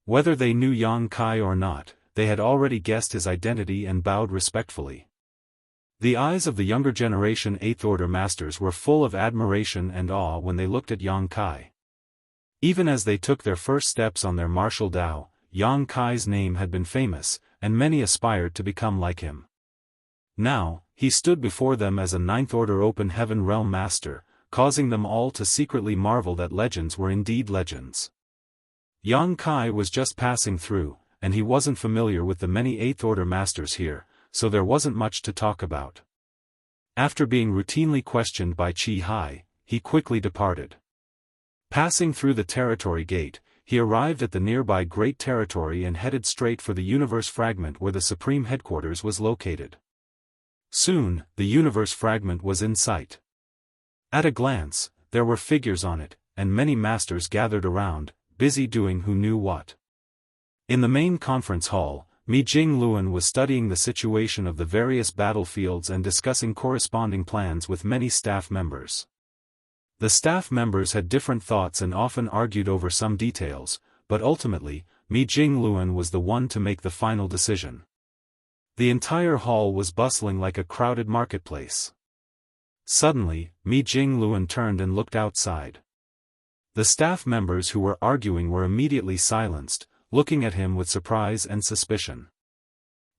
Speaker 1: Whether they knew Yang Kai or not, they had already guessed his identity and bowed respectfully. The eyes of the younger generation Eighth Order Masters were full of admiration and awe when they looked at Yang Kai. Even as they took their first steps on their martial Dao, Yang Kai's name had been famous, and many aspired to become like him. Now, he stood before them as a Ninth Order Open Heaven Realm Master, causing them all to secretly marvel that legends were indeed legends. Yang Kai was just passing through, and he wasn't familiar with the many Eighth Order Masters here, so there wasn't much to talk about. After being routinely questioned by Chi Hai, he quickly departed. Passing through the territory gate, he arrived at the nearby Great Territory and headed straight for the Universe Fragment where the Supreme Headquarters was located. Soon, the Universe Fragment was in sight. At a glance, there were figures on it, and many masters gathered around, busy doing who knew what. In the main conference hall, Mi Jing Luan was studying the situation of the various battlefields and discussing corresponding plans with many staff members. The staff members had different thoughts and often argued over some details, but ultimately, Mi Jingluan was the one to make the final decision. The entire hall was bustling like a crowded marketplace. Suddenly, Mi Jingluan turned and looked outside. The staff members who were arguing were immediately silenced, looking at him with surprise and suspicion.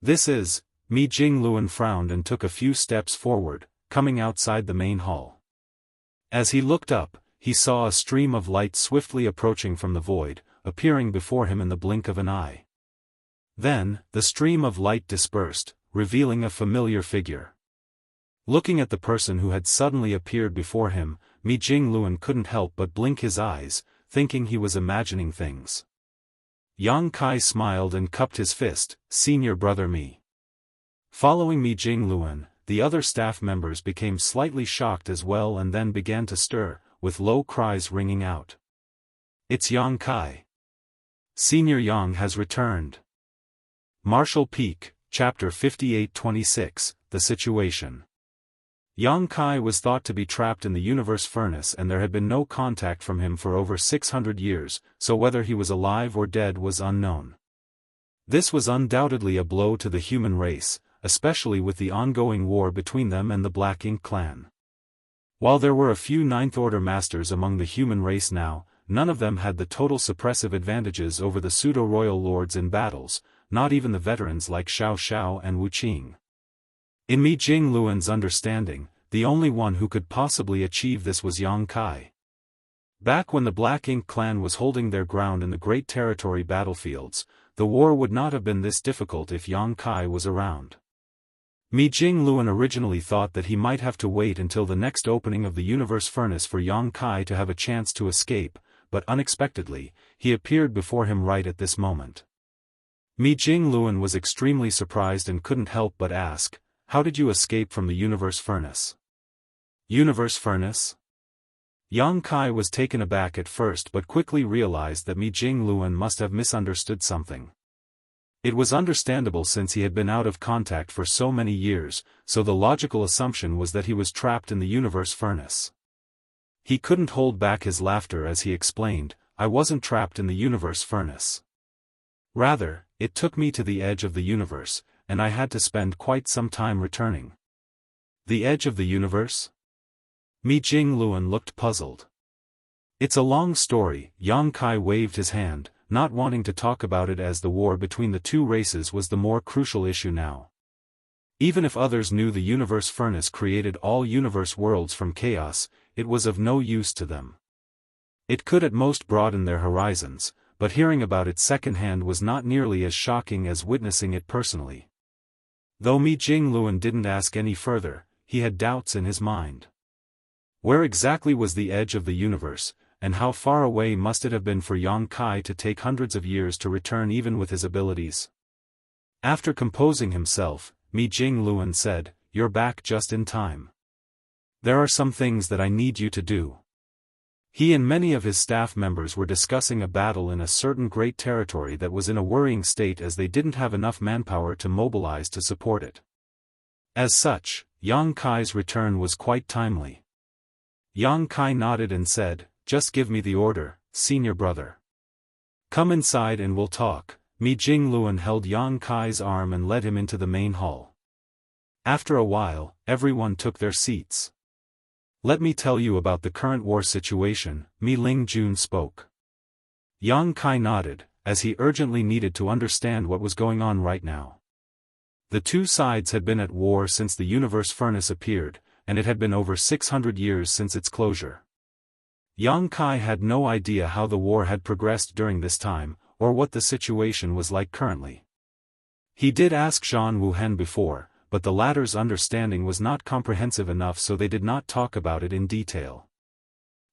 Speaker 1: "This is..." Mi Jingluan frowned and took a few steps forward, coming outside the main hall. As he looked up, he saw a stream of light swiftly approaching from the void, appearing before him in the blink of an eye. Then, the stream of light dispersed, revealing a familiar figure. Looking at the person who had suddenly appeared before him, Mi Jingluan couldn't help but blink his eyes, thinking he was imagining things. Yang Kai smiled and cupped his fist. "Senior brother Mi." Following Mi Jingluan, the other staff members became slightly shocked as well and then began to stir, with low cries ringing out. "It's Yang Kai. Senior Yang has returned." Martial Peak, Chapter 58-26, The Situation. Yang Kai was thought to be trapped in the universe furnace and there had been no contact from him for over 600 years, so whether he was alive or dead was unknown. This was undoubtedly a blow to the human race, especially with the ongoing war between them and the Black Ink clan. While there were a few Ninth-Order masters among the human race now, none of them had the total suppressive advantages over the pseudo-royal lords in battles, not even the veterans like Xiao and Wuxia. In Mi Jingluan's understanding, the only one who could possibly achieve this was Yang Kai. Back when the Black Ink clan was holding their ground in the Great Territory battlefields, the war would not have been this difficult if Yang Kai was around. Mi Jingluan originally thought that he might have to wait until the next opening of the universe furnace for Yang Kai to have a chance to escape, but unexpectedly, he appeared before him right at this moment. Mi Jingluan was extremely surprised and couldn't help but ask, "How did you escape from the universe furnace?" "Universe furnace?" Yang Kai was taken aback at first but quickly realized that Mi Jingluan must have misunderstood something. It was understandable since he had been out of contact for so many years, so the logical assumption was that he was trapped in the universe furnace. He couldn't hold back his laughter as he explained, "I wasn't trapped in the universe furnace. Rather, it took me to the edge of the universe, and I had to spend quite some time returning." "The edge of the universe?" Mi Jingluan looked puzzled. "It's a long story." Yang Kai waved his hand, not wanting to talk about it as the war between the two races was the more crucial issue now. Even if others knew the universe furnace created all universe worlds from chaos, it was of no use to them. It could at most broaden their horizons, but hearing about it secondhand was not nearly as shocking as witnessing it personally. Though Mi Jingluan didn't ask any further, he had doubts in his mind. Where exactly was the edge of the universe, and how far away must it have been for Yang Kai to take hundreds of years to return even with his abilities? After composing himself, Mi Jingluan said, "You're back just in time. There are some things that I need you to do." He and many of his staff members were discussing a battle in a certain great territory that was in a worrying state as they didn't have enough manpower to mobilize to support it. As such, Yang Kai's return was quite timely. Yang Kai nodded and said, "Just give me the order, senior brother. Come inside and we'll talk." Mi Jingluan held Yang Kai's arm and led him into the main hall. After a while, everyone took their seats. "Let me tell you about the current war situation," Mi Lingjun spoke. Yang Kai nodded, as he urgently needed to understand what was going on right now. The two sides had been at war since the universe furnace appeared, and it had been over 600 years since its closure. Yang Kai had no idea how the war had progressed during this time, or what the situation was like currently. He did ask Zhan Wuhen before, but the latter's understanding was not comprehensive enough, so they did not talk about it in detail.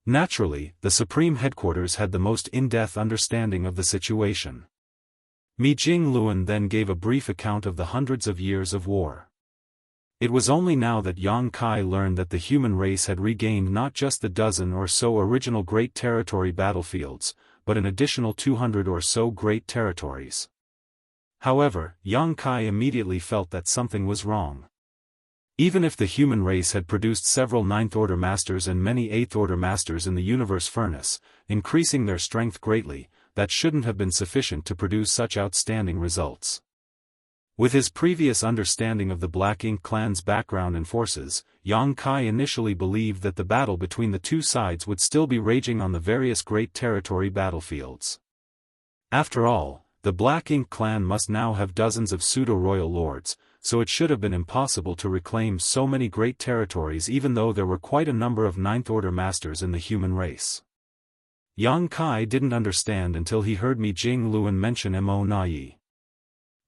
Speaker 1: Naturally, the Supreme Headquarters had the most in-depth understanding of the situation. Mi Jingluan then gave a brief account of the hundreds of years of war. It was only now that Yang Kai learned that the human race had regained not just the dozen or so original Great Territory battlefields, but an additional 200 or so Great Territories. However, Yang Kai immediately felt that something was wrong. Even if the human race had produced several Ninth-Order Masters and many Eighth-Order Masters in the Universe Furnace, increasing their strength greatly, that shouldn't have been sufficient to produce such outstanding results. With his previous understanding of the Black Ink clan's background and forces, Yang Kai initially believed that the battle between the two sides would still be raging on the various Great Territory battlefields. After all, the Black Ink clan must now have dozens of pseudo-royal lords, so it should have been impossible to reclaim so many great territories even though there were quite a number of Ninth-Order Masters in the human race. Yang Kai didn't understand until he heard Mi Jingluan mention Mo Nai.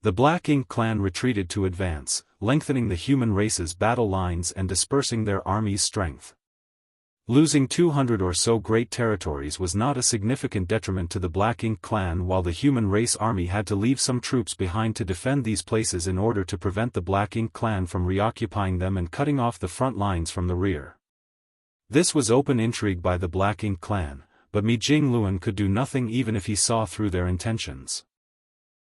Speaker 1: The Black Ink clan retreated to advance, lengthening the human race's battle lines and dispersing their army's strength. Losing 200 or so great territories was not a significant detriment to the Black Ink clan, while the human race army had to leave some troops behind to defend these places in order to prevent the Black Ink clan from reoccupying them and cutting off the front lines from the rear. This was open intrigue by the Black Ink clan, but Mi Jingluan could do nothing even if he saw through their intentions.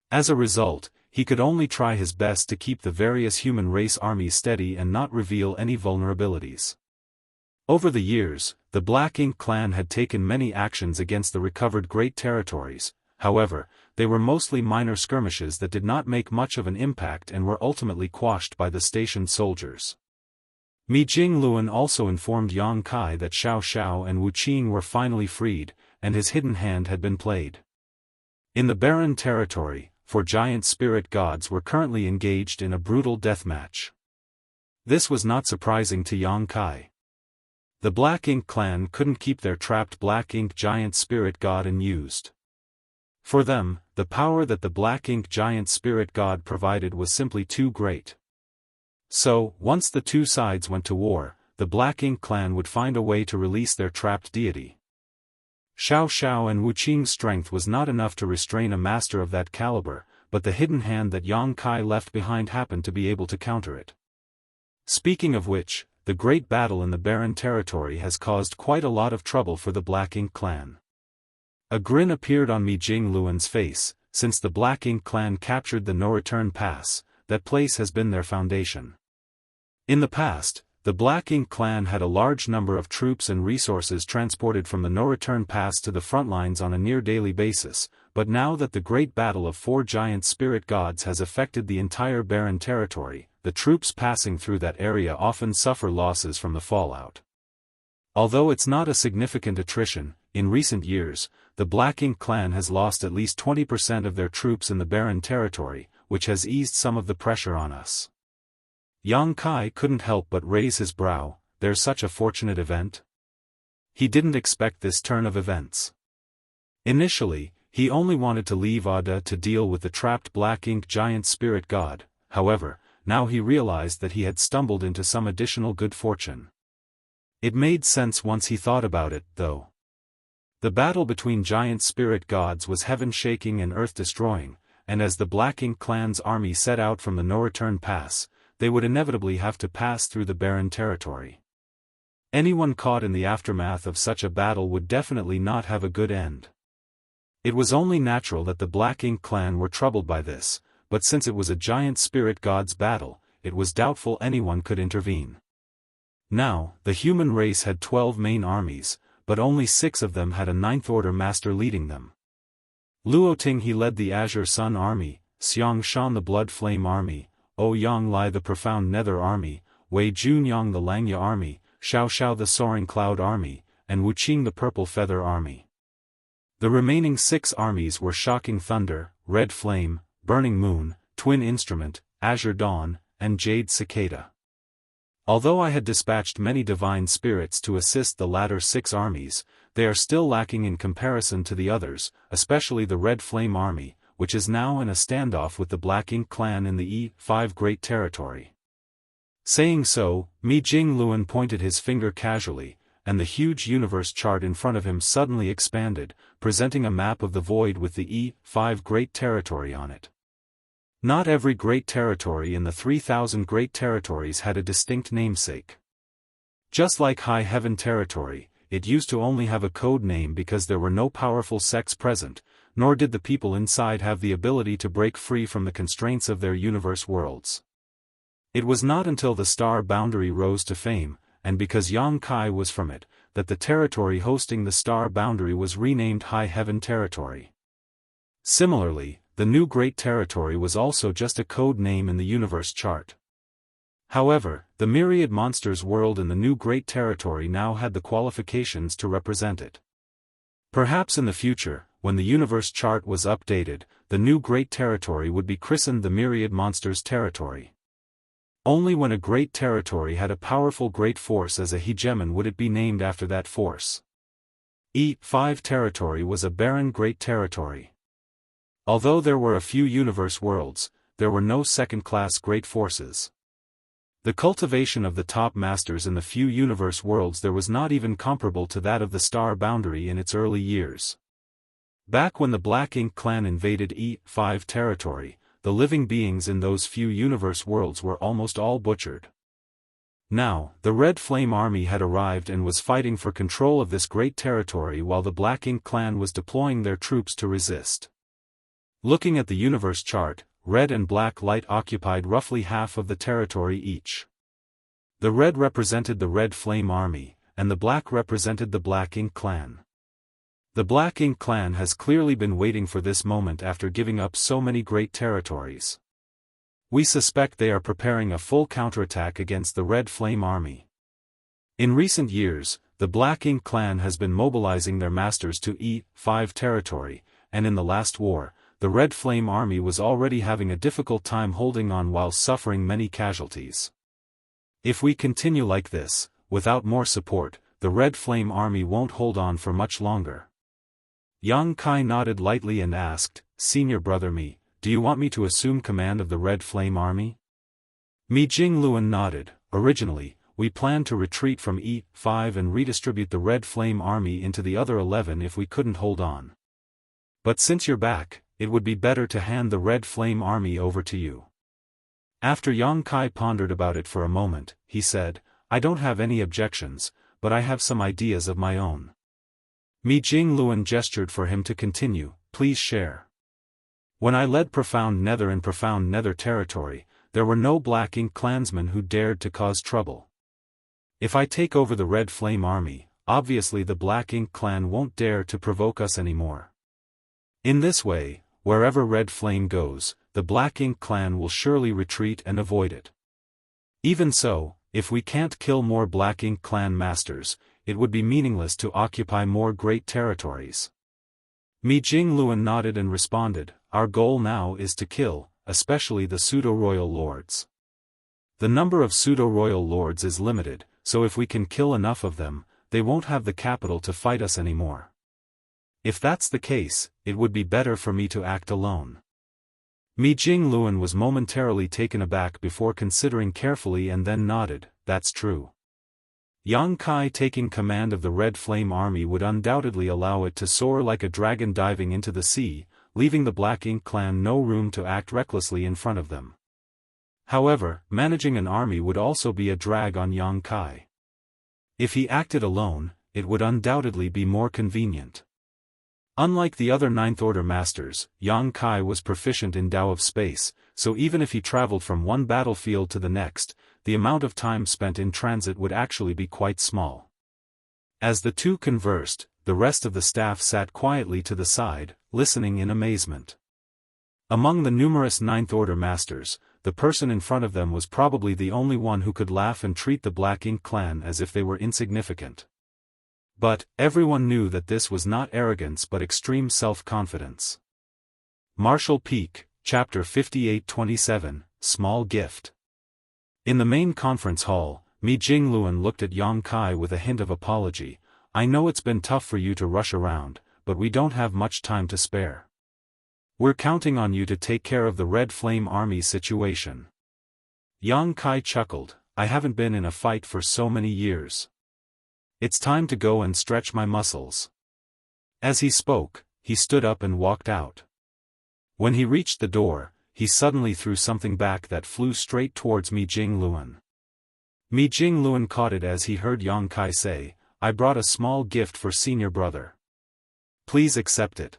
Speaker 1: As a result, he could only try his best to keep the various human race armies steady and not reveal any vulnerabilities. Over the years, the Black Ink clan had taken many actions against the recovered great territories. However, they were mostly minor skirmishes that did not make much of an impact and were ultimately quashed by the stationed soldiers. Mi Jingluan also informed Yang Kai that Xiao and Wuxia were finally freed, and his hidden hand had been played. In the barren territory, 4 giant spirit gods were currently engaged in a brutal deathmatch. This was not surprising to Yang Kai. The Black Ink clan couldn't keep their trapped Black Ink giant spirit god unused. For them, the power that the Black Ink giant spirit god provided was simply too great. So, once the two sides went to war, the Black Ink clan would find a way to release their trapped deity. Xiao and Wuqiang's strength was not enough to restrain a master of that caliber, but the hidden hand that Yang Kai left behind happened to be able to counter it. Speaking of which, the great battle in the barren territory has caused quite a lot of trouble for the Black Ink clan. A grin appeared on Mi Jingluan's face. Since the Black Ink clan captured the No-Return Pass, that place has been their foundation. In the past, the Black Ink clan had a large number of troops and resources transported from the No-Return Pass to the front lines on a near-daily basis, but now that the great battle of 4 giant spirit gods has affected the entire barren territory, the troops passing through that area often suffer losses from the fallout. Although it's not a significant attrition, in recent years, the Black Ink clan has lost at least 20% of their troops in the barren territory, which has eased some of the pressure on us. Yang Kai couldn't help but raise his brow. There's such a fortunate event? He didn't expect this turn of events. Initially, he only wanted to leave Ada to deal with the trapped Black Ink giant spirit god. However, now he realized that he had stumbled into some additional good fortune. It made sense once he thought about it, though. The battle between giant spirit gods was heaven-shaking and earth-destroying, and as the Black Ink clan's army set out from the No-Return Pass, they would inevitably have to pass through the barren territory. Anyone caught in the aftermath of such a battle would definitely not have a good end. It was only natural that the Black Ink clan were troubled by this, but since it was a giant spirit god's battle, it was doubtful anyone could intervene. Now, the human race had 12 main armies, but only 6 of them had a Ninth-Order Master leading them. Luoting he led the Azure Sun Army, Xianxia the Blood Flame Army, Ouyang Lai the Profound Nether Army, Wei Junyang the Langya Army, Xiao the Soaring Cloud Army, and Wuqing the Purple Feather Army. The remaining 6 armies were Shocking Thunder, Red Flame, Burning Moon, Twin Instrument, Azure Dawn, and Jade Cicada. Although I had dispatched many divine spirits to assist the latter 6 armies, they are still lacking in comparison to the others, especially the Red Flame Army, which is now in a standoff with the Black Ink clan in the E5 Great Territory. Saying so, Mi Jingluan pointed his finger casually, and the huge universe chart in front of him suddenly expanded, presenting a map of the void with the E5 Great Territory on it. Not every great territory in the 3,000 great territories had a distinct namesake. Just like High Heaven Territory, it used to only have a code name because there were no powerful sects present, nor did the people inside have the ability to break free from the constraints of their universe worlds. It was not until the star boundary rose to fame, and because Xianxia was from it, that the territory hosting the star boundary was renamed High Heaven Territory. Similarly, the new Great Territory was also just a code name in the universe chart. However, the Myriad Monsters world in the new Great Territory now had the qualifications to represent it. Perhaps in the future, when the universe chart was updated, the new Great Territory would be christened the Myriad Monsters Territory. Only when a great territory had a powerful great force as a hegemon would it be named after that force. E5 territory was a barren great territory. Although there were a few universe worlds, there were no second-class great forces. The cultivation of the top masters in the few universe worlds there was not even comparable to that of the star boundary in its early years. Back when the Black Ink clan invaded E5 territory, the living beings in those few universe worlds were almost all butchered. Now, the Red Flame Army had arrived and was fighting for control of this great territory while the Black Ink clan was deploying their troops to resist. Looking at the universe chart, red and black light occupied roughly half of the territory each. The red represented the Red Flame Army, and the black represented the Black Ink clan. The Black Ink clan has clearly been waiting for this moment after giving up so many great territories. We suspect they are preparing a full counterattack against the Red Flame Army. In recent years, the Black Ink clan has been mobilizing their masters to E5 territory, and in the last war, the Red Flame Army was already having a difficult time holding on while suffering many casualties. If we continue like this, without more support, the Red Flame Army won't hold on for much longer. Xianxia nodded lightly and asked, "Senior brother Mi, do you want me to assume command of the Red Flame Army?" Mi Jingluan nodded. Originally, we planned to retreat from E5 and redistribute the Red Flame Army into the other 11 if we couldn't hold on. But since you're back, it would be better to hand the Red Flame Army over to you. After Xianxia pondered about it for a moment, he said, "I don't have any objections, but I have some ideas of my own." Mi Jingluan gestured for him to continue. "Please share." "When I led Profound Nether and Profound Nether territory, there were no Black Ink clansmen who dared to cause trouble. If I take over the Red Flame Army, obviously the Black Ink clan won't dare to provoke us anymore. In this way, wherever Red Flame goes, the Black Ink clan will surely retreat and avoid it. Even so, if we can't kill more Black Ink clan masters, it would be meaningless to occupy more great territories." Mi Jingluan nodded and responded, "Our goal now is to kill, especially the pseudo-royal lords. The number of pseudo-royal lords is limited, so if we can kill enough of them, they won't have the capital to fight us anymore. If that's the case, it would be better for me to act alone." Mi Jingluan was momentarily taken aback before considering carefully and then nodded, "That's true. Xianxia taking command of the Red Flame Army would undoubtedly allow it to soar like a dragon diving into the sea, leaving the Black Ink clan no room to act recklessly in front of them. However, managing an army would also be a drag on Xianxia. If he acted alone, it would undoubtedly be more convenient. Unlike the other Ninth Order masters, Xianxia was proficient in Tao of space, so even if he traveled from one battlefield to the next, the amount of time spent in transit would actually be quite small. As the two conversed, the rest of the staff sat quietly to the side, listening in amazement. Among the numerous Ninth Order masters, the person in front of them was probably the only one who could laugh and treat the Black Ink clan as if they were insignificant. But, everyone knew that this was not arrogance but extreme self-confidence. Martial Peak, Chapter 58-27, Small Gift. In the main conference hall, Mi Jingluan looked at Xianxia with a hint of apology. "I know it's been tough for you to rush around, but we don't have much time to spare. We're counting on you to take care of the Red Flame Army situation." Xianxia chuckled, "I haven't been in a fight for so many years. It's time to go and stretch my muscles." As he spoke, he stood up and walked out. When he reached the door, he suddenly threw something back that flew straight towards Mi Jingluan. Mi Jingluan caught it as he heard Xianxia say, "I brought a small gift for senior brother. Please accept it."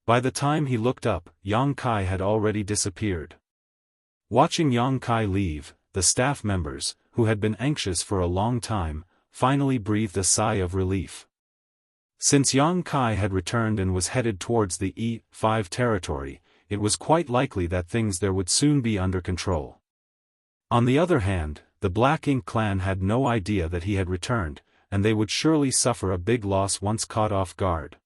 Speaker 1: By the time he looked up, Xianxia had already disappeared. Watching Yang Kai leave, the staff members, who had been anxious for a long time, finally breathed a sigh of relief. Since Yang Kai had returned and was headed towards the E5 territory, it was quite likely that things there would soon be under control. On the other hand, the Black Ink clan had no idea that he had returned, and they would surely suffer a big loss once caught off guard.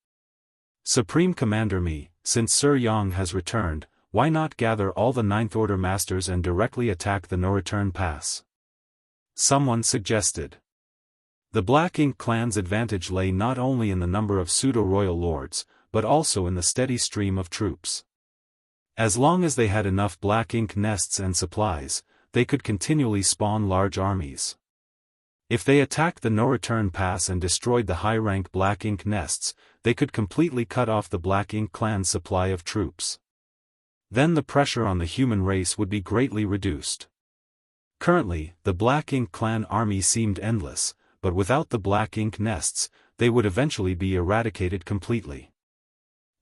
Speaker 1: Supreme Commander Mi, since Sir Yang has returned, why not gather all the Ninth Order Masters and directly attack the no-return pass? Someone suggested. The Black Ink clan's advantage lay not only in the number of pseudo-royal lords, but also in the steady stream of troops. As long as they had enough Black Ink nests and supplies, they could continually spawn large armies. If they attacked the no-return pass and destroyed the high-rank Black Ink nests, they could completely cut off the Black Ink clan's supply of troops. Then the pressure on the human race would be greatly reduced. Currently, the Black Ink clan army seemed endless, but without the Black Ink nests, they would eventually be eradicated completely.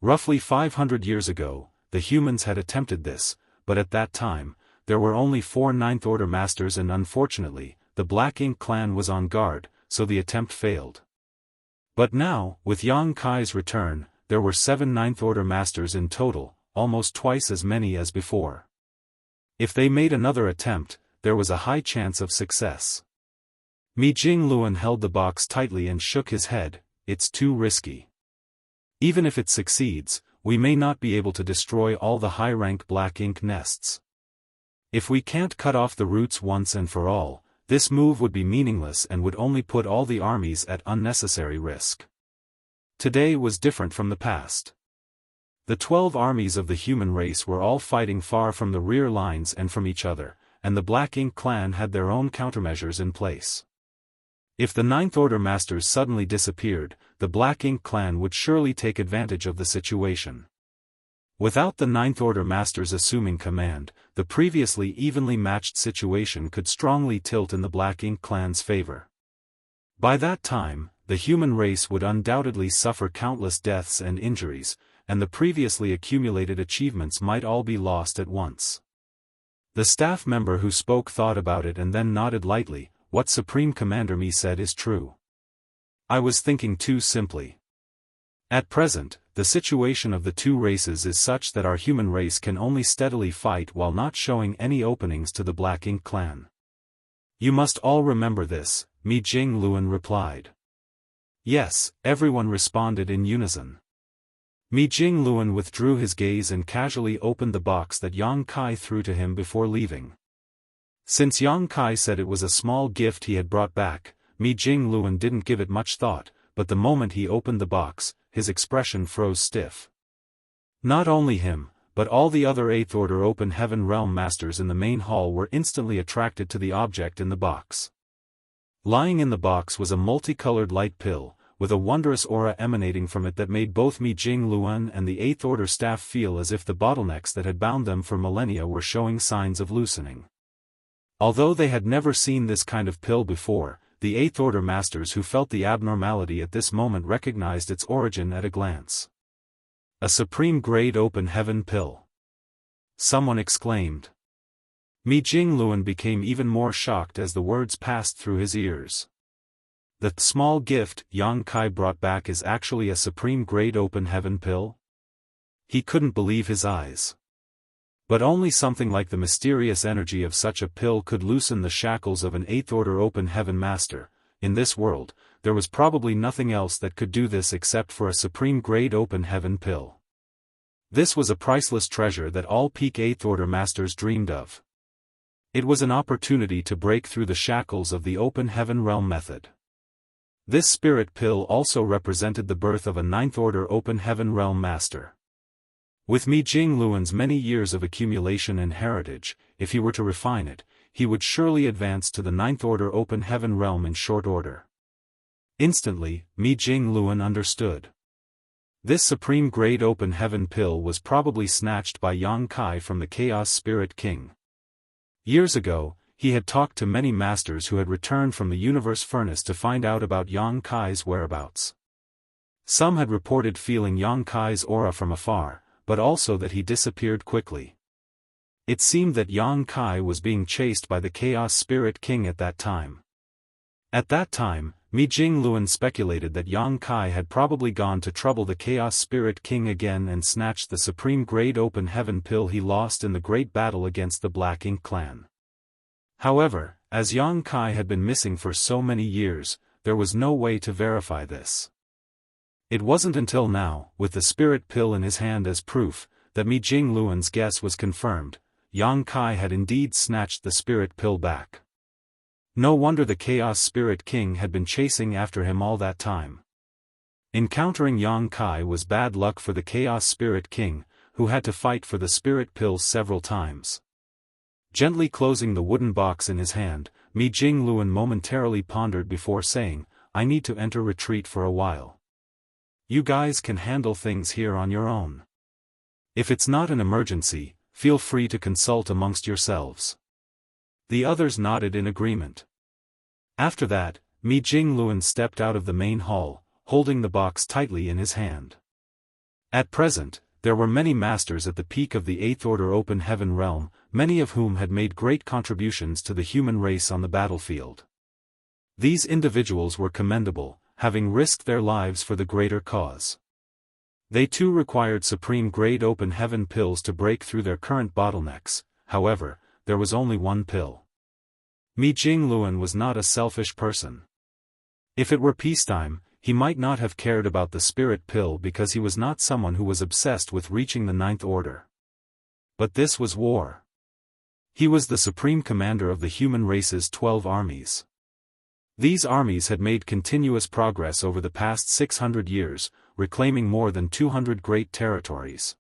Speaker 1: Roughly 500 years ago, the humans had attempted this, but at that time, there were only 4 Ninth Order Masters and unfortunately, the Black Ink clan was on guard, so the attempt failed. But now, with Yang Kai's return, there were 7 Ninth Order Masters in total, almost twice as many as before. If they made another attempt, there was a high chance of success. Mi Jingluan held the box tightly and shook his head. It's too risky. Even if it succeeds, we may not be able to destroy all the high-rank Black Ink nests. If we can't cut off the roots once and for all, this move would be meaningless and would only put all the armies at unnecessary risk. Today was different from the past. The 12 armies of the human race were all fighting far from the rear lines and from each other, and the Black Ink clan had their own countermeasures in place. If the Ninth Order Masters suddenly disappeared, the Black Ink clan would surely take advantage of the situation. Without the Ninth Order Masters assuming command, the previously evenly matched situation could strongly tilt in the Black Ink clan's favor. By that time, the human race would undoubtedly suffer countless deaths and injuries, and the previously accumulated achievements might all be lost at once. The staff member who spoke thought about it and then nodded lightly. What Supreme Commander Mi said is true. I was thinking too simply. At present, the situation of the two races is such that our human race can only steadily fight while not showing any openings to the Black Ink clan. You must all remember this, Mi Jingluan replied. Yes, everyone responded in unison. Mi Jingluan withdrew his gaze and casually opened the box that Yang Kai threw to him before leaving. Since Yang Kai said it was a small gift he had brought back, Mi Jingluan didn't give it much thought, but the moment he opened the box, his expression froze stiff. Not only him, but all the other Eighth Order Open Heaven Realm Masters in the main hall were instantly attracted to the object in the box. Lying in the box was a multicolored light pill, with a wondrous aura emanating from it that made both Mi Jingluan and the Eighth Order staff feel as if the bottlenecks that had bound them for millennia were showing signs of loosening. Although they had never seen this kind of pill before, the Eighth Order Masters who felt the abnormality at this moment recognized its origin at a glance. A supreme-grade open heaven pill. Someone exclaimed. Mi Jingluan became even more shocked as the words passed through his ears. The small gift Yang Kai brought back is actually a supreme-grade open heaven pill? He couldn't believe his eyes. But only something like the mysterious energy of such a pill could loosen the shackles of an Eighth Order Open Heaven Master. In this world, there was probably nothing else that could do this except for a supreme-grade Open Heaven pill. This was a priceless treasure that all peak Eighth Order Masters dreamed of. It was an opportunity to break through the shackles of the Open Heaven Realm method. This spirit pill also represented the birth of a Ninth Order Open Heaven Realm Master. With Mi Jingluan's many years of accumulation and heritage, if he were to refine it, he would surely advance to the Ninth Order Open Heaven Realm in short order. Instantly, Mi Jingluan understood. This supreme-grade Open Heaven pill was probably snatched by Yang Kai from the Chaos Spirit King. Years ago, he had talked to many masters who had returned from the Universe Furnace to find out about Yang Kai's whereabouts. Some had reported feeling Yang Kai's aura from afar, but also that he disappeared quickly. It seemed that Yang Kai was being chased by the Chaos Spirit King at that time. At that time, Mi Jingluan speculated that Yang Kai had probably gone to trouble the Chaos Spirit King again and snatched the supreme Great Open Heaven pill he lost in the great battle against the Black Ink clan. However, as Yang Kai had been missing for so many years, there was no way to verify this. It wasn't until now, with the spirit pill in his hand as proof, that Mi Jingluan's guess was confirmed. Yang Kai had indeed snatched the spirit pill back. No wonder the Chaos Spirit King had been chasing after him all that time. Encountering Yang Kai was bad luck for the Chaos Spirit King, who had to fight for the spirit pill several times. Gently closing the wooden box in his hand, Mi Jingluan momentarily pondered before saying, "I need to enter retreat for a while. You guys can handle things here on your own. If it's not an emergency, feel free to consult amongst yourselves." The others nodded in agreement. After that, Mi Jingluan stepped out of the main hall, holding the box tightly in his hand. At present, there were many masters at the peak of the Eighth Order Open Heaven realm, many of whom had made great contributions to the human race on the battlefield. These individuals were commendable, having risked their lives for the greater cause. They too required supreme Great Open Heaven pills to break through their current bottlenecks. However, there was only one pill. Mi Jingluan was not a selfish person. If it were peacetime, he might not have cared about the spirit pill because he was not someone who was obsessed with reaching the Ninth Order. But this was war. He was the supreme commander of the human race's 12 armies. These armies had made continuous progress over the past 600 years, reclaiming more than 200 great territories.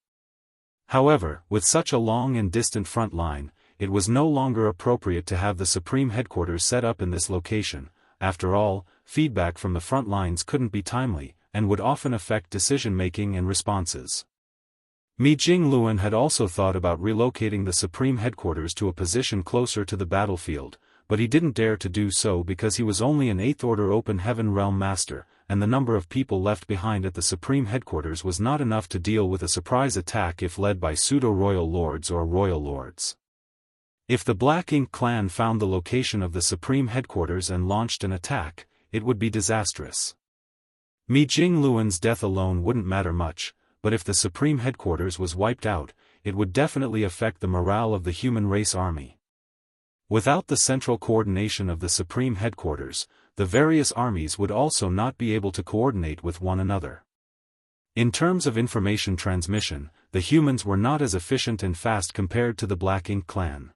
Speaker 1: However, with such a long and distant front line, it was no longer appropriate to have the supreme headquarters set up in this location. After all, feedback from the front lines couldn't be timely, and would often affect decision-making and responses. Mi Jingluan had also thought about relocating the supreme headquarters to a position closer to the battlefield, but he didn't dare to do so because he was only an Eighth Order Open Heaven Realm Master, and the number of people left behind at the supreme headquarters was not enough to deal with a surprise attack if led by pseudo-royal lords or royal lords. If the Black Ink clan found the location of the supreme headquarters and launched an attack, it would be disastrous. Mi Jingluan's death alone wouldn't matter much, but if the supreme headquarters was wiped out, it would definitely affect the morale of the human race army. Without the central coordination of the supreme headquarters, the various armies would also not be able to coordinate with one another. In terms of information transmission, the humans were not as efficient and fast compared to the Black Ink clan.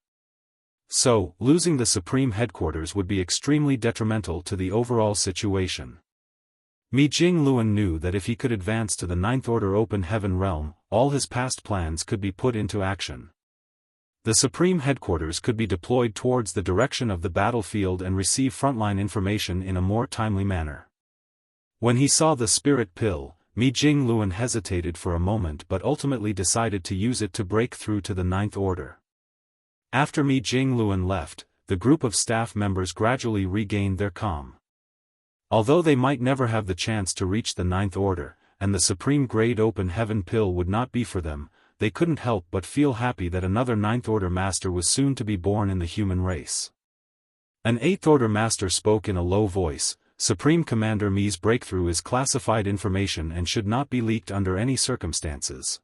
Speaker 1: So, losing the supreme headquarters would be extremely detrimental to the overall situation. Mi Jingluan knew that if he could advance to the Ninth Order Open Heaven realm, all his past plans could be put into action. The supreme headquarters could be deployed towards the direction of the battlefield and receive frontline information in a more timely manner. When he saw the spirit pill, Mi Jingluan hesitated for a moment but ultimately decided to use it to break through to the Ninth Order. After Mi Jingluan left, the group of staff members gradually regained their calm. Although they might never have the chance to reach the Ninth Order, and the supreme Great Open Heaven pill would not be for them, they couldn't help but feel happy that another Ninth Order Master was soon to be born in the human race. An Eighth Order Master spoke in a low voice, "Supreme Commander Mi's breakthrough is classified information and should not be leaked under any circumstances."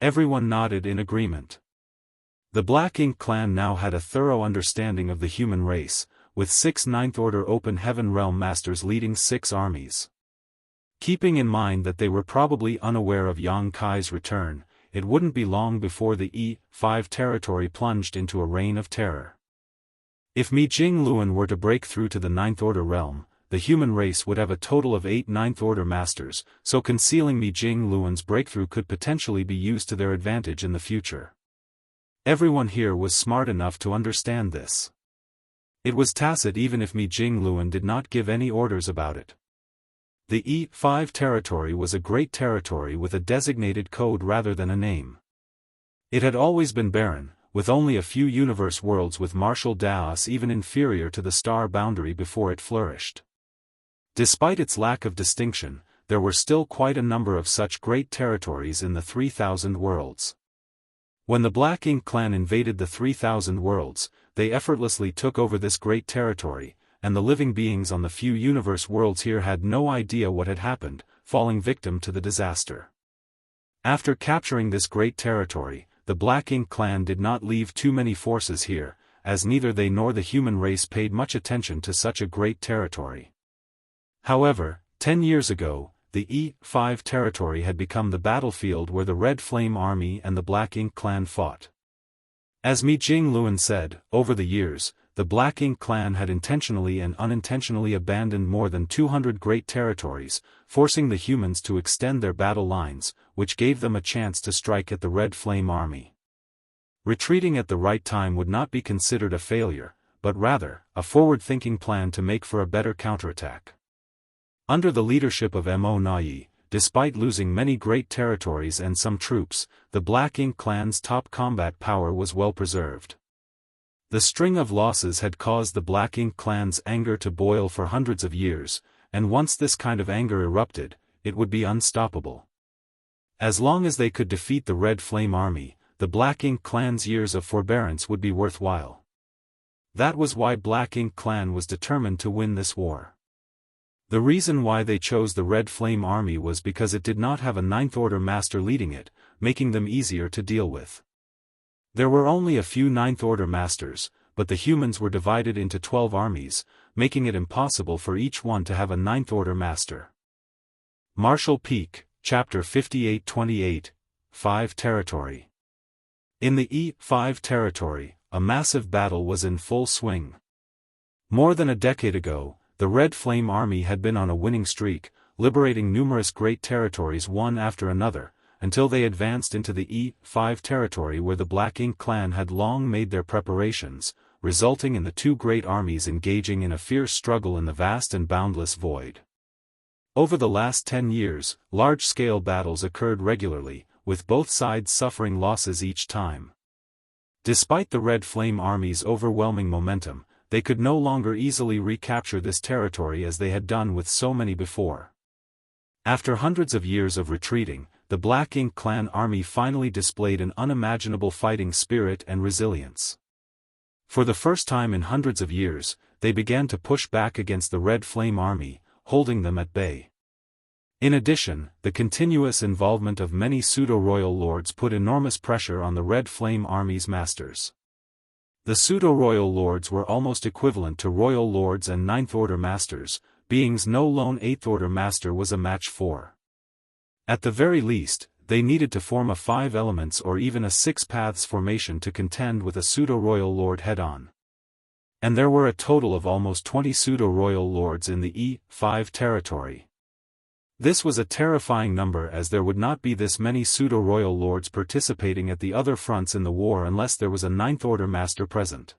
Speaker 1: Everyone nodded in agreement. The Black Ink clan now had a thorough understanding of the human race, with 6 Ninth Order Open Heaven Realm Masters leading 6 armies. Keeping in mind that they were probably unaware of Yang Kai's return, it wouldn't be long before the E5 territory plunged into a reign of terror. If Mi Jingluan were to break through to the Ninth Order realm, the human race would have a total of 8 Ninth Order Masters, so concealing Mi Jingluan's breakthrough could potentially be used to their advantage in the future. Everyone here was smart enough to understand this. It was tacit even if Mi Jingluan did not give any orders about it. The E5 territory was a great territory with a designated code rather than a name. It had always been barren, with only a few universe worlds with martial Daoist even inferior to the star boundary before it flourished. Despite its lack of distinction, there were still quite a number of such great territories in the 3,000 worlds. When the Black Ink clan invaded the 3,000 worlds, they effortlessly took over this great territory, and the living beings on the few universe worlds here had no idea what had happened, falling victim to the disaster. After capturing this great territory, the Black Ink clan did not leave too many forces here, as neither they nor the human race paid much attention to such a great territory. However, 10 years ago, the E5 territory had become the battlefield where the Red Flame Army and the Black Ink clan fought. As Mi Jingluan said, over the years, the Black Ink clan had intentionally and unintentionally abandoned more than 200 great territories, forcing the humans to extend their battle lines, which gave them a chance to strike at the Red Flame Army. Retreating at the right time would not be considered a failure, but rather, a forward-thinking plan to make for a better counterattack. Under the leadership of Mo Nai, despite losing many great territories and some troops, the Black Ink clan's top combat power was well preserved. The string of losses had caused the Black Ink clan's anger to boil for hundreds of years, and once this kind of anger erupted, it would be unstoppable. As long as they could defeat the Red Flame Army, the Black Ink clan's years of forbearance would be worthwhile. That was why Black Ink clan was determined to win this war. The reason why they chose the Red Flame Army was because it did not have a Ninth Order master leading it, making them easier to deal with. There were only a few Ninth Order masters, but the humans were divided into 12 armies, making it impossible for each one to have a Ninth Order master. Martial Peak, Chapter 58-28, 5 Territory. In the E5 territory, a massive battle was in full swing. More than a decade ago, the Red Flame Army had been on a winning streak, liberating numerous great territories one after another, until they advanced into the E5 territory where the Black Ink clan had long made their preparations, resulting in the two great armies engaging in a fierce struggle in the vast and boundless void. Over the last 10 years, large-scale battles occurred regularly, with both sides suffering losses each time. Despite the Red Flame Army's overwhelming momentum, they could no longer easily recapture this territory as they had done with so many before. After hundreds of years of retreating, the Black Ink clan army finally displayed an unimaginable fighting spirit and resilience. For the first time in hundreds of years, they began to push back against the Red Flame Army, holding them at bay. In addition, the continuous involvement of many pseudo-royal lords put enormous pressure on the Red Flame Army's masters. The pseudo-royal lords were almost equivalent to royal lords and Ninth Order masters, beings no lone Eighth Order master was a match for. At the very least, they needed to form a 5 elements or even a 6 paths formation to contend with a pseudo-royal lord head-on. And there were a total of almost 20 pseudo-royal lords in the E5 territory. This was a terrifying number as there would not be this many pseudo-royal lords participating at the other fronts in the war unless there was a Ninth Order master present.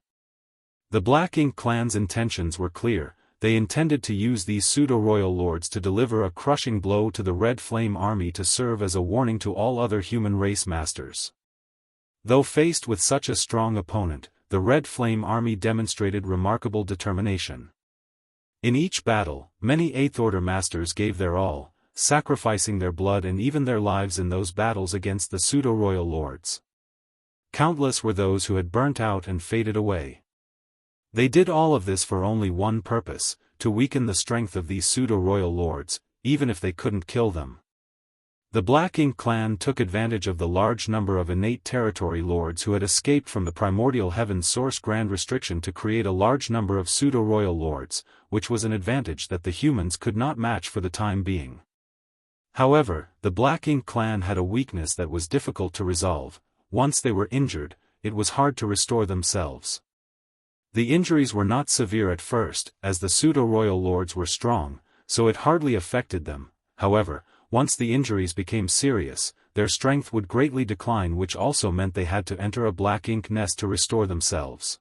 Speaker 1: The Black Ink clan's intentions were clear. They intended to use these pseudo-royal lords to deliver a crushing blow to the Red Flame Army to serve as a warning to all other human race masters. Though faced with such a strong opponent, the Red Flame Army demonstrated remarkable determination. In each battle, many Eighth Order masters gave their all, sacrificing their blood and even their lives in those battles against the pseudo-royal lords. Countless were those who had burnt out and faded away. They did all of this for only one purpose, to weaken the strength of these pseudo-royal lords, even if they couldn't kill them. The Black Ink clan took advantage of the large number of innate territory lords who had escaped from the primordial heaven source grand restriction to create a large number of pseudo-royal lords, which was an advantage that the humans could not match for the time being. However, the Black Ink clan had a weakness that was difficult to resolve. Once they were injured, it was hard to restore themselves. The injuries were not severe at first, as the pseudo-royal lords were strong, so it hardly affected them. However, once the injuries became serious, their strength would greatly decline, which also meant they had to enter a Black Ink nest to restore themselves.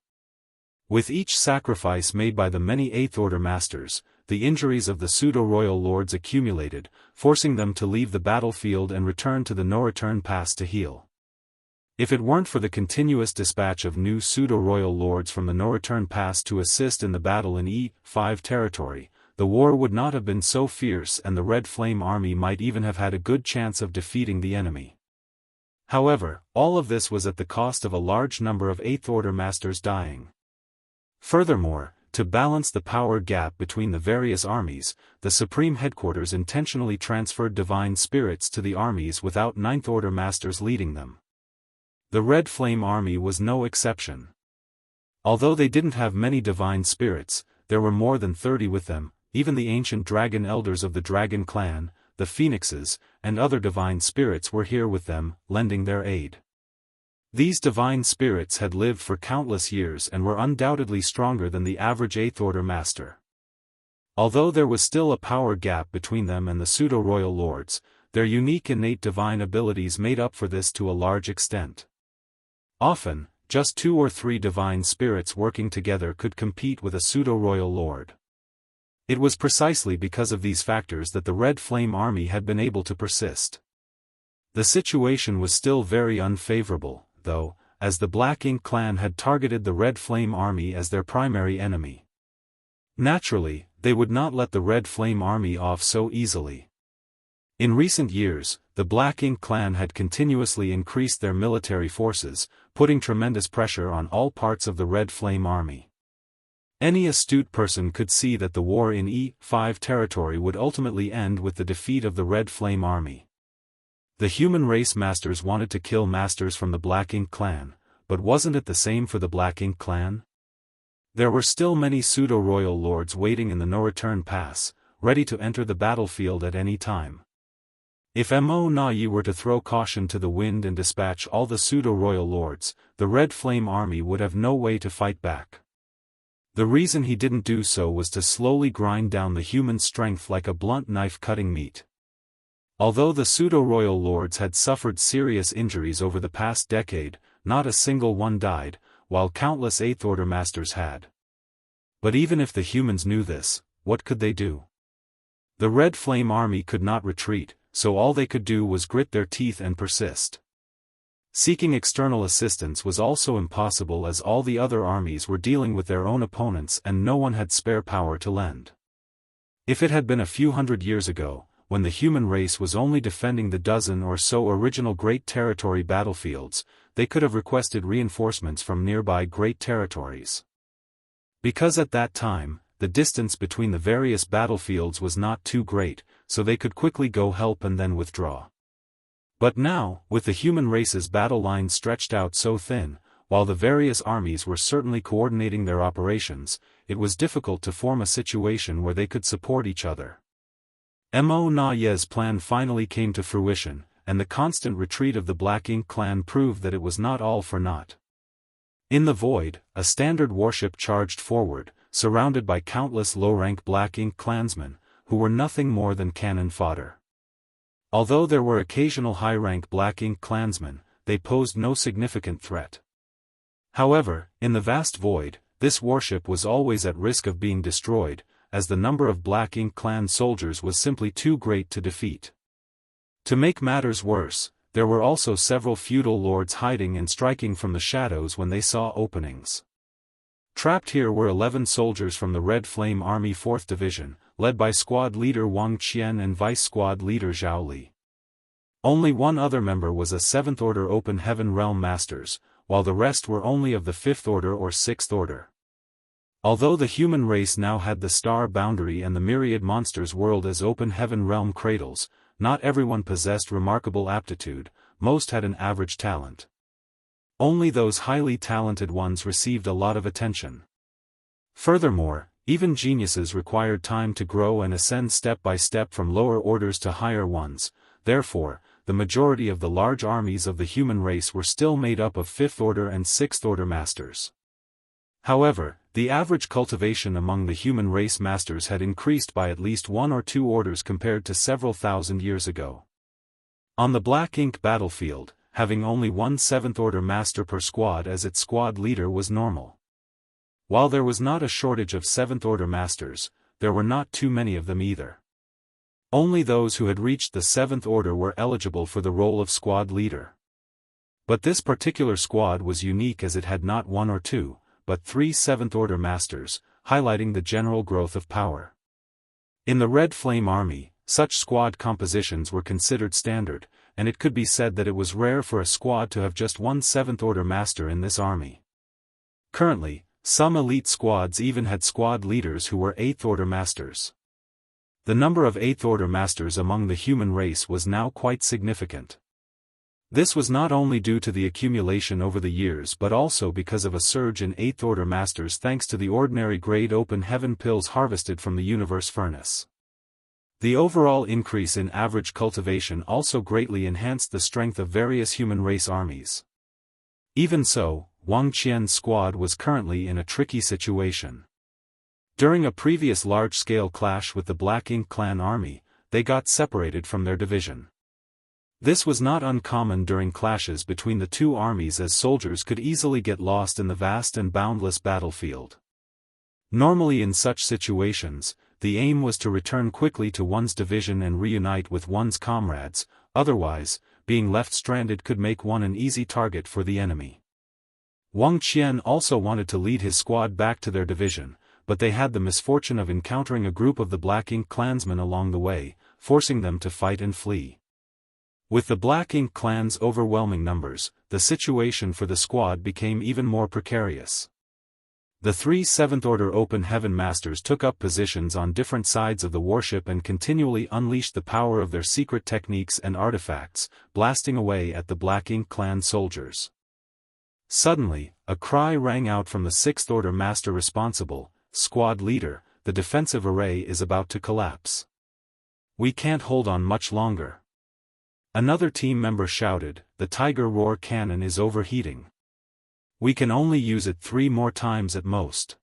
Speaker 1: With each sacrifice made by the many Eighth Order masters, the injuries of the pseudo-royal lords accumulated, forcing them to leave the battlefield and return to the no-return pass to heal. If it weren't for the continuous dispatch of new pseudo-royal lords from the no-return pass to assist in the battle in E5 territory, the war would not have been so fierce and the Red Flame Army might even have had a good chance of defeating the enemy. However, all of this was at the cost of a large number of 8th Order Masters dying. Furthermore, to balance the power gap between the various armies, the Supreme Headquarters intentionally transferred divine spirits to the armies without 9th Order Masters leading them. The Red Flame Army was no exception. Although they didn't have many divine spirits, there were more than 30 with them. Even the ancient dragon elders of the Dragon Clan, the Phoenixes, and other divine spirits were here with them, lending their aid. These divine spirits had lived for countless years and were undoubtedly stronger than the average 8th Order Master. Although there was still a power gap between them and the pseudo-royal lords, their unique innate divine abilities made up for this to a large extent. Often, just 2 or 3 divine spirits working together could compete with a pseudo-royal lord. It was precisely because of these factors that the Red Flame Army had been able to persist. The situation was still very unfavorable, though, as the Black Ink clan had targeted the Red Flame Army as their primary enemy. Naturally, they would not let the Red Flame Army off so easily. In recent years, the Black Ink clan had continuously increased their military forces, putting tremendous pressure on all parts of the Red Flame Army. Any astute person could see that the war in E5 territory would ultimately end with the defeat of the Red Flame Army. The human race masters wanted to kill masters from the Black Ink clan, but wasn't it the same for the Black Ink clan? There were still many pseudo-royal lords waiting in the no-return pass, ready to enter the battlefield at any time. If Mo Na-yi were to throw caution to the wind and dispatch all the pseudo-royal lords, the Red Flame Army would have no way to fight back. The reason he didn't do so was to slowly grind down the human strength like a blunt knife cutting meat. Although the pseudo-royal lords had suffered serious injuries over the past decade, not a single one died, while countless 8th Order Masters had. But even if the humans knew this, what could they do? The Red Flame Army could not retreat, so all they could do was grit their teeth and persist. Seeking external assistance was also impossible as all the other armies were dealing with their own opponents and no one had spare power to lend. If it had been a few hundred years ago, when the human race was only defending the dozen or so original Great Territory battlefields, they could have requested reinforcements from nearby Great Territories. Because at that time, the distance between the various battlefields was not too great, so they could quickly go help and then withdraw. But now, with the human race's battle lines stretched out so thin, while the various armies were certainly coordinating their operations, it was difficult to form a situation where they could support each other. Mo Na-ye's plan finally came to fruition, and the constant retreat of the Black Ink clan proved that it was not all for naught. In the void, a standard warship charged forward, surrounded by countless low-rank Black Ink clansmen, who were nothing more than cannon fodder. Although there were occasional high-rank Black Ink clansmen, they posed no significant threat. However, in the vast void, this warship was always at risk of being destroyed, as the number of Black Ink clan soldiers was simply too great to defeat. To make matters worse, there were also several feudal lords hiding and striking from the shadows when they saw openings. Trapped here were 11 soldiers from the Red Flame Army 4th Division, led by squad leader Wang Qian and vice squad leader Zhao Li. Only one other member was a 7th Order Open Heaven Realm Masters, while the rest were only of the 5th Order or 6th Order. Although the human race now had the Star Boundary and the Myriad Monsters world as Open Heaven Realm cradles, not everyone possessed remarkable aptitude, most had an average talent. Only those highly talented ones received a lot of attention. Furthermore, even geniuses required time to grow and ascend step by step from lower orders to higher ones. Therefore, the majority of the large armies of the human race were still made up of 5th Order and 6th Order Masters. However, the average cultivation among the human race masters had increased by at least 1 or 2 orders compared to several thousand years ago. On the Black Ink battlefield, having only one 7th Order Master per squad as its squad leader was normal. While there was not a shortage of 7th Order Masters, there were not too many of them either. Only those who had reached the 7th Order were eligible for the role of squad leader. But this particular squad was unique as it had not 1 or 2, but 3 7th Order Masters, highlighting the general growth of power. In the Red Flame Army, such squad compositions were considered standard, and it could be said that it was rare for a squad to have just one 7th Order Master in this army. Currently, some elite squads even had squad leaders who were 8th Order Masters. The number of 8th Order Masters among the human race was now quite significant. This was not only due to the accumulation over the years but also because of a surge in 8th Order Masters thanks to the ordinary grade open heaven pills harvested from the universe furnace. The overall increase in average cultivation also greatly enhanced the strength of various human race armies. Even so, Wang Qian's squad was currently in a tricky situation. During a previous large-scale clash with the Black Ink clan army, they got separated from their division. This was not uncommon during clashes between the two armies as soldiers could easily get lost in the vast and boundless battlefield. Normally in such situations, the aim was to return quickly to one's division and reunite with one's comrades, otherwise, being left stranded could make one an easy target for the enemy. Wang Qian also wanted to lead his squad back to their division, but they had the misfortune of encountering a group of the Black Ink clansmen along the way, forcing them to fight and flee. With the Black Ink clan's overwhelming numbers, the situation for the squad became even more precarious. The 3 7th Order Open Heaven Masters took up positions on different sides of the warship and continually unleashed the power of their secret techniques and artifacts, blasting away at the Black Ink clan soldiers. Suddenly, a cry rang out from the 6th Order Master responsible, "Squad leader, the defensive array is about to collapse. We can't hold on much longer." Another team member shouted, "The Tiger Roar cannon is overheating. We can only use it 3 more times at most."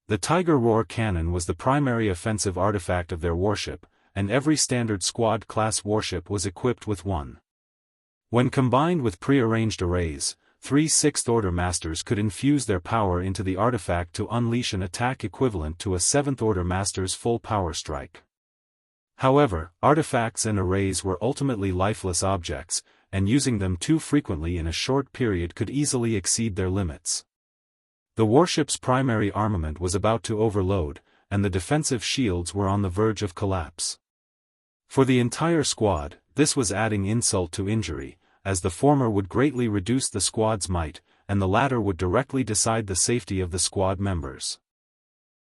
Speaker 1: The Tiger Roar cannon was the primary offensive artifact of their warship, and every standard squad class warship was equipped with one. When combined with pre-arranged arrays, 3 6th Order Masters could infuse their power into the artifact to unleash an attack equivalent to a 7th Order Master's full power strike. However, artifacts and arrays were ultimately lifeless objects, and using them too frequently in a short period could easily exceed their limits. The warship's primary armament was about to overload, and the defensive shields were on the verge of collapse. For the entire squad, this was adding insult to injury, as the former would greatly reduce the squad's might, and the latter would directly decide the safety of the squad members.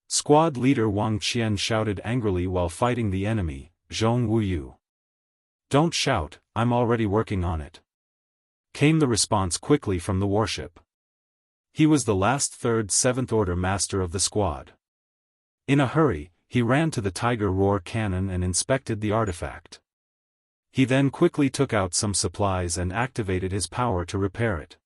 Speaker 1: Squad leader Wang Qian shouted angrily while fighting the enemy, "Jianghu. Don't shout, I'm already working on it," came the response quickly from the warship. He was the last 3rd 7th Order Master of the squad. In a hurry, he ran to the Tiger Roar cannon and inspected the artifact. He then quickly took out some supplies and activated his power to repair it.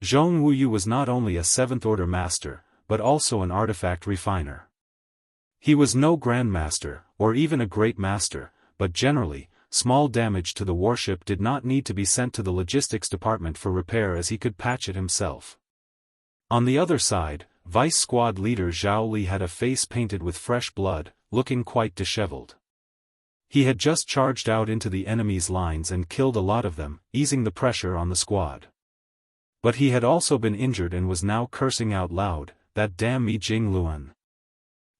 Speaker 1: Jianghu was not only a 7th Order Master, but also an artifact refiner. He was no Grandmaster, or even a Great Master, but generally, small damage to the warship did not need to be sent to the logistics department for repair as he could patch it himself. On the other side, Vice Squad Leader Zhao Li had a face painted with fresh blood, looking quite disheveled. He had just charged out into the enemy's lines and killed a lot of them, easing the pressure on the squad. But he had also been injured and was now cursing out loud, "That damn Mi Jing Luan.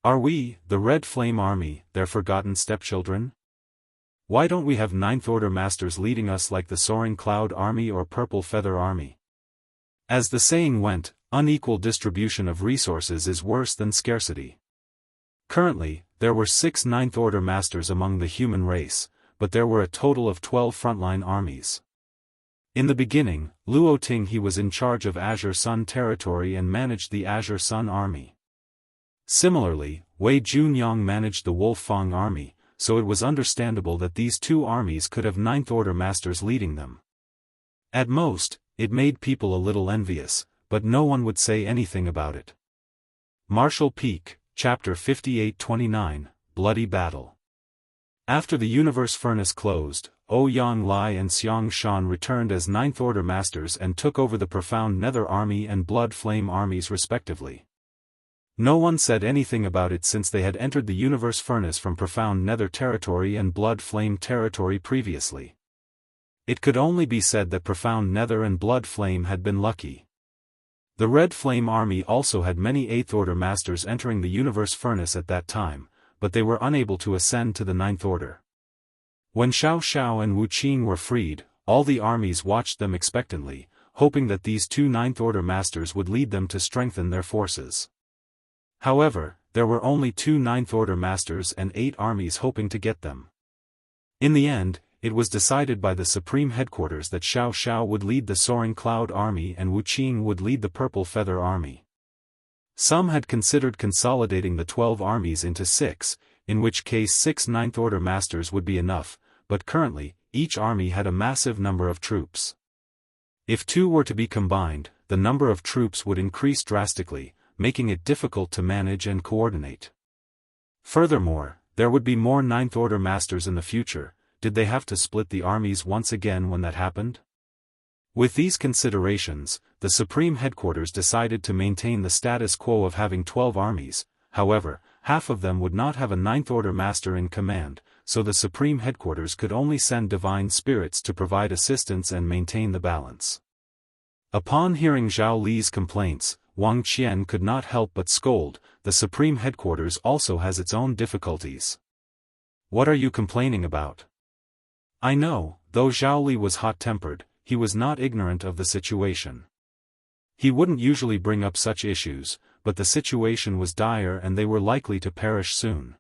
Speaker 1: Are we, the Red Flame Army, their forgotten stepchildren? Why don't we have 9th Order Masters leading us like the Soaring Cloud Army or Purple Feather Army?" As the saying went, unequal distribution of resources is worse than scarcity. Currently, there were 6 9th Order Masters among the human race, but there were a total of 12 frontline armies. In the beginning, Luo Tinghe was in charge of Azure Sun territory and managed the Azure Sun army. Similarly, Wei Junyang managed the Wolf Fang army, so it was understandable that these 2 armies could have 9th Order Masters leading them. At most, it made people a little envious, but no one would say anything about it. Martial Peak, Chapter 58-29, Bloody Battle. After the Universe Furnace closed, Ouyang Lai and Xiang Shan returned as 9th Order Masters and took over the Profound Nether Army and Blood Flame armies respectively. No one said anything about it since they had entered the Universe Furnace from Profound Nether territory and Blood Flame territory previously. It could only be said that Profound Nether and Blood Flame had been lucky. The Red Flame Army also had many 8th Order Masters entering the Universe Furnace at that time, but they were unable to ascend to the 9th Order. When Xianxia and Wuxia were freed, all the armies watched them expectantly, hoping that these two Ninth Order masters would lead them to strengthen their forces. However, there were only two Ninth Order masters and 8 armies hoping to get them. In the end, it was decided by the Supreme Headquarters that Xianxia would lead the Soaring Cloud Army and Wuxia would lead the Purple Feather Army. Some had considered consolidating the 12 armies into 6, in which case 6 Ninth Order masters would be enough, but currently, each army had a massive number of troops. If 2 were to be combined, the number of troops would increase drastically, making it difficult to manage and coordinate. Furthermore, there would be more Ninth Order masters in the future. Did they have to split the armies once again when that happened? With these considerations, the Supreme Headquarters decided to maintain the status quo of having 12 armies. However, half of them would not have a Ninth Order master in command, so the Supreme Headquarters could only send divine spirits to provide assistance and maintain the balance. Upon hearing Zhao Li's complaints, Wang Qian could not help but scold. The Supreme Headquarters also has its own difficulties. What are you complaining about? I know, though Zhao Li was hot-tempered, he was not ignorant of the situation. He wouldn't usually bring up such issues, but the situation was dire and they were likely to perish soon.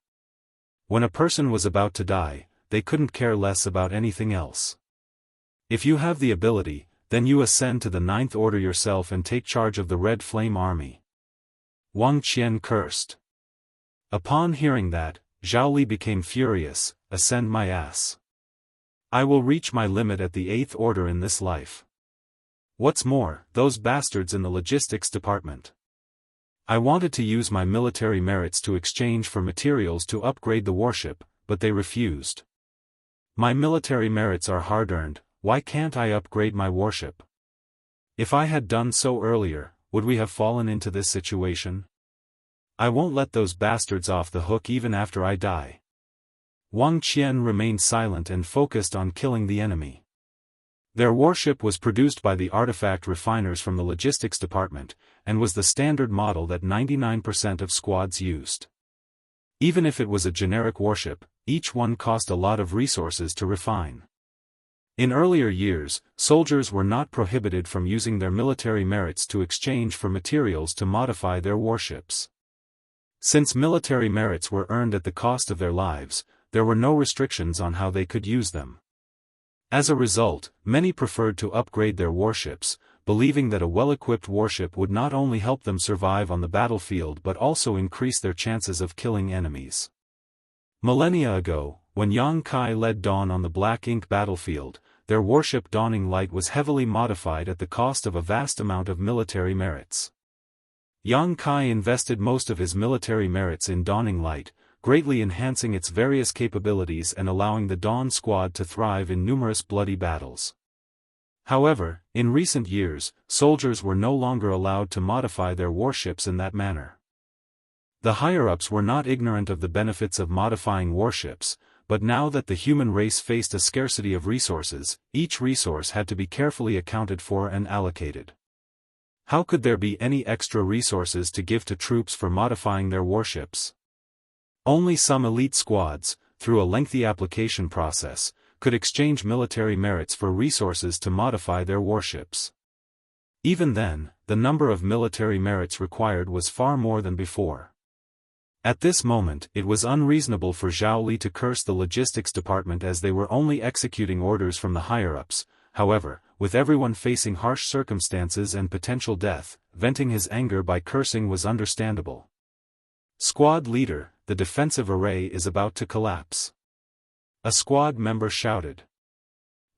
Speaker 1: When a person was about to die, they couldn't care less about anything else. If you have the ability, then you ascend to the Ninth Order yourself and take charge of the Red Flame Army. Wang Qian cursed. Upon hearing that, Zhao Li became furious. Ascend my ass. I will reach my limit at the 8th Order in this life. What's more, those bastards in the logistics department. I wanted to use my military merits to exchange for materials to upgrade the warship, but they refused. My military merits are hard-earned, why can't I upgrade my warship? If I had done so earlier, would we have fallen into this situation? I won't let those bastards off the hook even after I die. Wang Qian remained silent and focused on killing the enemy. Their warship was produced by the artifact refiners from the logistics department, and was the standard model that 99% of squads used. Even if it was a generic warship, each one cost a lot of resources to refine. In earlier years, soldiers were not prohibited from using their military merits to exchange for materials to modify their warships. Since military merits were earned at the cost of their lives, there were no restrictions on how they could use them. As a result, many preferred to upgrade their warships, believing that a well-equipped warship would not only help them survive on the battlefield but also increase their chances of killing enemies. Millennia ago, when Yang Kai led Dawn on the Black Ink battlefield, their warship Dawning Light was heavily modified at the cost of a vast amount of military merits. Yang Kai invested most of his military merits in Dawning Light, greatly enhancing its various capabilities and allowing the Dawn Squad to thrive in numerous bloody battles. However, in recent years, soldiers were no longer allowed to modify their warships in that manner. The higher-ups were not ignorant of the benefits of modifying warships, but now that the human race faced a scarcity of resources, each resource had to be carefully accounted for and allocated. How could there be any extra resources to give to troops for modifying their warships? Only some elite squads, through a lengthy application process, could exchange military merits for resources to modify their warships. Even then, the number of military merits required was far more than before. At this moment, it was unreasonable for Zhao Li to curse the logistics department as they were only executing orders from the higher-ups. However, with everyone facing harsh circumstances and potential death, venting his anger by cursing was understandable. Squad leader, the defensive array is about to collapse. A squad member shouted.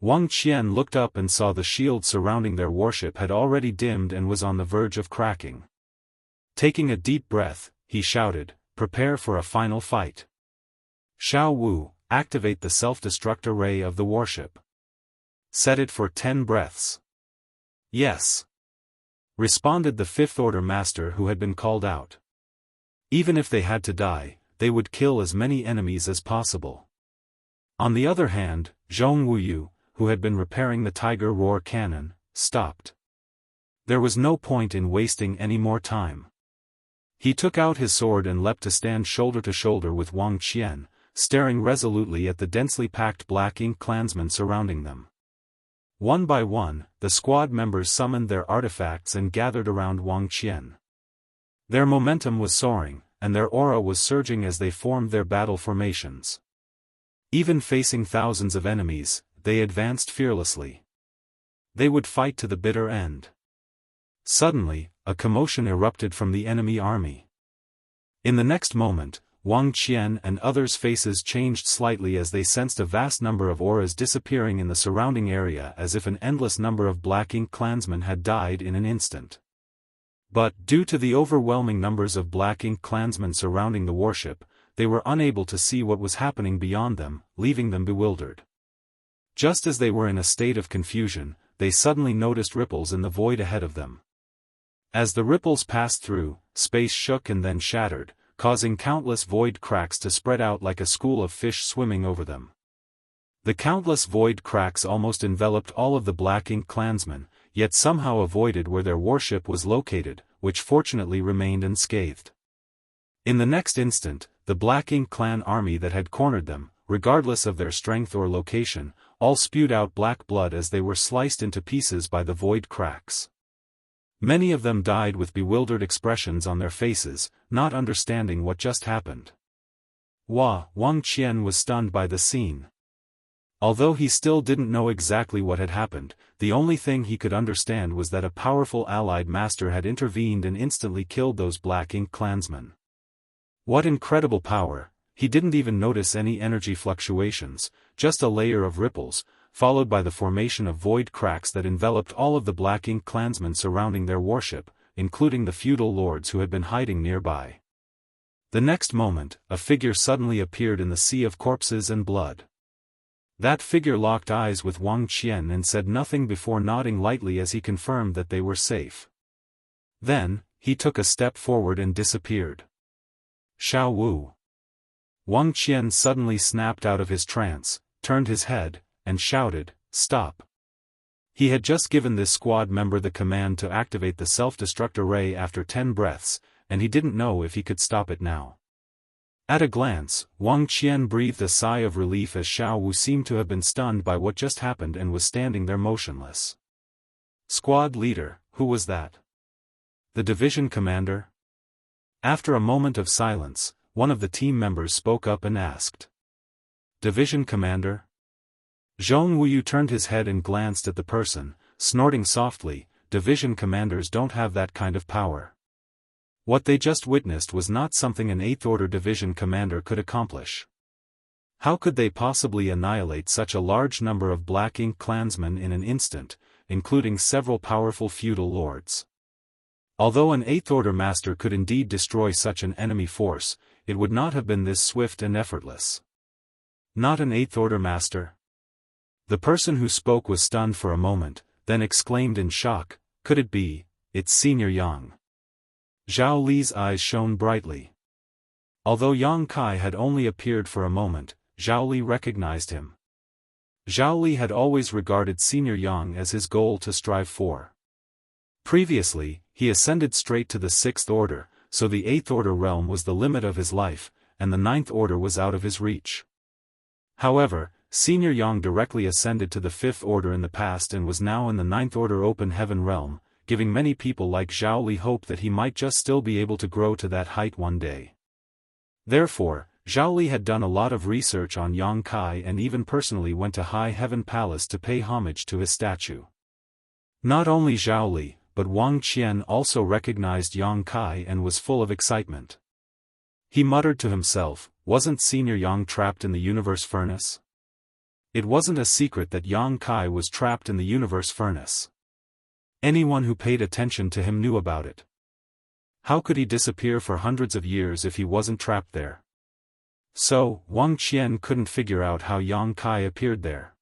Speaker 1: Wang Qian looked up and saw the shield surrounding their warship had already dimmed and was on the verge of cracking. Taking a deep breath, he shouted, "Prepare for a final fight. Xiao Wu, activate the self-destruct array of the warship. Set it for 10 breaths." "Yes," responded the Fifth Order Master who had been called out. Even if they had to die, they would kill as many enemies as possible. On the other hand, Zhong Wuyu, who had been repairing the Tiger Roar cannon, stopped. There was no point in wasting any more time. He took out his sword and leapt to stand shoulder to shoulder with Wang Qian, staring resolutely at the densely packed black ink clansmen surrounding them. One by one, the squad members summoned their artifacts and gathered around Wang Qian. Their momentum was soaring, and their aura was surging as they formed their battle formations. Even facing thousands of enemies, they advanced fearlessly. They would fight to the bitter end. Suddenly, a commotion erupted from the enemy army. In the next moment, Wang Qian and others' faces changed slightly as they sensed a vast number of auras disappearing in the surrounding area, as if an endless number of black ink clansmen had died in an instant. But, due to the overwhelming numbers of black ink clansmen surrounding the warship, they were unable to see what was happening beyond them, leaving them bewildered. Just as they were in a state of confusion, they suddenly noticed ripples in the void ahead of them. As the ripples passed through, space shook and then shattered, causing countless void cracks to spread out like a school of fish swimming over them. The countless void cracks almost enveloped all of the black ink clansmen, yet somehow avoided where their warship was located, which fortunately remained unscathed. In the next instant, the black ink clan army that had cornered them, regardless of their strength or location, all spewed out black blood as they were sliced into pieces by the void cracks. Many of them died with bewildered expressions on their faces, not understanding what just happened. Wang Qian was stunned by the scene. Although he still didn't know exactly what had happened, the only thing he could understand was that a powerful allied master had intervened and instantly killed those black ink clansmen. What incredible power! He didn't even notice any energy fluctuations, just a layer of ripples, followed by the formation of void cracks that enveloped all of the black ink clansmen surrounding their warship, including the feudal lords who had been hiding nearby. The next moment, a figure suddenly appeared in the sea of corpses and blood. That figure locked eyes with Wang Qian and said nothing before nodding lightly as he confirmed that they were safe. Then, he took a step forward and disappeared. Xiao Wu. Wang Qian suddenly snapped out of his trance, turned his head, and shouted, "Stop!" He had just given this squad member the command to activate the self-destruct array after 10 breaths, and he didn't know if he could stop it now. At a glance, Wang Qian breathed a sigh of relief as Xiao Wu seemed to have been stunned by what just happened and was standing there motionless. Squad leader, who was that? The division commander? After a moment of silence, one of the team members spoke up and asked. Division commander? Zhong Wuyu turned his head and glanced at the person, snorting softly. Division commanders don't have that kind of power. What they just witnessed was not something an 8th Order division commander could accomplish. How could they possibly annihilate such a large number of black ink clansmen in an instant, including several powerful feudal lords? Although an 8th Order master could indeed destroy such an enemy force, it would not have been this swift and effortless. Not an 8th Order master? The person who spoke was stunned for a moment, then exclaimed in shock, "Could it be, it's Senior Yang?" Zhao Li's eyes shone brightly. Although Yang Kai had only appeared for a moment, Zhao Li recognized him. Zhao Li had always regarded Senior Yang as his goal to strive for. Previously, he ascended straight to the 6th Order, so the 8th Order realm was the limit of his life, and the 9th Order was out of his reach. However, Senior Yang directly ascended to the 5th Order in the past and was now in the 9th Order open heaven realm, giving many people like Zhao Li hope that he might just still be able to grow to that height one day. Therefore, Zhao Li had done a lot of research on Yang Kai and even personally went to High Heaven Palace to pay homage to his statue. Not only Zhao Li, but Wang Qian also recognized Yang Kai and was full of excitement. He muttered to himself, wasn't Senior Yang trapped in the universe furnace? It wasn't a secret that Yang Kai was trapped in the universe furnace. Anyone who paid attention to him knew about it. How could he disappear for hundreds of years if he wasn't trapped there? So, Wang Qian couldn't figure out how Yang Kai appeared there.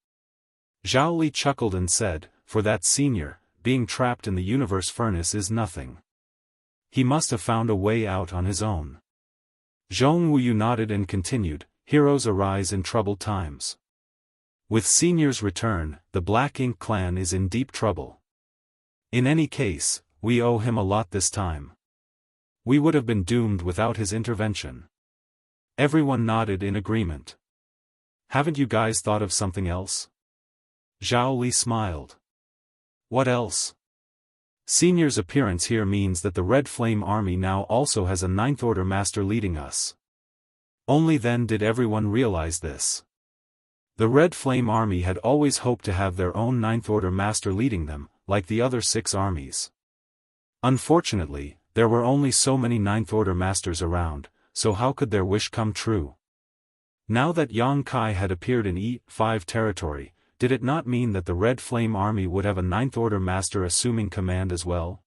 Speaker 1: Zhao Li chuckled and said, "For that senior, being trapped in the universe furnace is nothing. He must have found a way out on his own." Zhong Wuyu nodded and continued, "Heroes arise in troubled times. With Senior's return, the Black Ink clan is in deep trouble. In any case, we owe him a lot this time. We would have been doomed without his intervention." Everyone nodded in agreement. Haven't you guys thought of something else? Zhao Li smiled. What else? Senior's appearance here means that the Red Flame Army now also has a Ninth Order Master leading us. Only then did everyone realize this. The Red Flame Army had always hoped to have their own Ninth Order Master leading them, like the other 6 armies. Unfortunately, there were only so many Ninth Order Masters around, so how could their wish come true? Now that Yang Kai had appeared in E5 territory, did it not mean that the Red Flame Army would have a Ninth Order Master assuming command as well?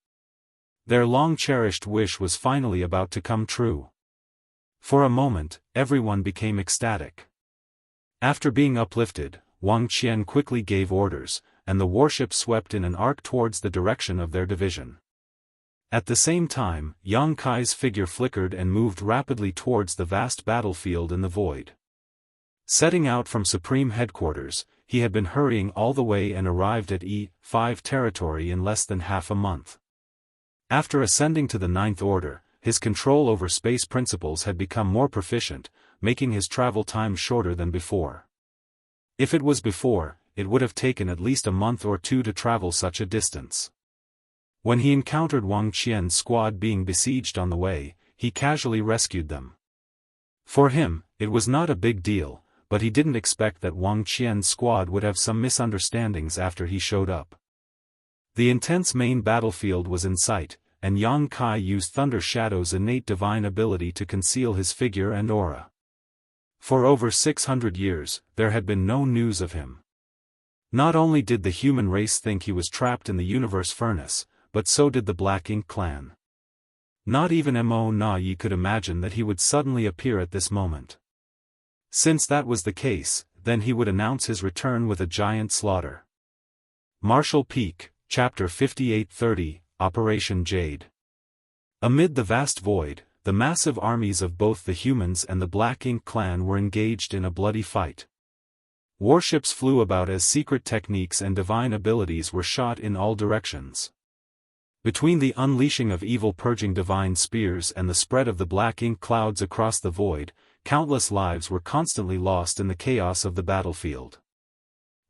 Speaker 1: Their long-cherished wish was finally about to come true. For a moment, everyone became ecstatic. After being uplifted, Wang Qian quickly gave orders, and the warship swept in an arc towards the direction of their division. At the same time, Yang Kai's figure flickered and moved rapidly towards the vast battlefield in the void. Setting out from Supreme Headquarters, he had been hurrying all the way and arrived at E5 territory in less than half a month. After ascending to the Ninth Order, his control over space principles had become more proficient, making his travel time shorter than before. If it was before, it would have taken at least a month or 2 to travel such a distance. When he encountered Wang Qian's squad being besieged on the way, he casually rescued them. For him, it was not a big deal, but he didn't expect that Wang Qian's squad would have some misunderstandings after he showed up. The intense main battlefield was in sight, and Yang Kai used Thunder Shadow's innate divine ability to conceal his figure and aura. For over 600 years, there had been no news of him. Not only did the human race think he was trapped in the universe furnace, but so did the Black Ink clan. Not even Mo Na Yi could imagine that he would suddenly appear at this moment. Since that was the case, then he would announce his return with a giant slaughter. Marshall Peak, Chapter 5830, Operation Jade. Amid the vast void, the massive armies of both the humans and the Black Ink clan were engaged in a bloody fight. Warships flew about as secret techniques and divine abilities were shot in all directions. Between the unleashing of evil purging divine spears and the spread of the black ink clouds across the void, countless lives were constantly lost in the chaos of the battlefield.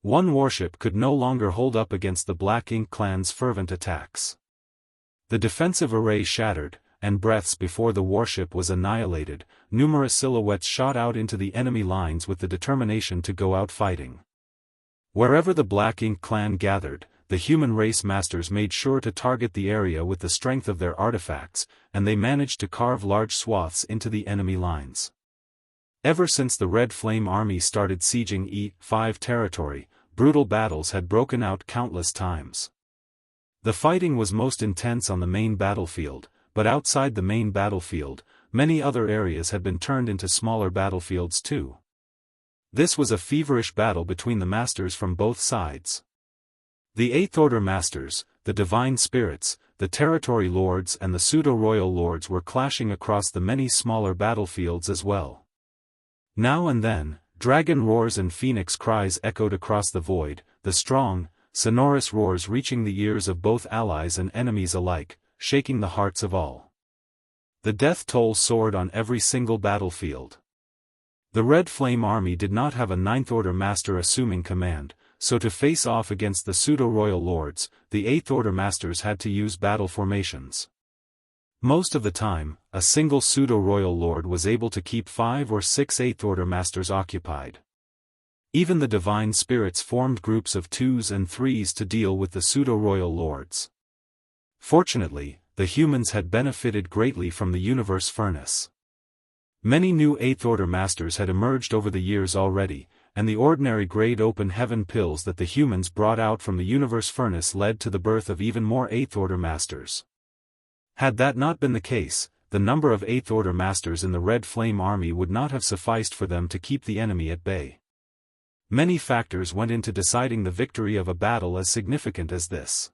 Speaker 1: One warship could no longer hold up against the Black Ink clan's fervent attacks. The defensive array shattered, and breaths before the warship was annihilated, numerous silhouettes shot out into the enemy lines with the determination to go out fighting. Wherever the Black Ink clan gathered, the human race masters made sure to target the area with the strength of their artifacts, and they managed to carve large swaths into the enemy lines. Ever since the Red Flame Army started sieging E5 territory, brutal battles had broken out countless times. The fighting was most intense on the main battlefield, but outside the main battlefield, many other areas had been turned into smaller battlefields too. This was a feverish battle between the masters from both sides. The Eighth Order Masters, the Divine Spirits, the Territory Lords and the Pseudo-Royal Lords were clashing across the many smaller battlefields as well. Now and then, dragon roars and phoenix cries echoed across the void, the strong, sonorous roars reaching the ears of both allies and enemies alike, shaking the hearts of all. The death toll soared on every single battlefield. The Red Flame Army did not have a Ninth Order Master assuming command, so to face off against the Pseudo-Royal Lords, the Eighth Order Masters had to use battle formations. Most of the time, a single Pseudo-Royal Lord was able to keep 5 or 6 Eighth Order Masters occupied. Even the Divine Spirits formed groups of 2s and 3s to deal with the Pseudo-Royal Lords. Fortunately, the humans had benefited greatly from the Universe Furnace. Many new Eighth Order Masters had emerged over the years already, and the ordinary grade open heaven pills that the humans brought out from the Universe Furnace led to the birth of even more Eighth Order Masters. Had that not been the case, the number of Eighth Order Masters in the Red Flame Army would not have sufficed for them to keep the enemy at bay. Many factors went into deciding the victory of a battle as significant as this.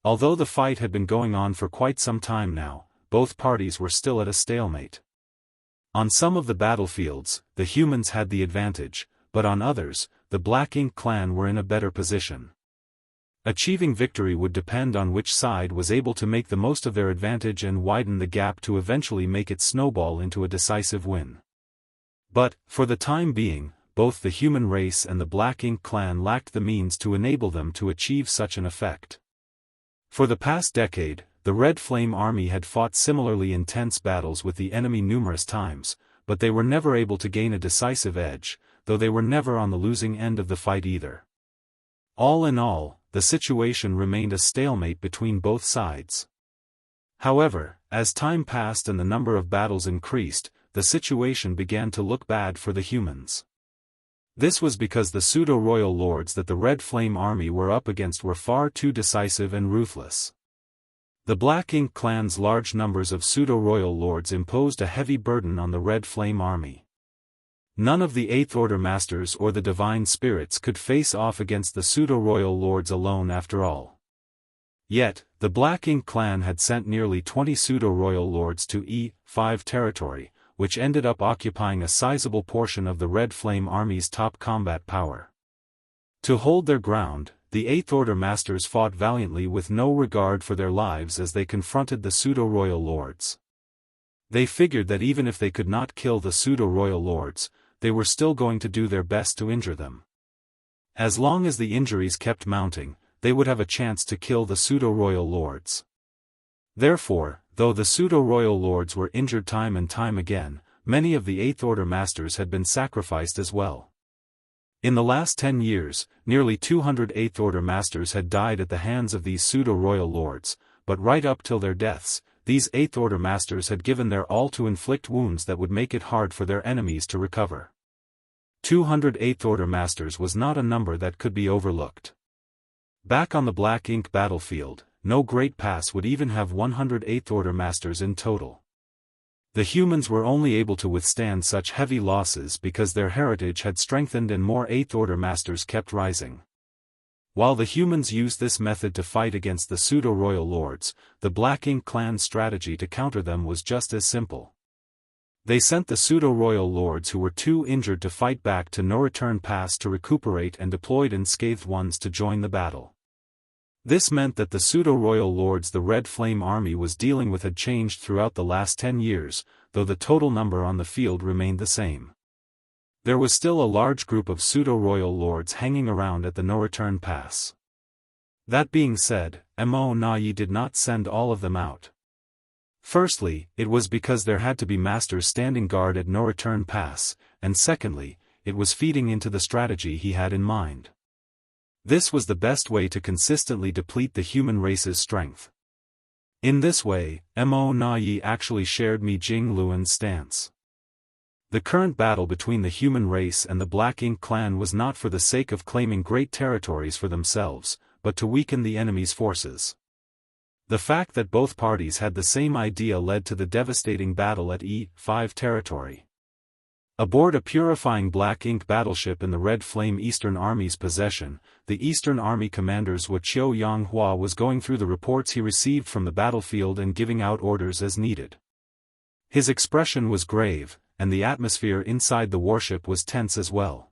Speaker 1: Although the fight had been going on for quite some time now, both parties were still at a stalemate. On some of the battlefields, the humans had the advantage, but on others, the Black Ink clan were in a better position. Achieving victory would depend on which side was able to make the most of their advantage and widen the gap to eventually make it snowball into a decisive win. But, for the time being, both the human race and the Black Ink clan lacked the means to enable them to achieve such an effect. For the past decade, the Red Flame Army had fought similarly intense battles with the enemy numerous times, but they were never able to gain a decisive edge, though they were never on the losing end of the fight either. All in all, the situation remained a stalemate between both sides. However, as time passed and the number of battles increased, the situation began to look bad for the humans. This was because the pseudo-royal lords that the Red Flame Army were up against were far too decisive and ruthless. The Black Ink clan's large numbers of pseudo-royal lords imposed a heavy burden on the Red Flame Army. None of the Eighth Order Masters or the Divine Spirits could face off against the pseudo-royal lords alone after all. Yet, the Black Ink clan had sent nearly 20 pseudo-royal lords to E5 territory, which ended up occupying a sizable portion of the Red Flame Army's top combat power. To hold their ground, the Eighth Order Masters fought valiantly with no regard for their lives as they confronted the pseudo-royal lords. They figured that even if they could not kill the pseudo-royal lords, they were still going to do their best to injure them. As long as the injuries kept mounting, they would have a chance to kill the pseudo-royal lords. Therefore, though the pseudo-royal lords were injured time and time again, many of the Eighth Order Masters had been sacrificed as well. In the last 10 years, nearly 200 Eighth Order Masters had died at the hands of these pseudo-royal lords, but right up till their deaths, these Eighth Order Masters had given their all to inflict wounds that would make it hard for their enemies to recover. 200 Eighth Order Masters was not a number that could be overlooked. Back on the Black Ink battlefield, no great pass would even have 100 Eighth Order Masters in total. The humans were only able to withstand such heavy losses because their heritage had strengthened and more Eighth Order Masters kept rising. While the humans used this method to fight against the pseudo-royal lords, the Black Ink clan's strategy to counter them was just as simple. They sent the pseudo-royal lords who were too injured to fight back to No Return Pass to recuperate and deployed unscathed ones to join the battle. This meant that the pseudo-royal lords the Red Flame Army was dealing with had changed throughout the last 10 years, though the total number on the field remained the same. There was still a large group of pseudo-royal lords hanging around at the No Return Pass. That being said, Mo Nai did not send all of them out. Firstly, it was because there had to be masters standing guard at No Return Pass, and secondly, it was feeding into the strategy he had in mind. This was the best way to consistently deplete the human race's strength. In this way, Mo Nai actually shared Mi Jingluan's stance. The current battle between the human race and the Black Ink clan was not for the sake of claiming great territories for themselves, but to weaken the enemy's forces. The fact that both parties had the same idea led to the devastating battle at E5 territory. Aboard a purifying Black Ink battleship in the Red Flame Eastern Army's possession, the Eastern Army commander's Wuxia Jianghu was going through the reports he received from the battlefield and giving out orders as needed. His expression was grave, and the atmosphere inside the warship was tense as well.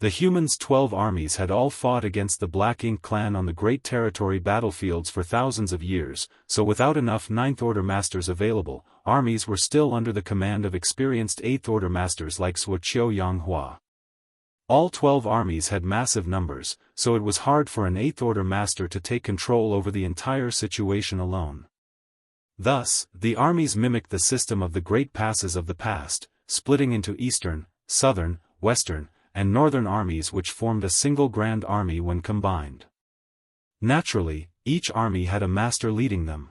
Speaker 1: The humans' 12 armies had all fought against the Black Ink clan on the Great Territory battlefields for thousands of years, so without enough Ninth Order Masters available, armies were still under the command of experienced Eighth Order Masters like Wuxia Jianghu. All 12 armies had massive numbers, so it was hard for an Eighth Order Master to take control over the entire situation alone. Thus, the armies mimicked the system of the Great Passes of the past, splitting into Eastern, Southern, Western, and Northern armies which formed a single Grand Army when combined. Naturally, each army had a master leading them.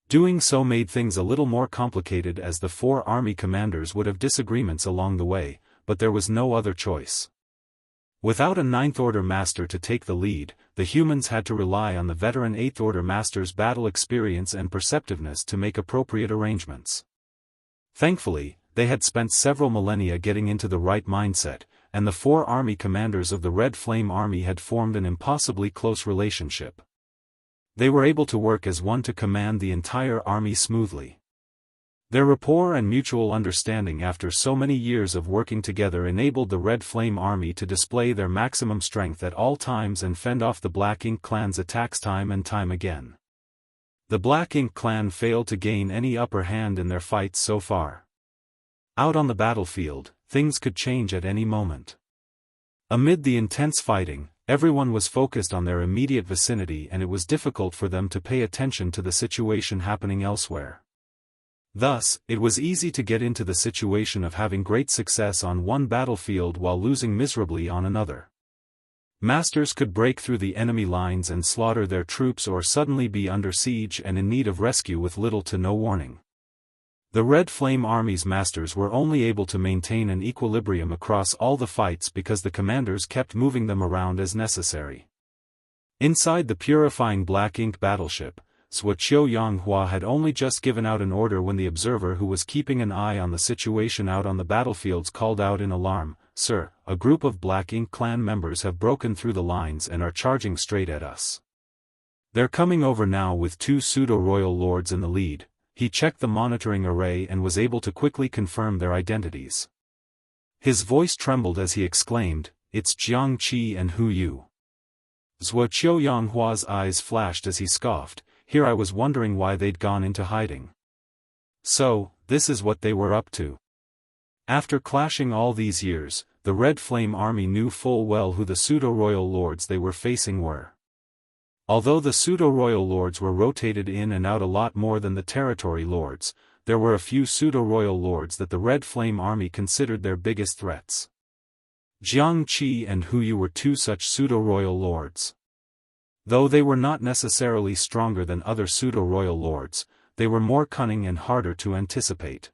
Speaker 1: Doing so made things a little more complicated as the 4 army commanders would have disagreements along the way, but there was no other choice. Without a Ninth Order Master to take the lead, the humans had to rely on the veteran Eighth Order Master's battle experience and perceptiveness to make appropriate arrangements. Thankfully, they had spent several millennia getting into the right mindset, and the 4 army commanders of the Red Flame Army had formed an impossibly close relationship. They were able to work as one to command the entire army smoothly. Their rapport and mutual understanding after so many years of working together enabled the Red Flame Army to display their maximum strength at all times and fend off the Black Ink clan's attacks time and time again. The Black Ink clan failed to gain any upper hand in their fights so far. Out on the battlefield, things could change at any moment. Amid the intense fighting, everyone was focused on their immediate vicinity and it was difficult for them to pay attention to the situation happening elsewhere. Thus, it was easy to get into the situation of having great success on one battlefield while losing miserably on another. Masters could break through the enemy lines and slaughter their troops or suddenly be under siege and in need of rescue with little to no warning. The Red Flame Army's masters were only able to maintain an equilibrium across all the fights because the commanders kept moving them around as necessary. Inside the purifying black ink battleship, Jianghu had only just given out an order when the observer who was keeping an eye on the situation out on the battlefields called out in alarm, "Sir, a group of Black Ink clan members have broken through the lines and are charging straight at us. They're coming over now with 2 pseudo-royal lords in the lead." He checked the monitoring array and was able to quickly confirm their identities. His voice trembled as he exclaimed, "It's Xianxia and Hu Yu." Jianghu's eyes flashed as he scoffed, "Here I was wondering why they'd gone into hiding. So, this is what they were up to." After clashing all these years, the Red Flame Army knew full well who the pseudo-royal lords they were facing were. Although the pseudo-royal lords were rotated in and out a lot more than the territory lords, there were a few pseudo-royal lords that the Red Flame Army considered their biggest threats. Jianghu and Hu Yu were 2 such pseudo-royal lords. Though they were not necessarily stronger than other pseudo-royal lords, they were more cunning and harder to anticipate.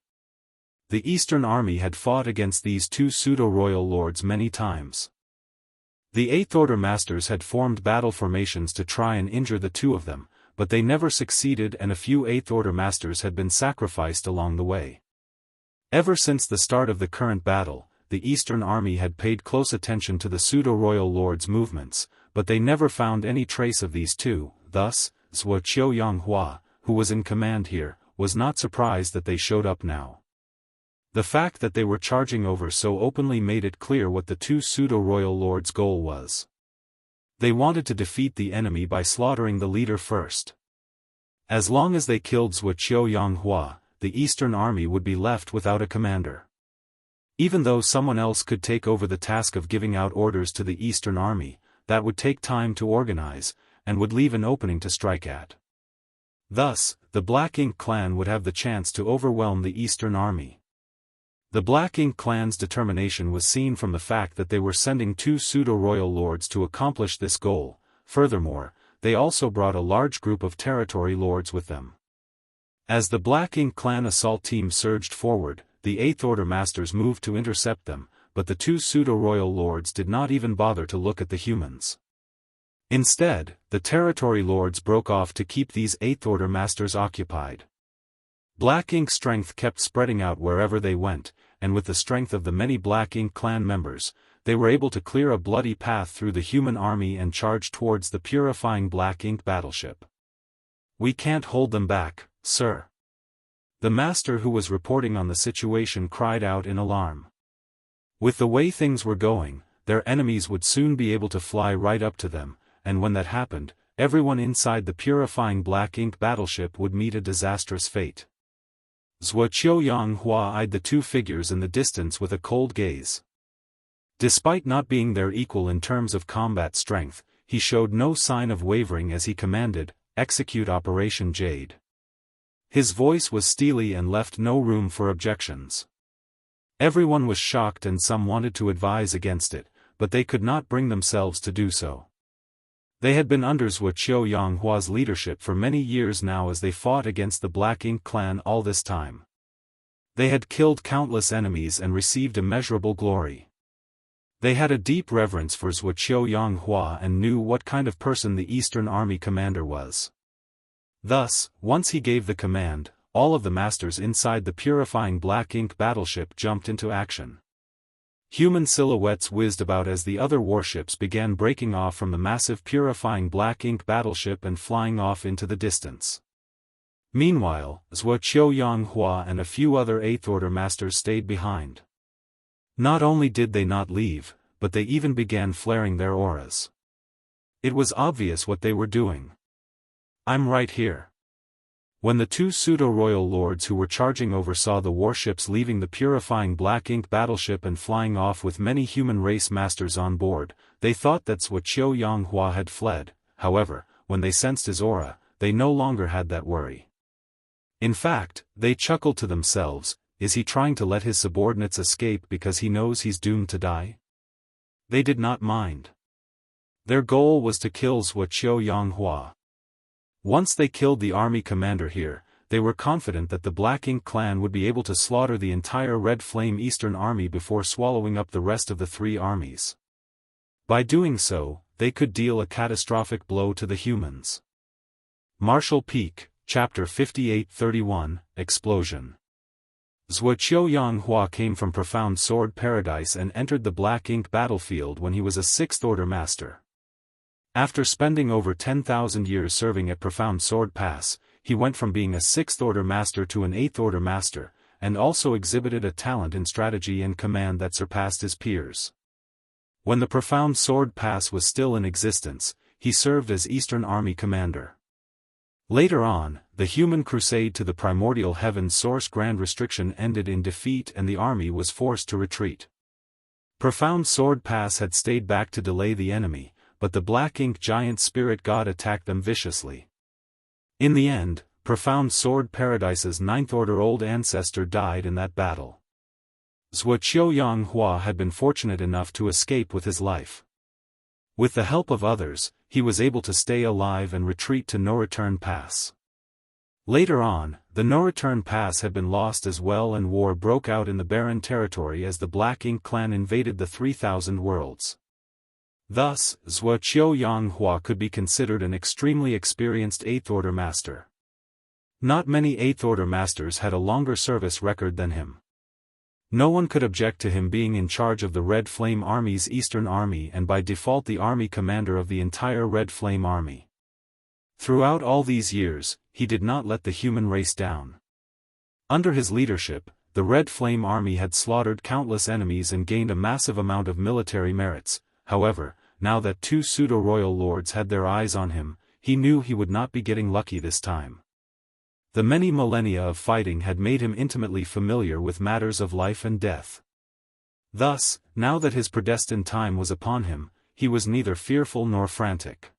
Speaker 1: The Eastern Army had fought against these 2 pseudo-royal lords many times. The Eighth Order Masters had formed battle formations to try and injure the 2 of them, but they never succeeded and a few Eighth Order Masters had been sacrificed along the way. Ever since the start of the current battle, the Eastern Army had paid close attention to the pseudo-royal lords' movements, but they never found any trace of these 2, thus, Jianghu, who was in command here, was not surprised that they showed up now. The fact that they were charging over so openly made it clear what the 2 pseudo-royal lords' goal was. They wanted to defeat the enemy by slaughtering the leader first. As long as they killed Jianghu, the Eastern Army would be left without a commander. Even though someone else could take over the task of giving out orders to the Eastern Army, that would take time to organize, and would leave an opening to strike at. Thus, the Black Ink clan would have the chance to overwhelm the Eastern Army. The Black Ink clan's determination was seen from the fact that they were sending 2 pseudo-royal lords to accomplish this goal. Furthermore, they also brought a large group of territory lords with them. As the Black Ink clan assault team surged forward, the Eighth Order Masters moved to intercept them, but the 2 pseudo-royal lords did not even bother to look at the humans. Instead, the territory lords broke off to keep these Eighth Order Masters occupied. Black Ink strength kept spreading out wherever they went, and with the strength of the many Black Ink clan members, they were able to clear a bloody path through the human army and charge towards the purifying Black Ink battleship. "We can't hold them back, sir." The master who was reporting on the situation cried out in alarm. With the way things were going, their enemies would soon be able to fly right up to them, and when that happened, everyone inside the purifying Black Ink battleship would meet a disastrous fate. Jianghu eyed the 2 figures in the distance with a cold gaze. Despite not being their equal in terms of combat strength, he showed no sign of wavering as he commanded, "Execute Operation Jade." His voice was steely and left no room for objections. Everyone was shocked and some wanted to advise against it, but they could not bring themselves to do so. They had been under Jianghu's leadership for many years now as they fought against the Black Ink clan all this time. They had killed countless enemies and received immeasurable glory. They had a deep reverence for Jianghu and knew what kind of person the Eastern Army commander was. Thus, once he gave the command, all of the masters inside the purifying Black Ink battleship jumped into action. Human silhouettes whizzed about as the other warships began breaking off from the massive purifying Black Ink battleship and flying off into the distance. Meanwhile, Jianghu and a few other Eighth Order Masters stayed behind. Not only did they not leave, but they even began flaring their auras. It was obvious what they were doing. "I'm right here. When the two pseudo-royal lords who were charging over saw the warships leaving the purifying black ink battleship and flying off with many human race masters on board, they thought that Jianghu had fled. However, when they sensed his aura, they no longer had that worry. In fact, they chuckled to themselves, is he trying to let his subordinates escape because he knows he's doomed to die? They did not mind. Their goal was to kill Jianghu. Once they killed the army commander here, they were confident that the Black Ink clan would be able to slaughter the entire Red Flame Eastern army before swallowing up the rest of the three armies. By doing so, they could deal a catastrophic blow to the humans. Martial Peak, Chapter 58-31, Explosion. Jianghu came from Profound Sword Paradise and entered the Black Ink battlefield when he was a 6th Order Master. After spending over 10,000 years serving at Profound Sword Pass, he went from being a 6th Order Master to an 8th Order Master, and also exhibited a talent in strategy and command that surpassed his peers. When the Profound Sword Pass was still in existence, he served as Eastern Army Commander. Later on, the human crusade to the primordial heaven's source Grand Restriction ended in defeat and the army was forced to retreat. Profound Sword Pass had stayed back to delay the enemy, but the Black Ink giant spirit god attacked them viciously. In the end, Profound Sword Paradise's 9th Order old ancestor died in that battle. Jianghu had been fortunate enough to escape with his life. With the help of others, he was able to stay alive and retreat to No Return Pass. Later on, the No Return Pass had been lost as well and war broke out in the barren territory as the Black Ink clan invaded the 3,000 worlds. Thus, Jianghu could be considered an extremely experienced 8th Order Master. Not many 8th Order Masters had a longer service record than him. No one could object to him being in charge of the Red Flame Army's Eastern Army and by default the army commander of the entire Red Flame Army. Throughout all these years, he did not let the human race down. Under his leadership, the Red Flame Army had slaughtered countless enemies and gained a massive amount of military merits. However, now that two pseudo-royal lords had their eyes on him, he knew he would not be getting lucky this time. The many millennia of fighting had made him intimately familiar with matters of life and death. Thus, now that his predestined time was upon him, he was neither fearful nor frantic.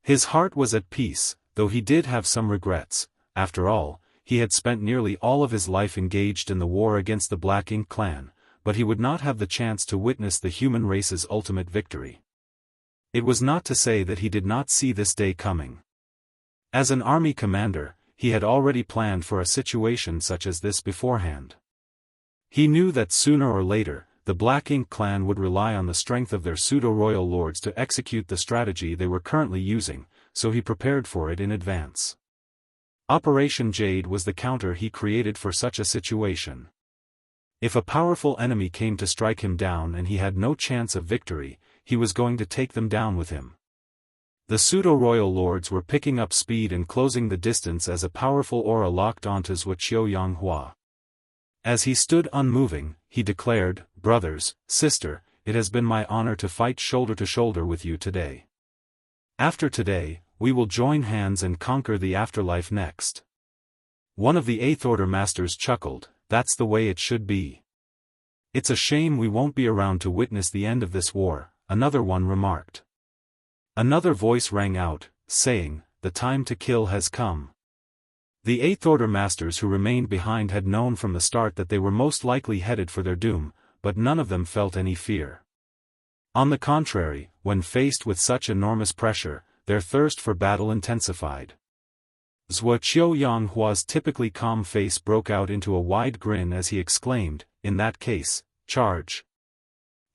Speaker 1: His heart was at peace, though he did have some regrets. After all, he had spent nearly all of his life engaged in the war against the Black Ink clan, but he would not have the chance to witness the human race's ultimate victory. It was not to say that he did not see this day coming. As an army commander, he had already planned for a situation such as this beforehand. He knew that sooner or later, the Black Ink clan would rely on the strength of their pseudo-royal lords to execute the strategy they were currently using, so he prepared for it in advance. Operation Jade was the counter he created for such a situation. If a powerful enemy came to strike him down and he had no chance of victory, he was going to take them down with him. The pseudo-royal lords were picking up speed and closing the distance as a powerful aura locked onto Jianghu. As he stood unmoving, he declared, "Brothers, sister, it has been my honor to fight shoulder to shoulder with you today. After today, we will join hands and conquer the afterlife next." One of the 8th Order Masters chuckled, "That's the way it should be." "It's a shame we won't be around to witness the end of this war," another one remarked. Another voice rang out, saying, "The time to kill has come." The 8th Order Masters who remained behind had known from the start that they were most likely headed for their doom, but none of them felt any fear. On the contrary, when faced with such enormous pressure, their thirst for battle intensified. Jianghua's typically calm face broke out into a wide grin as he exclaimed, "In that case, charge."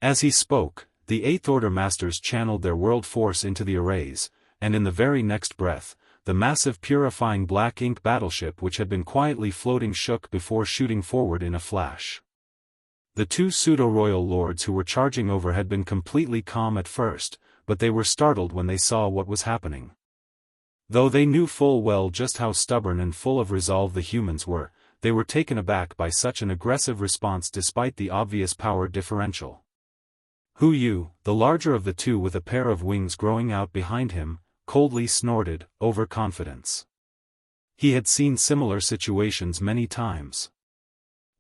Speaker 1: As he spoke, the 8th Order Masters channeled their world force into the arrays, and in the very next breath, the massive purifying Black Ink battleship which had been quietly floating shook before shooting forward in a flash. The two pseudo-royal lords who were charging over had been completely calm at first, but they were startled when they saw what was happening. Though they knew full well just how stubborn and full of resolve the humans were, they were taken aback by such an aggressive response despite the obvious power differential. Hu Yu, the larger of the two with a pair of wings growing out behind him, coldly snorted, overconfidence. He had seen similar situations many times.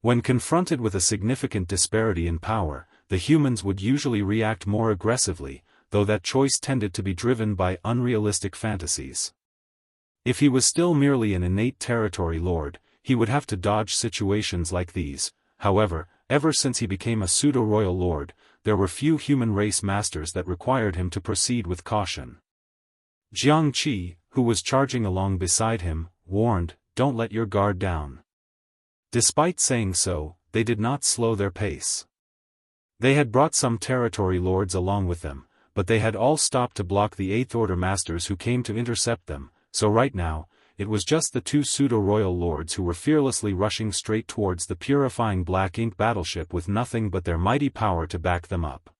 Speaker 1: When confronted with a significant disparity in power, the humans would usually react more aggressively, though that choice tended to be driven by unrealistic fantasies. If he was still merely an innate territory lord, he would have to dodge situations like these. However, ever since he became a pseudo-royal lord, there were few human race masters that required him to proceed with caution. Xianxia, who was charging along beside him, warned, "Don't let your guard down." Despite saying so, they did not slow their pace. They had brought some territory lords along with them, but they had all stopped to block the Eighth Order masters who came to intercept them, so right now, it was just the two pseudo-royal lords who were fearlessly rushing straight towards the purifying black ink battleship with nothing but their mighty power to back them up.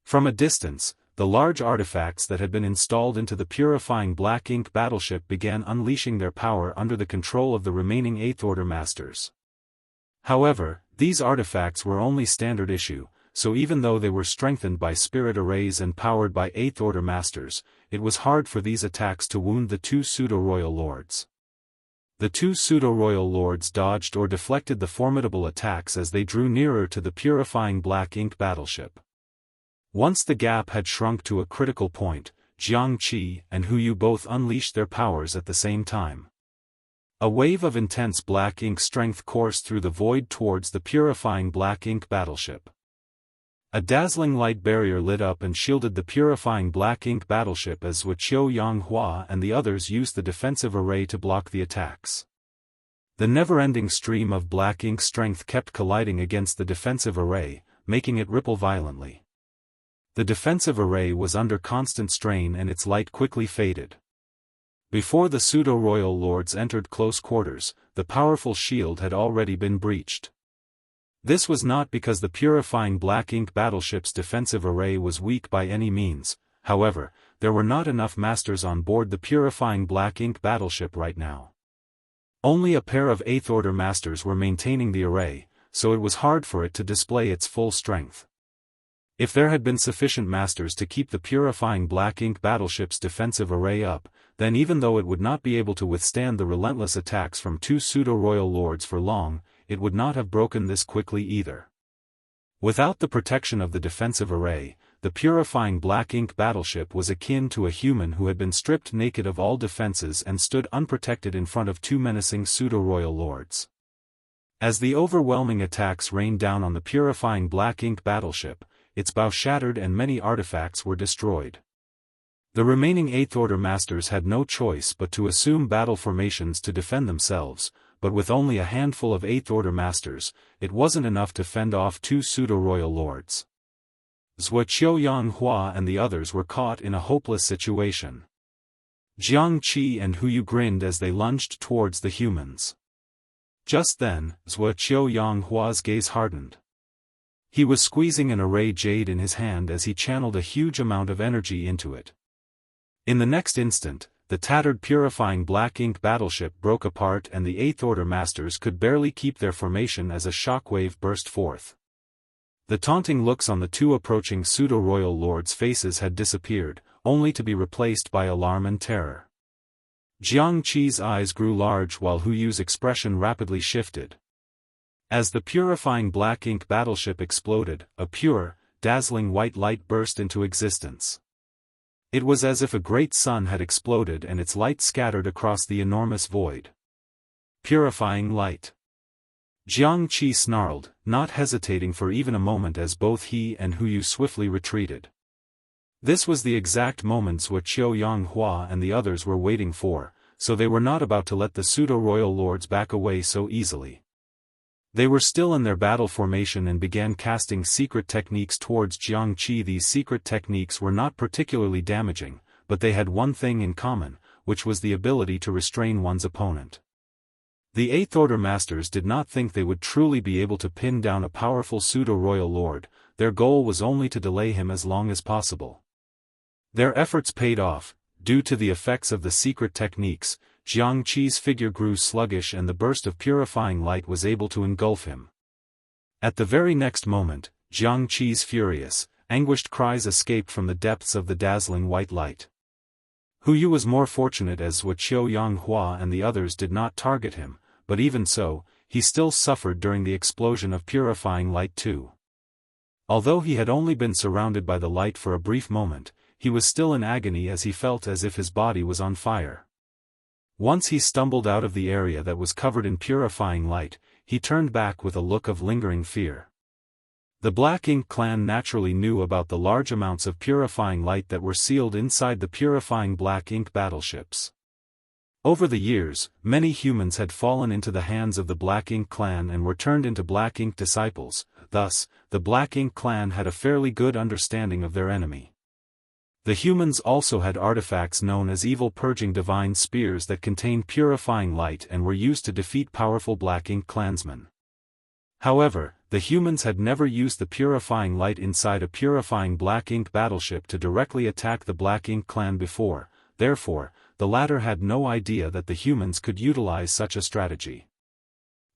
Speaker 1: From a distance, the large artifacts that had been installed into the purifying black ink battleship began unleashing their power under the control of the remaining Eighth Order masters. However, these artifacts were only standard issue, so even though they were strengthened by spirit arrays and powered by Eighth Order masters, it was hard for these attacks to wound the two pseudo-royal lords. The two pseudo-royal lords dodged or deflected the formidable attacks as they drew nearer to the purifying black ink battleship. Once the gap had shrunk to a critical point, Xianxia and Huyu both unleashed their powers at the same time. A wave of intense black ink strength coursed through the void towards the purifying black ink battleship. A dazzling light barrier lit up and shielded the purifying black ink battleship as Wuxia and the others used the defensive array to block the attacks. The never-ending stream of black ink strength kept colliding against the defensive array, making it ripple violently. The defensive array was under constant strain and its light quickly faded. Before the pseudo-royal lords entered close quarters, the powerful shield had already been breached. This was not because the purifying black ink battleship's defensive array was weak by any means. However, there were not enough masters on board the purifying black ink battleship right now. Only a pair of Eighth Order masters were maintaining the array, so it was hard for it to display its full strength. If there had been sufficient masters to keep the purifying black ink battleship's defensive array up, then even though it would not be able to withstand the relentless attacks from two pseudo-royal lords for long, it would not have broken this quickly either. Without the protection of the defensive array, the purifying black ink battleship was akin to a human who had been stripped naked of all defenses and stood unprotected in front of two menacing pseudo-royal lords. As the overwhelming attacks rained down on the purifying black ink battleship, its bow shattered and many artifacts were destroyed. The remaining Eighth Order masters had no choice but to assume battle formations to defend themselves, but with only a handful of Eighth Order masters, it wasn't enough to fend off two pseudo-royal lords. Jianghu and the others were caught in a hopeless situation. Jiangxia and Huyu grinned as they lunged towards the humans. Just then, Jianghu's gaze hardened. He was squeezing an array jade in his hand as he channeled a huge amount of energy into it. In the next instant, the tattered purifying black ink battleship broke apart and the Eighth Order masters could barely keep their formation as a shockwave burst forth. The taunting looks on the two approaching pseudo-royal lords' faces had disappeared, only to be replaced by alarm and terror. Jiangxi's eyes grew large while Huyu's expression rapidly shifted. As the purifying black ink battleship exploded, a pure, dazzling white light burst into existence. It was as if a great sun had exploded and its light scattered across the enormous void. Purifying light. Jiangxia snarled, not hesitating for even a moment as both he and Huyu swiftly retreated. This was the exact moment Jianghu and the others were waiting for, so they were not about to let the pseudo-royal lords back away so easily. They were still in their battle formation and began casting secret techniques towards Jiangxia. These secret techniques were not particularly damaging, but they had one thing in common, which was the ability to restrain one's opponent. The Eighth Order masters did not think they would truly be able to pin down a powerful pseudo-royal lord. Their goal was only to delay him as long as possible. Their efforts paid off. Due to the effects of the secret techniques, Jiangxi's figure grew sluggish and the burst of purifying light was able to engulf him. At the very next moment, Jiangxi's furious, anguished cries escaped from the depths of the dazzling white light. Hu Yu was more fortunate as Jianghu and the others did not target him, but even so, he still suffered during the explosion of purifying light too. Although he had only been surrounded by the light for a brief moment, he was still in agony as he felt as if his body was on fire. Once he stumbled out of the area that was covered in purifying light, he turned back with a look of lingering fear. The Black Ink clan naturally knew about the large amounts of purifying light that were sealed inside the purifying Black Ink battleships. Over the years, many humans had fallen into the hands of the Black Ink clan and were turned into Black Ink disciples, thus, the Black Ink clan had a fairly good understanding of their enemy. The humans also had artifacts known as evil purging divine spears that contained purifying light and were used to defeat powerful Black Ink clansmen. However, the humans had never used the purifying light inside a purifying Black Ink battleship to directly attack the Black Ink clan before, therefore, the latter had no idea that the humans could utilize such a strategy.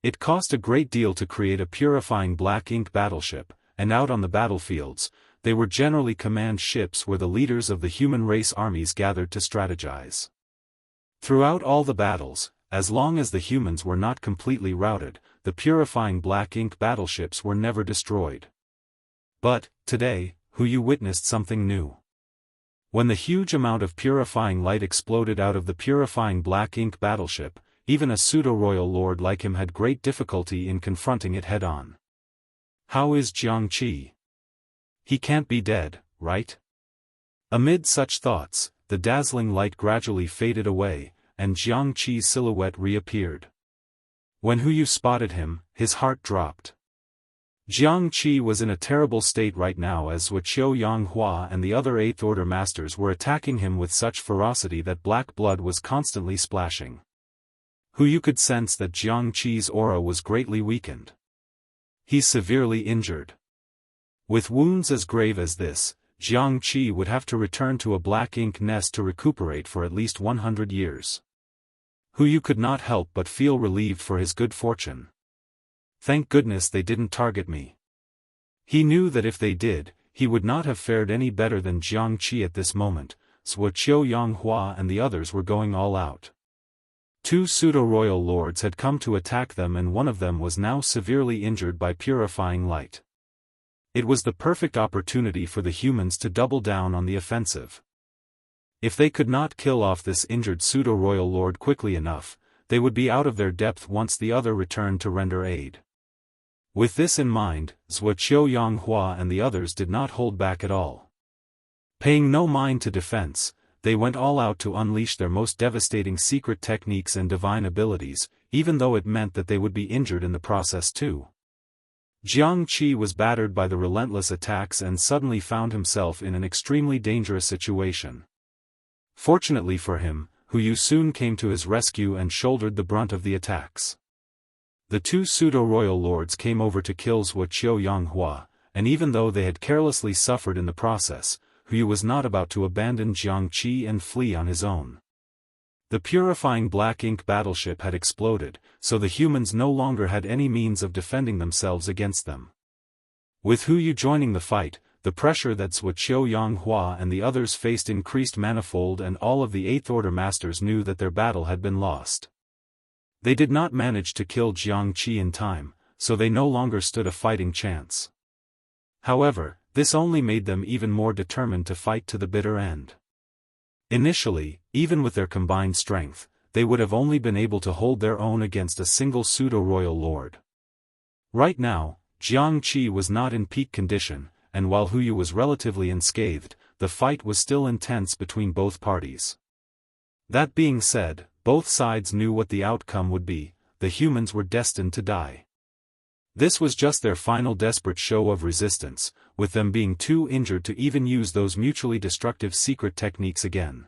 Speaker 1: It cost a great deal to create a purifying Black Ink battleship, and out on the battlefields, they were generally command ships where the leaders of the human race armies gathered to strategize. Throughout all the battles, as long as the humans were not completely routed, the purifying Black Ink battleships were never destroyed. But, today, Hu Yu witnessed something new. When the huge amount of purifying light exploded out of the purifying Black Ink battleship, even a pseudo-royal lord like him had great difficulty in confronting it head-on. How is Xianxia? He can't be dead, right? Amid such thoughts, the dazzling light gradually faded away, and Xianxia's silhouette reappeared. When Hu Yu spotted him, his heart dropped. Xianxia was in a terrible state right now as Wuxia and the other 8th Order Masters were attacking him with such ferocity that black blood was constantly splashing. Hu Yu could sense that Xianxia's aura was greatly weakened. He's severely injured. With wounds as grave as this, Xianxia would have to return to a Black Ink nest to recuperate for at least 100 years. Hu Yu could not help but feel relieved for his good fortune. Thank goodness they didn't target me. He knew that if they did, he would not have fared any better than Xianxia at this moment, so Jianghu and the others were going all out. 2 pseudo-royal lords had come to attack them and one of them was now severely injured by purifying light. It was the perfect opportunity for the humans to double down on the offensive. If they could not kill off this injured pseudo-royal lord quickly enough, they would be out of their depth once the other returned to render aid. With this in mind, Jianghu and the others did not hold back at all. Paying no mind to defense, they went all out to unleash their most devastating secret techniques and divine abilities, even though it meant that they would be injured in the process too. Xianxia was battered by the relentless attacks and suddenly found himself in an extremely dangerous situation. Fortunately for him, Hu Yu soon came to his rescue and shouldered the brunt of the attacks. The 2 pseudo-royal lords came over to kill Jianghu, and even though they had carelessly suffered in the process, Hu Yu was not about to abandon Xianxia and flee on his own. The purifying Black Ink battleship had exploded, so the humans no longer had any means of defending themselves against them. With Hu Yu joining the fight, the pressure that Jianghu and the others faced increased manifold and all of the 8th Order Masters knew that their battle had been lost. They did not manage to kill Xianxia in time, so they no longer stood a fighting chance. However, this only made them even more determined to fight to the bitter end. Initially, even with their combined strength, they would have only been able to hold their own against a single pseudo-royal lord. Right now, Xianxia was not in peak condition, and while Hu Yu was relatively unscathed, the fight was still intense between both parties. That being said, both sides knew what the outcome would be: the humans were destined to die. This was just their final desperate show of resistance, with them being too injured to even use those mutually destructive secret techniques again.